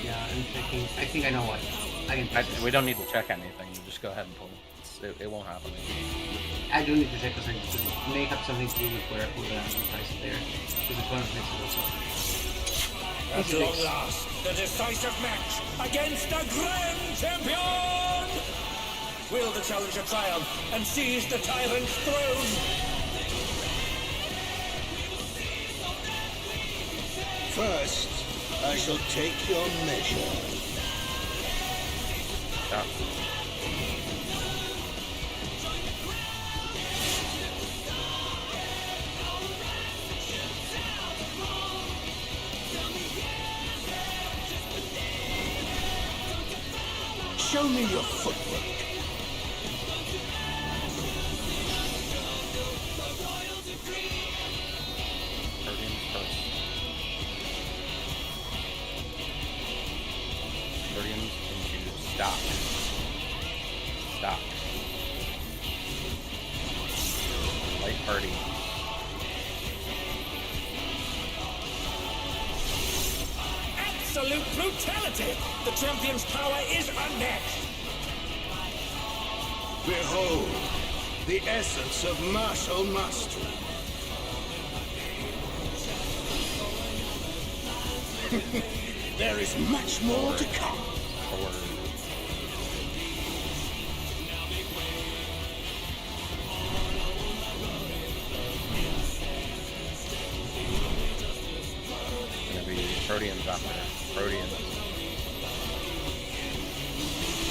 Yeah, I'm checking. I think I know what. We don't need to check anything. You just go ahead and pull. It won't happen again. I do need to check because I need to make up something to where I put the price there. Because it's one of the next also. At long last, the decisive match against the Grand Champion! Will the challenger triumph and seize the tyrant's throne? First, I shall take your measure. Show me your footwork. Guardians into stop. Stop. Light party. Absolute brutality! The champion's power is unmatched! Behold, the essence of martial mastery. There is much more to come. Gonna be Proteans after. Proteans.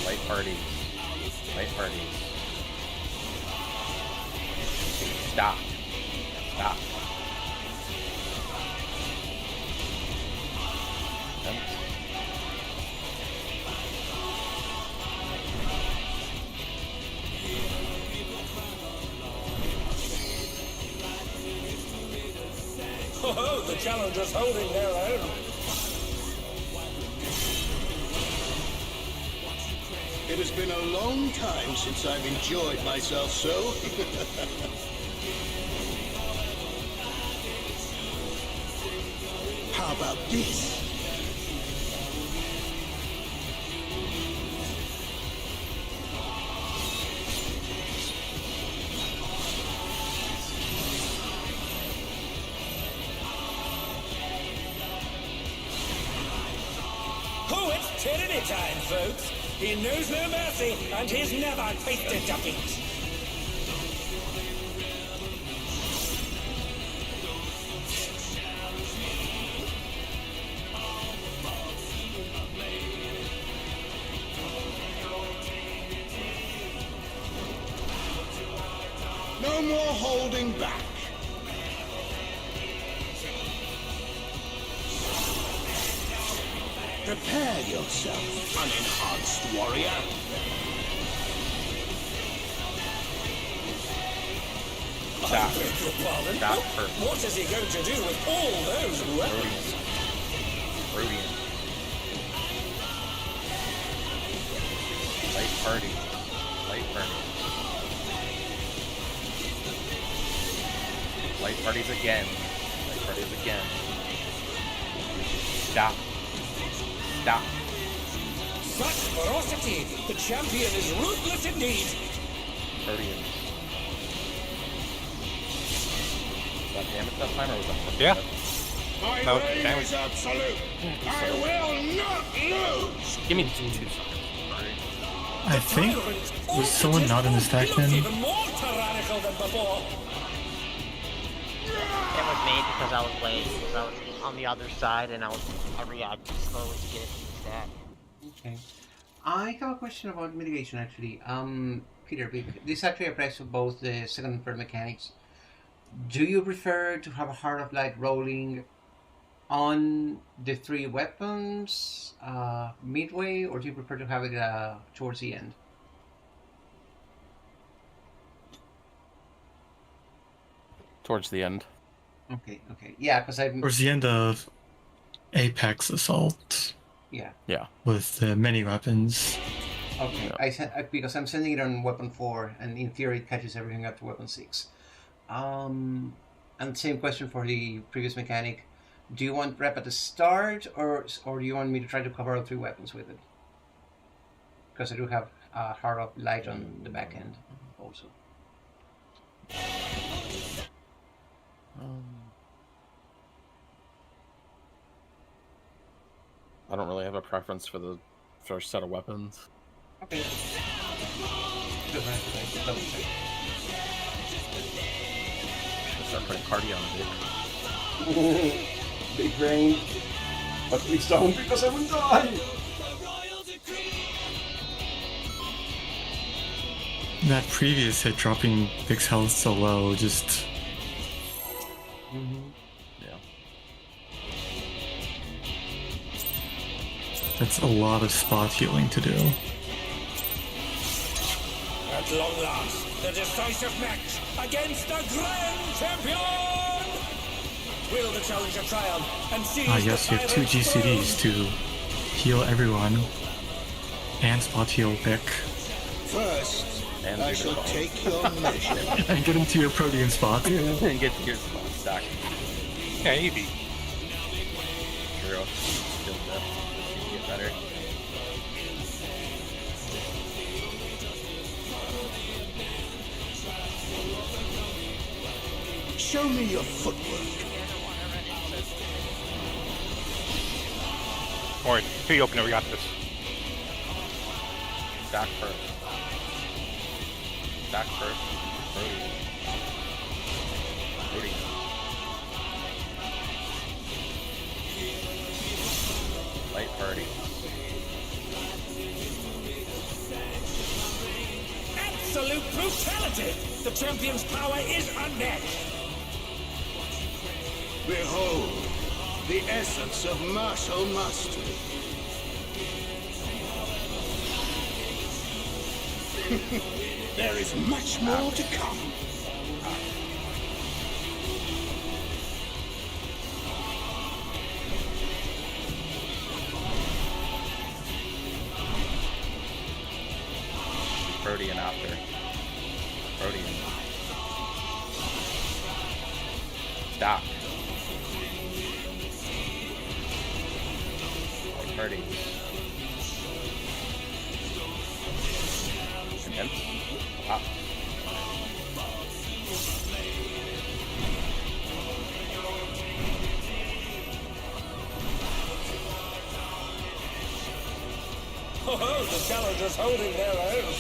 Light parties. Light parties. Stop. Stop. Oh, the challengers holding their own. It has been a long time since I've enjoyed myself so. How about this? Oh, it's tyranny time, folks. He knows no mercy, and he's never tasted defeat. No more holding back. Prepare yourself, unenhanced warrior. I beg your pardon? What is he going to do with all those weapons? Radiant. Light party. Light party. Light parties again. Light parties again. Stop. Stop. Such ferocity! The champion is ruthless indeed! Guardians. Was that damage that time, or was that? Yeah. My No, reign damage. is absolute. I will not lose. Give me 2 seconds. I think was someone not in the stack then? Even more tyrannical than before! It was me because I was late, because I was on the other side and I reacted slowly to get it to the stack. Okay. I have a question about mitigation actually. Peter, this actually applies to both the second and third mechanics. Do you prefer to have a Heart of Light rolling on the 3 weapons midway, or do you prefer to have it towards the end? Towards the end. Okay, yeah, because I'm Towards the end of Apex Assault. Yeah. Yeah. With the many weapons. Okay, because I'm sending it on weapon 4, and in theory it catches everything up to weapon 6. And same question for the previous mechanic. Do you want rep at the start, or do you want me to try to cover all 3 weapons with it? Because I do have Heart of Light on the back end also. I don't really have a preference for the first set of weapons. Okay. Start putting Arcadion big. Big brain. But please don't, because I will die! That previous hit dropping Vic's health so low just... Yeah. That's a lot of spot healing to do. At long last, the decisive match against the Grand Champion! Will the challenger triumph and seize Yes, you have 2 GCDs to heal everyone and spot heal Vic. First, I shall take your measure. And get into your Protean spot. And get to your spot, stack. Yeah, easy. True. Still death. Get better. Show me your footwork. Alright, free opener, we got this. Stack first. Stack first. Rudy. Light party. Absolute brutality! The champion's power is unmatched! Behold, the essence of martial mastery. There is much more to come. Protean after. Protean. Stop. Party. Again. Up. Oh, the challengers holding their own.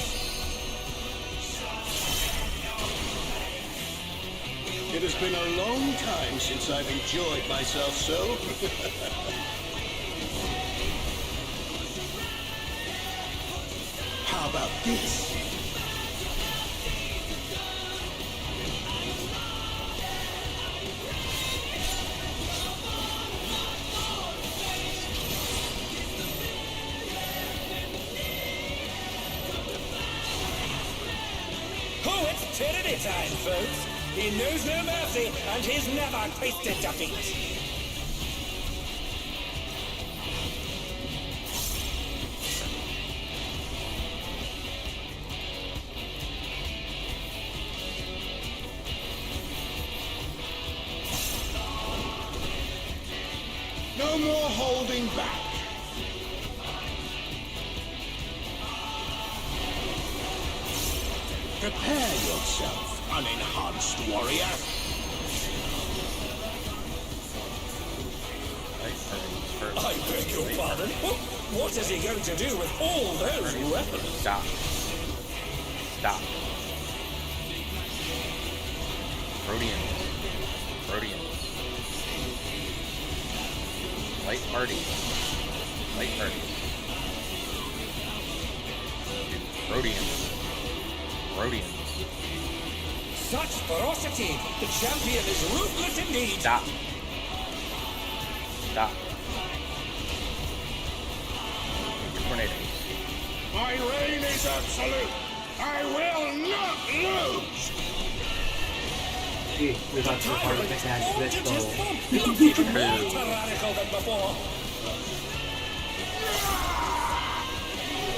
It has been a long time since I've enjoyed myself so. How about this? Oh, it's tyranny time, folks. He knows no mercy, and he's never tasted defeat. No more holding back. Prepare yourself, unenhanced warrior. I beg your pardon? What is he going to do with all those weapons? Stop. Stop. Protean. Protean. Light party. Light party. Rhodians. Rhodians. Such ferocity! The champion is ruthless indeed! Stop. Stop. Tornadoes. My reign is absolute. I will not lose. We're about to part of the match. Let's go. Even more tyrannical than before.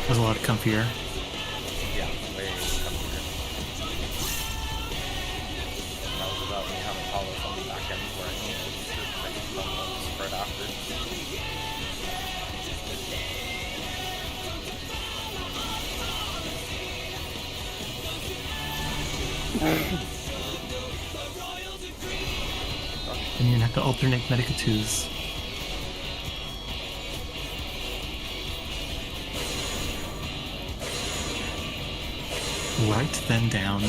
There's a lot of comfier. Yeah, way comfier. That was about me having Hollow on the back end where I can spread after. And you have to alternate Medicatus. Right then down.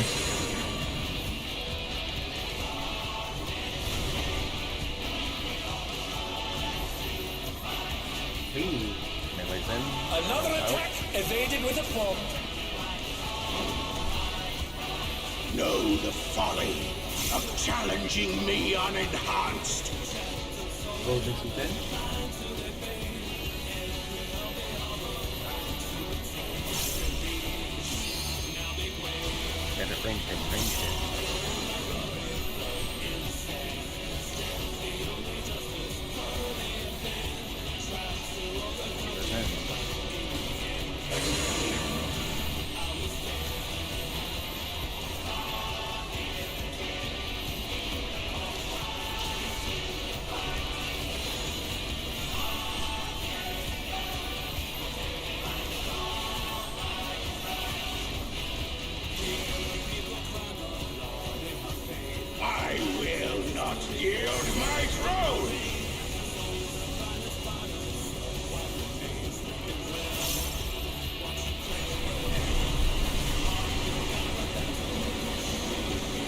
Melee's in. Another attack evaded with a bomb. Know the folly of challenging me unenhanced. Golden Super. Get it, range hit. I will not yield my throne!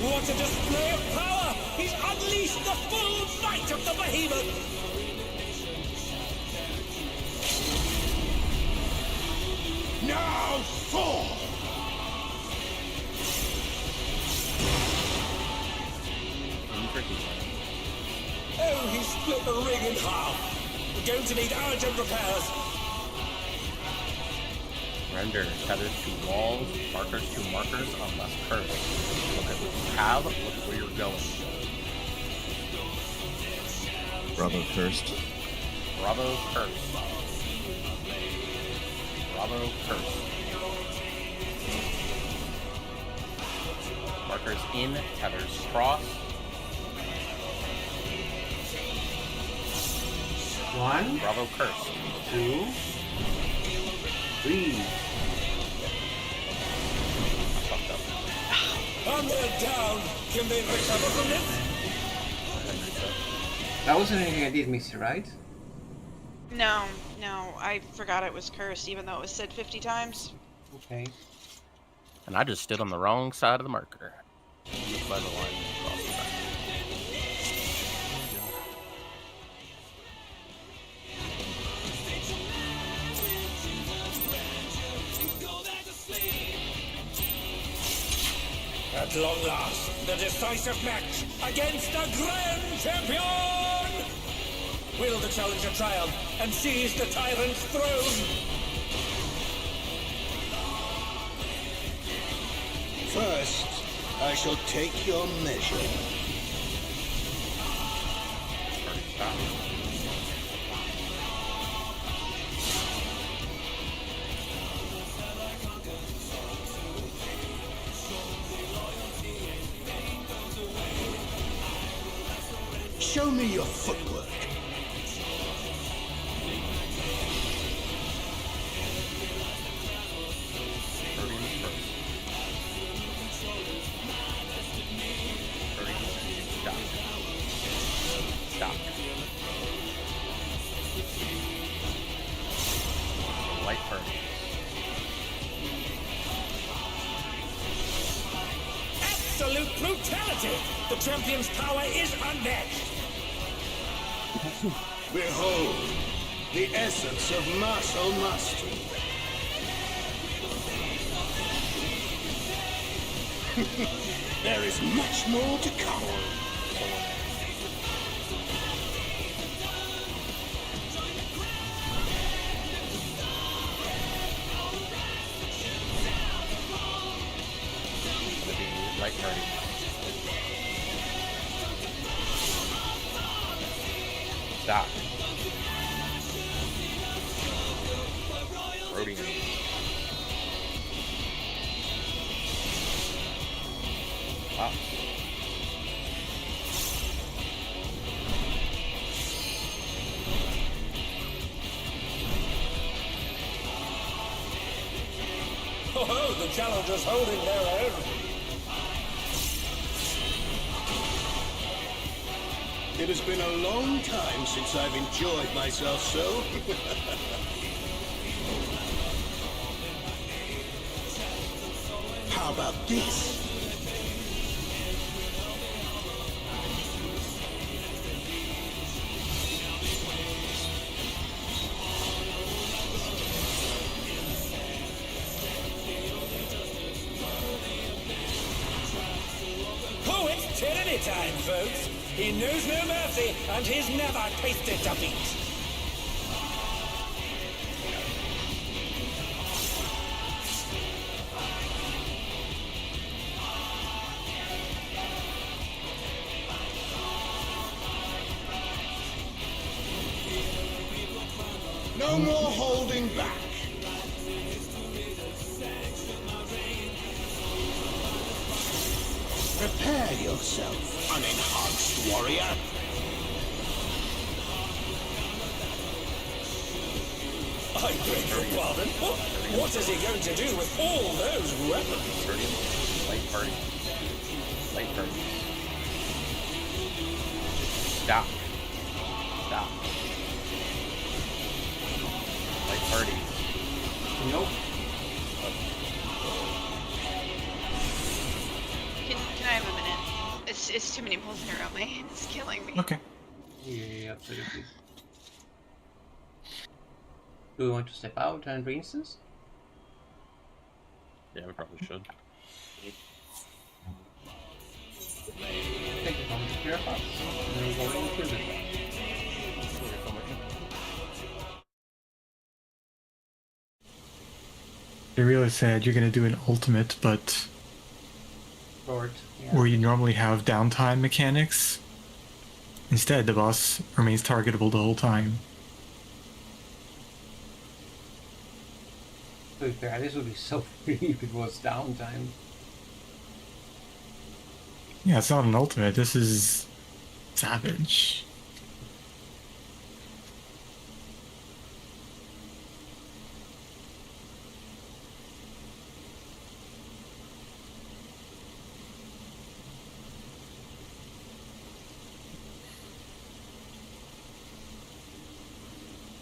What a display of power! He's unleashed the full might of the behemoth! Now fall! Oh, he split the ring in half! We're going to need urgent repairs! Render tethers to walls, markers to markers unless cursed. Look at what you have, look where you're going. Bravo cursed. Bravo cursed. Bravo cursed. Markers in, tethers cross. 1. Bravo cursed. 2. 3. And they're down! Can they recover from this? That wasn't anything I did, Missy, right? No, I forgot it was cursed, even though it was said 50 times. Okay. And I just stood on the wrong side of the marker. By the line across the back. At long last, the decisive match against the Grand Champion! Will the challenger triumph and seize the tyrant's throne? First, I shall take your measure. Show me your footwork. Stop. Light burn. Absolute brutality! The champion's power is unmatched! Behold, the essence of martial mastery. There is much more to come. Light party. Stop. Rodian. Wow. Oh, the challenger's holding their own. It has been a long time since I've enjoyed myself so. How How about this? Oh, it's tyranny time, folks. He knows no mercy, and he's never tasted defeat. No more holding back. Prepare yourself, unenhanced warrior. I beg your pardon? What is he going to do with all those weapons? Light party. Light party. Stop. Stop. Light party. Nope. Can I have a minute? It's too many pulls in a row, man. It's killing me. Okay. Yeah, absolutely. Do we want to step out and reinstance? Yeah, we probably should. Take it on the clear path, and then we're going to kill it. They really said you're gonna do an ultimate, but Lord, yeah. where you normally have downtime mechanics, instead the boss remains targetable the whole time. To be fair, this would be so free if it was downtime. Yeah, it's not an ultimate. This is savage.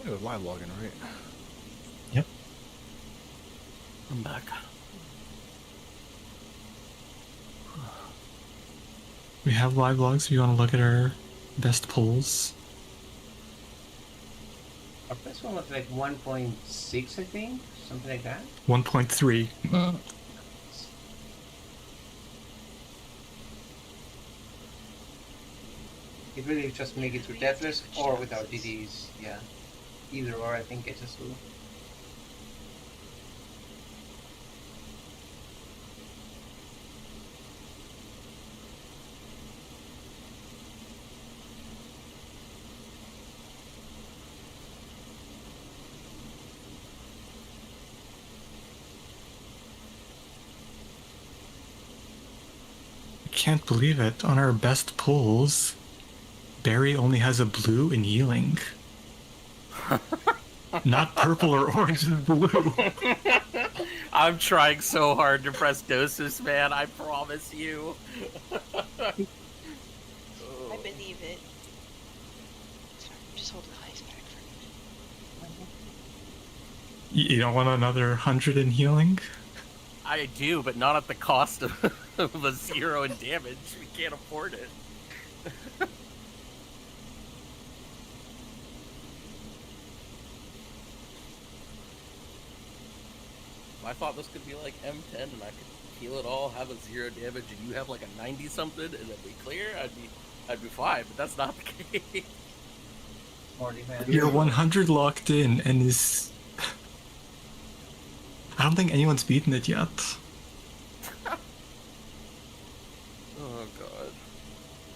It was live logging, right? Yep. I'm back. We have live logs if you want to look at our best pulls. Our best one was like 1.6, I think, something like that. 1.3. It really just make it through Deathless or without DDs, yeah. Either or, I think gets us through. I can't believe it. On our best pulls, Barry only has a blue and healing. Not purple or orange, it's blue. I'm trying so hard to press doses, man. I promise you. I believe it. Sorry, I'm just holding the ice back for a minute. You don't want another 100 in healing? I do, but not at the cost of a 0 in damage. We can't afford it. I thought this could be like M10 and I could heal it all, have a 0 damage, and you have like a 90 something, and then we clear. I'd be fine, but that's not the case. You're 100 locked in, and is. I don't think anyone's beaten it yet. Oh god.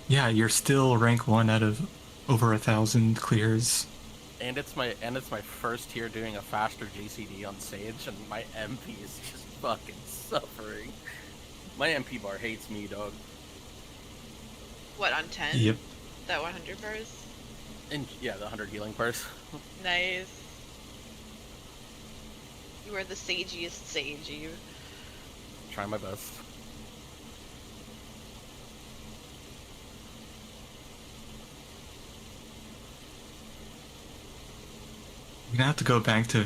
Yeah, you're still rank 1 out of over 1,000 clears. And it's my first here doing a faster GCD on Sage, and my MP is just fucking suffering. My MP bar hates me, dog. What, on 10? Yep. That 100 bars? And yeah, the 100 healing bars. Nice. You are the sagiest sage, you. Try my best. We're gonna have to go back to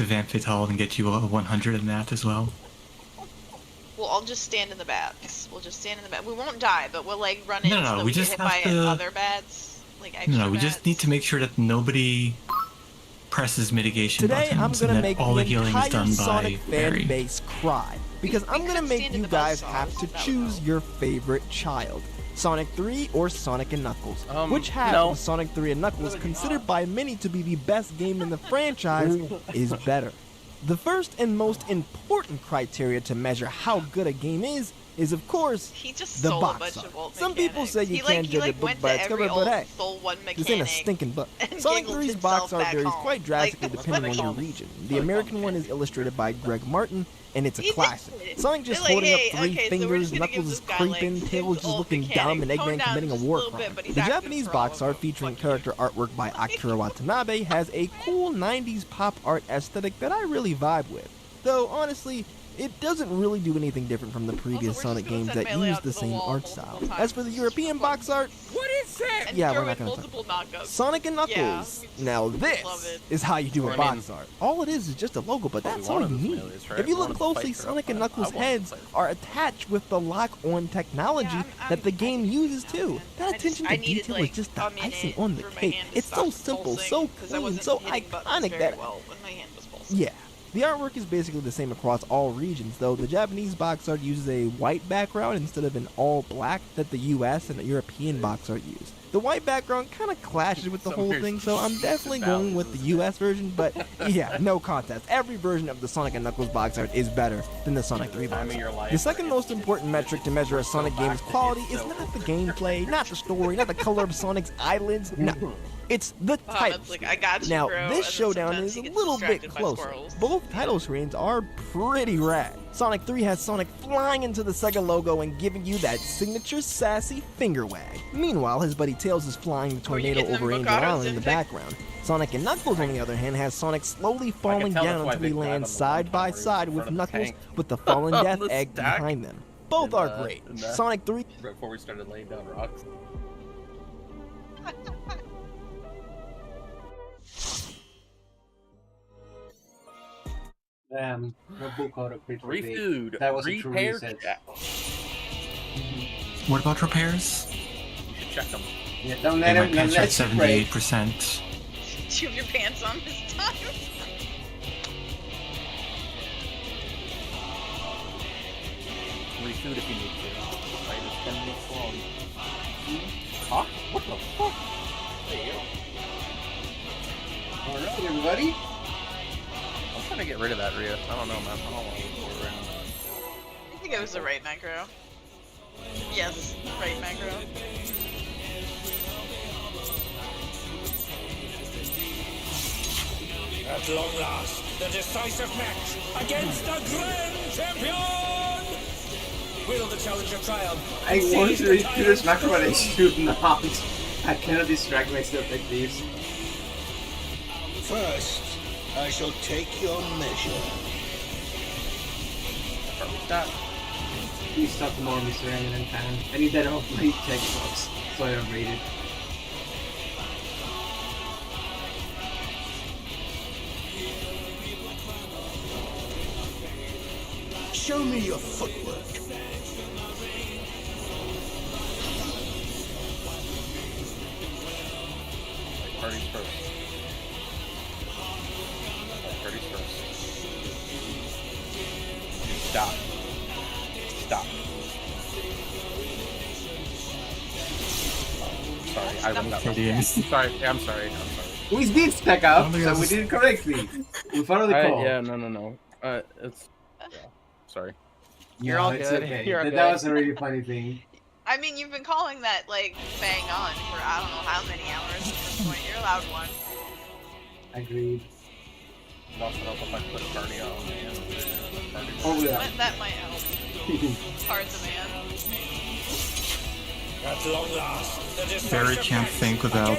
Van Fatal and get you a 100 in that as well. we'll all just stand in the bats. We'll just stand in the bat. We won't die, but we'll like run into No, them. we Get just hit have by to- other bats, like extra No, we bats. just need to make sure that nobody presses mitigation Today I'm buttons, gonna and make that all the the healing is entire done by Sonic fan Barry. base cry because I'm gonna make you guys have to choose your favorite child. Sonic 3 or Sonic and Knuckles? Which half no. of Sonic 3 and Knuckles, considered by many to be the best game in the franchise, is better? The first and most important criteria to measure how good a game is of course, He just the stole a box bunch art. of old Some people say you He can't judge a book went by to its every cover, but old hey, stole one this ain't a mechanic stinking book. and Sonic giggled 3's himself box art back varies home. quite drastically Like, depending on your funny. region. The American one is illustrated by Greg Martin, and it's a He did classic. it. Sonic just They're like, holding hey, up three okay, so we're fingers, just gonna give Knuckles is this guy, like, creeping, Tails just old looking mechanic. dumb, and Tone Eggman down committing a just a war little crime. bit, but he's The active Japanese for all box of art featuring character artwork by Akira Watanabe has a cool 90s pop art aesthetic that I really vibe with. Though, honestly, it doesn't really do anything different from the previous Sonic games that use the same art style. As for the European box art, What is that? yeah, throw we're not in gonna multiple knockups. Sonic and Knuckles. Yeah. Now Love this it. is how you do a I mean, box art. All it is just a logo, but that's all you need. If you look closely, Sonic and Knuckles' heads are attached with the lock-on technology that the game uses too. That attention to detail is just the icing on the cake. It's so simple, so clean, so iconic that yeah. The artwork is basically the same across all regions, though the Japanese box art uses a white background instead of an all-black that the US and the European box art use. The white background kind of clashes with the whole thing, so I'm definitely going with the US version, but yeah, no contest. Every version of the Sonic and Knuckles box art is better than the Sonic 3 box art. The second most important metric to measure a Sonic game's quality is not the gameplay, not the story, not the color of Sonic's islands, no. It's the title screen. I got you, Now, bro. this And then showdown sometimes is he a gets little bit distracted by closer. squirrels. Both title screens are pretty rad. Sonic 3 has Sonic flying into the Sega logo and giving you that signature sassy finger wag. Meanwhile, his buddy Tails is flying the tornado getting them over Angel avocados Island in the in background. Sonic and Knuckles, on the other hand, has Sonic slowly falling tell down that's why until he they died on lands the side by one time side where he was with in front of the Knuckles tank. with the fallen On death the egg stack. behind them. Both are great. Sonic 3 Before we started laying down rocks. No book out of Free food. That was a true Repair reset. check. What about repairs? You should check them. Yeah, don't Hey, let my him. pants are at Let's break. 78%. Do you have your pants on this time? Free food if you need to. Right, it's 10 minutes long. Huh? What the fuck? There you go. All right, everybody. I'm trying to get rid of that Rhea. I don't know, man. I don't want to go around. I think it was the right macro. Yes, right macro. At long last, the decisive match against the Grand Champion! Will the challenger triumph? I want to read Peter's macro, but I should not. I cannot distract myself like this. First, I shall take your measure. Please stop more, Mr. Eminent Fan. I need that off my text box, so I don't read it. Show me your footwork. Party's first. Party's first. Stop. Stop. Sorry, I ran that wrong. Sorry, yeah, I'm sorry. We did stack up, so we did it correctly. We followed the call. Yeah, no. It's... Yeah, sorry. You're all good. Okay. You're all That good. was a really funny thing. I mean, you've been calling that, like, bang on for I don't know how many hours at this point. You're allowed one. Agreed. Also help if I put cardio on the end. Oh, yeah. That might help. Hard's a man. At long last, the decisive Barry can't think without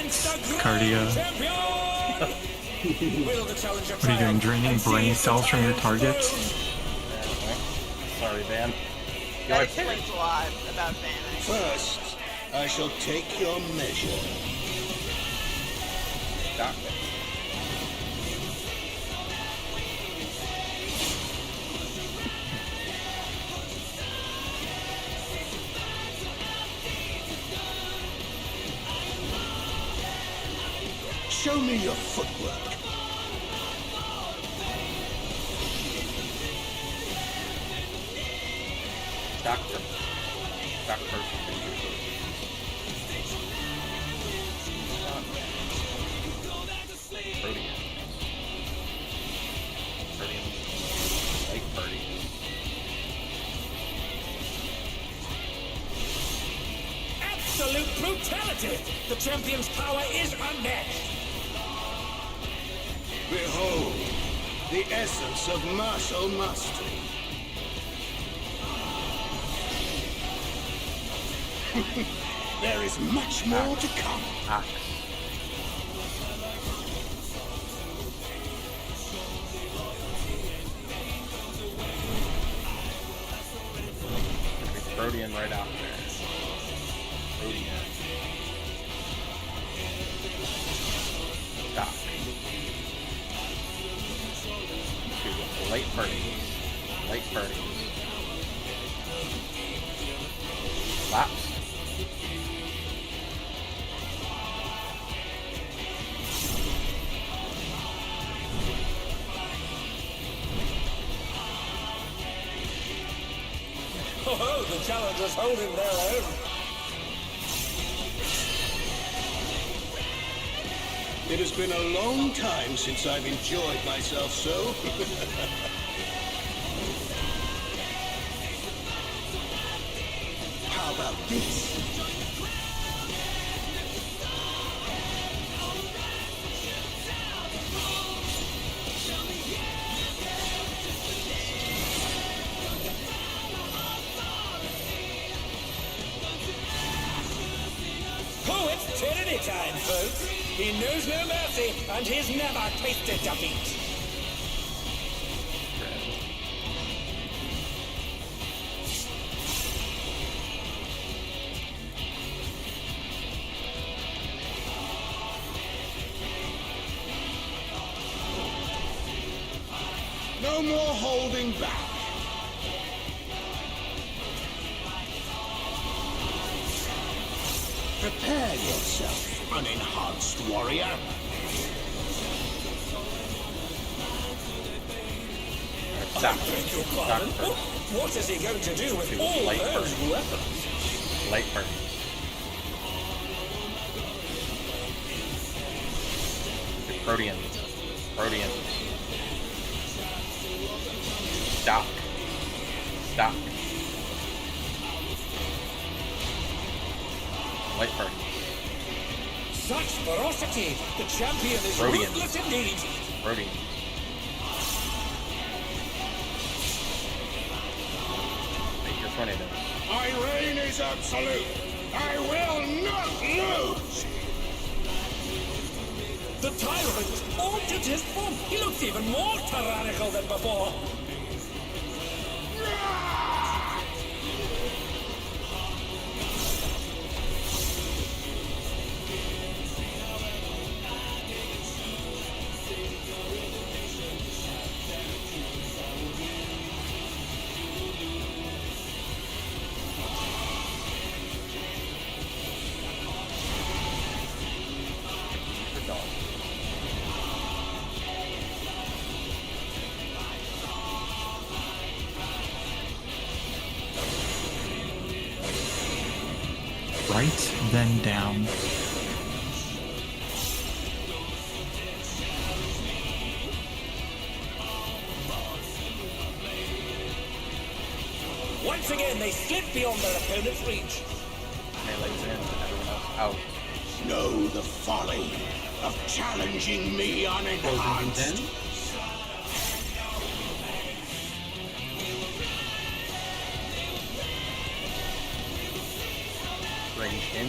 cardio. Will the challenger What are you doing? Draining brain cells from your targets? Sorry, Dan. That explains a lot about banning. First, I shall take your measure. Stop it. Show me your footwork. Doctor. Absolute brutality! The champion's power is unmatched! Behold, the essence of martial mastery. There is much more to come. Arcadion right out there. Arcadion. Doc. Late parties. Laps. Oh, the challengers holding their own. It has been a long time since I've enjoyed myself so. How about this? Oh, it's tyranny time, folks. He knows no mercy, and he's never tasted defeat. No more holding back. Prepare yourself, unenhanced warrior. I beg your pardon? What is he going to do with all those weapons? Light party. Arcadion. Doc. Light party. Such ferocity! The champion is ruthless indeed! Arcadion. Make your tornado. My reign is absolute. I will not lose. The tyrant altered his form. He looks even more tyrannical than before. Right, then down. Once again, they slip beyond their opponent's reach. Melee's in, everyone else out. Know the folly of challenging me unenhanced. Range in.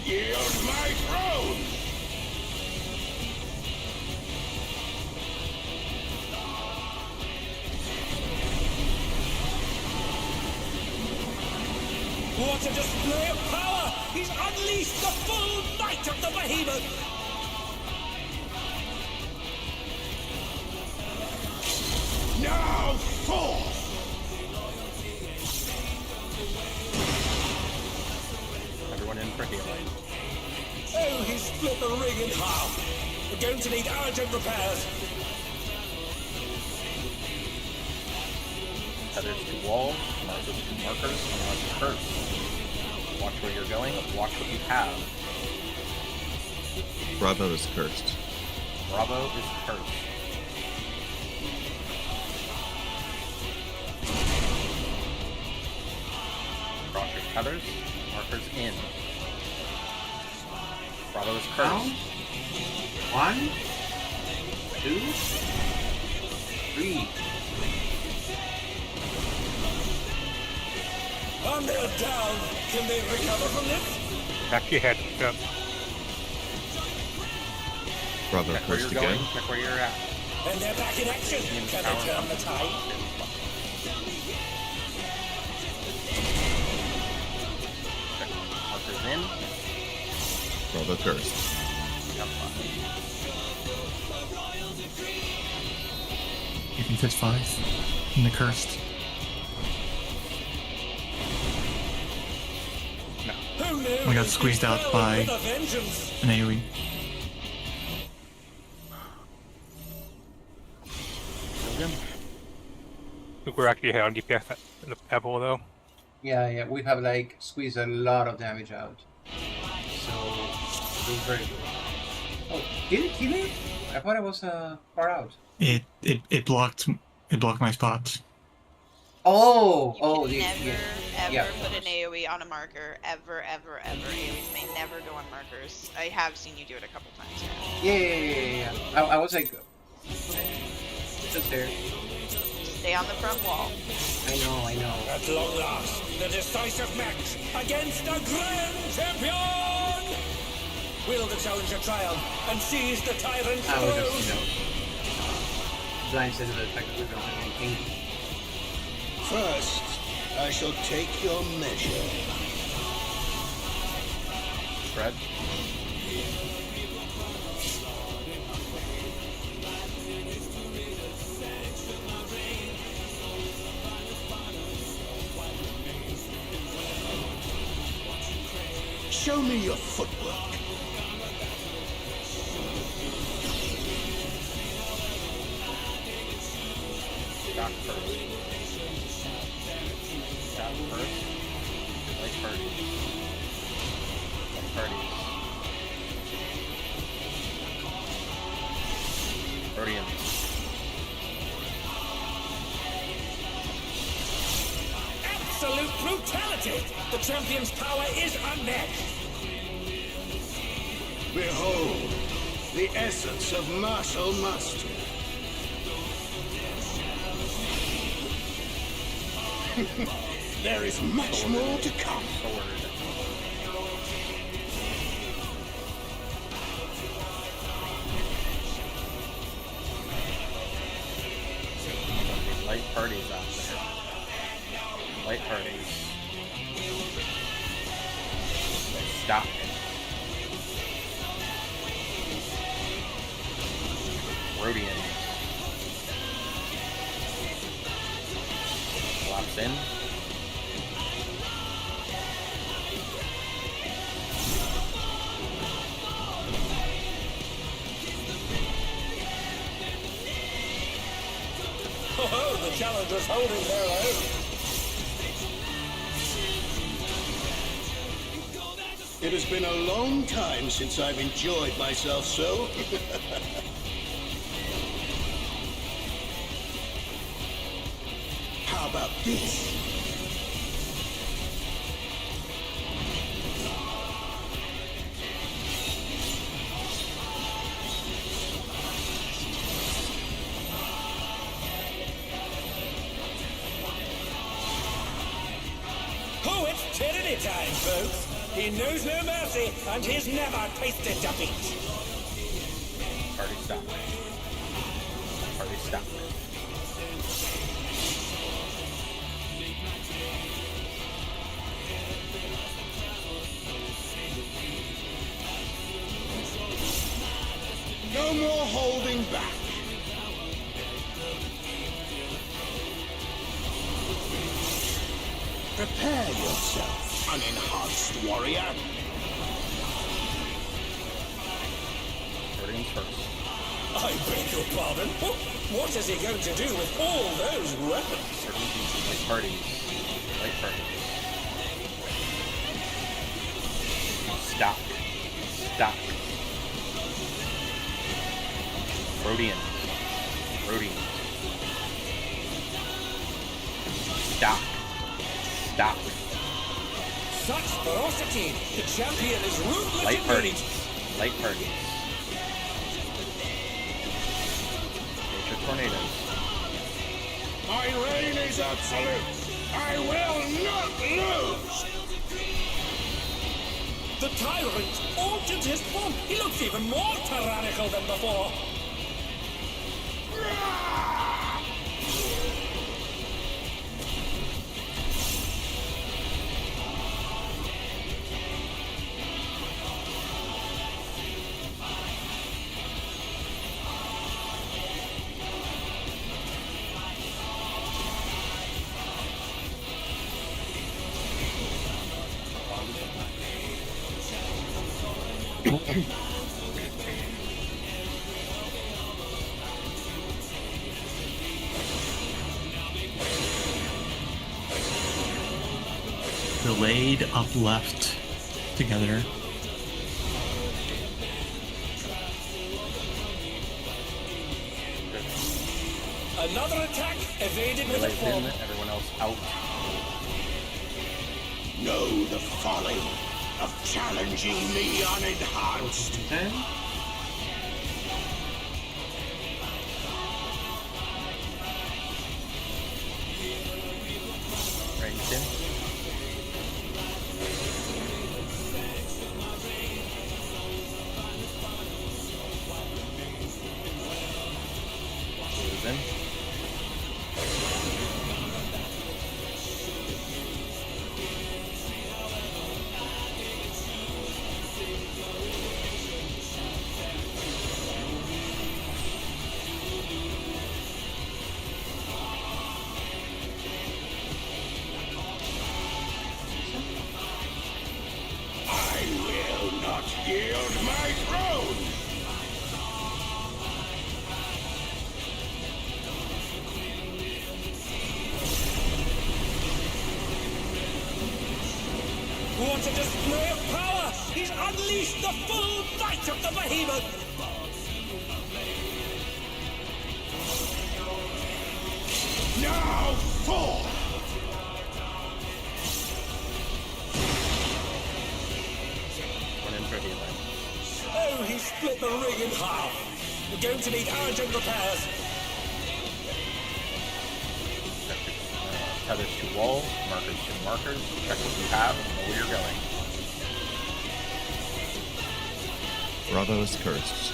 Yield my throne! What a display of power! He's unleashed the full might of the behemoth! Now forth! Everyone in for healing. Oh, he split the ring in half. We're going to need urgent repairs. Tethers to wall, markers to markers, and on to curse. Watch where you're going, watch what you have. Bravo is cursed. Bravo is cursed. Cross your tethers, markers in. Bravo is cursed. 1, 2, 3. And they're down. Can they recover from this? Back your head. Yep. Bravo Check where cursed you're again. going, check where you're at. And they're back in action. Can they turn the tide? Check markers in. Bravo cursed. You can fit 5 in the cursed. I got squeezed out by an AoE. Look, we're actually ahead on DPS at the Pebble though. Yeah, we have like squeezed a lot of damage out. So it's very good. Oh, did it kill it? I thought it was far out. It blocked my spot. Oh, Never put an AoE on a marker. Ever. AoEs may never go on markers. I have seen you do it a couple times now. Yeah. I was like, just there. Stay on the front wall. I know. At long last, the decisive match against the Grand Champion! Will the challenger triumph and seize the tyrant's I was throne? just, blindsided to the fact that we don't have anything. First, I shall take your measure. Fred? Show me your footwork. Shot first. Shot first. Light parties. Light parties. Guardians. Absolute brutality! The champion's power is unmatched! Behold, the essence of martial mastery. There is much more to come. Light parties out there. Light parties. Stop it. Rhodian. Collapse in. Oh, the challenger's holding their own. It has been a long time since I've enjoyed myself so. How about this? Oh, it's Trinity! Anytime, folks. He knows no mercy, and he's never tasted defeat. Party stop. Party stop. No more holding back. Prepare yourself, unenhanced warrior. Guardians first. I beg your pardon? What is he going to do with all those weapons? Light parties. Light parties. Stop. Stop. Rhodian. Rhodian. Stop. Stop. Such ferocity! The champion is ruthless Light indeed. parties. Light parties. Nature tornadoes. My reign is absolute. I will not lose. The tyrant altered his form. He looks even more tyrannical than before. Delayed up left together. Another attack evaded with a form. Everyone else out. Know the folly of challenging me unenhanced. Ranged in. Moves in. I will not yield my throne. What a display of power! He's unleashed the full might of the behemoth! Now fall. One in for healing. Oh, he split the ring in half. We're going to need urgent repairs. Tethers to wall, markers to markers. Check what you have and know where you're going. Bravo is cursed.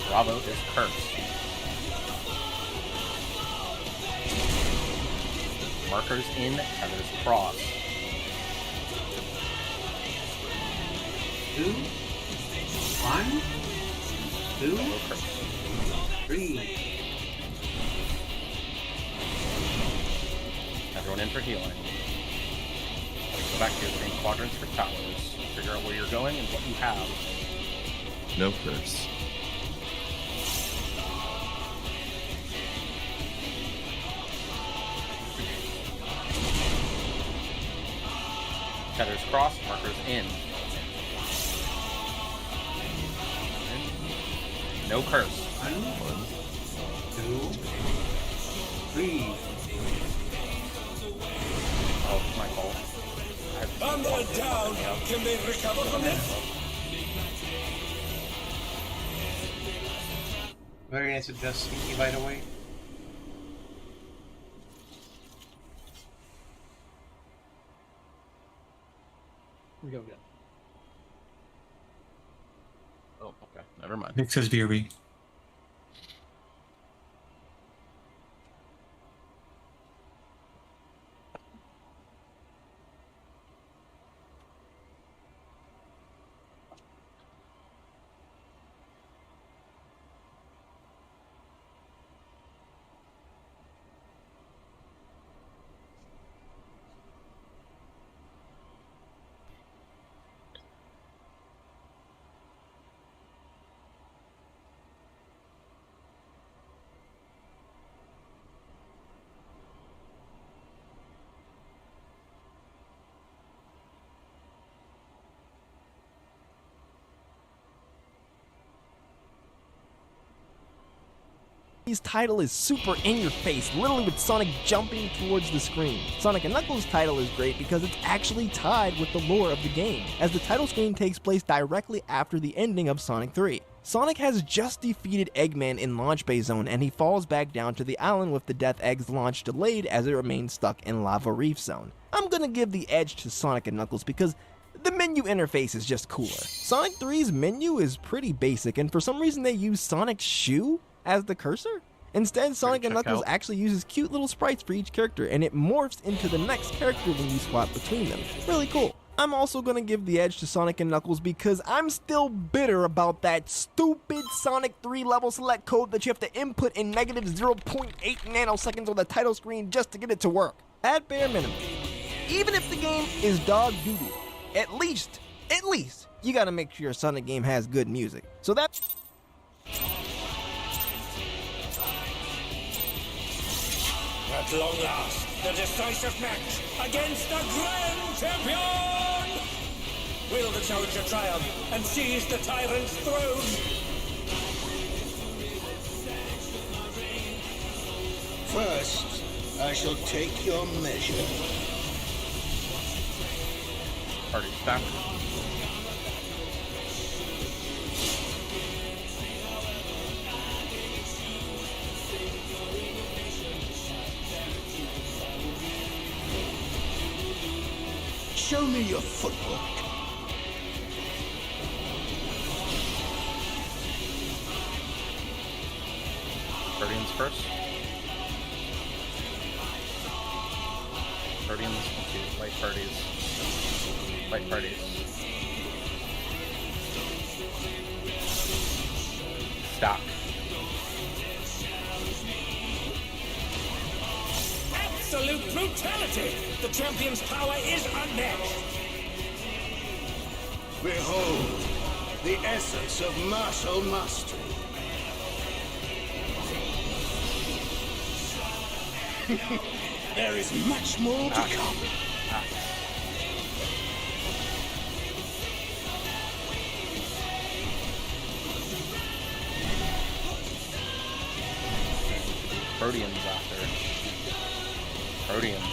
Bravo is cursed. Markers in, tethers cross. 2, 1, 2, 3. Everyone in for healing. Go back to your same quadrants for towers. Figure out where you're going and what you have. No curse. Tethers cross, markers in. No curse. 1, 2, 3. Oh, my fault. And they're down. Can they recover from this? Variants adjust sneaky bite away. We go. Oh, okay. Never mind. It says BRB. His title is super in your face, literally with Sonic jumping towards the screen. Sonic & Knuckles' title is great because it's actually tied with the lore of the game, as the title screen takes place directly after the ending of Sonic 3. Sonic has just defeated Eggman in Launch Bay Zone, and he falls back down to the island with the Death Egg's launch delayed as it remains stuck in Lava Reef Zone. I'm gonna give the edge to Sonic & Knuckles because the menu interface is just cooler. Sonic 3's menu is pretty basic, and for some reason they use Sonic's shoe as the cursor? Instead, Sonic & Knuckles actually uses cute little sprites for each character, and it morphs into the next character when you swap between them. Really cool. I'm also gonna give the edge to Sonic & Knuckles because I'm still bitter about that stupid Sonic 3 level select code that you have to input in negative 0.8 nanoseconds on the title screen just to get it to work. At bare minimum, even if the game is dog doo-doo, at least, you gotta make sure your Sonic game has good music. So that... At long last, the decisive match against the Grand Champion! Will the challenger triumph and seize the tyrant's throne? First, I shall take your measure. Party back. Show me your footwork. Guardians first. Guardians, okay, light parties. Light parties. Stop. Absolute brutality! The champion's power is unmatched! Behold, the essence of martial mastery. There is much more to come. Proteans after. Proteans.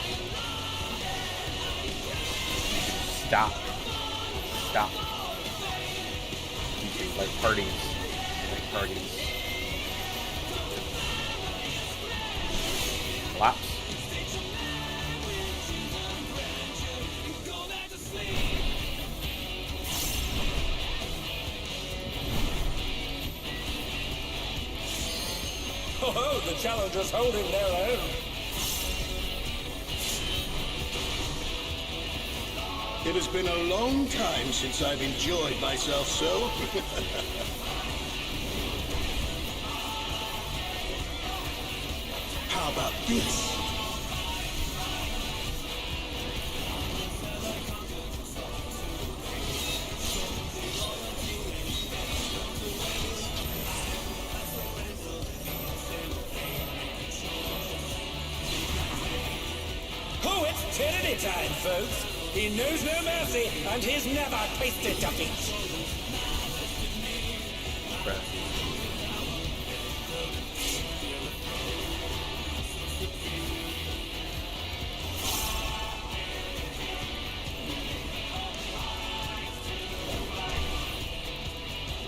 Stop. Stop. Like parties. Like parties. Collapse. Oh, the challengers holding their own. It has been a long time since I've enjoyed myself so. How about this? Oh, it's tyranny time, folks. He knows no mercy, and he's never tasted defeat.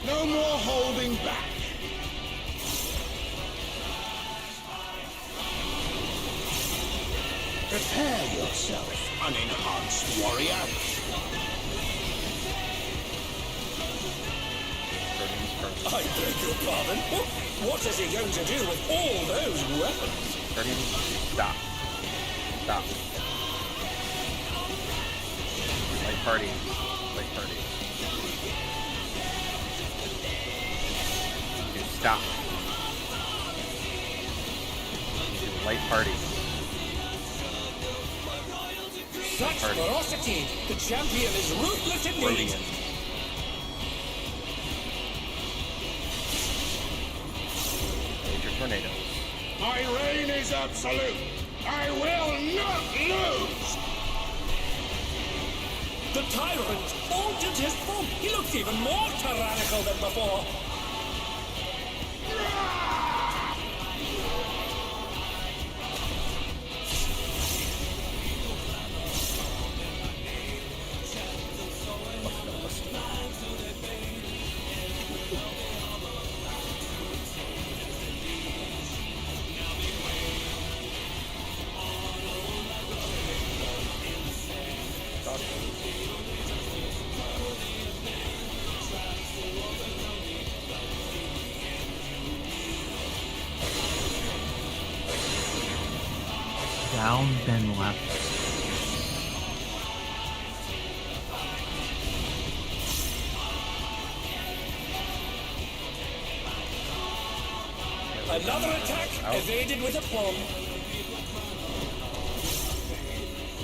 No more holding back. Prepare yourself, unenhanced warrior. I beg your pardon? What is he going to do with all those weapons? Ready? Stop. Stop. Light party. Light party. Stop. Light party. Such ferocity! The champion is ruthless indeed! Major tornado. My reign is absolute. I will not lose. The tyrant altered his form. He looks even more tyrannical than before. Down, then left. Another attack evaded with aplomb.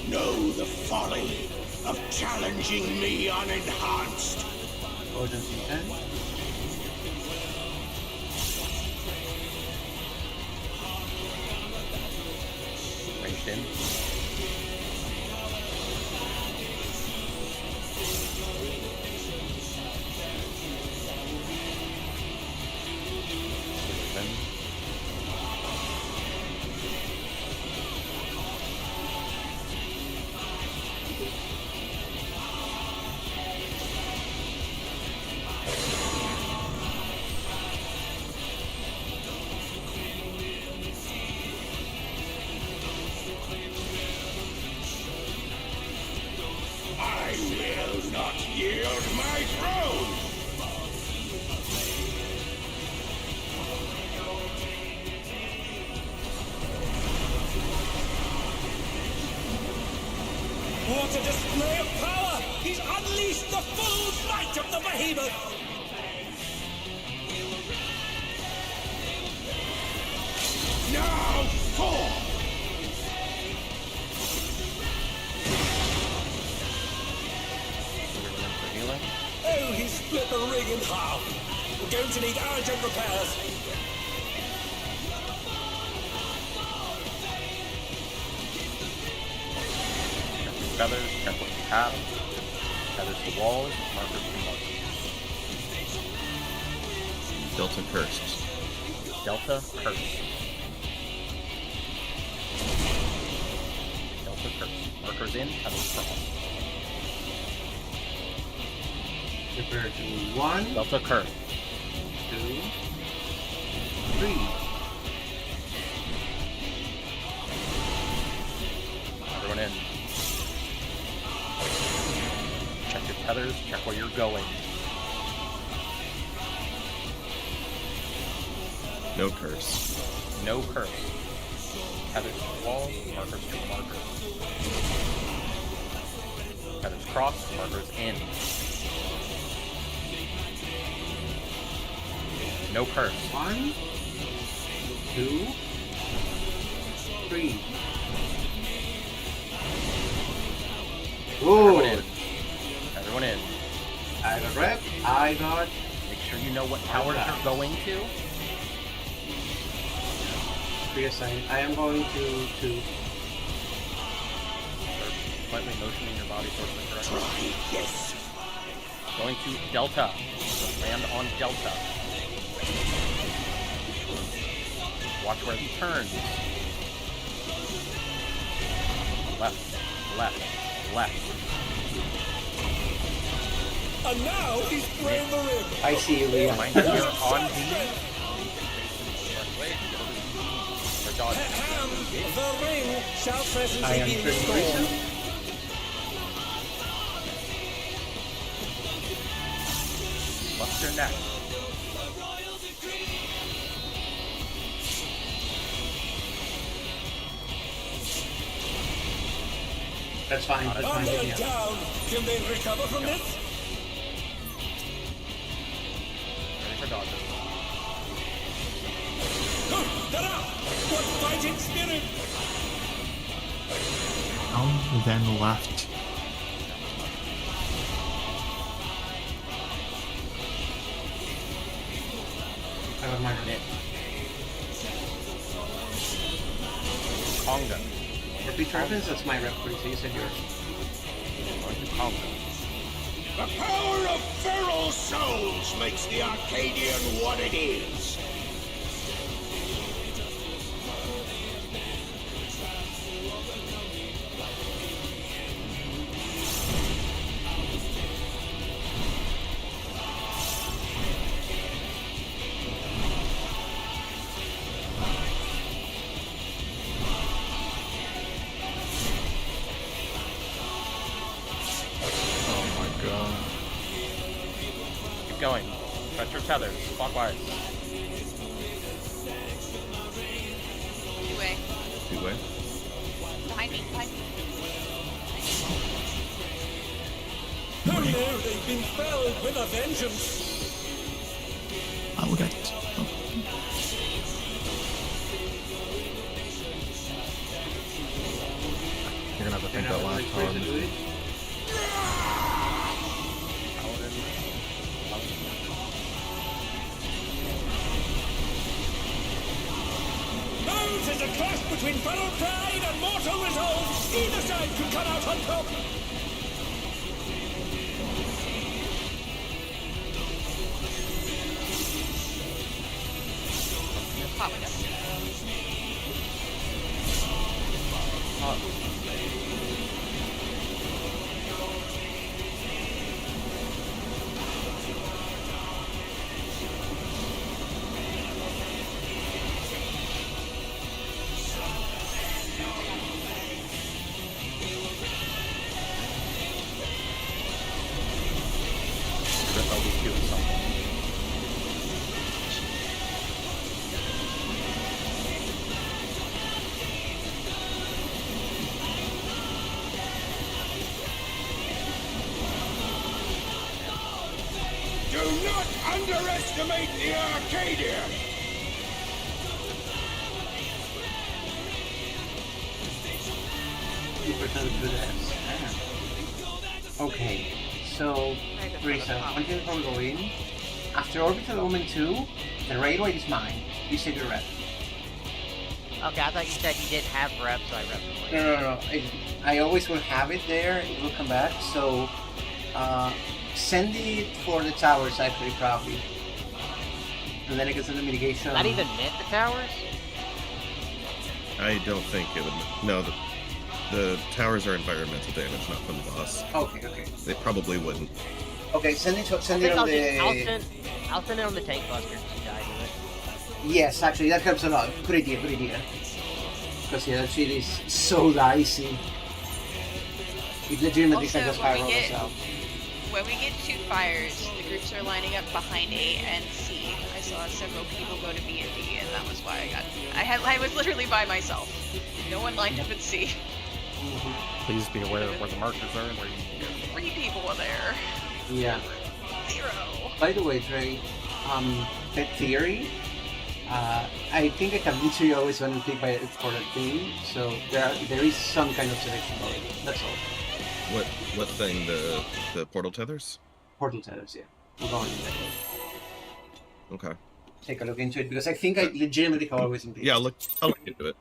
Know the folly of challenging me unenhanced. Urgency 10. Ranged in. I will not yield my throne. What a display of power! He's unleashed the full might of the behemoth! Now fall! Oh, he split the ring in half. We're going to need urgent repairs. Feathers, check what you have. Feathers to walls, markers to markers. Delta cursed. Delta curse. Delta curse. Markers in, feathers cross. Prepare to 1. Delta curse. 2. 3. Everyone in. Check your tethers, check where you're going. No curse. No curse. Tethers to walls, markers to markers. Tethers cross, markers in. No curse. 1, 2, 3. Everyone in. Everyone in. I got rep. I got. Make sure you know what towers you're going to. Reassign. I am going to 2. Slightly motioning your body towards the correct. Try this. Going to Delta. So land on Delta. Watch where he turns. Left, left, left. And now he's thrown the ring. I see you, Leon. Mind that you're on D. The ring shall I presently am be restored. What's your neck? That's fine. That's fine. Under Yeah. down. Can they recover from this? Ready for dodges. They're up! What fighting spirit! Down, then left. I got mine. Conga. Repeat reference, that's my reference, so you said yours. The power of feral souls makes the Arcadian what it is. Keep going. Press your tethers. Clockwise. Two-way. Two-way. Behind me, behind me. Oh no, they've been felled with a vengeance. Oh, look at. You're gonna have to think that last time. Oh, there's a clash between feral pride and mortal resolve. Either side could come out on top. Hot window. Do not underestimate the Arcadian! Okay, so, Risa, one thing before we go in. After Orbital Omen 2, the railway is mine. You save your rep. Okay, I thought you said you didn't have rep, so I repped it. No. I always will have it there. It will come back. So, send it for the towers, actually, probably. And then it gets into mitigation. Not even meant the towers? I don't think it would. No, the towers are environmental damage, not from the boss. Okay. They probably wouldn't. Okay, send it on the... I'll send it on the tank buster to die to it. Yes, actually, that helps a lot. Good idea. Because, yeah, that shit is so dicey. It legitimately can just fire all us out. When we get two fires, the groups are lining up behind A and C. I saw several people go to B and D, and that was why I was literally by myself. No one lined up at C. Please be aware of where the markers are and where you can go. 3 people were there. Yeah. 0. By the way, Trey, that theory, I think I have literally always wanted to pick for that thing, so there is some kind of selection going. That's all. What thing? The portal tethers? Portal tethers, yeah. We're going in that way. Okay. Take a look into it, because I think I legitimately have always been picked. Yeah, I'll look into it.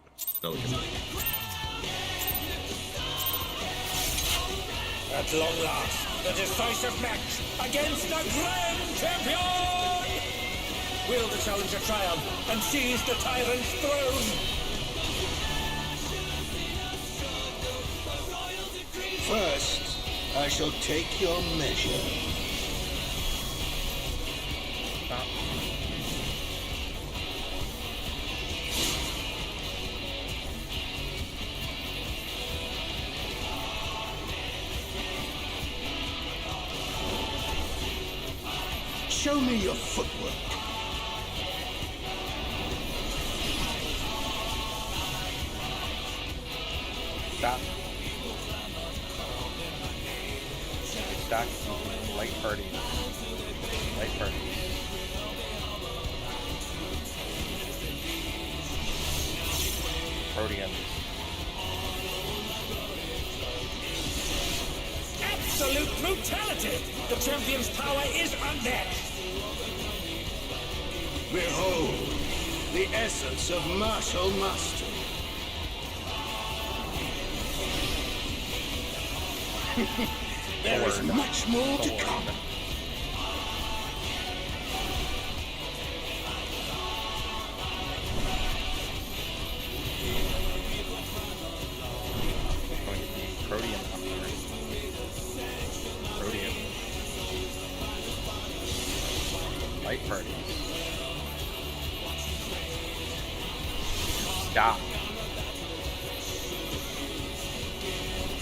At long last, the decisive match against the Grand Champion! Will the challenger triumph and seize the tyrant's throne? First, I shall take your measure. Show me your footwork. Stop. Stack light party. Light party. Arcadion. Absolute brutality! The champion's power is unmatched! Behold, the essence of martial mastery. There is much more to come. Light party. Stop.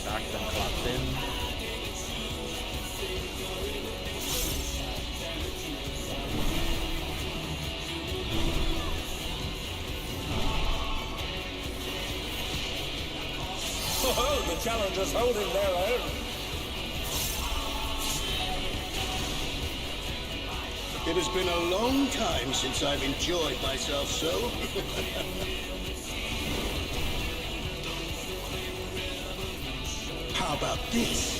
Knock them clocks in. Oh, the challengers holding their own. It has been a long time since I've enjoyed myself so. How about this?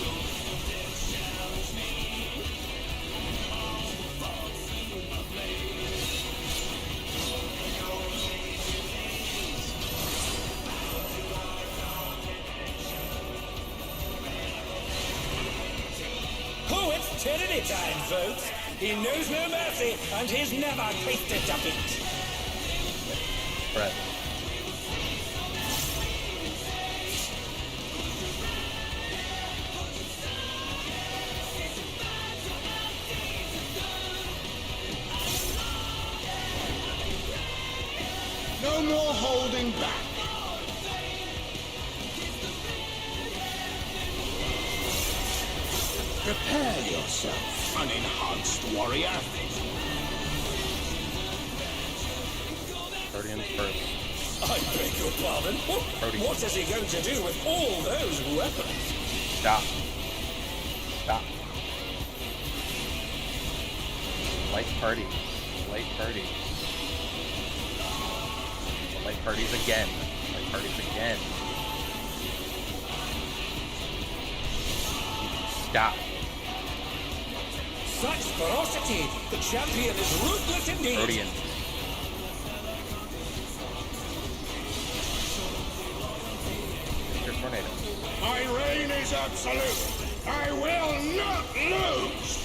Oh, it's tyranny time, folks. He knows no mercy, and he's never tasted defeat. Brett. No more holding back. Prepare yourself, an enhanced warrior. Arcadion's first. I beg your pardon? What is he going to do with all those weapons? Stop. Stop. Light party. Light party. Light parties again. Light parties again. Stop. Such ferocity! The champion is ruthless indeed! Arcadion. Mr. Tornado. My reign is absolute. I will not lose.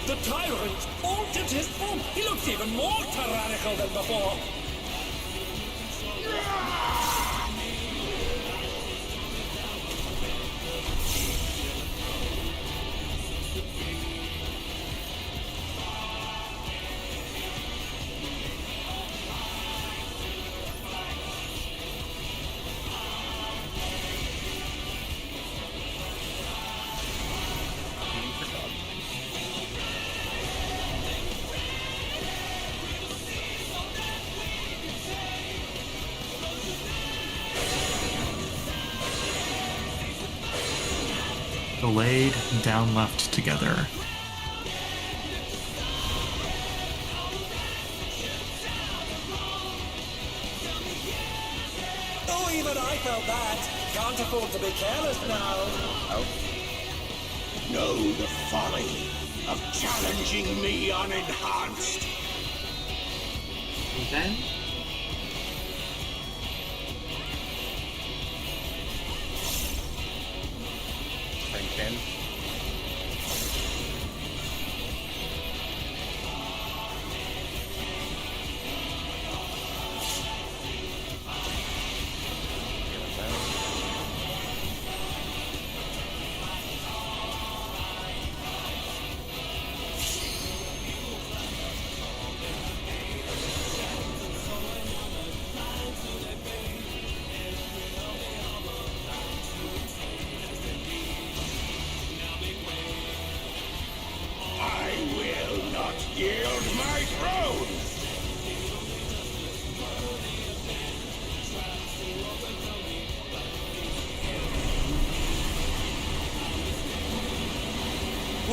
The tyrant altered his form. He looks even more tyrannical than before. Delayed, down left together. Oh, even I felt that. Can't afford to be careless now. Out. Know the folly of challenging me unenhanced. And then Frank.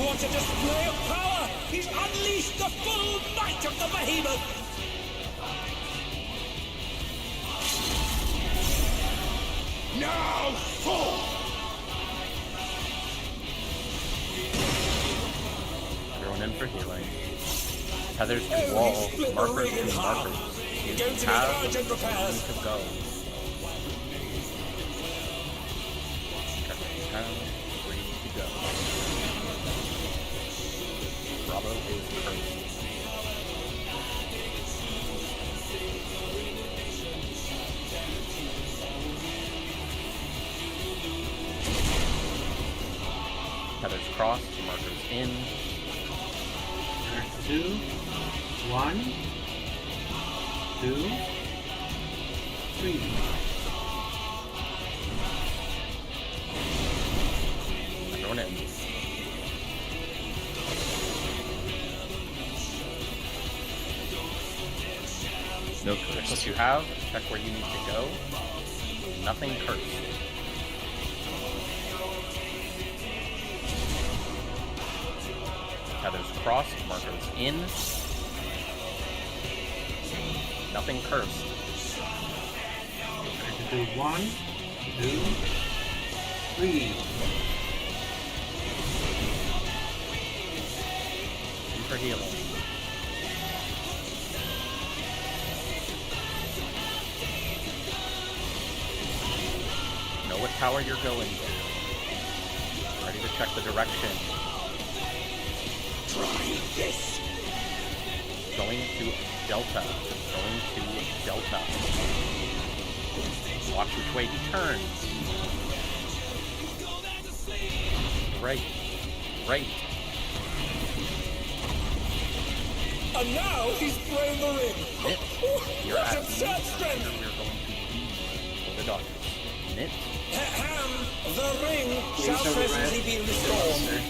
What a display of power! He's unleashed the full might of the behemoth! Now fall! Everyone in for healing. Heather's to wall. Markers to markers. You Go to have the urgent repairs. to go. Where you need to go. Bravo is cursed. Heather's crossed, markers in. 2, 1, 2, 3. Everyone in. No curse. What you have, check where you need to go. Nothing cursed. Heather's crossed, markers in. Nothing cursed. Do 1, 2, 3. In for healing. Know what tower you're going to. Ready to check the direction. Try this! Going to Delta. Going to Delta. Watch which way he turns. Right. Right. And now he's thrown the ring! You're What at absurd strength! We're going to for the Dodgers. Knit. Ham, the ring shall presently be restored.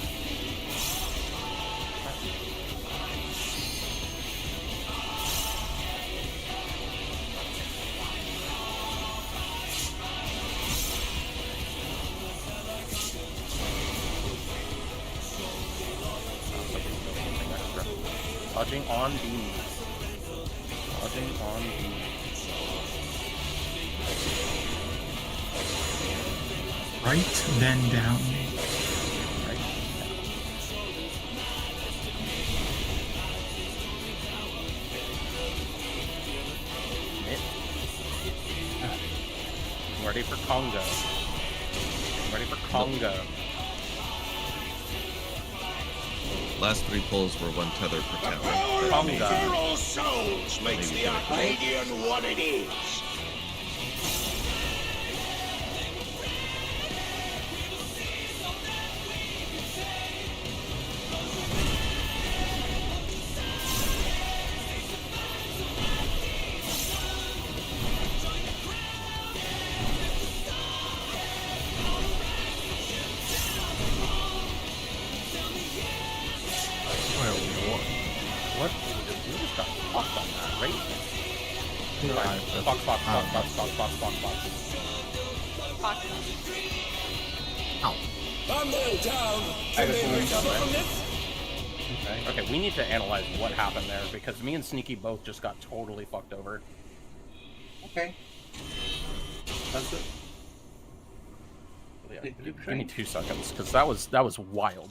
Dodging on beams. Dodging on beams. Right, then down. Right. Knit. Ready for Congo. Ready for Congo. Last 3 pulls were 1 tether per tower. Power of feral souls makes the Arcadion what it is. What? You just got fucked on that, right? No, Fox. Ow. I'm nailed down. Can they recover from this? Okay, we need to analyze what happened there because me and Sneaky both just got totally fucked over. Okay. That's it. Yeah, give me 2 seconds because that was wild.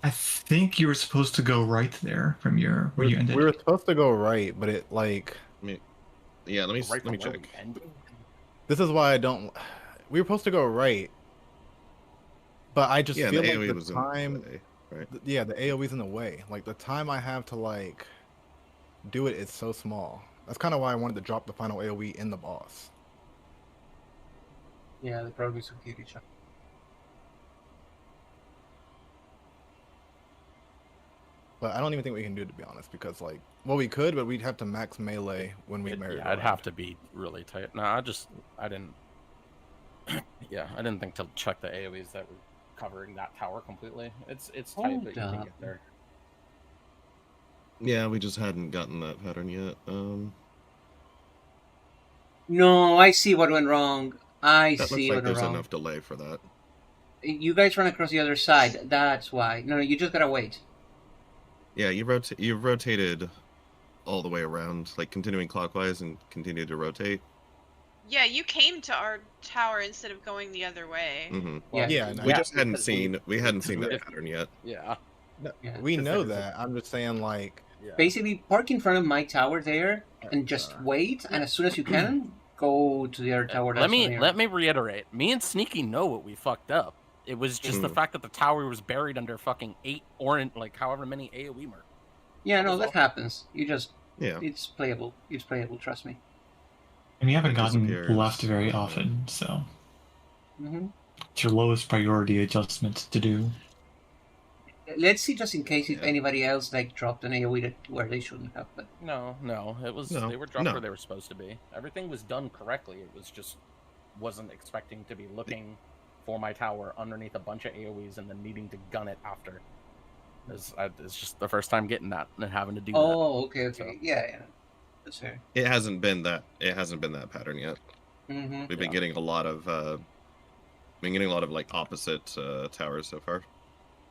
I think you were supposed to go right there from your where you ended. We were supposed to go right, but it like. Yeah, let me check. This is why I don't. We were supposed to go right, but I just feel the like AoE was the time. in the way, right? Yeah, the AoE's in the way. Like the time I have to like do it is so small. That's kind of why I wanted to drop the final AoE in the boss. Yeah, they probably succeed each other. But I don't even think we can do it, to be honest, because like, well, we could, but we'd have to max melee when we married. Yeah, I'd have to be really tight. No, I didn't. Yeah, I didn't think to check the AoEs that were covering that tower completely. It's tight, but you can get there. Yeah, we just hadn't gotten that pattern yet. No, I see what went wrong. I that see looks like what went there's wrong. enough delay for that. You guys run across the other side. That's why. No, you just gotta wait. Yeah, you rotated all the way around, like continuing clockwise and continue to rotate. Yeah, you came to our tower instead of going the other way. Mm-hmm. Yeah. We just hadn't seen that pattern yet. Yeah. No, we know that. I'm just saying, like, basically park in front of my tower there and just wait. And as soon as you can, go to the other tower. Let me reiterate. Me and Sneaky know what we fucked up. It was just the fact that the tower was buried under fucking 8 or like however many AOE mark. Yeah, no, that happens. You just it's playable. It's playable. Trust me. And we haven't gotten left very often, so it's your lowest priority adjustment to do. Let's see, just in case if anybody else like dropped an AOE where they shouldn't have. But no, it was they were dropped where they were supposed to be. Everything was done correctly. It was just wasn't expecting to be looking for my tower underneath a bunch of AOEs and then needing to gun it after. It's just the first time getting that and having to do that. Oh, okay. So, yeah. That's fair. It hasn't been that pattern yet. Mm-hmm. We've been getting a lot of like opposite towers so far.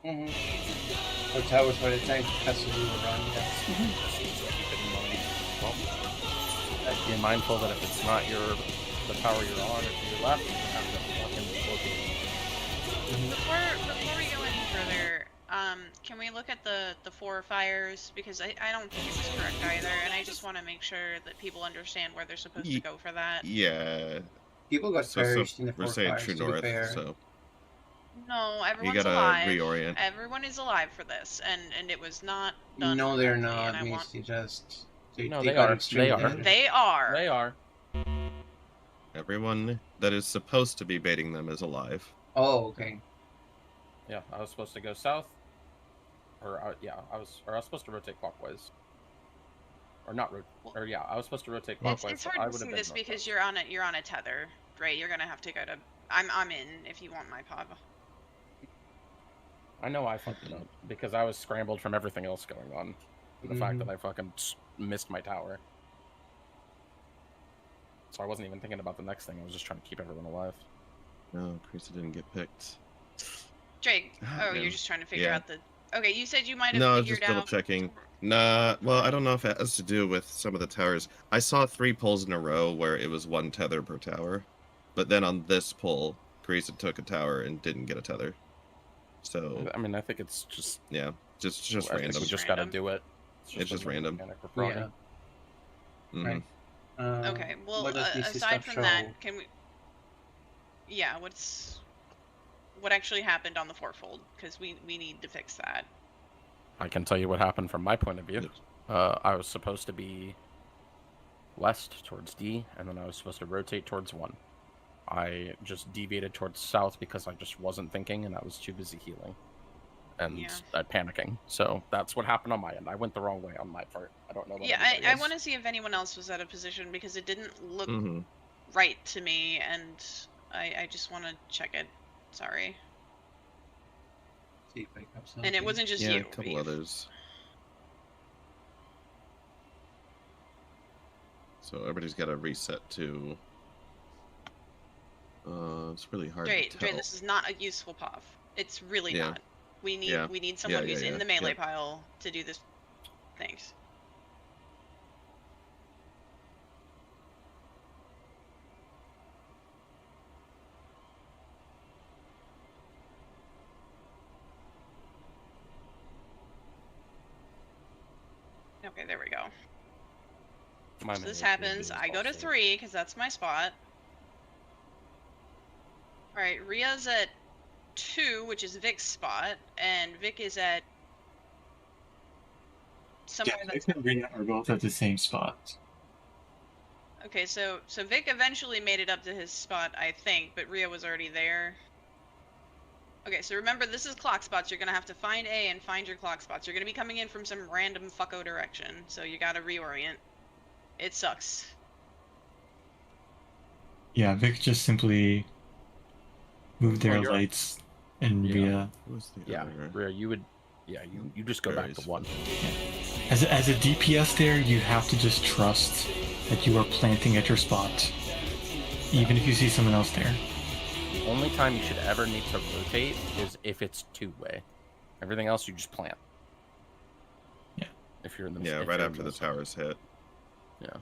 Mm-hmm. Or towers where the tank has to move around. Well, be mindful that if it's not the tower you're on, if you're left, you have to fucking locate. Before we go any further, can we look at the 4 fires? Because I don't think it was correct either, and I just want to make sure that people understand where they're supposed to go for that. Yeah. People got perished in the 4 we're saying fires, true to be north, fair. so. No, everyone's you gotta alive. reorient. Everyone is alive for this, and it was not done. No, they're correctly, not. Misty, just they got are. extremely They are. damaged. They are. They are. Everyone that is supposed to be baiting them is alive. Oh, okay. Yeah, I was supposed to go south. I was supposed to rotate clockwise. Or not I was supposed to rotate clockwise. It's hard to see this because you're on a tether, right? You're gonna have to go to. I'm in if you want my pod. I know I fucked it up because I was scrambled from everything else going on. The fact that I fucking missed my tower. So I wasn't even thinking about the next thing. I was just trying to keep everyone alive. No, Krista didn't get picked. Drake, you're just trying to figure out the. Okay, you said you might have No, figured just double out. checking. Nah, well, I don't know if it has to do with some of the towers. I saw 3 pulls in a row where it was 1 tether per tower. But then on this pull, Carissa took a tower and didn't get a tether. So I mean, I think it's just just I think random. we just gotta do it. It's just random. Yeah. Mm-hmm. Right. Okay, well, aside from that, can we? Yeah, what actually happened on the 4-fold? Because we need to fix that. I can tell you what happened from my point of view. I was supposed to be west towards D, and then I was supposed to rotate towards 1. I just deviated towards south because I just wasn't thinking, and I was too busy healing and panicking. So that's what happened on my end. I went the wrong way on my part. I don't know. Yeah, I want to see if anyone else was out of position because it didn't look right to me, and I just want to check it. Sorry. See if I have something. And it wasn't just yeah, you. a couple others. So everybody's got to reset to. It's really hard to tell. Dre, this is not a useful POV. It's really not. We need someone who's in the melee pile to do this. Thanks. Okay, there we go. So this happens. I go to 3 because that's my spot. Alright, Ria's at 2, which is Vic's spot, and Vic is at somewhere Vic and Ria are both at the same spot. Okay, so Vic eventually made it up to his spot, I think, but Ria was already there. Okay, so remember, this is clock spots. You're gonna have to find A and find your clock spots. You're gonna be coming in from some random fucko direction, so you gotta reorient. It sucks. Yeah, Vic just simply moved their lights, and Ria. Ria, you would. Yeah, you just go back to 1. Yeah. As a DPS there, you have to just trust that you are planting at your spot, even if you see someone else there. The only time you should ever need to rotate is if it's two-way. Everything else you just plant. Yeah. If you're in the right after the towers hit. Yeah.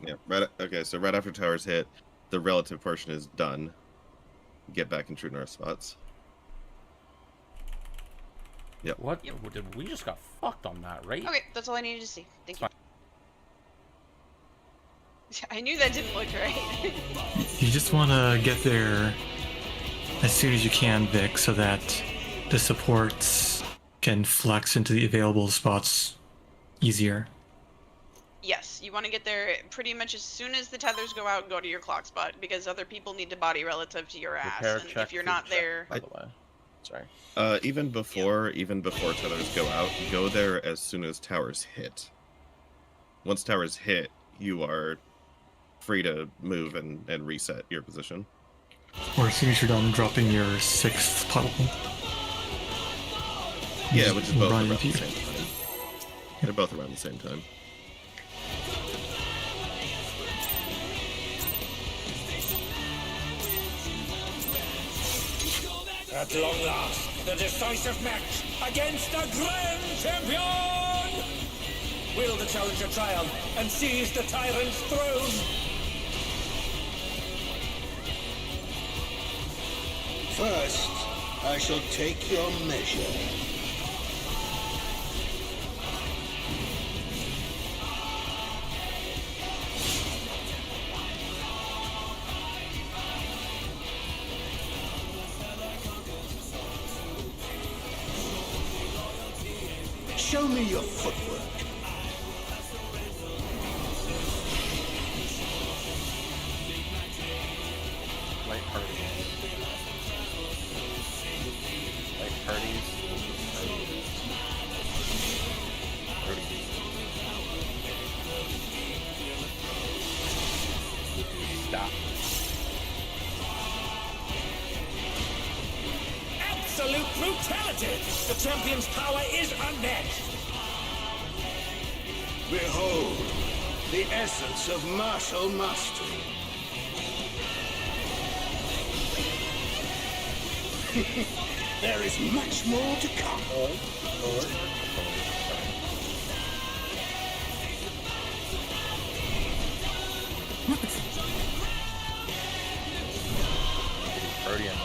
Yeah. Okay. So right after towers hit, the relative portion is done. Get back in true north spots. Yep. What? Yep. We just got fucked on that, right? Okay, that's all I needed to see. Thank you. I knew that didn't look right. You just want to get there as soon as you can, Vic, so that the supports can flex into the available spots easier. Yes, you want to get there pretty much as soon as the tethers go out and go to your clock spot, because other people need to body relative to your ass. Repair And check, if you're food not check, there... by the way. Sorry. Even before tethers go out, go there as soon as towers hit. Once towers hit, you are free to move and reset your position. Or as soon as you're done dropping your 6th puddle. Yeah, which is both around the into same time. They're both around the same time. At long last, the decisive match against the Grand Champion! Will the challenger triumph and seize the tyrant's throne? First, I shall take your measure. Show me your footwork. Light parties. Light parties. Stop. Absolute brutality! The champion's power is unmatched! Behold, the essence of martial mastery. There is much more to come. Arcadion.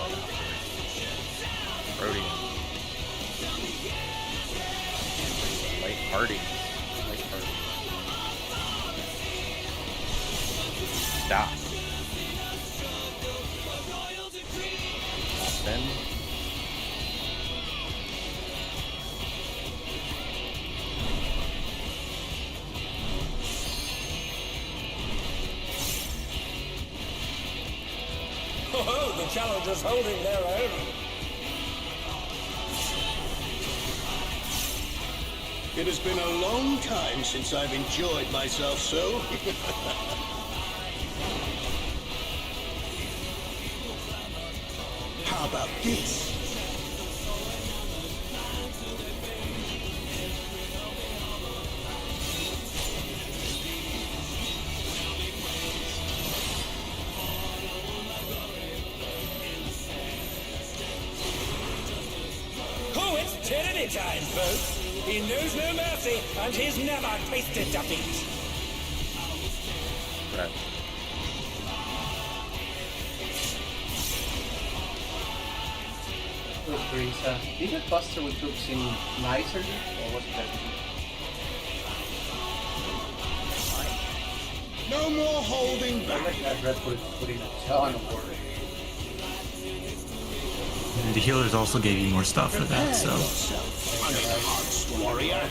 Light party. Light party. Stop. Then. Oh, the challenger's holding their own. It has been a long time since I've enjoyed myself so. How about this? Oh, it's tyranny time, folks. He knows no mercy, and he's never tasted defeat. Right. Look, Teresa, did the cluster with troops seem nicer, or was it better? No more holding I back. like that Red put in a ton of work. And the healers also gave you more stuff for that, so. Unenhanced warrior.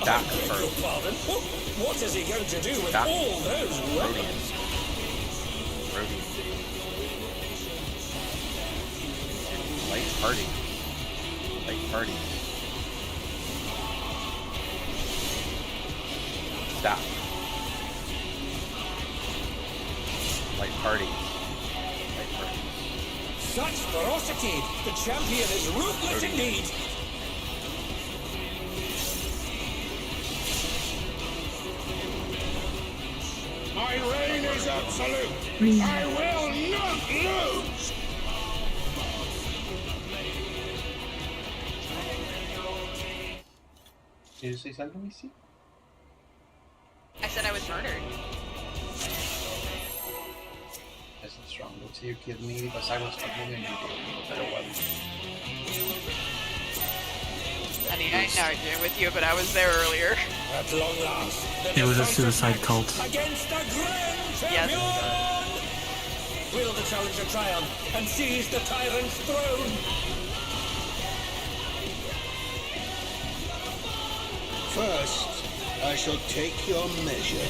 Stop. Pardon? What is he going to do with Stop. all those weapons? Light party. Light party. Stop. Light party. Light party. Such ferocity! The champion is ruthless indeed! I reign is absolute. I will not lose. Did you say something, Missy? I said I was murdered. That's not strong. Let's say you killed me because I was not moving and you did. Better what? I mean, I'm not arguing with you, but I was there earlier. At long last, It was a suicide cult. against the grand champion. Yes. Will the challenger triumph and seize the tyrant's throne? First, I shall take your measure.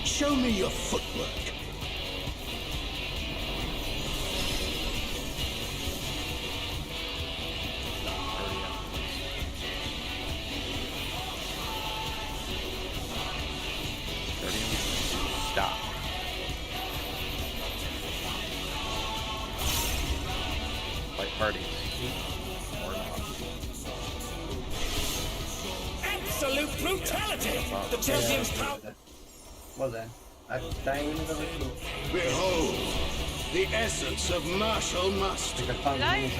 Show me your footwork. Stop. Like parties. Or not. Absolute brutality! The champion's power. Well then, I'm dying in the middle. Behold, the essence of martial mastery. Did I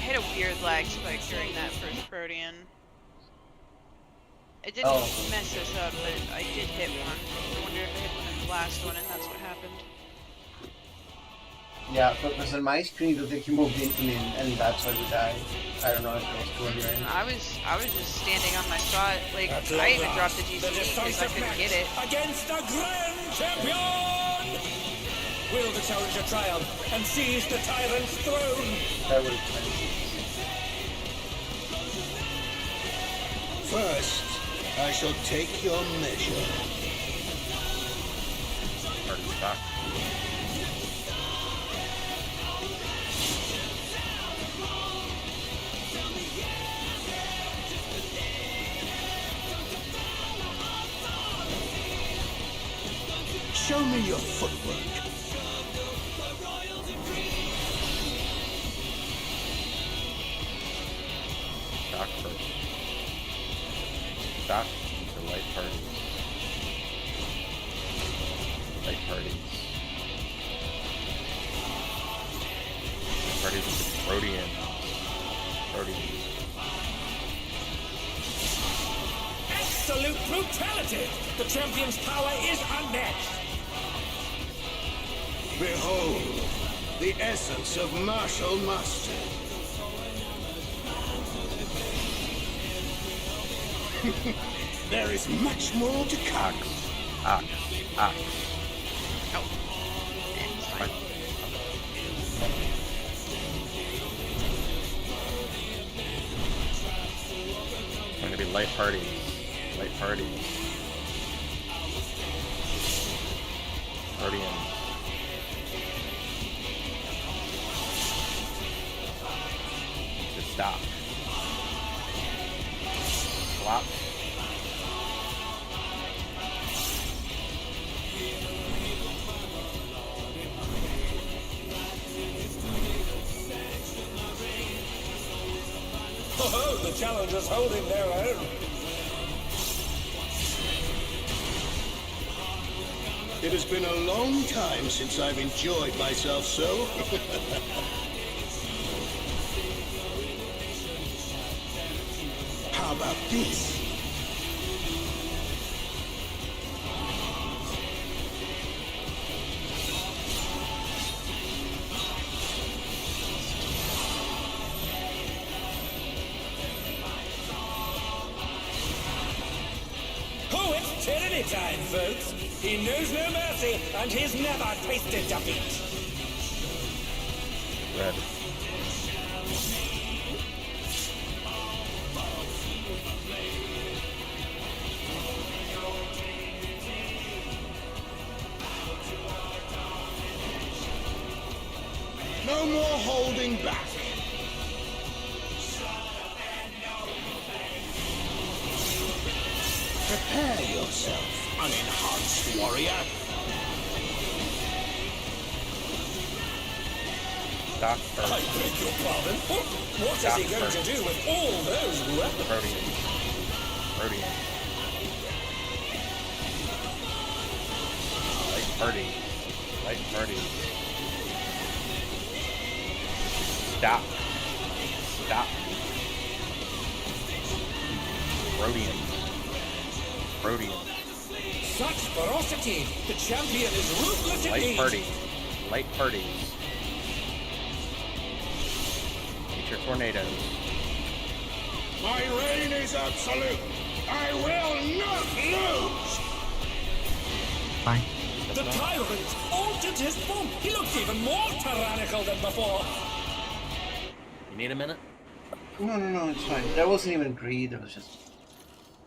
hit a weird lag spike during that first Protean. It didn't mess us up, but I did hit one. I wonder if I hit one in the last one, and that's what happened. Yeah, because on my screen it looked like you moved into me, and that's why we died. I don't know if it was too on your end. I was just standing on my spot. Like, I even dropped the GC because I couldn't get it. Against the grand champion! Will the challenger triumph and seize the tyrant's throne? That would explain. First, I shall take your measure. Party's back. Show me your footwork. Back first. Back to light parties. Light parties. Parties with the Protean. Protean. Absolute brutality! The champion's power is unmatched! Behold, the essence of martial mastery. There is much more to come. Axe. Oh. Fine. It's going to be light parties. Light parties. Guardian. To stop. Flop. Oh, the challengers holding their own. It has been a long time since I've enjoyed myself so. How about this? Oh, it's tyranny time, folks. He knows no mercy, and he's never tasted defeat. Red. No more holding back. Prepare yourself, unenhanced warrior. Doc I beg your pardon? What is he going to do with all those weapons? Rodian. Light party. Stop. Rodian. Such ferocity! The champion is ruthless indeed! Light parties. Nature tornadoes. My reign is absolute. I will not lose. Fine. The tyrant altered his form. He looks even more tyrannical than before. You need a minute? No, it's fine. That wasn't even greed. It was just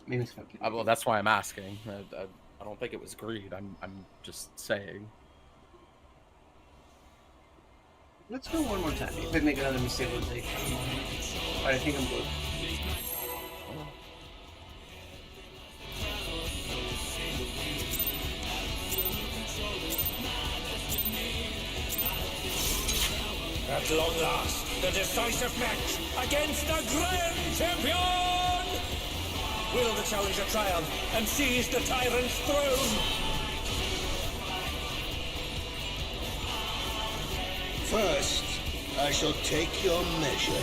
maybe it's fucking. Well, that's why I'm asking. I don't think it was greed. I'm just saying. Let's go one more time. If I make another mistake, we'll take. But I think I'm good. At long last, the decisive match against the Grand Champion! Will the challenger triumph and seize the tyrant's throne? First, I shall take your measure.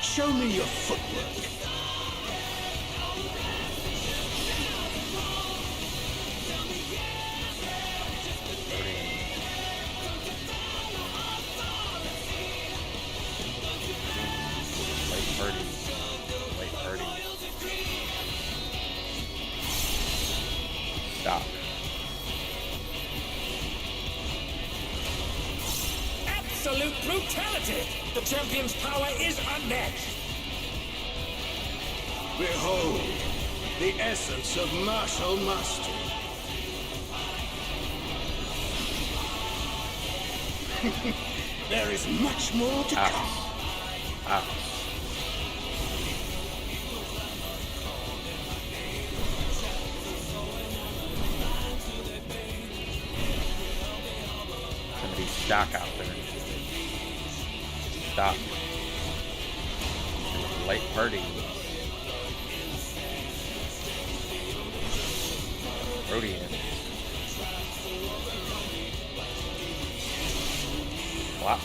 Show me your footwork. Light party. Stop. Absolute brutality! The champion's power is unmatched! Behold, the essence of martial mastery. There is much more to come. Somebody's stock out there. Stop. Light party. Rodian. Wow.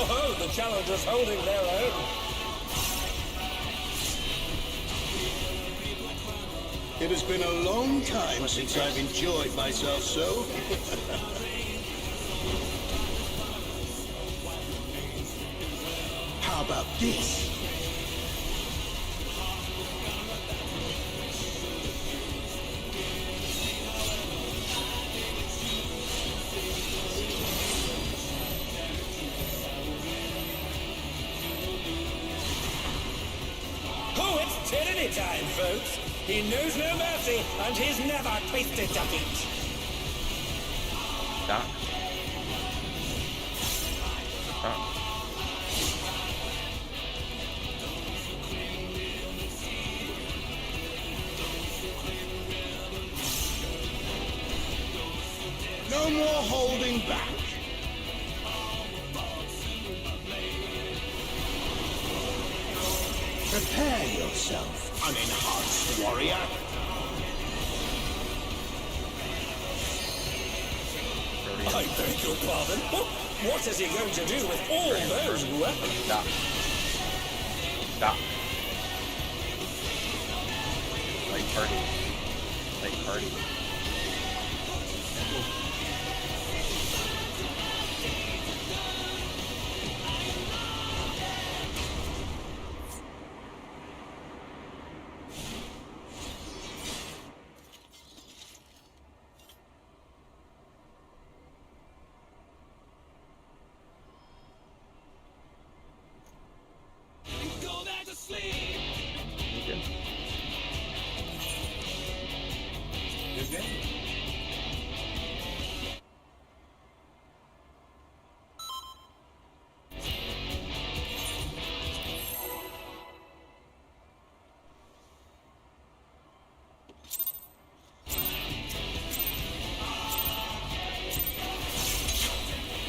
Oh, the challengers holding their own. It has been a long time since I've enjoyed myself so. How about this? Oh, it's tyranny time, folks. He knows no mercy, and he's never tasted defeat. Stop. Stop. No more holding back. Prepare yourself, unenhanced warrior. I beg your pardon? What is he going to do with all those weapons? Stop. Stop. Light party. Light party.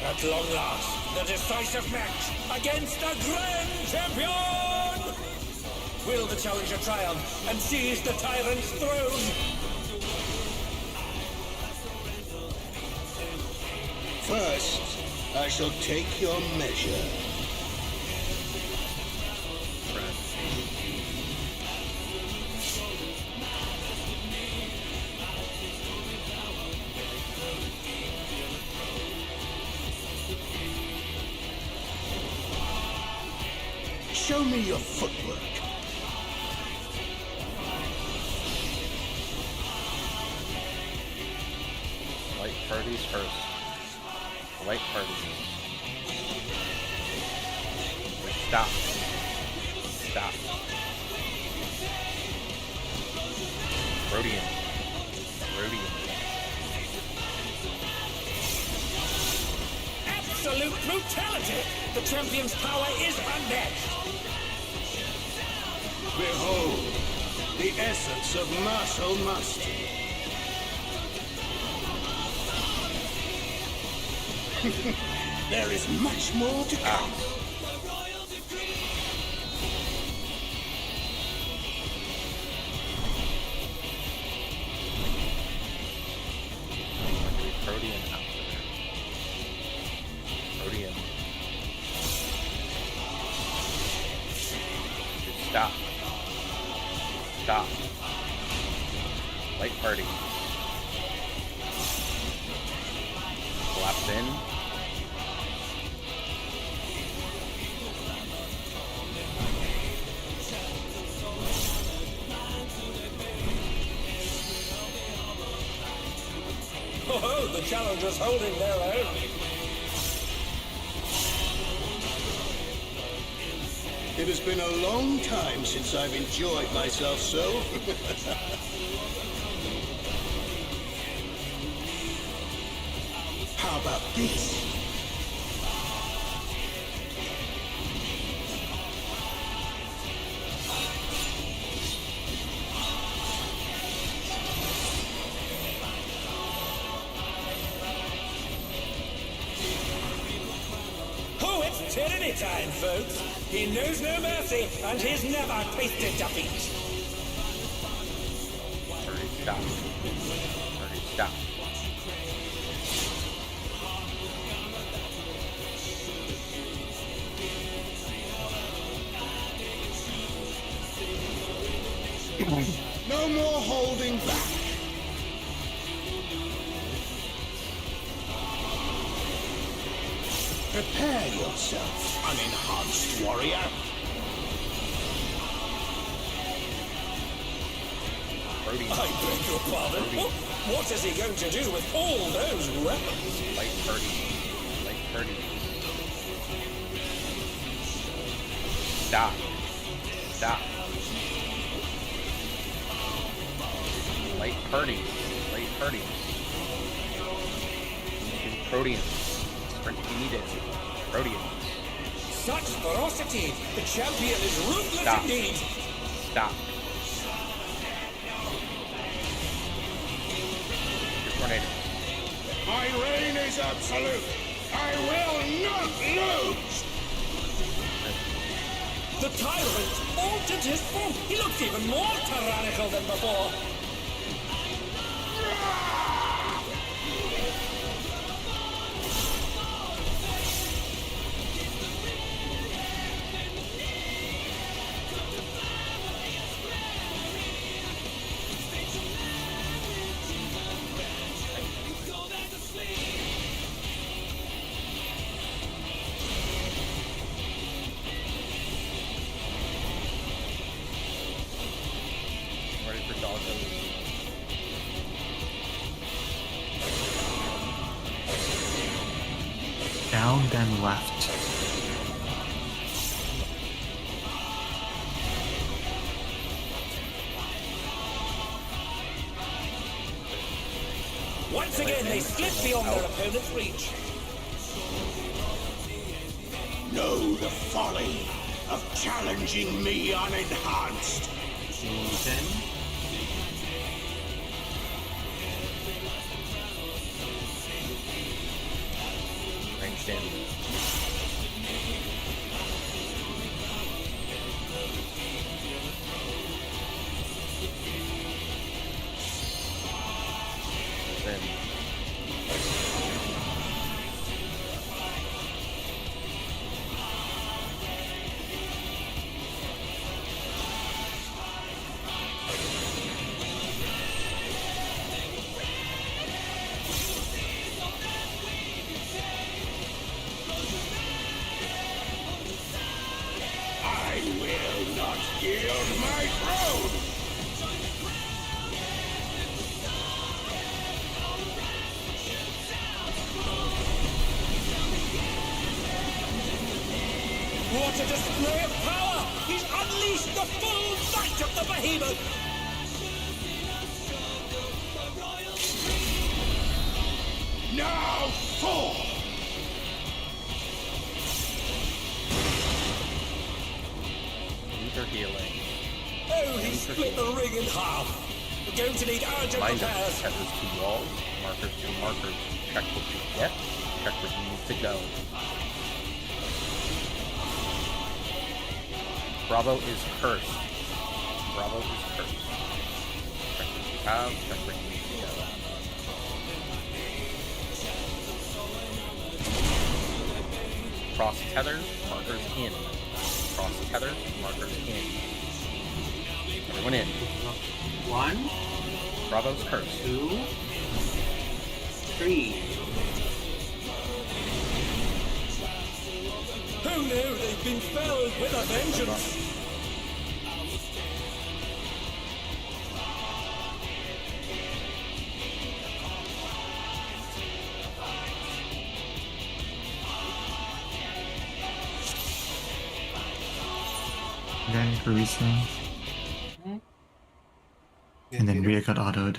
At long last, the decisive match against the Grand Champion! Will the challenger triumph and seize the tyrant's throne? First, I shall take your measure. Show me your footwork. Light parties first. Light parties. Stop. Stop. Rhodium. Rhodium. Absolute brutality! The champion's power is unmatched! Behold, the essence of martial mastery. There is much more to come. Rhodium out there. Rhodium. Stop. Stop. Light party. Collapse in. Oh, the challenger's holding their own. It has been a long time since I've enjoyed myself so. How about this? Oh, it's tyranny time, folks. He knows no mercy, and he's never tasted defeat. Hurry, stop. Hurry, stop. No more holding back. Prepare yourself, unenhanced warrior. I beg your pardon. What is he going to do with all those weapons? Light party. Light party. Stop. Stop. Light party. Light party. Protein. Sprint needed. Protein. Such ferocity! The champion is ruthless Stop. indeed. Stop. Your tornado. My reign is absolute. I will not lose. The tyrant altered his form. He looks even more tyrannical than before. Ready for dog. Down, then left. Once again, they slip beyond their opponent's reach. Know the folly of challenging me unenhanced. understand. Then I will not yield my throne! What a display of power! He's unleashed the full might of the behemoth! Now fall! these are healing. Oh, he split the ring in half! We're going to need urgent Mind repairs! tethers to walls, markers to markers. Check what you get, check where you need to go. Bravo is cursed. Bravo is cursed. Check what you have, check where you need to go. Cross tethers, markers in. Cross tethers, markers in. Everyone in. 1. Bravo's cursed. 2. 3. Who knew they'd been felled with a vengeance? Then Carissa. And then Rhea got autoed.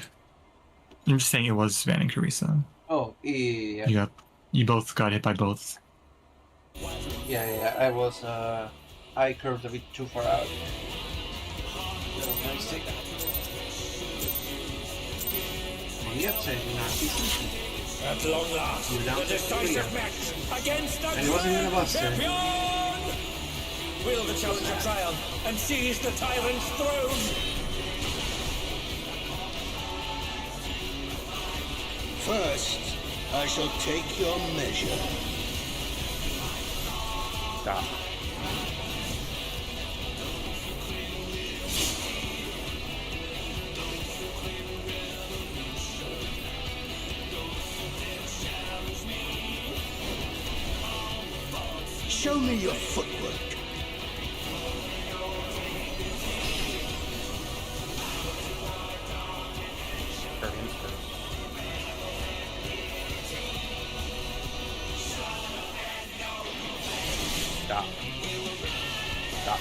I'm just saying it was Van and Carissa. Oh, yeah. You both got hit by both. Yeah, I was, I curved a bit too far out. At long last, the decisive match against the And it wasn't even a buster. champion! Will the challenger triumph and seize the tyrant's throne? First, I shall take your measure. Stop. Show me your footwork. Stop. Stop.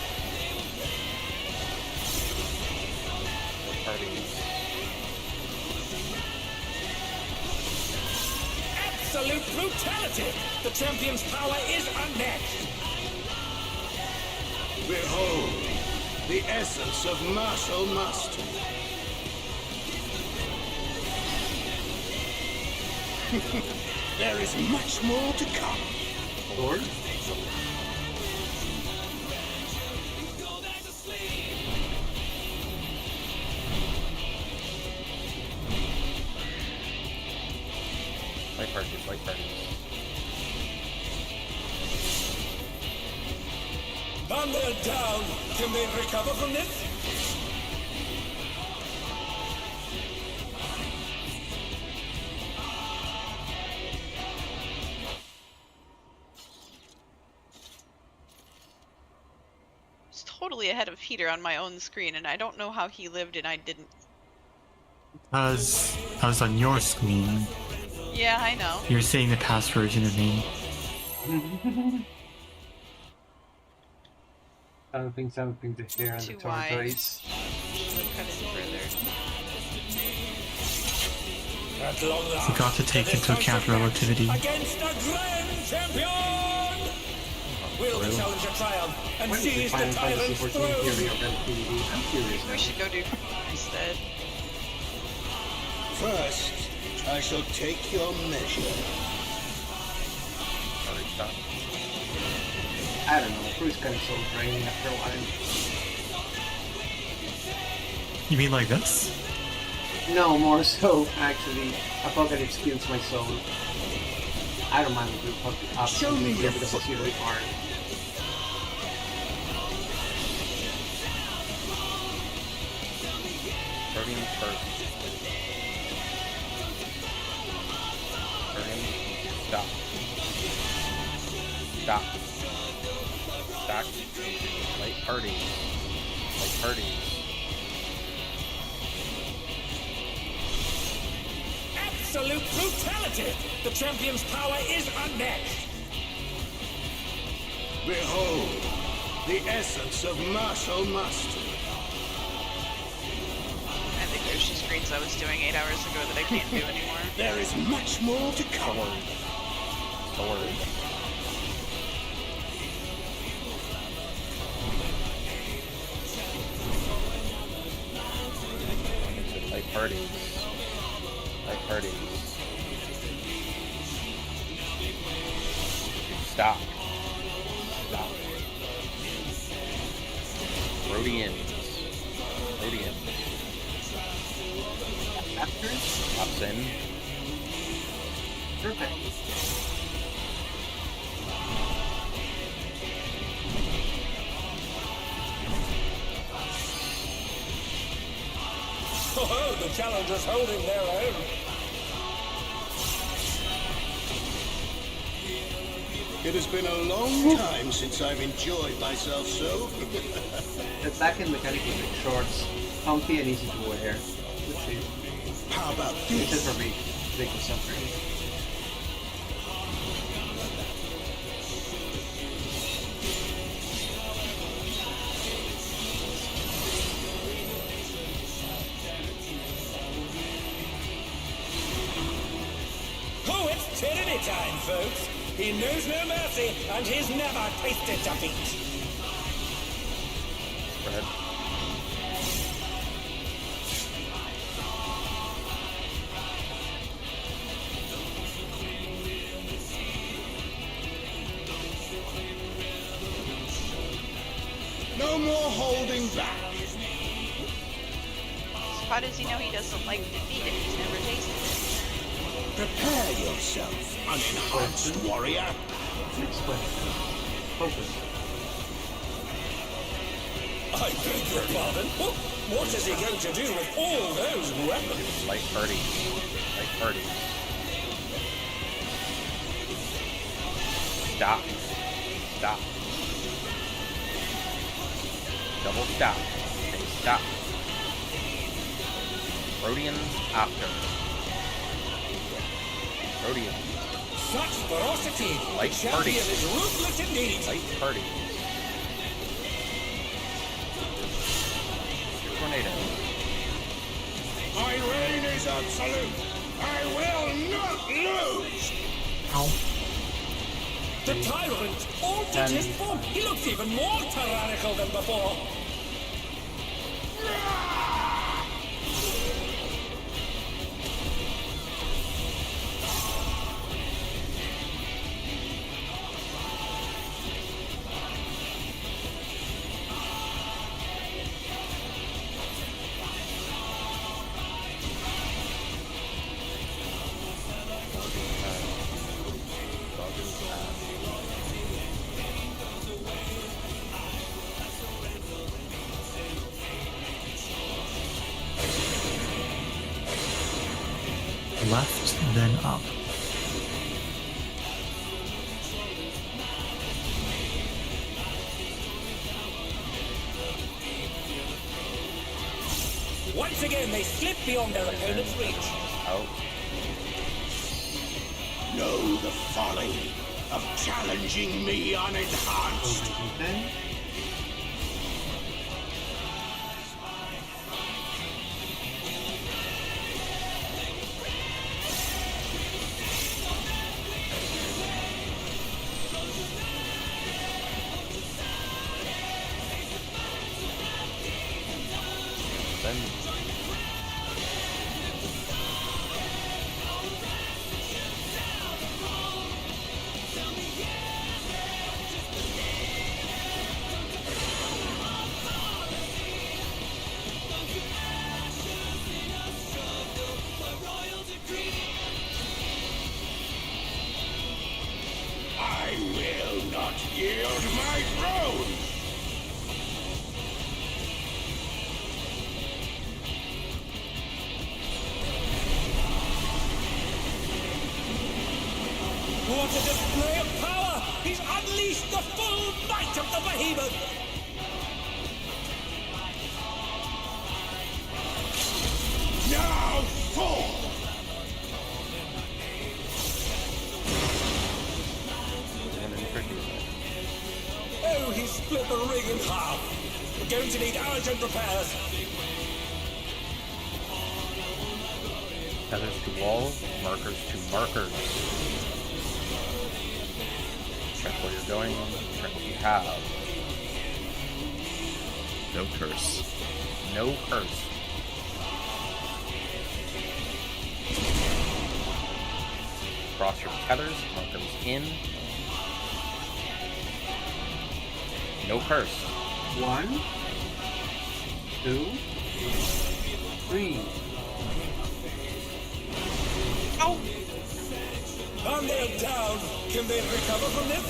Absolute brutality! The champion's power is unmatched! Behold, the essence of martial mastery. There is much more to come. Lord? Light parties. And they're down! Can they recover from this? It's totally ahead of Peter on my own screen, and I don't know how he lived and I didn't. Because I was on your screen. Yeah, I know. You're saying the past version of me. I don't think something to share on the tortoise. Cut in further. At long last, Forgot to take into account relativity. against the grand champion! Will the challenger triumph and seize the tyrant's throne? We should go do instead. First, I shall take your measure. stop. I don't know. Cruise kind of so draining after a while. You mean like this? No, more so actually. Apocalypse kills my soul. I don't mind with the Show me your because it's really hard. Starting first. Starting. Stop. Stop. Stack. Light party. Light party. Absolute brutality! The champion's power is unmatched! Behold, the essence of martial mastery. I think there's just screens I was doing 8 hours ago that I can't do anymore. There is much more to come. Sword. Light parties. Light parties. Stop. Stop. Rhodians. Rhodians. Pops in. Perfect. Oh, the challenger's holding their own. It has been a long time since I've enjoyed myself so. The back-end mechanic is like shorts, comfy and easy to wear. Let's see. How about This this? is for me. Big suffering. Oh, it's tyranny time, folks. He knows no mercy, and he's never tasted defeat. Red. No more holding back. So how does he know he doesn't like defeat if he's never tasted it? Prepare yourself, unenhanced warrior. Focus. I beg your pardon. What is he going to do with all those weapons? Light party. Light party. Stop. Stop. Double stop. Say stop. Rhodian after. Rhodian. Such ferocity! Light the champion party. is ruthless indeed! Light party. Tornado. My reign is absolute. I will not lose. The tyrant altered his form! He looks even more tyrannical than before! Left, then up. Once again, they slip beyond their opponent's reach. Out. Know the folly of challenging me unenhanced. I will not yield my throne! What a display of power! He's unleashed the full might of the behemoth! Now fall! Oh, he split the ring in half! We're going to need urgent repairs! Tethers to wall, markers to markers. Check where you're going, check what you have. No curse. No curse. Cross your tethers, markers in. No curse. 1, 2, 3. Oh! And they're down! Can they recover from this?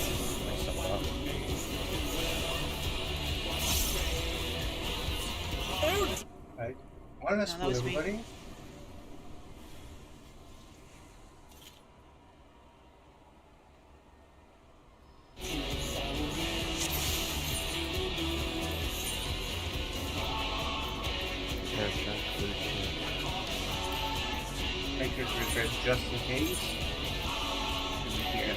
Out! Right. One last No, that was me. everybody. Make it refresh just in case. Here.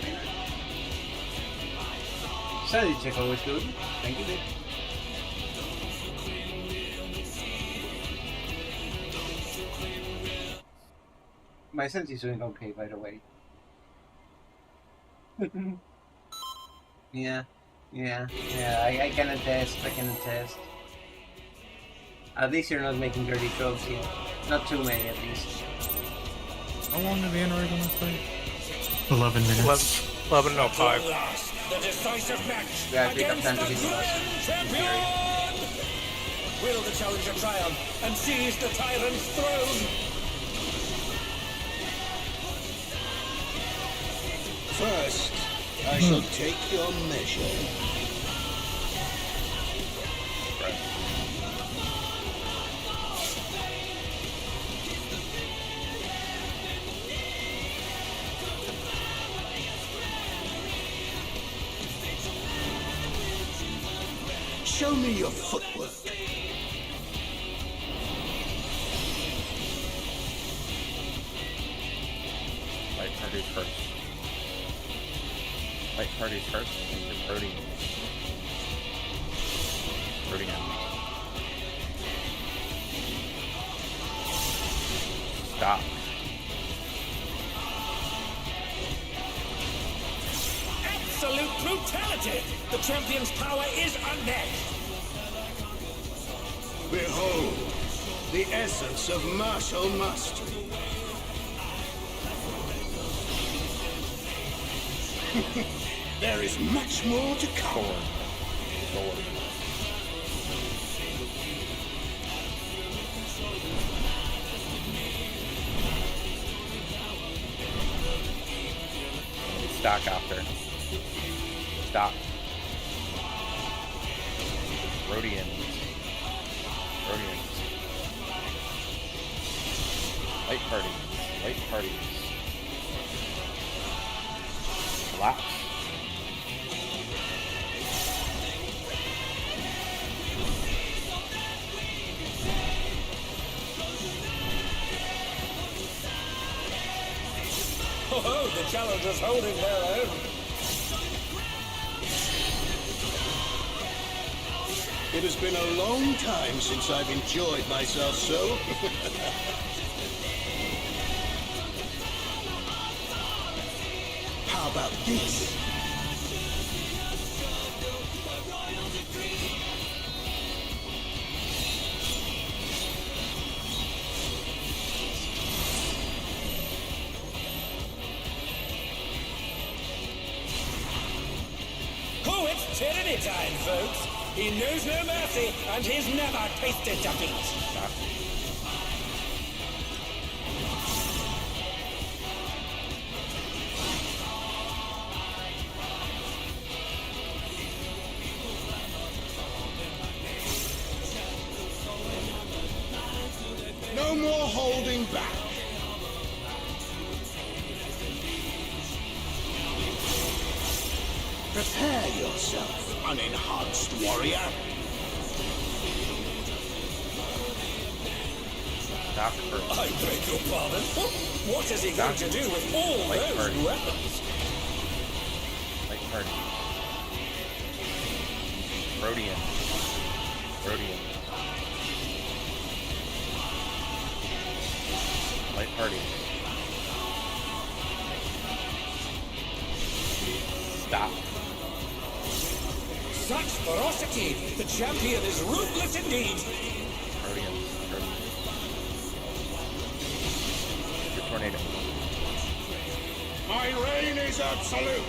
Sanity check always good. Thank you, Dick. My sanity is doing okay, by the way. Yeah, I can attest, At least you're not making dirty jokes here. Not too many, at least. How long did the end rate on this fight? 11 minutes. 11, no, 5. The decisive match Yeah, I think against I'm the trying to Grand Champion! Will the challenger triumph and seize the tyrant's throne? First, I shall take your measure. Show me your footwork. Light parties first. Light parties first. Into Arcadion. Stop. Absolute brutality! The champion's power is unmatched! Behold, the essence of martial mastery. There is much more to come. Stack after. Stop. Rhodians. Light parties. Collapse. Oh, the challenger's holding their own. It has been a long time since I've enjoyed myself so. How about this? Oh, it's tyranny time, folks. He knows no mercy, and he's never tasted defeat. Prepare yourself, unenhanced warrior. I beg your pardon? What is he going to do with all those weapons? Like party. Rhodian. Light party. Stop. Such ferocity! The champion is ruthless indeed! Rhodian. Your tornado. My reign is absolute.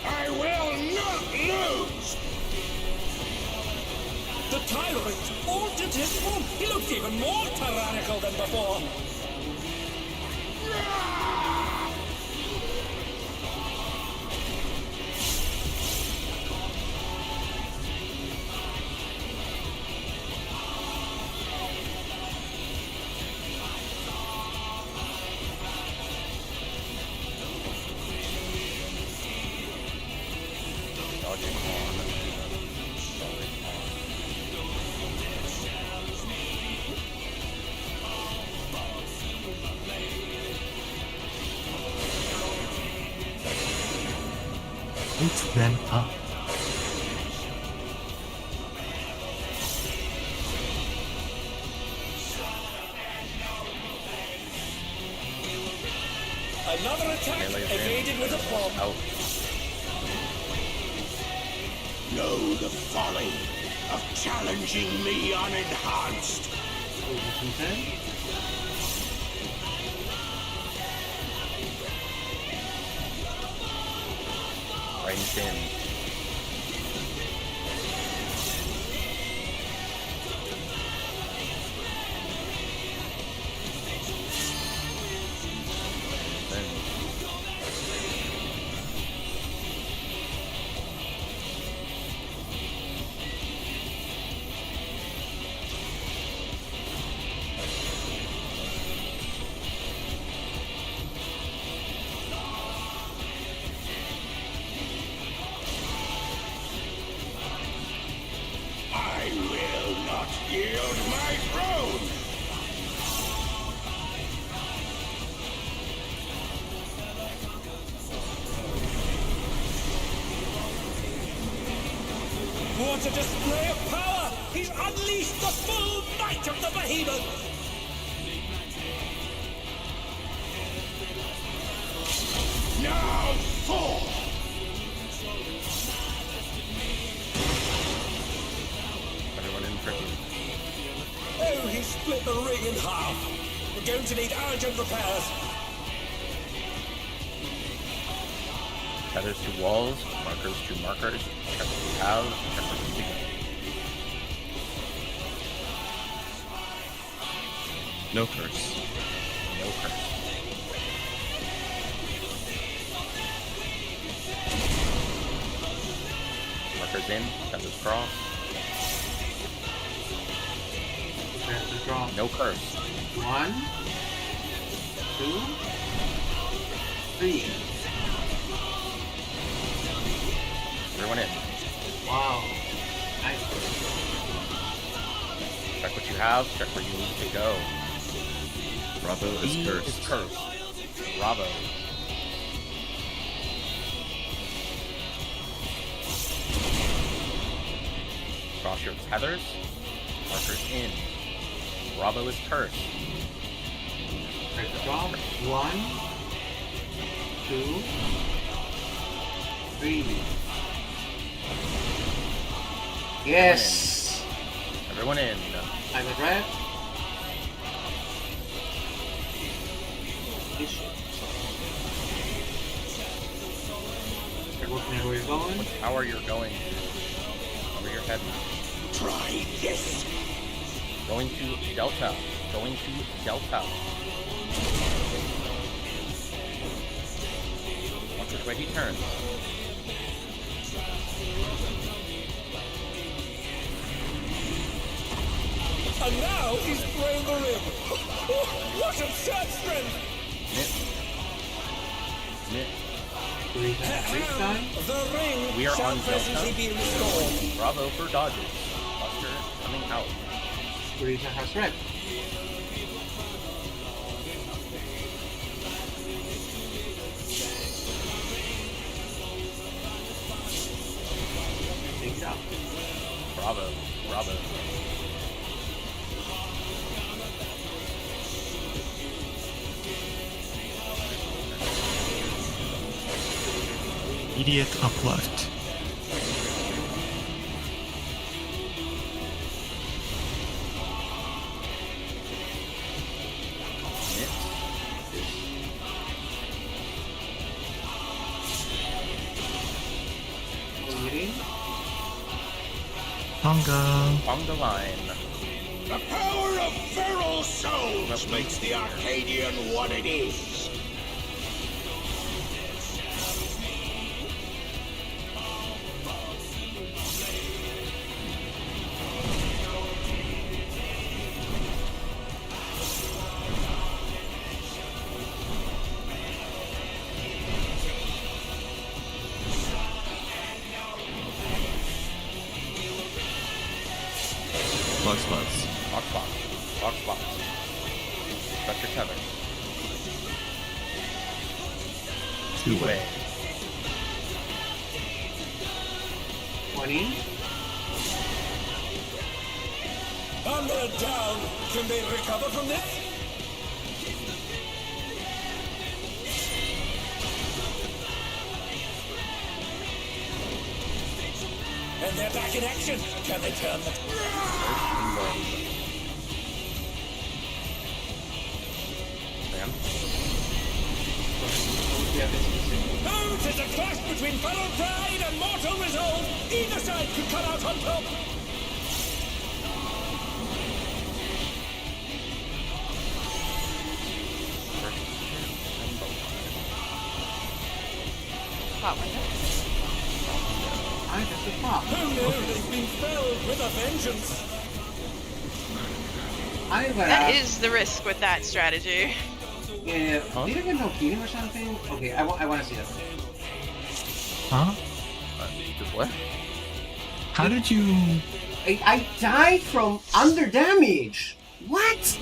I will not lose. The tyrant altered his form. He looked even more tyrannical than before. It's them up. Another attack evaded with a bomb. Know the folly of challenging me unenhanced. Ranged in. I will not yield my throne. What a display of power! He's unleashed the full might of the behemoth! Now fall! Everyone in for you. Oh, he split the ring in half. We're going to need urgent repairs. Feathers to walls, markers to markers. Check what you have, check what you do. No curse. No curse. Markers in, feathers cross. No curse. 1, 2, 3. Everyone in. Wow. Nice. Check what you have, check where you need to go. Bravo is E cursed. is cursed. Bravo. Cross your tethers. Markers in. Bravo is cursed. Drop. 1, 2, 3. Yes. Everyone in. I'm a red. Where you're going? What tower you're going? Where you're heading? Try this. Going to Delta. Going to Delta. Watch which way he turns. And now he's thrown the rim. What absurd strength! Knit. Knit. The ring We are shall on presently Delta. be restored. Bravo for dodges. Buster coming out. Kurita has red. Take it out. Bravo. Bravo. Immediate uplift. Ponga. On the line. The power of feral souls makes the Arcadion what it is. Box spots. Box box. Box box. Got your tether. Two-way. 20. And they're down. Can they recover from this? And they're back in action. Can they turn the... Oh, 'tis a clash between feral pride and mortal resolve. Either side could come out on top. Pop window. I just a pop. Oh no, they've been felled with a vengeance. That is the risk with that strategy. Yeah, did I get no healing or something? Okay, I want to see that. Huh? What? How did you... I died from under damage. What?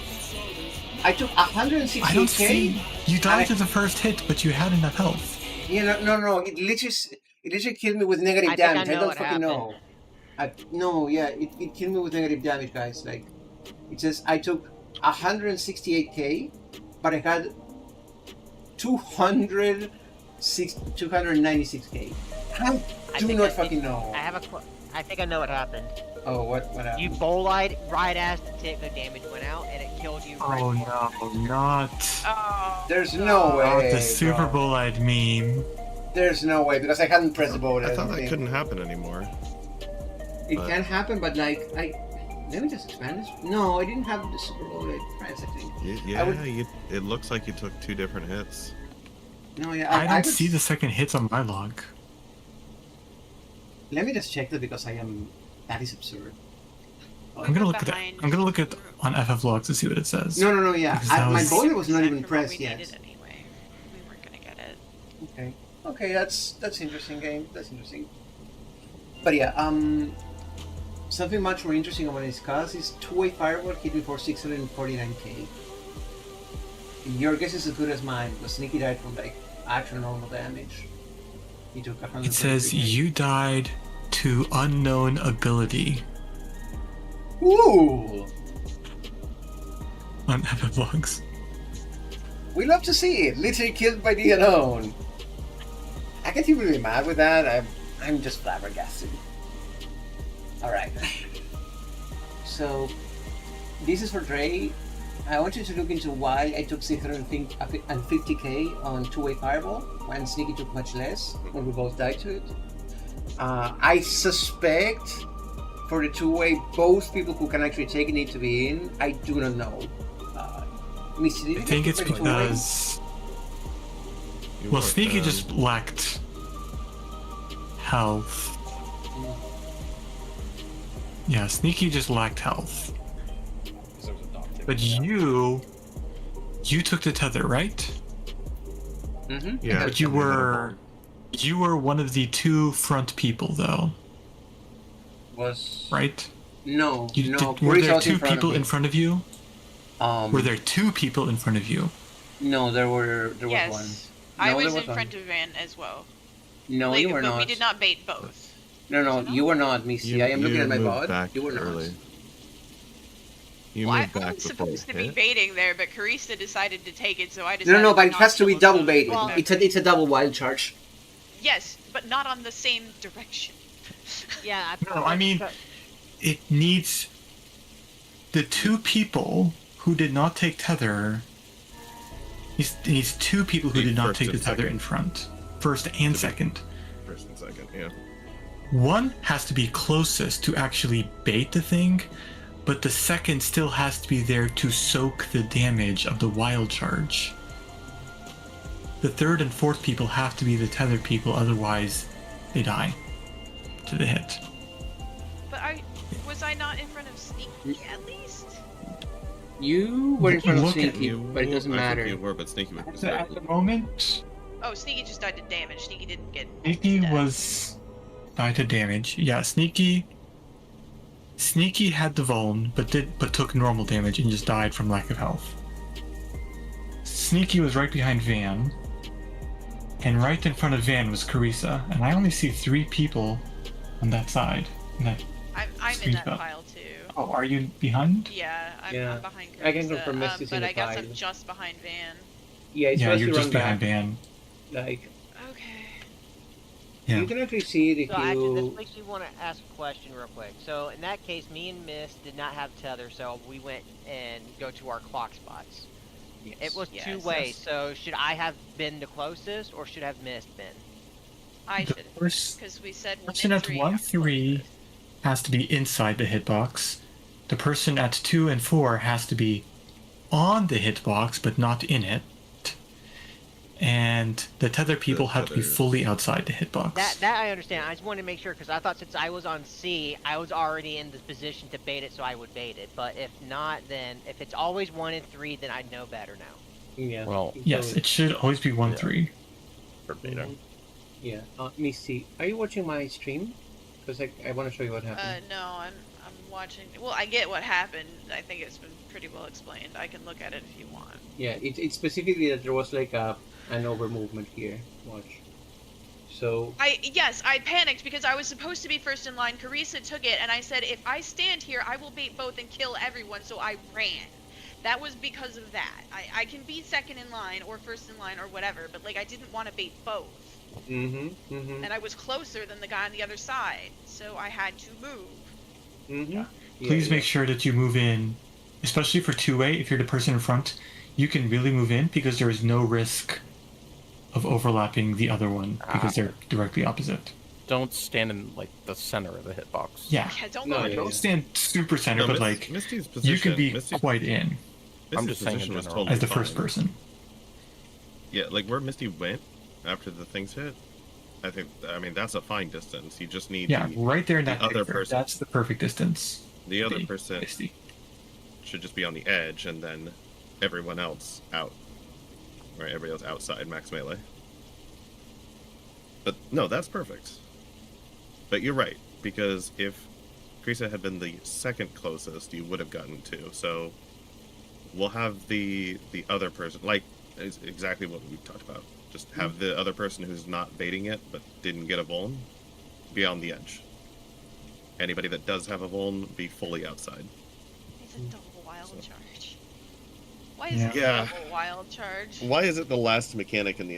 I took 160k. I don't see... You died to the first hit, but you had enough health. Yeah, no. It literally killed me with negative I think I damage. I, know don't what fucking happened. know. It killed me with negative damage, guys. Like, it says I took 168k, but I had 296k. I do not fucking know. I think I know what happened. Oh, what happened? You bowl-eyed right as the tip of damage went out, and it killed you. Oh no, not... There's no way. Oh, the Super Bowl-eyed meme. There's no way, because I hadn't pressed the button. I thought that couldn't happen anymore. It can happen, but like, let me just expand this. No, I didn't have the Super Bowl press, I think. It looks like you took 2 different hits. No, yeah, I don't see the second hits on my log. Let me just check that because that is absurd. I'm gonna look at on FF logs to see what it says. No, yeah. My boiler was not even pressed yet. Anyway. We weren't gonna get it. Okay, that's interesting game. That's interesting. But yeah, something much more interesting I want to discuss is two-way fireball hit me for 649k. Your guess is as good as mine, because Sneaky died from like actual normal damage. He took 100. It says you died to unknown ability. Ooh! On FF logs. We love to see it. Literally killed by the unknown. I can't even be mad with that. I'm just flabbergasted. Alright. So, this is for Dre. I want you to look into why I took 650k on two-way fireball, when Sneaky took much less, when we both died to it. I suspect for the two-way, both people who can actually take it need to be in. I do not know. I think it's because... Well, Sneaky just lacked health. Yeah, Sneaky just lacked health. But you took the tether, right? Mm-hmm. Yeah. But you were You were one of the two front people, though. Was right? No, no. Were there two people in front of you? Were there two people in front of you? No, there was Yes. one. I No, there was in one. front of Van as well. No, Like, you were but not. we did not bait both. No, you were not, Missy. I am looking at my bot. You were not. You Well, moved I back was before supposed to be hit. baiting there, but Carissa decided to take it, so I decided. No, but it not has to be look double those. baited. Well, It's a double wild charge. Yes, but not on the same direction. Yeah, No, I mean, it needs the two people who did not take tether. It needs two people who did not First take the and tether second. in front, first and second. First and second, yeah. One has to be closest to actually bait the thing, but the second still has to be there to soak the damage of the wild charge. The third and fourth people have to be the tethered people, otherwise they die to the hit. But was I not in front of Sneaky at least? You were in front of Look at Sneaky, but it doesn't I matter. think you were, but Sneaky was At the moment, Oh, Sneaky just died to damage. Sneaky didn't get. Sneaky was died to damage. Yeah, Sneaky had the vuln, but took normal damage and just died from lack of health. Sneaky was right behind Van, and right in front of Van was Carissa, and I only see 3 people on that side. I'm in that pile too. Oh, are you behind? Yeah, I'm behind Carissa. I can confirm Misty's in but the I guess pile. I'm just behind Van. Yeah, it's Yeah, supposed you're to just run behind back. Van. Like, Yeah. you can actually see it if So actually, you. this makes me want to ask a question real quick. So in that case, me and Miss did not have tether, so we went and go to our clock spots. Yes. It was Yes. 2 ways. So should I have been the closest, or should I have missed been? I The should, first because we said person at 1-3 has to be inside the hitbox. The person at 2 and 4 has to be on the hitbox, but not in it. And the tether people have to be fully outside the hitbox. That I understand. I just wanted to make sure, because I thought since I was on C, I was already in the position to bait it, so I would bait it. But if not, then if it's always 1 and 3, then I know better now. Yeah. Well, Yes, it should always be 1-3. For beta. Yeah. Misty, are you watching my stream? Because I want to show you what happened. No, I'm watching. Well, I get what happened. I think it's been pretty well explained. I can look at it if you want. Yeah, it's specifically that there was like an over movement here. Watch. So. Yes, I panicked because I was supposed to be first in line. Carissa took it, and I said, if I stand here, I will bait both and kill everyone. So I ran. That was because of that. I can be second in line or first in line or whatever, but like I didn't want to bait both. And I was closer than the guy on the other side, so I had to move. Please make sure that you move in, especially for 2-way. If you're the person in front, you can really move in because there is no risk of overlapping the other one because they're directly opposite. Don't stand in like the center of the hitbox. Yeah. Don't stand super center, but like Misty's you can be position- quite in I'm just saying in position was general. totally as the first fine. person. Yeah, like where Misty went after the things hit, I mean that's a fine distance. You just need Yeah, right there in that the other picture. person. That's the perfect distance. The other Be person Misty. should just be on the edge, and then everyone else out. Right, everybody else outside max melee. But no, that's perfect. But you're right, because if Grisa had been the second closest, you would have gotten 2. So we'll have the other person, like is exactly what we talked about. Just have the other person who's not baiting it but didn't get a vuln be on the edge. Anybody that does have a vuln be fully outside. It's a double wild charge. Why is Yeah. it Yeah. a double wild charge? Why is it the last mechanic in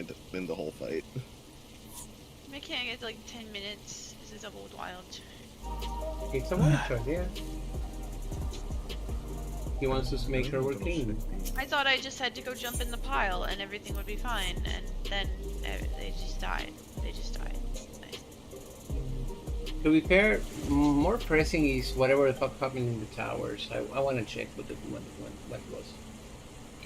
the whole fight? I can't get like 10 minutes. It's a double wild charge. It's a wild charge, yeah. He wants us to make sure we're clean. I thought I just had to go jump in the pile and everything would be fine, and then they just died. They just died. To be fair, more pressing is whatever the fuck happened in the towers. I want to check what it was.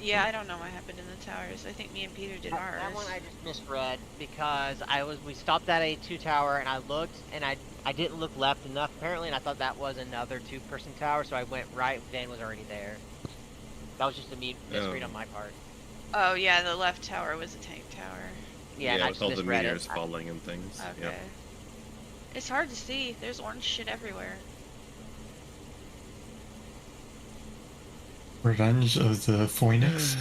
Yeah, I don't know what happened in the towers. I think me and Peter did ours. That one I just misread because we stopped at a 2 tower and I looked and I didn't look left enough apparently, and I thought that was another 2-person tower, so I went right. Van was already there. That was just a misread on my part. Oh yeah, the left tower was a tank tower. Yeah, and I with just all the misread meteors it. falling and things. Okay. Yep. It's hard to see. There's orange shit everywhere. Revenge of the Phoenix.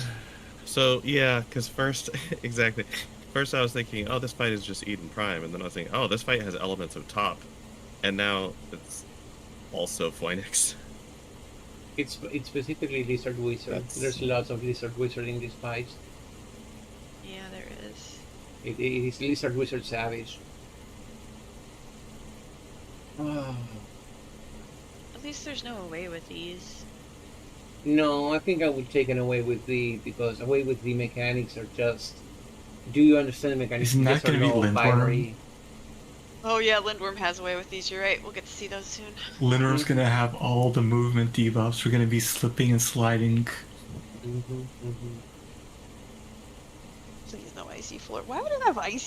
So yeah, because first, exactly. First I was thinking, oh, this fight is just Eden Prime, and then I was thinking, oh, this fight has elements of Top, and now it's also Phoenix. It's specifically Lizard Wizard. There's lots of Lizard Wizard in this fight. Yeah, there is. It is Lizard Wizard Savage. Oh. At least there's no away with these. No, I think I would take an away with the, because away with the mechanics are just. Do you understand the mechanics? Isn't that Yes or going to be no, Lindworm? binary. Oh yeah, Lindworm has away with these. You're right. We'll get to see those soon. Lindworm's going to have all the movement debuffs. We're going to be slipping and sliding. Please no icy floor. Why would it have icy